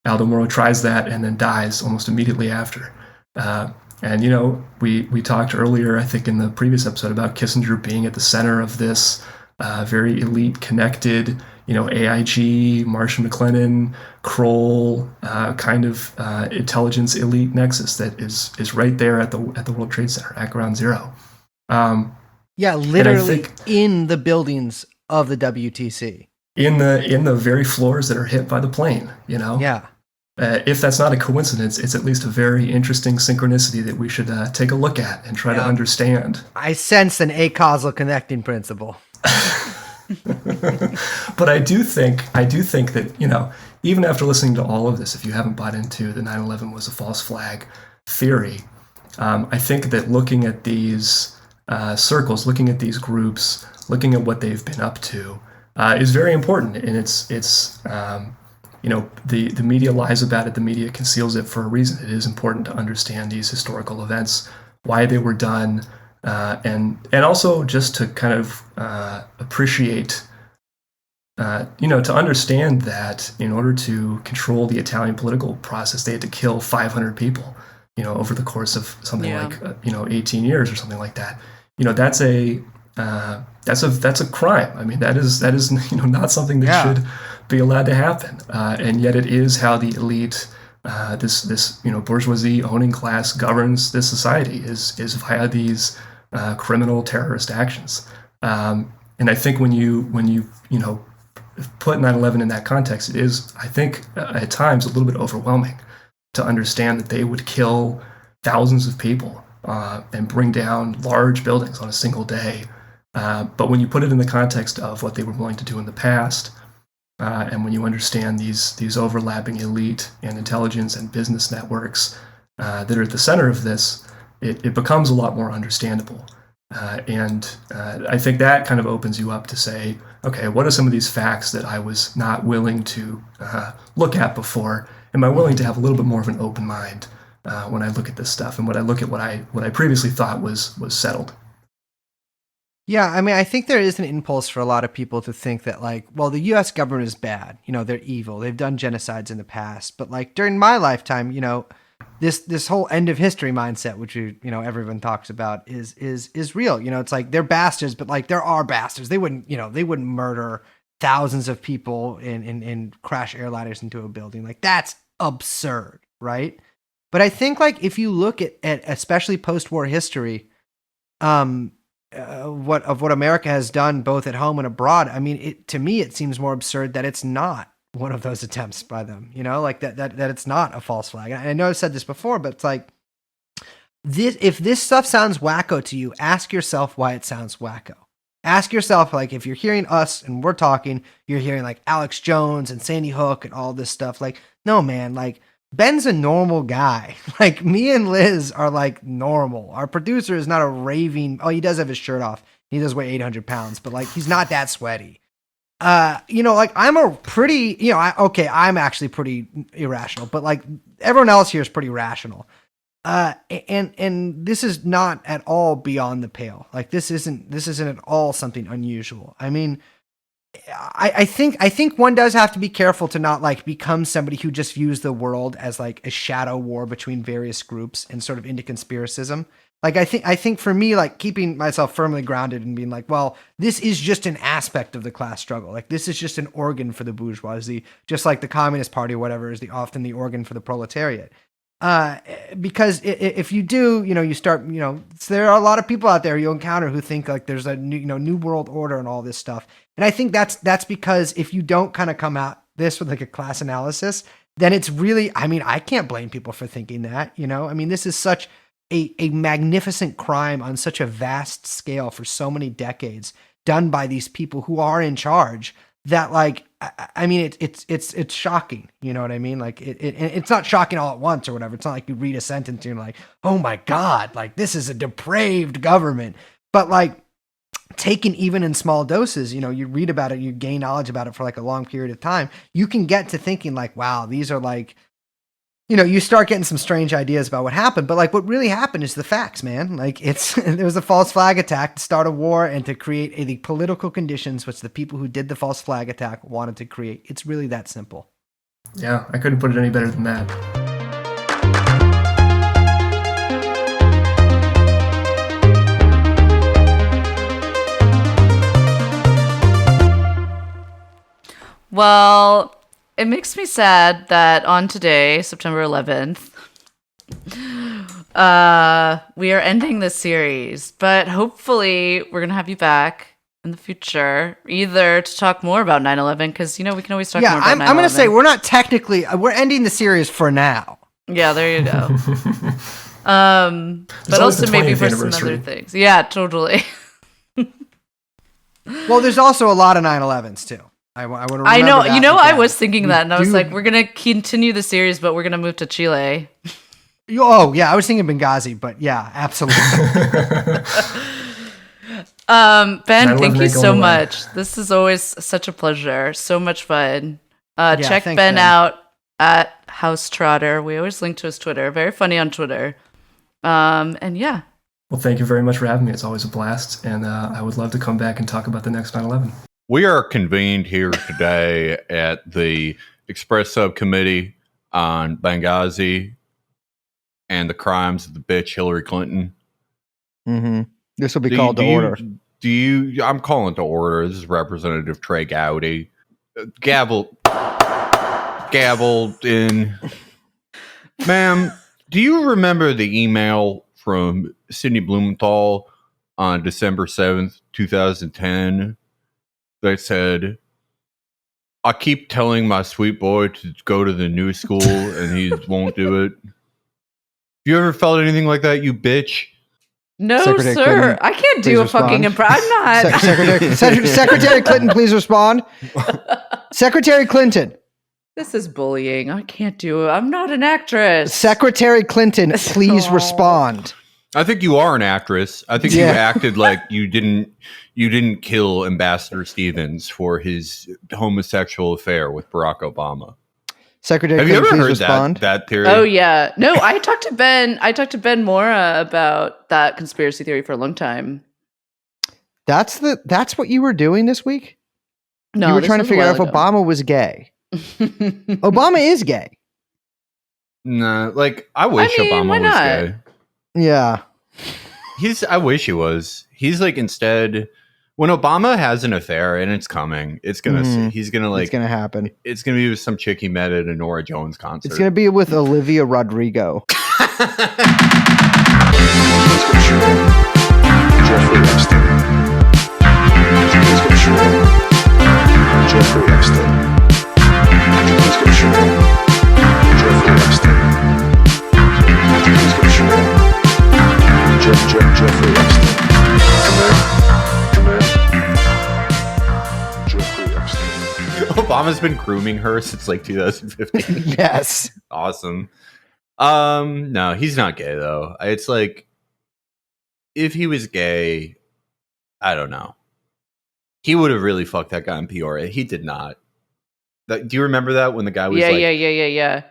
Aldo Moro tries that and then dies almost immediately after. And we talked earlier, I think in the previous episode, about Kissinger being at the center of this very elite, connected, AIG, Marshall McLennan, Kroll kind of intelligence elite nexus that is right there at the World Trade Center at Ground Zero. Yeah, literally in the buildings of the WTC. In the very floors that are hit by the plane, Yeah. If that's not a coincidence, it's at least a very interesting synchronicity that we should take a look at and try to understand. I sense an acausal connecting principle. But I do think that, even after listening to all of this, if you haven't bought into the 9/11 was a false flag theory, I think that looking at these circles, looking at these groups, looking at what they've been up to, is very important. And it's the media lies about it. The media conceals it for a reason. It is important to understand these historical events, why they were done, and also just to kind of appreciate, to understand that in order to control the Italian political process, they had to kill 500 people, over the course of something like 18 years or something like that. That's a crime. I mean, that is not something that should be allowed to happen. And yet it is how the elite, this bourgeoisie owning class governs this society is via these criminal terrorist actions. And I think when you put 9/11 in that context, it is, I think, at times a little bit overwhelming to understand that they would kill thousands of people and bring down large buildings on a single day. But when you put it in the context of what they were willing to do in the past, and when you understand these overlapping elite and intelligence and business networks that are at the center of this, it becomes a lot more understandable. And I think that kind of opens you up to say, okay, what are some of these facts that I was not willing to look at before? Am I willing to have a little bit more of an open mind when I look at this stuff and when I look at what I previously thought was settled? Yeah, I mean, I think there is an impulse for a lot of people to think that, the U.S. government is bad. They're evil. They've done genocides in the past. But, during my lifetime, this whole end of history mindset, which everyone talks about, is real. It's like they're bastards, but there are bastards. They wouldn't murder thousands of people and crash airliners into a building. That's absurd, right? But I think if you look at especially post-war history, what America has done both at home and abroad, I mean, to me it seems more absurd that it's not one of those attempts by them, that it's not a false flag. And I know I've said this before, but it's this, if this stuff sounds wacko to you, ask yourself why it sounds wacko. Ask yourself, if you're hearing us and we're talking, you're hearing Alex Jones and Sandy Hook and all this stuff. No, man, Ben's a normal guy. Me and Liz are normal. Our producer is not a raving. Oh, he does have his shirt off. He does weigh 800 pounds, but he's not that sweaty. I'm a pretty, I'm actually pretty irrational, but everyone else here is pretty rational. And this is not at all beyond the pale. This isn't at all something unusual. I mean, I think one does have to be careful to not become somebody who just views the world as a shadow war between various groups and sort of into conspiracism. I think for me, keeping myself firmly grounded and being well, this is just an aspect of the class struggle. This is just an organ for the bourgeoisie, just like the Communist Party or whatever is often the organ for the proletariat. Because if you do, you start, so there are a lot of people out there you encounter who think there's a new world order and all this stuff. And I think that's because if you don't kind of come at this with a class analysis, then it's really, I mean, I can't blame people for thinking that, I mean, this is such a magnificent crime on such a vast scale for so many decades done by these people who are in charge that like, I mean, it's shocking. You know what I mean? Like it's not shocking all at once or whatever. It's not like you read a sentence and you're like, oh my God, like this is a depraved government. But like taken even in small doses, you know, you read about it, you gain knowledge about it for like a long period of time. You can get to thinking like, wow, these are like, you know, you start getting some strange ideas about what happened, but like what really happened is the facts, man. Like there was a false flag attack to start a war and to create the political conditions which the people who did the false flag attack wanted to create. It's really that simple. Yeah, I couldn't put it any better than that. Well, it makes me sad that on today, September 11th, we are ending this series, but hopefully we're going to have you back in the future, either to talk more about 9/11, because, you know, we can always talk more about 9/11. I'm going to say we're ending the series for now. Yeah, there you go. But also maybe for some other things. Yeah, totally. Well, there's also a lot of 9/11s too. I want to remember I know. that You know, again. I was thinking that, and I was like, we're going to continue the series, but we're going to move to Chile. Oh, yeah. I was thinking Benghazi, but yeah, absolutely. Ben, thank you so much. This is always such a pleasure. So much fun. Check thanks, Ben out at House Trotter. We always link to his Twitter. Very funny on Twitter. And yeah. Well, thank you very much for having me. It's always a blast, and I would love to come back and talk about the next 9/11. We are convened here today at the Express Subcommittee on Benghazi and the crimes of the bitch Hillary Clinton. Mm-hmm. This will be called to order. I'm calling to order. This is Representative Trey Gowdy. Gaveled in. Ma'am, do you remember the email from Sidney Blumenthal on December 7th, 2010? That said, I keep telling my sweet boy to go to the new school and he won't do it. You ever felt anything like that, you bitch? No, Secretary sir. Clinton, I can't do a fucking impression. I'm not. Secretary Clinton, please respond. Secretary Clinton. This is bullying. I can't do it. I'm not an actress. Secretary Clinton, please respond. I think you are an actress. I think you acted like you didn't kill Ambassador Stevens for his homosexual affair with Barack Obama. Secretary, have you ever heard respond? that theory? Oh yeah, no. I talked to Ben Mora about that conspiracy theory for a long time. That's what you were doing this week. No, you were trying to figure out if Obama was gay. Obama is gay. Nah, like I wish Obama was gay. Yeah. I wish he was. He's like, instead, when Obama has an affair, and it's coming, it's gonna it's gonna happen. It's gonna be with some chick he met at a Norah Jones concert. It's gonna be with Olivia Rodrigo. Jeffrey Epstein. Jeffrey Epstein. Jeffrey Epstein. Jeffrey Epstein. Come in. Jeffrey Epstein. Obama's been grooming her since like 2015. Yes. Awesome. No, he's not gay though. It's like, if he was gay, I don't know. He would have really fucked that guy in Peoria. He did not. Do you remember that when the guy was yeah.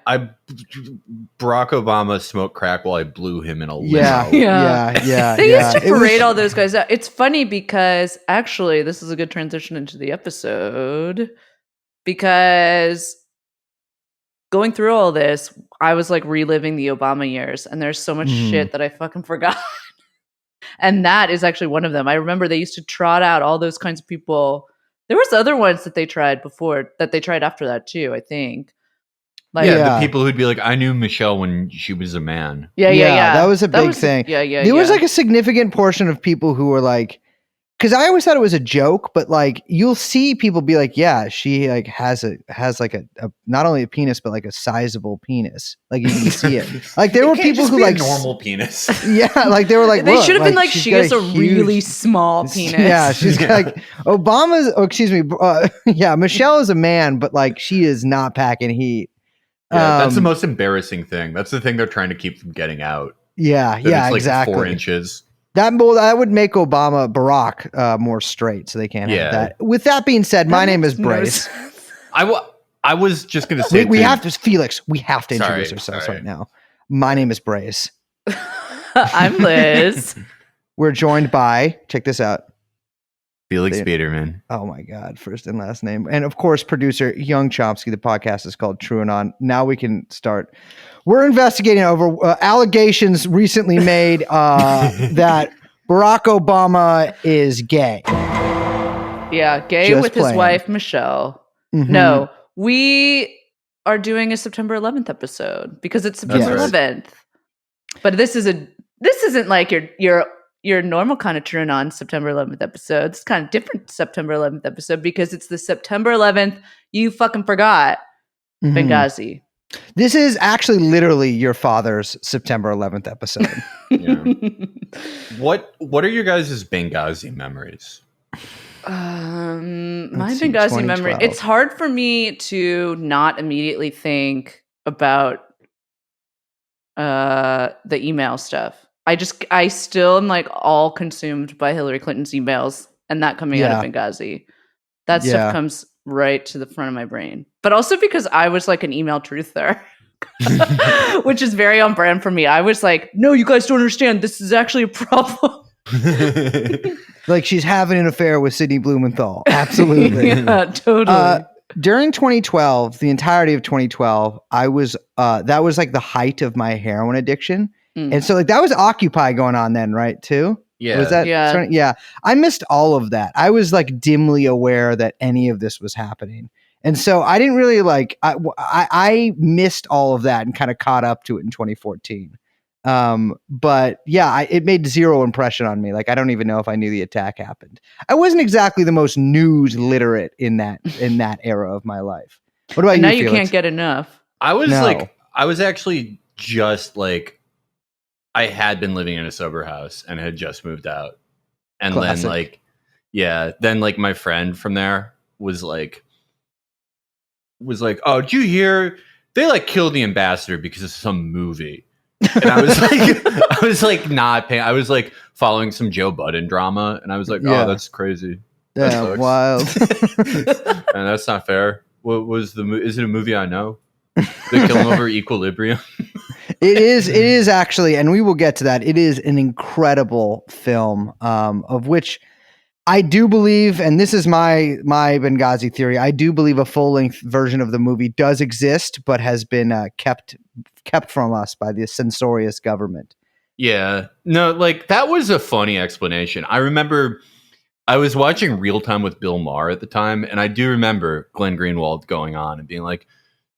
Barack Obama smoked crack while I blew him in a limo. Yeah. They used to parade all those guys out. It's funny because actually, this is a good transition into the episode, because going through all this, I was like reliving the Obama years, and there's so much shit that I fucking forgot. And that is actually one of them. I remember they used to trot out all those kinds of people. There was other ones that they tried before, that they tried after that too, I think. Like, the people who'd be like, I knew Michelle when she was a man. Yeah. That was a big thing. Yeah. There was like a significant portion of people who were like, because I always thought it was a joke, but like you'll see people be like, yeah, she like has like a not only a penis but like a sizable penis. Like you can see it. Like there It were can't people just who be a like normal penis. Yeah, like they were like, They "Look, should have been like, she's she got has a really small penis. Yeah, she's got, like Obama's. Oh, excuse me. Yeah, Michelle is a man, but like she is not packing heat. Yeah, that's the most embarrassing thing. That's the thing they're trying to keep from getting out. Yeah, That yeah, it's like exactly. 4 inches. That would make Barack more straight, so they can't have Yeah. that. With that being said, my name is makes no Brace. I was just gonna say We have to, Felix. We have to Sorry, introduce ourselves sorry. right now. My name is Brace. I'm Liz. We're joined by, check this out, Felix Biederman. Oh my God, first and last name. And of course, producer Young Chomsky. The podcast is called True Anon. Now we can start. We're investigating over allegations recently made that Barack Obama is gay. Yeah, gay Just with playing. his wife, Michelle. Mhm. No, we are doing a September 11th episode because it's September Yes. 11th. But this isn't like your normal kind of True Anon September 11th episode. It's kind of different September 11th episode because it's the September 11th you fucking forgot Mhm. Benghazi. This is actually literally your father's September 11th episode. Yeah. What are your guys' Benghazi memories? My see, Benghazi memory. 2012. It's hard for me to not immediately think about the email stuff. I still am like all consumed by Hillary Clinton's emails and that coming out of Benghazi. That Yeah. stuff comes right to the front of my brain. But also because I was like an email truther, which is very on brand for me. I was like, no, you guys don't understand. This is actually a problem. Like she's having an affair with Sidney Blumenthal. Absolutely. Yeah, totally. During 2012, the entirety of 2012, I was that was like the height of my heroin addiction. And so like that was Occupy going on then, right? Too? Yeah. Was that Yeah. yeah. I missed all of that. I was like dimly aware that any of this was happening. And so I didn't really like I missed all of that and kind of caught up to it in 2014. But yeah, it made zero impression on me. Like I don't even know if I knew the attack happened. I wasn't exactly the most news literate in that era of my life. What about And you? now you Felix? can't get enough. I was No. I was actually just like, I had been living in a sober house and had just moved out. And Classic. then my friend from there was like, oh, did you hear they like killed the ambassador because of some movie? And I was like, not paying. I was like following some Joe Budden drama, and I was like, Yeah. oh, that's crazy. That Yeah, sucks. wild. And that's not fair. What was is it a movie I know? They kill him over Equilibrium. It is actually, and we will get to that. It is an incredible film, of which I do believe, and this is my Benghazi theory. I do believe a full length version of the movie does exist, but has been kept from us by the censorious government. Yeah. No, like that was a funny explanation. I remember I was watching Real Time with Bill Maher at the time, and I do remember Glenn Greenwald going on and being like,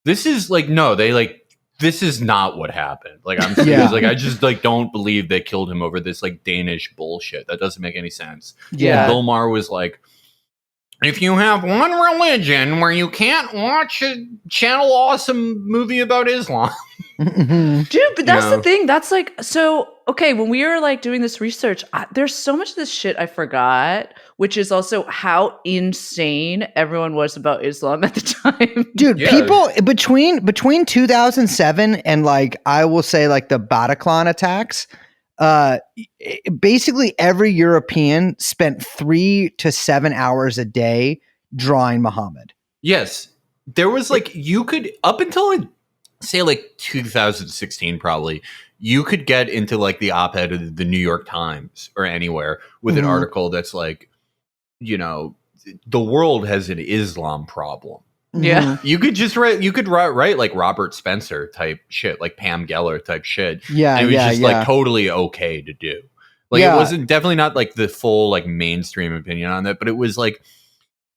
this is like, no, they like, this is not what happened. Like, I'm serious. Yeah. Like, I just like don't believe they killed him over this like Danish bullshit. That doesn't make any sense. Yeah. And Bill Maher was like, if you have one religion where you can't watch a Channel Awesome movie about Islam. Dude, but that's know? the thing. That's like, so, okay, when we were like doing this research, there's so much of this shit I forgot, which is also how insane everyone was about Islam at the time. Dude, Yeah. people between 2007 and like I will say like the Bataclan attacks, basically every European spent 3 to 7 hours a day drawing Muhammad. Yes. There was like, you could, up until like, say like 2016 probably, you could get into like the op-ed of the New York Times or anywhere with an Mhm. article that's like, you know, the world has an Islam problem. Yeah. You could just write like Robert Spencer type shit, like Pam Geller type shit. Yeah, And it was yeah, just yeah. like totally okay to do. Like Yeah. it wasn't definitely not like the full like mainstream opinion on that, but it was like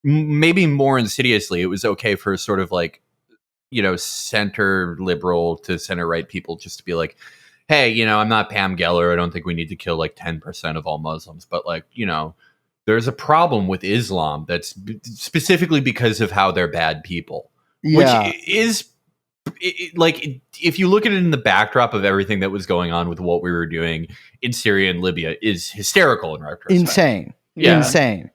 maybe more insidiously, it was okay for sort of like, you know, center liberal to center right people just to be like, hey, you know, I'm not Pam Geller. I don't think we need to kill like 10% of all Muslims, but like, you know, there's a problem with Islam that's specifically because of how they're bad people, Yeah. which is like, if you look at it in the backdrop of everything that was going on with what we were doing in Syria and Libya, is hysterical in retrospect. Insane.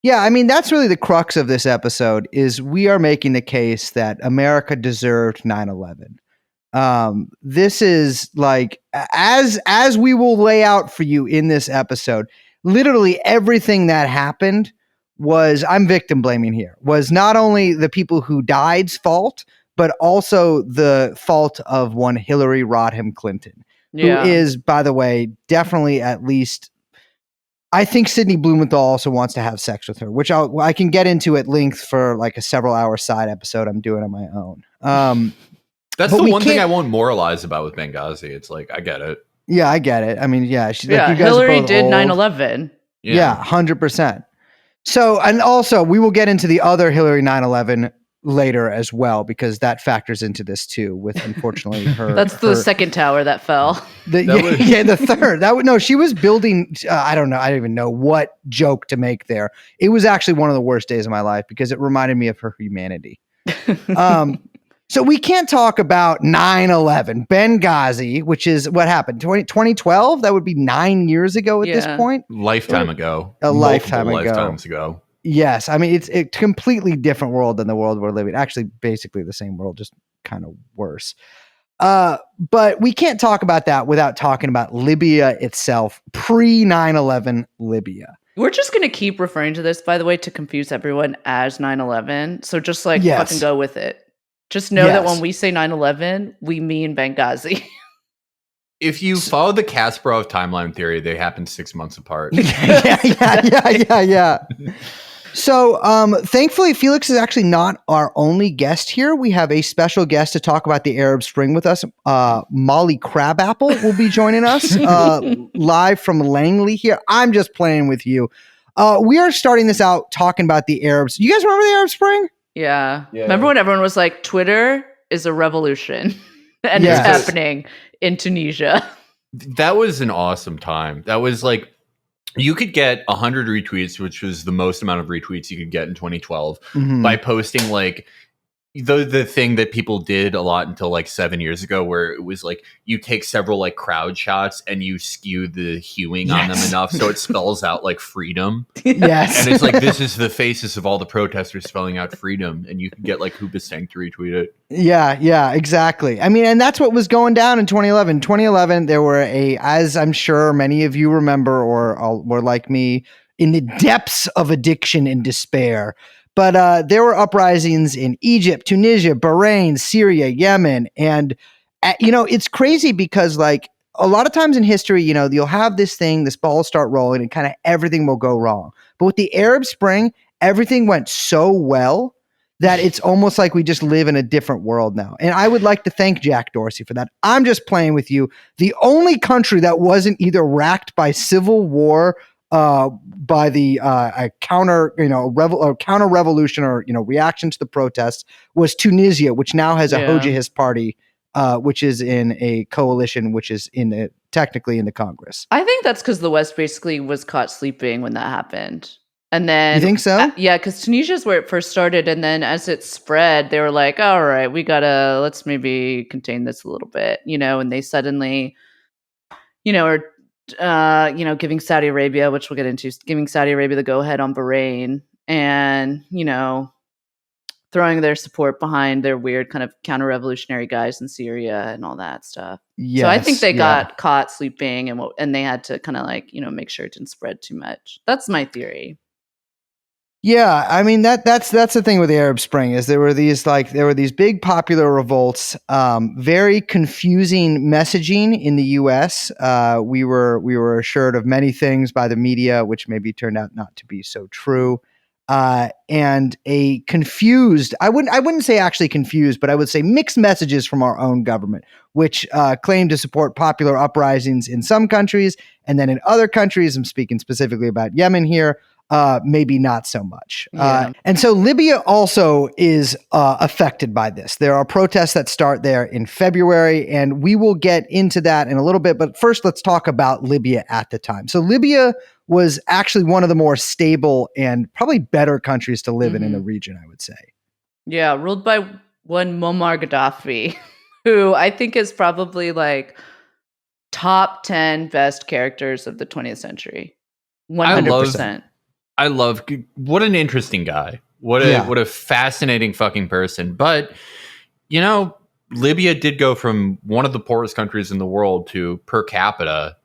Yeah, I mean, that's really the crux of this episode, is we are making the case that America deserved 9/11. This is like, as we will lay out for you in this episode, literally everything that happened was, I'm victim blaming here, was not only the people who died's fault, but also the fault of one Hillary Rodham Clinton, who is, by the way, definitely, at least, I think Sidney Blumenthal also wants to have sex with her, which I can get into at length for like a several-hour side episode I'm doing on my own. That's the one thing I won't moralize about with Benghazi. It's like, I get it. Yeah, I get it. I mean, yeah, she's like, you guys Hillary are both did old. 9/11. Yeah, 100%. So, and also we will get into the other Hillary 9/11 later as well, because that factors into this too, with unfortunately her. That's the second tower that fell. The third. She was building. I don't know. I don't even know what joke to make there. It was actually one of the worst days of my life because it reminded me of her humanity. So we can't talk about 9/11, Benghazi, which is what happened 2012. That would be 9 years ago at this point. Lifetime ago. Lifetimes ago. Yes. I mean, it's a completely different world than the world we're living. Actually, basically the same world, just kind of worse. But we can't talk about that without talking about Libya itself, pre 9/11 Libya. We're just going to keep referring to this, by the way, to confuse everyone as 9/11. So just fucking go with it. Just know that when we say 9/11, we mean Benghazi. If you follow the Kasparov timeline theory, they happen 6 months apart. Yeah. So, thankfully, Felix is actually not our only guest here. We have a special guest to talk about the Arab Spring with us. Molly Crabapple will be joining us live from Langley here. I'm just playing with you. We are starting this out talking about the Arabs. You guys remember the Arab Spring? Yeah. Remember when everyone was like, Twitter is a revolution and it's happening in Tunisia. That was an awesome time. That was like, you could get 100 retweets, which was the most amount of retweets you could get in 2012, by posting like the thing that people did a lot until like 7 years ago, where it was like you take several like crowd shots and you skew the hueing on them enough so it spells out like freedom. Yes. And it's like, this is the faces of all the protesters spelling out freedom, and you can get like Hubasang to retweet it. Yeah, exactly. I mean, and that's what was going down in 2011. 2011, there were as I'm sure many of you remember or were like me, in the depths of addiction and despair. But there were uprisings in Egypt, Tunisia, Bahrain, Syria, Yemen. And, it's crazy because like a lot of times in history, you'll have this ball start rolling and kind of everything will go wrong. But with the Arab Spring, everything went so well that it's almost like we just live in a different world now. And I would like to thank Jack Dorsey for that. I'm just playing with you. The only country that wasn't either racked by civil war, by the counter revolution or reaction to the protests, was Tunisia, which now has a Hojahist party, which is in a coalition, which is technically in the Congress. I think that's because the West basically was caught sleeping when that happened. And then, you think so? Yeah, because Tunisia is where it first started, and then as it spread, they were like, "All right, let's maybe contain this a little bit," and they suddenly, giving Saudi Arabia, which we'll get into, giving Saudi Arabia the go-ahead on Bahrain, and throwing their support behind their weird kind of counter-revolutionary guys in Syria and all that stuff. So I think they got caught sleeping, and they had to kind of make sure it didn't spread too much. That's my theory. Yeah, I mean that's the thing with the Arab Spring, is there were these big popular revolts, very confusing messaging in the U.S. We were assured of many things by the media, which maybe turned out not to be so true, and a confused, I wouldn't say actually confused, but I would say mixed messages from our own government, which claimed to support popular uprisings in some countries, and then in other countries, I'm speaking specifically about Yemen here, maybe not so much. And so Libya also is affected by this. There are protests that start there in February, and we will get into that in a little bit. But first, let's talk about Libya at the time. So Libya was actually one of the more stable and probably better countries to live in the region, I would say. Yeah, ruled by one Muammar Gaddafi, who I think is probably like top 10 best characters of the 20th century. 100%. I love what an interesting guy. What a fascinating fucking person. But you know, Libya did go from one of the poorest countries in the world to per capita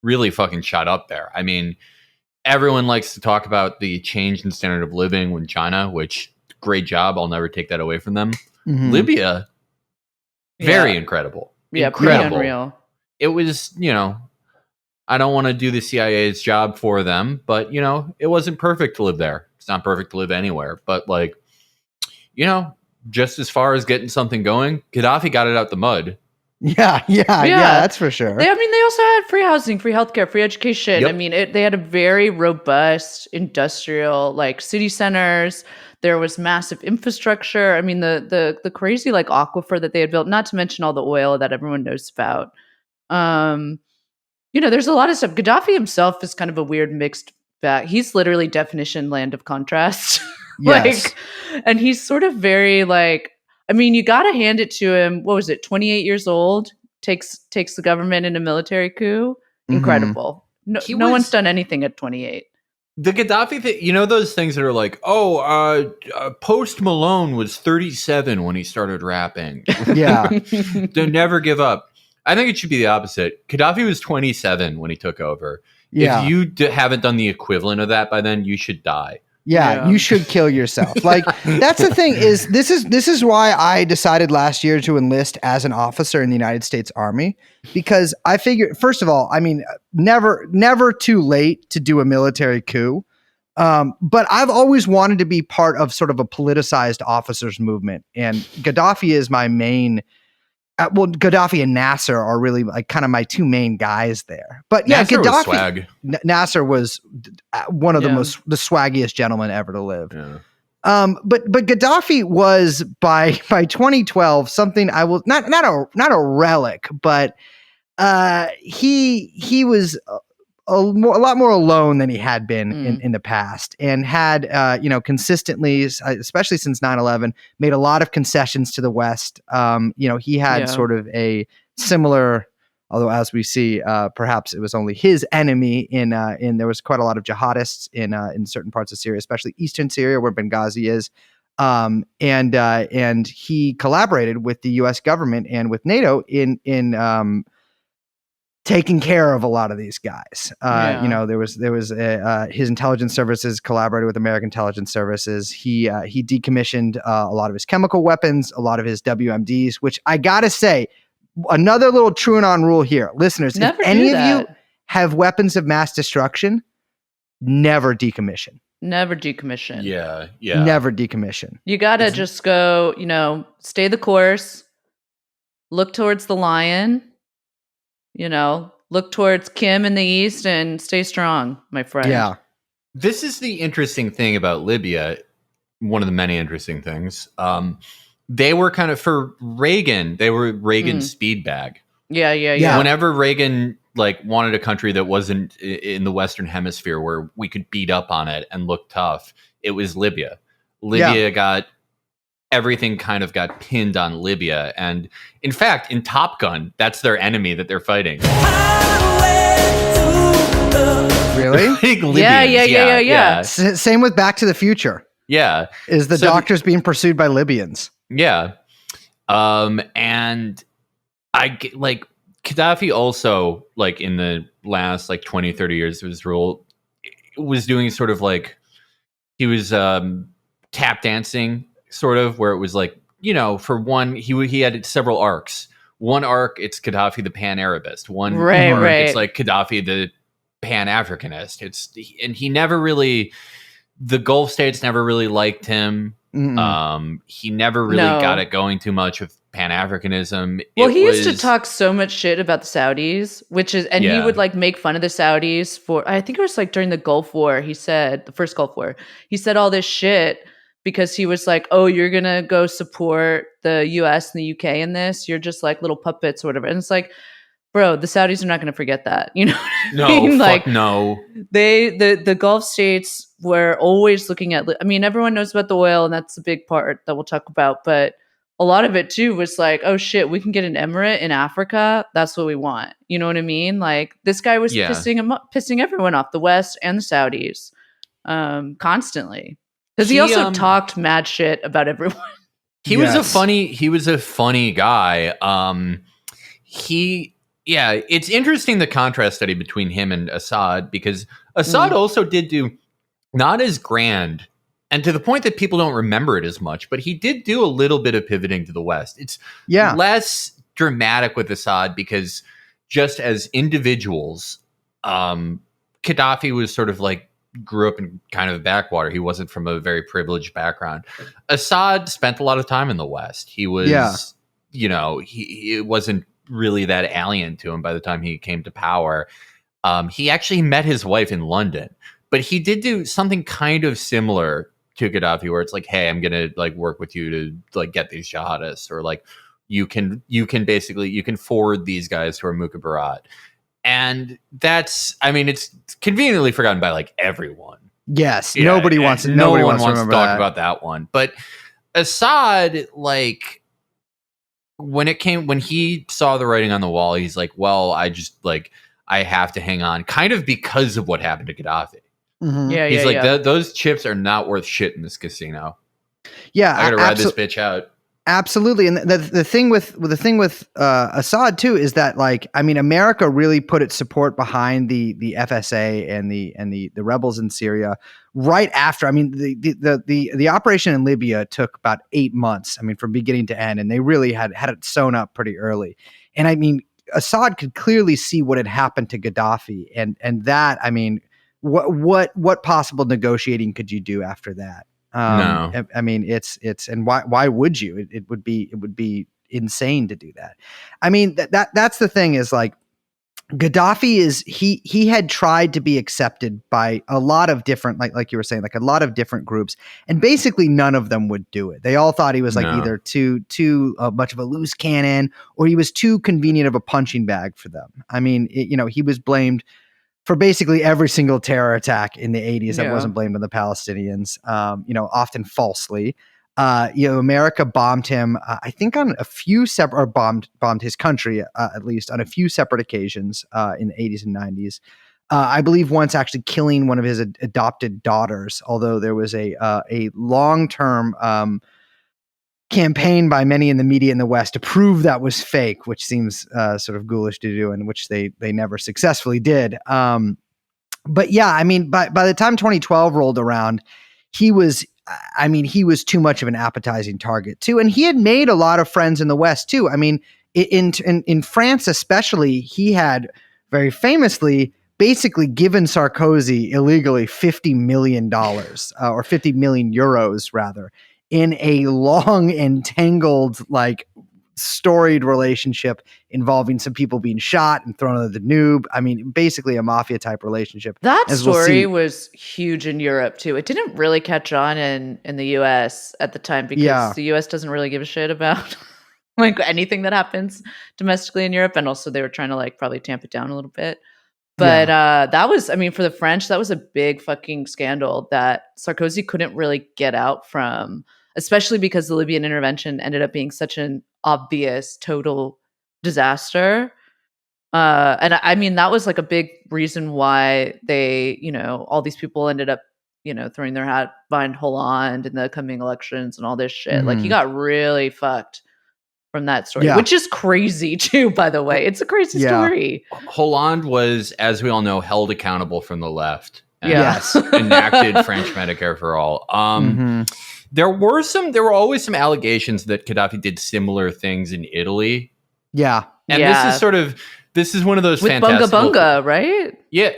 really fucking shot up there. I mean, everyone likes to talk about the change in standard of living when China, which great job. I'll never take that away from them. Libya, very incredible. Yeah, incredible. Pretty unreal. It was, you know, I don't want to do the CIA's job for them, but, you know, it wasn't perfect to live there. It's not perfect to live anywhere. But, like, you know, just as far as getting something going, Gaddafi got it out the mud. Yeah, that's for sure. They also had free housing, free healthcare, free education. I mean, they had a very robust industrial, like, city centers. There was massive infrastructure. I mean, the crazy, like, aquifer that they had built, not to mention all the oil that everyone knows about. You know, there's a lot of stuff. Gaddafi himself is kind of a weird mixed bag. He's literally definition land of contrast. Yes. And he's sort of very, like, I mean, you got to hand it to him. What was it? 28 years old, takes the government in a military coup. Incredible. No one's done anything at 28. The Gaddafi thing, you know, those things that are like, Post Malone was 37 when he started rapping. Yeah. Don't never give up. I think it should be the opposite. Gaddafi was 27 when he took over. Yeah. If you haven't done the equivalent of that by then, you should die. Yeah, you should kill yourself. Like, that's the thing is this is why I decided last year to enlist as an officer in the United States Army, because I figured, first of all, I mean, never too late to do a military coup. But I've always wanted to be part of sort of a politicized officers movement, and Gaddafi is my main. Gaddafi and Nasser are really like kind of my two main guys there. But yeah, Nasser Gaddafi, was swag. Nasser was one of the swaggiest gentlemen ever to live. Yeah. But Gaddafi was by 2012 something I will not a relic, but he was a lot more alone than he had been in the past, and had consistently, especially since 9/11, made a lot of concessions to the West. He had sort of a similar, although as we see, perhaps it was only his enemy in there was quite a lot of jihadists in certain parts of Syria, especially eastern Syria where Benghazi is. And he collaborated with the U.S. government and with NATO in taking care of a lot of these guys. There was his intelligence services collaborated with American intelligence services. He decommissioned a lot of his chemical weapons, a lot of his WMDs, which I gotta say, another little true and on rule here, listeners. If any of you have weapons of mass destruction, never decommission. Never decommission. Yeah. Never decommission. You gotta just go, stay the course, look towards the lion, look towards Kim in the east and stay strong, my friend. Yeah. This is the interesting thing about Libya. One of the many interesting things. They were kind of, for Reagan, they were Reagan's speed bag. Yeah. Whenever Reagan wanted a country that wasn't in the Western Hemisphere where we could beat up on it and look tough, it was Libya. Everything kind of got pinned on Libya. And in fact, in Top Gun, that's their enemy that they're fighting. Really? Yeah. Same with Back to the Future. Yeah. Is the doctors being pursued by Libyans. Yeah. And Gaddafi also, in the last 20, 30 years of his rule, was doing sort of he was tap dancing, sort of, where it was for one, he had several arcs. One arc, it's Gaddafi the Pan-Arabist. One arc, it's Gaddafi the Pan-Africanist. And he never really, the Gulf states never really liked him. He never really got it going too much with Pan-Africanism. Well, he used to talk so much shit about the Saudis, he would make fun of the Saudis for, I think it was during the Gulf War, the first Gulf War, he said all this shit because he was like, oh, you're going to go support the US and the UK in this. You're just little puppets or whatever. And it's bro, the Saudis are not going to forget that. You know what I No, mean? fuck no. The Gulf states were always looking at, I mean, everyone knows about the oil, and that's a big part that we'll talk about, but a lot of it too was like, oh shit, we can get an emirate in Africa. That's what we want. You know what I mean? Like, this guy was Yeah. pissing everyone off, the West and the Saudis, constantly. Because he also talked mad shit about everyone. He was a funny guy. It's interesting the contrast study between him and Assad, because Assad also did do not as grand, and to the point that people don't remember it as much, but he did do a little bit of pivoting to the West. It's less dramatic with Assad because just as individuals, Gaddafi was sort of like grew up in kind of a backwater. He wasn't from a very privileged background. Assad spent a lot of time in the West. He was, he wasn't really that alien to him by the time he came to power. He actually met his wife in London, but he did do something kind of similar to Gaddafi, where it's like, hey, I'm gonna like work with you to like get these jihadists, or like you can forward these guys to our Mukhabarat. And that's, I mean, it's conveniently forgotten by like everyone. Yes, Yeah, nobody wants no one wants to remember talk that. about that one. But Assad, like, when he saw the writing on the wall, he's like, well, I have to hang on, kind of because of what happened to Gaddafi. Yeah, He's those chips are not worth shit in this casino. Yeah, I gotta ride this bitch out. Absolutely, and the thing with Assad too is that, like, I mean, America really put its support behind the FSA and the rebels in Syria right after. I mean, the operation in Libya took about 8 months. I mean, from beginning to end, and they really had it sewn up pretty early. And I mean, Assad could clearly see what had happened to Gaddafi, and that, I mean, what possible negotiating could you do after that? No. I mean, it's and why would you? It would be insane to do that. I mean, that's the thing, is like, Gaddafi he had tried to be accepted by a lot of different, like you were saying, like a lot of different groups, and basically none of them would do it. They all thought he was like either too much of a loose cannon, or he was too convenient of a punching bag for them. I mean, he was blamed for basically every single terror attack in the 80s that wasn't blamed on the Palestinians, often falsely. America bombed him, I think on a few separate, or bombed his country, at least on a few separate occasions in the 80s and 90s. I believe once actually killing one of his adopted daughters, although there was a long-term campaign by many in the media in the West to prove that was fake, which seems sort of ghoulish to do, and which they never successfully did. But yeah, I mean, by the time 2012 rolled around, he was too much of an appetizing target too, and he had made a lot of friends in the West too. I mean, in France especially, he had very famously basically given Sarkozy illegally $50 million or 50 million euros rather, in a long, entangled, like, storied relationship involving some people being shot and thrown into the noob. I mean, basically a mafia type relationship. That story was huge in Europe too. It didn't really catch on in the US at the time, because the US doesn't really give a shit about like anything that happens domestically in Europe, and also they were trying to like probably tamp it down a little bit. But that was, I mean, for the French, that was a big fucking scandal that Sarkozy couldn't really get out from, especially because the Libyan intervention ended up being such an obvious total disaster. And I mean, that was like a big reason why they, all these people ended up, throwing their hat behind Hollande in the coming elections and all this shit. Like, he got really fucked from that story, which is crazy too, by the way. It's a crazy story. Hollande was, as we all know, held accountable from the left. And Yes. enacted French Medicare for all. There were always some allegations that Gaddafi did similar things in Italy. Yeah. And this is one of those with fantastic Bunga Bunga, right? Yeah,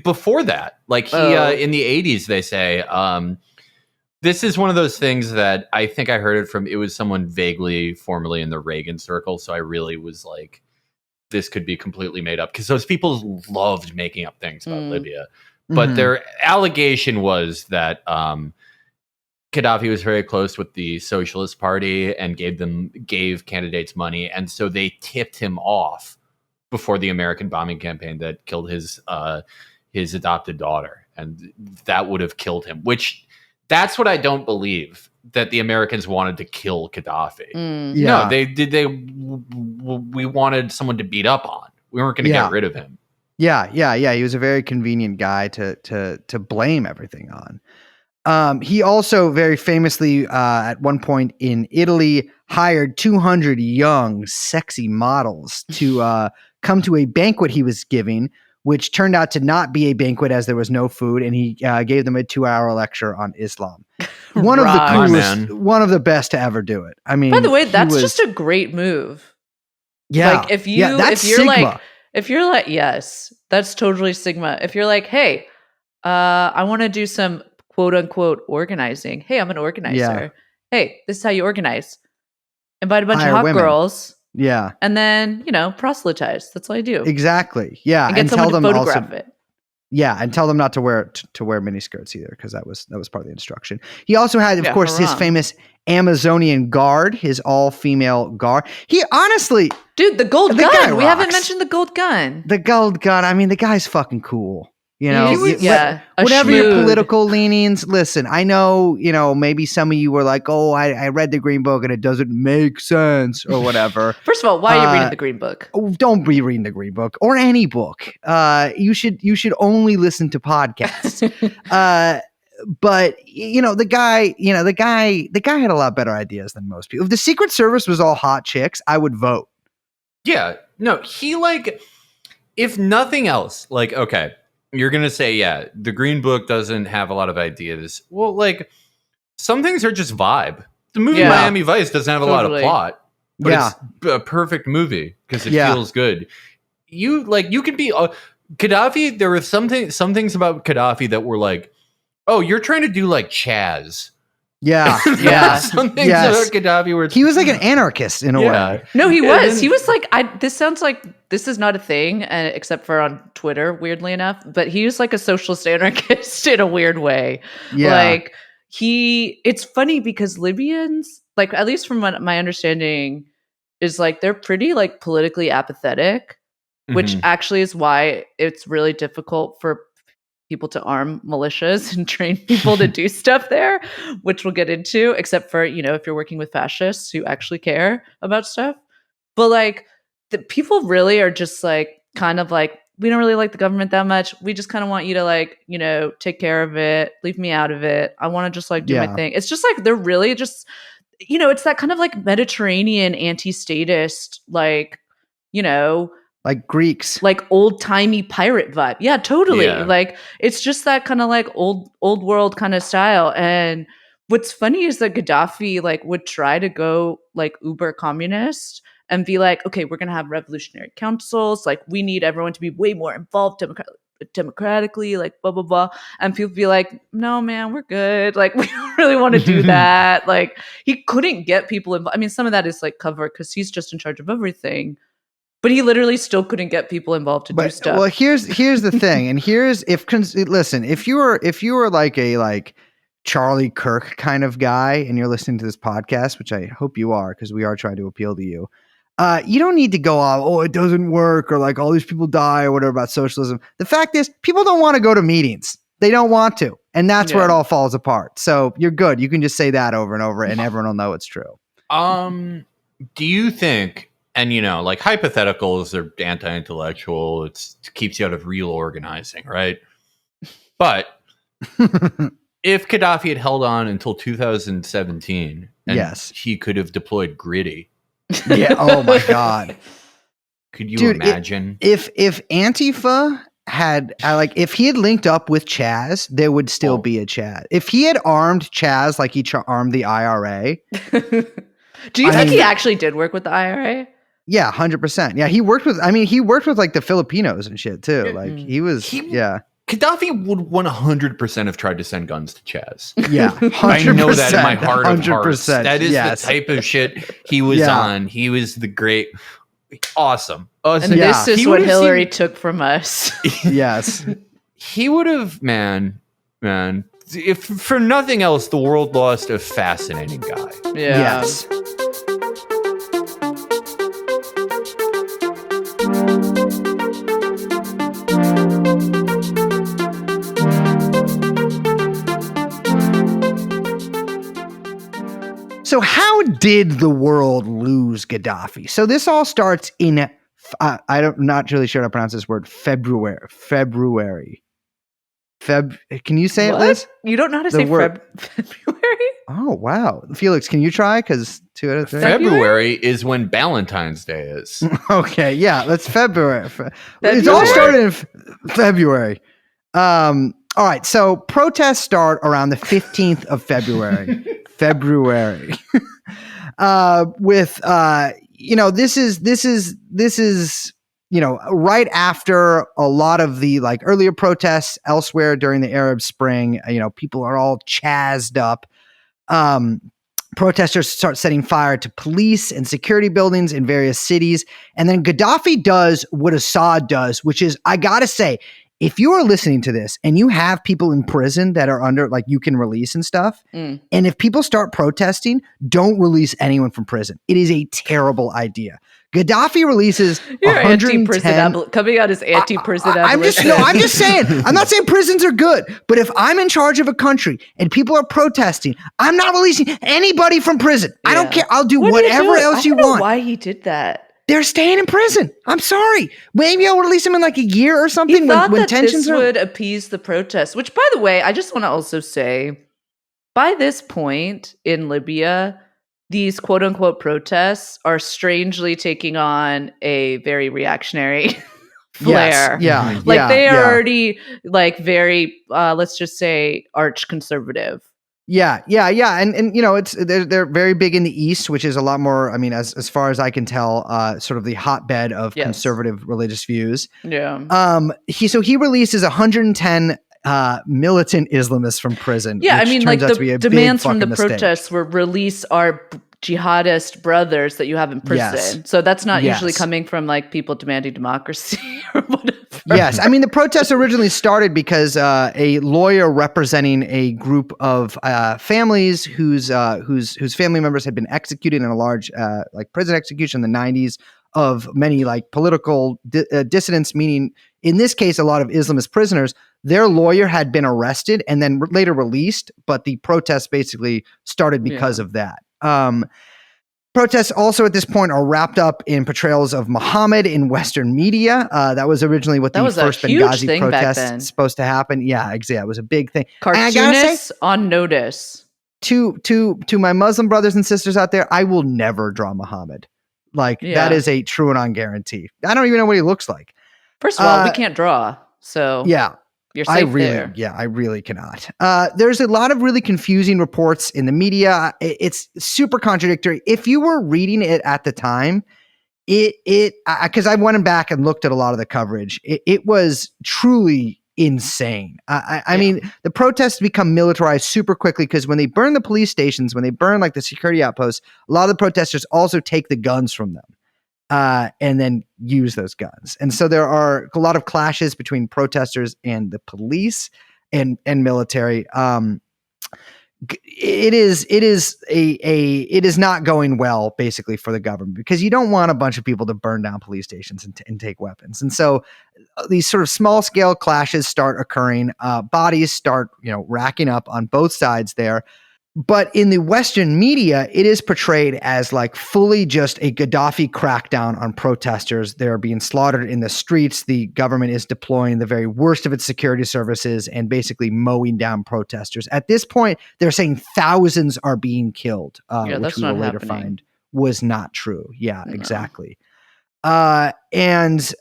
before that, like he in the 80s, they say, this is one of those things that I think I heard it from, it was someone vaguely formerly in the Reagan circle, so I really was like, this could be completely made up, because those people loved making up things about Libya. But their allegation was that Gaddafi was very close with the Socialist Party and gave candidates money, and so they tipped him off before the American bombing campaign that killed his adopted daughter, and that would have killed him. Which that's what I don't believe, that the Americans wanted to kill Gaddafi. Yeah. No, we wanted someone to beat up on. We weren't going to get rid of him. Yeah. He was a very convenient guy to blame everything on. He also very famously, at one point in Italy, hired 200 young, sexy models to come to a banquet he was giving, which turned out to not be a banquet as there was no food, and he gave them a 2-hour lecture on Islam. One of the coolest, one of the best to ever do it. I mean, by the way, that's just a great move. Yeah, like if that's you're Sigma. like, yes, that's totally Sigma. If you're like, hey, I want to do some quote unquote organizing. Hey, I'm an organizer. Yeah. Hey, this is how you organize. Invite a bunch Hire of hot women. girls. Yeah. And then, proselytize. That's all I do. Exactly. Yeah. And get someone to photograph it. Yeah, and tell them not to wear miniskirts either, because that was part of the instruction. He also had, of course, his famous Amazonian guard, his all-female guard. He honestly, dude, the gold gun. gun. We haven't mentioned the gold gun. The gold gun. I mean, the guy's fucking cool. Yeah. Whatever your political leanings, listen, I know, maybe some of you were like, oh, I read the Green Book and it doesn't make sense or whatever. First of all, why are you reading the Green Book? Don't be reading the Green Book or any book. You should only listen to podcasts. But the guy had a lot better ideas than most people. If the Secret Service was all hot chicks, I would vote. Yeah. No, he if nothing else, okay. You're going to say, yeah, the Green Book doesn't have a lot of ideas. Well, some things are just vibe. The movie Miami Vice doesn't have a lot of plot, but it's a perfect movie because it feels good. You can be Gaddafi. There were some things about Gaddafi that were oh, you're trying to do Chaz. Yeah. Some things about Gaddafi were. He was like an anarchist in a way. No, he was. He was this sounds like this is not a thing, except for on Twitter, weirdly enough. But he was like a socialist anarchist in a weird way. Yeah. It's funny because Libyans, at least from what my understanding, is they're pretty politically apathetic, which actually is why it's really difficult for people to arm militias and train people to do stuff there, which we'll get into, except for, if you're working with fascists who actually care about stuff. But the people really are just kind of we don't really like the government that much. We just kind of want you to take care of it, leave me out of it. I want to just do my thing. It's just they're really just, it's that kind of Mediterranean anti-statist, like Greeks, old-timey pirate vibe. Yeah, totally. Yeah. It's just that kind of old world kind of style. And what's funny is that Gaddafi would try to go uber communist and be okay, we're gonna have revolutionary councils. We need everyone to be way more involved democratically, blah blah blah. And people be no, man, we're good. We don't really want to do that. He couldn't get people involved. I mean, some of that is cover because he's just in charge of everything. But he literally still couldn't get people involved to do stuff. Well, here's the thing, and here's if you were a Charlie Kirk kind of guy, and you're listening to this podcast, which I hope you are, because we are trying to appeal to you. You don't need to go off, oh, it doesn't work, or all these people die, or whatever about socialism. The fact is, people don't want to go to meetings. They don't want to, and that's where it all falls apart. So you're good. You can just say that over and over, and everyone will know it's true. Do you think? And, hypotheticals are anti-intellectual. It keeps you out of real organizing, right? But if Gaddafi had held on until 2017, and he could have deployed Gritty. Yeah. Oh, my God. Could you imagine? If Antifa had, if he had linked up with Chaz, there would still be a Chaz. If he had armed Chaz like he armed the IRA. Do you think he actually did work with the IRA? Yeah, 100%. Yeah, he worked with the Filipinos and shit too. Gaddafi would 100% have tried to send guns to Chaz. Yeah, 100%, I know that in my heart of hearts. 100%, That is the type of shit he was on. He was the great, awesome. And this is what Hillary took from us. Yes. He would have, man, if for nothing else, the world lost a fascinating guy. Yeah. Yes. So how did the world lose Gaddafi? So this all starts in, I'm not really sure how to pronounce this word, February. Can you say it, Liz? You don't know how to The say word- February? Oh, wow. Felix, can you try? Because 2 out of 3. February is when Valentine's Day is. Okay, yeah, that's February. It's all started in February. All right, so protests start around the 15th of February. With this is right after a lot of the like earlier protests elsewhere during the Arab Spring. People are all chazzed up. Protesters start setting fire to police and security buildings in various cities. And then Gaddafi does what Assad does, which is, I gotta say, if you are listening to this and you have people in prison that are under, like, you can release and stuff, and if people start protesting, don't release anyone from prison. It is a terrible idea. Gaddafi releases You're 110 anti-prison coming out as anti-prison I'm just saying. I'm not saying prisons are good, but if I'm in charge of a country and people are protesting, I'm not releasing anybody from prison. I don't care. I'll do whatever else you want. Why he did that? They're staying in prison. I'm sorry. Maybe I'll release them in like a year or something. He thought when that tensions this would appease the protests, which, by the way, I just want to also say, by this point in Libya, these quote unquote protests are strangely taking on a very reactionary flair. Yes, they are already like very, let's just say, arch conservative. Yeah, and it's they're very big in the East, which is a lot more. I mean, as far as I can tell, sort of the hotbed of conservative religious views. Yeah. He releases 110 militant Islamists from prison. Yeah, I which mean, turns like out to be the a demands big from the fucking mistake. protests were release our jihadist brothers that you have in prison. Yes. So that's not usually Yes. coming from like people demanding democracy or whatever. Yes, I mean the protests originally started because a lawyer representing a group of families whose family members had been executed in a large like prison execution in the 90s of many like political dissidents, meaning in this case a lot of Islamist prisoners. Their lawyer had been arrested and then later released, but the protests basically started because of that. Protests also at this point are wrapped up in portrayals of Muhammad in Western media. That was originally what the first Benghazi protest is supposed to happen. Yeah, exactly. It was a big thing. Cartoonists on notice. To my Muslim brothers and sisters out there, I will never draw Muhammad. That is a true and on guarantee. I don't even know what he looks like. First of all, we can't draw, so yeah. You're safe there. Yeah, I really cannot. There's a lot of really confusing reports in the media. It's super contradictory. If you were reading it at the time, because I went back and looked at a lot of the coverage, it was truly insane. I mean, the protests become militarized super quickly because when they burn the police stations, when they burn like the security outposts, a lot of the protesters also take the guns from them. And then use those guns. And so there are a lot of clashes between protesters and the police and military. It is not going well basically for the government because you don't want a bunch of people to burn down police stations and take weapons. And so these sort of small scale clashes start occurring. Bodies start, racking up on both sides there. But in the Western media, it is portrayed as like fully just a Gaddafi crackdown on protesters. They're being slaughtered in the streets. The government is deploying the very worst of its security services and basically mowing down protesters. At this point, they're saying thousands are being killed, which we will later find was not true. Yeah, exactly. And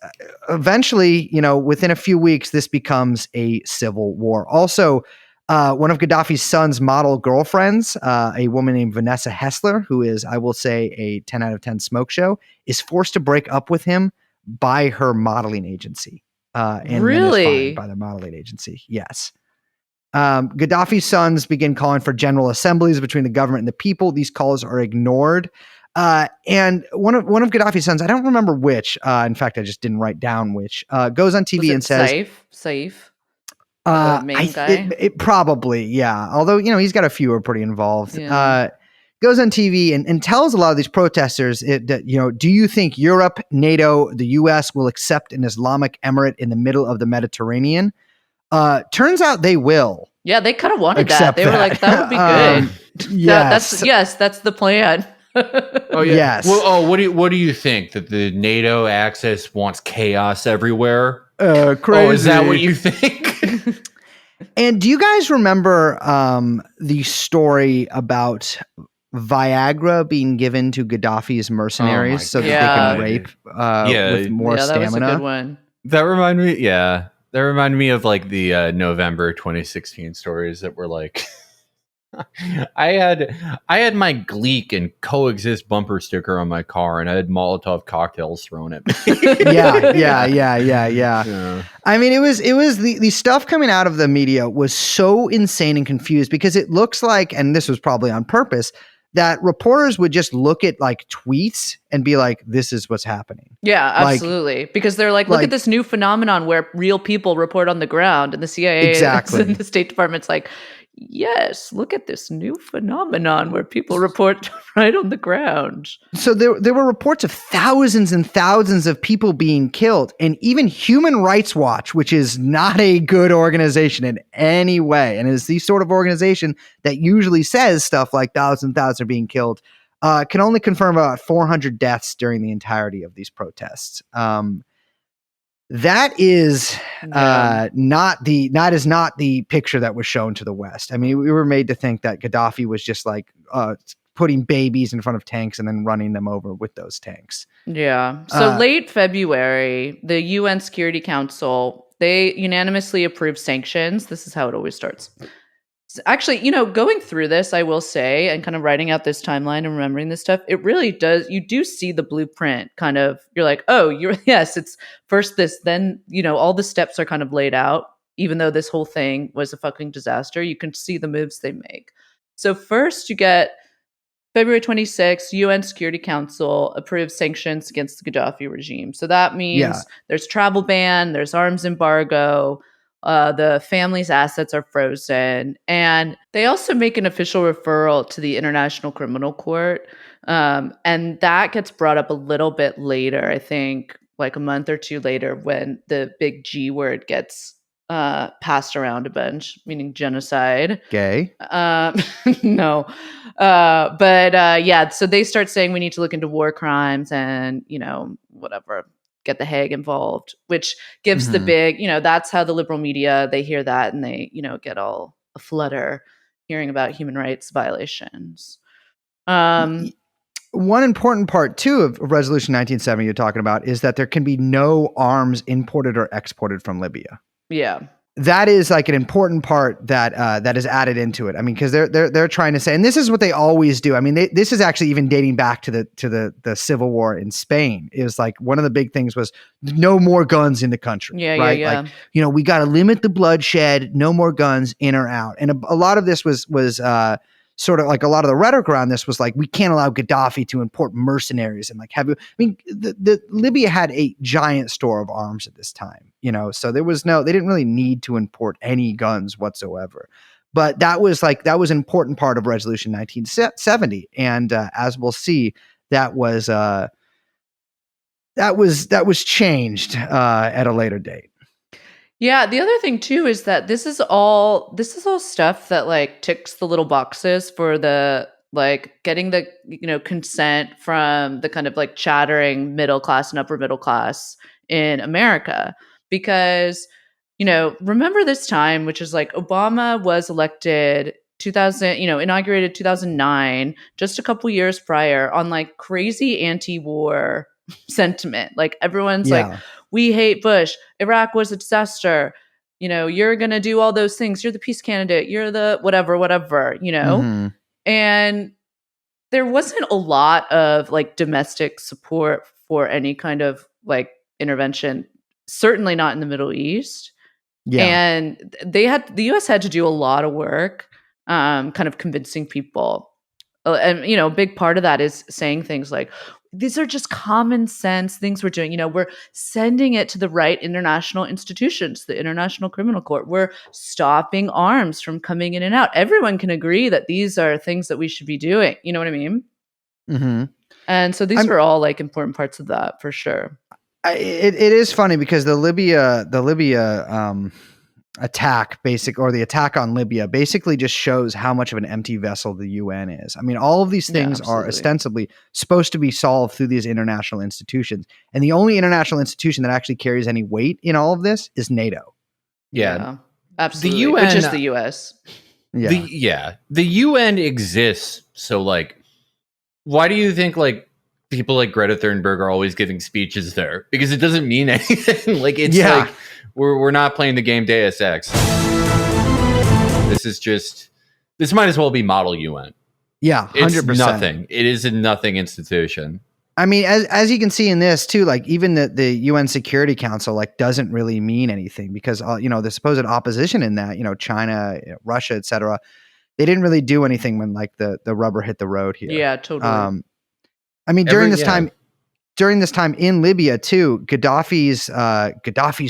eventually, within a few weeks, this becomes a civil war. Also, one of Gaddafi's son's model girlfriends, a woman named Vanessa Hessler, who is, I will say, a 10 out of 10 smoke show, is forced to break up with him by her modeling agency. And really? Then is fired by the modeling agency. Yes. Gaddafi's sons begin calling for general assemblies between the government and the people. These calls are ignored. And one of Gaddafi's sons, I don't remember which, in fact, I just didn't write down which, goes on TV and says... Saif? Main guy? It probably, yeah. Although, he's got a few who are pretty involved. Yeah. Goes on TV and tells a lot of these protesters that, do you think Europe, NATO, the US will accept an Islamic emirate in the middle of the Mediterranean? Turns out they will. Yeah, they kind of wanted that. They were like, that would be good. Yes. That's the plan. Oh yeah. Yes. Well, what do you think that the NATO axis wants chaos everywhere? Crazy. Oh, is that what you think? And do you guys remember the story about Viagra being given to Gaddafi's mercenaries so that they God. can rape Yeah. with more Yeah, that was a stamina? good one. That reminded me. Yeah, that reminded me of like the November 2016 stories that were like. I had my Gleek and Coexist bumper sticker on my car, and I had Molotov cocktails thrown at me. Yeah. I mean, it was the stuff coming out of the media was so insane and confused because it looks like, and this was probably on purpose, that reporters would just look at like tweets and be like, "This is what's happening." Yeah, absolutely. Because they're like, look at this new phenomenon where real people report on the ground, and the CIA Exactly. and the State Department's like, yes, look at this new phenomenon where people report right on the ground. So there were reports of thousands and thousands of people being killed, and even Human Rights Watch, which is not a good organization in any way, and is the sort of organization that usually says stuff like thousands and thousands are being killed, can only confirm about 400 deaths during the entirety of these protests. That is not the picture that was shown to the West. I mean, we were made to think that Gaddafi was just like putting babies in front of tanks and then running them over with those tanks. Yeah. So late February, the UN Security Council, they unanimously approved sanctions. This is how it always starts. Actually, going through this, I will say, and kind of writing out this timeline and remembering this stuff, it really does. You do see the blueprint kind of, you're like, oh, yes, it's first this, then, all the steps are kind of laid out. Even though this whole thing was a fucking disaster, you can see the moves they make. So first you get February 26th, UN Security Council approves sanctions against the Gaddafi regime. So that means there's travel ban, there's arms embargo, the family's assets are frozen, and they also make an official referral to the International Criminal Court. And that gets brought up a little bit later, I think, like a month or two later, when the big G word gets passed around a bunch, meaning genocide. Gay? No. But yeah, so they start saying we need to look into war crimes and, whatever, get the Hague involved, which gives the big, that's how the liberal media, they hear that and they, get all a flutter hearing about human rights violations. One important part, too, of Resolution 1970 you're talking about is that there can be no arms imported or exported from Libya. Yeah. That is like an important part that that is added into it. I mean, because they're trying to say, and this is what they always do. I mean, this is actually even dating back to the Civil War in Spain. It was like one of the big things was no more guns in the country. Yeah, right? yeah. Like, we got to limit the bloodshed. No more guns in or out. And a lot of this was sort of like a lot of the rhetoric around this was like, we can't allow Gaddafi to import mercenaries and like the Libya had a giant store of arms at this time, so they didn't really need to import any guns whatsoever. But that was an important part of Resolution 1970. And as we'll see, that was changed at a later date. Yeah, the other thing too is that this is all stuff that like ticks the little boxes for the like getting the consent from the kind of like chattering middle class and upper middle class in America, because remember this time, which is like Obama was elected 2000, inaugurated 2009, just a couple years prior, on like crazy anti-war sentiment. Like everyone's like, we hate Bush. Iraq was a disaster. You're going to do all those things. You're the peace candidate. You're the whatever, And there wasn't a lot of like domestic support for any kind of like intervention, certainly not in the Middle East. Yeah. And the US had to do a lot of work, kind of convincing people. And, a big part of that is saying things like, these are just common sense things we're doing. We're sending it to the right international institutions, the International Criminal Court. We're stopping arms from coming in and out. Everyone can agree that these are things that we should be doing. You know what I mean? Mm-hmm. And so these were all like important parts of that for sure. It is funny because the Libya attack, the attack on Libya, basically just shows how much of an empty vessel the UN is. I mean, all of these things are ostensibly supposed to be solved through these international institutions, and the only international institution that actually carries any weight in all of this is NATO. Yeah, absolutely. The UN, which is the US. The UN exists, so like, why do you think like people like Greta Thunberg are always giving speeches there? Because it doesn't mean anything. Like it's like we're not playing the game Deus Ex. This might as well be model UN. Yeah, 100%. It's nothing. It is a nothing institution. I mean, as you can see in this too, like even the UN Security Council like doesn't really mean anything because the supposed opposition in that, China, Russia, etc. They didn't really do anything when like the rubber hit the road here. Yeah, totally. I mean, during this time in Libya too, Gaddafi's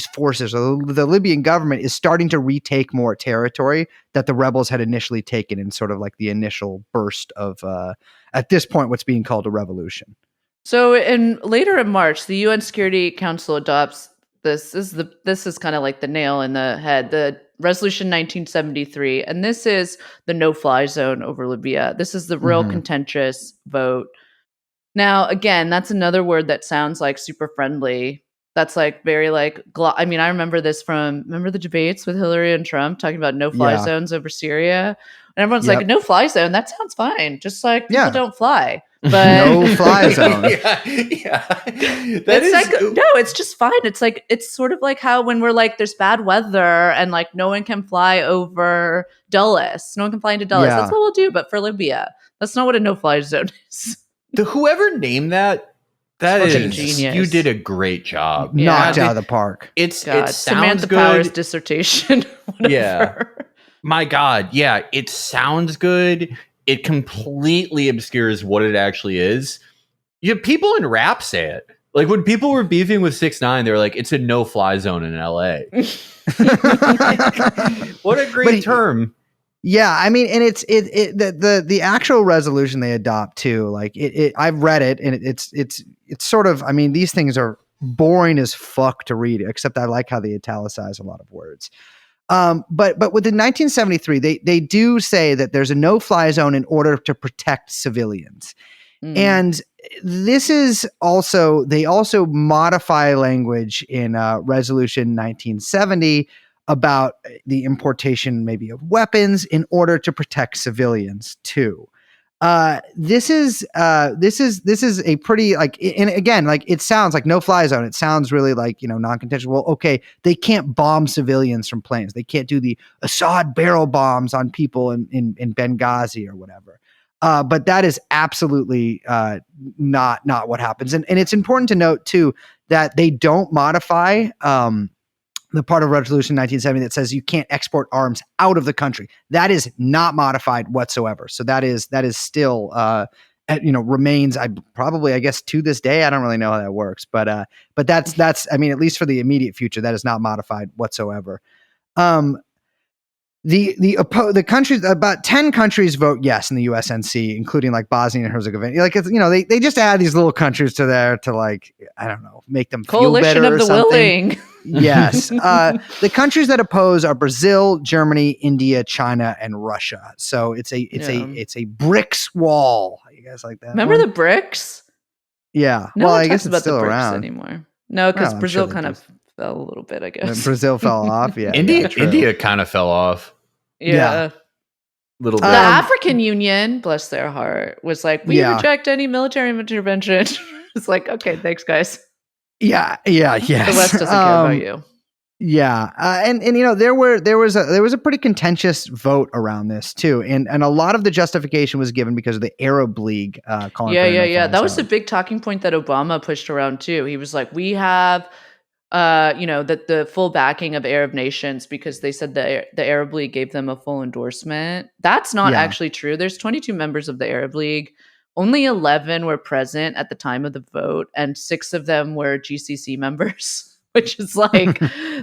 forces, or the Libyan government, is starting to retake more territory that the rebels had initially taken in sort of like the initial burst of at this point what's being called a revolution. So later in March, the UN Security Council adopts this is kind of like the nail in the head, the Resolution 1973, and this is the no-fly zone over Libya. This is the real contentious vote. Now, again, that's another word that sounds like super friendly. That's like very like, I mean, I remember this remember the debates with Hillary and Trump talking about no-fly zones over Syria? And everyone's like, no-fly zone, that sounds fine. Just like people don't fly. But no-fly zone. It's just fine. It's like, it's sort of like how when we're like, there's bad weather and like no one can fly over Dulles. No one can fly into Dulles. That's what we'll do. But for Libya, that's not what a no-fly zone is. Whoever named that is genius. You did a great job. Knocked out of the park. It sounds Samantha good. Power's dissertation. Yeah. My God. Yeah. It sounds good. It completely obscures what it actually is. People in rap say it. Like when people were beefing with 6ix9ine, they were like, it's a no-fly zone in LA. What a great term. Yeah, I mean, and the actual resolution they adopt too. Like I've read it, and it's sort of. I mean, these things are boring as fuck to read. Except I like how they italicize a lot of words. But within 1973, they do say that there's a no-fly zone in order to protect civilians, and this is also they also modify language in Resolution 1970. About the importation maybe of weapons in order to protect civilians too. This is a pretty like, and again, like it sounds like no-fly zone. It sounds really like, non-contentious. Well, okay, they can't bomb civilians from planes. They can't do the Assad barrel bombs on people in Benghazi or whatever. But that is absolutely not what happens. And it's important to note too that they don't modify the part of Resolution 1970 that says you can't export arms out of the country. That is not modified whatsoever. So that is still, remains. I guess to this day, I don't really know how that works, but that's. I mean, at least for the immediate future, that is not modified whatsoever. The countries, about 10 countries vote yes in the USNC, including like Bosnia and Herzegovina. Like they just add these little countries to there to like, I don't know, make them feel coalition better of the willing. Yes. The countries that oppose are Brazil, Germany, India, China, and Russia. So it's a BRICS wall. You guys like that? Remember the BRICS? Yeah. No well, one I guess talks about it's still the BRICS around anymore. No, because Well, Brazil sure kind of fell a little bit, I guess. Brazil fell off. Yeah. India kind of fell off. Yeah. Little bit. The African Union, bless their heart, was like, we reject any military intervention. It's like, okay, thanks, guys. Yeah. The West doesn't care about you. Yeah, and there was a pretty contentious vote around this too, and a lot of the justification was given because of the Arab League calling. Yeah. That was a big talking point that Obama pushed around too. He was like, we have, that the full backing of Arab nations because they said the Arab League gave them a full endorsement. That's not actually true. There's 22 members of the Arab League. Only 11 were present at the time of the vote, and 6 of them were GCC members. Which is like,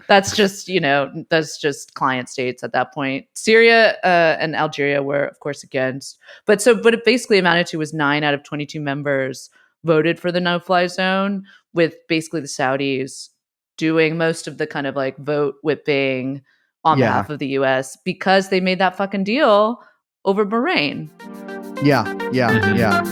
that's just client states at that point. Syria and Algeria were, of course, against. But it basically amounted to was 9 out of 22 members voted for the no-fly zone, with basically the Saudis doing most of the kind of like vote whipping on Yeah. behalf of the US because they made that fucking deal over Bahrain. Yeah, yeah, yeah.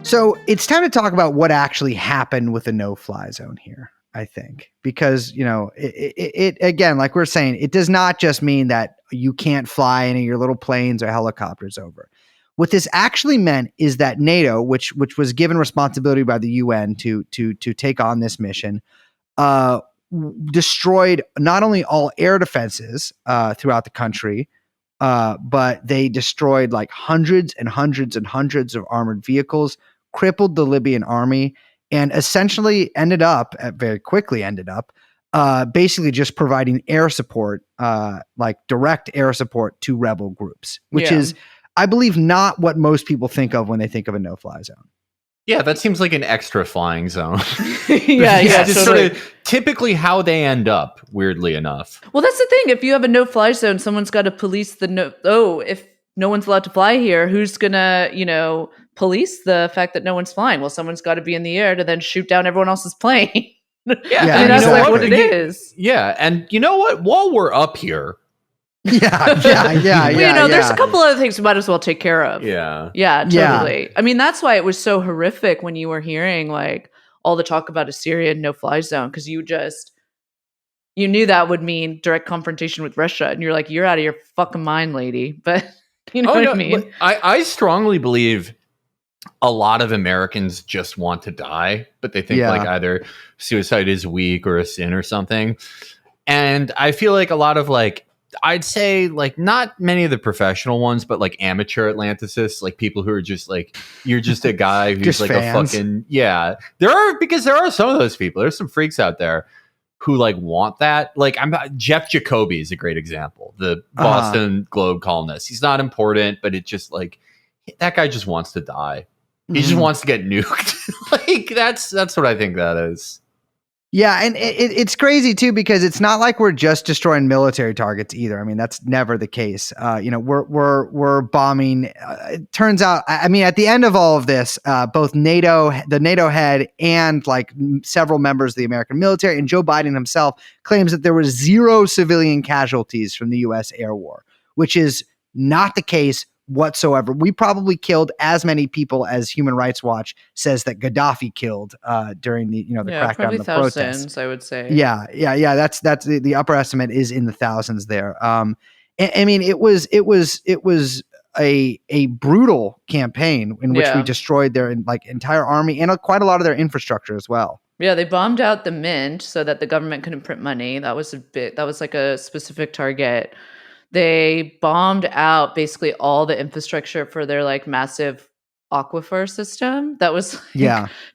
So it's time to talk about what actually happened with the no-fly zone here, I think, because, you know, it again, like we're saying, it does not just mean that you can't fly any of your little planes or helicopters over. What this actually meant is that NATO, which was given responsibility by the UN to take on this mission, destroyed not only all air defenses throughout the country, but they destroyed like hundreds and hundreds and hundreds of armored vehicles, crippled the Libyan army, and essentially very quickly ended up basically just providing air support, like direct air support to rebel groups, which is, I believe, not what most people think of when they think of a no-fly zone. Yeah, that seems like an extra flying zone. yeah, just totally. sort of typically how they end up, weirdly enough. Well, that's the thing. If you have a no-fly zone, someone's got to police the if no one's allowed to fly here, who's gonna, police the fact that no one's flying? Well, someone's got to be in the air to then shoot down everyone else's plane. Yeah, I mean, that's like what it is. Yeah, and you know what? While we're up here, yeah. There's a couple other things we might as well take care of. Yeah. Yeah, totally. I mean, that's why it was so horrific when you were hearing like all the talk about a Syrian no-fly zone, because you knew that would mean direct confrontation with Russia, and you're like, you're out of your fucking mind, lady. But you know what I mean? I strongly believe a lot of Americans just want to die, but they think like either suicide is weak or a sin or something. And I feel like a lot of I'd say not many of the professional ones, but like amateur Atlanticists, like people who are just like, you're just a guy who's just like fans. a fucking, there are some of those people. There's some freaks out there who like want that. Like Jeff Jacoby is a great example. The Boston Globe columnist. He's not important, but it just like, that guy just wants to die. He just wants to get nuked. Like that's what I think that is. Yeah, and it's crazy too, because it's not like we're just destroying military targets either. I mean, that's never the case. We're bombing. It turns out, I mean, at the end of all of this, both the NATO head, and like several members of the American military, and Joe Biden himself claims that there was 0 civilian casualties from the U.S. air war, which is not the case whatsoever. We probably killed as many people as Human Rights Watch says that Gaddafi killed during the crackdown on the protests. Thousands, I would say. Yeah. That's the upper estimate is in the thousands there. I mean, it was a brutal campaign in which we destroyed their entire army and quite a lot of their infrastructure as well. Yeah, they bombed out the mint so that the government couldn't print money. That was like a specific target. They bombed out basically all the infrastructure for their like massive aquifer system that was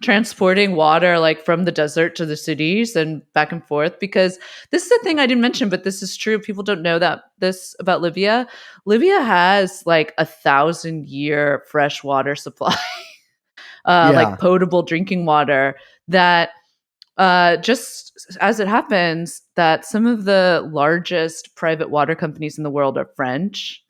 transporting water like from the desert to the cities and back and forth. Because this is the thing I didn't mention, but this is true. People don't know this about Libya. Libya has like 1,000-year fresh water supply, like potable drinking water that just as it happens that some of the largest private water companies in the world are French.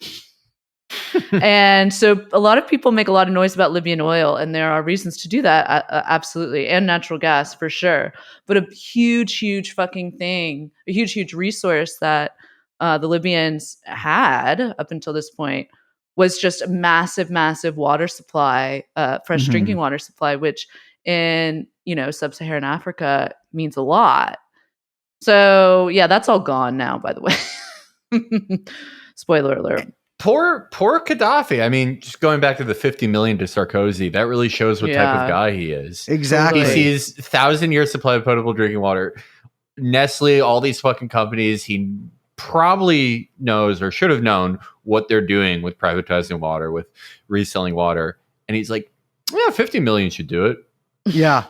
And so a lot of people make a lot of noise about Libyan oil, and there are reasons to do that, absolutely, and natural gas for sure. But a huge fucking thing, a huge resource that the Libyans had up until this point was just a massive water supply, fresh drinking water supply, which in sub-Saharan Africa means a lot. So yeah, that's all gone now, by the way. Spoiler alert. Poor Gaddafi. I mean, just going back to the 50 million to Sarkozy, that really shows what type of guy he is. Exactly. He sees 1,000-year supply of potable drinking water. Nestle, all these fucking companies, he probably knows or should have known what they're doing with privatizing water, with reselling water. And he's like, yeah, 50 million should do it. Yeah.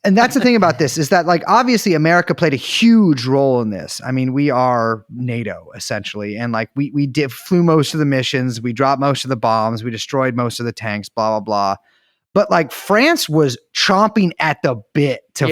And that's the thing about this is that, like, obviously America played a huge role in this. I mean, we are NATO essentially. And like we flew most of the missions. We dropped most of the bombs. We destroyed most of the tanks, blah, blah, blah. But like France was chomping at the bit to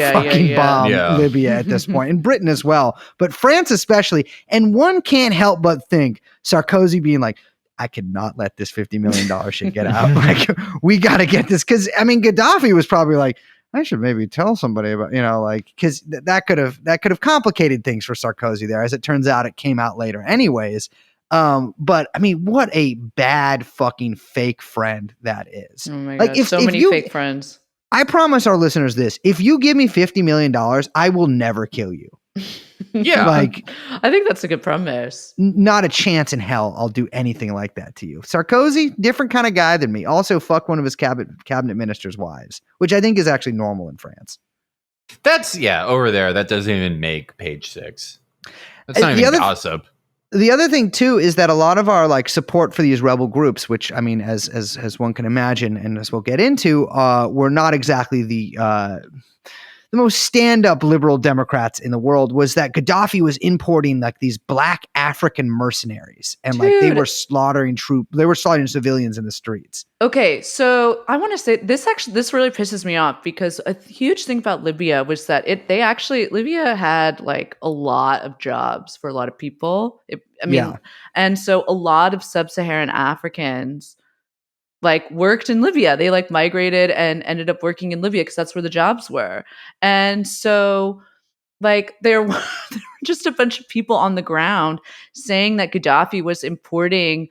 bomb Libya at this point, and Britain as well. But France especially. And one can't help but think Sarkozy being like, I cannot let this $50 million shit get out. Like, we got to get this. Cause I mean, Gaddafi was probably like, I should maybe tell somebody about, like, cause that could have complicated things for Sarkozy there. As it turns out, it came out later anyways. But I mean, what a bad fucking fake friend that is. Oh my like, God, so many fake friends. I promise our listeners this: if you give me $50 million, I will never kill you. Yeah, like, I think that's a good premise. Not a chance in hell I'll do anything like that to you. Sarkozy, different kind of guy than me. Also, fuck one of his cabinet ministers' wives, which I think is actually normal in France. That's over there. That doesn't even make page 6. That's not even gossip. The other thing too is that a lot of our like support for these rebel groups, which I mean, as one can imagine, and as we'll get into, were not exactly the most stand-up liberal Democrats in the world, was that Gaddafi was importing like these black African mercenaries, and like they were slaughtering civilians in the streets. Okay, so I want to say this really pisses me off, because a huge thing about Libya was that Libya had like a lot of jobs for a lot of people. And so a lot of sub-Saharan Africans like worked in Libya. They like migrated and ended up working in Libya because that's where the jobs were. And so like there were just a bunch of people on the ground saying that Gaddafi was importing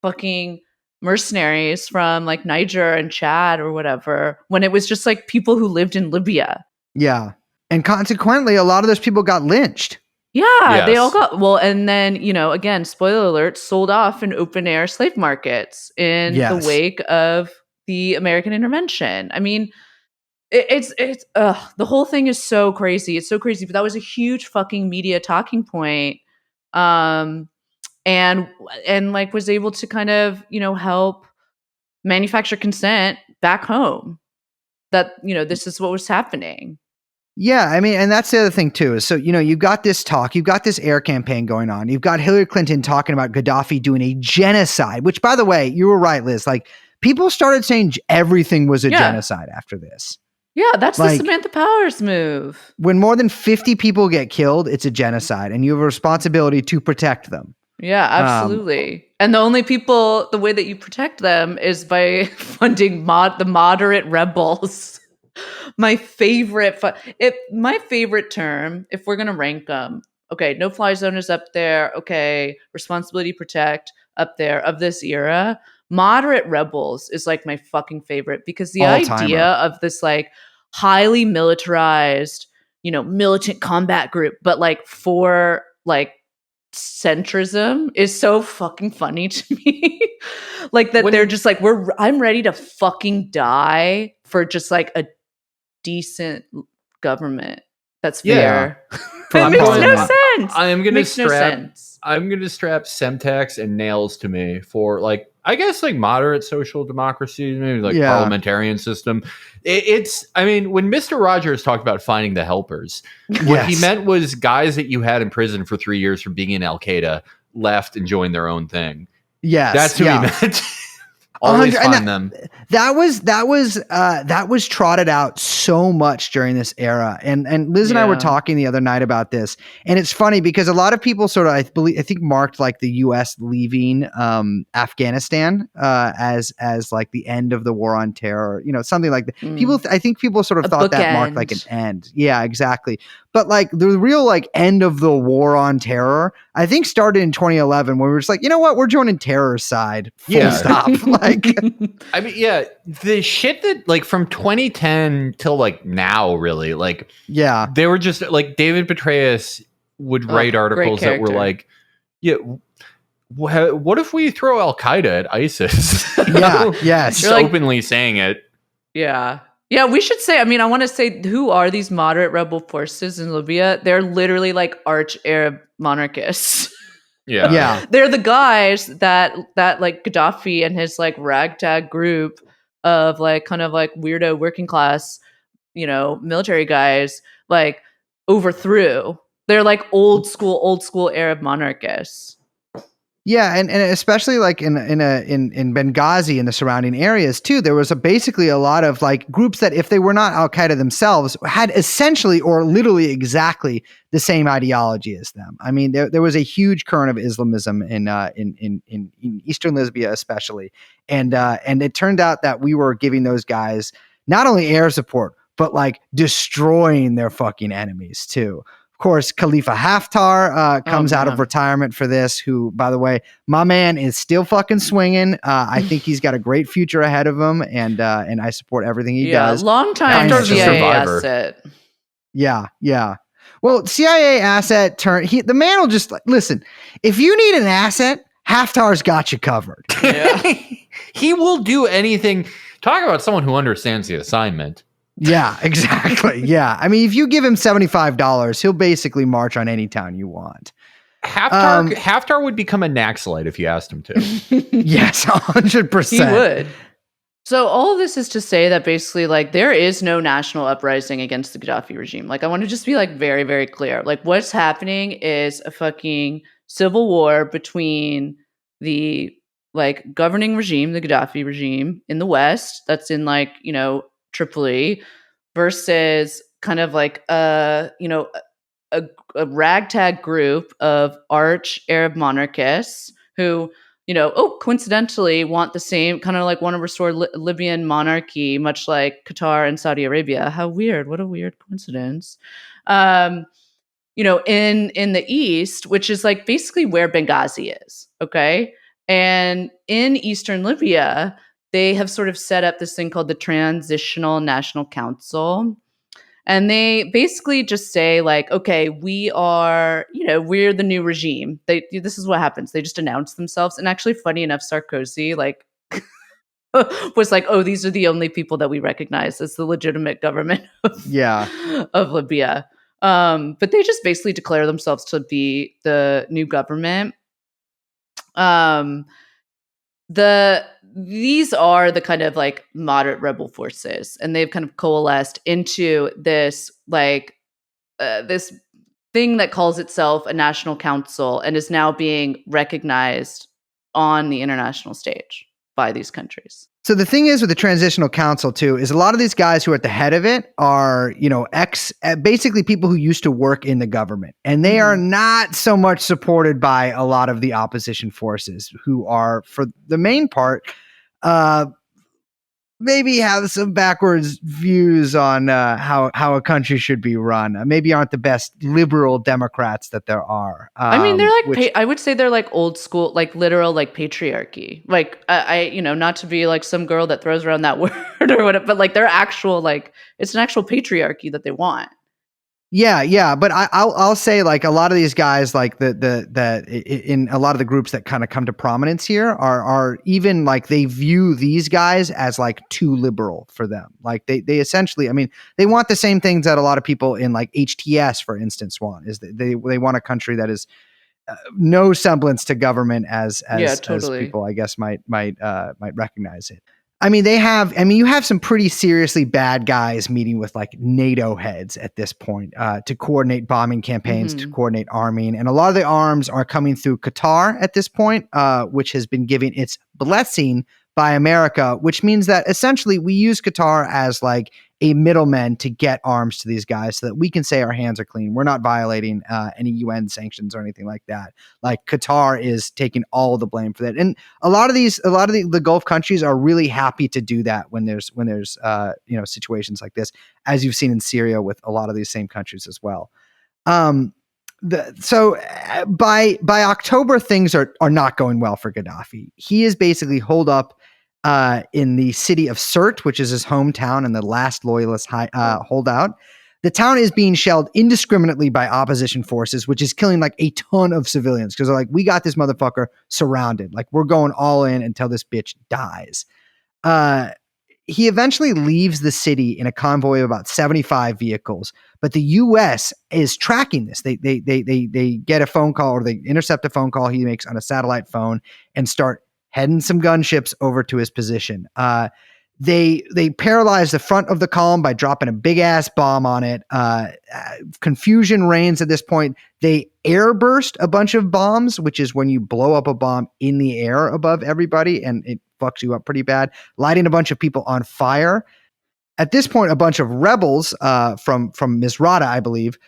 fucking mercenaries from like Niger and Chad or whatever, when it was just like people who lived in Libya. Yeah. And consequently, a lot of those people got lynched. Yeah, They all got, and then, again, spoiler alert, sold off in open air slave markets in the wake of the American intervention. I mean, it's the whole thing is so crazy. It's so crazy, but that was a huge fucking media talking point. And like was able to kind of, help manufacture consent back home that, this is what was happening. Yeah, I mean, and that's the other thing too, is so, you've got this talk, you've got this air campaign going on, you've got Hillary Clinton talking about Gaddafi doing a genocide, which, by the way, you were right, Liz, like, people started saying everything was a genocide after this. Yeah, that's like, the Samantha Powers move. When more than 50 people get killed, it's a genocide, and you have a responsibility to protect them. Yeah, absolutely. And the way that you protect them is by funding the moderate rebels. My favorite term, if we're going to rank them, okay, no fly zone is up there. Okay, responsibility protect up there of this era. Moderate rebels is like my fucking favorite, because the idea of this like highly militarized, militant combat group, but like for like centrism is so fucking funny to me. Like that they're just like, I'm ready to fucking die for just like a decent government that's fair. It makes no sense. I'm gonna strap Semtex and nails to me for like, I guess like moderate social democracy, maybe like parliamentarian system. I mean, when Mr. Rogers talked about finding the helpers, what he meant was guys that you had in prison for 3 years for being in Al Qaeda left and joined their own thing. Yes, that's who he meant. Always find them. That was trotted out so much during this era, and Liz and I were talking the other night about this, and it's funny because a lot of people sort of I think marked like the U.S. leaving Afghanistan as like the end of the war on terror, something like that. I think people sort of thought that marked like an end. Yeah, exactly. But like the real like end of the war on terror, I think started in 2011 when we were just like, you know what, we're joining terror's side. Full stop. Like, I mean, the shit that like from 2010 till like now, really, like, they were just like David Petraeus would write articles that were like, what if we throw Al Qaeda at ISIS? Yes, just openly saying it. Yeah, we should say, I mean, I want to say, who are these moderate rebel forces in Libya? They're literally like arch Arab monarchists. Yeah. They're the guys that like Gaddafi and his like ragtag group of like kind of like weirdo working class, military guys like overthrew. They're like old school Arab monarchists. Yeah, and especially like in Benghazi and the surrounding areas too, there was basically a lot of like groups that, if they were not Al Qaeda themselves, had essentially or literally exactly the same ideology as them. I mean, there was a huge current of Islamism in Eastern Libya, especially, and it turned out that we were giving those guys not only air support but like destroying their fucking enemies too. Of course, Khalifa Haftar comes out of retirement for this, who, by the way, my man is still fucking swinging. I think he's got a great future ahead of him, and I support everything he does. Long time CIA asset. Yeah. Well, CIA asset the man will just listen. If you need an asset, Haftar's got you covered. Yeah. He will do anything. Talk about someone who understands the assignment. Yeah, exactly. Yeah. I mean, if you give him $75, he'll basically march on any town you want. Haftar would become a Naxalite if you asked him to. Yes, 100%. He would. So all of this is to say that basically, like, there is no national uprising against the Gaddafi regime. Like, I want to just be, like, very, very clear. Like, what's happening is a fucking civil war between the, like, governing regime, the Gaddafi regime in the West, that's in, like, you know, Tripoli, versus kind of like a ragtag group of arch Arab monarchists who, you know, coincidentally want the same, kind of like want to restore Libyan monarchy, much like Qatar and Saudi Arabia. How weird. What a weird coincidence. You know, in the East, which is like basically where Benghazi is. Okay. And in Eastern Libya, they have sort of set up this thing called the Transitional National Council. And they basically just say, like, okay, we are, you know, we're the new regime. This is what happens. They just announce themselves. And actually, funny enough, Sarkozy, like, was like, oh, these are the only people that we recognize as the legitimate government of Libya. But they just basically declare themselves to be the new government. These are the kind of like moderate rebel forces, and they've kind of coalesced into this like this thing that calls itself a national council and is now being recognized on the international stage by these countries. So the thing is with the Transitional Council too, is a lot of these guys who are at the head of it are, you know, basically people who used to work in the government, and they are not so much supported by a lot of the opposition forces, who are, for the main part, maybe have some backwards views on how a country should be run. Maybe aren't the best liberal Democrats that there are. I mean, they're like, I would say they're like old school, like literal, like patriarchy. Like I, you know, not to be like some girl that throws around that word or whatever, but like they're actual, like it's an actual patriarchy that they want. Yeah, but I'll say, like, a lot of these guys, like in a lot of the groups that kind of come to prominence here are even like, they view these guys as like too liberal for them. Like they essentially, I mean, they want the same things that a lot of people in like HTS, for instance, want. Is they want a country that is no semblance to government as people, I guess, might recognize it. I mean, you have some pretty seriously bad guys meeting with like NATO heads at this point to coordinate bombing campaigns, to coordinate arming. And a lot of the arms are coming through Qatar at this point, which has been giving its blessing by America, which means that essentially we use Qatar as like a middleman to get arms to these guys so that we can say our hands are clean. We're not violating any UN sanctions or anything like that. Like, Qatar is taking all the blame for that. And a lot of the Gulf countries are really happy to do that when there's you know, situations like this, as you've seen in Syria with a lot of these same countries as well. So by October, things are not going well for Gaddafi. He is basically holed up in the city of Sirte, which is his hometown and the last loyalist holdout. The town is being shelled indiscriminately by opposition forces, which is killing like a ton of civilians, because they're like, we got this motherfucker surrounded. Like, we're going all in until this bitch dies. He eventually leaves the city in a convoy of about 75 vehicles, but the U.S. is tracking this. They get a phone call, or they intercept a phone call he makes on a satellite phone and start heading some gunships over to his position. They paralyze the front of the column by dropping a big ass bomb on it. Confusion reigns at this point. They airburst a bunch of bombs, which is when you blow up a bomb in the air above everybody, and it fucks you up pretty bad, lighting a bunch of people on fire. At this point, a bunch of rebels from Misrata, I believe,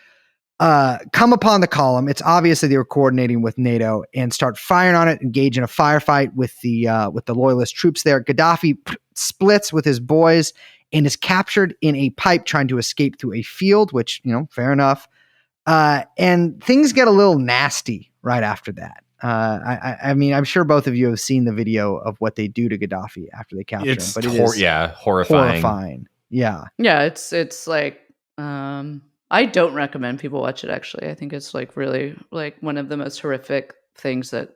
come upon the column. It's obvious that they were coordinating with NATO and start firing on it, engage in a firefight with the loyalist troops there. Gaddafi splits with his boys and is captured in a pipe trying to escape through a field, which, fair enough. And things get a little nasty right after that. I mean, I'm sure both of you have seen the video of what they do to Gaddafi after they capture him, but it is horrifying. Yeah. Yeah, it's like I don't recommend people watch it actually. I think it's like really like one of the most horrific things that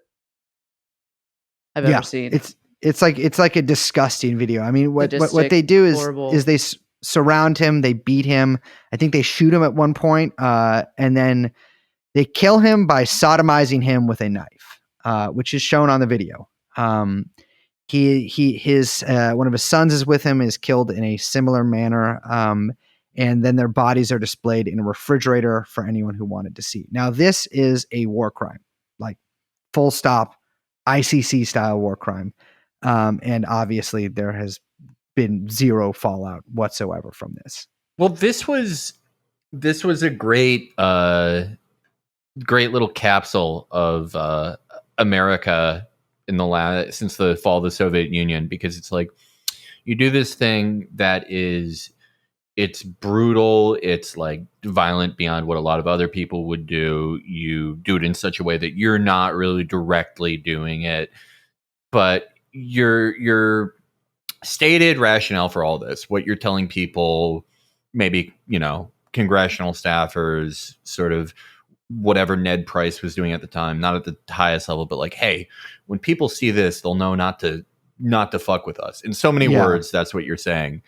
I've ever seen. It's like a disgusting video. I mean, what they do is they surround him, they beat him. I think they shoot him at one point, and then they kill him by sodomizing him with a knife, which is shown on the video. His one of his sons is with him, is killed in a similar manner. And then their bodies are displayed in a refrigerator for anyone who wanted to see. Now, this is a war crime, like full stop, ICC style war crime. And obviously there has been zero fallout whatsoever from this. Well, this was a great little capsule of America since the fall of the Soviet Union, because it's like you do this thing that it's brutal, it's like violent beyond what a lot of other people would do. You do it in such a way that you're not really directly doing it, but your stated rationale for all this, what you're telling people, maybe, congressional staffers, sort of whatever Ned Price was doing at the time, not at the highest level, but like, hey, when people see this, they'll know not to fuck with us. In so many words, that's what you're saying.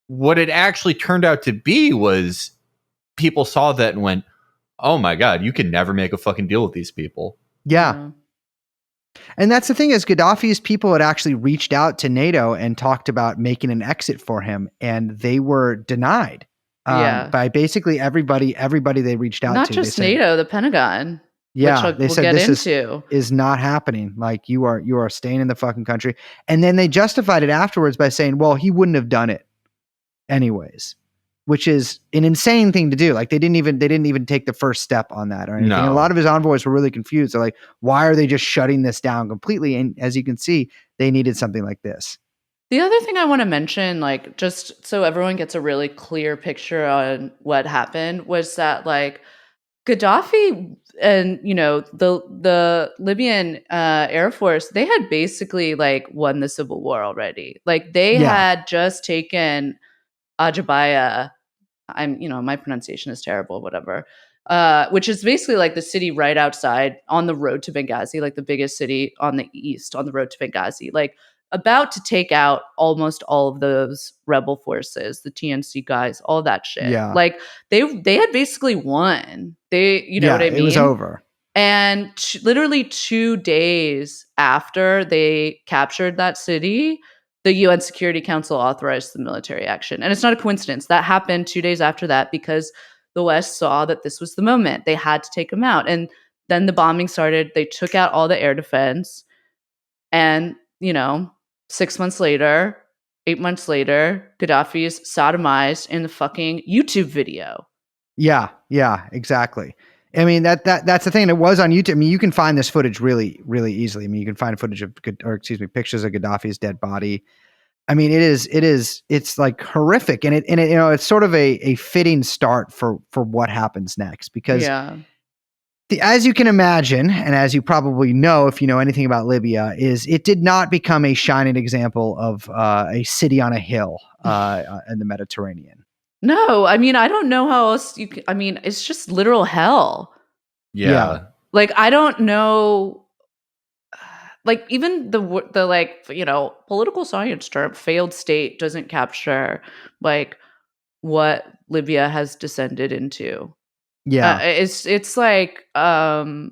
What it actually turned out to be was people saw that and went, oh my God, you can never make a fucking deal with these people. Yeah. Mm-hmm. And that's the thing, is Gaddafi's people had actually reached out to NATO and talked about making an exit for him, and they were denied by basically everybody they reached out to. Not just NATO, the Pentagon. Yeah, they said this is not happening. Like, you are staying in the fucking country. And then they justified it afterwards by saying, well, he wouldn't have done it anyways, which is an insane thing to do. Like, they didn't even take the first step on that or anything. No. And a lot of his envoys were really confused. They're like, why are they just shutting this down completely? And as you can see, they needed something like this. The other thing I want to mention, like, just so everyone gets a really clear picture on what happened, was that, like, Gaddafi and, the Libyan Air Force, they had basically, like, won the civil war already. Like, they had just taken Ajabaya. My pronunciation is terrible, whatever. Which is basically like the city right outside on the road to Benghazi, like the biggest city on the east on the road to Benghazi, like about to take out almost all of those rebel forces, the TNC guys, all that shit. Yeah. Like they had basically won. You know what I mean? It was over. And literally 2 days after they captured that city, the UN Security Council authorized the military action. And it's not a coincidence. That happened 2 days after that because the West saw that this was the moment. They had to take them out. And then the bombing started. They took out all the air defense. And, 6 months later, 8 months later, Gaddafi is sodomized in the fucking YouTube video. Yeah, exactly. I mean, that's the thing. It was on YouTube. I mean, you can find this footage really, really easily. I mean, you can find footage of, pictures of Gaddafi's dead body. I mean, it's like horrific, and it's sort of a fitting start for what happens next, because as you can imagine, and as you probably know, if you know anything about Libya, is it did not become a shining example of a city on a hill in the Mediterranean. No, I mean, I don't know how else it's just literal hell. Yeah. Like, I don't know, like, even the like, political science term, failed state doesn't capture, like, what Libya has descended into. Yeah. It's like Fallujah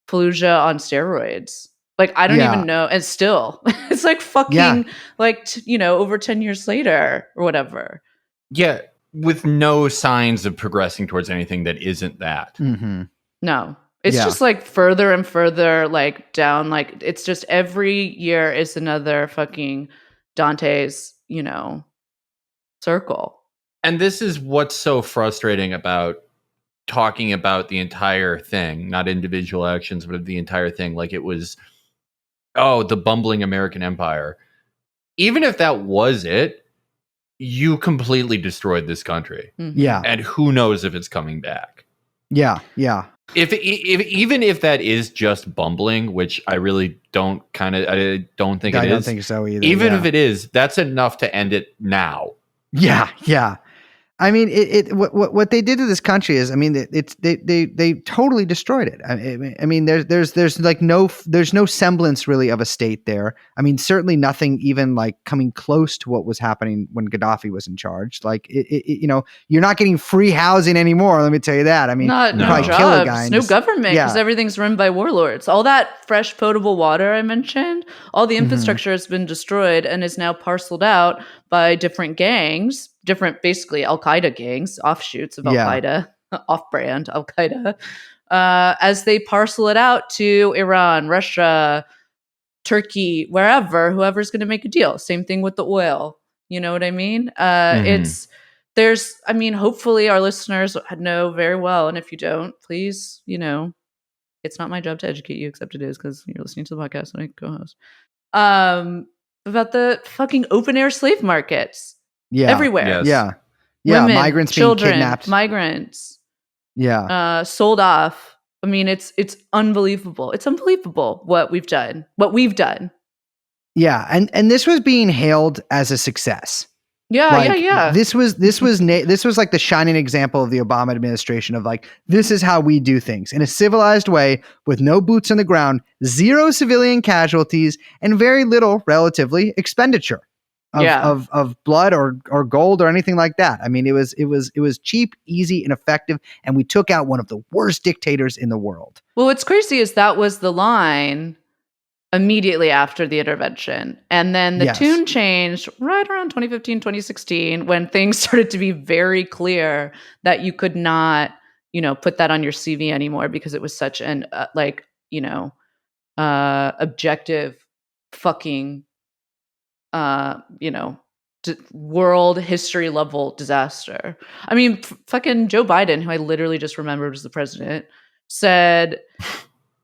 on steroids. Like, I don't Yeah. even know. And still, it's like fucking, over 10 years later or whatever. Yeah, with no signs of progressing towards anything that isn't that. Mm-hmm. No. It's Yeah. just like further and further like down. Like, it's just every year is another fucking Dante's, circle. And this is what's so frustrating about talking about the entire thing, not individual actions, but the entire thing. Like it was, the bumbling American empire. Even if that was it, you completely destroyed this country. Mm-hmm. Yeah. And who knows if it's coming back. Yeah. Yeah. Even if that is just bumbling, which I really don't think it is. I don't think so either. Even if it is, that's enough to end it now. Yeah. Yeah. I mean, what they did to this country is, I mean, they totally destroyed it. I mean, there's no semblance really of a state there. I mean, certainly nothing even like coming close to what was happening when Gaddafi was in charge. Like, you're not getting free housing anymore. Let me tell you that. I mean, Not you no probably kill a guy jobs, and no just- government, yeah. because everything's run by warlords. All that fresh potable water I mentioned, all the infrastructure has been destroyed and is now parceled out by different gangs, different basically Al-Qaeda gangs, offshoots of Al-Qaeda, off-brand Al-Qaeda, as they parcel it out to Iran, Russia, Turkey, wherever, whoever's going to make a deal. Same thing with the oil. You know what I mean? Hopefully our listeners know very well. And if you don't, please, it's not my job to educate you, except it is because you're listening to the podcast and I co-host. About the fucking open air slave markets. Yeah. Everywhere. Yes. Yeah. Yeah. Women, Migrants children, being kidnapped. migrants. Yeah. Sold off. I mean, it's unbelievable. It's unbelievable what we've done. Yeah. And this was being hailed as a success. Yeah. This was like the shining example of the Obama administration of like, this is how we do things in a civilized way with no boots on the ground, zero civilian casualties, and very little relatively expenditure of blood or gold or anything like that. I mean, it was cheap, easy, and effective, and we took out one of the worst dictators in the world. Well, what's crazy is that was the line immediately after the intervention. And then the tune changed right around 2015, 2016, when things started to be very clear that you could not, put that on your CV anymore because it was such an, objective fucking, world history level disaster. I mean, fucking Joe Biden, who I literally just remembered was the president, said,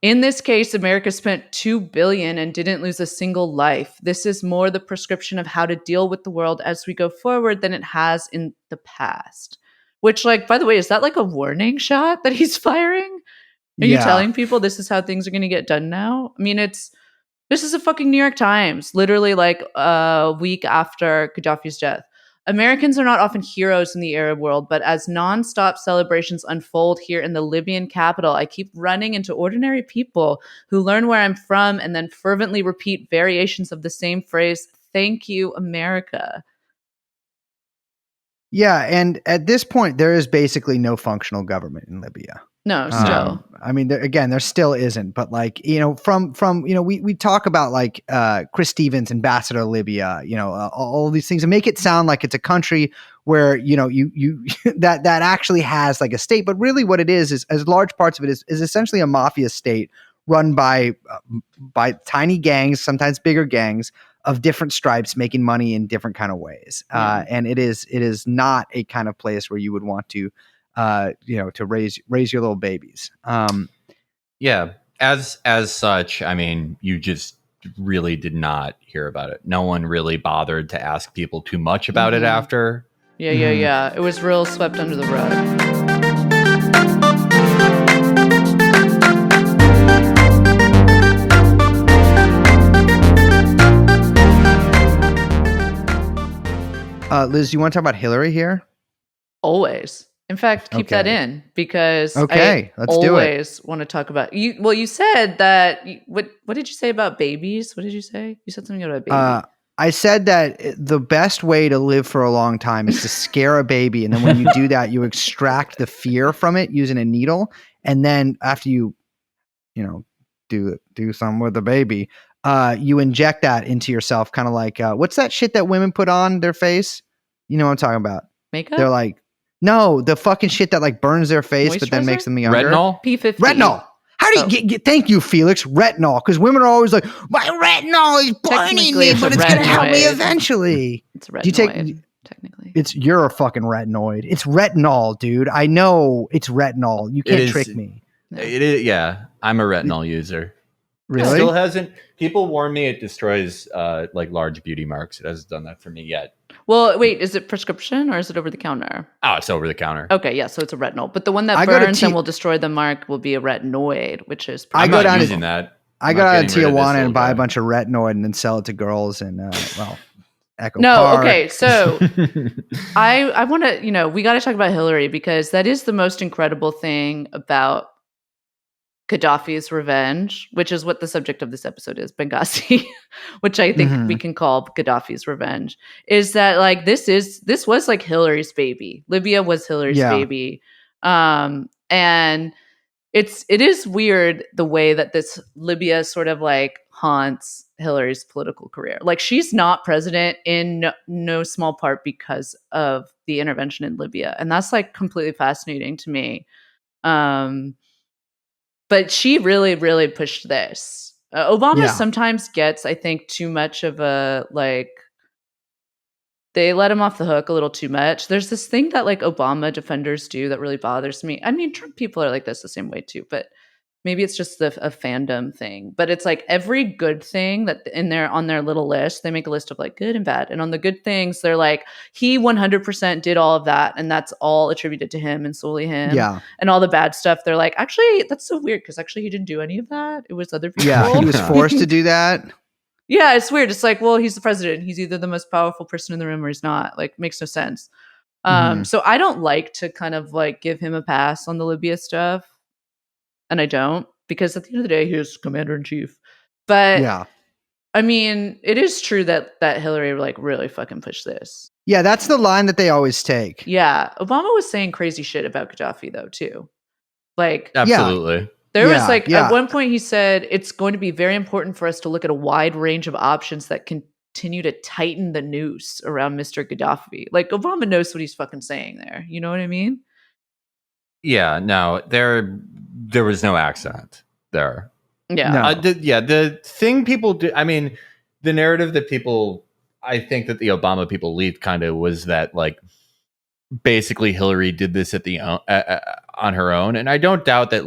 in this case, America spent $2 billion and didn't lose a single life. This is more the prescription of how to deal with the world as we go forward than it has in the past. Which, like, by the way, is that like a warning shot that he's firing? Are you telling people this is how things are going to get done now? I mean, this is a fucking New York Times, literally like a week after Gaddafi's death. Americans are not often heroes in the Arab world, but as nonstop celebrations unfold here in the Libyan capital, I keep running into ordinary people who learn where I'm from and then fervently repeat variations of the same phrase, "Thank you, America." Yeah, and at this point, there is basically no functional government in Libya. No, still. I mean, there still isn't. But like, we talk about like Chris Stevens, ambassador to Libya, all these things, and make it sound like it's a country where you that actually has like a state. But really, what it is as large parts of it is essentially a mafia state run by tiny gangs, sometimes bigger gangs of different stripes, making money in different kind of ways. And it is not a kind of place where you would want to to raise your little babies. Yeah. As such, I mean, you just really did not hear about it. No one really bothered to ask people too much about it after. Yeah. It was real swept under the rug. Liz, you want to talk about Hillary here? Always. In fact, keep that in because let's I do it. always want to talk about you. Well, you said that. What did you say about babies? What did you say? You said something about babies. I said that the best way to live for a long time is to scare a baby, and then when you do that, you extract the fear from it using a needle, and then after you do something with the baby. You inject that into yourself, kind of like what's that shit that women put on their face? You know what I'm talking about? Makeup? They're like, no, the fucking shit that like burns their face, but then makes them younger. Retinol? P50. Retinol. How do you get? Thank you, Felix. Retinol, because women are always like, my retinol is burning Technically, me, it's but a it's gonna help me retinoid. eventually. It's a Do you take? retinoid, technically. You're a fucking retinoid. It's retinol, dude. I know it's retinol. You can't trick me. It is, yeah. I'm a retinol user. Really? It still hasn't. People warn me it destroys like large beauty marks. It hasn't done that for me yet. Well, wait, is it prescription or is it over the counter? Oh, it's over the counter. Okay, yeah, so it's a retinol. But the one that I go to burns and will destroy the mark will be a retinoid, which is I I'm go not down using to, that. I I'm go not down to getting rid of this Tijuana and little buy a guy. bunch of retinoid and then sell it to girls and Echo No, Park. okay, so I want to, we got to talk about Hillary because that is the most incredible thing about Gaddafi's revenge, which is what the subject of this episode is, Benghazi, which I think we can call Gaddafi's revenge, is that like this was like Hillary's baby. Libya was Hillary's baby. And it is weird the way that this Libya sort of like haunts Hillary's political career. Like she's not president in no small part because of the intervention in Libya. And that's like completely fascinating to me. But she really, really pushed this. Obama sometimes gets, I think, too much of a like. They let him off the hook a little too much. There's this thing that like Obama defenders do that really bothers me. I mean, Trump people are like this the same way too, but maybe it's just a fandom thing. But it's like every good thing that on their little list, they make a list of like good and bad. And on the good things, they're like, he 100% did all of that. And that's all attributed to him and solely him. Yeah. And all the bad stuff, they're like, actually, that's so weird because actually he didn't do any of that. It was other people. Yeah, he was forced to do that. Yeah, it's weird. It's like, well, he's the president. He's either the most powerful person in the room or he's not. Like, makes no sense. So I don't like to kind of like give him a pass on the Libya stuff. And I don't, because at the end of the day, he's commander in chief. But yeah, I mean, it is true that Hillary like really fucking pushed this. Yeah, that's the line that they always take. Yeah, Obama was saying crazy shit about Gaddafi though too. Like, absolutely. There was like at one point he said it's going to be very important for us to look at a wide range of options that continue to tighten the noose around Mr. Gaddafi. Like Obama knows what he's fucking saying there. You know what I mean? Yeah, no, there was no accent there. Yeah. The thing people do, I mean, the narrative that people, I think that the Obama people lead kind of was that like basically Hillary did this at the on her own, and I don't doubt that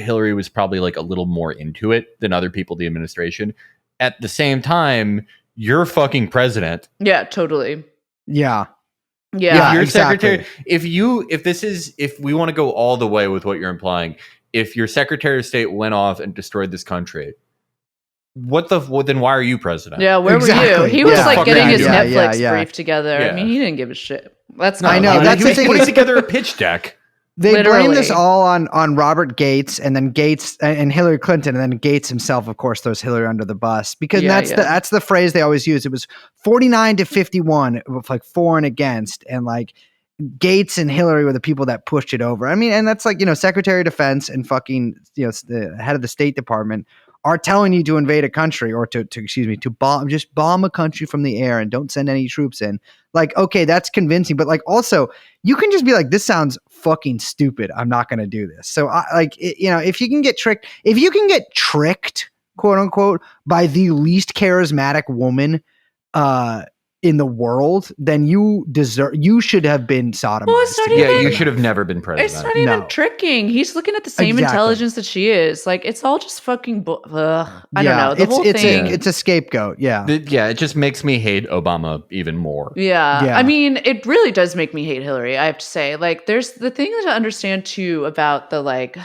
Hillary was probably like a little more into it than other people in the administration. At the same time, you're fucking president. Yeah, totally. Yeah. Yeah. If you're exactly. secretary, if we want to go all the way with what you're implying, if your Secretary of State went off and destroyed this country, then why are you president? Yeah, where were you? He was like getting his Netflix brief together. Yeah. I mean, he didn't give a shit. That's I know. That's he was putting together a pitch deck. They blame this all on Robert Gates, and then Gates and Hillary Clinton, and then Gates himself, of course, throws Hillary under the bus because that's the phrase they always use. It was 49-51, with like for and against, and like Gates and Hillary were the people that pushed it over. I mean, and that's like Secretary of Defense and fucking the head of the State Department are telling you to invade a country or to bomb a country from the air and don't send any troops in. Like, okay, that's convincing, but like also you can just be like, this sounds fucking stupid. I'm not going to do this. So if you can get tricked, quote unquote, by the least charismatic woman, in the world, then you should have been sodomized. Well, you should have never been president. It's not even tricking. He's looking at the same intelligence that she is. Like, it's all just fucking. I don't know. The whole thing. It's a scapegoat. Yeah. It just makes me hate Obama even more. Yeah. I mean, it really does make me hate Hillary. I have to say, like, there's the thing to understand too about the like.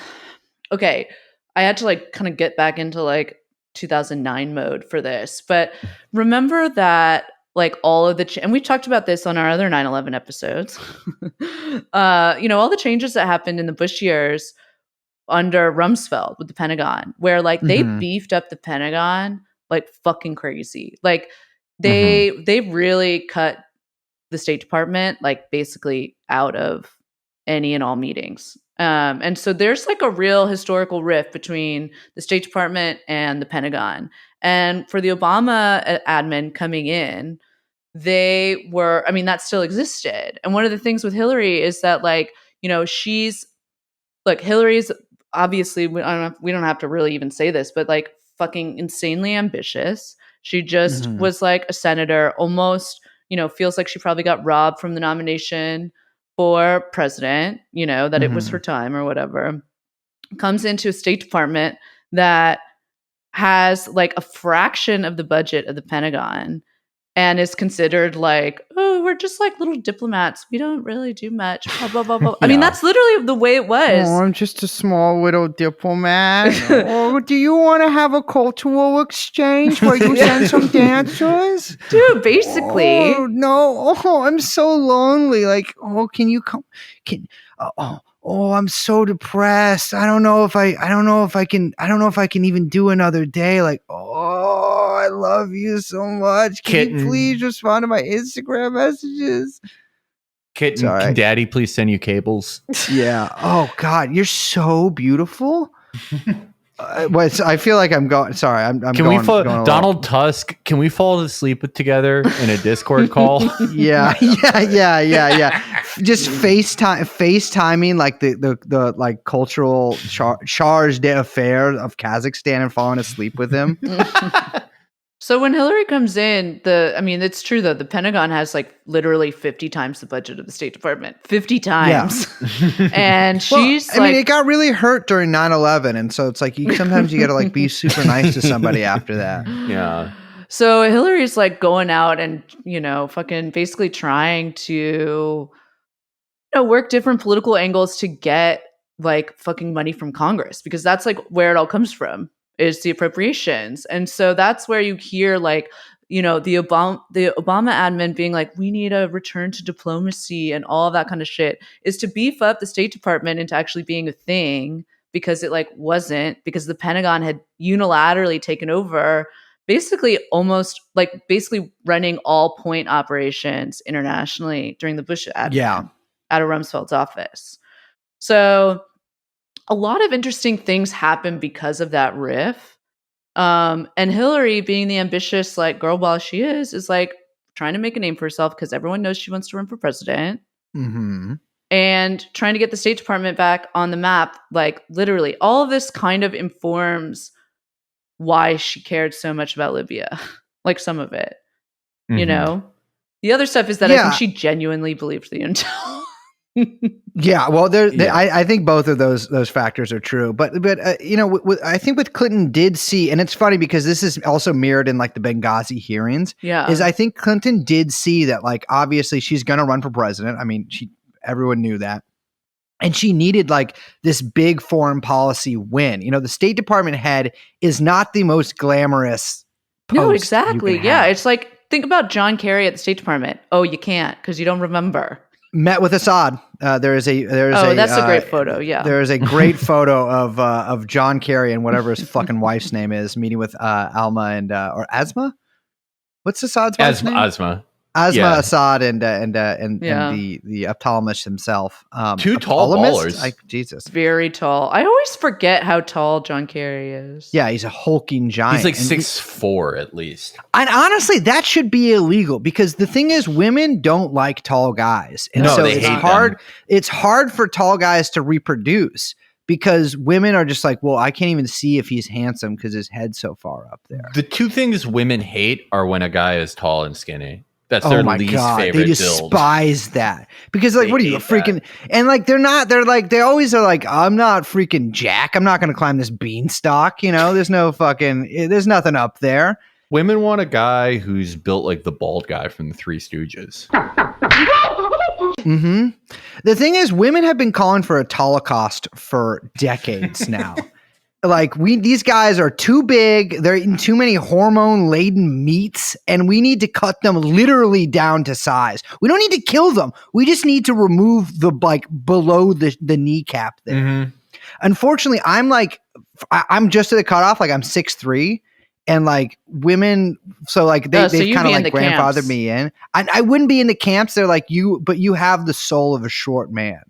Okay, I had to like kind of get back into like 2009 mode for this, but remember that. Like all of and we've talked about this on our other 9/11 episodes. All the changes that happened in the Bush years under Rumsfeld with the Pentagon, where like they beefed up the Pentagon like fucking crazy. Like they really cut the State Department like basically out of any and all meetings. And so there's like a real historical rift between the State Department and the Pentagon. And for the Obama admin coming in, that still existed. And one of the things with Hillary is that, like, Hillary's obviously, we don't have to really even say this, but like fucking insanely ambitious. She just was like a senator, almost, feels like she probably got robbed from the nomination for president, that it was her time or whatever. Comes into a State Department that has like a fraction of the budget of the Pentagon and is considered like, oh, we're just like little diplomats. We don't really do much. Blah, blah, blah, blah. I mean, that's literally the way it was. Oh, I'm just a small little diplomat. Oh, do you want to have a cultural exchange where you send some dancers? Dude, basically. Oh, no. Oh, I'm so lonely. Like, oh, can you come? Oh, I'm so depressed. I don't know if I can even do another day. Like, oh, I love you so much. Can you please respond to my Instagram messages? Kitten, can Daddy please send you cables? Yeah. Oh God, you're so beautiful. I feel like I'm going. Sorry, I'm. Can going, we fall, going Donald Tusk? Can we fall asleep together in a Discord call? Yeah. Just FaceTiming like the like cultural charge d'affaires of Kazakhstan and falling asleep with him. So when Hillary comes in, it's true though, the Pentagon has like literally 50 times the budget of the State Department. 50 times. Yeah. And she's it got really hurt during 9/11, and so it's like sometimes you got to like be super nice to somebody after that. Yeah. So Hillary's like going out and, fucking basically trying to work different political angles to get like fucking money from Congress, because that's like where it all comes from, is the appropriations. And so that's where you hear like, the Obama admin being like, we need a return to diplomacy and all of that kind of shit, is to beef up the State Department into actually being a thing, because it like wasn't, because the Pentagon had unilaterally taken over basically running all point operations internationally during the Bush admin out of Rumsfeld's office. So a lot of interesting things happen because of that riff. And Hillary, being the ambitious like girl boss she is like trying to make a name for herself because everyone knows she wants to run for president. Mm-hmm. And trying to get the State Department back on the map. Like literally all of this kind of informs why she cared so much about Libya. Like some of it, the other stuff is that I think she genuinely believed the intel. Yeah, well, I think both of those factors are true, but I think what Clinton did see, and it's funny because this is also mirrored in like the Benghazi hearings. Yeah, is I think Clinton did see that like obviously she's going to run for president. I mean, everyone knew that, and she needed like this big foreign policy win. The State Department head is not the most glamorous. No, exactly. Yeah, it's like think about John Kerry at the State Department. Oh, you can't because you don't remember. Met with Assad. That's a great photo. Yeah, there is a great photo of John Kerry and whatever his fucking wife's name is meeting with Alma and or Asma. What's Assad's wife's name? Asma Assad and the ophthalmologist himself. Two tall ballers. Jesus, very tall. I always forget how tall John Kerry is. Yeah, he's a hulking giant. He's like 6'4" at least. And honestly, that should be illegal because the thing is, women don't like tall guys, and so it's hard. Them. It's hard for tall guys to reproduce because women are just like, well, I can't even see if he's handsome because his head's so far up there. The two things women hate are when a guy is tall and skinny. That's their least favorite. They despise that because, like, what are you freaking? That. And like, they always are like, I'm not freaking Jack. I'm not going to climb this beanstalk. There's there's nothing up there. Women want a guy who's built like the bald guy from the Three Stooges. Mm-hmm. The thing is, women have been calling for a Holocaust for decades now. Like these guys are too big. They're eating too many hormone-laden meats, and we need to cut them literally down to size. We don't need to kill them. We just need to remove the below the kneecap there. Mm-hmm. Unfortunately, I'm just at the cutoff. Like I'm 6'3", and like women, so like they kind of like grandfathered me in. I wouldn't be in the camps. They're like you, but you have the soul of a short man.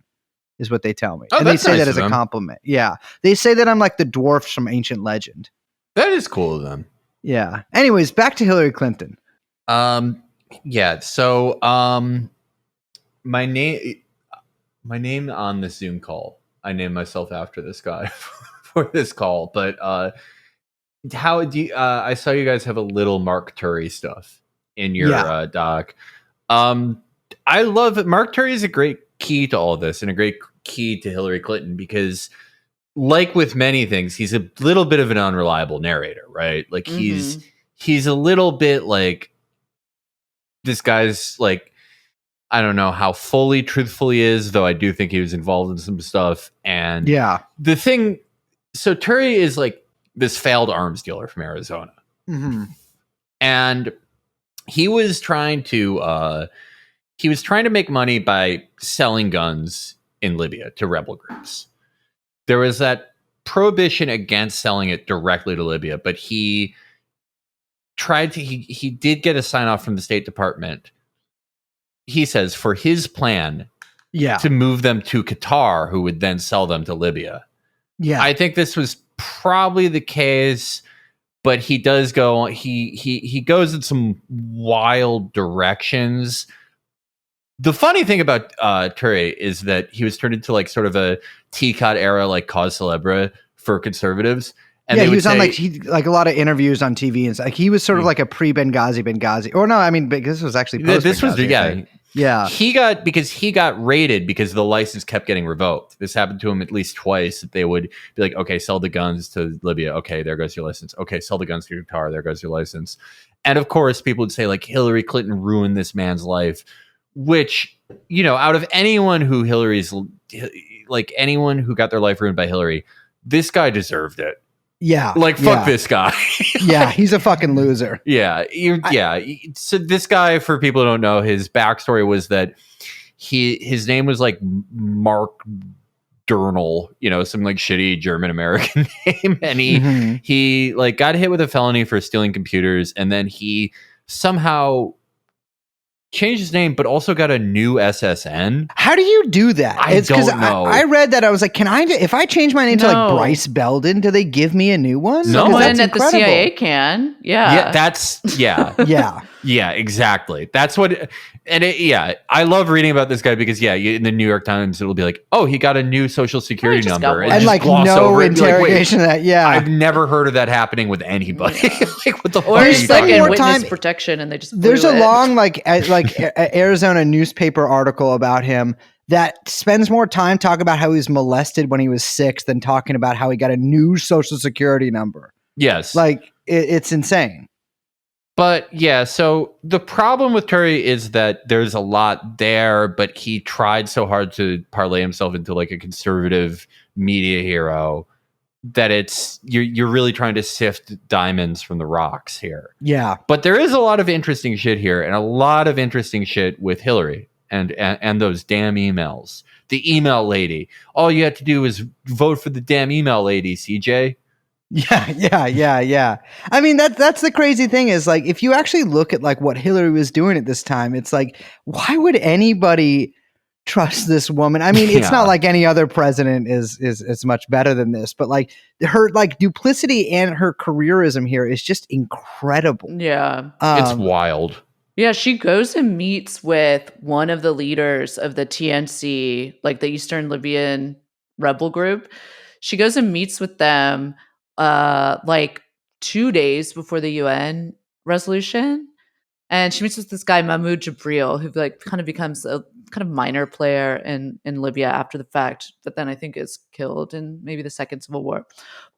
is what they tell me. Oh, And they that's say nice that of as a them. compliment. Yeah. They say that I'm like the dwarfs from ancient legend. That is cool of them. Yeah. Anyways, back to Hillary Clinton. Yeah. So, my name on the Zoom call, I named myself after this guy for this call. But how do you, I saw you guys have a little Mark Turry stuff in your doc. I love it. Mark Turry is a great key to all this and a great key to Hillary Clinton because, like with many things, he's a little bit of an unreliable narrator, right? Like he's a little bit like, this guy's like, I don't know how fully truthful he is, though I do think he was involved in some stuff. And the thing, so Turry is like this failed arms dealer from Arizona. Mm-hmm. And he was trying to make money by selling guns in Libya to rebel groups. There was that prohibition against selling it directly to Libya, but he did get a sign off from the State Department. He says for his plan to move them to Qatar, who would then sell them to Libya. Yeah. I think this was probably the case, but he does go, he goes in some wild directions. The funny thing about Turry is that he was turned into like sort of a TCOT era, like cause célèbre for conservatives. And he was on like a lot of interviews on TV and like he was sort of like a pre-Benghazi, or no, I mean, because this was actually post. This was yeah. He got raided because the license kept getting revoked. This happened to him at least twice. That they would be like, okay, sell the guns to Libya. Okay, there goes your license. Okay, sell the guns to Qatar. There goes your license. And of course, people would say like Hillary Clinton ruined this man's life, which, you know, out of anyone who anyone who got their life ruined by Hillary, this guy deserved it. Yeah. Like, fuck this guy. Yeah, he's a fucking loser. Yeah. So this guy, for people who don't know, his backstory was that his name was like Mark Durnall, you know, some like shitty German American name. And he like got hit with a felony for stealing computers. And then he somehow changed his name, but also got a new SSN. How do you do that? I don't know. I read that. I was like, if I change my name to like Bryce Belden, do they give me a new one? No one at the CIA can. Yeah. Yeah, exactly. That's what, I love reading about this guy because in the New York Times, it'll be like, oh, he got a new social security number. And like no interrogation of that. Yeah. I've never heard of that happening with anybody. Like, what the fuck? Or it's like in witness protection and they just there's a long like Arizona newspaper article about him that spends more time talking about how he was molested when he was 6 than talking about how he got a new social security number. Yes. Like it's insane. But so the problem with Turry is that there's a lot there, but he tried so hard to parlay himself into like a conservative media hero that you're really trying to sift diamonds from the rocks here. Yeah. But there is a lot of interesting shit here and a lot of interesting shit with Hillary and those damn emails. The email lady. All you have to do is vote for the damn email lady, CJ. Yeah. I mean, that's the crazy thing is like, if you actually look at like what Hillary was doing at this time, it's like, why would anybody trust this woman? I mean, it's not like any other president is much better than this, but like her like duplicity and her careerism here is just incredible. Yeah. It's wild. Yeah, she goes and meets with one of the leaders of the TNC, like the Eastern Libyan rebel group. She goes and meets with them like 2 days before the UN resolution. And she meets with this guy, Mahmoud Jibril, who like kind of becomes a kind of minor player in Libya after the fact, but then I think is killed in maybe the Second Civil War.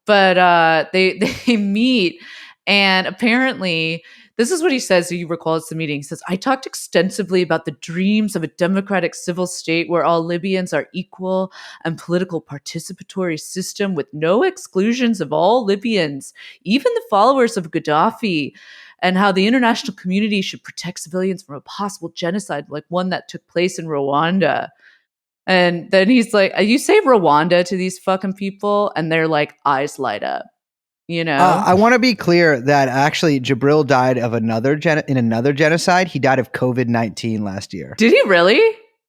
But they meet, and apparently this is what he says. He recalls the meeting. He says, I talked extensively about the dreams of a democratic civil state where all Libyans are equal and political participatory system with no exclusions of all Libyans, even the followers of Gaddafi, and how the international community should protect civilians from a possible genocide like one that took place in Rwanda. And then he's like, you say Rwanda to these fucking people, and they're like, eyes light up. You know, I want to be clear that actually Jibril died of another genocide. He died of COVID-19 last year. Did he really?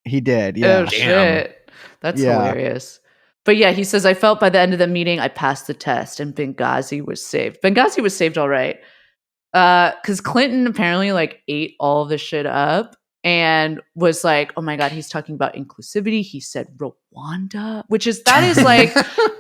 He did. Yeah. Oh, shit. That's Yeah. hilarious. But yeah, he says, I felt by the end of the meeting, I passed the test and Benghazi was saved. Benghazi was saved all right. Because Clinton apparently like ate all of this shit up and was like, oh my God, he's talking about inclusivity. He said Rwanda,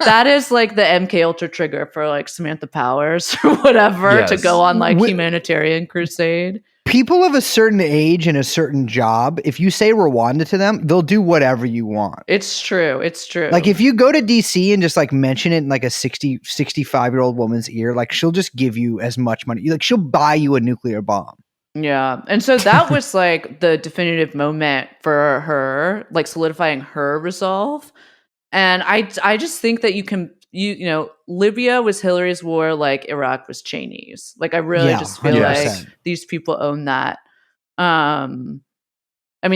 that is like the MK Ultra trigger for like Samantha Powers or whatever to Yes. go on like Wh- humanitarian crusade. People of a certain age and a certain job, if you say Rwanda to them, they'll do whatever you want. It's true. It's true. Like if you go to DC and just like mention it in like a 65-year-old woman's ear, like she'll just give you as much money. Like she'll buy you a nuclear bomb. Yeah. And so that was like the definitive moment for her, like solidifying her resolve. And I just think that you know, Libya was Hillary's war, like Iraq was Cheney's. Like I really just feel 100%. like these people own that. I mean,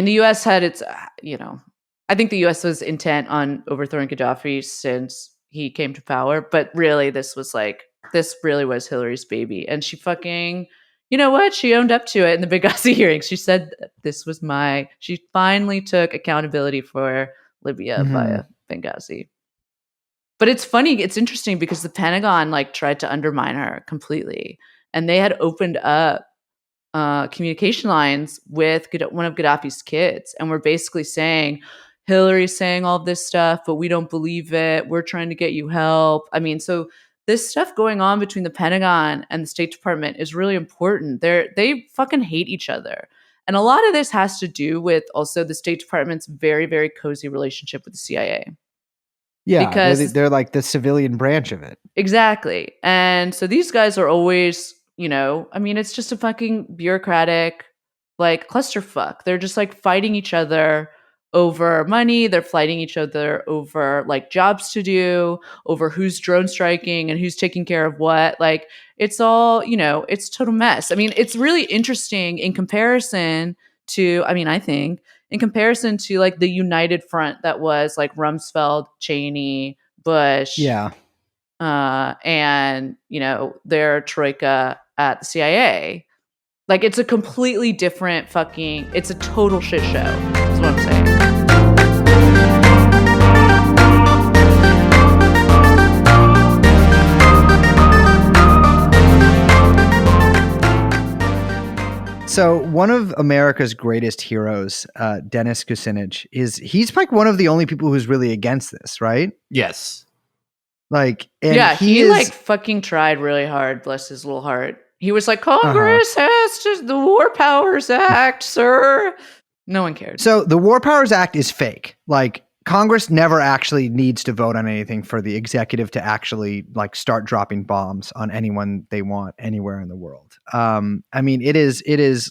the US had its, you know, I think the US was intent on overthrowing Gaddafi since he came to power, but really this really was Hillary's baby. And she fucking, you know what? She owned up to it in the Benghazi hearings. She said she finally took accountability for Libya via Benghazi. But it's funny, it's interesting because the Pentagon like tried to undermine her completely. And they had opened up communication lines with one of Gaddafi's kids and were basically saying, Hillary's saying all this stuff, but we don't believe it. We're trying to get you help. I mean, so this stuff going on between the Pentagon and the State Department is really important. They fucking hate each other. And a lot of this has to do with also the State Department's very, very cozy relationship with the CIA. Yeah, Because they're like the civilian branch of it. exactly. And so these guys are always, you know, I mean, it's just a fucking bureaucratic, like, clusterfuck. They're just like fighting each other over money. They're fighting each other over like jobs to do, over who's drone striking and who's taking care of what. Like, it's all, you know, it's a total mess. I mean, it's really interesting in comparison to, I mean, I think, in comparison to like the united front that was like Rumsfeld, Cheney, Bush, Yeah. and you know their troika at the CIA. Like it's a completely different fucking. It's a total shit show. Is what I'm saying. So one of America's greatest heroes, Dennis Kucinich, he's like one of the only people who's really against this, right? Yes. Like, and Yeah, he is, like fucking tried really hard. Bless his little heart. He was like, Congress has to the War Powers Act, sir. No one cared. So the War Powers Act is fake. Like Congress never actually needs to vote on anything for the executive to actually like start dropping bombs on anyone they want anywhere in the world. I mean, it is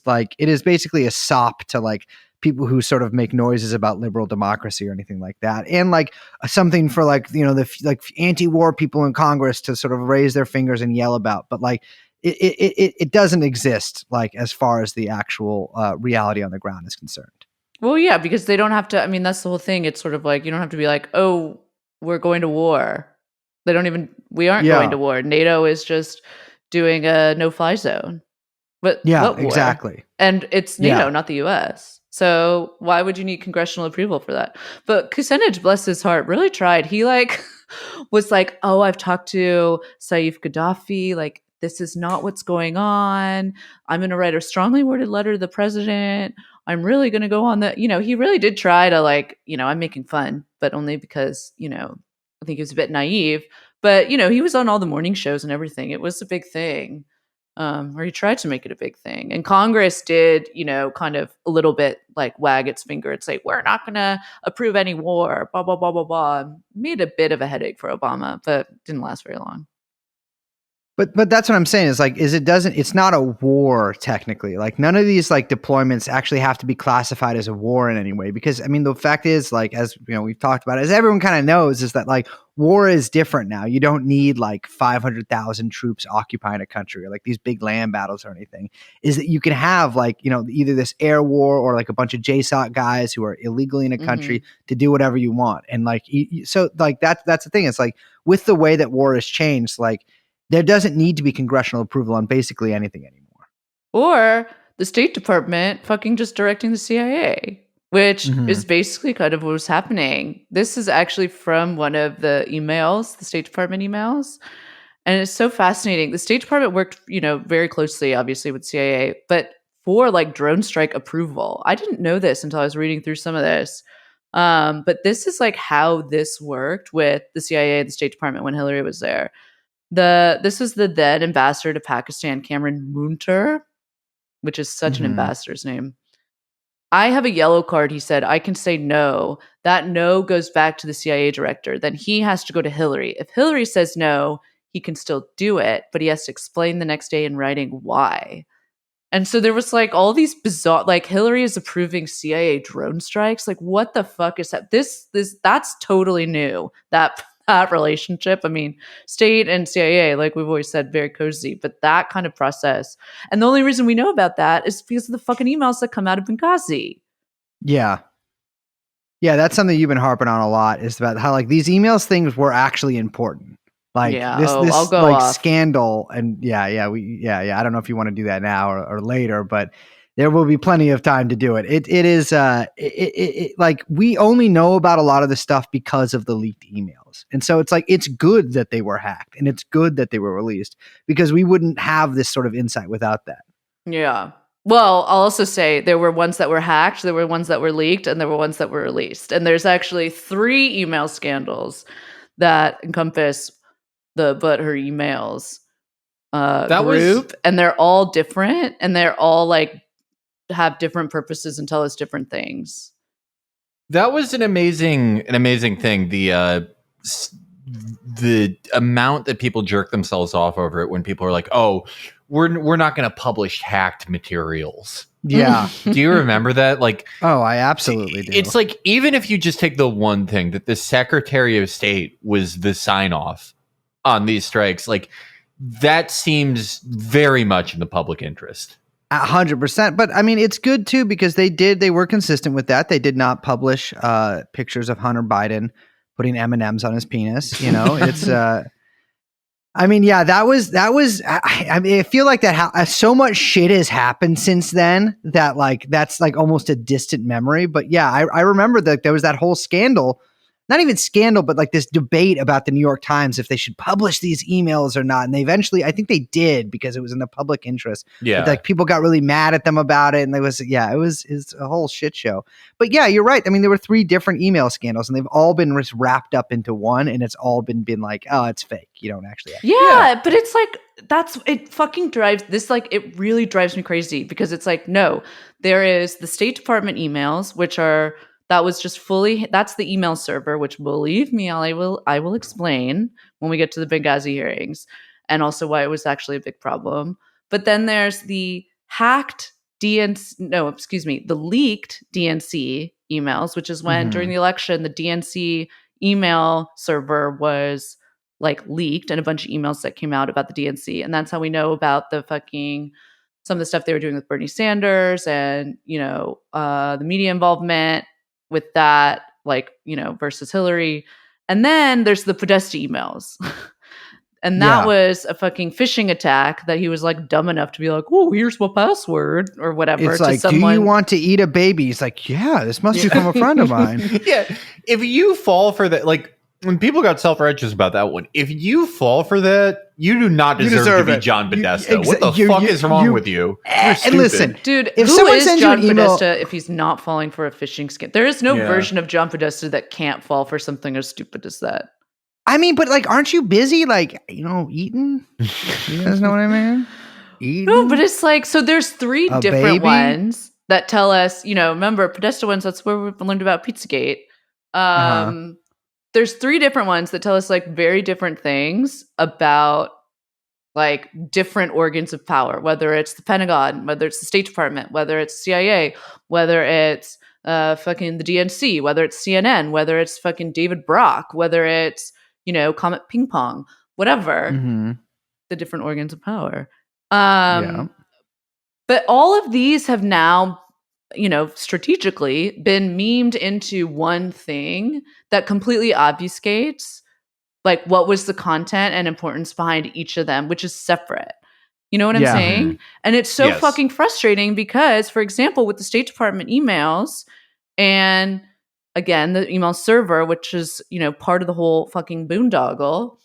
basically a sop to like people who sort of make noises about liberal democracy or anything like that, and like something for like, you know, the like anti-war people in Congress to sort of raise their fingers and yell about, but like it doesn't exist like as far as the actual reality on the ground is concerned. Well, yeah, because they don't have to. I mean, that's the whole thing. It's sort of like you don't have to be like, oh, we're going to war. We aren't going to war. NATO is just doing a no-fly zone. But yeah, what war? exactly. And it's NATO, not the US. So why would you need congressional approval for that? But Kucinich, bless his heart, really tried. He like was like, oh, I've talked to Saif Gaddafi. Like, this is not what's going on. I'm going to write a strongly worded letter to the president. I'm really going to go on the, you know, he really did try to like, you know, I'm making fun, but only because, you know, I think he was a bit naive. But, you know, he was on all the morning shows and everything. It was a big thing. Or he tried to make it a big thing. And Congress did, you know, kind of a little bit like wag its finger and say, we're not going to approve any war, blah, blah, blah, blah, blah. Made a bit of a headache for Obama, but didn't last very long. But that's what I'm saying is like, it's not a war technically. Like none of these like deployments actually have to be classified as a war in any way. Because I mean, the fact is like, as you know, we've talked about, as everyone kind of knows, is that like war is different now. You don't need like 500,000 troops occupying a country or like these big land battles or anything. Is that you can have like, you know, either this air war or like a bunch of JSOC guys who are illegally in a country to do whatever you want. And like, so like that's the thing. It's like with the way that war has changed, like, there doesn't need to be congressional approval on basically anything anymore. Or the State Department fucking just directing the CIA. which Mhm. is basically kind of what was happening. This is actually from one of the emails, the State Department emails. And it's so fascinating. The State Department worked, very closely, obviously, with CIA, but for like drone strike approval. I didn't know this until I was reading through some of this. But this is like how this worked with the CIA and the State Department when Hillary was there. This was the then ambassador to Pakistan, Cameron Munter, which is such an Mhm. ambassador's name. I have a yellow card, he said. I can say no. That no goes back to the CIA director. Then he has to go to Hillary. If Hillary says no, he can still do it, but he has to explain the next day in writing why. And so there was like all these bizarre, like Hillary is approving CIA drone strikes. Like, what the fuck is that? That's totally new. That relationship. I mean, state and CIA, like we've always said, very cozy, but that kind of process. And the only reason we know about that is because of the fucking emails that come out of Benghazi. Yeah. Yeah, that's something you've been harping on a lot, is about how like these emails things were actually important. Like Yeah. this I'll go like off. scandal, and I don't know if you want to do that now or later, but there will be plenty of time to do it. It is like we only know about a lot of the stuff because of the leaked emails. And so it's like it's good that they were hacked and it's good that they were released, because we wouldn't have this sort of insight without that. Yeah. Well, I'll also say there were ones that were hacked, there were ones that were leaked, and there were ones that were released. And there's actually 3 email scandals that encompass the But Her Emails group, and they're all different, and they're all like have different purposes and tell us different things. That was an amazing thing. The amount that people jerk themselves off over it when people are like, "Oh, we're not going to publish hacked materials." Yeah. Do you remember that? Like, oh, I absolutely do. It's like, even if you just take the one thing that the Secretary of State was the sign off on these strikes, like that seems very much in the public interest. 100%. But I mean, it's good too, because they were consistent with that. They did not publish pictures of Hunter Biden putting M&Ms on his penis. It's I mean, yeah, that was I mean, I feel like that so much shit has happened since then that like that's like almost a distant memory. But yeah, I remember that there was that whole scandal. Not even scandal, but like this debate about the New York Times if they should publish these emails or not. And they eventually, I think they did, because it was in the public interest. Yeah. But like people got really mad at them about it. And it was a whole shit show. But yeah, you're right. I mean, there were 3 different email scandals and they've all been just wrapped up into one. And it's all been like, oh, it's fake. You don't actually. Yeah, but it's like, it fucking drives this, like, it really drives me crazy, because it's like, no, there is the State Department emails, which are, that was just fully, that's the email server, which, believe me, I will explain when we get to the Benghazi hearings, and also why it was actually a big problem. But then there's the the leaked DNC emails, which is when during the election, the DNC email server was like leaked, and a bunch of emails that came out about the DNC. And that's how we know about some of the stuff they were doing with Bernie Sanders and, the media involvement with that, like, versus Hillary. And then there's the Podesta emails. And that was a fucking phishing attack that he was like dumb enough to be like, oh, here's my password or whatever. It's to like, someone. do you want to eat a baby? He's like, yeah, this must become a friend of mine. Yeah. If you fall for that, like when people got self-righteous about that one, if you fall for that, you do not deserve to be John Podesta. What the fuck is wrong with you? You're stupid. And listen, dude, if who someone is sends you John an email- Podesta if he's not falling for a phishing scam? There is no version of John Podesta that can't fall for something as stupid as that. I mean, but like, aren't you busy, like, eating? You guys know what I mean? Eating? No, but it's like, so there's 3 A different baby? ones that tell us, remember Podesta ones, that's where we learned about Pizzagate. There's 3 different ones that tell us like very different things about like different organs of power, whether it's the Pentagon, whether it's the State Department, whether it's CIA, whether it's fucking the DNC, whether it's CNN, whether it's fucking David Brock, whether it's, Comet Ping Pong, whatever, the different organs of power. But all of these have now, strategically been memed into one thing that completely obfuscates like what was the content and importance behind each of them, which is separate. You know what I'm saying? And it's so fucking frustrating because, for example, with the State Department emails, And again, the email server, which is, part of the whole fucking boondoggle,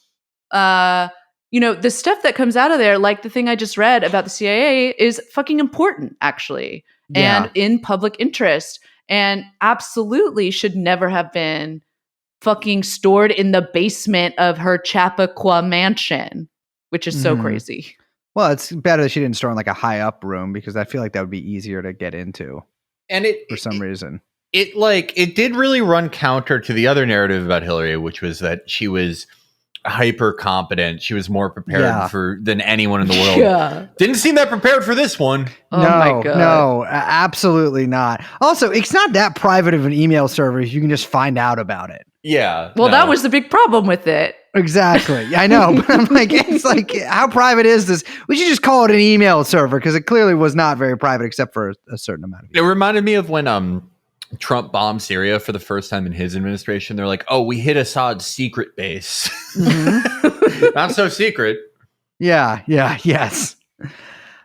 the stuff that comes out of there, like the thing I just read about the CIA, is fucking important, actually, and in public interest, and absolutely should never have been fucking stored in the basement of her Chappaqua mansion, which is so crazy. Well, it's better that she didn't store in like a high up room because I feel like that would be easier to get into. And for some reason. It did really run counter to the other narrative about Hillary, which was that she was hyper competent. She was more prepared than anyone in the world. Yeah. Didn't seem that prepared for this one. Oh my God. No, absolutely not. Also, it's not that private of an email server. You can just find out about it. Yeah. Well, that was the big problem with it. Exactly. I know. But I'm like, it's like, how private is this? We should just call it an email server because it clearly was not very private except for a certain amount of people. It reminded me of when Trump bombed Syria for the first time in his administration. They're like, oh, we hit Assad's secret base. Not so secret. Yes.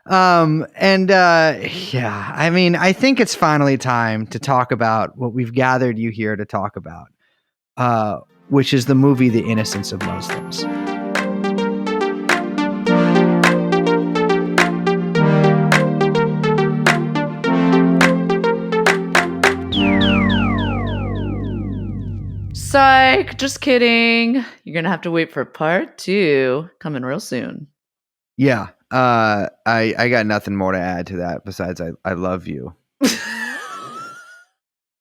I mean, I think it's finally time to talk about what we've gathered you here to talk about, which is the movie The Innocence of Muslims. Psych, just kidding. You're gonna have to wait for part 2 coming real soon. Yeah. I got nothing more to add to that besides I love you.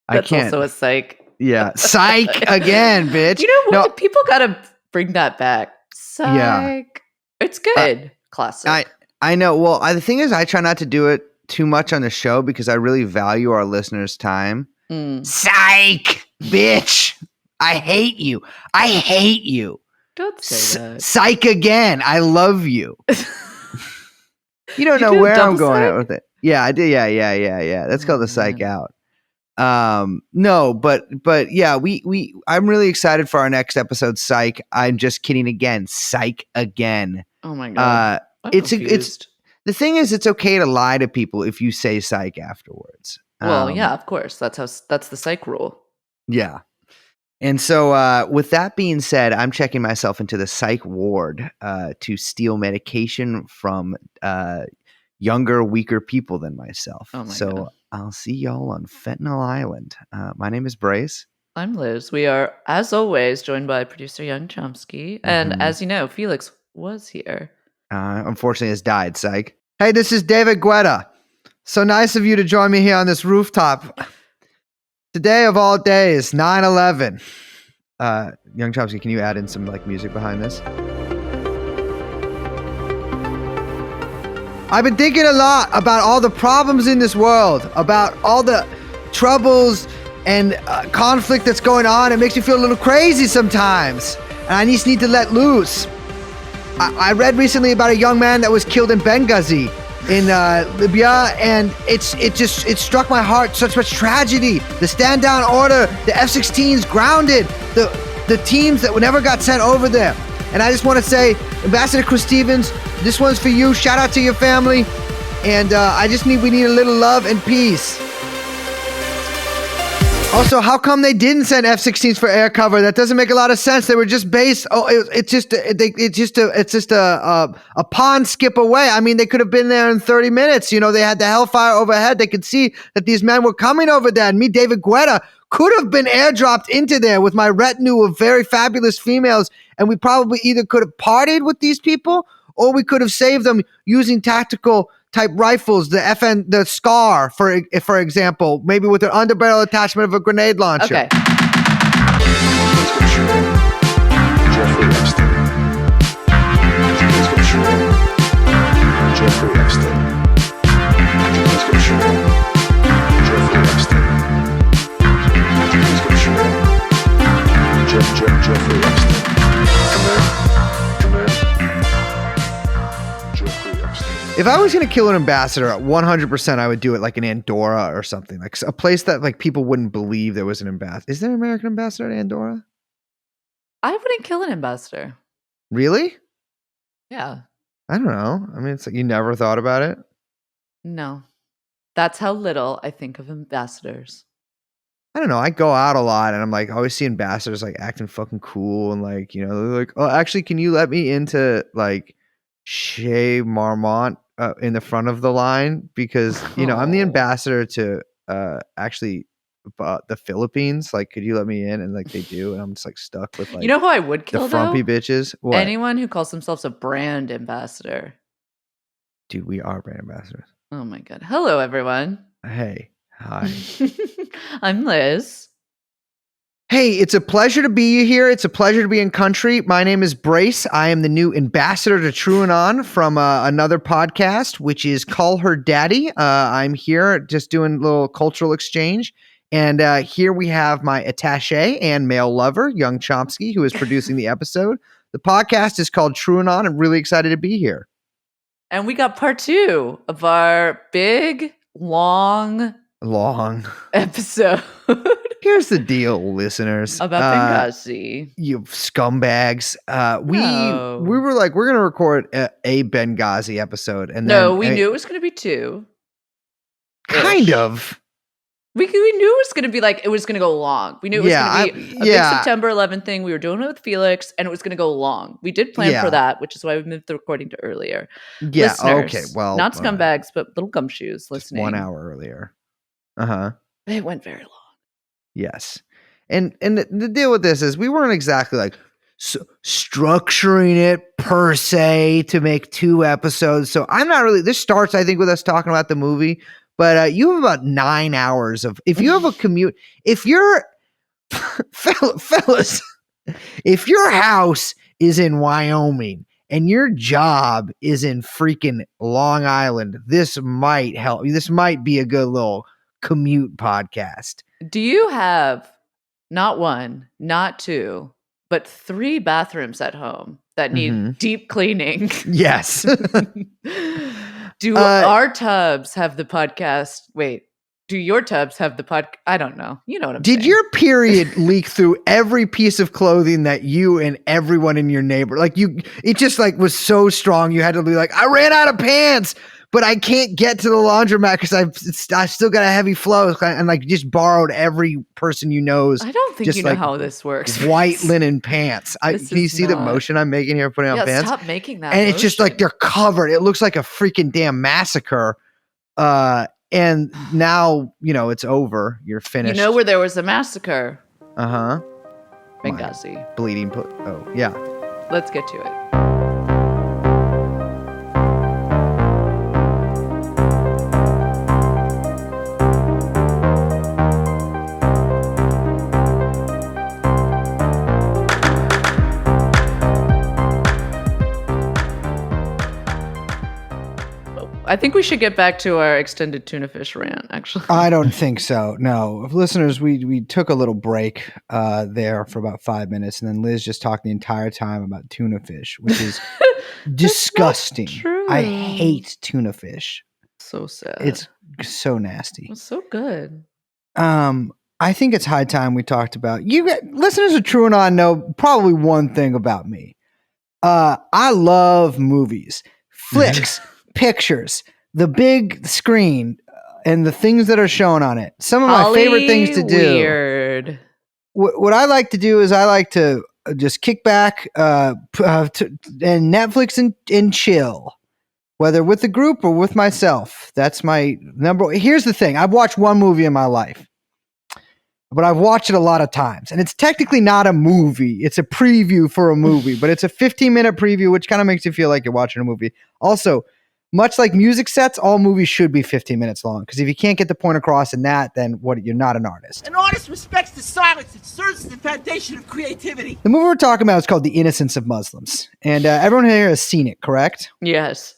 That's also a psych. Yeah. Psych again, bitch. You know what? No, people gotta bring that back. Psych. Yeah. It's good. Classic. I know. Well, the thing is, I try not to do it too much on the show because I really value our listeners' time. Psych, bitch. I hate you. Don't say that. Psych again. I love you. You don't know where I'm going at with it. Yeah, I did. Yeah. That's called the psych out. No, but yeah, I'm really excited for our next episode, Psych. I'm just kidding again. Psych again. Oh my God. It's the thing is, it's okay to lie to people if you say psych afterwards. Well, yeah, of course. That's the psych rule. Yeah. And so with that being said, I'm checking myself into the psych ward to steal medication from younger, weaker people than myself. Oh my God. I'll see y'all on Fentanyl Island. My name is Brace. I'm Liz. We are, as always, joined by producer Young Chomsky. And as you know, Felix was here. Unfortunately, has died, psych. Hey, this is David Guetta. So nice of you to join me here on this rooftop. Today of all days, 9/11. Young Chomsky, can you add in some music behind this? I've been thinking a lot about all the problems in this world, about all the troubles and conflict that's going on. It makes me feel a little crazy sometimes, and I just need to let loose. I read recently about a young man that was killed in Benghazi in Libya, and it struck my heart. Such much tragedy. The stand down order, the F-16s grounded, the teams that never got sent over there. And I just want to say, Ambassador Chris Stevens, this one's for you. Shout out to your family, and we need a little love and peace. Also, how come they didn't send F-16s for air cover? That doesn't make a lot of sense. They were just based. Oh, it's just a pond skip away. I mean, they could have been there in 30 minutes. You know, they had the hellfire overhead. They could see that these men were coming over there. And me, David Guetta, could have been airdropped into there with my retinue of very fabulous females. And we probably either could have partied with these people, or we could have saved them using tactical type rifles, the SCAR, for example, maybe with an underbarrel attachment of a grenade launcher. Okay. Jeffrey Epstein. Jeffrey Epstein. Jeffrey Epstein. If I was going to kill an ambassador, 100% I would do it like in Andorra or something, like a place that people wouldn't believe there was an ambassador. Is there an American ambassador at Andorra? I wouldn't kill an ambassador. Really? Yeah. I don't know. I mean, it's like you never thought about it. No. That's how little I think of ambassadors. I don't know. I go out a lot, and I'm like always see ambassadors like acting fucking cool, and like they're like, oh, actually, can you let me into like Chez Marmont in the front of the line because I'm the ambassador to actually the Philippines. Like, could you let me in? And like they do, and I'm just like stuck with like You know who I would kill the frumpy though? bitches. What? Anyone who calls themselves a brand ambassador. Dude, we are brand ambassadors. Oh my god. Hello, everyone. Hey, hi. I'm Liz. Hey, it's a pleasure to be here. It's a pleasure to be in country. My name is Brace. I am the new ambassador to True Anon from another podcast, which is Call Her Daddy. I'm here just doing a little cultural exchange. And here we have my attaché and male lover, Young Chomsky, who is producing the episode. The podcast is called True Anon. I'm really excited to be here. And we got part 2 of our big, long episode. Here's the deal, listeners. About Benghazi. You scumbags. We were like, we're going to record a Benghazi episode. And no, we knew it was going to be 2. Kind of. We knew it was going to be like, it was going to go long. We knew it was going to be a big September 11th thing. We were doing it with Felix, and it was going to go long. We did plan for that, which is why we moved the recording to earlier. Yeah, listeners, okay. Well, not scumbags, but little gumshoes listening. 1 hour earlier. Uh-huh. It went very long. Yes. And the deal with this is we weren't exactly like structuring it per se to make 2 episodes. So I'm not really, this starts, I think, with us talking about the movie. But you have about 9 hours of, if you have a commute, if you're, fellas, if your house is in Wyoming and your job is in freaking Long Island, this might help. This might be a good little commute podcast. Do you have not 1, not 2, but 3 bathrooms at home that need deep cleaning? Yes. Do our tubs have the podcast? Wait, do your tubs have the podcast? I don't know. You know what I'm saying. Did your period leak through every piece of clothing that you and everyone in your neighbor, like it just like was so strong. You had to be like, I ran out of pants, but I can't get to the laundromat because I still got a heavy flow, and like just borrowed every person you know's. I don't think just you know like how this works. White linen pants. Can you see the motion I'm making here putting on pants? Stop making that. And it's just like they're covered. It looks like a freaking damn massacre. And now it's over. You're finished. You know where there was a massacre? Benghazi. Bleeding. Oh yeah. Let's get to it. I think we should get back to our extended tuna fish rant, actually. I don't think so. No. Listeners, we took a little break there for about 5 minutes, and then Liz just talked the entire time about tuna fish, which is disgusting. I hate tuna fish. So sad. It's so nasty. It's so good. I think it's high time we talked about, listeners of True Anon know probably one thing about me. I love movies, flicks, pictures, the big screen, and the things that are shown on it. Some of my favorite things to do. Weird. What I like to do is I like to just kick back and Netflix and chill, whether with the group or with myself. That's my number. Here's the thing. I've watched one movie in my life, but I've watched it a lot of times. And it's technically not a movie. It's a preview for a movie, but it's a 15-minute preview, which kind of makes you feel like you're watching a movie. Also, much like music sets, all movies should be 15 minutes long. Because if you can't get the point across in that, then you're not an artist. An artist respects the silence. It serves as the foundation of creativity. The movie we're talking about is called The Innocence of Muslims. And everyone here has seen it, correct? Yes.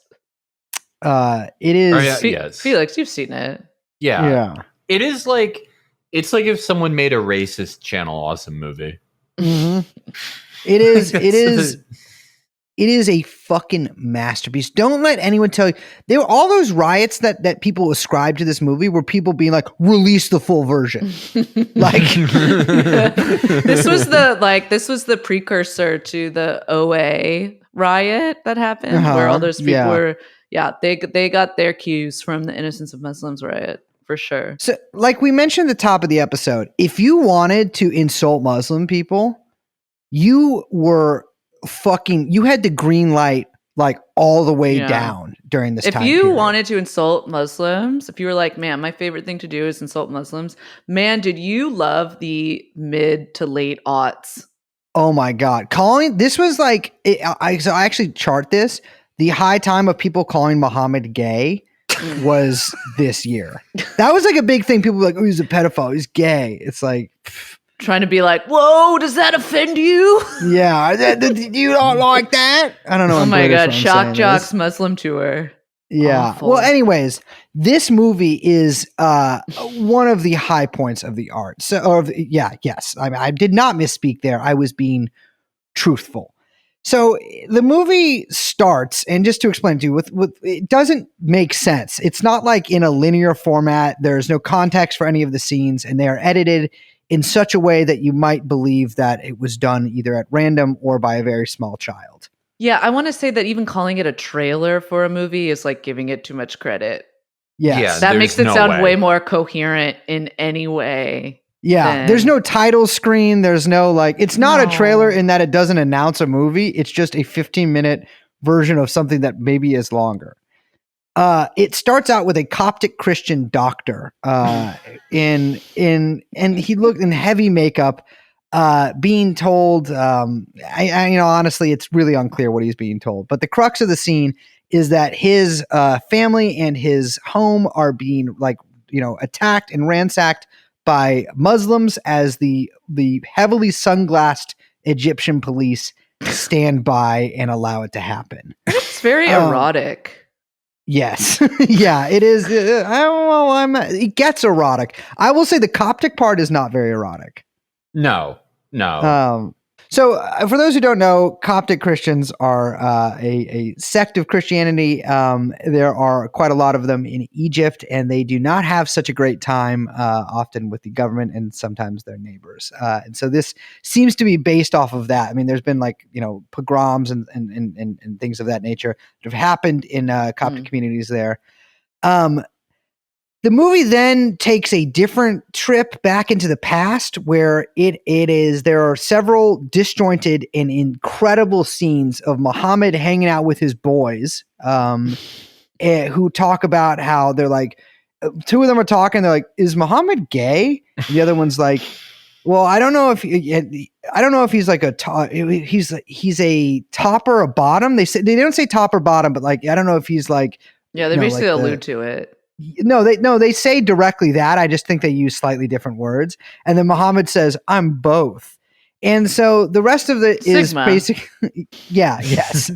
It is. Yes. Felix, you've seen it. Yeah. Yeah. It is like, it's like if someone made a racist Channel Awesome movie. Mm-hmm. It is. It is a fucking masterpiece. Don't let anyone tell you. There were all those riots that people ascribe to this movie were people being like, release the full version. Like this was the precursor to the OA riot that happened, where all those people were they got their cues from the Innocence of Muslims riot. for sure. So, like we mentioned at the top of the episode, if you wanted to insult Muslim people, you had the green light like all the way down during this If time you period. wanted to insult Muslims, if you were like, man, my favorite thing to do is insult Muslims, man, did you love the mid to late aughts? Oh my God. This was like, so I actually chart this. The high time of people calling Muhammad gay was this year. That was like a big thing. People were like, oh, he's a pedophile. He's gay. It's like, trying to be like, whoa, does that offend you? Yeah. You don't like that? I don't know. Oh my God. I'm Shock saying Jocks this. Muslim tour. Yeah. Awful. Well, anyways, this movie is one of the high points of the art. Yes. I mean, I did not misspeak there. I was being truthful. So the movie starts, and just to explain to you, with it doesn't make sense. It's not like in a linear format. There's no context for any of the scenes, and they are edited in such a way that you might believe that it was done either at random or by a very small child. Yeah, I want to say that even calling it a trailer for a movie is like giving it too much credit. Yes. Yeah, that makes it no sound way. way more coherent in any way. Yeah, there's no title screen. There's no like, it's not a trailer in that it doesn't announce a movie. It's just a 15-minute version of something that maybe is longer. It starts out with a Coptic Christian doctor and he looked in heavy makeup, being told, honestly, it's really unclear what he's being told. But the crux of the scene is that his family and his home are being attacked and ransacked by Muslims as the heavily sunglassed Egyptian police stand by and allow it to happen. It's very erotic. Yes. Yeah, it is. It gets erotic. I will say the Coptic part is not very erotic. No. So for those who don't know, Coptic Christians are a sect of Christianity. There are quite a lot of them in Egypt, and they do not have such a great time often with the government and sometimes their neighbors. And so this seems to be based off of that. I mean, there's been pogroms and things of that nature that have happened in Coptic communities there. The movie then takes a different trip back into the past where there are several disjointed and incredible scenes of Muhammad hanging out with his boys, who talk about how they're like, two of them are talking, they're like, is Muhammad gay? And the other one's like, well, I don't know if he's like he's a top or a bottom. They don't say top or bottom, but like, I don't know if he's like, yeah, they basically allude to it. No, they say directly that. I just think they use slightly different words. And then Muhammad says, I'm both. And so the rest of it is basically, yes.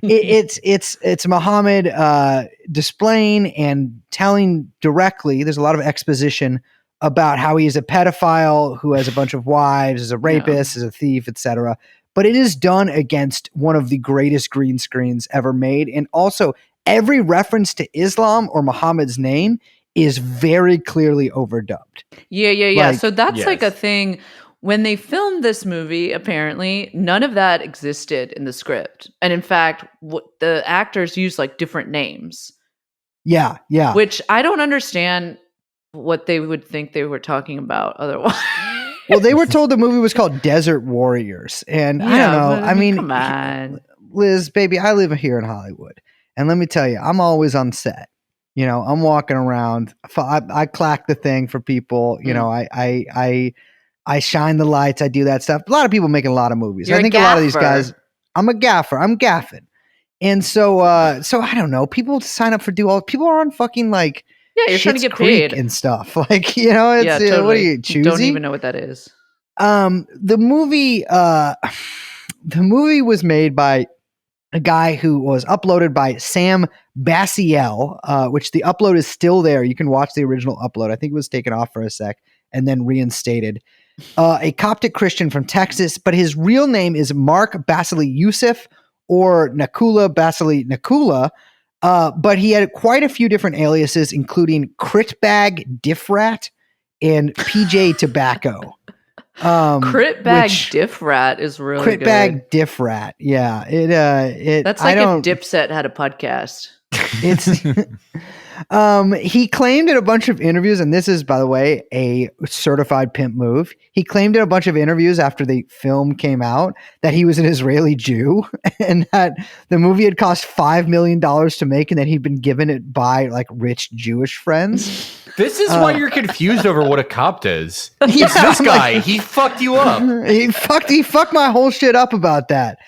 It's Muhammad displaying and telling directly. There's a lot of exposition about how he is a pedophile who has a bunch of wives, is a rapist, is a thief, etc. But it is done against one of the greatest green screens ever made. And also, every reference to Islam or Muhammad's name is very clearly overdubbed. Yeah. So that's like a thing. When they filmed this movie, apparently, none of that existed in the script. And in fact, the actors used like different names. Yeah. Which I don't understand what they would think they were talking about otherwise. Well, they were told the movie was called Desert Warriors. And I don't know. I mean, come on. Liz, baby, I live here in Hollywood. And let me tell you, I'm always on set. I'm walking around. I clack the thing for people. I shine the lights. I do that stuff. A lot of people making a lot of movies. You're I think a lot of these guys. I'm a gaffer. I'm gaffing. And so I don't know. People sign up for people are on fucking like you're trying to get Creek paid and stuff. Like it's totally. What are you choosy? Don't even know what that is. The movie was made by a guy who was uploaded by Sam Bassiel, which the upload is still there. You can watch the original upload. I think it was taken off for a sec and then reinstated. A Coptic Christian from Texas, but his real name is Mark Basili Yusuf or Nakula Basili Nakula. But he had quite a few different aliases, including Critbag Diffrat and PJ Tobacco. Critbag Diffrat is really good. Critbag Diffrat, yeah. That's like if Dipset had a podcast. It's He claimed in a bunch of interviews, and this is, by the way, a certified pimp move. He claimed in a bunch of interviews after the film came out that he was an Israeli Jew and that the movie had cost $5 million to make and that he'd been given it by like rich Jewish friends. This is why you're confused over what a copt is. Yeah, It's this I'm guy. like- He fucked you up. He fucked my whole shit up about that.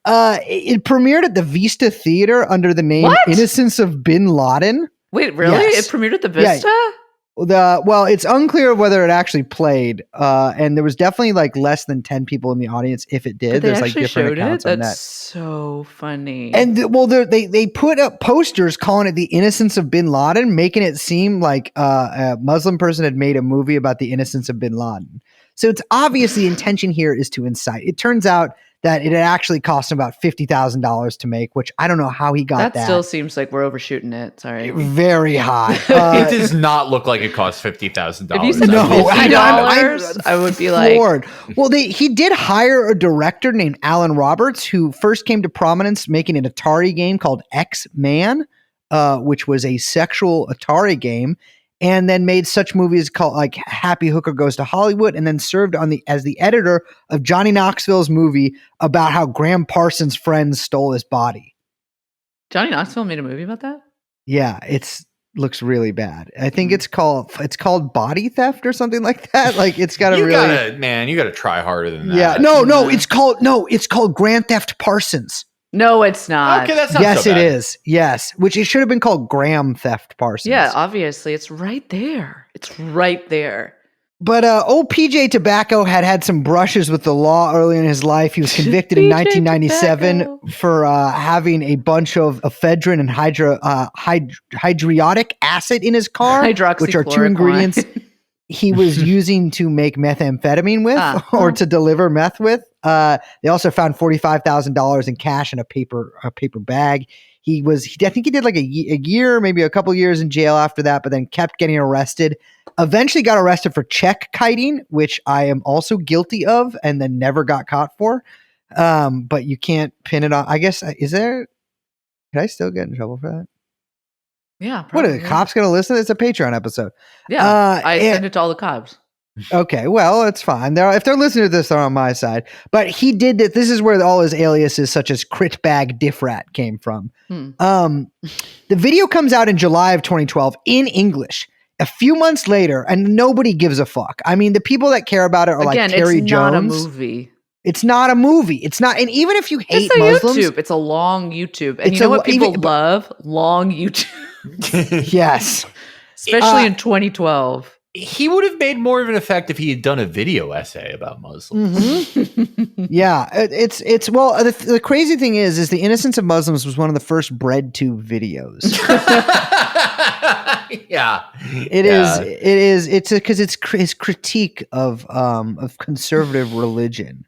It premiered at the Vista Theater under the name What? Innocence of Bin Laden. Wait, really? Yes. It premiered at the Yeah. Vista? Well, it's unclear whether it actually played, and there was definitely like less than 10 people in the audience if it did. But they There's like actually different showed accounts it? on That's that. so funny. And they put up posters calling it the Innocence of Bin Laden, making it seem like a Muslim person had made a movie about the innocence of Bin Laden. So it's obvious the intention here is to incite. It turns out that it had actually cost him about $50,000 to make, which I don't know how he got that. still seems like we're overshooting it. Sorry. Very high. It does not look like it cost $50,000. If you said $50, I would be like, floored. Well, he did hire a director named Alan Roberts, who first came to prominence making an Atari game called X-Man, which was a sexual Atari game, and then made such movies called like Happy Hooker Goes to Hollywood, and then served as the editor of Johnny Knoxville's movie about how Graham Parsons' friends stole his body. Johnny Knoxville made a movie about that? Yeah, looks really bad. I think it's called Body Theft or something like that. Like it's got a You really gotta try harder than that. yeah. No, it's called Grand Theft Parsons. No, it's not. Okay, that's not Yes, so it bad. is. Yes, which it should have been called Graham Theft Parsons. Yeah, obviously. It's right there. It's right there. But old PJ Tobacco had some brushes with the law early in his life. He was convicted in PJ 1997 Tobacco. for having a bunch of ephedrine and hydriodic acid in his car, which are two Hydroxychloroquine. ingredients he was using to make methamphetamine with or to deliver meth with. They also found $45,000 in cash in a paper bag. I think he did like a year, maybe a couple years in jail after that, but then kept getting arrested. Eventually got arrested for check kiting, which I am also guilty of, and then never got caught for. But you can't pin it on. I guess could I still get in trouble for that? Yeah. What are Probably. the cops going to listen? It's a Patreon episode. Yeah. I and- send it to all the cops. Okay, well, it's fine. If they're listening to this, they're on my side. But he did that. This is where all his aliases, such as Critbag Diffrat, came from. The video comes out in July of 2012 in English. A few months later, and nobody gives a fuck. I mean, the people that care about it are Again, like Terry it's Jones. not a movie. It's not a movie. It's not. And even if you hate It's a Muslims, YouTube. It's a long YouTube. And It's you know a what lo- people even- love? Long YouTube. yes, Especially in 2012. He would have made more of an effect if he had done a video essay about Muslims. yeah. It's well. The crazy thing is the Innocence of Muslims was one of the first bread tube videos. Yeah, It is. It's because it's his critique of conservative religion.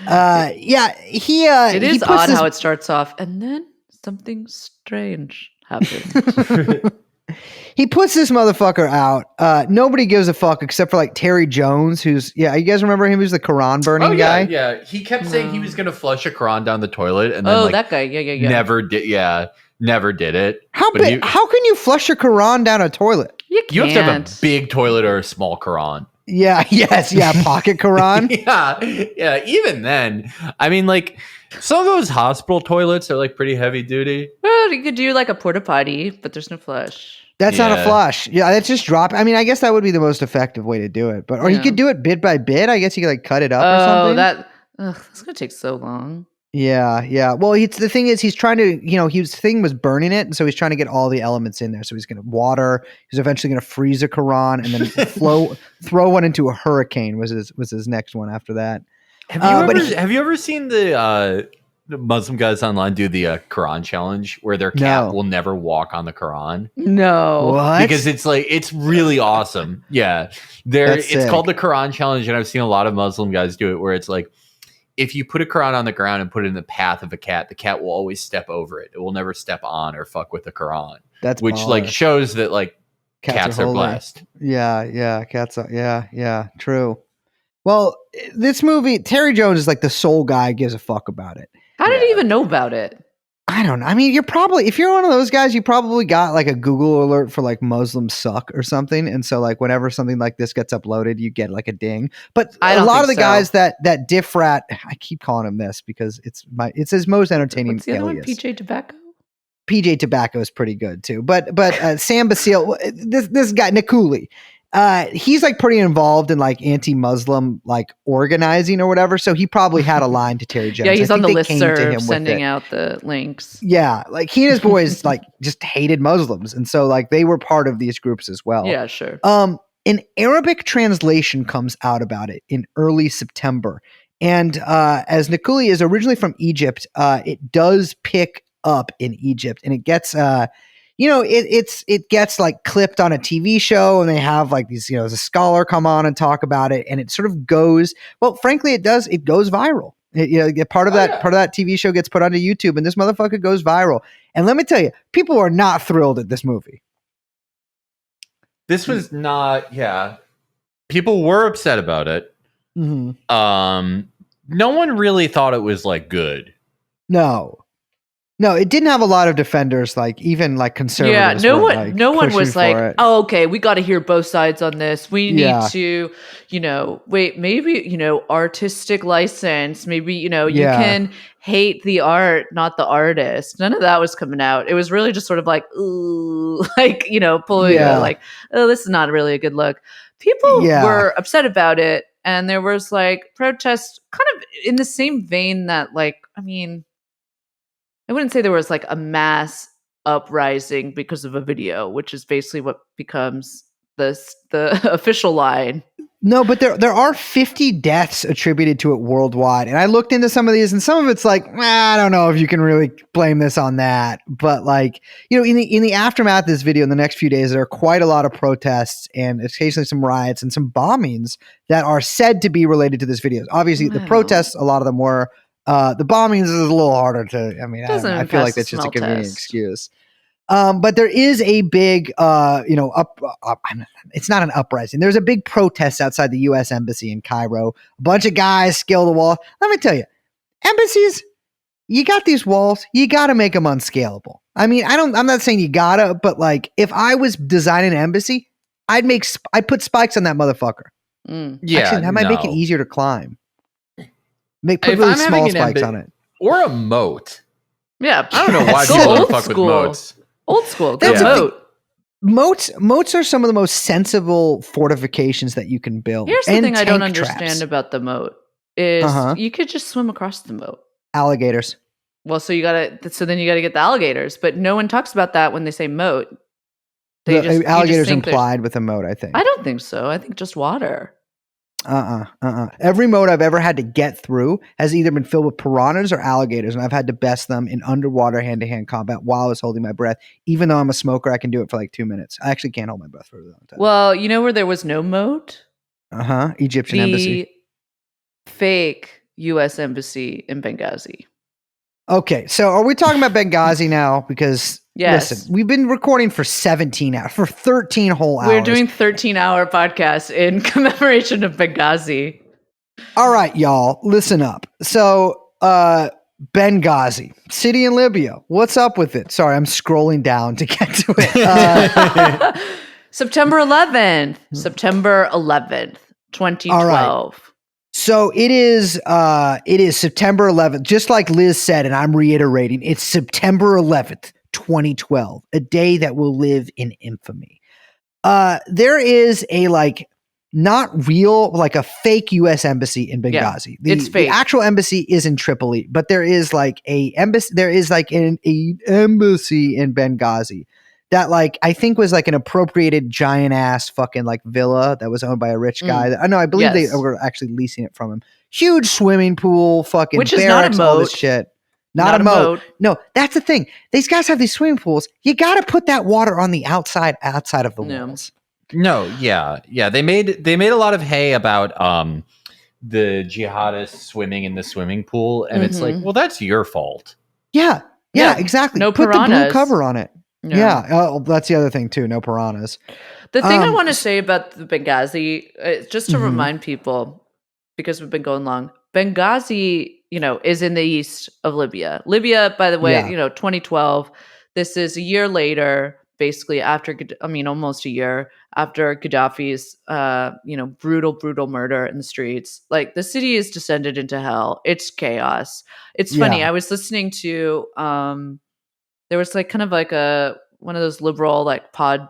Yeah, It is he puts odd this- how it starts off, and then something strange happens. He puts this motherfucker out. Nobody gives a fuck except for like Terry Jones, who's you guys remember him? Who's the Quran burning guy? Yeah. He kept saying he was going to flush a Quran down the toilet, and then Oh, like, that guy. Yeah. never did. Yeah, never did it. How But big? How can you flush a Quran down a toilet? You have to have a big toilet or a small Quran. Yeah. Yes. Yeah. Pocket Quran. Yeah. Even then, I mean, like some of those hospital toilets are like pretty heavy duty. Well, you could do like a porta potty, but there's no flush. That's not a Yeah. flush. Yeah, that's just drop. I mean, I guess that would be the most effective way to do it. But or you Yeah. could do it bit by bit. I guess you could like cut it up or something. That's gonna take so long. Yeah. Well, the thing is, he's trying to, his thing was burning it, and so he's trying to get all the elements in there. So he's going to water. He's eventually going to freeze a Quran, and then throw one into a hurricane. Was his next one after that? Have you ever seen the Muslim guys online do the Quran challenge where their cat No. will never walk on the Quran? No. What? Because it's really awesome. Yeah. That's It's sick. called the Quran challenge, and I've seen a lot of Muslim guys do it where it's like if you put a Quran on the ground and put it in the path of a cat, the cat will always step over it. It will never step on or fuck with the Quran. That's which baller. like shows that like cats are holy. blessed. Yeah. Cats are. Yeah. True. Well, this movie, Terry Jones is like the sole guy who gives a fuck about it. How did he even know about it? I don't know. I mean, if you're one of those guys, you probably got like a Google alert for like Muslims suck or something. And so like whenever something like this gets uploaded, you get like a ding. But I a don't lot of the think so. guys that diff rat, I keep calling him this because it's his most entertaining What's the other one? alias. PJ Tobacco? PJ Tobacco is pretty good too. But Sam Basile, this guy, Nikuli, he's like pretty involved in like anti-Muslim like organizing or whatever. So he probably had a line to Terry Jones. Yeah, he's I on think the they came to him listserv with sending it. out the links. Yeah, like he and his boys like just hated Muslims, and so like they were part of these groups as well. Yeah, sure. An Arabic translation comes out about it in early September, and as Nikuli is originally from Egypt, it does pick up in Egypt, and it gets it gets like clipped on a TV show, and they have like these a scholar come on and talk about it, and it sort of goes frankly it goes viral. Part of that TV show gets put onto YouTube, and this motherfucker goes viral. And let me tell you, people are not thrilled at this movie. This was not, people were upset about it. Mm-hmm. No one really thought it was like good. No, it didn't have a lot of defenders, like even like conservatives. Yeah, no one was like, it. oh, okay, we got to hear both sides on this. We need Yeah. to, wait, maybe, artistic license. Maybe, you Yeah. can hate the art, not the artist. None of that was coming out. It was really just sort of like, ooh, like, pulling like, oh, this is not really a good look. People were upset about it. And there was like protests kind of in the same vein that like, I wouldn't say there was like a mass uprising because of a video, which is basically what becomes the official line. No, but there are 50 deaths attributed to it worldwide, and I looked into some of these, and some of it's like I don't know if you can really blame this on that. But like in the aftermath of this video, in the next few days, there are quite a lot of protests and occasionally some riots and some bombings that are said to be related to this video. Obviously, the protests, a lot of them were. The bombings is a little harder to. I feel like that's just a convenient excuse. But there is a big, it's not an uprising. There's a big protest outside the U.S. Embassy in Cairo. A bunch of guys scale the wall. Let me tell you, embassies, you got these walls, you got to make them unscalable. I'm not saying you gotta, but like if I was designing an embassy, I'd put spikes on that motherfucker. Yeah, actually, that might make it easier to climb. Put If really I'm small having spikes on it. Or a moat. Yeah, I don't know why Go people old don't fuck school. with moats. Old school. That's Go moat. Moats are some of the most sensible fortifications that you can build. Here's the And thing I don't tank understand traps. about the moat is Uh-huh. you could just swim across the moat. Alligators. Well, so then you gotta get the alligators, but no one talks about that when they say moat. You just Alligators think there's- implied with a moat, I think. I don't think so. I think just water. Every moat I've ever had to get through has either been filled with piranhas or alligators, and I've had to best them in underwater hand-to-hand combat while I was holding my breath. Even though I'm a smoker, I can do it for like 2 minutes. I actually can't hold my breath for a long time. Well, you know where there was no moat? Egyptian The embassy. fake U.S. embassy in Benghazi. Okay, so are we talking about Benghazi now? Because Yes. listen, we've been recording for 17 hours, for 13 whole hours. We're doing 13-hour podcasts in commemoration of Benghazi. All right, y'all, listen up. So, Benghazi, city in Libya. What's up with it? Sorry, I'm scrolling down to get to it. September 11th. September 11th, 2012. So it is September 11th, just like Liz said, and I'm reiterating, it's September 11th, 2012, a day that will live in infamy. There is a not real, like a fake U.S. embassy in Benghazi. It's fake. The actual embassy is in Tripoli, but there is like a embassy. There is like an embassy in Benghazi that I think was like an appropriated giant ass fucking villa that was owned by a rich guy. I believe they were actually leasing it from him. Huge swimming pool, fucking Which is barracks, not a all this moat. shit. Not a moat. No, that's the thing. These guys have these swimming pools. You got to put that water on the outside of the walls. No, yeah. They made a lot of hay about the jihadists swimming in the swimming pool, and it's like, well, that's your fault. Yeah, exactly. No put the blue piranhas. cover on it. No. Yeah. Oh, that's the other thing too. No piranhas. The thing I want to say about the Benghazi, just to Mhm. remind people, because we've been going long, Benghazi, is in the east of Libya. Libya, by the way, Yeah. 2012. This is a year later, basically almost a year after Gaddafi's, brutal murder in the streets. Like the city is descended into hell. It's chaos. It's funny. Yeah. I was listening to, there was like kind of like one of those liberal like pod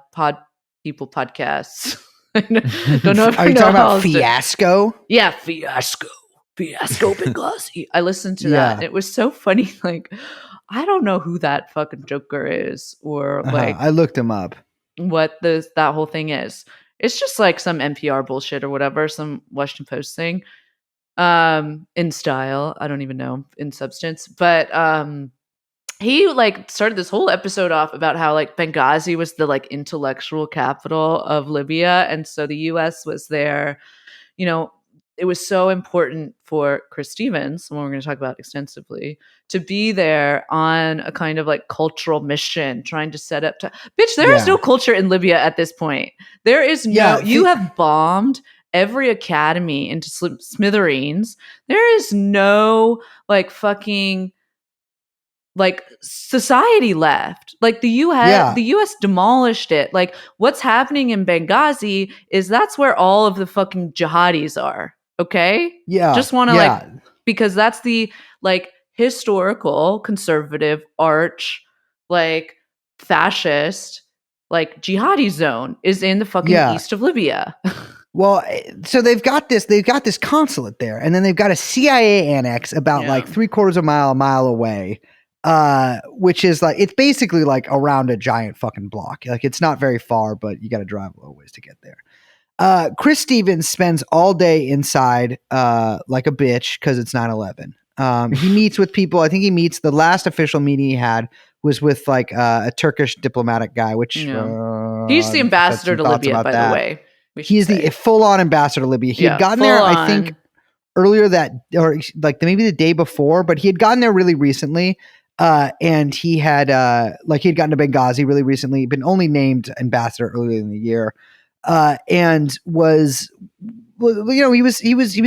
people podcasts. I don't know if Are you know talking how about else to- Fiasco? Yeah, Fiasco Benghazi. I listened to that. Yeah. And it was so funny. Like, I don't know who that fucking Joker is, or like I looked him up. what that whole thing is. It's just like some NPR bullshit or whatever, some Washington Post thing. In style, I don't even know, in substance, but he like started this whole episode off about how like Benghazi was the like intellectual capital of Libya, and so the US was there. It was so important for Chris Stevens, someone we're going to talk about extensively, to be there on a kind of like cultural mission, trying to set up bitch, there is no culture in Libya at this point. There is no, you have bombed every academy into smithereens. There is no like fucking like society left. Like the US demolished it. Like what's happening in Benghazi is that's where all of the fucking jihadis are. Okay? Yeah. Just want to because that's the like historical conservative arch like fascist like jihadi zone is in the fucking east of Libya. Well, so they've got this consulate there, and then they've got a CIA annex about like 3/4 of a mile away, which is like, it's basically like around a giant fucking block. Like it's not very far, but you got to drive a little ways to get there. Chris Stevens spends all day inside, like a bitch, because it's 9/11. He meets with people. I think the last official meeting he had was with like a Turkish diplomatic guy, which he's the ambassador to Libya, by the way. He's the full-on ambassador to Libya. He had gotten there, I think, earlier or like maybe the day before, but he had gotten there really recently. And he had gotten to Benghazi really recently, been only named ambassador earlier in the year. And he was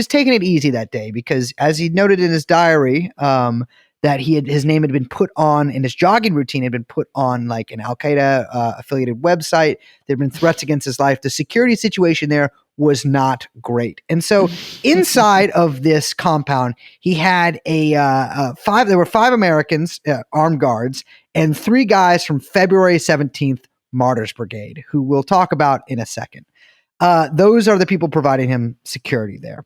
taking it easy that day because, as he noted in his diary, that his name had been put on in his jogging routine, had been put on like an Al Qaeda affiliated website. There'd been threats against his life. The security situation there was not great, and so inside of this compound, he had there were 5 Americans, armed guards, and 3 guys from February 17th Martyrs Brigade, who we'll talk about in a second. Those are the people providing him security there.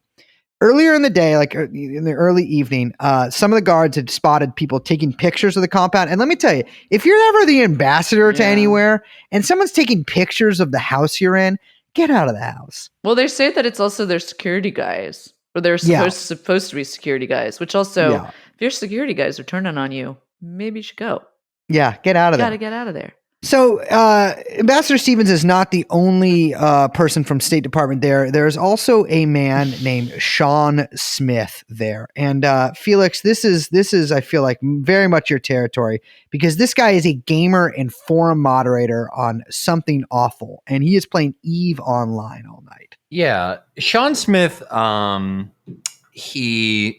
Earlier in the day, like in the early evening, some of the guards had spotted people taking pictures of the compound. And let me tell you, if you're ever the ambassador to anywhere and someone's taking pictures of the house you're in, get out of the house. Well, they say that it's also their security guys, or they're supposed to be security guys, which also, if your security guys are turning on you, maybe you should go. Yeah, get out of there. Got to get out of there. So Ambassador Stevens is not the only person from State Department there. There's also a man named Sean Smith there. And Felix, this is I feel like very much your territory, because this guy is a gamer and forum moderator on Something Awful, and he is playing EVE Online all night. Yeah, Sean Smith,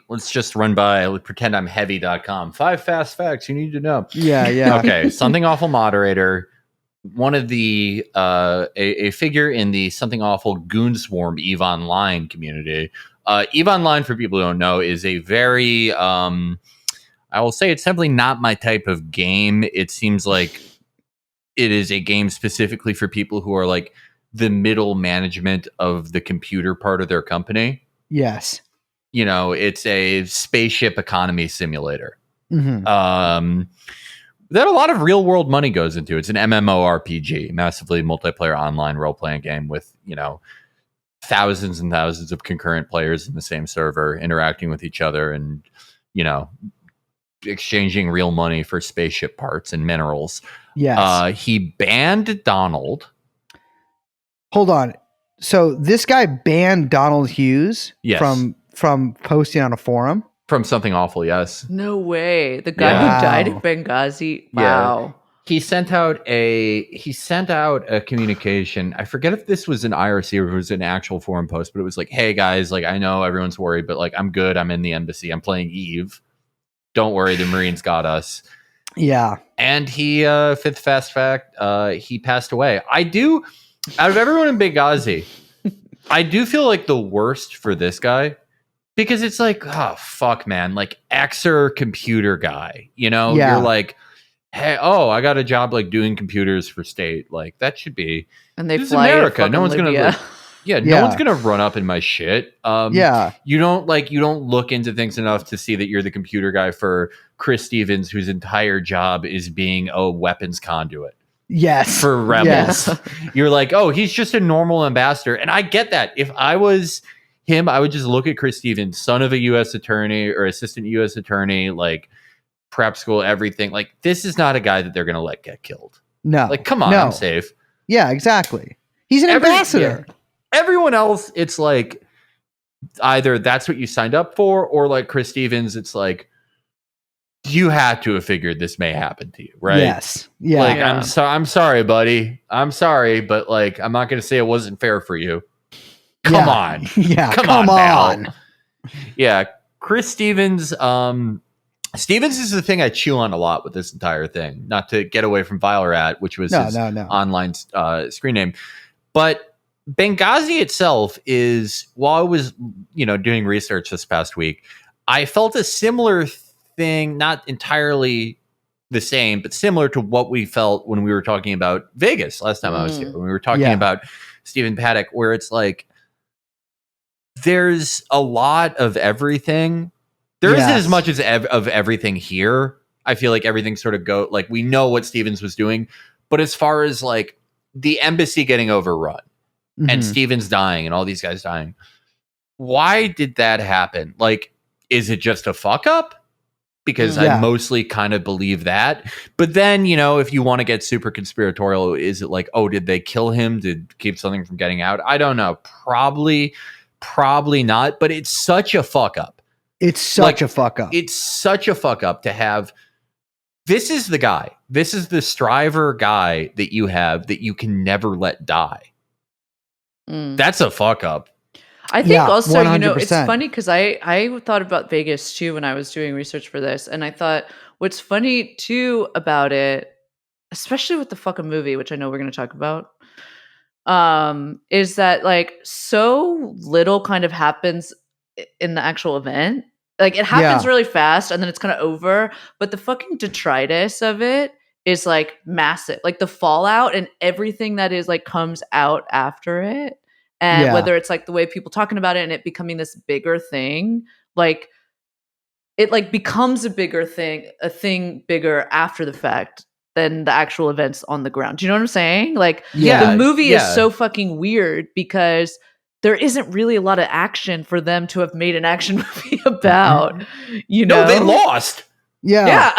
let's just run by pretend I'm heavy.com. 5 fast facts you need to know. Yeah. Okay, Something Awful moderator, one of the a figure in the Something Awful Goon Swarm EVE Online community. EVE Online, for people who don't know, is a very I will say it's simply not my type of game. It seems like it is a game specifically for people who are like the middle management of the computer part of their company. Yes. It's a spaceship economy simulator. Mm-hmm. That a lot of real world money goes into. It's an MMORPG, massively multiplayer online role playing game with, thousands and thousands of concurrent players in the same server interacting with each other and, exchanging real money for spaceship parts and minerals. Yes. He banned Donald. Hold on. So this guy banned Donald Hughes from posting on a forum? From Something Awful, yes. No way. The guy who died in Benghazi. Wow. he sent out a communication. I forget if this was an IRC or if it was an actual forum post, but it was like, "Hey guys, like I know everyone's worried, but like I'm good. I'm in the embassy. I'm playing Eve. Don't worry, the Marines got us." Yeah. And he fifth fast fact, he passed away. I do, out of everyone in Benghazi, I do feel like the worst for this guy. Because it's like, oh, fuck, man. Like, Xer computer guy. You know, Yeah. you're like, hey, I got a job like doing computers for state. Like, that should be. And they this is fly America. to No one's Libya. gonna. No Yeah. one's gonna run up in my shit. Yeah. You don't look into things enough to see that you're the computer guy for Chris Stevens, whose entire job is being a weapons conduit. Yes. For rebels. Yes. You're like, oh, he's just a normal ambassador. And I get that. If I was him, I would just look at Chris Stevens, son of a U.S. attorney or assistant U.S. attorney, like prep school, everything. Like, this is not a guy that they're going to let get killed. No. Like, come on, No. I'm safe. Yeah, exactly. He's an ambassador. Yeah. Everyone else, it's like either that's what you signed up for, or like Chris Stevens, it's like you had to have figured this may happen to you, right? Yes. Yeah. Like, Yeah. I'm sorry, buddy. I'm sorry, but like, I'm not going to say it wasn't fair for you. Come Yeah. on. Yeah. Come on, pal. Yeah. Chris Stevens. Stevens is the thing I chew on a lot with this entire thing. Not to get away from Vilerat, which was his online screen name. But Benghazi itself is, while I was, doing research this past week, I felt a similar thing, not entirely the same, but similar to what we felt when we were talking about Vegas last time I was here. When we were talking about Stephen Paddock, where it's like, there's a lot of everything. There isn't as much as of everything here. I feel like everything sort of like, we know what Stevens was doing, but as far as like the embassy getting overrun and Stevens dying and all these guys dying, why did that happen? Like, is it just a fuck up? Because I mostly kind of believe that. But then, if you want to get super conspiratorial, is it like, did they kill him to keep something from getting out? I don't know. Probably not, but it's such a fuck up. It's such a fuck up. It's such a fuck up to have. This is the guy. This is the striver guy that you have that you can never let die. That's a fuck up. I think also, 100%. it's funny because I thought about Vegas too when I was doing research for this. And I thought what's funny too about it, especially with the fucking movie, which I know we're going to talk about, is that like so little kind of happens in the actual event. Like, it happens really fast and then it's kind of over, but the fucking detritus of it is like massive. Like, the fallout and everything that is like comes out after it, and whether it's like the way people talking about it and it becoming this bigger thing, like it like becomes a thing bigger after the fact than the actual events on the ground. Do you know what I'm saying? Like, the movie is so fucking weird because there isn't really a lot of action for them to have made an action movie about, No, they lost. Yeah.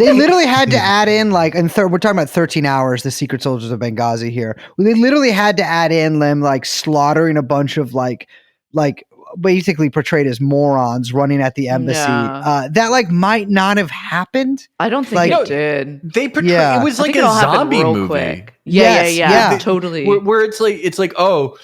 They literally had to add in like, and we're talking about 13 Hours, the Secret Soldiers of Benghazi here. They literally had to add in them like slaughtering a bunch of like basically portrayed as morons running at the embassy. That like might not have happened. I don't think it did. They portrayed it was like a zombie movie. Quick. Yeah, totally. Where it's like, oh,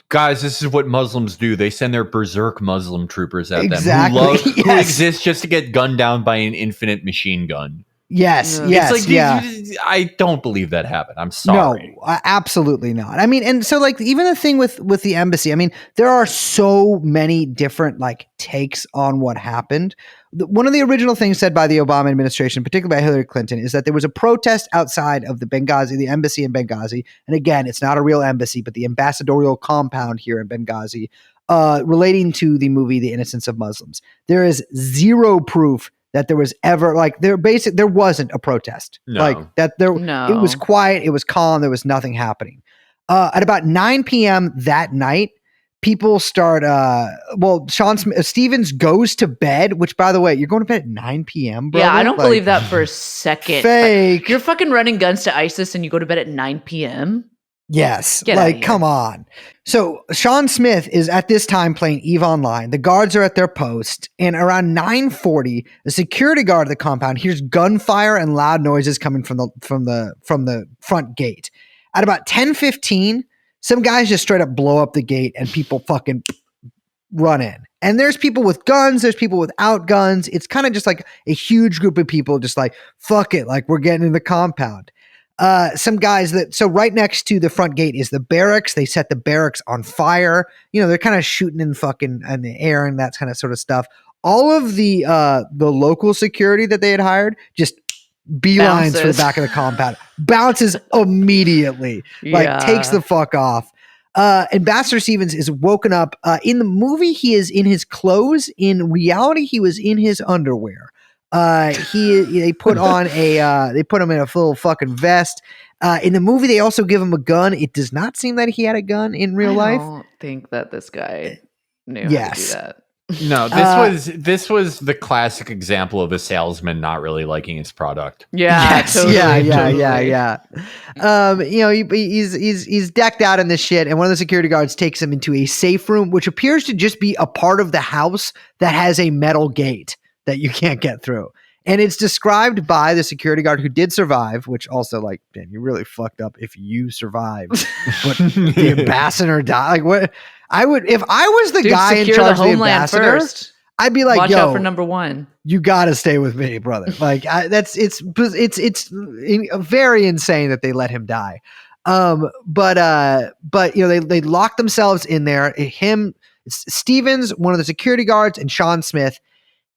guys, this is what Muslims do. They send their berserk Muslim troopers at them who exist just to get gunned down by an infinite machine gun. Yes, It's like, I don't believe that happened. I'm sorry. No, absolutely not. I mean, and so like even the thing with the embassy, I mean, there are so many different like takes on what happened. One of the original things said by the Obama administration, particularly by Hillary Clinton, is that there was a protest outside of the embassy in Benghazi. And again, it's not a real embassy, but the ambassadorial compound here in Benghazi, relating to the movie The Innocence of Muslims. There is zero proof that there was ever there wasn't a protest. It was quiet, it was calm, there was nothing happening. At about 9 p.m. that night, people start Stevens goes to bed, which by the way, you're going to bed at 9 p.m. brother? Yeah, I don't believe that for a second. Fake. You're fucking running guns to ISIS and you go to bed at 9 p.m. Yes. Get outta like, here. come on. So Sean Smith is at this time playing EVE Online. The guards are at their post, and around 9:40, the security guard at the compound hears gunfire and loud noises coming from the front gate. At about 10:15, some guys just straight up blow up the gate and people fucking run in. And there's people with guns, there's people without guns. It's kind of just like a huge group of people just like, fuck it, like we're getting in the compound. Some guys so right next to the front gate is the barracks. They set the barracks on fire. You know, they're kind of shooting in the air and that kind of sort of stuff. All of the local security that they had hired just beelines for the Bounces. back of the compound, bounces immediately, like takes the fuck off. Ambassador Stevens is woken up. In the movie, he is in his clothes. In reality, he was in his underwear. They put him in a full fucking vest. In the movie, they also give him a gun. It does not seem that he had a gun in real life. I don't think that this guy knew Yes. how to do that. No, this was the classic example of a salesman not really liking his product. Yeah, Yes, totally, yeah. You know, he's decked out in this shit, and one of the security guards takes him into a safe room, which appears to just be a part of the house that has a metal gate that you can't get through. And it's described by the security guard who did survive, which also, like, damn, you really fucked up if you survived, but the ambassador died. Like, what? I would, if I was the guy in secure charge the of the homeland ambassador, first. I'd be like, Watch yo, out for number one. you gotta stay with me, brother. Like, it's very insane that they let him die. But you know, they locked themselves in there. Stevens, one of the security guards, and Sean Smith.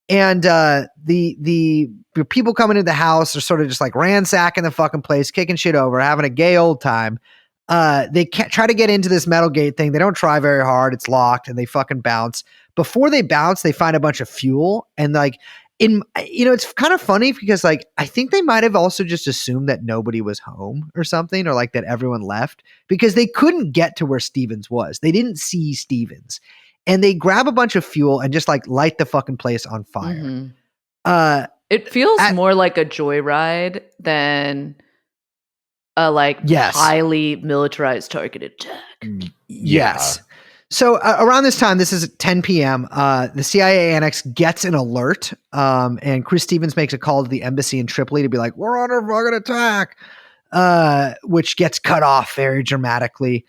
And the people coming into the house are sort of just like ransacking the fucking place, kicking shit over, having a gay old time. They can't try to get into this metal gate thing. They don't try very hard. It's locked, and they fucking bounce. Before they bounce, they find a bunch of fuel, and like it's kind of funny because like I think they might have also just assumed that nobody was home or something, or like that everyone left because they couldn't get to where Stevens was. They didn't see Stevens. And they grab a bunch of fuel and just like light the fucking place on fire. Mm-hmm. It feels more like a joyride than a highly militarized targeted attack. Yes. So around this time, this is at 10 p.m. The CIA annex gets an alert, and Chris Stevens makes a call to the embassy in Tripoli to be like, "We're under fucking attack," which gets cut off very dramatically.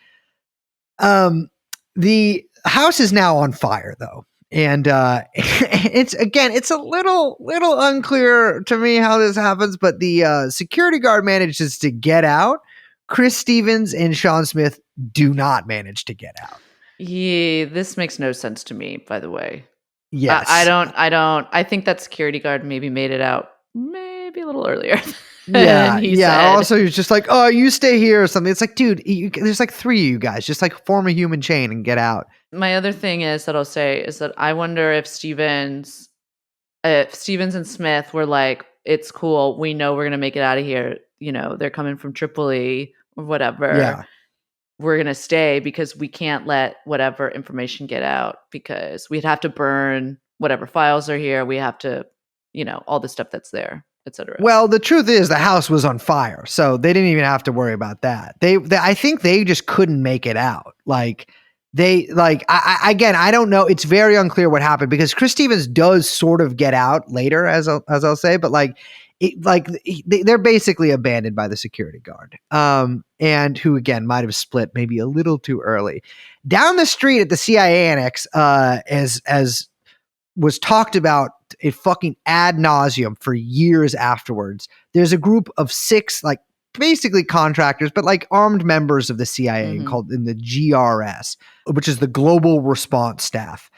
The house is now on fire, though, and it's a little unclear to me how this happens. But the security guard manages to get out. Chris Stevens and Sean Smith do not manage to get out. Yeah, this makes no sense to me. By the way, yes, I don't. I think that security guard maybe made it out maybe a little earlier. Yeah. Said. Also, he was just like, "Oh, you stay here" or something. It's like, dude, there's like three of you guys. Just like form a human chain and get out. My other thing is that I'll say is that I wonder if Stevens and Smith were like, "It's cool. We know we're gonna make it out of here. You know, they're coming from Tripoli or whatever. Yeah. We're gonna stay because we can't let whatever information get out because we'd have to burn whatever files are here. We have to, all the stuff that's there." Etc. Well, the truth is the house was on fire, so they didn't even have to worry about that. I think they just couldn't make it out. Like I don't know. It's very unclear what happened because Chris Stevens does sort of get out later, as I'll say, but they're basically abandoned by the security guard, and who again might have split maybe a little too early. Down the street at the CIA annex, as was talked about a fucking ad nauseum for years afterwards. There's a group of 6, like basically contractors, but like armed members of the CIA called in the GRS, which is the Global Response Staff.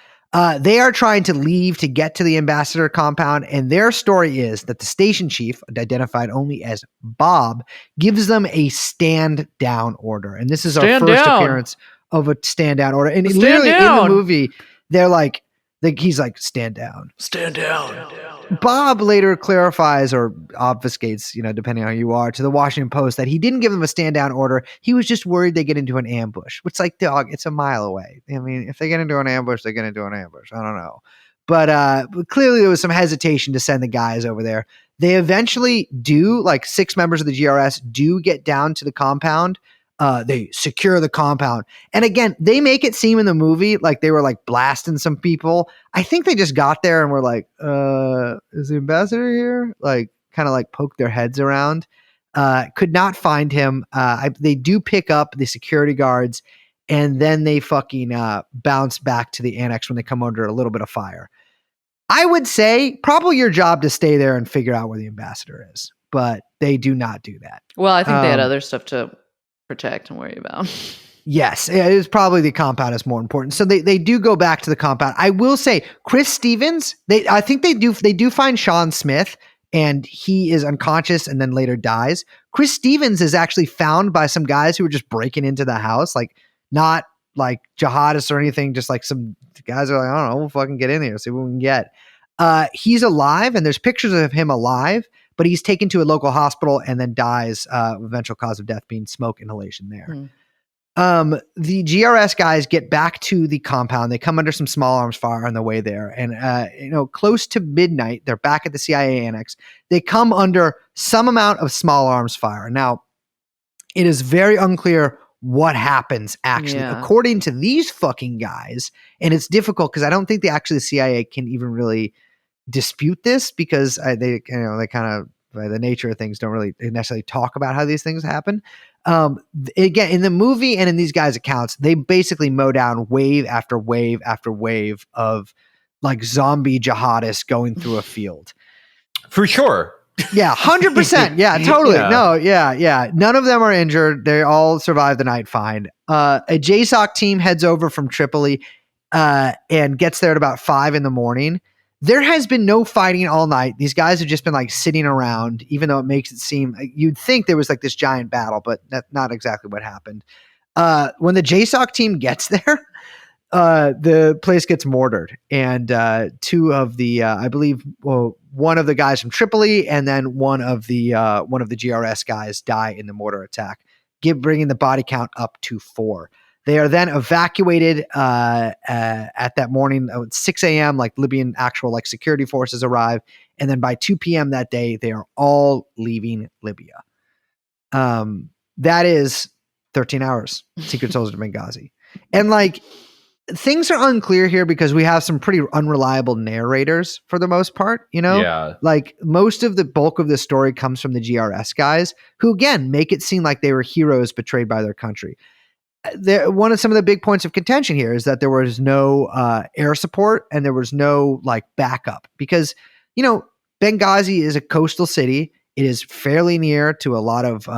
They are trying to leave to get to the ambassador compound, and their story is that the station chief, identified only as Bob, gives them a stand down order. And this is our first appearance of a stand down order. And literally in the movie, they're like, he's like, stand down. Stand down. Bob later clarifies or obfuscates, depending on how you are, to the Washington Post that he didn't give them a stand down order. He was just worried they get into an ambush, which, like, dog, it's a mile away. I mean, if they get into an ambush, they get into an ambush. I don't know. But clearly there was some hesitation to send the guys over there. They eventually do, like 6 members of the GRS do get down to the compound. They secure the compound. And again, they make it seem in the movie like they were like blasting some people. I think they just got there and were like, is the ambassador here? Like, kind of like poked their heads around. Could not find him. They do pick up the security guards, and then they fucking bounce back to the annex when they come under a little bit of fire. I would say probably your job to stay there and figure out where the ambassador is, but they do not do that. Well, I think they had other stuff to protect and worry about. Yes, it is probably the compound is more important. So they do go back to the compound. I will say Chris Stevens, I think they do find Sean Smith, and he is unconscious and then later dies. Chris Stevens is actually found by some guys who were just breaking into the house, like not like jihadists or anything, just like some guys are like, I don't know, we'll fucking get in here, see what we can get. He's alive, and there's pictures of him alive, but he's taken to a local hospital and then dies, eventual cause of death being smoke inhalation there. The GRS guys get back to the compound. They come under some small arms fire on the way there. And, close to midnight, they're back at the CIA annex. They come under some amount of small arms fire. Now, it is very unclear what happens actually, according to these fucking guys. And it's difficult because I don't think the CIA can even really dispute this because they kind of, by the nature of things, don't really necessarily talk about how these things happen. Again, in the movie and in these guys' accounts, they basically mow down wave after wave after wave of like zombie jihadists going through a field. For sure. Yeah, 100%. Yeah, totally. Yeah. No, yeah. None of them are injured. They all survive the night fine. A JSOC team heads over from Tripoli and gets there at about 5 a.m. There has been no fighting all night. These guys have just been like sitting around, even though it makes it seem you'd think there was like this giant battle, but that's not exactly what happened. When the JSOC team gets there, the place gets mortared, and two of the, I believe, one of the guys from Tripoli and then one of the GRS guys die in the mortar attack, bringing the body count up to 4. They are then evacuated at that morning at 6 a.m. Like Libyan actual like security forces arrive, and then by 2 p.m. that day they are all leaving Libya. That is 13 hours. Secret Soldier to Benghazi, and like things are unclear here because we have some pretty unreliable narrators for the most part. Yeah. Like most of the bulk of the story comes from the GRS guys, who again make it seem like they were heroes betrayed by their country. One of some of the big points of contention here is that there was no air support and there was no like backup because, Benghazi is a coastal city. It is fairly near to a lot of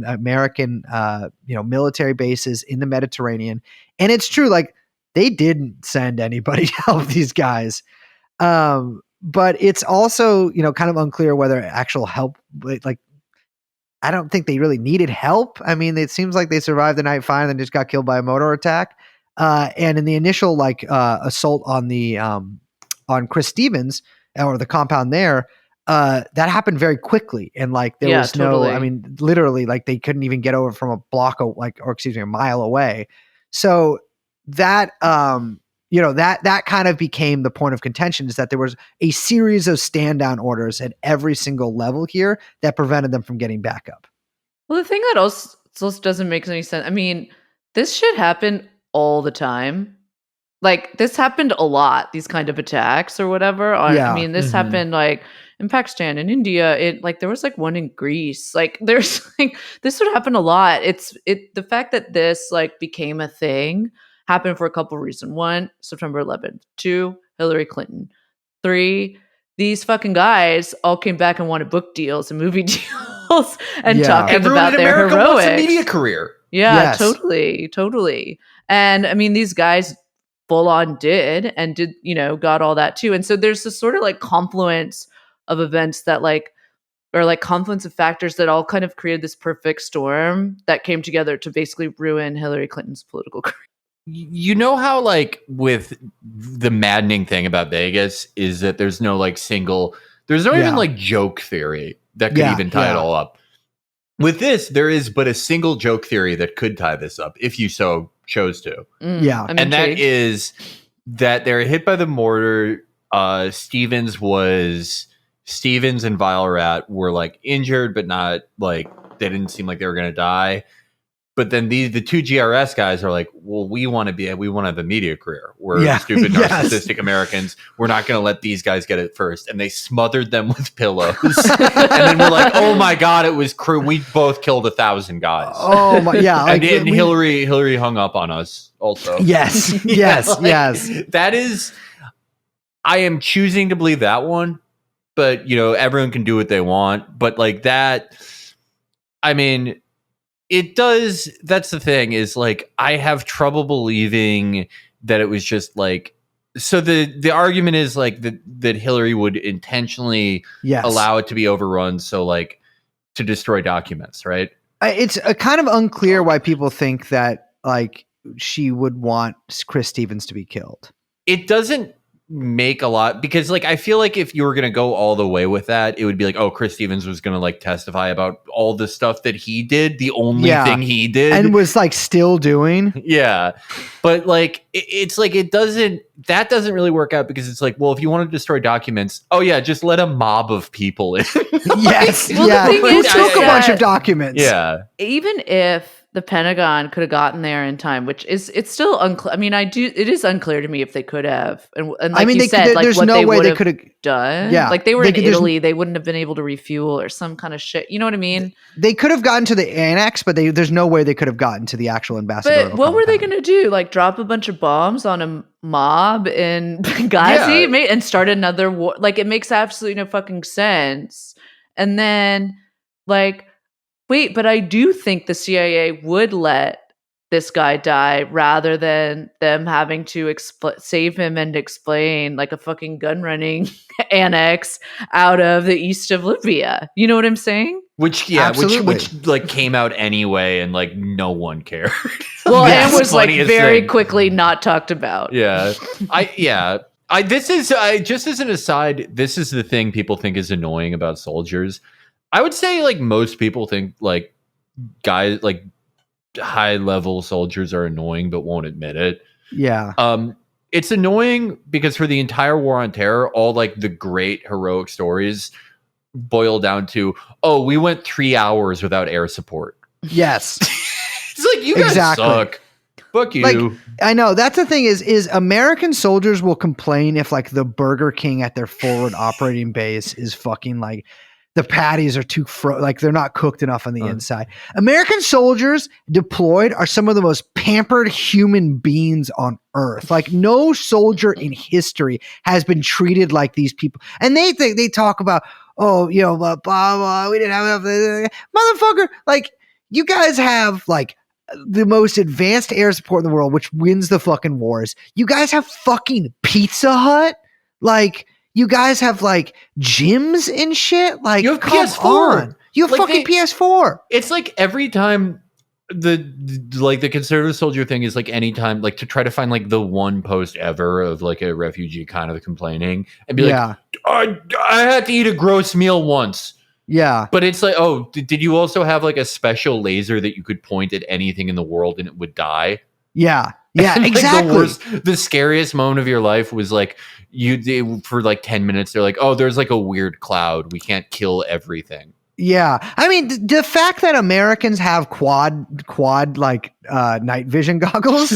American, military bases in the Mediterranean. And it's true, like they didn't send anybody to help these guys. But it's also, kind of unclear whether actual help, like, I don't think they really needed help. I mean, it seems like they survived the night fine and then just got killed by a motor attack. And in the initial assault on the on Chris Stevens or the compound there, that happened very quickly. And like there was totally. I mean, literally, like they couldn't even get over from a block of a mile away. So that that kind of became the point of contention, is that there was a series of stand down orders at every single level here that prevented them from getting back up. Well, the thing that also doesn't make any sense. I mean, this shit happened all the time. Like this happened a lot, these kind of attacks or whatever. I mean, this happened like in Pakistan and India. It like there was like one in Greece. Like there's like this would happen a lot. The fact that this like became a thing happened for a couple of reasons. 1, September 11th. 2, Hillary Clinton. 3, these fucking guys all came back and wanted book deals and movie deals and talking Everyone about in their America heroics. wants a media career. Yeah, totally. And I mean, these guys full on did, got all that too. And so there's this sort of like confluence of events that confluence of factors that all kind of created this perfect storm that came together to basically ruin Hillary Clinton's political career. You know how like with the maddening thing about Vegas is that there's no like there's no even like joke theory that could even tie it all up. With this, there is but a single joke theory that could tie this up if you so chose to. I'm that is that they're hit by the mortar. Stevens and Vile Rat were like injured, but not like they didn't seem like they were going to die. But then the two GRS guys are like, well, we want to have a media career. We're stupid, narcissistic Americans. We're not going to let these guys get it first. And they smothered them with pillows. And then we're like, oh my God, it was crew. We both killed 1,000 guys. Oh my, yeah. And Hillary hung up on us also. Yes, Yeah, yes. That is, I am choosing to believe that one. But, everyone can do what they want. But like that, I mean, it does. That's the thing is like, I have trouble believing that it was just like, so the argument is like that Hillary would intentionally allow it to be overrun. So like to destroy documents, right? It's kind of unclear why people think that like she would want Chris Stevens to be killed. It doesn't make a lot because like I feel like if you were going to go all the way with that, it would be like, oh, Chris Stevens was going to like testify about all the stuff that he did, the only thing he did and was like still doing. Yeah, but like it's like that doesn't really work out because it's like, well, if you want to destroy documents, oh yeah, just let a mob of people in. Yes, Well, the thing who is took a bunch that of documents? Yeah, even if the Pentagon could have gotten there in time, which it's still unclear. I mean, it is unclear to me if they could have. And like I mean, you said, like there's what no they way would they have could have done. Yeah, like they were they in could- Italy, they wouldn't have been able to refuel or some kind of shit. You know what I mean? They could have gotten to the annex, but there's no way they could have gotten to the actual ambassador. But what were they going to do? Like drop a bunch of bombs on a mob in Benghazi and start another war? Like it makes absolutely no fucking sense. And then like, wait, but I do think the CIA would let this guy die rather than them having to save him and explain like a fucking gun running annex out of the east of Libya. You know what I'm saying? which like came out anyway, and like no one cared. Well, That's and was the like funniest very thing. quickly not talked about. Yeah, just as an aside, this is the thing people think is annoying about soldiers. I would say like most people think like guys like high level soldiers are annoying but won't admit it. Yeah. It's annoying because for the entire war on terror, all like the great heroic stories boil down to, oh, we went 3 hours without air support. Yes. It's like, you guys suck. Fuck you. Like, I know that's the thing is American soldiers will complain if like the Burger King at their forward operating base is fucking like the patties are too like they're not cooked enough on the inside. American soldiers deployed are some of the most pampered human beings on earth. Like no soldier in history has been treated like these people. And they talk about, oh, blah, blah, we didn't have enough. Motherfucker, like you guys have like the most advanced air support in the world, which wins the fucking wars. You guys have fucking Pizza Hut. Like, you guys have like gyms and shit. Like, you have come PS4. on. You have Like, fucking PS4. It's like every time the conservative soldier thing is like anytime like to try to find like the one post ever of like a refugee kind of complaining and be like, I had to eat a gross meal once. Yeah. But it's like, oh, did you also have like a special laser that you could point at anything in the world and it would die? Yeah. Yeah, And, like, exactly. the scariest moment of your life was like for like 10 minutes, they're like, oh, there's like a weird cloud. We can't kill everything. Yeah. I mean, the fact that Americans have quad like night vision goggles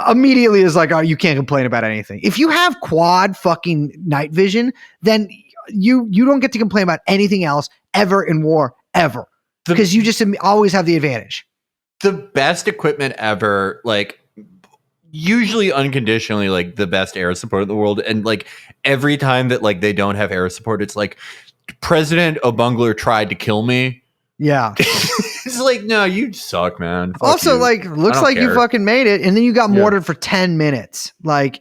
immediately is like, oh, you can't complain about anything. If you have quad fucking night vision, then you don't get to complain about anything else ever in war, ever. Because you just always have the advantage. The best equipment ever, like usually unconditionally, like the best air support in the world. And like every time that like they don't have air support, it's like President Obungler tried to kill me. Yeah. It's like, no, you suck, man. Fuck Also, you. like, I looks don't like you care. fucking made it, and then you got mortared for 10 minutes. Like,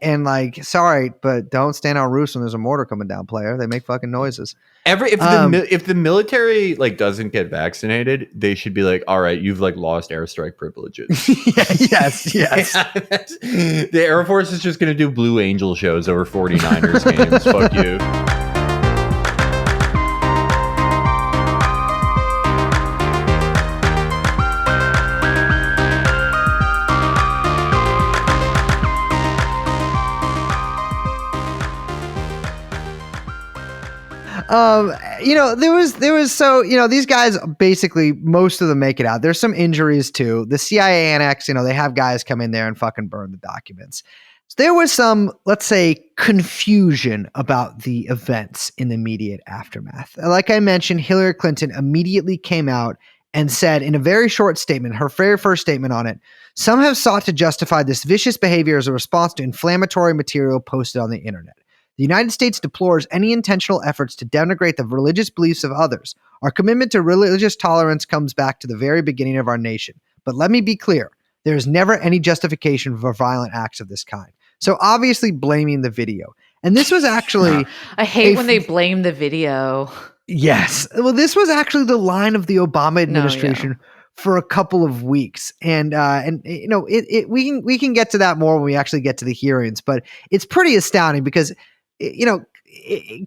sorry, but don't stand on roofs when there's a mortar coming down, player. They make fucking noises. If the military like doesn't get vaccinated, they should be like, all right, you've like lost airstrike privileges. Yes. The Air Force is just gonna do Blue Angel shows over 49ers games. Fuck you. There was these guys basically, most of them make it out. There's some injuries too. The CIA annex, they have guys come in there and fucking burn the documents. So there was some, let's say, confusion about the events in the immediate aftermath. Like I mentioned, Hillary Clinton immediately came out and said in a very short statement, her very first statement on it, some have sought to justify this vicious behavior as a response to inflammatory material posted on the internet. The United States deplores any intentional efforts to denigrate the religious beliefs of others. Our commitment to religious tolerance comes back to the very beginning of our nation. But let me be clear, there is never any justification for violent acts of this kind. So obviously blaming the video. And this was actually... I hate when they blame the video. Yes. Well, this was actually the line of the Obama administration for a couple of weeks. And we can get to that more when we actually get to the hearings, but it's pretty astounding because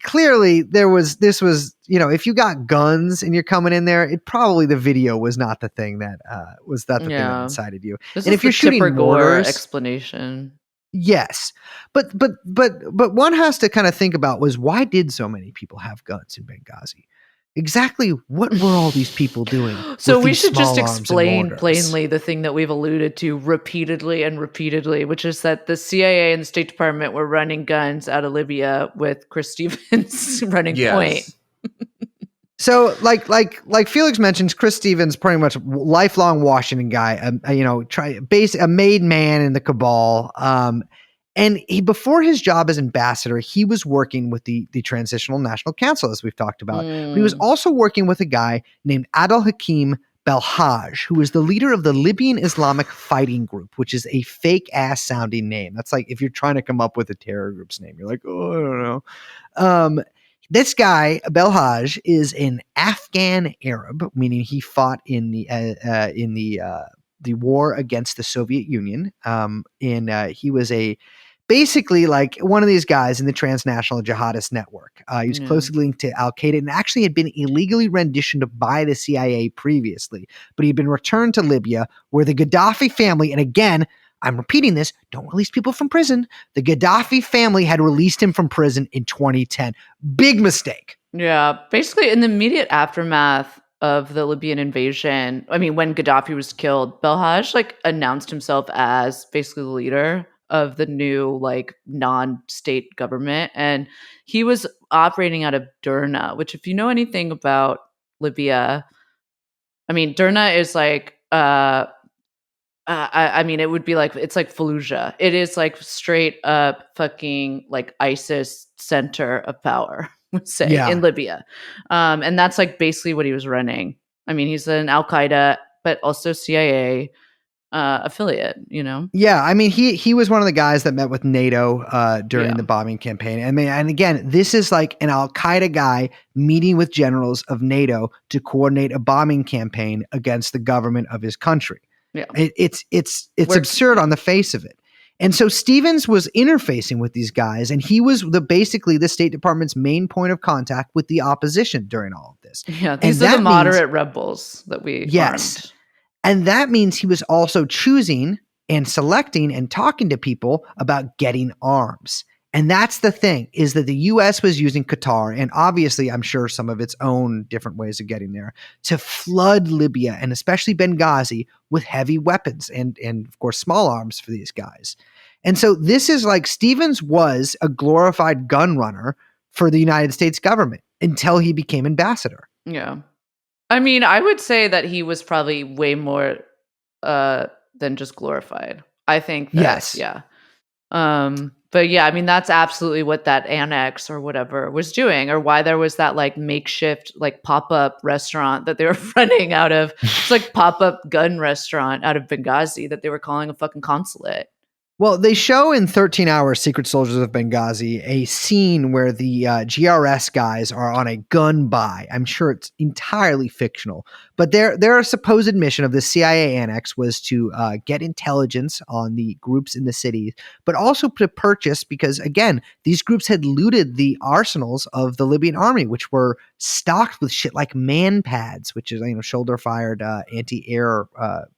clearly this was if you got guns and you're coming in there, probably the video was not the thing that thing that incited you. This and is if you're the shooting Tipper Gore mortars, explanation. yes, but one has to kind of think about was why did so many people have guns in Benghazi? Exactly what were all these people doing? So with we these should just small arms and explain mortars? plainly the thing that we've alluded to repeatedly and repeatedly, which is that the CIA and the State Department were running guns out of Libya with Chris Stevens running point. So, like Felix mentions, Chris Stevens, pretty much lifelong Washington guy, a made man in the cabal. And before his job as ambassador, he was working with the Transitional National Council, as we've talked about. But he was also working with a guy named Adel Hakim Belhaj, who was the leader of the Libyan Islamic Fighting Group, which is a fake ass sounding name. That's like if you're trying to come up with a terror group's name, you're like, oh, I don't know. This guy, Belhaj, is an Afghan Arab, meaning he fought in the war against the Soviet Union. He was basically like one of these guys in the transnational jihadist network. He was closely linked to Al Qaeda and actually had been illegally renditioned by the CIA previously, but he'd been returned to Libya, where the Gaddafi family, and again, I'm repeating this, don't release people from prison. The Gaddafi family had released him from prison in 2010. Big mistake. Yeah, basically in the immediate aftermath of the Libyan invasion, I mean, when Gaddafi was killed, Belhaj announced himself as basically the leader of the new non-state government, and he was operating out of Derna, which if you know anything about Libya, I mean, Derna is I mean, it would be it's like Fallujah. It is straight up fucking ISIS center of power, would say, in Libya. And that's basically what he was running. I mean, he's an Al Qaeda, but also CIA affiliate, Yeah, I mean, he was one of the guys that met with NATO during the bombing campaign. I mean, and again, this is like an Al Qaeda guy meeting with generals of NATO to coordinate a bombing campaign against the government of his country. Yeah, it's absurd on the face of it. And so Stevens was interfacing with these guys, and he was basically the State Department's main point of contact with the opposition during all of this. Yeah, these are the moderate rebels that we armed. And that means he was also choosing and selecting and talking to people about getting arms. And that's the thing, is that the U.S. was using Qatar, and obviously I'm sure some of its own different ways of getting there, to flood Libya and especially Benghazi with heavy weapons and of course small arms for these guys. And so this is Stevens was a glorified gun runner for the United States government until he became ambassador. Yeah. I mean, I would say that he was probably way more than just glorified. I think that, yes. Yeah. But yeah, I mean, that's absolutely what that annex or whatever was doing, or why there was that makeshift pop-up restaurant that they were running out of. It's pop-up gun restaurant out of Benghazi that they were calling a fucking consulate. Well, they show in 13 Hours, Secret Soldiers of Benghazi, a scene where the GRS guys are on a gun buy. I'm sure it's entirely fictional, but their supposed mission of the CIA annex was to get intelligence on the groups in the city, but also to purchase, because again, these groups had looted the arsenals of the Libyan army, which were stocked with shit like man pads, which is shoulder-fired anti-air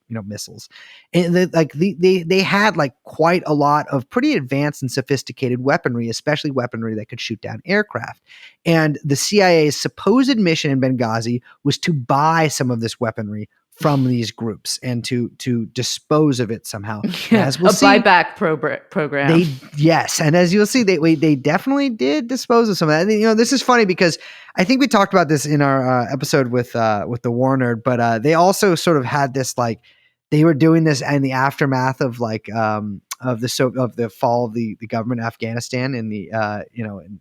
missiles. And they had like quite a lot of pretty advanced and sophisticated weaponry, especially weaponry that could shoot down aircraft. And the CIA's supposed mission in Benghazi was to buy some of this weaponry from these groups and to dispose of it somehow. Yeah, as we'll a see, buyback program. Yes, and as you'll see, they definitely did dispose of some of that. And, this is funny because I think we talked about this in our episode with the War Nerd, but they also sort of had this like they were doing this in the aftermath of like of the fall of the government in Afghanistan in the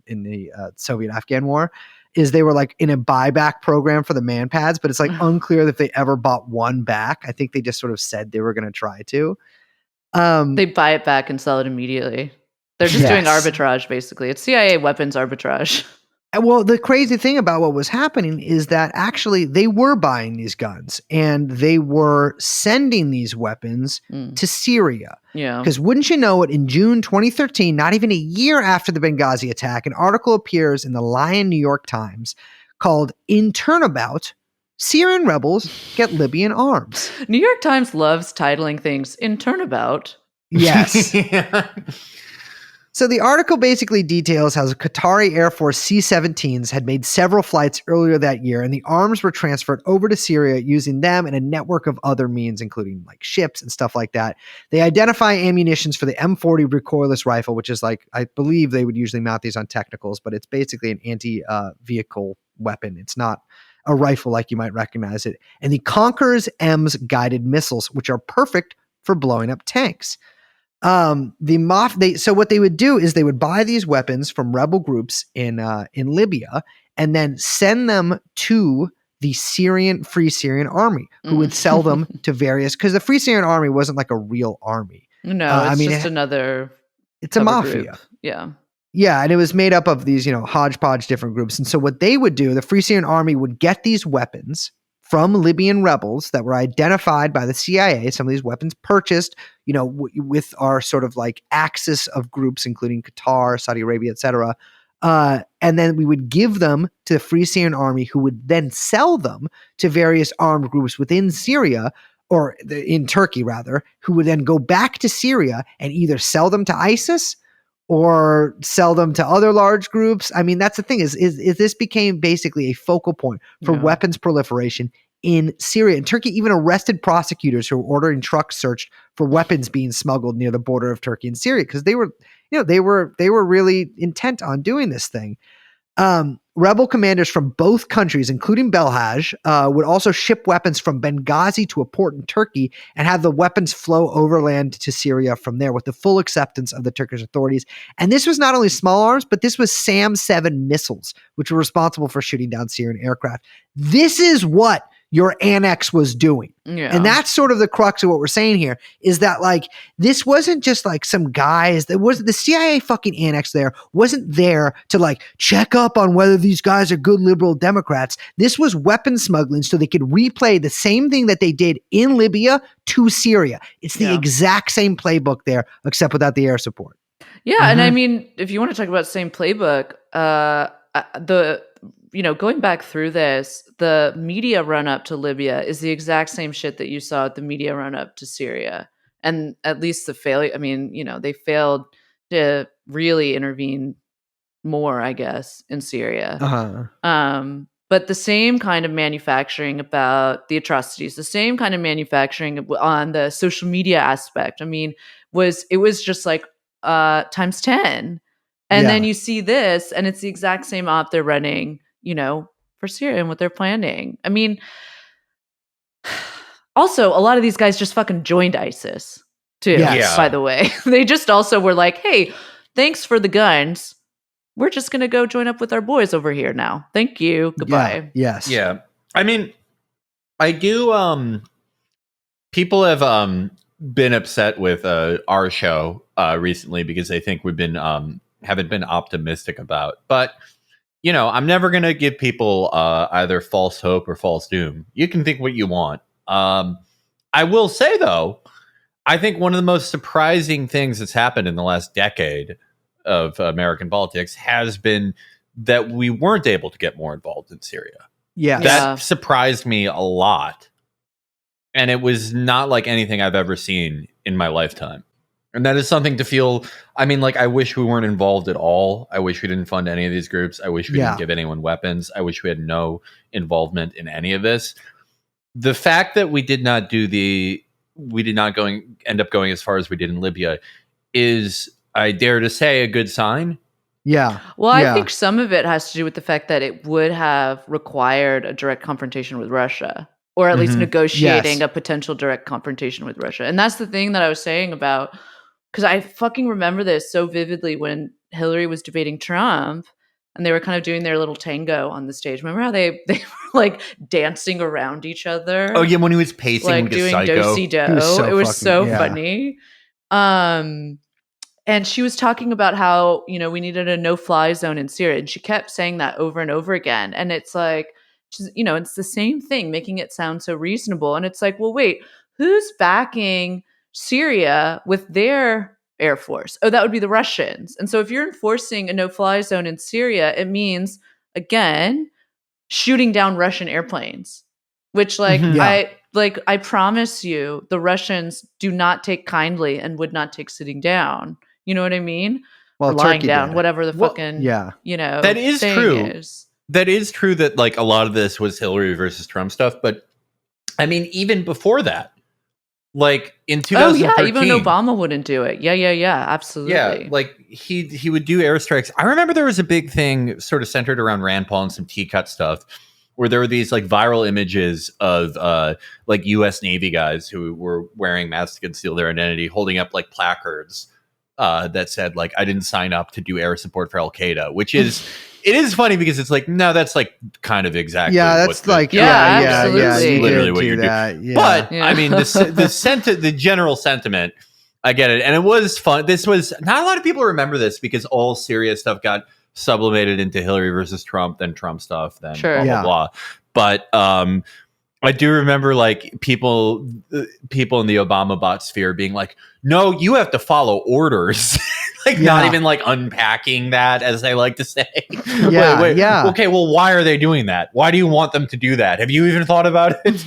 in the Soviet Afghan War. Is they were like in a buyback program for the man pads, but it's like unclear if they ever bought one back. I think they just sort of said they were going to try to. They buy it back and sell it immediately. They're just doing arbitrage, basically. It's CIA weapons arbitrage. Well, the crazy thing about what was happening is that actually they were buying these guns and they were sending these weapons to Syria. Yeah. Because wouldn't you know it, in June 2013, not even a year after the Benghazi attack, an article appears in the Lion New York Times called "In Turnabout, Syrian Rebels Get Libyan Arms." New York Times loves titling things "In Turnabout." Yes. So the article basically details how the Qatari Air Force C-17s had made several flights earlier that year, and the arms were transferred over to Syria using them and a network of other means, including like ships and stuff like that. They identify ammunitions for the M40 recoilless rifle, which is like, I believe they would usually mount these on technicals, but it's basically an anti-vehicle weapon. It's not a rifle like you might recognize it. And the Conqueror's M's guided missiles, which are perfect for blowing up tanks. So what they would do is they would buy these weapons from rebel groups in Libya and then send them to the Free Syrian Army, who would sell them to various, because the Free Syrian Army wasn't like a real army. No, it's just another. It's a mafia. Group. Yeah. Yeah, and it was made up of these, hodgepodge different groups. And so what they would do, the Free Syrian Army would get these weapons from Libyan rebels that were identified by the CIA, some of these weapons purchased, with our sort of like axis of groups, including Qatar, Saudi Arabia, etc. And then we would give them to the Free Syrian Army, who would then sell them to various armed groups within Syria, or in Turkey rather, who would then go back to Syria and either sell them to ISIS or sell them to other large groups. I mean, that's the thing is this became basically a focal point for weapons proliferation in Syria. And Turkey even arrested prosecutors who were ordering trucks searched for weapons being smuggled near the border of Turkey and Syria, because they were really intent on doing this thing. Rebel commanders from both countries, including Belhaj, would also ship weapons from Benghazi to a port in Turkey and have the weapons flow overland to Syria from there with the full acceptance of the Turkish authorities. And this was not only small arms, but this was SAM-7 missiles, which were responsible for shooting down Syrian aircraft. This is what your annex was doing. Yeah. And that's sort of the crux of what we're saying here, is that like, this wasn't just like some guys that wasn't the CIA fucking annex wasn't there to like check up on whether these guys are good liberal Democrats. This was weapon smuggling so they could replay the same thing that they did in Libya to Syria. It's the exact same playbook there, except without the air support. Yeah. And I mean, if you want to talk about same playbook, going back through this, the media run up to Libya is the exact same shit that you saw at the media run up to Syria. And at least the failure, they failed to really intervene more, I guess, in Syria. But the same kind of manufacturing about the atrocities, the same kind of manufacturing on the social media aspect, it was just like times 10. And then you see this, and it's the exact same op they're running, for Syria and what they're planning. I mean, also, a lot of these guys just fucking joined ISIS, too, by the way. They just also were like, hey, thanks for the guns. We're just going to go join up with our boys over here now. Thank you. Goodbye. Yeah. Yes. Yeah. I mean, I do, people have been upset with our show recently because they think we've been haven't been optimistic about. But, I'm never going to give people either false hope or false doom. You can think what you want. I will say, though, I think one of the most surprising things that's happened in the last decade of American politics has been that we weren't able to get more involved in Syria. Yeah. That surprised me a lot. And it was not like anything I've ever seen in my lifetime. And that is something to feel. I mean, like, I wish we weren't involved at all. I wish we didn't fund any of these groups. I wish we didn't give anyone weapons. I wish we had no involvement in any of this. The fact that we did not end up going as far as we did in Libya is, I dare to say, a good sign. Yeah. Well, I think some of it has to do with the fact that it would have required a direct confrontation with Russia, or at least negotiating a potential direct confrontation with Russia. And that's the thing that I was saying about, because I fucking remember this so vividly when Hillary was debating Trump and they were kind of doing their little tango on the stage. Remember how they were like dancing around each other? Oh, yeah, when he was pacing like like doing a psycho. do-si-do. It was so funny. And she was talking about how, we needed a no-fly zone in Syria. And she kept saying that over and over again. And it's like, it's the same thing, making it sound so reasonable. And it's like, well, wait, who's backing Syria with their air force? Oh, that would be the Russians. And so if you're enforcing a no-fly zone in Syria, it means, again, shooting down Russian airplanes, which I promise you, the Russians do not take kindly and would not take sitting down. You know what I mean? Well, or lying Turkey down, did. whatever the fucking, that is saying true. is. That is true that like a lot of this was Hillary versus Trump stuff. But I mean, even before that, like in 2013. Even Obama wouldn't do it. Yeah, absolutely. Yeah, like he would do airstrikes. I remember there was a big thing sort of centered around Rand Paul and some T-cut stuff, where there were these like viral images of like U.S. Navy guys who were wearing masks to conceal their identity, holding up like placards that said like, "I didn't sign up to do air support for Al Qaeda," which is. It is funny because it's like, no, that's like kind of exactly. That's like, absolutely. Literally what you do. Yeah. But I mean, the general sentiment, I get it, and it was fun. This was not a lot of people remember this because all Syria stuff got sublimated into Hillary versus Trump, then Trump stuff, then blah blah. But I do remember like people in the Obama bot sphere being like, "No, you have to follow orders." Not even like unpacking that, as they like to say. Wait. Okay, well, why are they doing that? Why do you want them to do that? Have you even thought about it?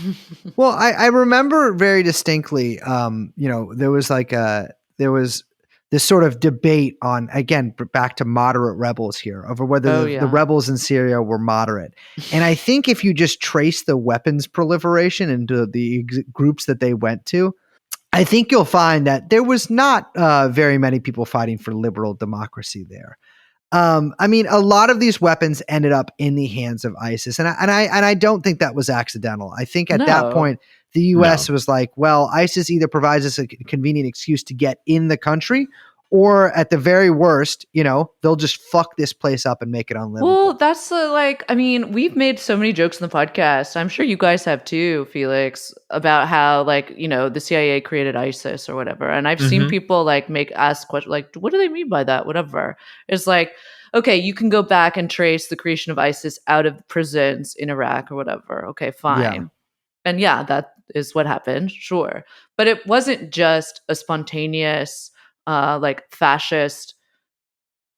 Well, I remember very distinctly, there was this sort of debate on, again, back to moderate rebels here, over whether the rebels in Syria were moderate. And I think if you just trace the weapons proliferation into the groups that they went to, I think you'll find that there was not very many people fighting for liberal democracy there. I mean, a lot of these weapons ended up in the hands of ISIS, and I don't think that was accidental. I think at that point, the U.S. was like, well, ISIS either provides us a convenient excuse to get in the country, or at the very worst, they'll just fuck this place up and make it unlivable. Well, that's we've made so many jokes in the podcast. I'm sure you guys have too, Felix, about how the CIA created ISIS or whatever. And I've seen people ask questions like, what do they mean by that? Whatever. It's like, okay, you can go back and trace the creation of ISIS out of prisons in Iraq or whatever. Okay, fine. And that is what happened. Sure. But it wasn't just a spontaneous fascist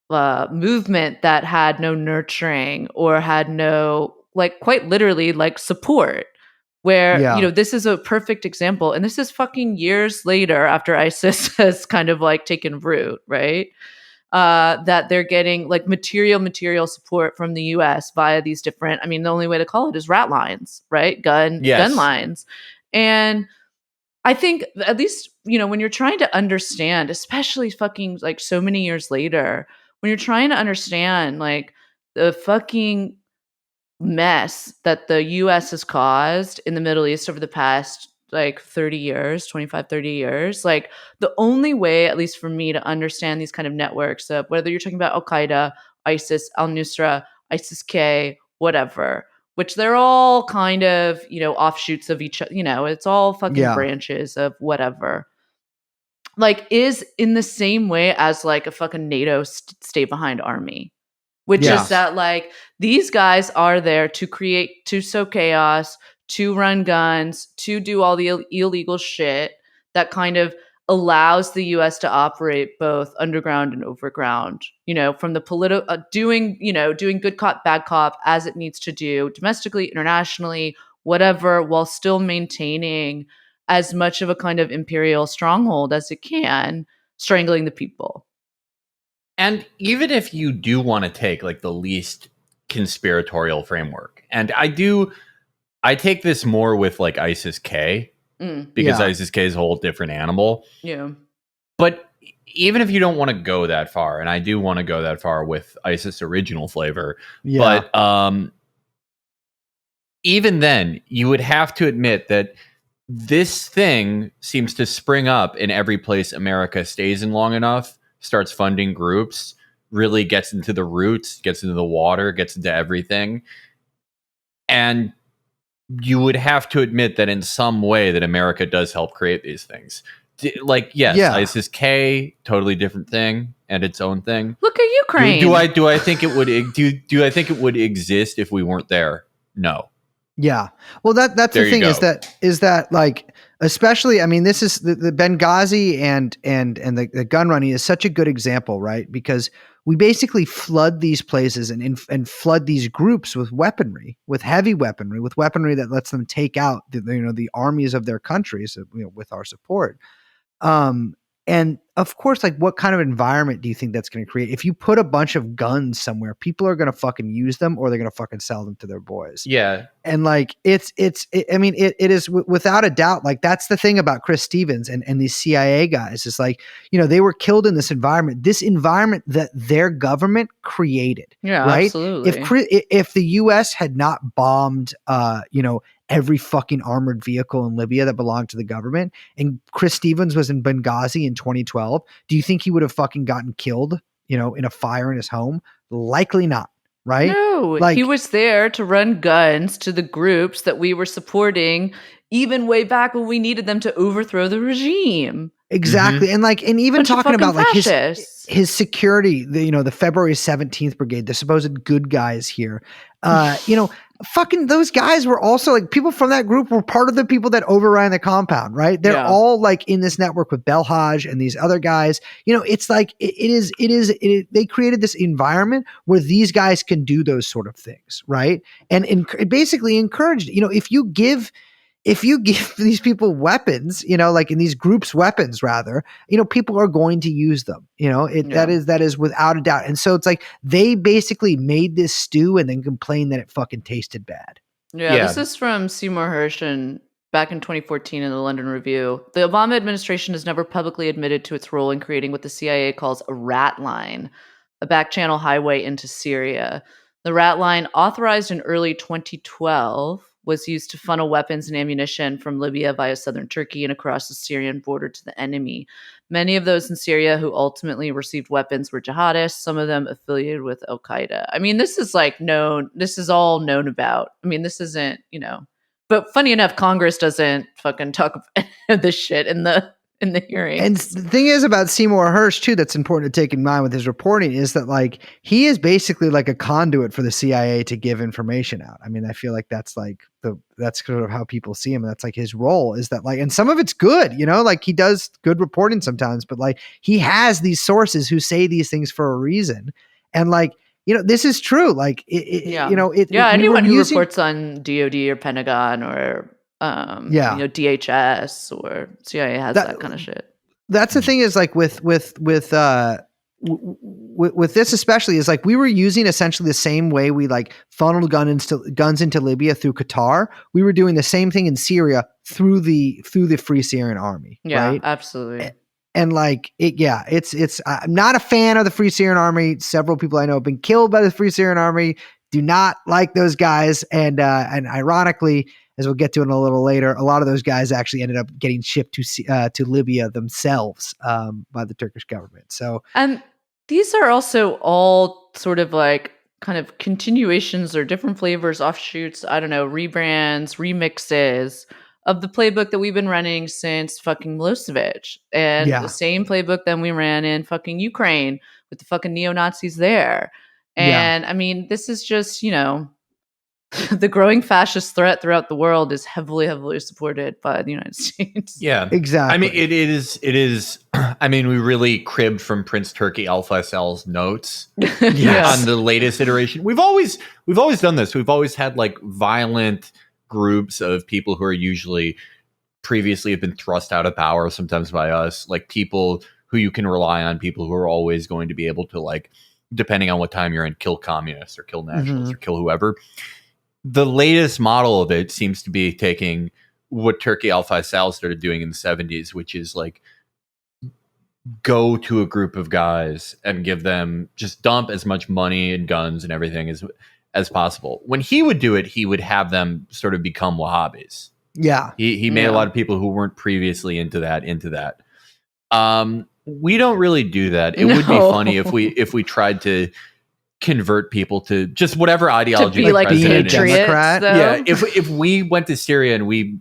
movement that had no nurturing or had no quite literally support, where this is a perfect example, and this is fucking years later after ISIS has kind of taken root, right? That they're getting material support from the US via these different, the only way to call it is rat lines, right? Gun lines. And I think at least, when you're trying to understand, especially fucking so many years later, when you're trying to understand the fucking mess that the US has caused in the Middle East over the past 30 years, 25, 30 years, the only way, at least for me, to understand these kind of networks of whether you're talking about Al-Qaeda, ISIS, Al-Nusra, ISIS-K, whatever, which they're all kind of, offshoots of each other, it's all fucking branches of whatever, is in the same way as a fucking NATO stay behind army, which is that these guys are there to sow chaos, to run guns, to do all the illegal shit that kind of allows the US to operate both underground and overground, from the doing good cop, bad cop as it needs to do domestically, internationally, whatever, while still maintaining as much of a kind of imperial stronghold as it can, strangling the people. And even if you do want to take like the least conspiratorial framework, and I take this more with like ISIS-K, because ISIS-K is a whole different animal. Yeah. But even if you don't want to go that far, and I do want to go that far with ISIS original flavor, but even then, you would have to admit that this thing seems to spring up in every place America stays in long enough, starts funding groups, really gets into the roots, gets into the water, gets into everything. And you would have to admit that in some way that America does help create these things. Like, yes, ISIS-K, totally different thing and its own thing. Look at Ukraine. Do I think it would do I think it would exist if we weren't there? No. Yeah. Well, that's the thing is that like, especially, I mean, this is the Benghazi and the gun running is such a good example, right? Because we basically flood these places and flood these groups with weaponry, with heavy weaponry, with weaponry that lets them take out the armies of their countries, with our support. And of course, like, what kind of environment do you think that's going to create? If you put a bunch of guns somewhere, people are going to fucking use them, or they're going to fucking sell them to their boys. Yeah. And like, it is without a doubt, like, that's the thing about Chris Stevens and these CIA guys is like, they were killed in this environment that their government created. Yeah, right. absolutely. If the US had not bombed, every fucking armored vehicle in Libya that belonged to the government, and Chris Stevens was in Benghazi in 2012, do you think he would have fucking gotten killed, in a fire in his home? Likely not, right? No, he was there to run guns to the groups that we were supporting, even way back when we needed them to overthrow the regime. Exactly. Mm-hmm. And even Bunch talking about like fascists. his security, the February 17th Brigade, the supposed good guys here, fucking those guys were also like, people from that group were part of the people that overran the compound, right? They're all like in this network with Belhaj and these other guys. It's like, they created this environment where these guys can do those sort of things, right? And it basically encouraged, if you give these people weapons, like in these groups weapons rather, people are going to use them, that is without a doubt. And so it's like, they basically made this stew and then complained that it fucking tasted bad. Yeah. This is from Seymour Hersh back in 2014 in the London Review. The Obama administration has never publicly admitted to its role in creating what the CIA calls a rat line, a back-channel highway into Syria. The rat line, authorized in early 2012, was used to funnel weapons and ammunition from Libya via southern Turkey and across the Syrian border to the enemy. Many of those in Syria who ultimately received weapons were jihadists, some of them affiliated with Al-Qaeda. I mean, this is like known. This is all known about. I mean, this isn't, But funny enough, Congress doesn't fucking talk about this shit in the hearing. And the thing is about Seymour Hersh too, that's important to take in mind with his reporting, is that like, he is basically like a conduit for the CIA to give information out. I mean, I feel like that's like that's sort of how people see him. And that's like his role, is that like, and some of it's good, like he does good reporting sometimes, but like he has these sources who say these things for a reason. And like, this is true. Like, anyone who reports on DOD or Pentagon or DHS or CIA has that kind of shit. That's the thing, is like with this especially, is like, we were using essentially the same way we like funneled guns into Libya through Qatar. We were doing the same thing in Syria through the Free Syrian Army. Yeah, right? Absolutely. And like, it's I'm not a fan of the Free Syrian Army. Several people I know have been killed by the Free Syrian Army. Do not like those guys. And ironically, as we'll get to in a little later, a lot of those guys actually ended up getting shipped to Libya themselves by the Turkish government. So, and these are also all sort of like kind of continuations or different flavors, offshoots, I don't know, rebrands, remixes of the playbook that we've been running since fucking Milosevic, and the same playbook that we ran in fucking Ukraine with the fucking neo-Nazis there. And I mean, this is just, the growing fascist threat throughout the world is heavily, heavily supported by the United States. Yeah, exactly. I mean, it is. I mean, we really cribbed from Prince Turkey Alpha SL's notes on the latest iteration. We've always done this. We've always had like violent groups of people who are usually previously have been thrust out of power, sometimes by us, like people who you can rely on, people who are always going to be able to, like, depending on what time you're in, kill communists or kill nationalists or kill whoever. The latest model of it seems to be taking what Turkey Al-Faisal started doing in the 70s, which is like go to a group of guys and give them, just dump as much money and guns and everything as possible. When he would do it, he would have them sort of become Wahhabis. Yeah. He made a lot of people who weren't previously into that. We don't really do that. It would be funny if we tried to convert people to just whatever ideology to be like patriots. Yeah, if we went to Syria and we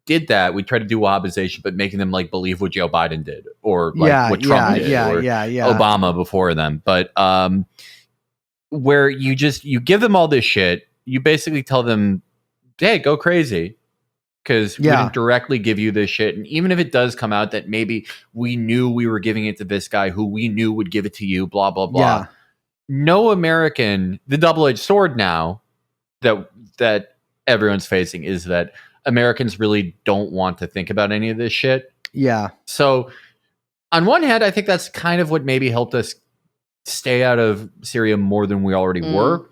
did that, we tried to do Wahhabization, but making them like believe what Joe Biden did or like what Trump did or Obama before them. But where you give them all this shit, you basically tell them, hey, go crazy. Because we didn't directly give you this shit. And even if it does come out that maybe we knew we were giving it to this guy who we knew would give it to you, blah, blah, blah. Yeah. No American, the double-edged sword now that everyone's facing is that Americans really don't want to think about any of this shit. Yeah. So on one hand, I think that's kind of what maybe helped us stay out of Syria more than we already were.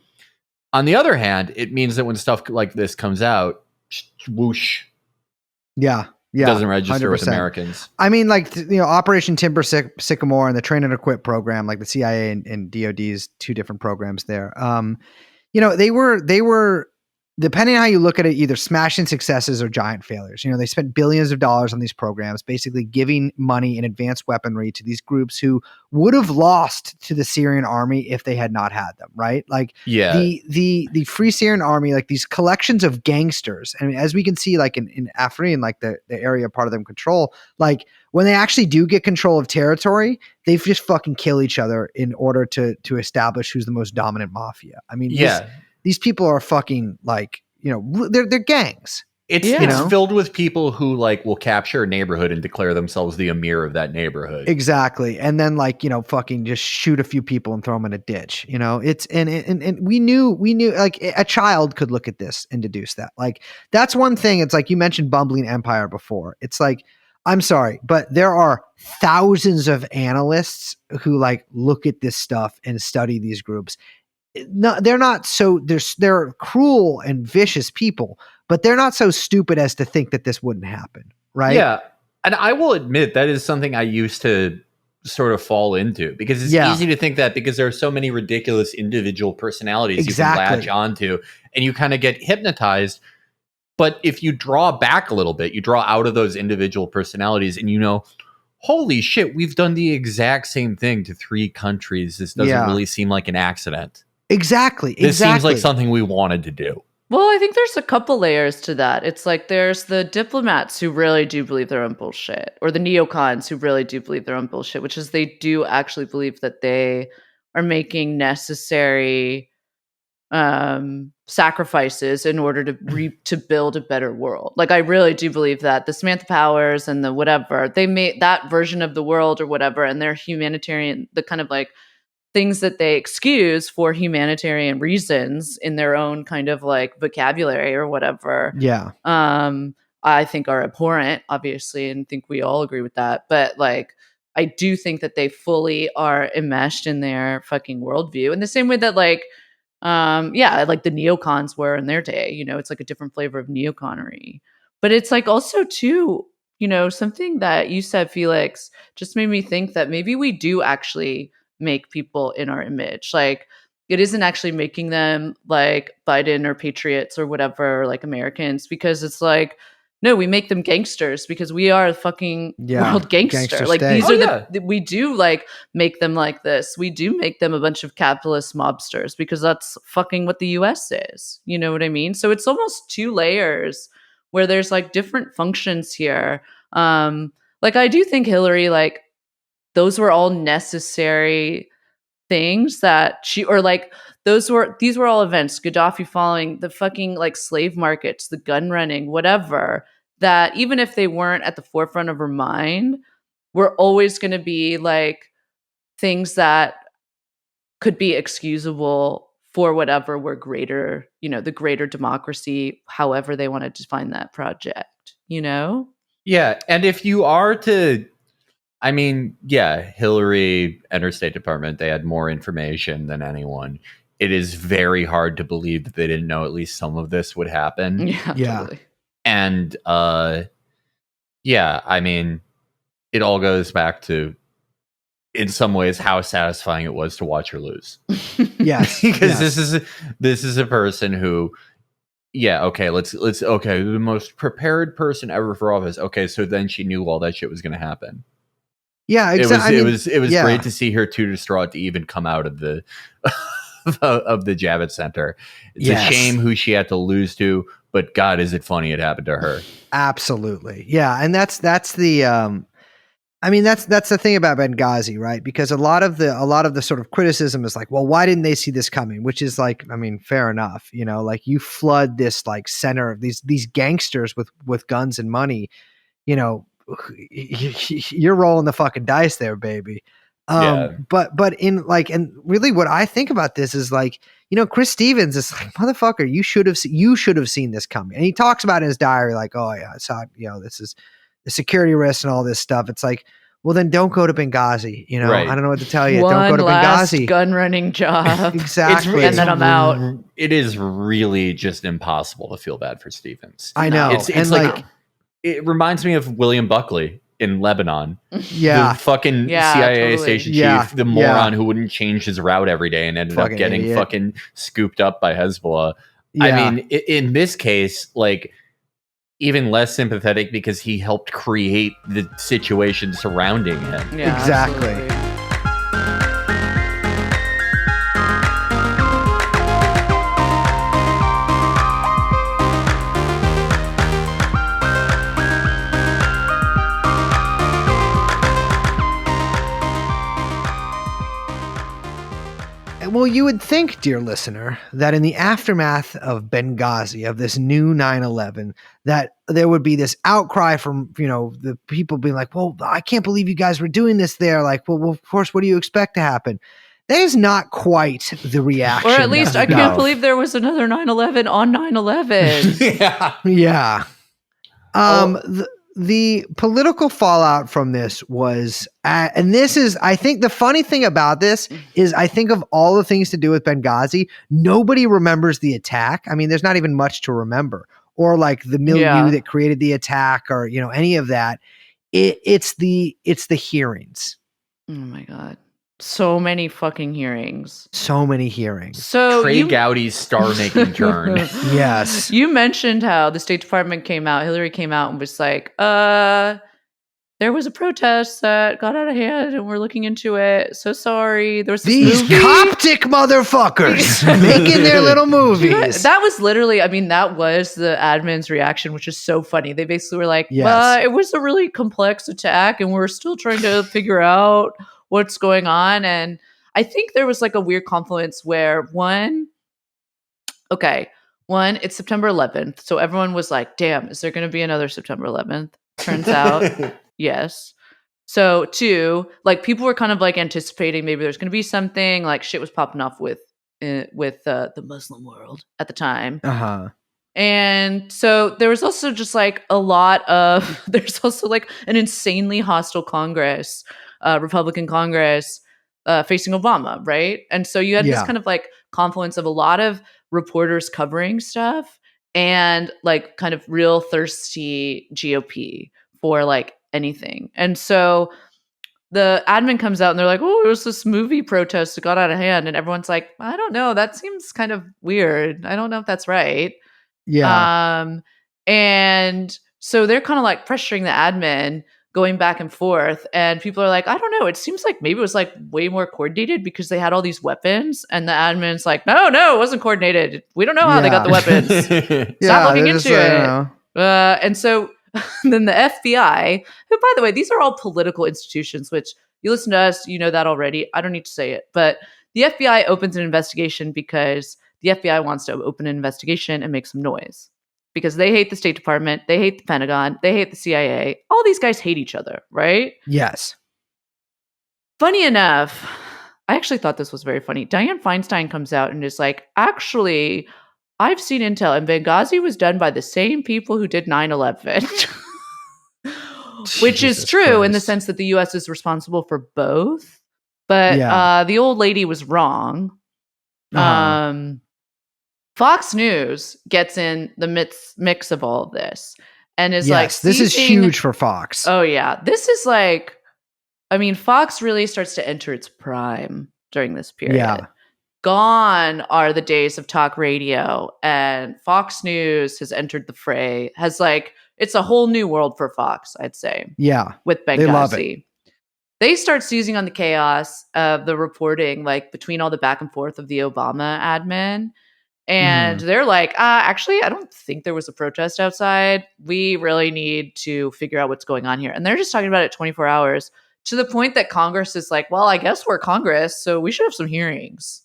On the other hand, it means that when stuff like this comes out, whoosh. Yeah. Doesn't register 100%. with Americans. I mean, like, Operation Timber Sycamore and the Train and Equip program, like the CIA and DOD's two different programs there. They were, depending on how you look at it, either smashing successes or giant failures. They spent billions of dollars on these programs, basically giving money and advanced weaponry to these groups who would have lost to the Syrian army if they had not had them, right? Like the Free Syrian Army, like these collections of gangsters. And as we can see, like in Afrin, like the area part of them control, like when they actually do get control of territory, they just fucking kill each other in order to establish who's the most dominant mafia. I mean, these people are fucking like, they're gangs. It's filled with people who like will capture a neighborhood and declare themselves the emir of that neighborhood. Exactly. And then like, fucking just shoot a few people and throw them in a ditch. It's and we knew like a child could look at this and deduce that. Like that's one thing. It's like you mentioned bumbling empire before. It's like, I'm sorry, but there are thousands of analysts who like look at this stuff and study these groups. No, they're not so they're cruel and vicious people, but they're not so stupid as to think that this wouldn't happen, right? Yeah. And I will admit that is something I used to sort of fall into because it's easy to think that because there are so many ridiculous individual personalities you can latch onto and you kind of get hypnotized. But if you draw back a little bit, you draw out of those individual personalities and holy shit, we've done the exact same thing to 3 countries. This doesn't really seem like an accident. Exactly. This seems like something we wanted to do. Well, I think there's a couple layers to that. It's like there's the diplomats who really do believe their own bullshit, or the neocons who really do believe their own bullshit, which is they do actually believe that they are making necessary sacrifices in order to build a better world. Like I really do believe that the Samantha Powers and the whatever, they made that version of the world or whatever, and they're humanitarian, the kind of like things that they excuse for humanitarian reasons in their own kind of like vocabulary or whatever. Yeah. I think are abhorrent, obviously, and think we all agree with that. But like, I do think that they fully are enmeshed in their fucking worldview in the same way that like, like the neocons were in their day, it's like a different flavor of neoconnery. But it's like also too, something that you said, Felix, just made me think that maybe we do actually make people in our image. Like it isn't actually making them like Biden or patriots or whatever, like Americans, because it's like, no, we make them gangsters because we are a fucking world gangster. Like state. these are we do like make them like this. We do make them a bunch of capitalist mobsters because that's fucking what the US is. You know what I mean? So it's almost 2 layers where there's like different functions here. Like I do think Hillary, like those were all necessary things that these were all events, Gaddafi falling, the fucking like slave markets, the gun running, whatever, that even if they weren't at the forefront of her mind, were always going to be like things that could be excusable for whatever were greater, the greater democracy, however they want to define that project, Yeah, and if you are to, I mean, yeah, Hillary and her State Department, they had more information than anyone. It is very hard to believe that they didn't know at least some of this would happen. Yeah. Totally. And yeah, I mean, it all goes back to, in some ways, how satisfying it was to watch her lose. Yes. Because yes. this is a person who, yeah, okay, let's okay, the most prepared person ever for office. Okay, so then she knew all that shit was going to happen. Yeah, exactly. It was great to see her too distraught to even come out of the of the Javits Center. It's a shame who she had to lose to, but God, is it funny it happened to her. Absolutely. Yeah, and that's the I mean that's the thing about Benghazi, right? Because a lot of the sort of criticism is like, well, why didn't they see this coming? Which is like, I mean, fair enough, like you flood this like center of these gangsters with guns and money, you're rolling the fucking dice there, baby. But in like, and really what I think about this is like, Chris Stevens is like, motherfucker, you should have seen this coming. And he talks about it in his diary, like, oh yeah, I saw, this is the security risks and all this stuff. It's like, well, then don't go to Benghazi. Right. I don't know what to tell you. One Don't go to last Benghazi. gun running job. Exactly. And then I'm out. It is really just impossible to feel bad for Stevens. I know. It's and like it reminds me of William Buckley in Lebanon. Yeah. The fucking CIA station chief, the moron who wouldn't change his route every day and ended up getting fucking scooped up by Hezbollah. Yeah. I mean, in this case, like, even less sympathetic because he helped create the situation surrounding him. Yeah, exactly. Absolutely. Well, you would think, dear listener, that in the aftermath of Benghazi, of this new 9/11, that there would be this outcry from, the people being like, well, I can't believe you guys were doing this there. Like, well, of course, what do you expect to happen? That is not quite the reaction. Or at least I can't believe there was another 9/11 on 9/11. Yeah. Yeah. The political fallout from this was, and this is, I think the funny thing about this is I think of all the things to do with Benghazi, nobody remembers the attack. I mean, there's not even much to remember, or like the milieu that created the attack, or, any of that. It's the hearings. Oh my God. So many fucking hearings. So many hearings. So Trey Gowdy's star-making turn. Yes. You mentioned how the State Department Hillary came out and was like, there was a protest that got out of hand and we're looking into it. So sorry. There was this movie. Coptic motherfuckers making their little movies. That was literally, that was the admin's reaction, which is so funny. They basically were like, Yes. it was a really complex attack and we're still trying to figure out what's going on. And I think there was like a weird confluence where one, it's September 11th. So everyone was like, damn, is there going to be another September 11th? Turns out, yes. So two, like people were kind of like anticipating maybe there's going to be something, like shit was popping off with the Muslim world at the time. Uh-huh. And so there was also just like there's also like an insanely hostile Congress, Republican Congress, facing Obama, right? And so you had this kind of like confluence of a lot of reporters covering stuff and like kind of real thirsty GOP for like anything. And so the admin comes out and they're like, oh, it was this movie protest that got out of hand. And everyone's like, I don't know. That seems kind of weird. I don't know if that's right. Yeah. And so they're kind of like pressuring the admin, going back and forth, and people are like, I don't know, it seems like maybe it was like way more coordinated because they had all these weapons, and the admin's like, no, it wasn't coordinated. We don't know how they got the weapons. Stop looking into it. And so then the FBI, who, by the way, these are all political institutions, which you listen to us, you know that already. I don't need to say it, but the FBI opens an investigation because the FBI wants to open an investigation and make some noise. Because they hate the State Department, they hate the Pentagon, they hate the CIA. All these guys hate each other, right? Yes. Funny enough, I actually thought this was very funny. Dianne Feinstein comes out and is like, actually, I've seen intel, and Benghazi was done by the same people who did 9/11. Which is Jesus true in the Christ. sense that the U.S. is responsible for both. But Yeah. the old lady was wrong. Uh-huh. Fox News gets in the mix of all of this and is like, Yes, this is seizing- huge for Fox. Oh, yeah. This is like, I mean, Fox really starts to enter its prime during this period. Yeah. Gone are the days of talk radio, and Fox News has entered the fray, it's a whole new world for Fox, I'd say. Yeah. With Benghazi. They love it. They start seizing on the chaos of the reporting, like between all the back and forth of the Obama admin. And they're like, actually, I don't think there was a protest outside. We really need to figure out what's going on here. And they're just talking about it 24 hours to the point that Congress is like, well, I guess we're Congress, so we should have some hearings.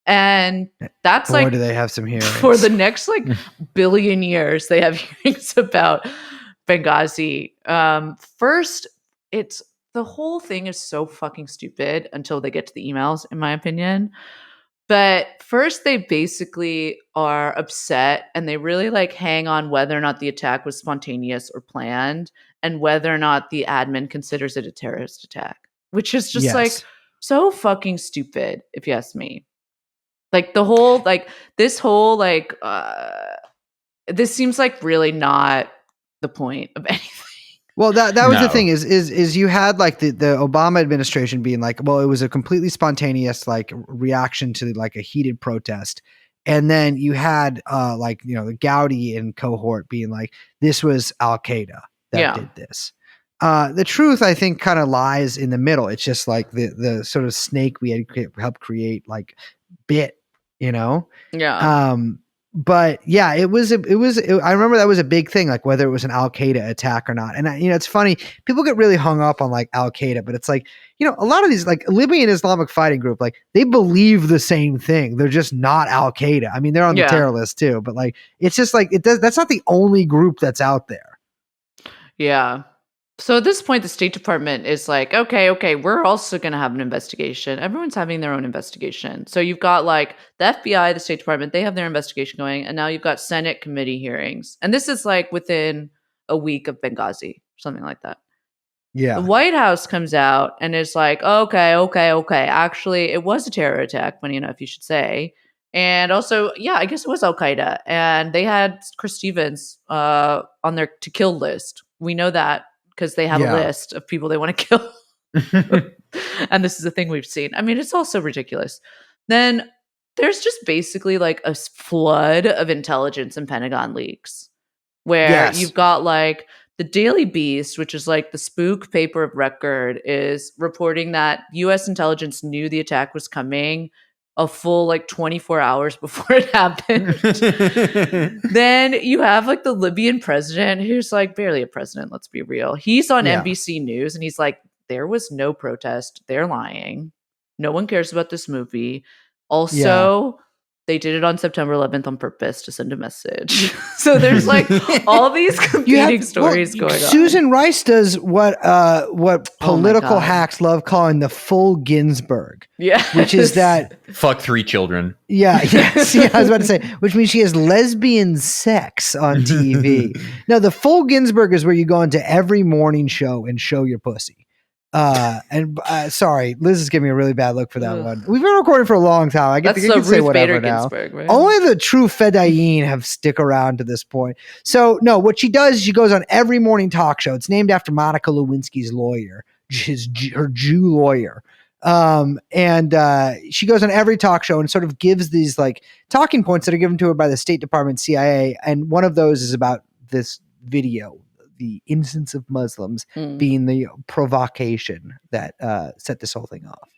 And that's Boy, like, do they have some hearings. for the next billion years, they have hearings about Benghazi. First, the whole thing is so fucking stupid until they get to the emails, in my opinion. But first, they basically are upset and they really hang on whether or not the attack was spontaneous or planned and whether or not the admin considers it a terrorist attack, which is just so fucking stupid, if you ask me. The whole, this whole, this seems like really not the point of anything. Well, that was the thing is you had the Obama administration being like, well, it was a completely spontaneous reaction to a heated protest. And then you had the Gowdy and cohort being like, this was Al Qaeda that did this. The truth, I think, kind of lies in the middle. It's just the sort of snake we had helped create bit, Yeah. But yeah, I remember that was a big thing, whether it was an Al Qaeda attack or not. And it's funny, people get really hung up on Al Qaeda, but it's a lot of these Libyan Islamic fighting group, they believe the same thing. They're just not Al Qaeda. I mean, they're on the terror list too, but it's just that's not the only group that's out there. Yeah. So at this point, the State Department is like, okay, we're also going to have an investigation. Everyone's having their own investigation. So you've got the FBI, the State Department, they have their investigation going. And now you've got Senate committee hearings. And this is within a week of Benghazi, something like that. Yeah. The White House comes out and is like, okay. Actually, it was a terror attack, funny enough, you should say. And also, yeah, I guess it was Al Qaeda. And they had Chris Stevens on their to kill list. We know that, because they have a list of people they want to kill. And this is a thing we've seen. I mean, it's also ridiculous. Then there's just basically a flood of intelligence and Pentagon leaks where you've got the Daily Beast, which is the spook paper of record, is reporting that U.S. intelligence knew the attack was coming a full 24 hours before it happened. Then you have the Libyan president, who's barely a president, let's be real. He's on NBC News and he's like, there was no protest. They're lying. No one cares about this movie. Also, they did it on September 11th on purpose to send a message. So there's all these competing stories going on. Susan Rice does what political hacks love calling the full Ginsburg. Yeah. Which is that fuck 3 children. Yeah, yes. Yeah, I was about to say, which means she has lesbian sex on TV. No, the full Ginsburg is where you go into every morning show and show your pussy. Sorry, Liz is giving me a really bad look for that one. We've been recording for a long time. I That's can the say Ruth whatever Bader now. Ginsburg, right? Only the true Fedayeen have stick around to this point. So no, what she does is she goes on every morning talk show. It's named after Monica Lewinsky's lawyer, her Jew lawyer. And she goes on every talk show and sort of gives these talking points that are given to her by the State Department, CIA, and one of those is about this video, the instance of Muslims being the provocation that set this whole thing off.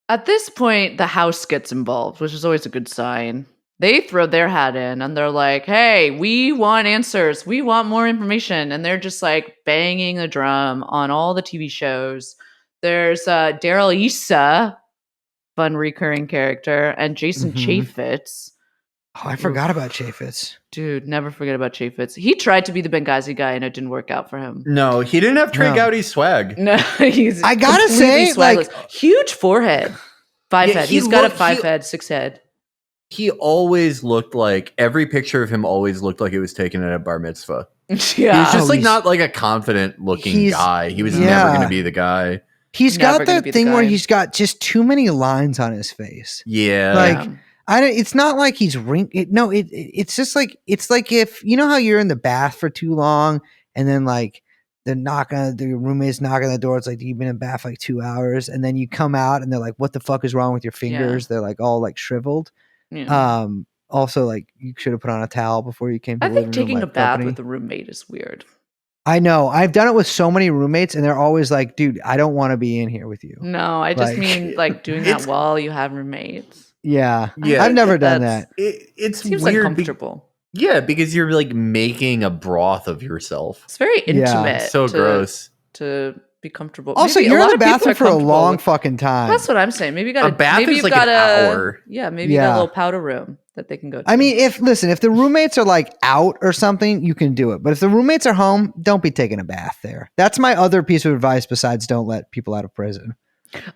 At this point, the House gets involved, which is always a good sign. They throw their hat in and they're like, hey, we want answers. We want more information. And they're just banging the drum on all the TV shows. There's Daryl Issa, fun recurring character, and Jason Chaffetz. Oh, I forgot about Chaffetz. Dude, never forget about Chaffetz. He tried to be the Benghazi guy, and it didn't work out for him. No, he didn't have Trey No. Gowdy's swag. No, he's I gotta completely say, like- swagless. Huge forehead, 5 Yeah, head. he He's got a looked- 5 he- head, 6 head. He always looked like every picture of him always looked like it was taken at a bar mitzvah. Yeah, He was just Oh, like he's- not like a confident looking he's- guy. He was yeah. never going to be the guy. He's Never got gonna that be the thing where guy. he's got just too many lines on his face. Yeah. Like I don't. It's not like he's it's just like it's like if you know how you're in the bath for too long and then like the roommate's knocking on the door. It's like you've been in the bath for like 2 hours and then you come out and they're like, "What the fuck is wrong with your fingers?" They're like all like shriveled. Yeah. Also, like you should have put on a towel before you came to I the think living room, taking a like, bath company. with a roommate is weird. I know. I've done it with so many roommates, and they're always like, "Dude, I don't want to be in here with you." No, I just Like- mean like doing that while you have roommates. Yeah, Yeah, I've never done That's- that. It's Seems weird. uncomfortable. Yeah, because you're like making a broth of yourself. It's very intimate. So gross. to be comfortable. Also, Maybe a you're in lot the of people bathroom are for a comfortable long with- fucking time. That's what I'm saying. Maybe you got A bath maybe is you've like got an hour. Yeah, maybe you got a Yeah. little powder room that they can go to. I mean, if the roommates are like out or something, you can do it. But if the roommates are home, don't be taking a bath there. That's my other piece of advice besides don't let people out of prison.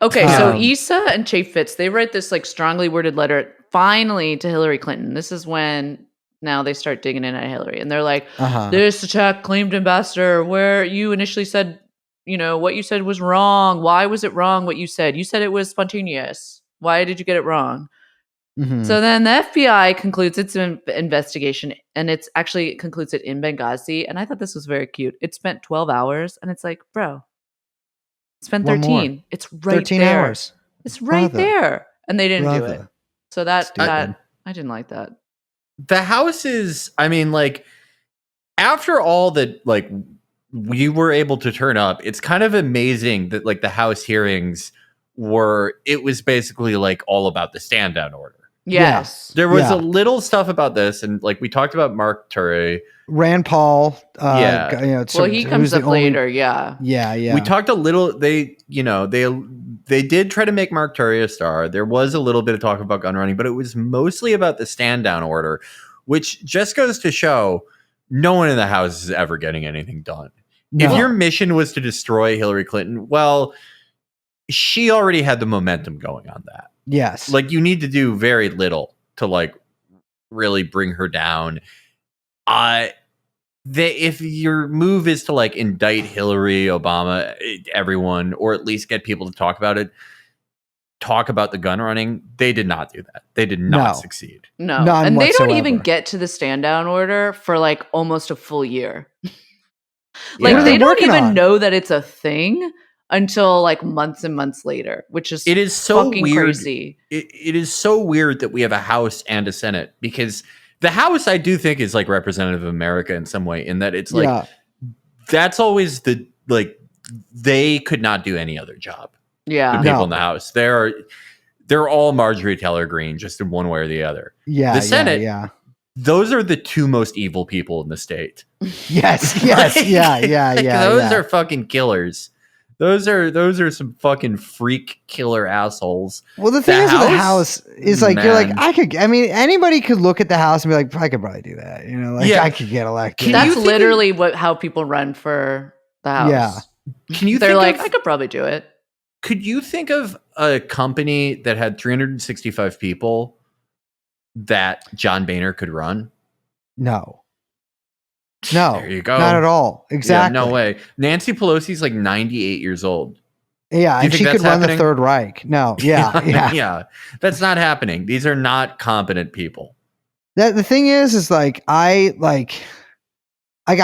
Okay, so Um, Issa and Chaffetz, they write this like strongly worded letter finally to Hillary Clinton. This is when now they start digging in at Hillary, and they're like, Uh-huh. "This attack claimed ambassador, where you initially said, you know, what you said was wrong. Why was it wrong? What you said? You said it was spontaneous. Why did you get it wrong?" Mhm. So then the FBI concludes its investigation, and it's actually concludes it in Benghazi. And I thought this was very cute. It spent 12 hours, and it's like, bro, spend One more. 13. It's right 13 there. hours. It's right Brother. there, and they didn't do it. Brother. So that Stupid. I didn't like that. The house is, I mean, like, after all that, like, we were able to turn up, it's kind of amazing that, like, the House hearings it was basically, like, all about the stand-down order. Yes. There was Yeah. a little stuff about this, and, like, we talked about Mark Turey. Rand Paul. Yeah. You know, Well, he who's comes the up only- later. Yeah. Yeah, yeah. We talked a little, they did try to make Mark Turey a star. There was a little bit of talk about gun running, but it was mostly about the stand-down order, which just goes to show no one in the House is ever getting anything done. No. If your mission was to destroy Hillary Clinton, well, she already had the momentum going on that. Yes. Like, you need to do very little to, like, really bring her down. If your move is to, like, indict Hillary, Obama, everyone, or at least get people to talk about it, talk about the gun running, they did not do that. They did not No. succeed. No. None And they don't even whatsoever. get to the stand down order for like almost a full year. Yeah. Like What are they they don't working even on? know that it's a thing until like months and months later, which is It is so fucking weird. crazy. It is so weird that we have a House and a Senate, because the House, I do think, is like representative of America in some way, in that it's like, Yeah. that's always the, like, they could not do any other job. The Yeah. people No. in the House, they're all Marjorie Taylor Greene, just in one way or the other. Yeah. The Senate, Yeah. those are the two most evil people in the state. Yes. Yes. Like, Yeah. Yeah. like, Yeah. those yeah. are fucking killers. Those are some fucking freak killer assholes. Well, the thing The is with the House? House is like you're like Man. I mean anybody could look at the House and be like I could probably do that, you know, like Yeah. I could get elected. Can That's you think literally how people run for the house. Yeah. Can you They're think like, of, I could probably do it. could you think of a company that had 365 people that John Boehner could run? No. No. There you go. Not at all. Yeah, Exactly. no way. Nancy Pelosi's like 98 years old. Yeah, Do you and think she could that's run happening? the Third Reich. No. Yeah. Yeah. Yeah. That's not happening. These are not competent people. The thing is like I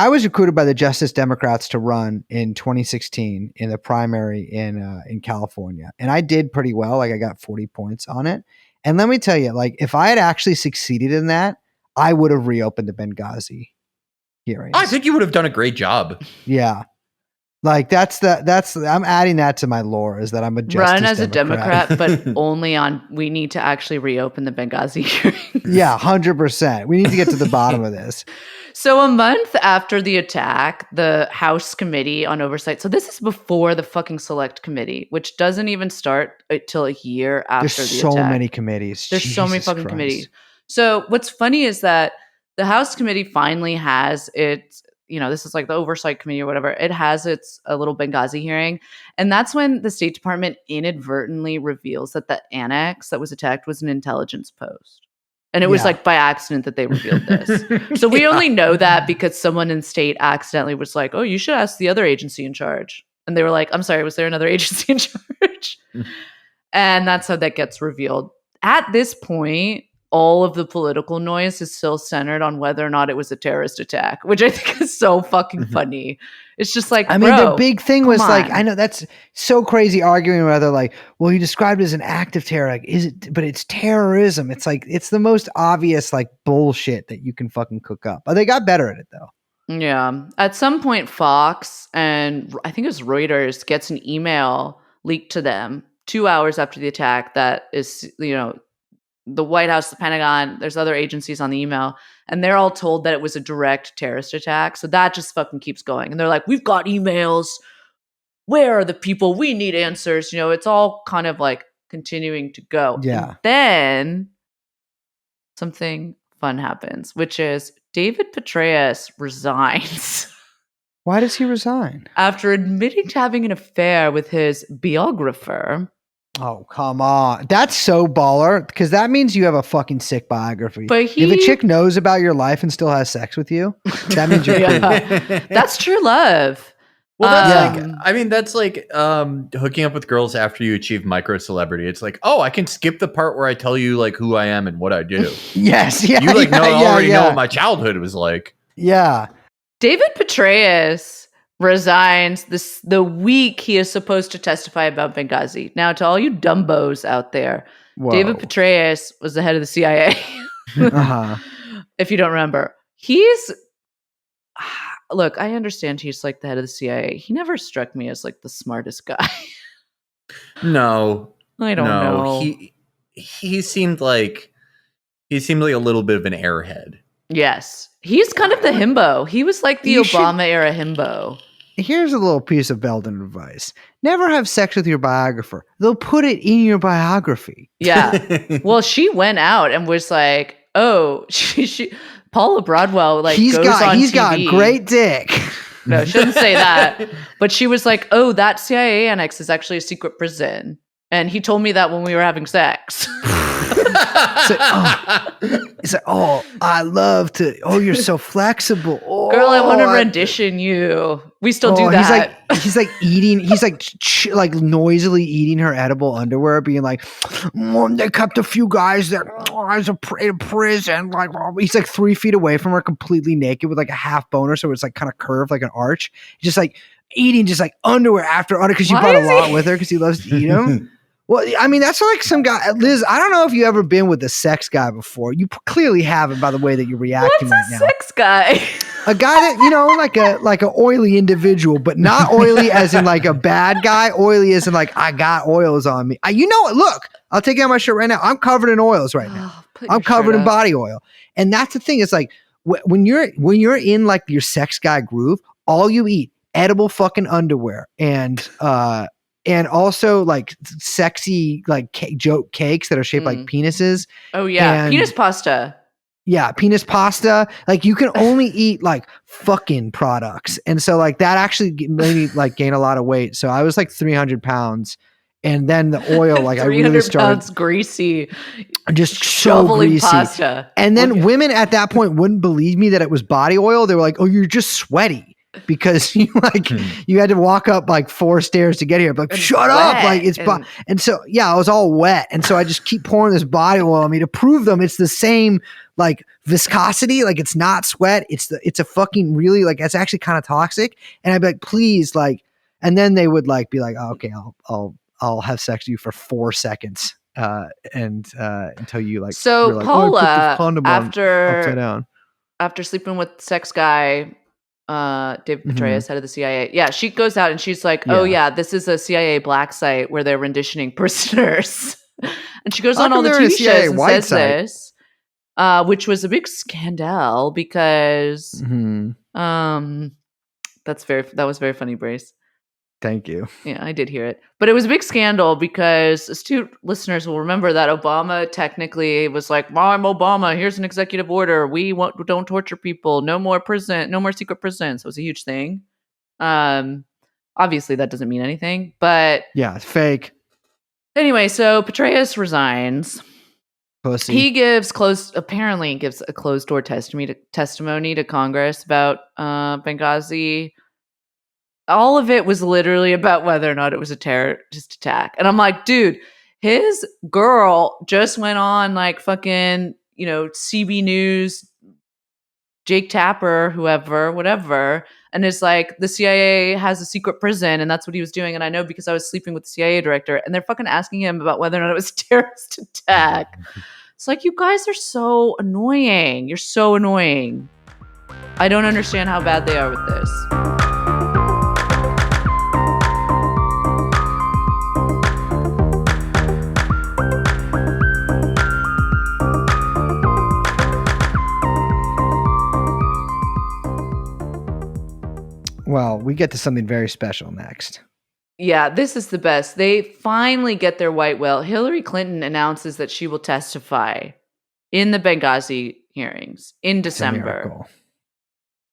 was recruited by the Justice Democrats to run in 2016 in the primary in California, and I did pretty well. Like I got 40 points on it. And let me tell you, like if I had actually succeeded in that, I would have reopened the Benghazi hearings. I think you would have done a great job. Yeah, like that's I'm adding that to my lore is that I'm a Justice Run as a Democrat. Democrat, but only on we need to actually reopen the Benghazi hearings. Yeah, 100%. We need to get to the bottom of this. So a month after the attack, the House Committee on Oversight. So this is before the fucking Select Committee, which doesn't even start until a year after There's the so attack. many committees. There's so many Jesus fucking Christ. committees. So what's funny is that the House committee finally has its, this is like the oversight committee or whatever. It has its a little Benghazi hearing. And that's when the State Department inadvertently reveals that the annex that was attacked was an intelligence post. And it was like by accident that they revealed this. So we only know that because someone in state accidentally was like, oh, you should ask the other agency in charge. And they were like, I'm sorry, was there another agency in charge? And that's how that gets revealed. At this point, all of the political noise is still centered on whether or not it was a terrorist attack, which I think is so fucking funny. It's just like, I mean, the big thing was like, I know that's so crazy arguing whether like, well, you described it as an act of terror. Like, is it, but it's terrorism. It's like, it's the most obvious like bullshit that you can fucking cook up. But they got better at it though. Yeah. At some point, Fox and I think it was Reuters gets an email leaked to them 2 hours after the attack that is, the White House, the Pentagon, there's other agencies on the email, and they're all told that it was a direct terrorist attack. So that just fucking keeps going. And they're like, we've got emails. Where are the people? We need answers. It's all kind of like continuing to go. Yeah. And then something fun happens, which is David Petraeus resigns. Why does he resign? After admitting to having an affair with his biographer. Oh, come on. That's so baller because that means you have a fucking sick biography. But if a chick knows about your life and still has sex with you, that means you're cool. That's true love. Well, that's like hooking up with girls after you achieve micro celebrity. It's like, oh, I can skip the part where I tell you like who I am and what I do. Yes, yeah, you already know what my childhood was like. Yeah. David Petraeus resigns the week he is supposed to testify about Benghazi. Now, to all you dumbos out there, David Petraeus was the head of the CIA. If you don't remember, look, I understand he's like the head of the CIA. He never struck me as like the smartest guy. No, I don't know. He seemed like a little bit of an airhead. Yes. He's kind of the himbo. He was like the Obama era himbo. Here's a little piece of Belden advice. Never have sex with your biographer. They'll put it in your biography. Yeah. Well, she went out and was like, oh, she Paula Broadwell he's got great dick. No, she didn't say that. But she was like, oh, that CIA annex is actually a secret prison. And he told me that when we were having sex. It's like, oh, I love to. Oh, you're so flexible. Oh, girl, I want to rendition you. We still do that. He's like eating. He's like noisily eating her edible underwear, being like, they kept a few guys that I was afraid of prison. Like he's like 3 feet away from her, completely naked with like a half boner, so it's like kind of curved like an arch. Just like eating, just like underwear after underwear because she brought a lot with her because he loves to eat them. Well, I mean, that's like some guy, Liz. I don't know if you ever been with a sex guy before. You clearly haven't by the way that you're reacting right now. Sex guy? A guy that like a oily individual, but not oily as in like a bad guy. Oily as in like I got oils on me. Look, I'll take out my shirt right now. I'm covered in oils right now. I'm covered in body oil, and that's the thing. It's like when you're in like your sex guy groove, all you eat edible fucking underwear and also like sexy like joke cakes that are shaped like penises. Oh yeah, penis pasta. Yeah, penis pasta. Like you can only eat like fucking products, and so like that actually made me like gain a lot of weight. So I was like 300 pounds, and then the oil like I really started pounds greasy, just so greasy. Pasta. And then women at that point wouldn't believe me that it was body oil. They were like, "Oh, you're just sweaty." Because you had to walk up like 4 stairs to get here. But like, shut up, like it's and so I was all wet, and so I just keep pouring this body oil on me to prove them it's the same like viscosity, like it's not sweat, it's a fucking really like it's actually kind of toxic. And I'd be like, please, like, and then they would like be like, oh, okay, I'll have sex with you for 4 seconds, and until you like. So like, Paula, upside down after sleeping with sex guy. David Petraeus, head of the CIA. Yeah, she goes out and she's like, oh yeah, this is a CIA black site where they're renditioning prisoners. And she goes on all the TV shows and says this, which was a big scandal because that was very funny, Brace. Thank you. Yeah, I did hear it. But it was a big scandal because astute listeners will remember that Obama technically was like, I'm Obama. Here's an executive order. Don't torture people. No more prison. No more secret prisons. So it was a huge thing. Obviously, that doesn't mean anything. But yeah, it's fake. Anyway, so Petraeus resigns. Pussy. He apparently gives a closed door testimony to Congress about Benghazi. All of it was literally about whether or not it was a terrorist attack. And I'm like, dude, his girl just went on like fucking, CB News, Jake Tapper, whoever, whatever. And it's like the CIA has a secret prison and that's what he was doing. And I know because I was sleeping with the CIA director and they're fucking asking him about whether or not it was a terrorist attack. It's like, you guys are so annoying. You're so annoying. I don't understand how bad they are with this. Well, we get to something very special next. Yeah, this is the best. They finally get their white whale. Hillary Clinton announces that she will testify in the Benghazi hearings in December.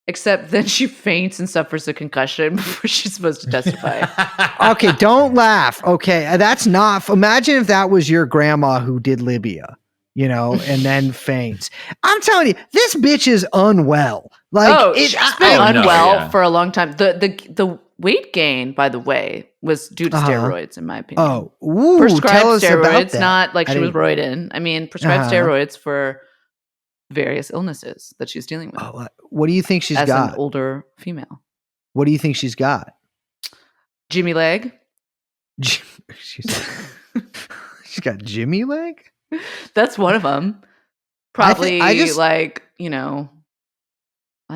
Except then she faints and suffers a concussion before she's supposed to testify. Okay, don't laugh. Okay, that's not. Imagine if that was your grandma who did Libya, and then faints. I'm telling you, this bitch is unwell. Like, she's been unwell for a long time. The weight gain, by the way, was due to steroids, in my opinion. Oh, ooh, prescribed tell us steroids, about that. not like she was roided. I mean, prescribed steroids for various illnesses that she's dealing with. Oh, what do you think she's as got? An older female. What do you think she's got? Jimmy leg. She's got Jimmy leg. That's one of them. Probably I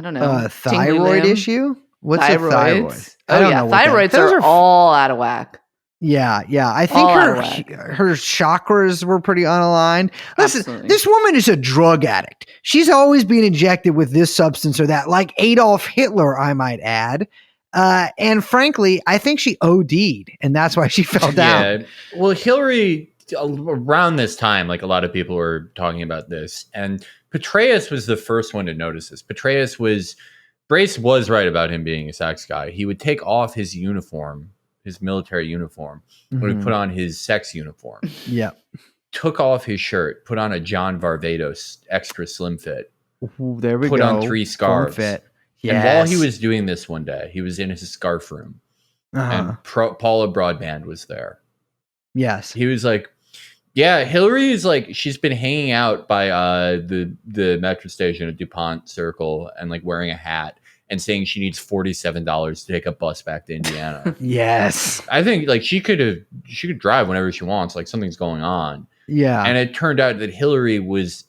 don't know. Thyroid issue? What's a thyroid? Thyroids are all out of whack. Yeah. I think her chakras were pretty unaligned. Listen, Absolutely. This woman is a drug addict. She's always being injected with this substance or that, like Adolf Hitler, I might add. And frankly, I think she OD'd, and that's why she fell down. Yeah. Well, Hillary, around this time, like a lot of people were talking about this, and Petraeus was the first one to notice this. Brace was right about him being a sex guy. He would take off his uniform, his military uniform, when he put on his sex uniform. Yeah. Took off his shirt, put on a John Varvatos extra slim fit. Ooh, there we put go. on 3 scarves. Fit. Yes. And while he was doing this one day, he was in his scarf room. And Paula Broadband was there. Yes. He was like, yeah, Hillary is like, she's been hanging out by the metro station at DuPont Circle and like wearing a hat and saying she needs $47 to take a bus back to Indiana. Yes. I think like she could drive whenever she wants, like something's going on. Yeah. And it turned out that Hillary was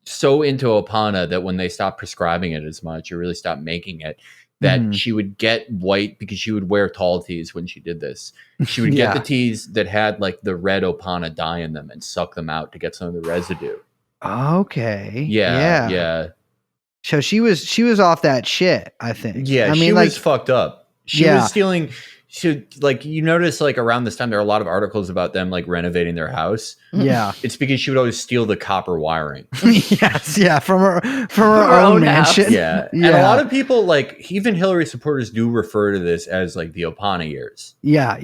so into Opana that when they stopped prescribing it as much or really stopped making it, that she would get white because she would wear tall tees when she did this. She would get the tees that had like the red Opana dye in them and suck them out to get some of the residue. Okay. Yeah. So she was off that shit, I think. Yeah, I mean, she like, was fucked up. She was stealing. So like you notice like around this time there are a lot of articles about them like renovating their house. Yeah. It's because she would always steal the copper wiring. Yes, yeah, from her own mansion. Yeah. And a lot of people like even Hillary supporters do refer to this as like the Opana years. Yeah.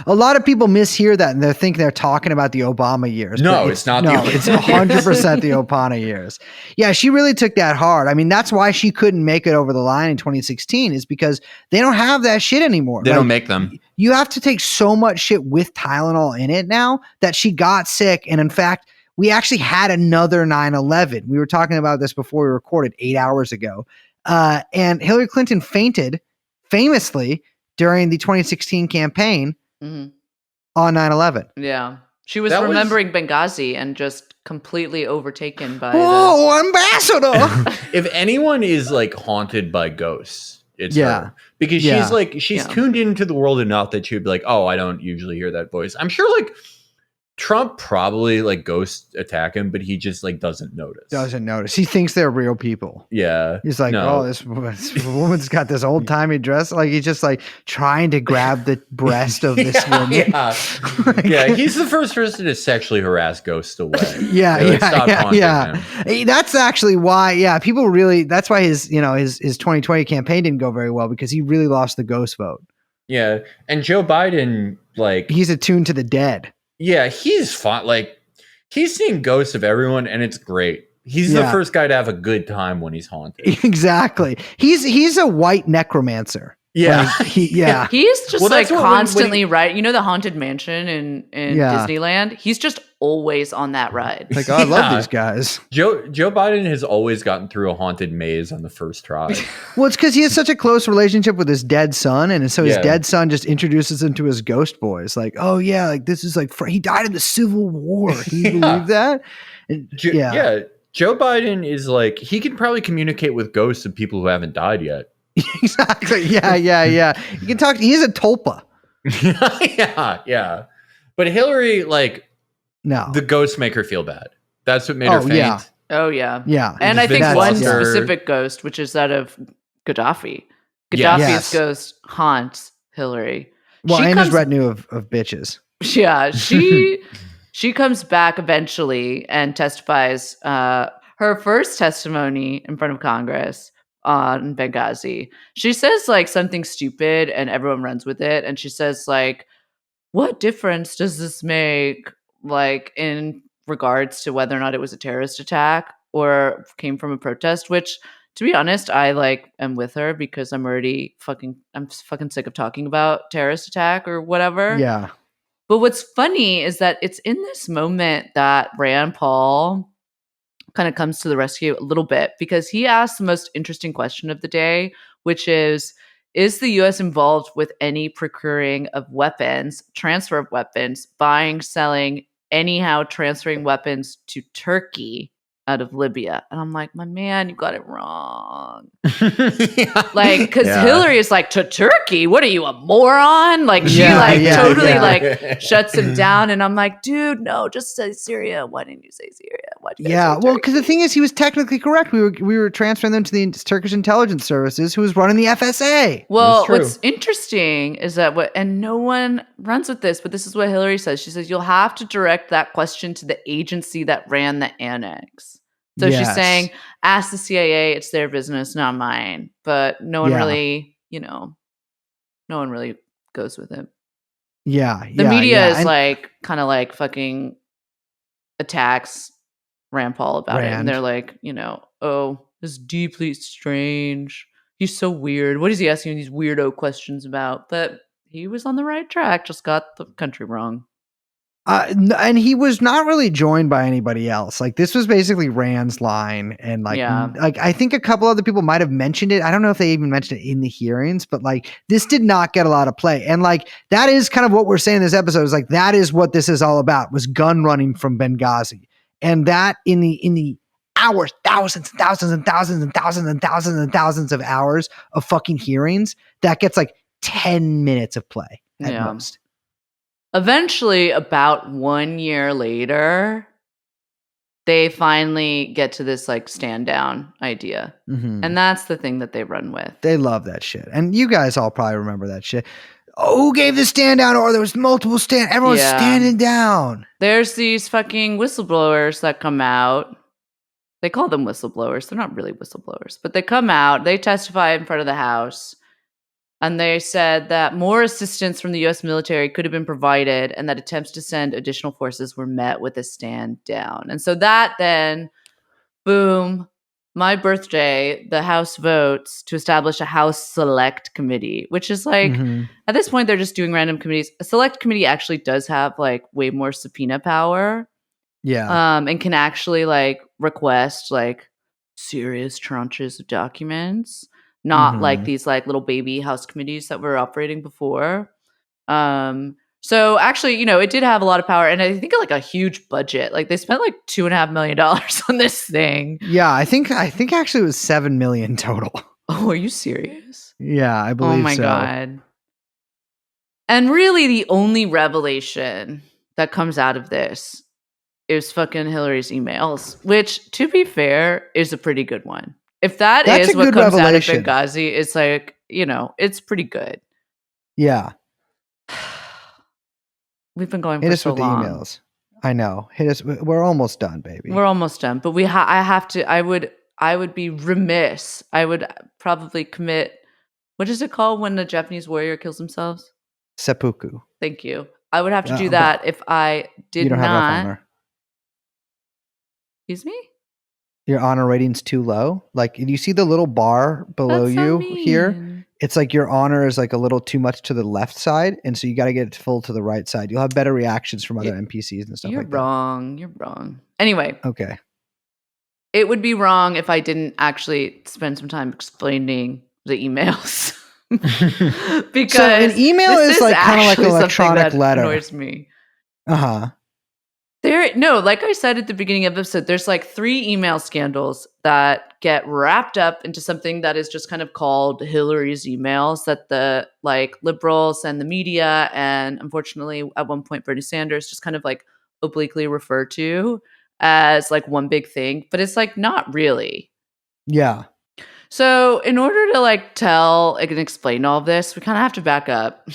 A lot of people mishear that and they think they're talking about the Obama years. No, it's not. It's 100% the Opana years. Yeah, she really took that hard. I mean, that's why she couldn't make it over the line in 2016 is because they don't have that shit anymore. They don't make them. You have to take so much shit with Tylenol in it now that she got sick. And in fact, we actually had another 9/11. We were talking about this before we recorded 8 hours ago. And Hillary Clinton fainted famously during the 2016 campaign on 9/11. Yeah. She was remembering Benghazi and just completely overtaken by ambassador. If anyone is like haunted by ghosts, it's her. Because she's tuned into the world enough that she'd be like, oh, I don't usually hear that voice. I'm sure like Trump probably like ghost attack him, but he just like doesn't notice. Doesn't notice. He thinks they're real people. Yeah. He's like, No. oh, this woman's got this old timey dress. Like he's just like trying to grab the breast of this woman. Yeah. Yeah. He's the first person to sexually harass ghosts away. Yeah, They, like, stopped haunting him. Hey, that's actually why. Yeah, people really. That's why his 2020 campaign didn't go very well because he really lost the ghost vote. Yeah. And Joe Biden, like, he's attuned to the dead. Yeah, he's fine. Like, he's seeing ghosts of everyone, and it's great. He's the first guy to have a good time when he's haunted. Exactly. He's a white necromancer. Yeah. Like, he's just like constantly right. You know the Haunted Mansion in Disneyland? He's just always on that ride. Like, oh, I love these guys. Joe Biden has always gotten through a haunted maze on the first try. Well, it's because he has such a close relationship with his dead son, and so his dead son just introduces him to his ghost boys. Like, oh yeah, like this is like he died in the Civil War. Can you believe that? Joe Biden is like, he can probably communicate with ghosts of people who haven't died yet. Exactly. Yeah. You can talk. He's a tulpa. yeah. But Hillary, like, no, the ghosts make her feel bad. That's what made her faint. Yeah. Oh yeah. Yeah. And I think one specific ghost, which is that of Gaddafi. Gaddafi's ghost haunts Hillary. Well, and his retinue of bitches. Yeah, she comes back eventually and testifies her first testimony in front of Congress on Benghazi. She says like something stupid and everyone runs with it. And she says like, what difference does this make like in regards to whether or not it was a terrorist attack or came from a protest, which to be honest, I like am with her because I'm fucking sick of talking about terrorist attack or whatever. Yeah. But what's funny is that it's in this moment that Rand Paul kind of comes to the rescue a little bit because he asks the most interesting question of the day, which is the U.S. involved with any procuring of weapons, transfer of weapons, buying, selling, anyhow transferring weapons to Turkey out of Libya? And I'm like, my man, you got it wrong. Like, because Hillary is like, to Turkey? What are you, a moron? Like, she totally like shuts him down. And I'm like, dude, no, just say Syria. Why didn't you say Syria? Well, because the thing is, he was technically correct. We were transferring them to the Turkish intelligence services, who was running the FSA. Well, what's interesting is that and no one runs with this, but this is what Hillary says. She says, you'll have to direct that question to the agency that ran the annex. So she's saying, ask the CIA, it's their business, not mine. But no one really, no one really goes with it. Yeah. The media is like, kind of like fucking attacks Rand Paul about it. And they're like, oh, this is deeply strange. He's so weird. What is he asking these weirdo questions about? But he was on the right track, just got the country wrong. And he was not really joined by anybody else. Like this was basically Rand's line, and like I think a couple other people might have mentioned it. I don't know if they even mentioned it in the hearings, but like this did not get a lot of play. And like that is kind of what we're saying in this episode is like that is what this is all about, was gun running from Benghazi, and that in the hours, thousands and thousands and thousands and thousands and thousands and thousands of hours of fucking hearings, that gets like 10 minutes of play at most. Eventually, about 1 year later, they finally get to this like stand down idea. Mm-hmm. And that's the thing that they run with. They love that shit. And you guys all probably remember that shit. Oh, who gave the stand down order? There was multiple everyone's standing down. There's these fucking whistleblowers that come out. They call them whistleblowers. They're not really whistleblowers, but they come out, they testify in front of the House. And they said that more assistance from the U.S. military could have been provided and that attempts to send additional forces were met with a stand down. And so that then, boom, my birthday, the House votes to establish a House Select Committee, which is like, at this point, they're just doing random committees. A Select Committee actually does have like way more subpoena power. Yeah. And can actually like request like serious tranches of documents. Not like these like little baby House committees that were operating before. So actually, it did have a lot of power, and I think like a huge budget. Like they spent like $2.5 million on this thing. Yeah, I think actually it was $7 million total. Oh, are you serious? Yeah, I believe so. Oh my god. And really the only revelation that comes out of this is fucking Hillary's emails, which, to be fair, is a pretty good one. If that's a what good comes revelation. out of Benghazi, it's like, it's pretty good. Yeah. We've been going Hit for us so with the long. emails. I know. Hit us. We're almost done, baby. We're almost done, but I would be remiss. I would probably commit, what is it called when the Japanese warrior kills themselves? Seppuku. Thank you. I would have to do but that if I did you don't have enough not. honor. Excuse me? Your honor rating's too low. Like, you see the little bar below That's so you here? mean. It's like your honor is like a little too much to the left side, and so you got to get it full to the right side. You'll have better reactions from other NPCs and stuff You're like wrong. You're wrong. Anyway, that. Okay. it would be wrong if I didn't actually spend some time explaining the emails. Because So an email this is like kind of like an actually something electronic that letter. annoys me. Uh-huh. Like I said at the beginning of the episode, there's like 3 email scandals that get wrapped up into something that is just kind of called Hillary's emails, that the like liberals and the media, and unfortunately at one point Bernie Sanders, just kind of like obliquely refer to as like one big thing, but it's like not really. Yeah. So in order to like tell and explain all of this, we kind of have to back up.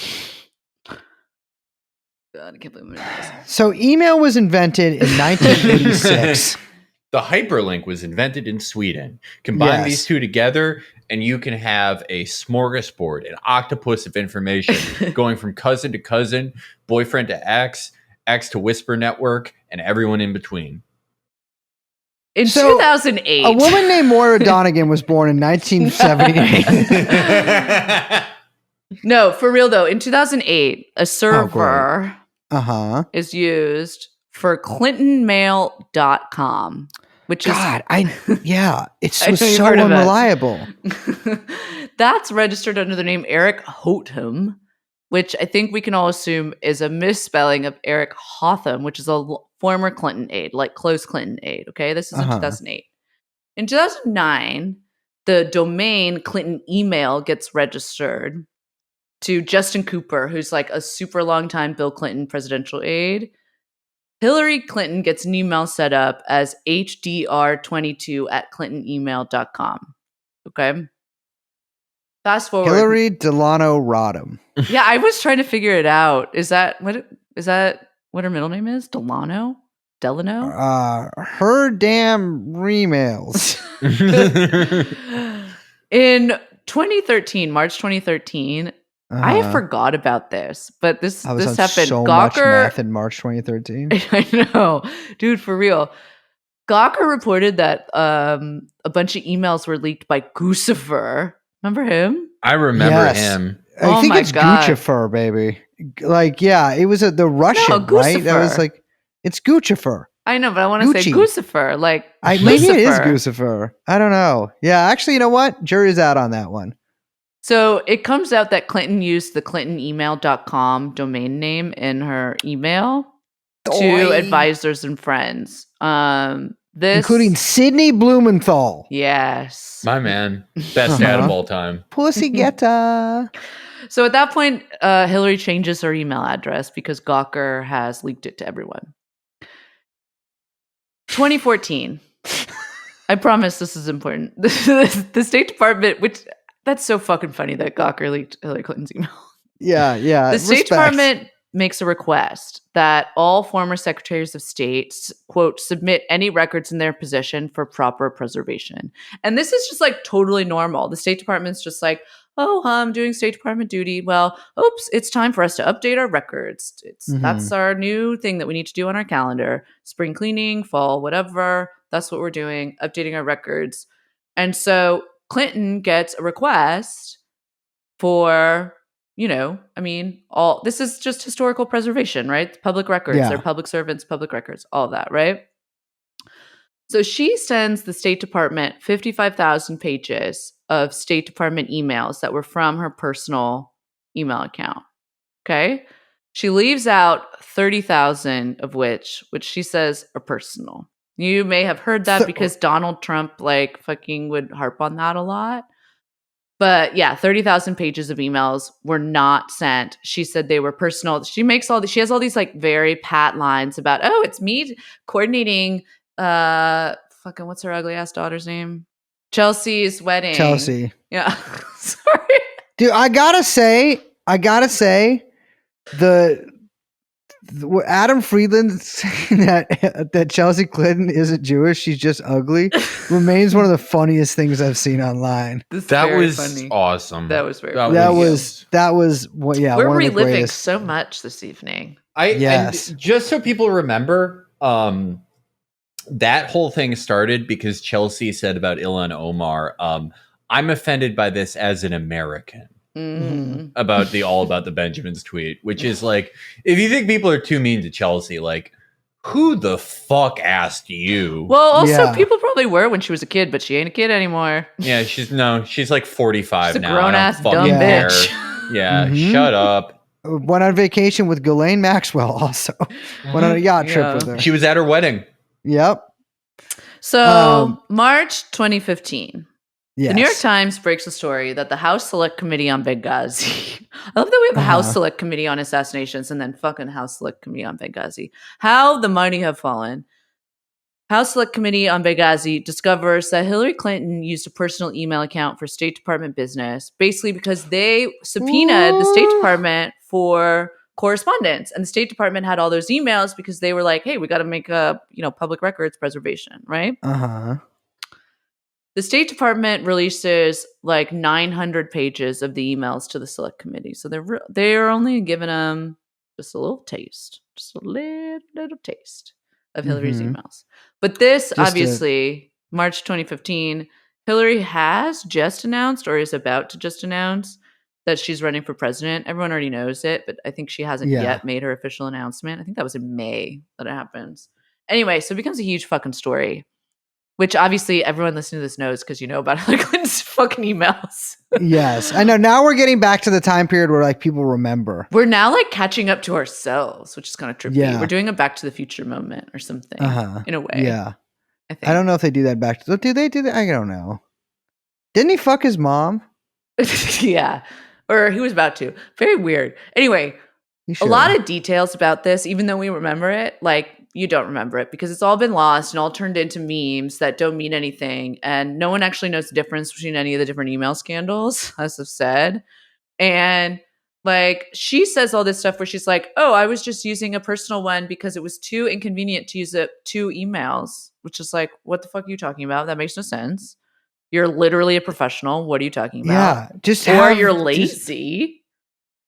God, I can't believe I'm doing this. So email was invented in 1986. The hyperlink was invented in Sweden. Combine Yes. these two together, and you can have a smorgasbord, an octopus of information going from cousin to cousin, boyfriend to ex, ex to whisper network, and everyone in between. In So, 2008, a woman named Moira Donegan was born in 1978. No, for real though. In 2008, a server Uh-huh. is used for ClintonMail.com, which God, it's I know you've so heard of it. unreliable. That's registered under the name Eric Hotham, which I think we can all assume is a misspelling of Eric Hotham, which is a former Clinton aide, like close Clinton aide. Okay, this is in 2008. In 2009, the domain Clinton email gets registered to Justin Cooper, who's like a super long time Bill Clinton presidential aide. Hillary Clinton gets an email set up as hdr22@clintonemail.com. Okay. Fast forward. Hillary Delano Rodham. Yeah, I was trying to figure it out. Is that what her middle name is? Delano? Her damn remails. In 2013, March 2013, I forgot about this, but this happened. So much math in March 2013. I know, dude, for real. Gawker reported that a bunch of emails were leaked by Guccifer. Remember him? I remember him. I think it's Guccifer, baby. Like, yeah, it was the Russian, right? That was like, it's Guccifer. I know, but I want to say Guccifer. Like, maybe it is Guccifer. I don't know. Yeah, actually, you know what? Jury's out on that one. So it comes out that Clinton used the clintonemail.com domain name in her email to advisors and friends. Including Sidney Blumenthal. Yes. My man. Best dad of all time. Pussy Getta. So at that point, Hillary changes her email address because Gawker has leaked it to everyone. 2014. I promise this is important. The State Department, which that's so fucking funny that Gawker leaked Hillary Clinton's email. Yeah. The State Department makes a request that all former secretaries of state, quote, submit any records in their possession for proper preservation. And this is just like totally normal. The State Department's just like, oh, I'm doing State Department duty. Well, oops, it's time for us to update our records. That's our new thing that we need to do on our calendar. Spring cleaning, fall, whatever. That's what we're doing, updating our records. And so Clinton gets a request for, all this is just historical preservation, right? Public records, they're public servants, public records, all of that, right? So she sends the State Department 55,000 pages of State Department emails that were from her personal email account. Okay. She leaves out 30,000 of which she says are personal. You may have heard that because Donald Trump fucking would harp on that a lot. But yeah, 30,000 pages of emails were not sent. She said they were personal. She has all these like very pat lines about, oh, it's me coordinating fucking what's her ugly ass daughter's name? Chelsea's wedding. Chelsea. Yeah. Sorry. Dude, I gotta say, the Adam Friedland saying that Chelsea Clinton isn't Jewish, she's just ugly, remains one of the funniest things I've seen online. That was awesome. That was very That was what We're one of the reliving greatest. so much this evening. Yes. And just so people remember, that whole thing started because Chelsea said about Ilhan Omar, I'm offended by this as an American. About the Benjamins tweet, which is like, if you think people are too mean to Chelsea, like, who the fuck asked you? Well, also people probably were when she was a kid, but she ain't a kid anymore. Yeah, she's like 45 She's a now. grown-ass dumb care. bitch. Yeah, Mhm. shut up. Went on vacation with Ghislaine Maxwell also. Went on a yacht trip with her. She was at her wedding. Yep. So March 2015. Yes. The New York Times breaks the story that the House Select Committee on Benghazi. I love that we have a House Select Committee on assassinations and then fucking House Select Committee on Benghazi. How the mighty have fallen. House Select Committee on Benghazi discovers that Hillary Clinton used a personal email account for State Department business, basically because they subpoenaed the State Department for correspondence, and the State Department had all those emails because they were like, "Hey, we got to make a public records preservation, right?" The State Department releases like 900 pages of the emails to the Select Committee, so they're only giving them just a little taste, just a little taste of Hillary's emails. But this, obviously, March 2015, Hillary has just announced or is about to just announce that she's running for president. Everyone already knows it, but I think she hasn't yet made her official announcement. I think that was in May that it happens. Anyway, so it becomes a huge fucking story, which obviously everyone listening to this knows because you know about Hillary Clinton's fucking emails. Yes, I know. Now we're getting back to the time period where like people remember. We're now like catching up to ourselves, which is kind of trippy. Yeah. We're doing a Back to the Future moment or something in a way. Yeah. I think. I don't know if they do that back to. Do they do that? I don't know. Didn't he fuck his mom? Yeah. Or he was about to. Very weird. Anyway, a lot of details about this, even though we remember it, like you don't remember it because it's all been lost and all turned into memes that don't mean anything. And no one actually knows the difference between any of the different email scandals, as I've said. And like she says all this stuff where she's like, oh, I was just using a personal one because it was too inconvenient to use two emails, which is like, what the fuck are you talking about? That makes no sense. You're literally a professional. What are you talking about? Yeah, or you're lazy.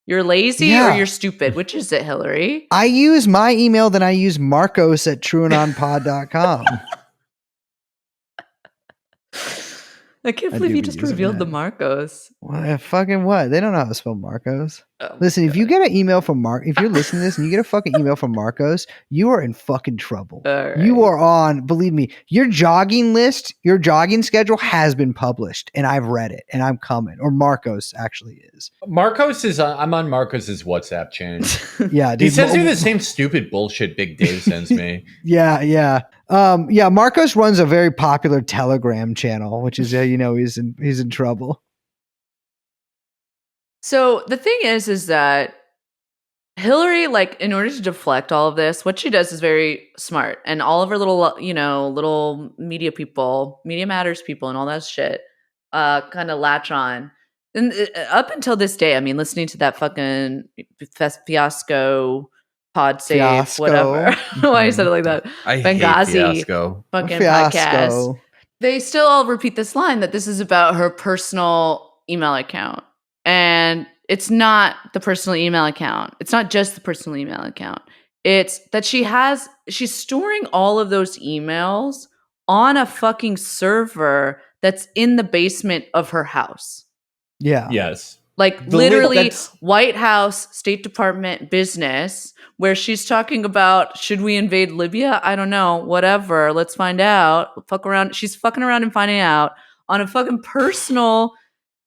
You're lazy or you're stupid. Which is it, Hillary? I use my email, then I use Marcos at trueanonpod.com. I can't believe you just revealed the Marcos. Fucking what? They don't know how to spell Marcos. Listen, if you get an email from if you're listening to this and you get a fucking email from Marcos, you are in fucking trouble. You are on, believe me, your jogging list, your jogging schedule has been published and I've read it and I'm coming. Or Marcos actually is. Marcos is, I'm on Marcos's WhatsApp chain. Yeah, dude. He sends me the same stupid bullshit Big Dave sends me. Yeah. Marcos runs a very popular Telegram channel, which is he's in trouble. So the thing is that Hillary, like, in order to deflect all of this, what she does is very smart, and all of her little media people, Media Matters people, and all that shit, kind of latch on. And up until this day, I mean, listening to that fucking fiasco. Pod Save, whatever. Why I said it like that. I Benghazi hate fiasco. Fucking podcast. They still all repeat this line that this is about her personal email account. And it's not the personal email account. It's not just the personal email account. It's that she's storing all of those emails on a fucking server that's in the basement of her house. Yeah. Yes. Like literally White House, State Department business, where she's talking about, should we invade Libya? I don't know. Whatever. Let's find out. Fuck around. She's fucking around and finding out on a fucking personal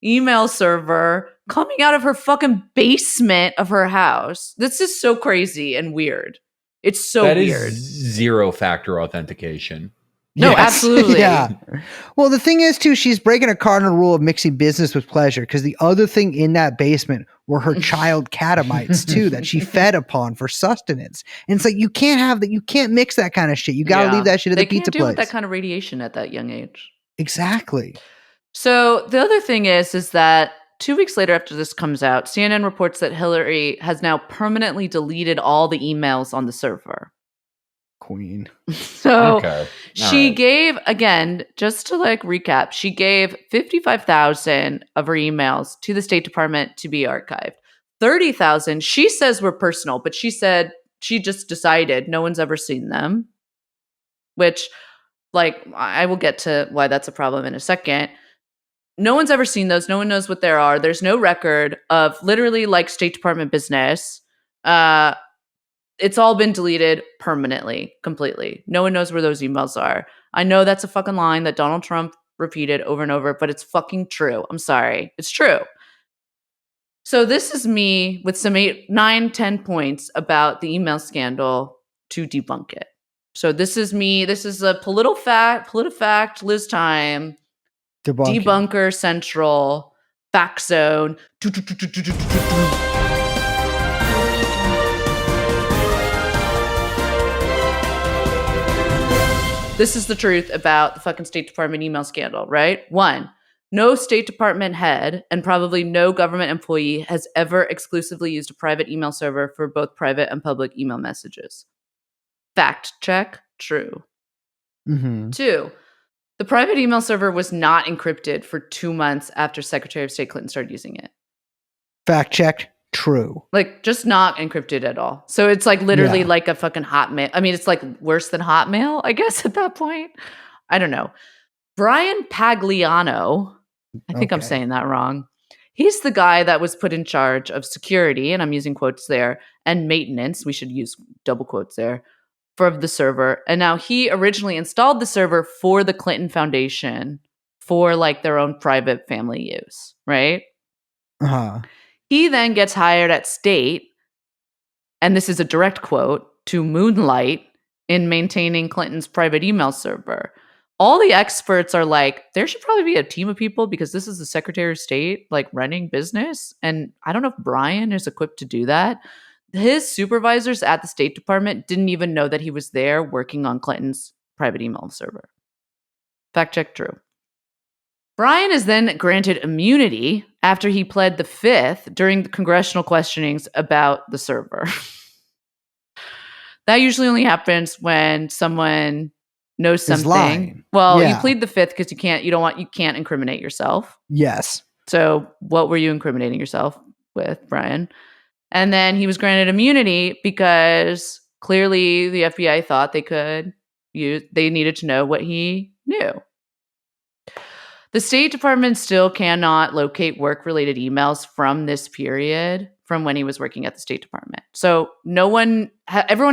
email server coming out of her fucking basement of her house. This is so crazy and weird. It's so weird. That is 0-factor authentication. No, absolutely. Yeah. Well, the thing is, too, she's breaking a cardinal rule of mixing business with pleasure, because the other thing in that basement were her child catamites, too, that she fed upon for sustenance. And it's like, you can't have that. You can't mix that kind of shit. You got to leave that shit at They the pizza can't deal with place. that kind of radiation at that young age. Exactly. So the other thing is that 2 weeks later after this comes out, CNN reports that Hillary has now permanently deleted all the emails on the server. Queen. So Okay. she gave, again, just to like recap, she gave 55,000 of her emails to the State Department to be archived. 30,000 she says were personal, but she said she just decided no one's ever seen them, which, like, I will get to why that's a problem in a second. No one's ever seen those. No one knows what there are. There's no record of literally like State Department business. It's all been deleted permanently, completely. No one knows where those emails are. I know that's a fucking line that Donald Trump repeated over and over, but it's fucking true. I'm sorry. It's true. So this is me with some 8, 9, 10 points about the email scandal to debunk it. So this is me. This is a PolitiFact, Liz Time, Debunker Central, Fact Zone. This is the truth about the fucking State Department email scandal, right? 1, no State Department head and probably no government employee has ever exclusively used a private email server for both private and public email messages. Fact check, true. 2, the private email server was not encrypted for 2 months after Secretary of State Clinton started using it. Fact check, true. Like, just not encrypted at all. So it's like literally like a fucking Hotmail. I mean, it's like worse than Hotmail, I guess, at that point. I don't know. Brian Pagliano, I think I'm saying that wrong. He's the guy that was put in charge of security, and I'm using quotes there, and maintenance, we should use double quotes there, for the server. And now he originally installed the server for the Clinton Foundation for like their own private family use, right? He then gets hired at State, and this is a direct quote, to moonlight in maintaining Clinton's private email server. All the experts are like, there should probably be a team of people because this is the Secretary of State, like, running business. And I don't know if Brian is equipped to do that. His supervisors at the State Department didn't even know that he was there working on Clinton's private email server. Fact check, true. Brian is then granted immunity after he pled the Fifth during the congressional questionings about the server. That usually only happens when someone knows something. Lying. Well, Yeah. you plead the Fifth because you can't incriminate yourself. Yes. So what were you incriminating yourself with, Brian? And then he was granted immunity because clearly the FBI thought they needed to know what he knew. The State Department still cannot locate work-related emails from this period, from when he was working at the State Department. So everyone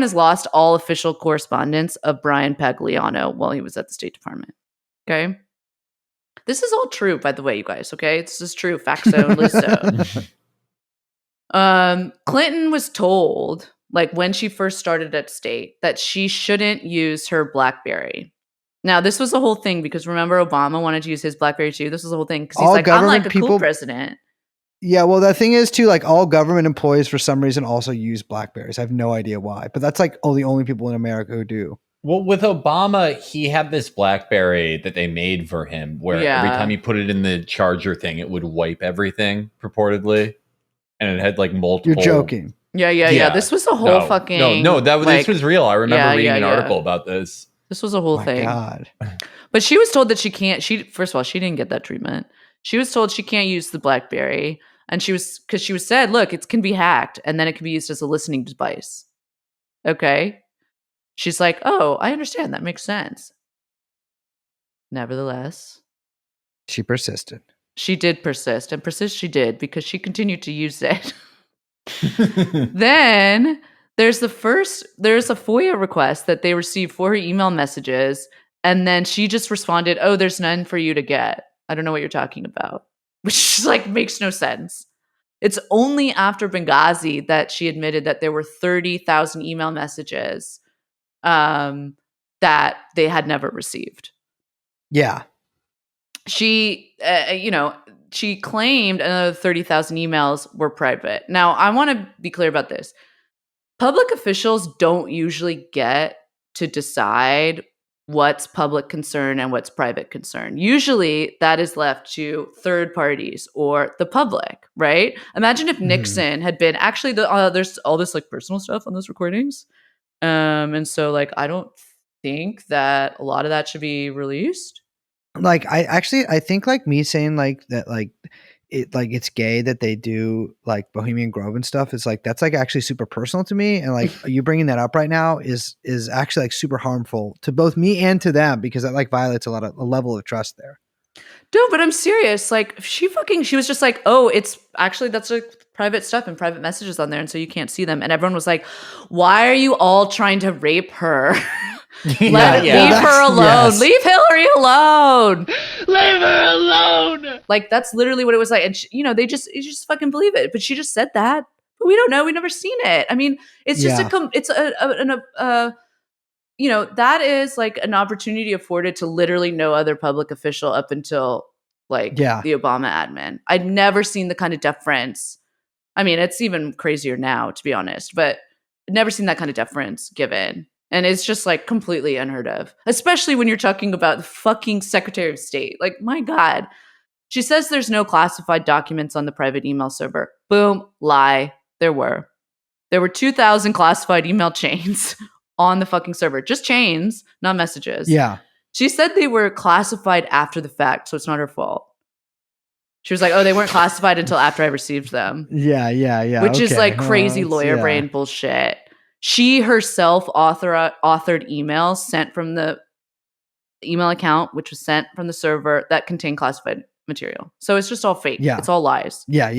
has lost all official correspondence of Brian Pagliano while he was at the State Department. Okay? This is all true, by the way, you guys, okay? This is true. Fact zone, Liz zone. Clinton was told, like when she first started at State, that she shouldn't use her BlackBerry. Now, this was the whole thing because remember Obama wanted to use his BlackBerry too? This was the whole thing because he's like, I'm like a cool president. Yeah, well, the thing is too, like all government employees for some reason also use BlackBerries. I have no idea why, but that's like the only people in America who do. Well, with Obama, he had this BlackBerry that they made for him where every time he put it in the charger thing, it would wipe everything purportedly. And it had like multiple. You're joking. Yeah. This was a whole fucking. No, this was real. I remember reading an article about this. This was a whole thing. God. But she was told that she can't. First of all, she didn't get that treatment. She was told she can't use the BlackBerry, and she was said, look, it can be hacked, and then it can be used as a listening device. Okay. She's like, oh, I understand. That makes sense. Nevertheless, she persisted. She did persist, and persist she did because she continued to use it. Then there's a FOIA request that they received for her email messages, and then she just responded, oh, there's none for you to get. I don't know what you're talking about, which like makes no sense. It's only after Benghazi that she admitted that there were 30,000 email messages that they had never received. Yeah. She, she claimed another 30,000 emails were private. Now, I want to be clear about this. Public officials don't usually get to decide what's public concern and what's private concern. Usually that is left to third parties or the public, right? Imagine if Nixon had been actually there's all this like personal stuff on those recordings. And so like I don't think that a lot of that should be released. Like I think like me saying like that like it's gay that they do like Bohemian Grove and stuff is like that's like actually super personal to me, and like you bringing that up right now is actually like super harmful to both me and to them because that like violates a level of trust there. No, but I'm serious. Like she was just like, oh, it's actually that's like private stuff and private messages on there, and so you can't see them. And everyone was like, why are you all trying to rape her? Leave her alone. Yes. Leave Hillary alone. Leave her alone. Like that's literally what it was like. And you just fucking believe it. But she just said that. But we don't know. We've never seen it. I mean, it's just that is like an opportunity afforded to literally no other public official up until like the Obama admin. I'd never seen the kind of deference. I mean, it's even crazier now, to be honest, but I'd never seen that kind of deference given. And it's just like completely unheard of, especially when you're talking about the fucking Secretary of State. Like, my God. She says there's no classified documents on the private email server. Boom, lie. There were 2,000 classified email chains on the fucking server. Just chains, not messages. Yeah. She said they were classified after the fact, so it's not her fault. She was like, oh, they weren't classified until after I received them. Yeah. Which is like crazy lawyer brain bullshit. She herself authored emails sent from the email account, which was sent from the server that contained classified material. So it's just all fake. Yeah. It's all lies. Yeah.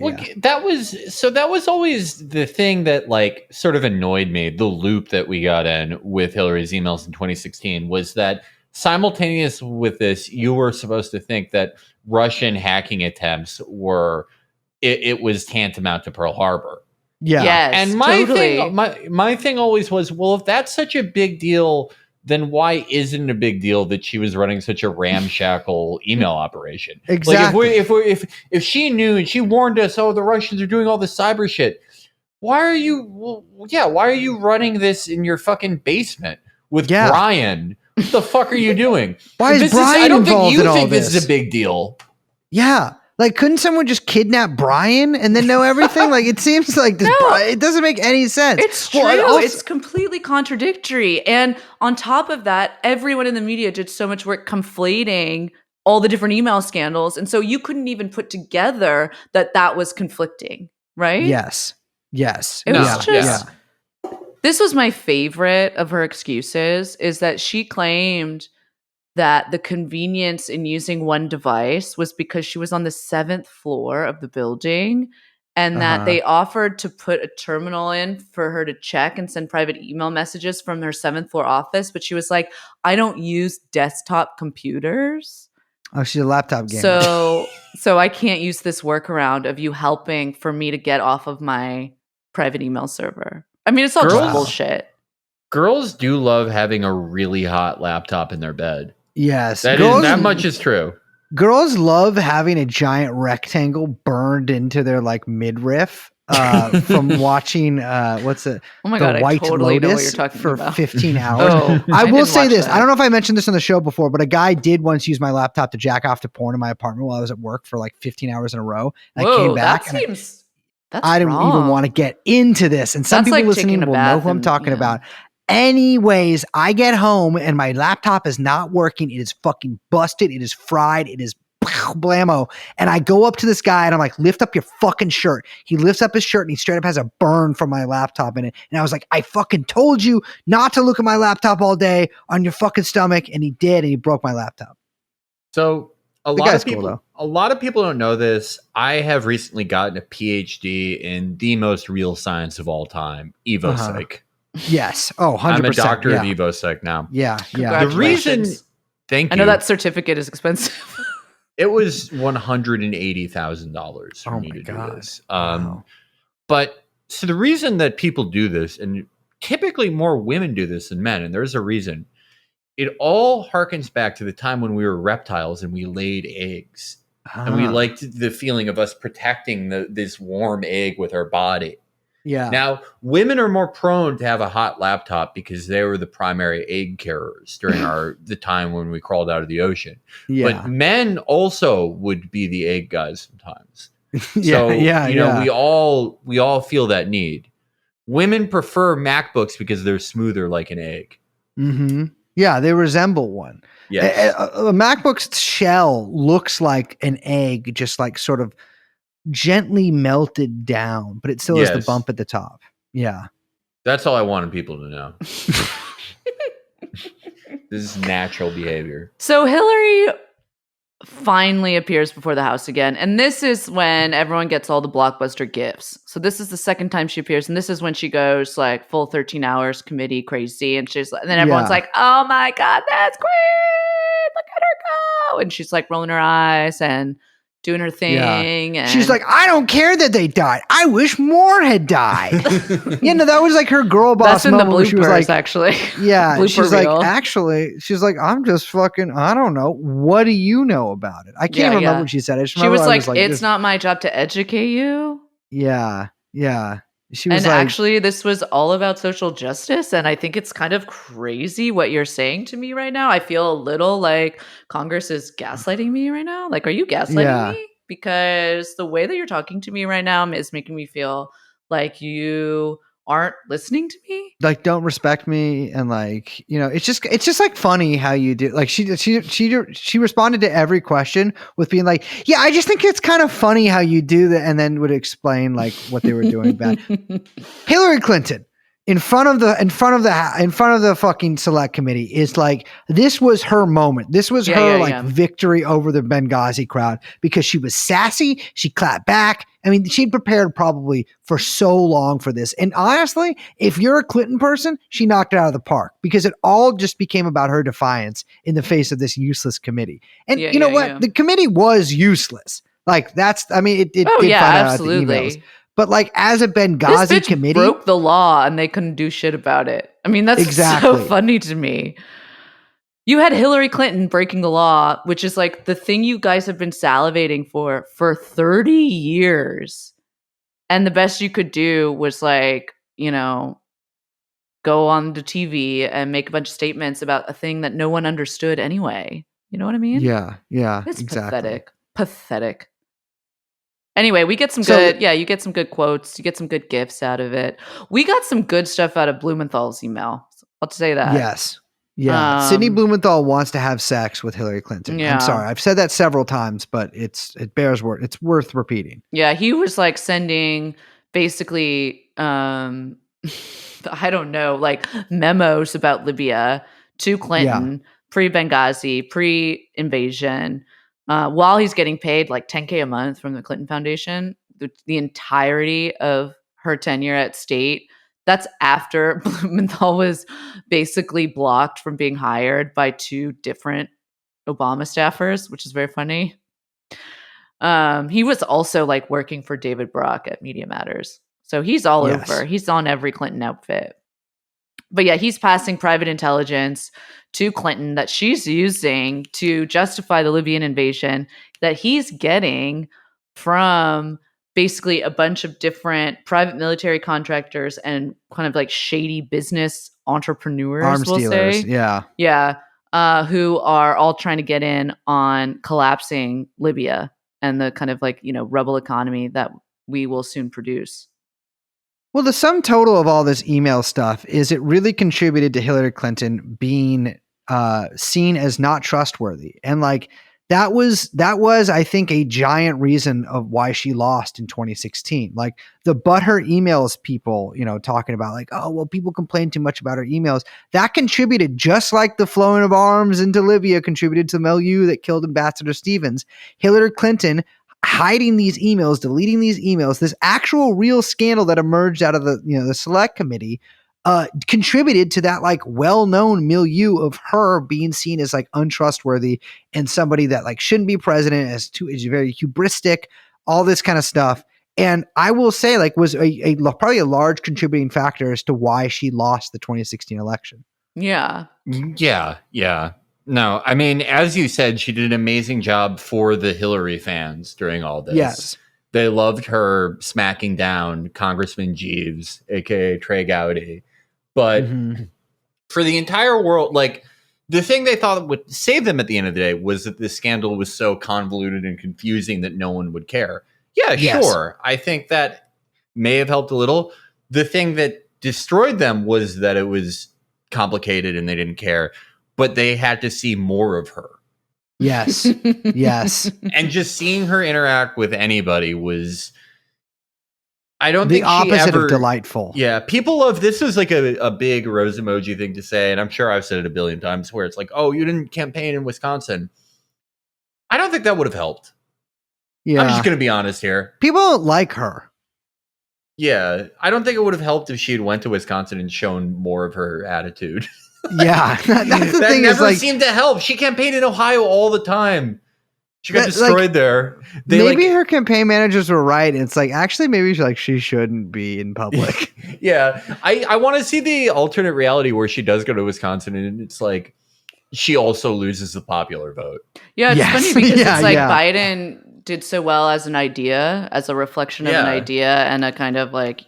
Well, that was always the thing that like sort of annoyed me. The loop that we got in with Hillary's emails in 2016 was that simultaneous with this, you were supposed to think that Russian hacking attempts were it was tantamount to Pearl Harbor. Yeah. Yes, and my thing always was, well, if that's such a big deal, then why isn't it a big deal that she was running such a ramshackle email operation? Exactly. Like if she knew and she warned us, oh, the Russians are doing all this cyber shit. Why are you running this in your fucking basement with Brian? What the fuck are you doing? Why is Brian I don't involved think you in all think this this? is a big deal. Yeah. Like, couldn't someone just kidnap Brian and then know everything? Like, it seems like this. It doesn't make any sense. It's true. It's completely contradictory. And on top of that, everyone in the media did so much work conflating all the different email scandals. And so you couldn't even put together that was conflicting, right? Yes. It was just... This was my favorite of her excuses, is that she claimed that the convenience in using one device was because she was on the 7th floor of the building and that they offered to put a terminal in for her to check and send private email messages from her 7th floor office. But she was like, I don't use desktop computers. Oh, she's a laptop gamer. So I can't use this workaround of you helping for me to get off of my private email server. I mean, it's all just bullshit. Girls do love having a really hot laptop in their bed. Yes. That much is true. Girls love having a giant rectangle burned into their like midriff from watching the White totally Lotus for about. 15 hours. I will say this. I don't know if I mentioned this on the show before, but a guy did once use my laptop to jack off to porn in my apartment while I was at work for like 15 hours in a row. I came back I didn't even want to get into this. And some people listening will know who I'm talking about. Anyways, I get home and my laptop is not working. It is fucking busted. It is fried. It is blammo. And I go up to this guy and I'm like, lift up your fucking shirt. He lifts up his shirt and he straight up has a burn from my laptop in it. And I was like, I fucking told you not to look at my laptop all day on your fucking stomach. And he did. And he broke my laptop. So a lot of people don't know this. I have recently gotten a PhD in the most real science of all time, EvoPsych. Yes. Oh, 100%. I'm a doctor of EvoPsych now. Yeah. The reason, thank you. I know that certificate is expensive. It was $180,000 for me to do this. Wow. But so the reason that people do this, and typically more women do this than men, and there's a reason. It all harkens back to the time when we were reptiles and we laid eggs. And we liked the feeling of us protecting this warm egg with our body. Yeah. Now, women are more prone to have a hot laptop because they were the primary egg carriers during the time when we crawled out of the ocean. Yeah. But men also would be the egg guys sometimes. Yeah, we all feel that need. Women prefer MacBooks because they're smoother like an egg. Mm-hmm. Yeah, they resemble one. Yes. A MacBook's shell looks like an egg, just like sort of gently melted down, but it still has the bump at the top. Yeah. That's all I wanted people to know. This is natural behavior. So Hillary finally appears before the House again, and this is when everyone gets all the blockbuster gifts. So this is the second time she appears, and this is when she goes like full 13 hours committee crazy, and then everyone's like, "Oh my God, that's great! Look at her go!" And she's like rolling her eyes and doing her thing. And she's like, "I don't care that they died. I wish more had died." That was like her girl boss that's in the moment where bloopers, she was like, actually. Yeah, Blooper she's reel. like, actually, she's like, "I'm just fucking, I don't know. What do you know about it?" I can't remember what she said. I just She remember was I like, "It's not my job to educate you." Yeah. She was and like, actually, this was all about social justice. And I think it's kind of crazy what you're saying to me right now. I feel a little like Congress is gaslighting me right now. Like, are you gaslighting me? Because the way that you're talking to me right now is making me feel like you aren't listening to me. like, don't respect me, and like, it's just like funny how you do. Like, she responded to every question with being like, "Yeah, I just think it's kind of funny how you do that," and then would explain like what they were doing bad. Hillary Clinton in front of the fucking select committee is like, this was her moment. This was her victory over the Benghazi crowd because she was sassy. She clapped back. I mean, she'd prepared probably for so long for this. And honestly, if you're a Clinton person, she knocked it out of the park because it all just became about her defiance in the face of this useless committee. And you know what? The committee was useless. Like, it did find out the emails. But like, as a Benghazi this bitch committee, broke the law and they couldn't do shit about it. I mean, that's so funny to me. You had Hillary Clinton breaking the law, which is like the thing you guys have been salivating for 30 years. And the best you could do was like, go on the TV and make a bunch of statements about a thing that no one understood anyway. You know what I mean? Yeah, It's exactly. Pathetic. Anyway, we get some you get some good quotes. You get some good gifts out of it. We got some good stuff out of Blumenthal's email. I'll say that. Yes. Yeah. Sidney Blumenthal wants to have sex with Hillary Clinton. Yeah. I'm sorry. I've said that several times, but it bears word. It's worth repeating. Yeah. He was like sending basically, I don't know, like memos about Libya to Clinton pre-Benghazi, pre-invasion, while he's getting paid like $10K a month from the Clinton Foundation, the entirety of her tenure at state. That's after Blumenthal was basically blocked from being hired by 2 different Obama staffers, which is very funny. He was also like working for David Brock at Media Matters. So he's all over. He's on every Clinton outfit. But yeah, he's passing private intelligence to Clinton that she's using to justify the Libyan invasion that he's getting from basically a bunch of different private military contractors and kind of like shady business entrepreneurs, Arms dealers, who are all trying to get in on collapsing Libya and the kind of like, rebel economy that we will soon produce. Well, the sum total of all this email stuff is it really contributed to Hillary Clinton being seen as not trustworthy. And like, that was, I think, a giant reason of why she lost in 2016. Like, the but her emails people, talking about like, oh, well, people complain too much about her emails. That contributed, just like the flowing of arms into Libya contributed to the milieu that killed Ambassador Stevens. Hillary Clinton hiding these emails, deleting these emails, this actual real scandal that emerged out of the select committee, contributed to that like well-known milieu of her being seen as like untrustworthy and somebody that like shouldn't be president, is very hubristic, all this kind of stuff. And I will say, like, was probably a large contributing factor as to why she lost the 2016 election. Yeah. Yeah. No, I mean, as you said, she did an amazing job for the Hillary fans during all this. Yes. They loved her smacking down Congressman Jeeves, aka Trey Gowdy. But for the entire world, like, the thing they thought would save them at the end of the day was that this scandal was so convoluted and confusing that no one would care. Yeah, Yes. sure. I think that may have helped a little. The thing that destroyed them was that it was complicated and they didn't care, but they had to see more of her. Yes. Yes. And just seeing her interact with anybody was, I don't The think she opposite ever, of delightful. Yeah, people love, this is like a big rose emoji thing to say, and I'm sure I've said it a billion times, where it's like, oh, you didn't campaign in Wisconsin. I don't think that would have helped. Yeah. I'm just going to be honest here. People don't like her. Yeah, I don't think it would have helped if she had went to Wisconsin and shown more of her attitude. Yeah. That's the that thing never is, like, seemed to help. She campaigned in Ohio all the time. She got That, destroyed like, there. Maybe her campaign managers were right. It's like, actually, maybe she shouldn't be in public. Yeah, I want to see the alternate reality where she does go to Wisconsin and it's like she also loses the popular vote. Yeah, it's Yes. funny because Yeah, it's like yeah. Biden did so well as an idea, as a reflection of an Yeah. idea and a kind of like,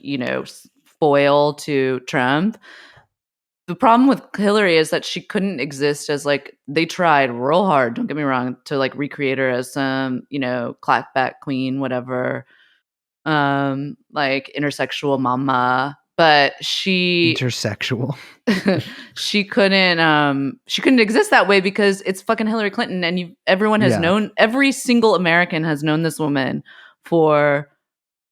foil to Trump. The problem with Hillary is that she couldn't exist as like, they tried real hard, don't get me wrong, to like recreate her as some, clapback queen, whatever, like intersexual mama. But Intersexual. she couldn't exist that way because it's fucking Hillary Clinton, and everyone has known, every single American has known this woman for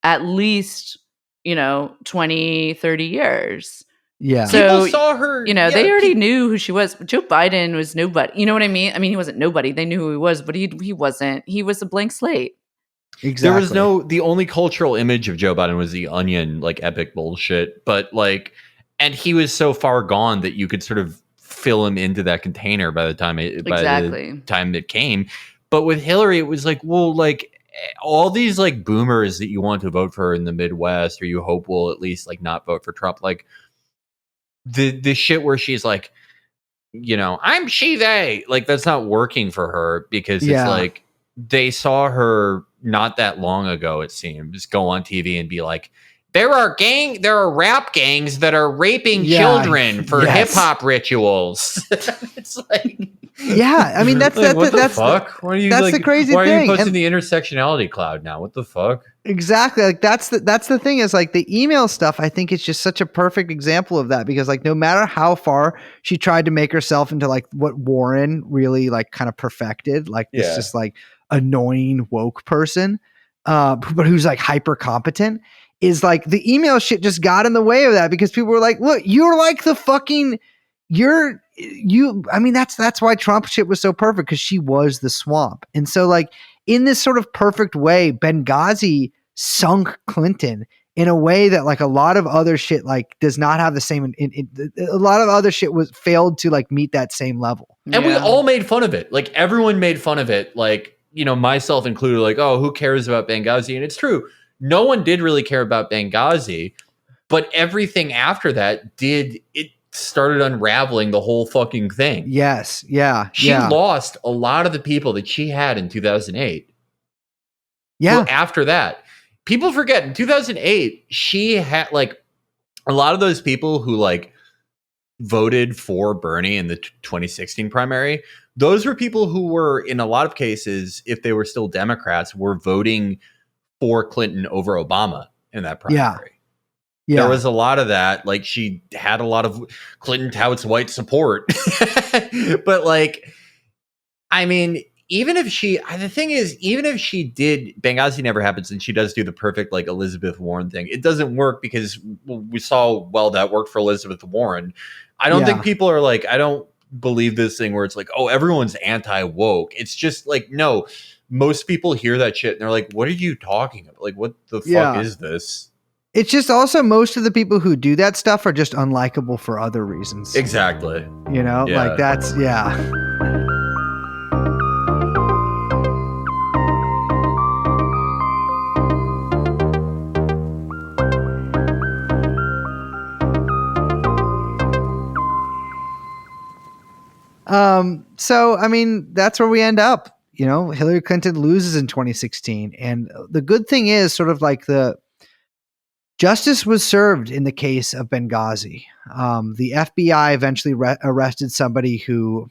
at least 20, 30 years. Yeah. So People saw her, they already knew who she was. Joe Biden was nobody. You know what I mean? I mean, he wasn't nobody. They knew who he was, but he wasn't. He was a blank slate. Exactly. There was the only cultural image of Joe Biden was the Onion, like, epic bullshit. But like, and he was so far gone that you could sort of fill him into that container by the time it came. But with Hillary, it was like, well, like, all these like boomers that you want to vote for in the Midwest, or you hope will at least like not vote for Trump, like the shit where she's like, I'm she, they, like, that's not working for her because it's like they saw her not that long ago, it seems, go on TV and be like, there are rap gangs that are raping children for hip hop rituals. It's like, yeah, I mean, that's like, what the that's fuck? Why are you, that's like, the crazy why thing. are you posting And- the intersectionality cloud now? What the fuck? Exactly. Like that's the thing is, like, the email stuff, I think it's just such a perfect example of that, because like no matter how far she tried to make herself into like what Warren really like kind of perfected, like this just like annoying woke person, but who's like hyper competent, is like the email shit just got in the way of that, because people were like, look, you're like the fucking I mean, that's why Trump shit was so perfect, because she was the swamp. And so like in this sort of perfect way, Benghazi sunk Clinton in a way that like a lot of other shit like does not have the same. A lot of other shit was failed to like meet that same level. And we all made fun of it. Like, everyone made fun of it. Like, myself included, like, oh, who cares about Benghazi? And it's true. No one did really care about Benghazi, but everything after that started unraveling the whole fucking thing. Yes. Yeah. She lost a lot of the people that she had in 2008. Yeah. Well, after that, people forget in 2008, she had like a lot of those people who like voted for Bernie in the 2016 primary. Those were people who were, in a lot of cases, if they were still Democrats, were voting for Clinton over Obama in that primary. Yeah. There was a lot of that. Like, she had a lot of Clinton touts white support. But like, I mean, even if she did, Benghazi never happens, and she does do the perfect like Elizabeth Warren thing, it doesn't work because we saw that worked for Elizabeth Warren. I don't think people are like, I don't believe this thing where it's like, oh, everyone's anti-woke. It's just like, no, most people hear that shit and they're like, what are you talking about? Like, what the fuck is this? It's just also most of the people who do that stuff are just unlikable for other reasons. Exactly. Like that's, So I mean, that's where we end up. You know, Hillary Clinton loses in 2016, and the good thing is, sort of like the justice was served in the case of Benghazi. The FBI eventually arrested somebody who,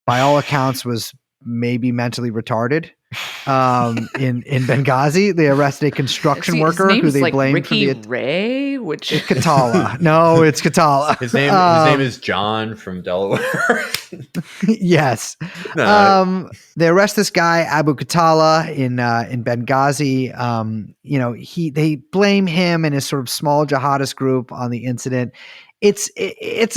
by all accounts, was maybe mentally retarded. In Benghazi, they arrested a construction worker who they blamed Ricky for the Ray, which Katala. No, it's Katala. His name is John from Delaware. Yes. No. They arrest this guy Abu Katala in Benghazi. You know, they blame him and his sort of small jihadist group on the incident. It's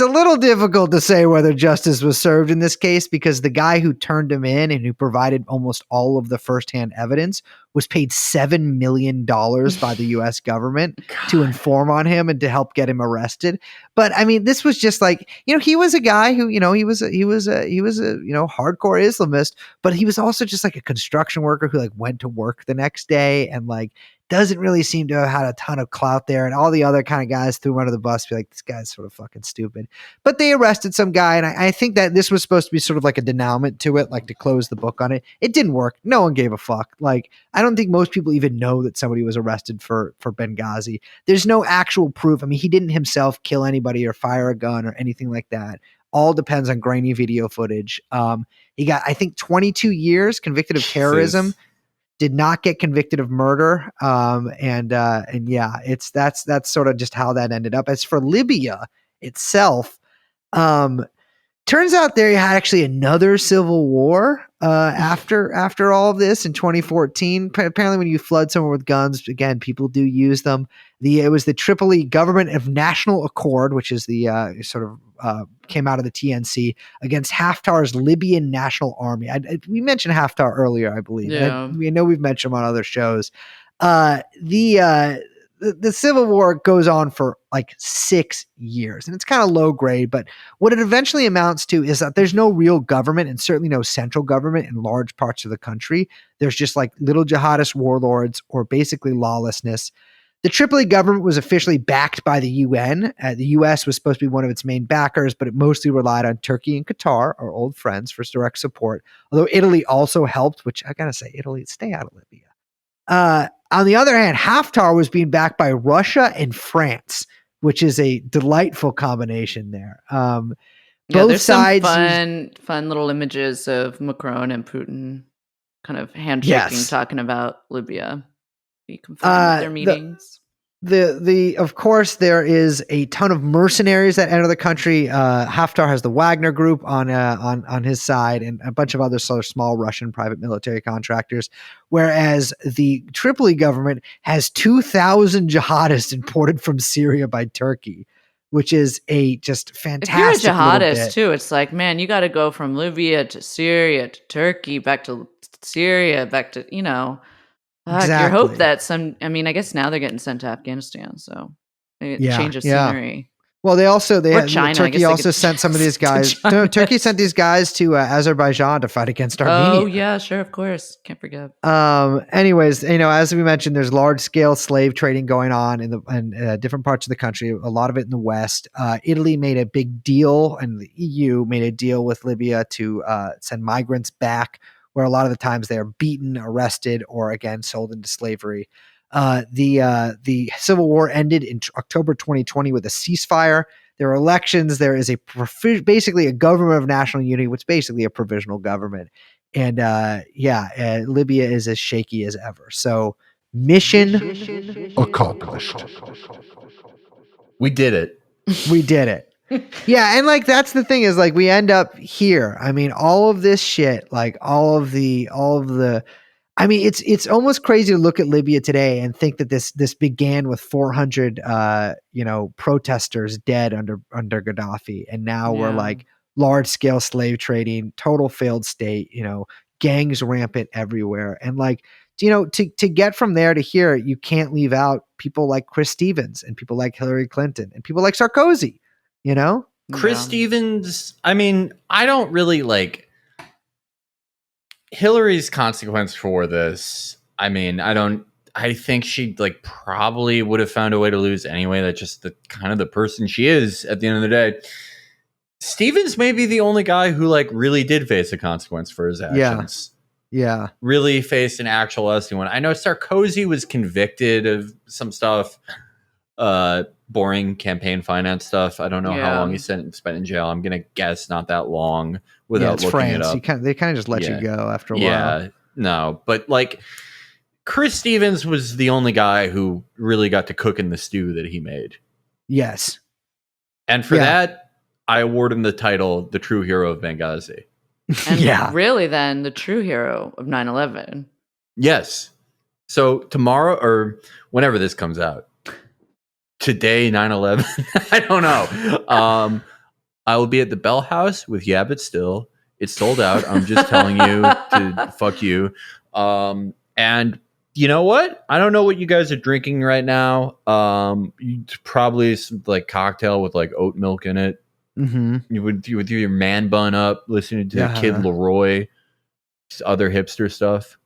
a little difficult to say whether justice was served in this case, because the guy who turned him in and who provided almost all of the firsthand evidence was paid $7 million by the U.S. government to inform on him and to help get him arrested. But I mean, this was just like, you know, he was a guy who, you know, he was a you know, hardcore Islamist, but he was also just like a construction worker who like went to work the next day and like doesn't really seem to have had a ton of clout there. And all the other kind of guys threw him under the bus, be like, this guy's sort of fucking stupid. But they arrested some guy. And I think that this was supposed to be sort of like a denouement to it, like to close the book on it. It didn't work. No one gave a fuck. Like, I don't think most people even know that somebody was arrested for Benghazi. There's no actual proof. I mean, he didn't himself kill anybody or fire a gun or anything like that. All depends on grainy video footage. He got, I think, 22 years convicted of terrorism. Did not get convicted of murder. And yeah, that's sort of just how that ended up. As for Libya itself, turns out there had actually another civil war after all of this in 2014. Apparently, when you flood somewhere with guns, again, people do use them. It was the Tripoli Government of National Accord, which is the sort of came out of the TNC against Haftar's Libyan National Army. We mentioned Haftar earlier, I believe. Yeah. We know we've mentioned him on other shows. The civil war goes on for like 6 years, and it's kind of low grade, but what it eventually amounts to is that there's no real government and certainly no central government in large parts of the country. There's just like little jihadist warlords or basically lawlessness. The Tripoli government was officially backed by the UN. The US was supposed to be one of its main backers, but it mostly relied on Turkey and Qatar, our old friends, for direct support. Although Italy also helped, which I gotta say, Italy, stay out of Libya. On the other hand, Haftar was being backed by Russia and France, which is a delightful combination there. Both there's sides some fun little images of Macron and Putin kind of handshaking, talking about Libya. You can find their meetings. Of course, there is a ton of mercenaries that enter the country. Haftar has the Wagner Group on his side, and a bunch of other sort of small Russian private military contractors. Whereas the Tripoli government has 2,000 jihadists imported from Syria by Turkey, which is a just fantastic. If you're a jihadist too, it's like, man, you got to go from Libya to Syria to Turkey, back to Syria, back to, you know. Exactly. Your hope that I guess now they're getting sent to Afghanistan, so maybe change of scenery. Well, China, Turkey also sent some of these guys. Turkey sent these guys to Azerbaijan to fight against Armenia. Oh yeah, sure, of course, can't forget. Anyways, you know, as we mentioned, there's large scale slave trading going on in different parts of the country. A lot of it in the West. Italy made a big deal, and the EU made a deal with Libya to send migrants back, where a lot of the times they are beaten, arrested, or again sold into slavery. The civil war ended in October 2020 with a ceasefire. There are elections. There is basically a government of national unity, which is basically a provisional government. And Libya is as shaky as ever. So mission accomplished. We did it. We did it. Yeah, and like that's the thing is like we end up here. I mean, all of this shit, like all of the I mean, it's almost crazy to look at Libya today and think that this began with 400 protesters dead under Gaddafi, and now we're like large scale slave trading, total failed state, you know, gangs rampant everywhere, and like, you know, to get from there to here, you can't leave out people like Chris Stevens and people like Hillary Clinton and people like Sarkozy. You know, Chris Stevens. I mean, I don't really like Hillary's consequence for this. I mean, I think she like probably would have found a way to lose anyway. That's just the kind of the person she is at the end of the day. Stevens may be the only guy who like really did face a consequence for his actions. Yeah. Really faced an actual SC1. I know Sarkozy was convicted of some stuff, boring campaign finance stuff. I don't know how long he spent in jail. I'm gonna guess not that long without it's looking France. it up. They kind of just let you go after a while. Yeah, no, but like Chris Stevens was the only guy who really got to cook in the stew that he made. Yes. And for that, I award him the title, the true hero of Benghazi. And really then the true hero of 9/11. Yes. So tomorrow or whenever this comes out, today, 9/11, I don't know. I will be at the Bell House with Yeah But Still. It's sold out. I'm just telling you to fuck you. And you know what? I don't know what you guys are drinking right now. Probably some like cocktail with like oat milk in it. Mm-hmm. You would do your man bun up, listening to Kid Leroy, other hipster stuff.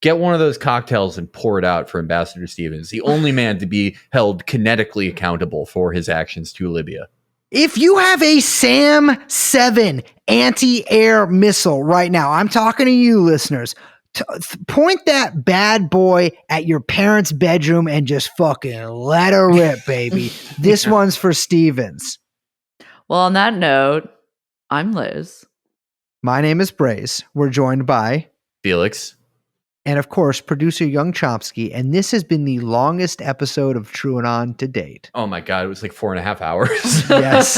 Get one of those cocktails and pour it out for Ambassador Stevens, the only man to be held kinetically accountable for his actions to Libya. If you have a SAM 7 anti-air missile right now, I'm talking to you listeners, point that bad boy at your parents' bedroom and just fucking let her rip, baby. This one's for Stevens. Well, on that note, I'm Liz. My name is Braze. We're joined by Felix. And of course, producer Young Chomsky. And this has been the longest episode of True Anon to date. Oh my God, it was like 4.5 hours. Yes.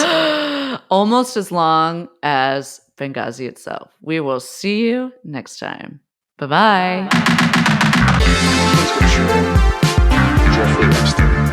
Almost as long as Benghazi itself. We will see you next time. Bye-bye. Jeffrey Epstein.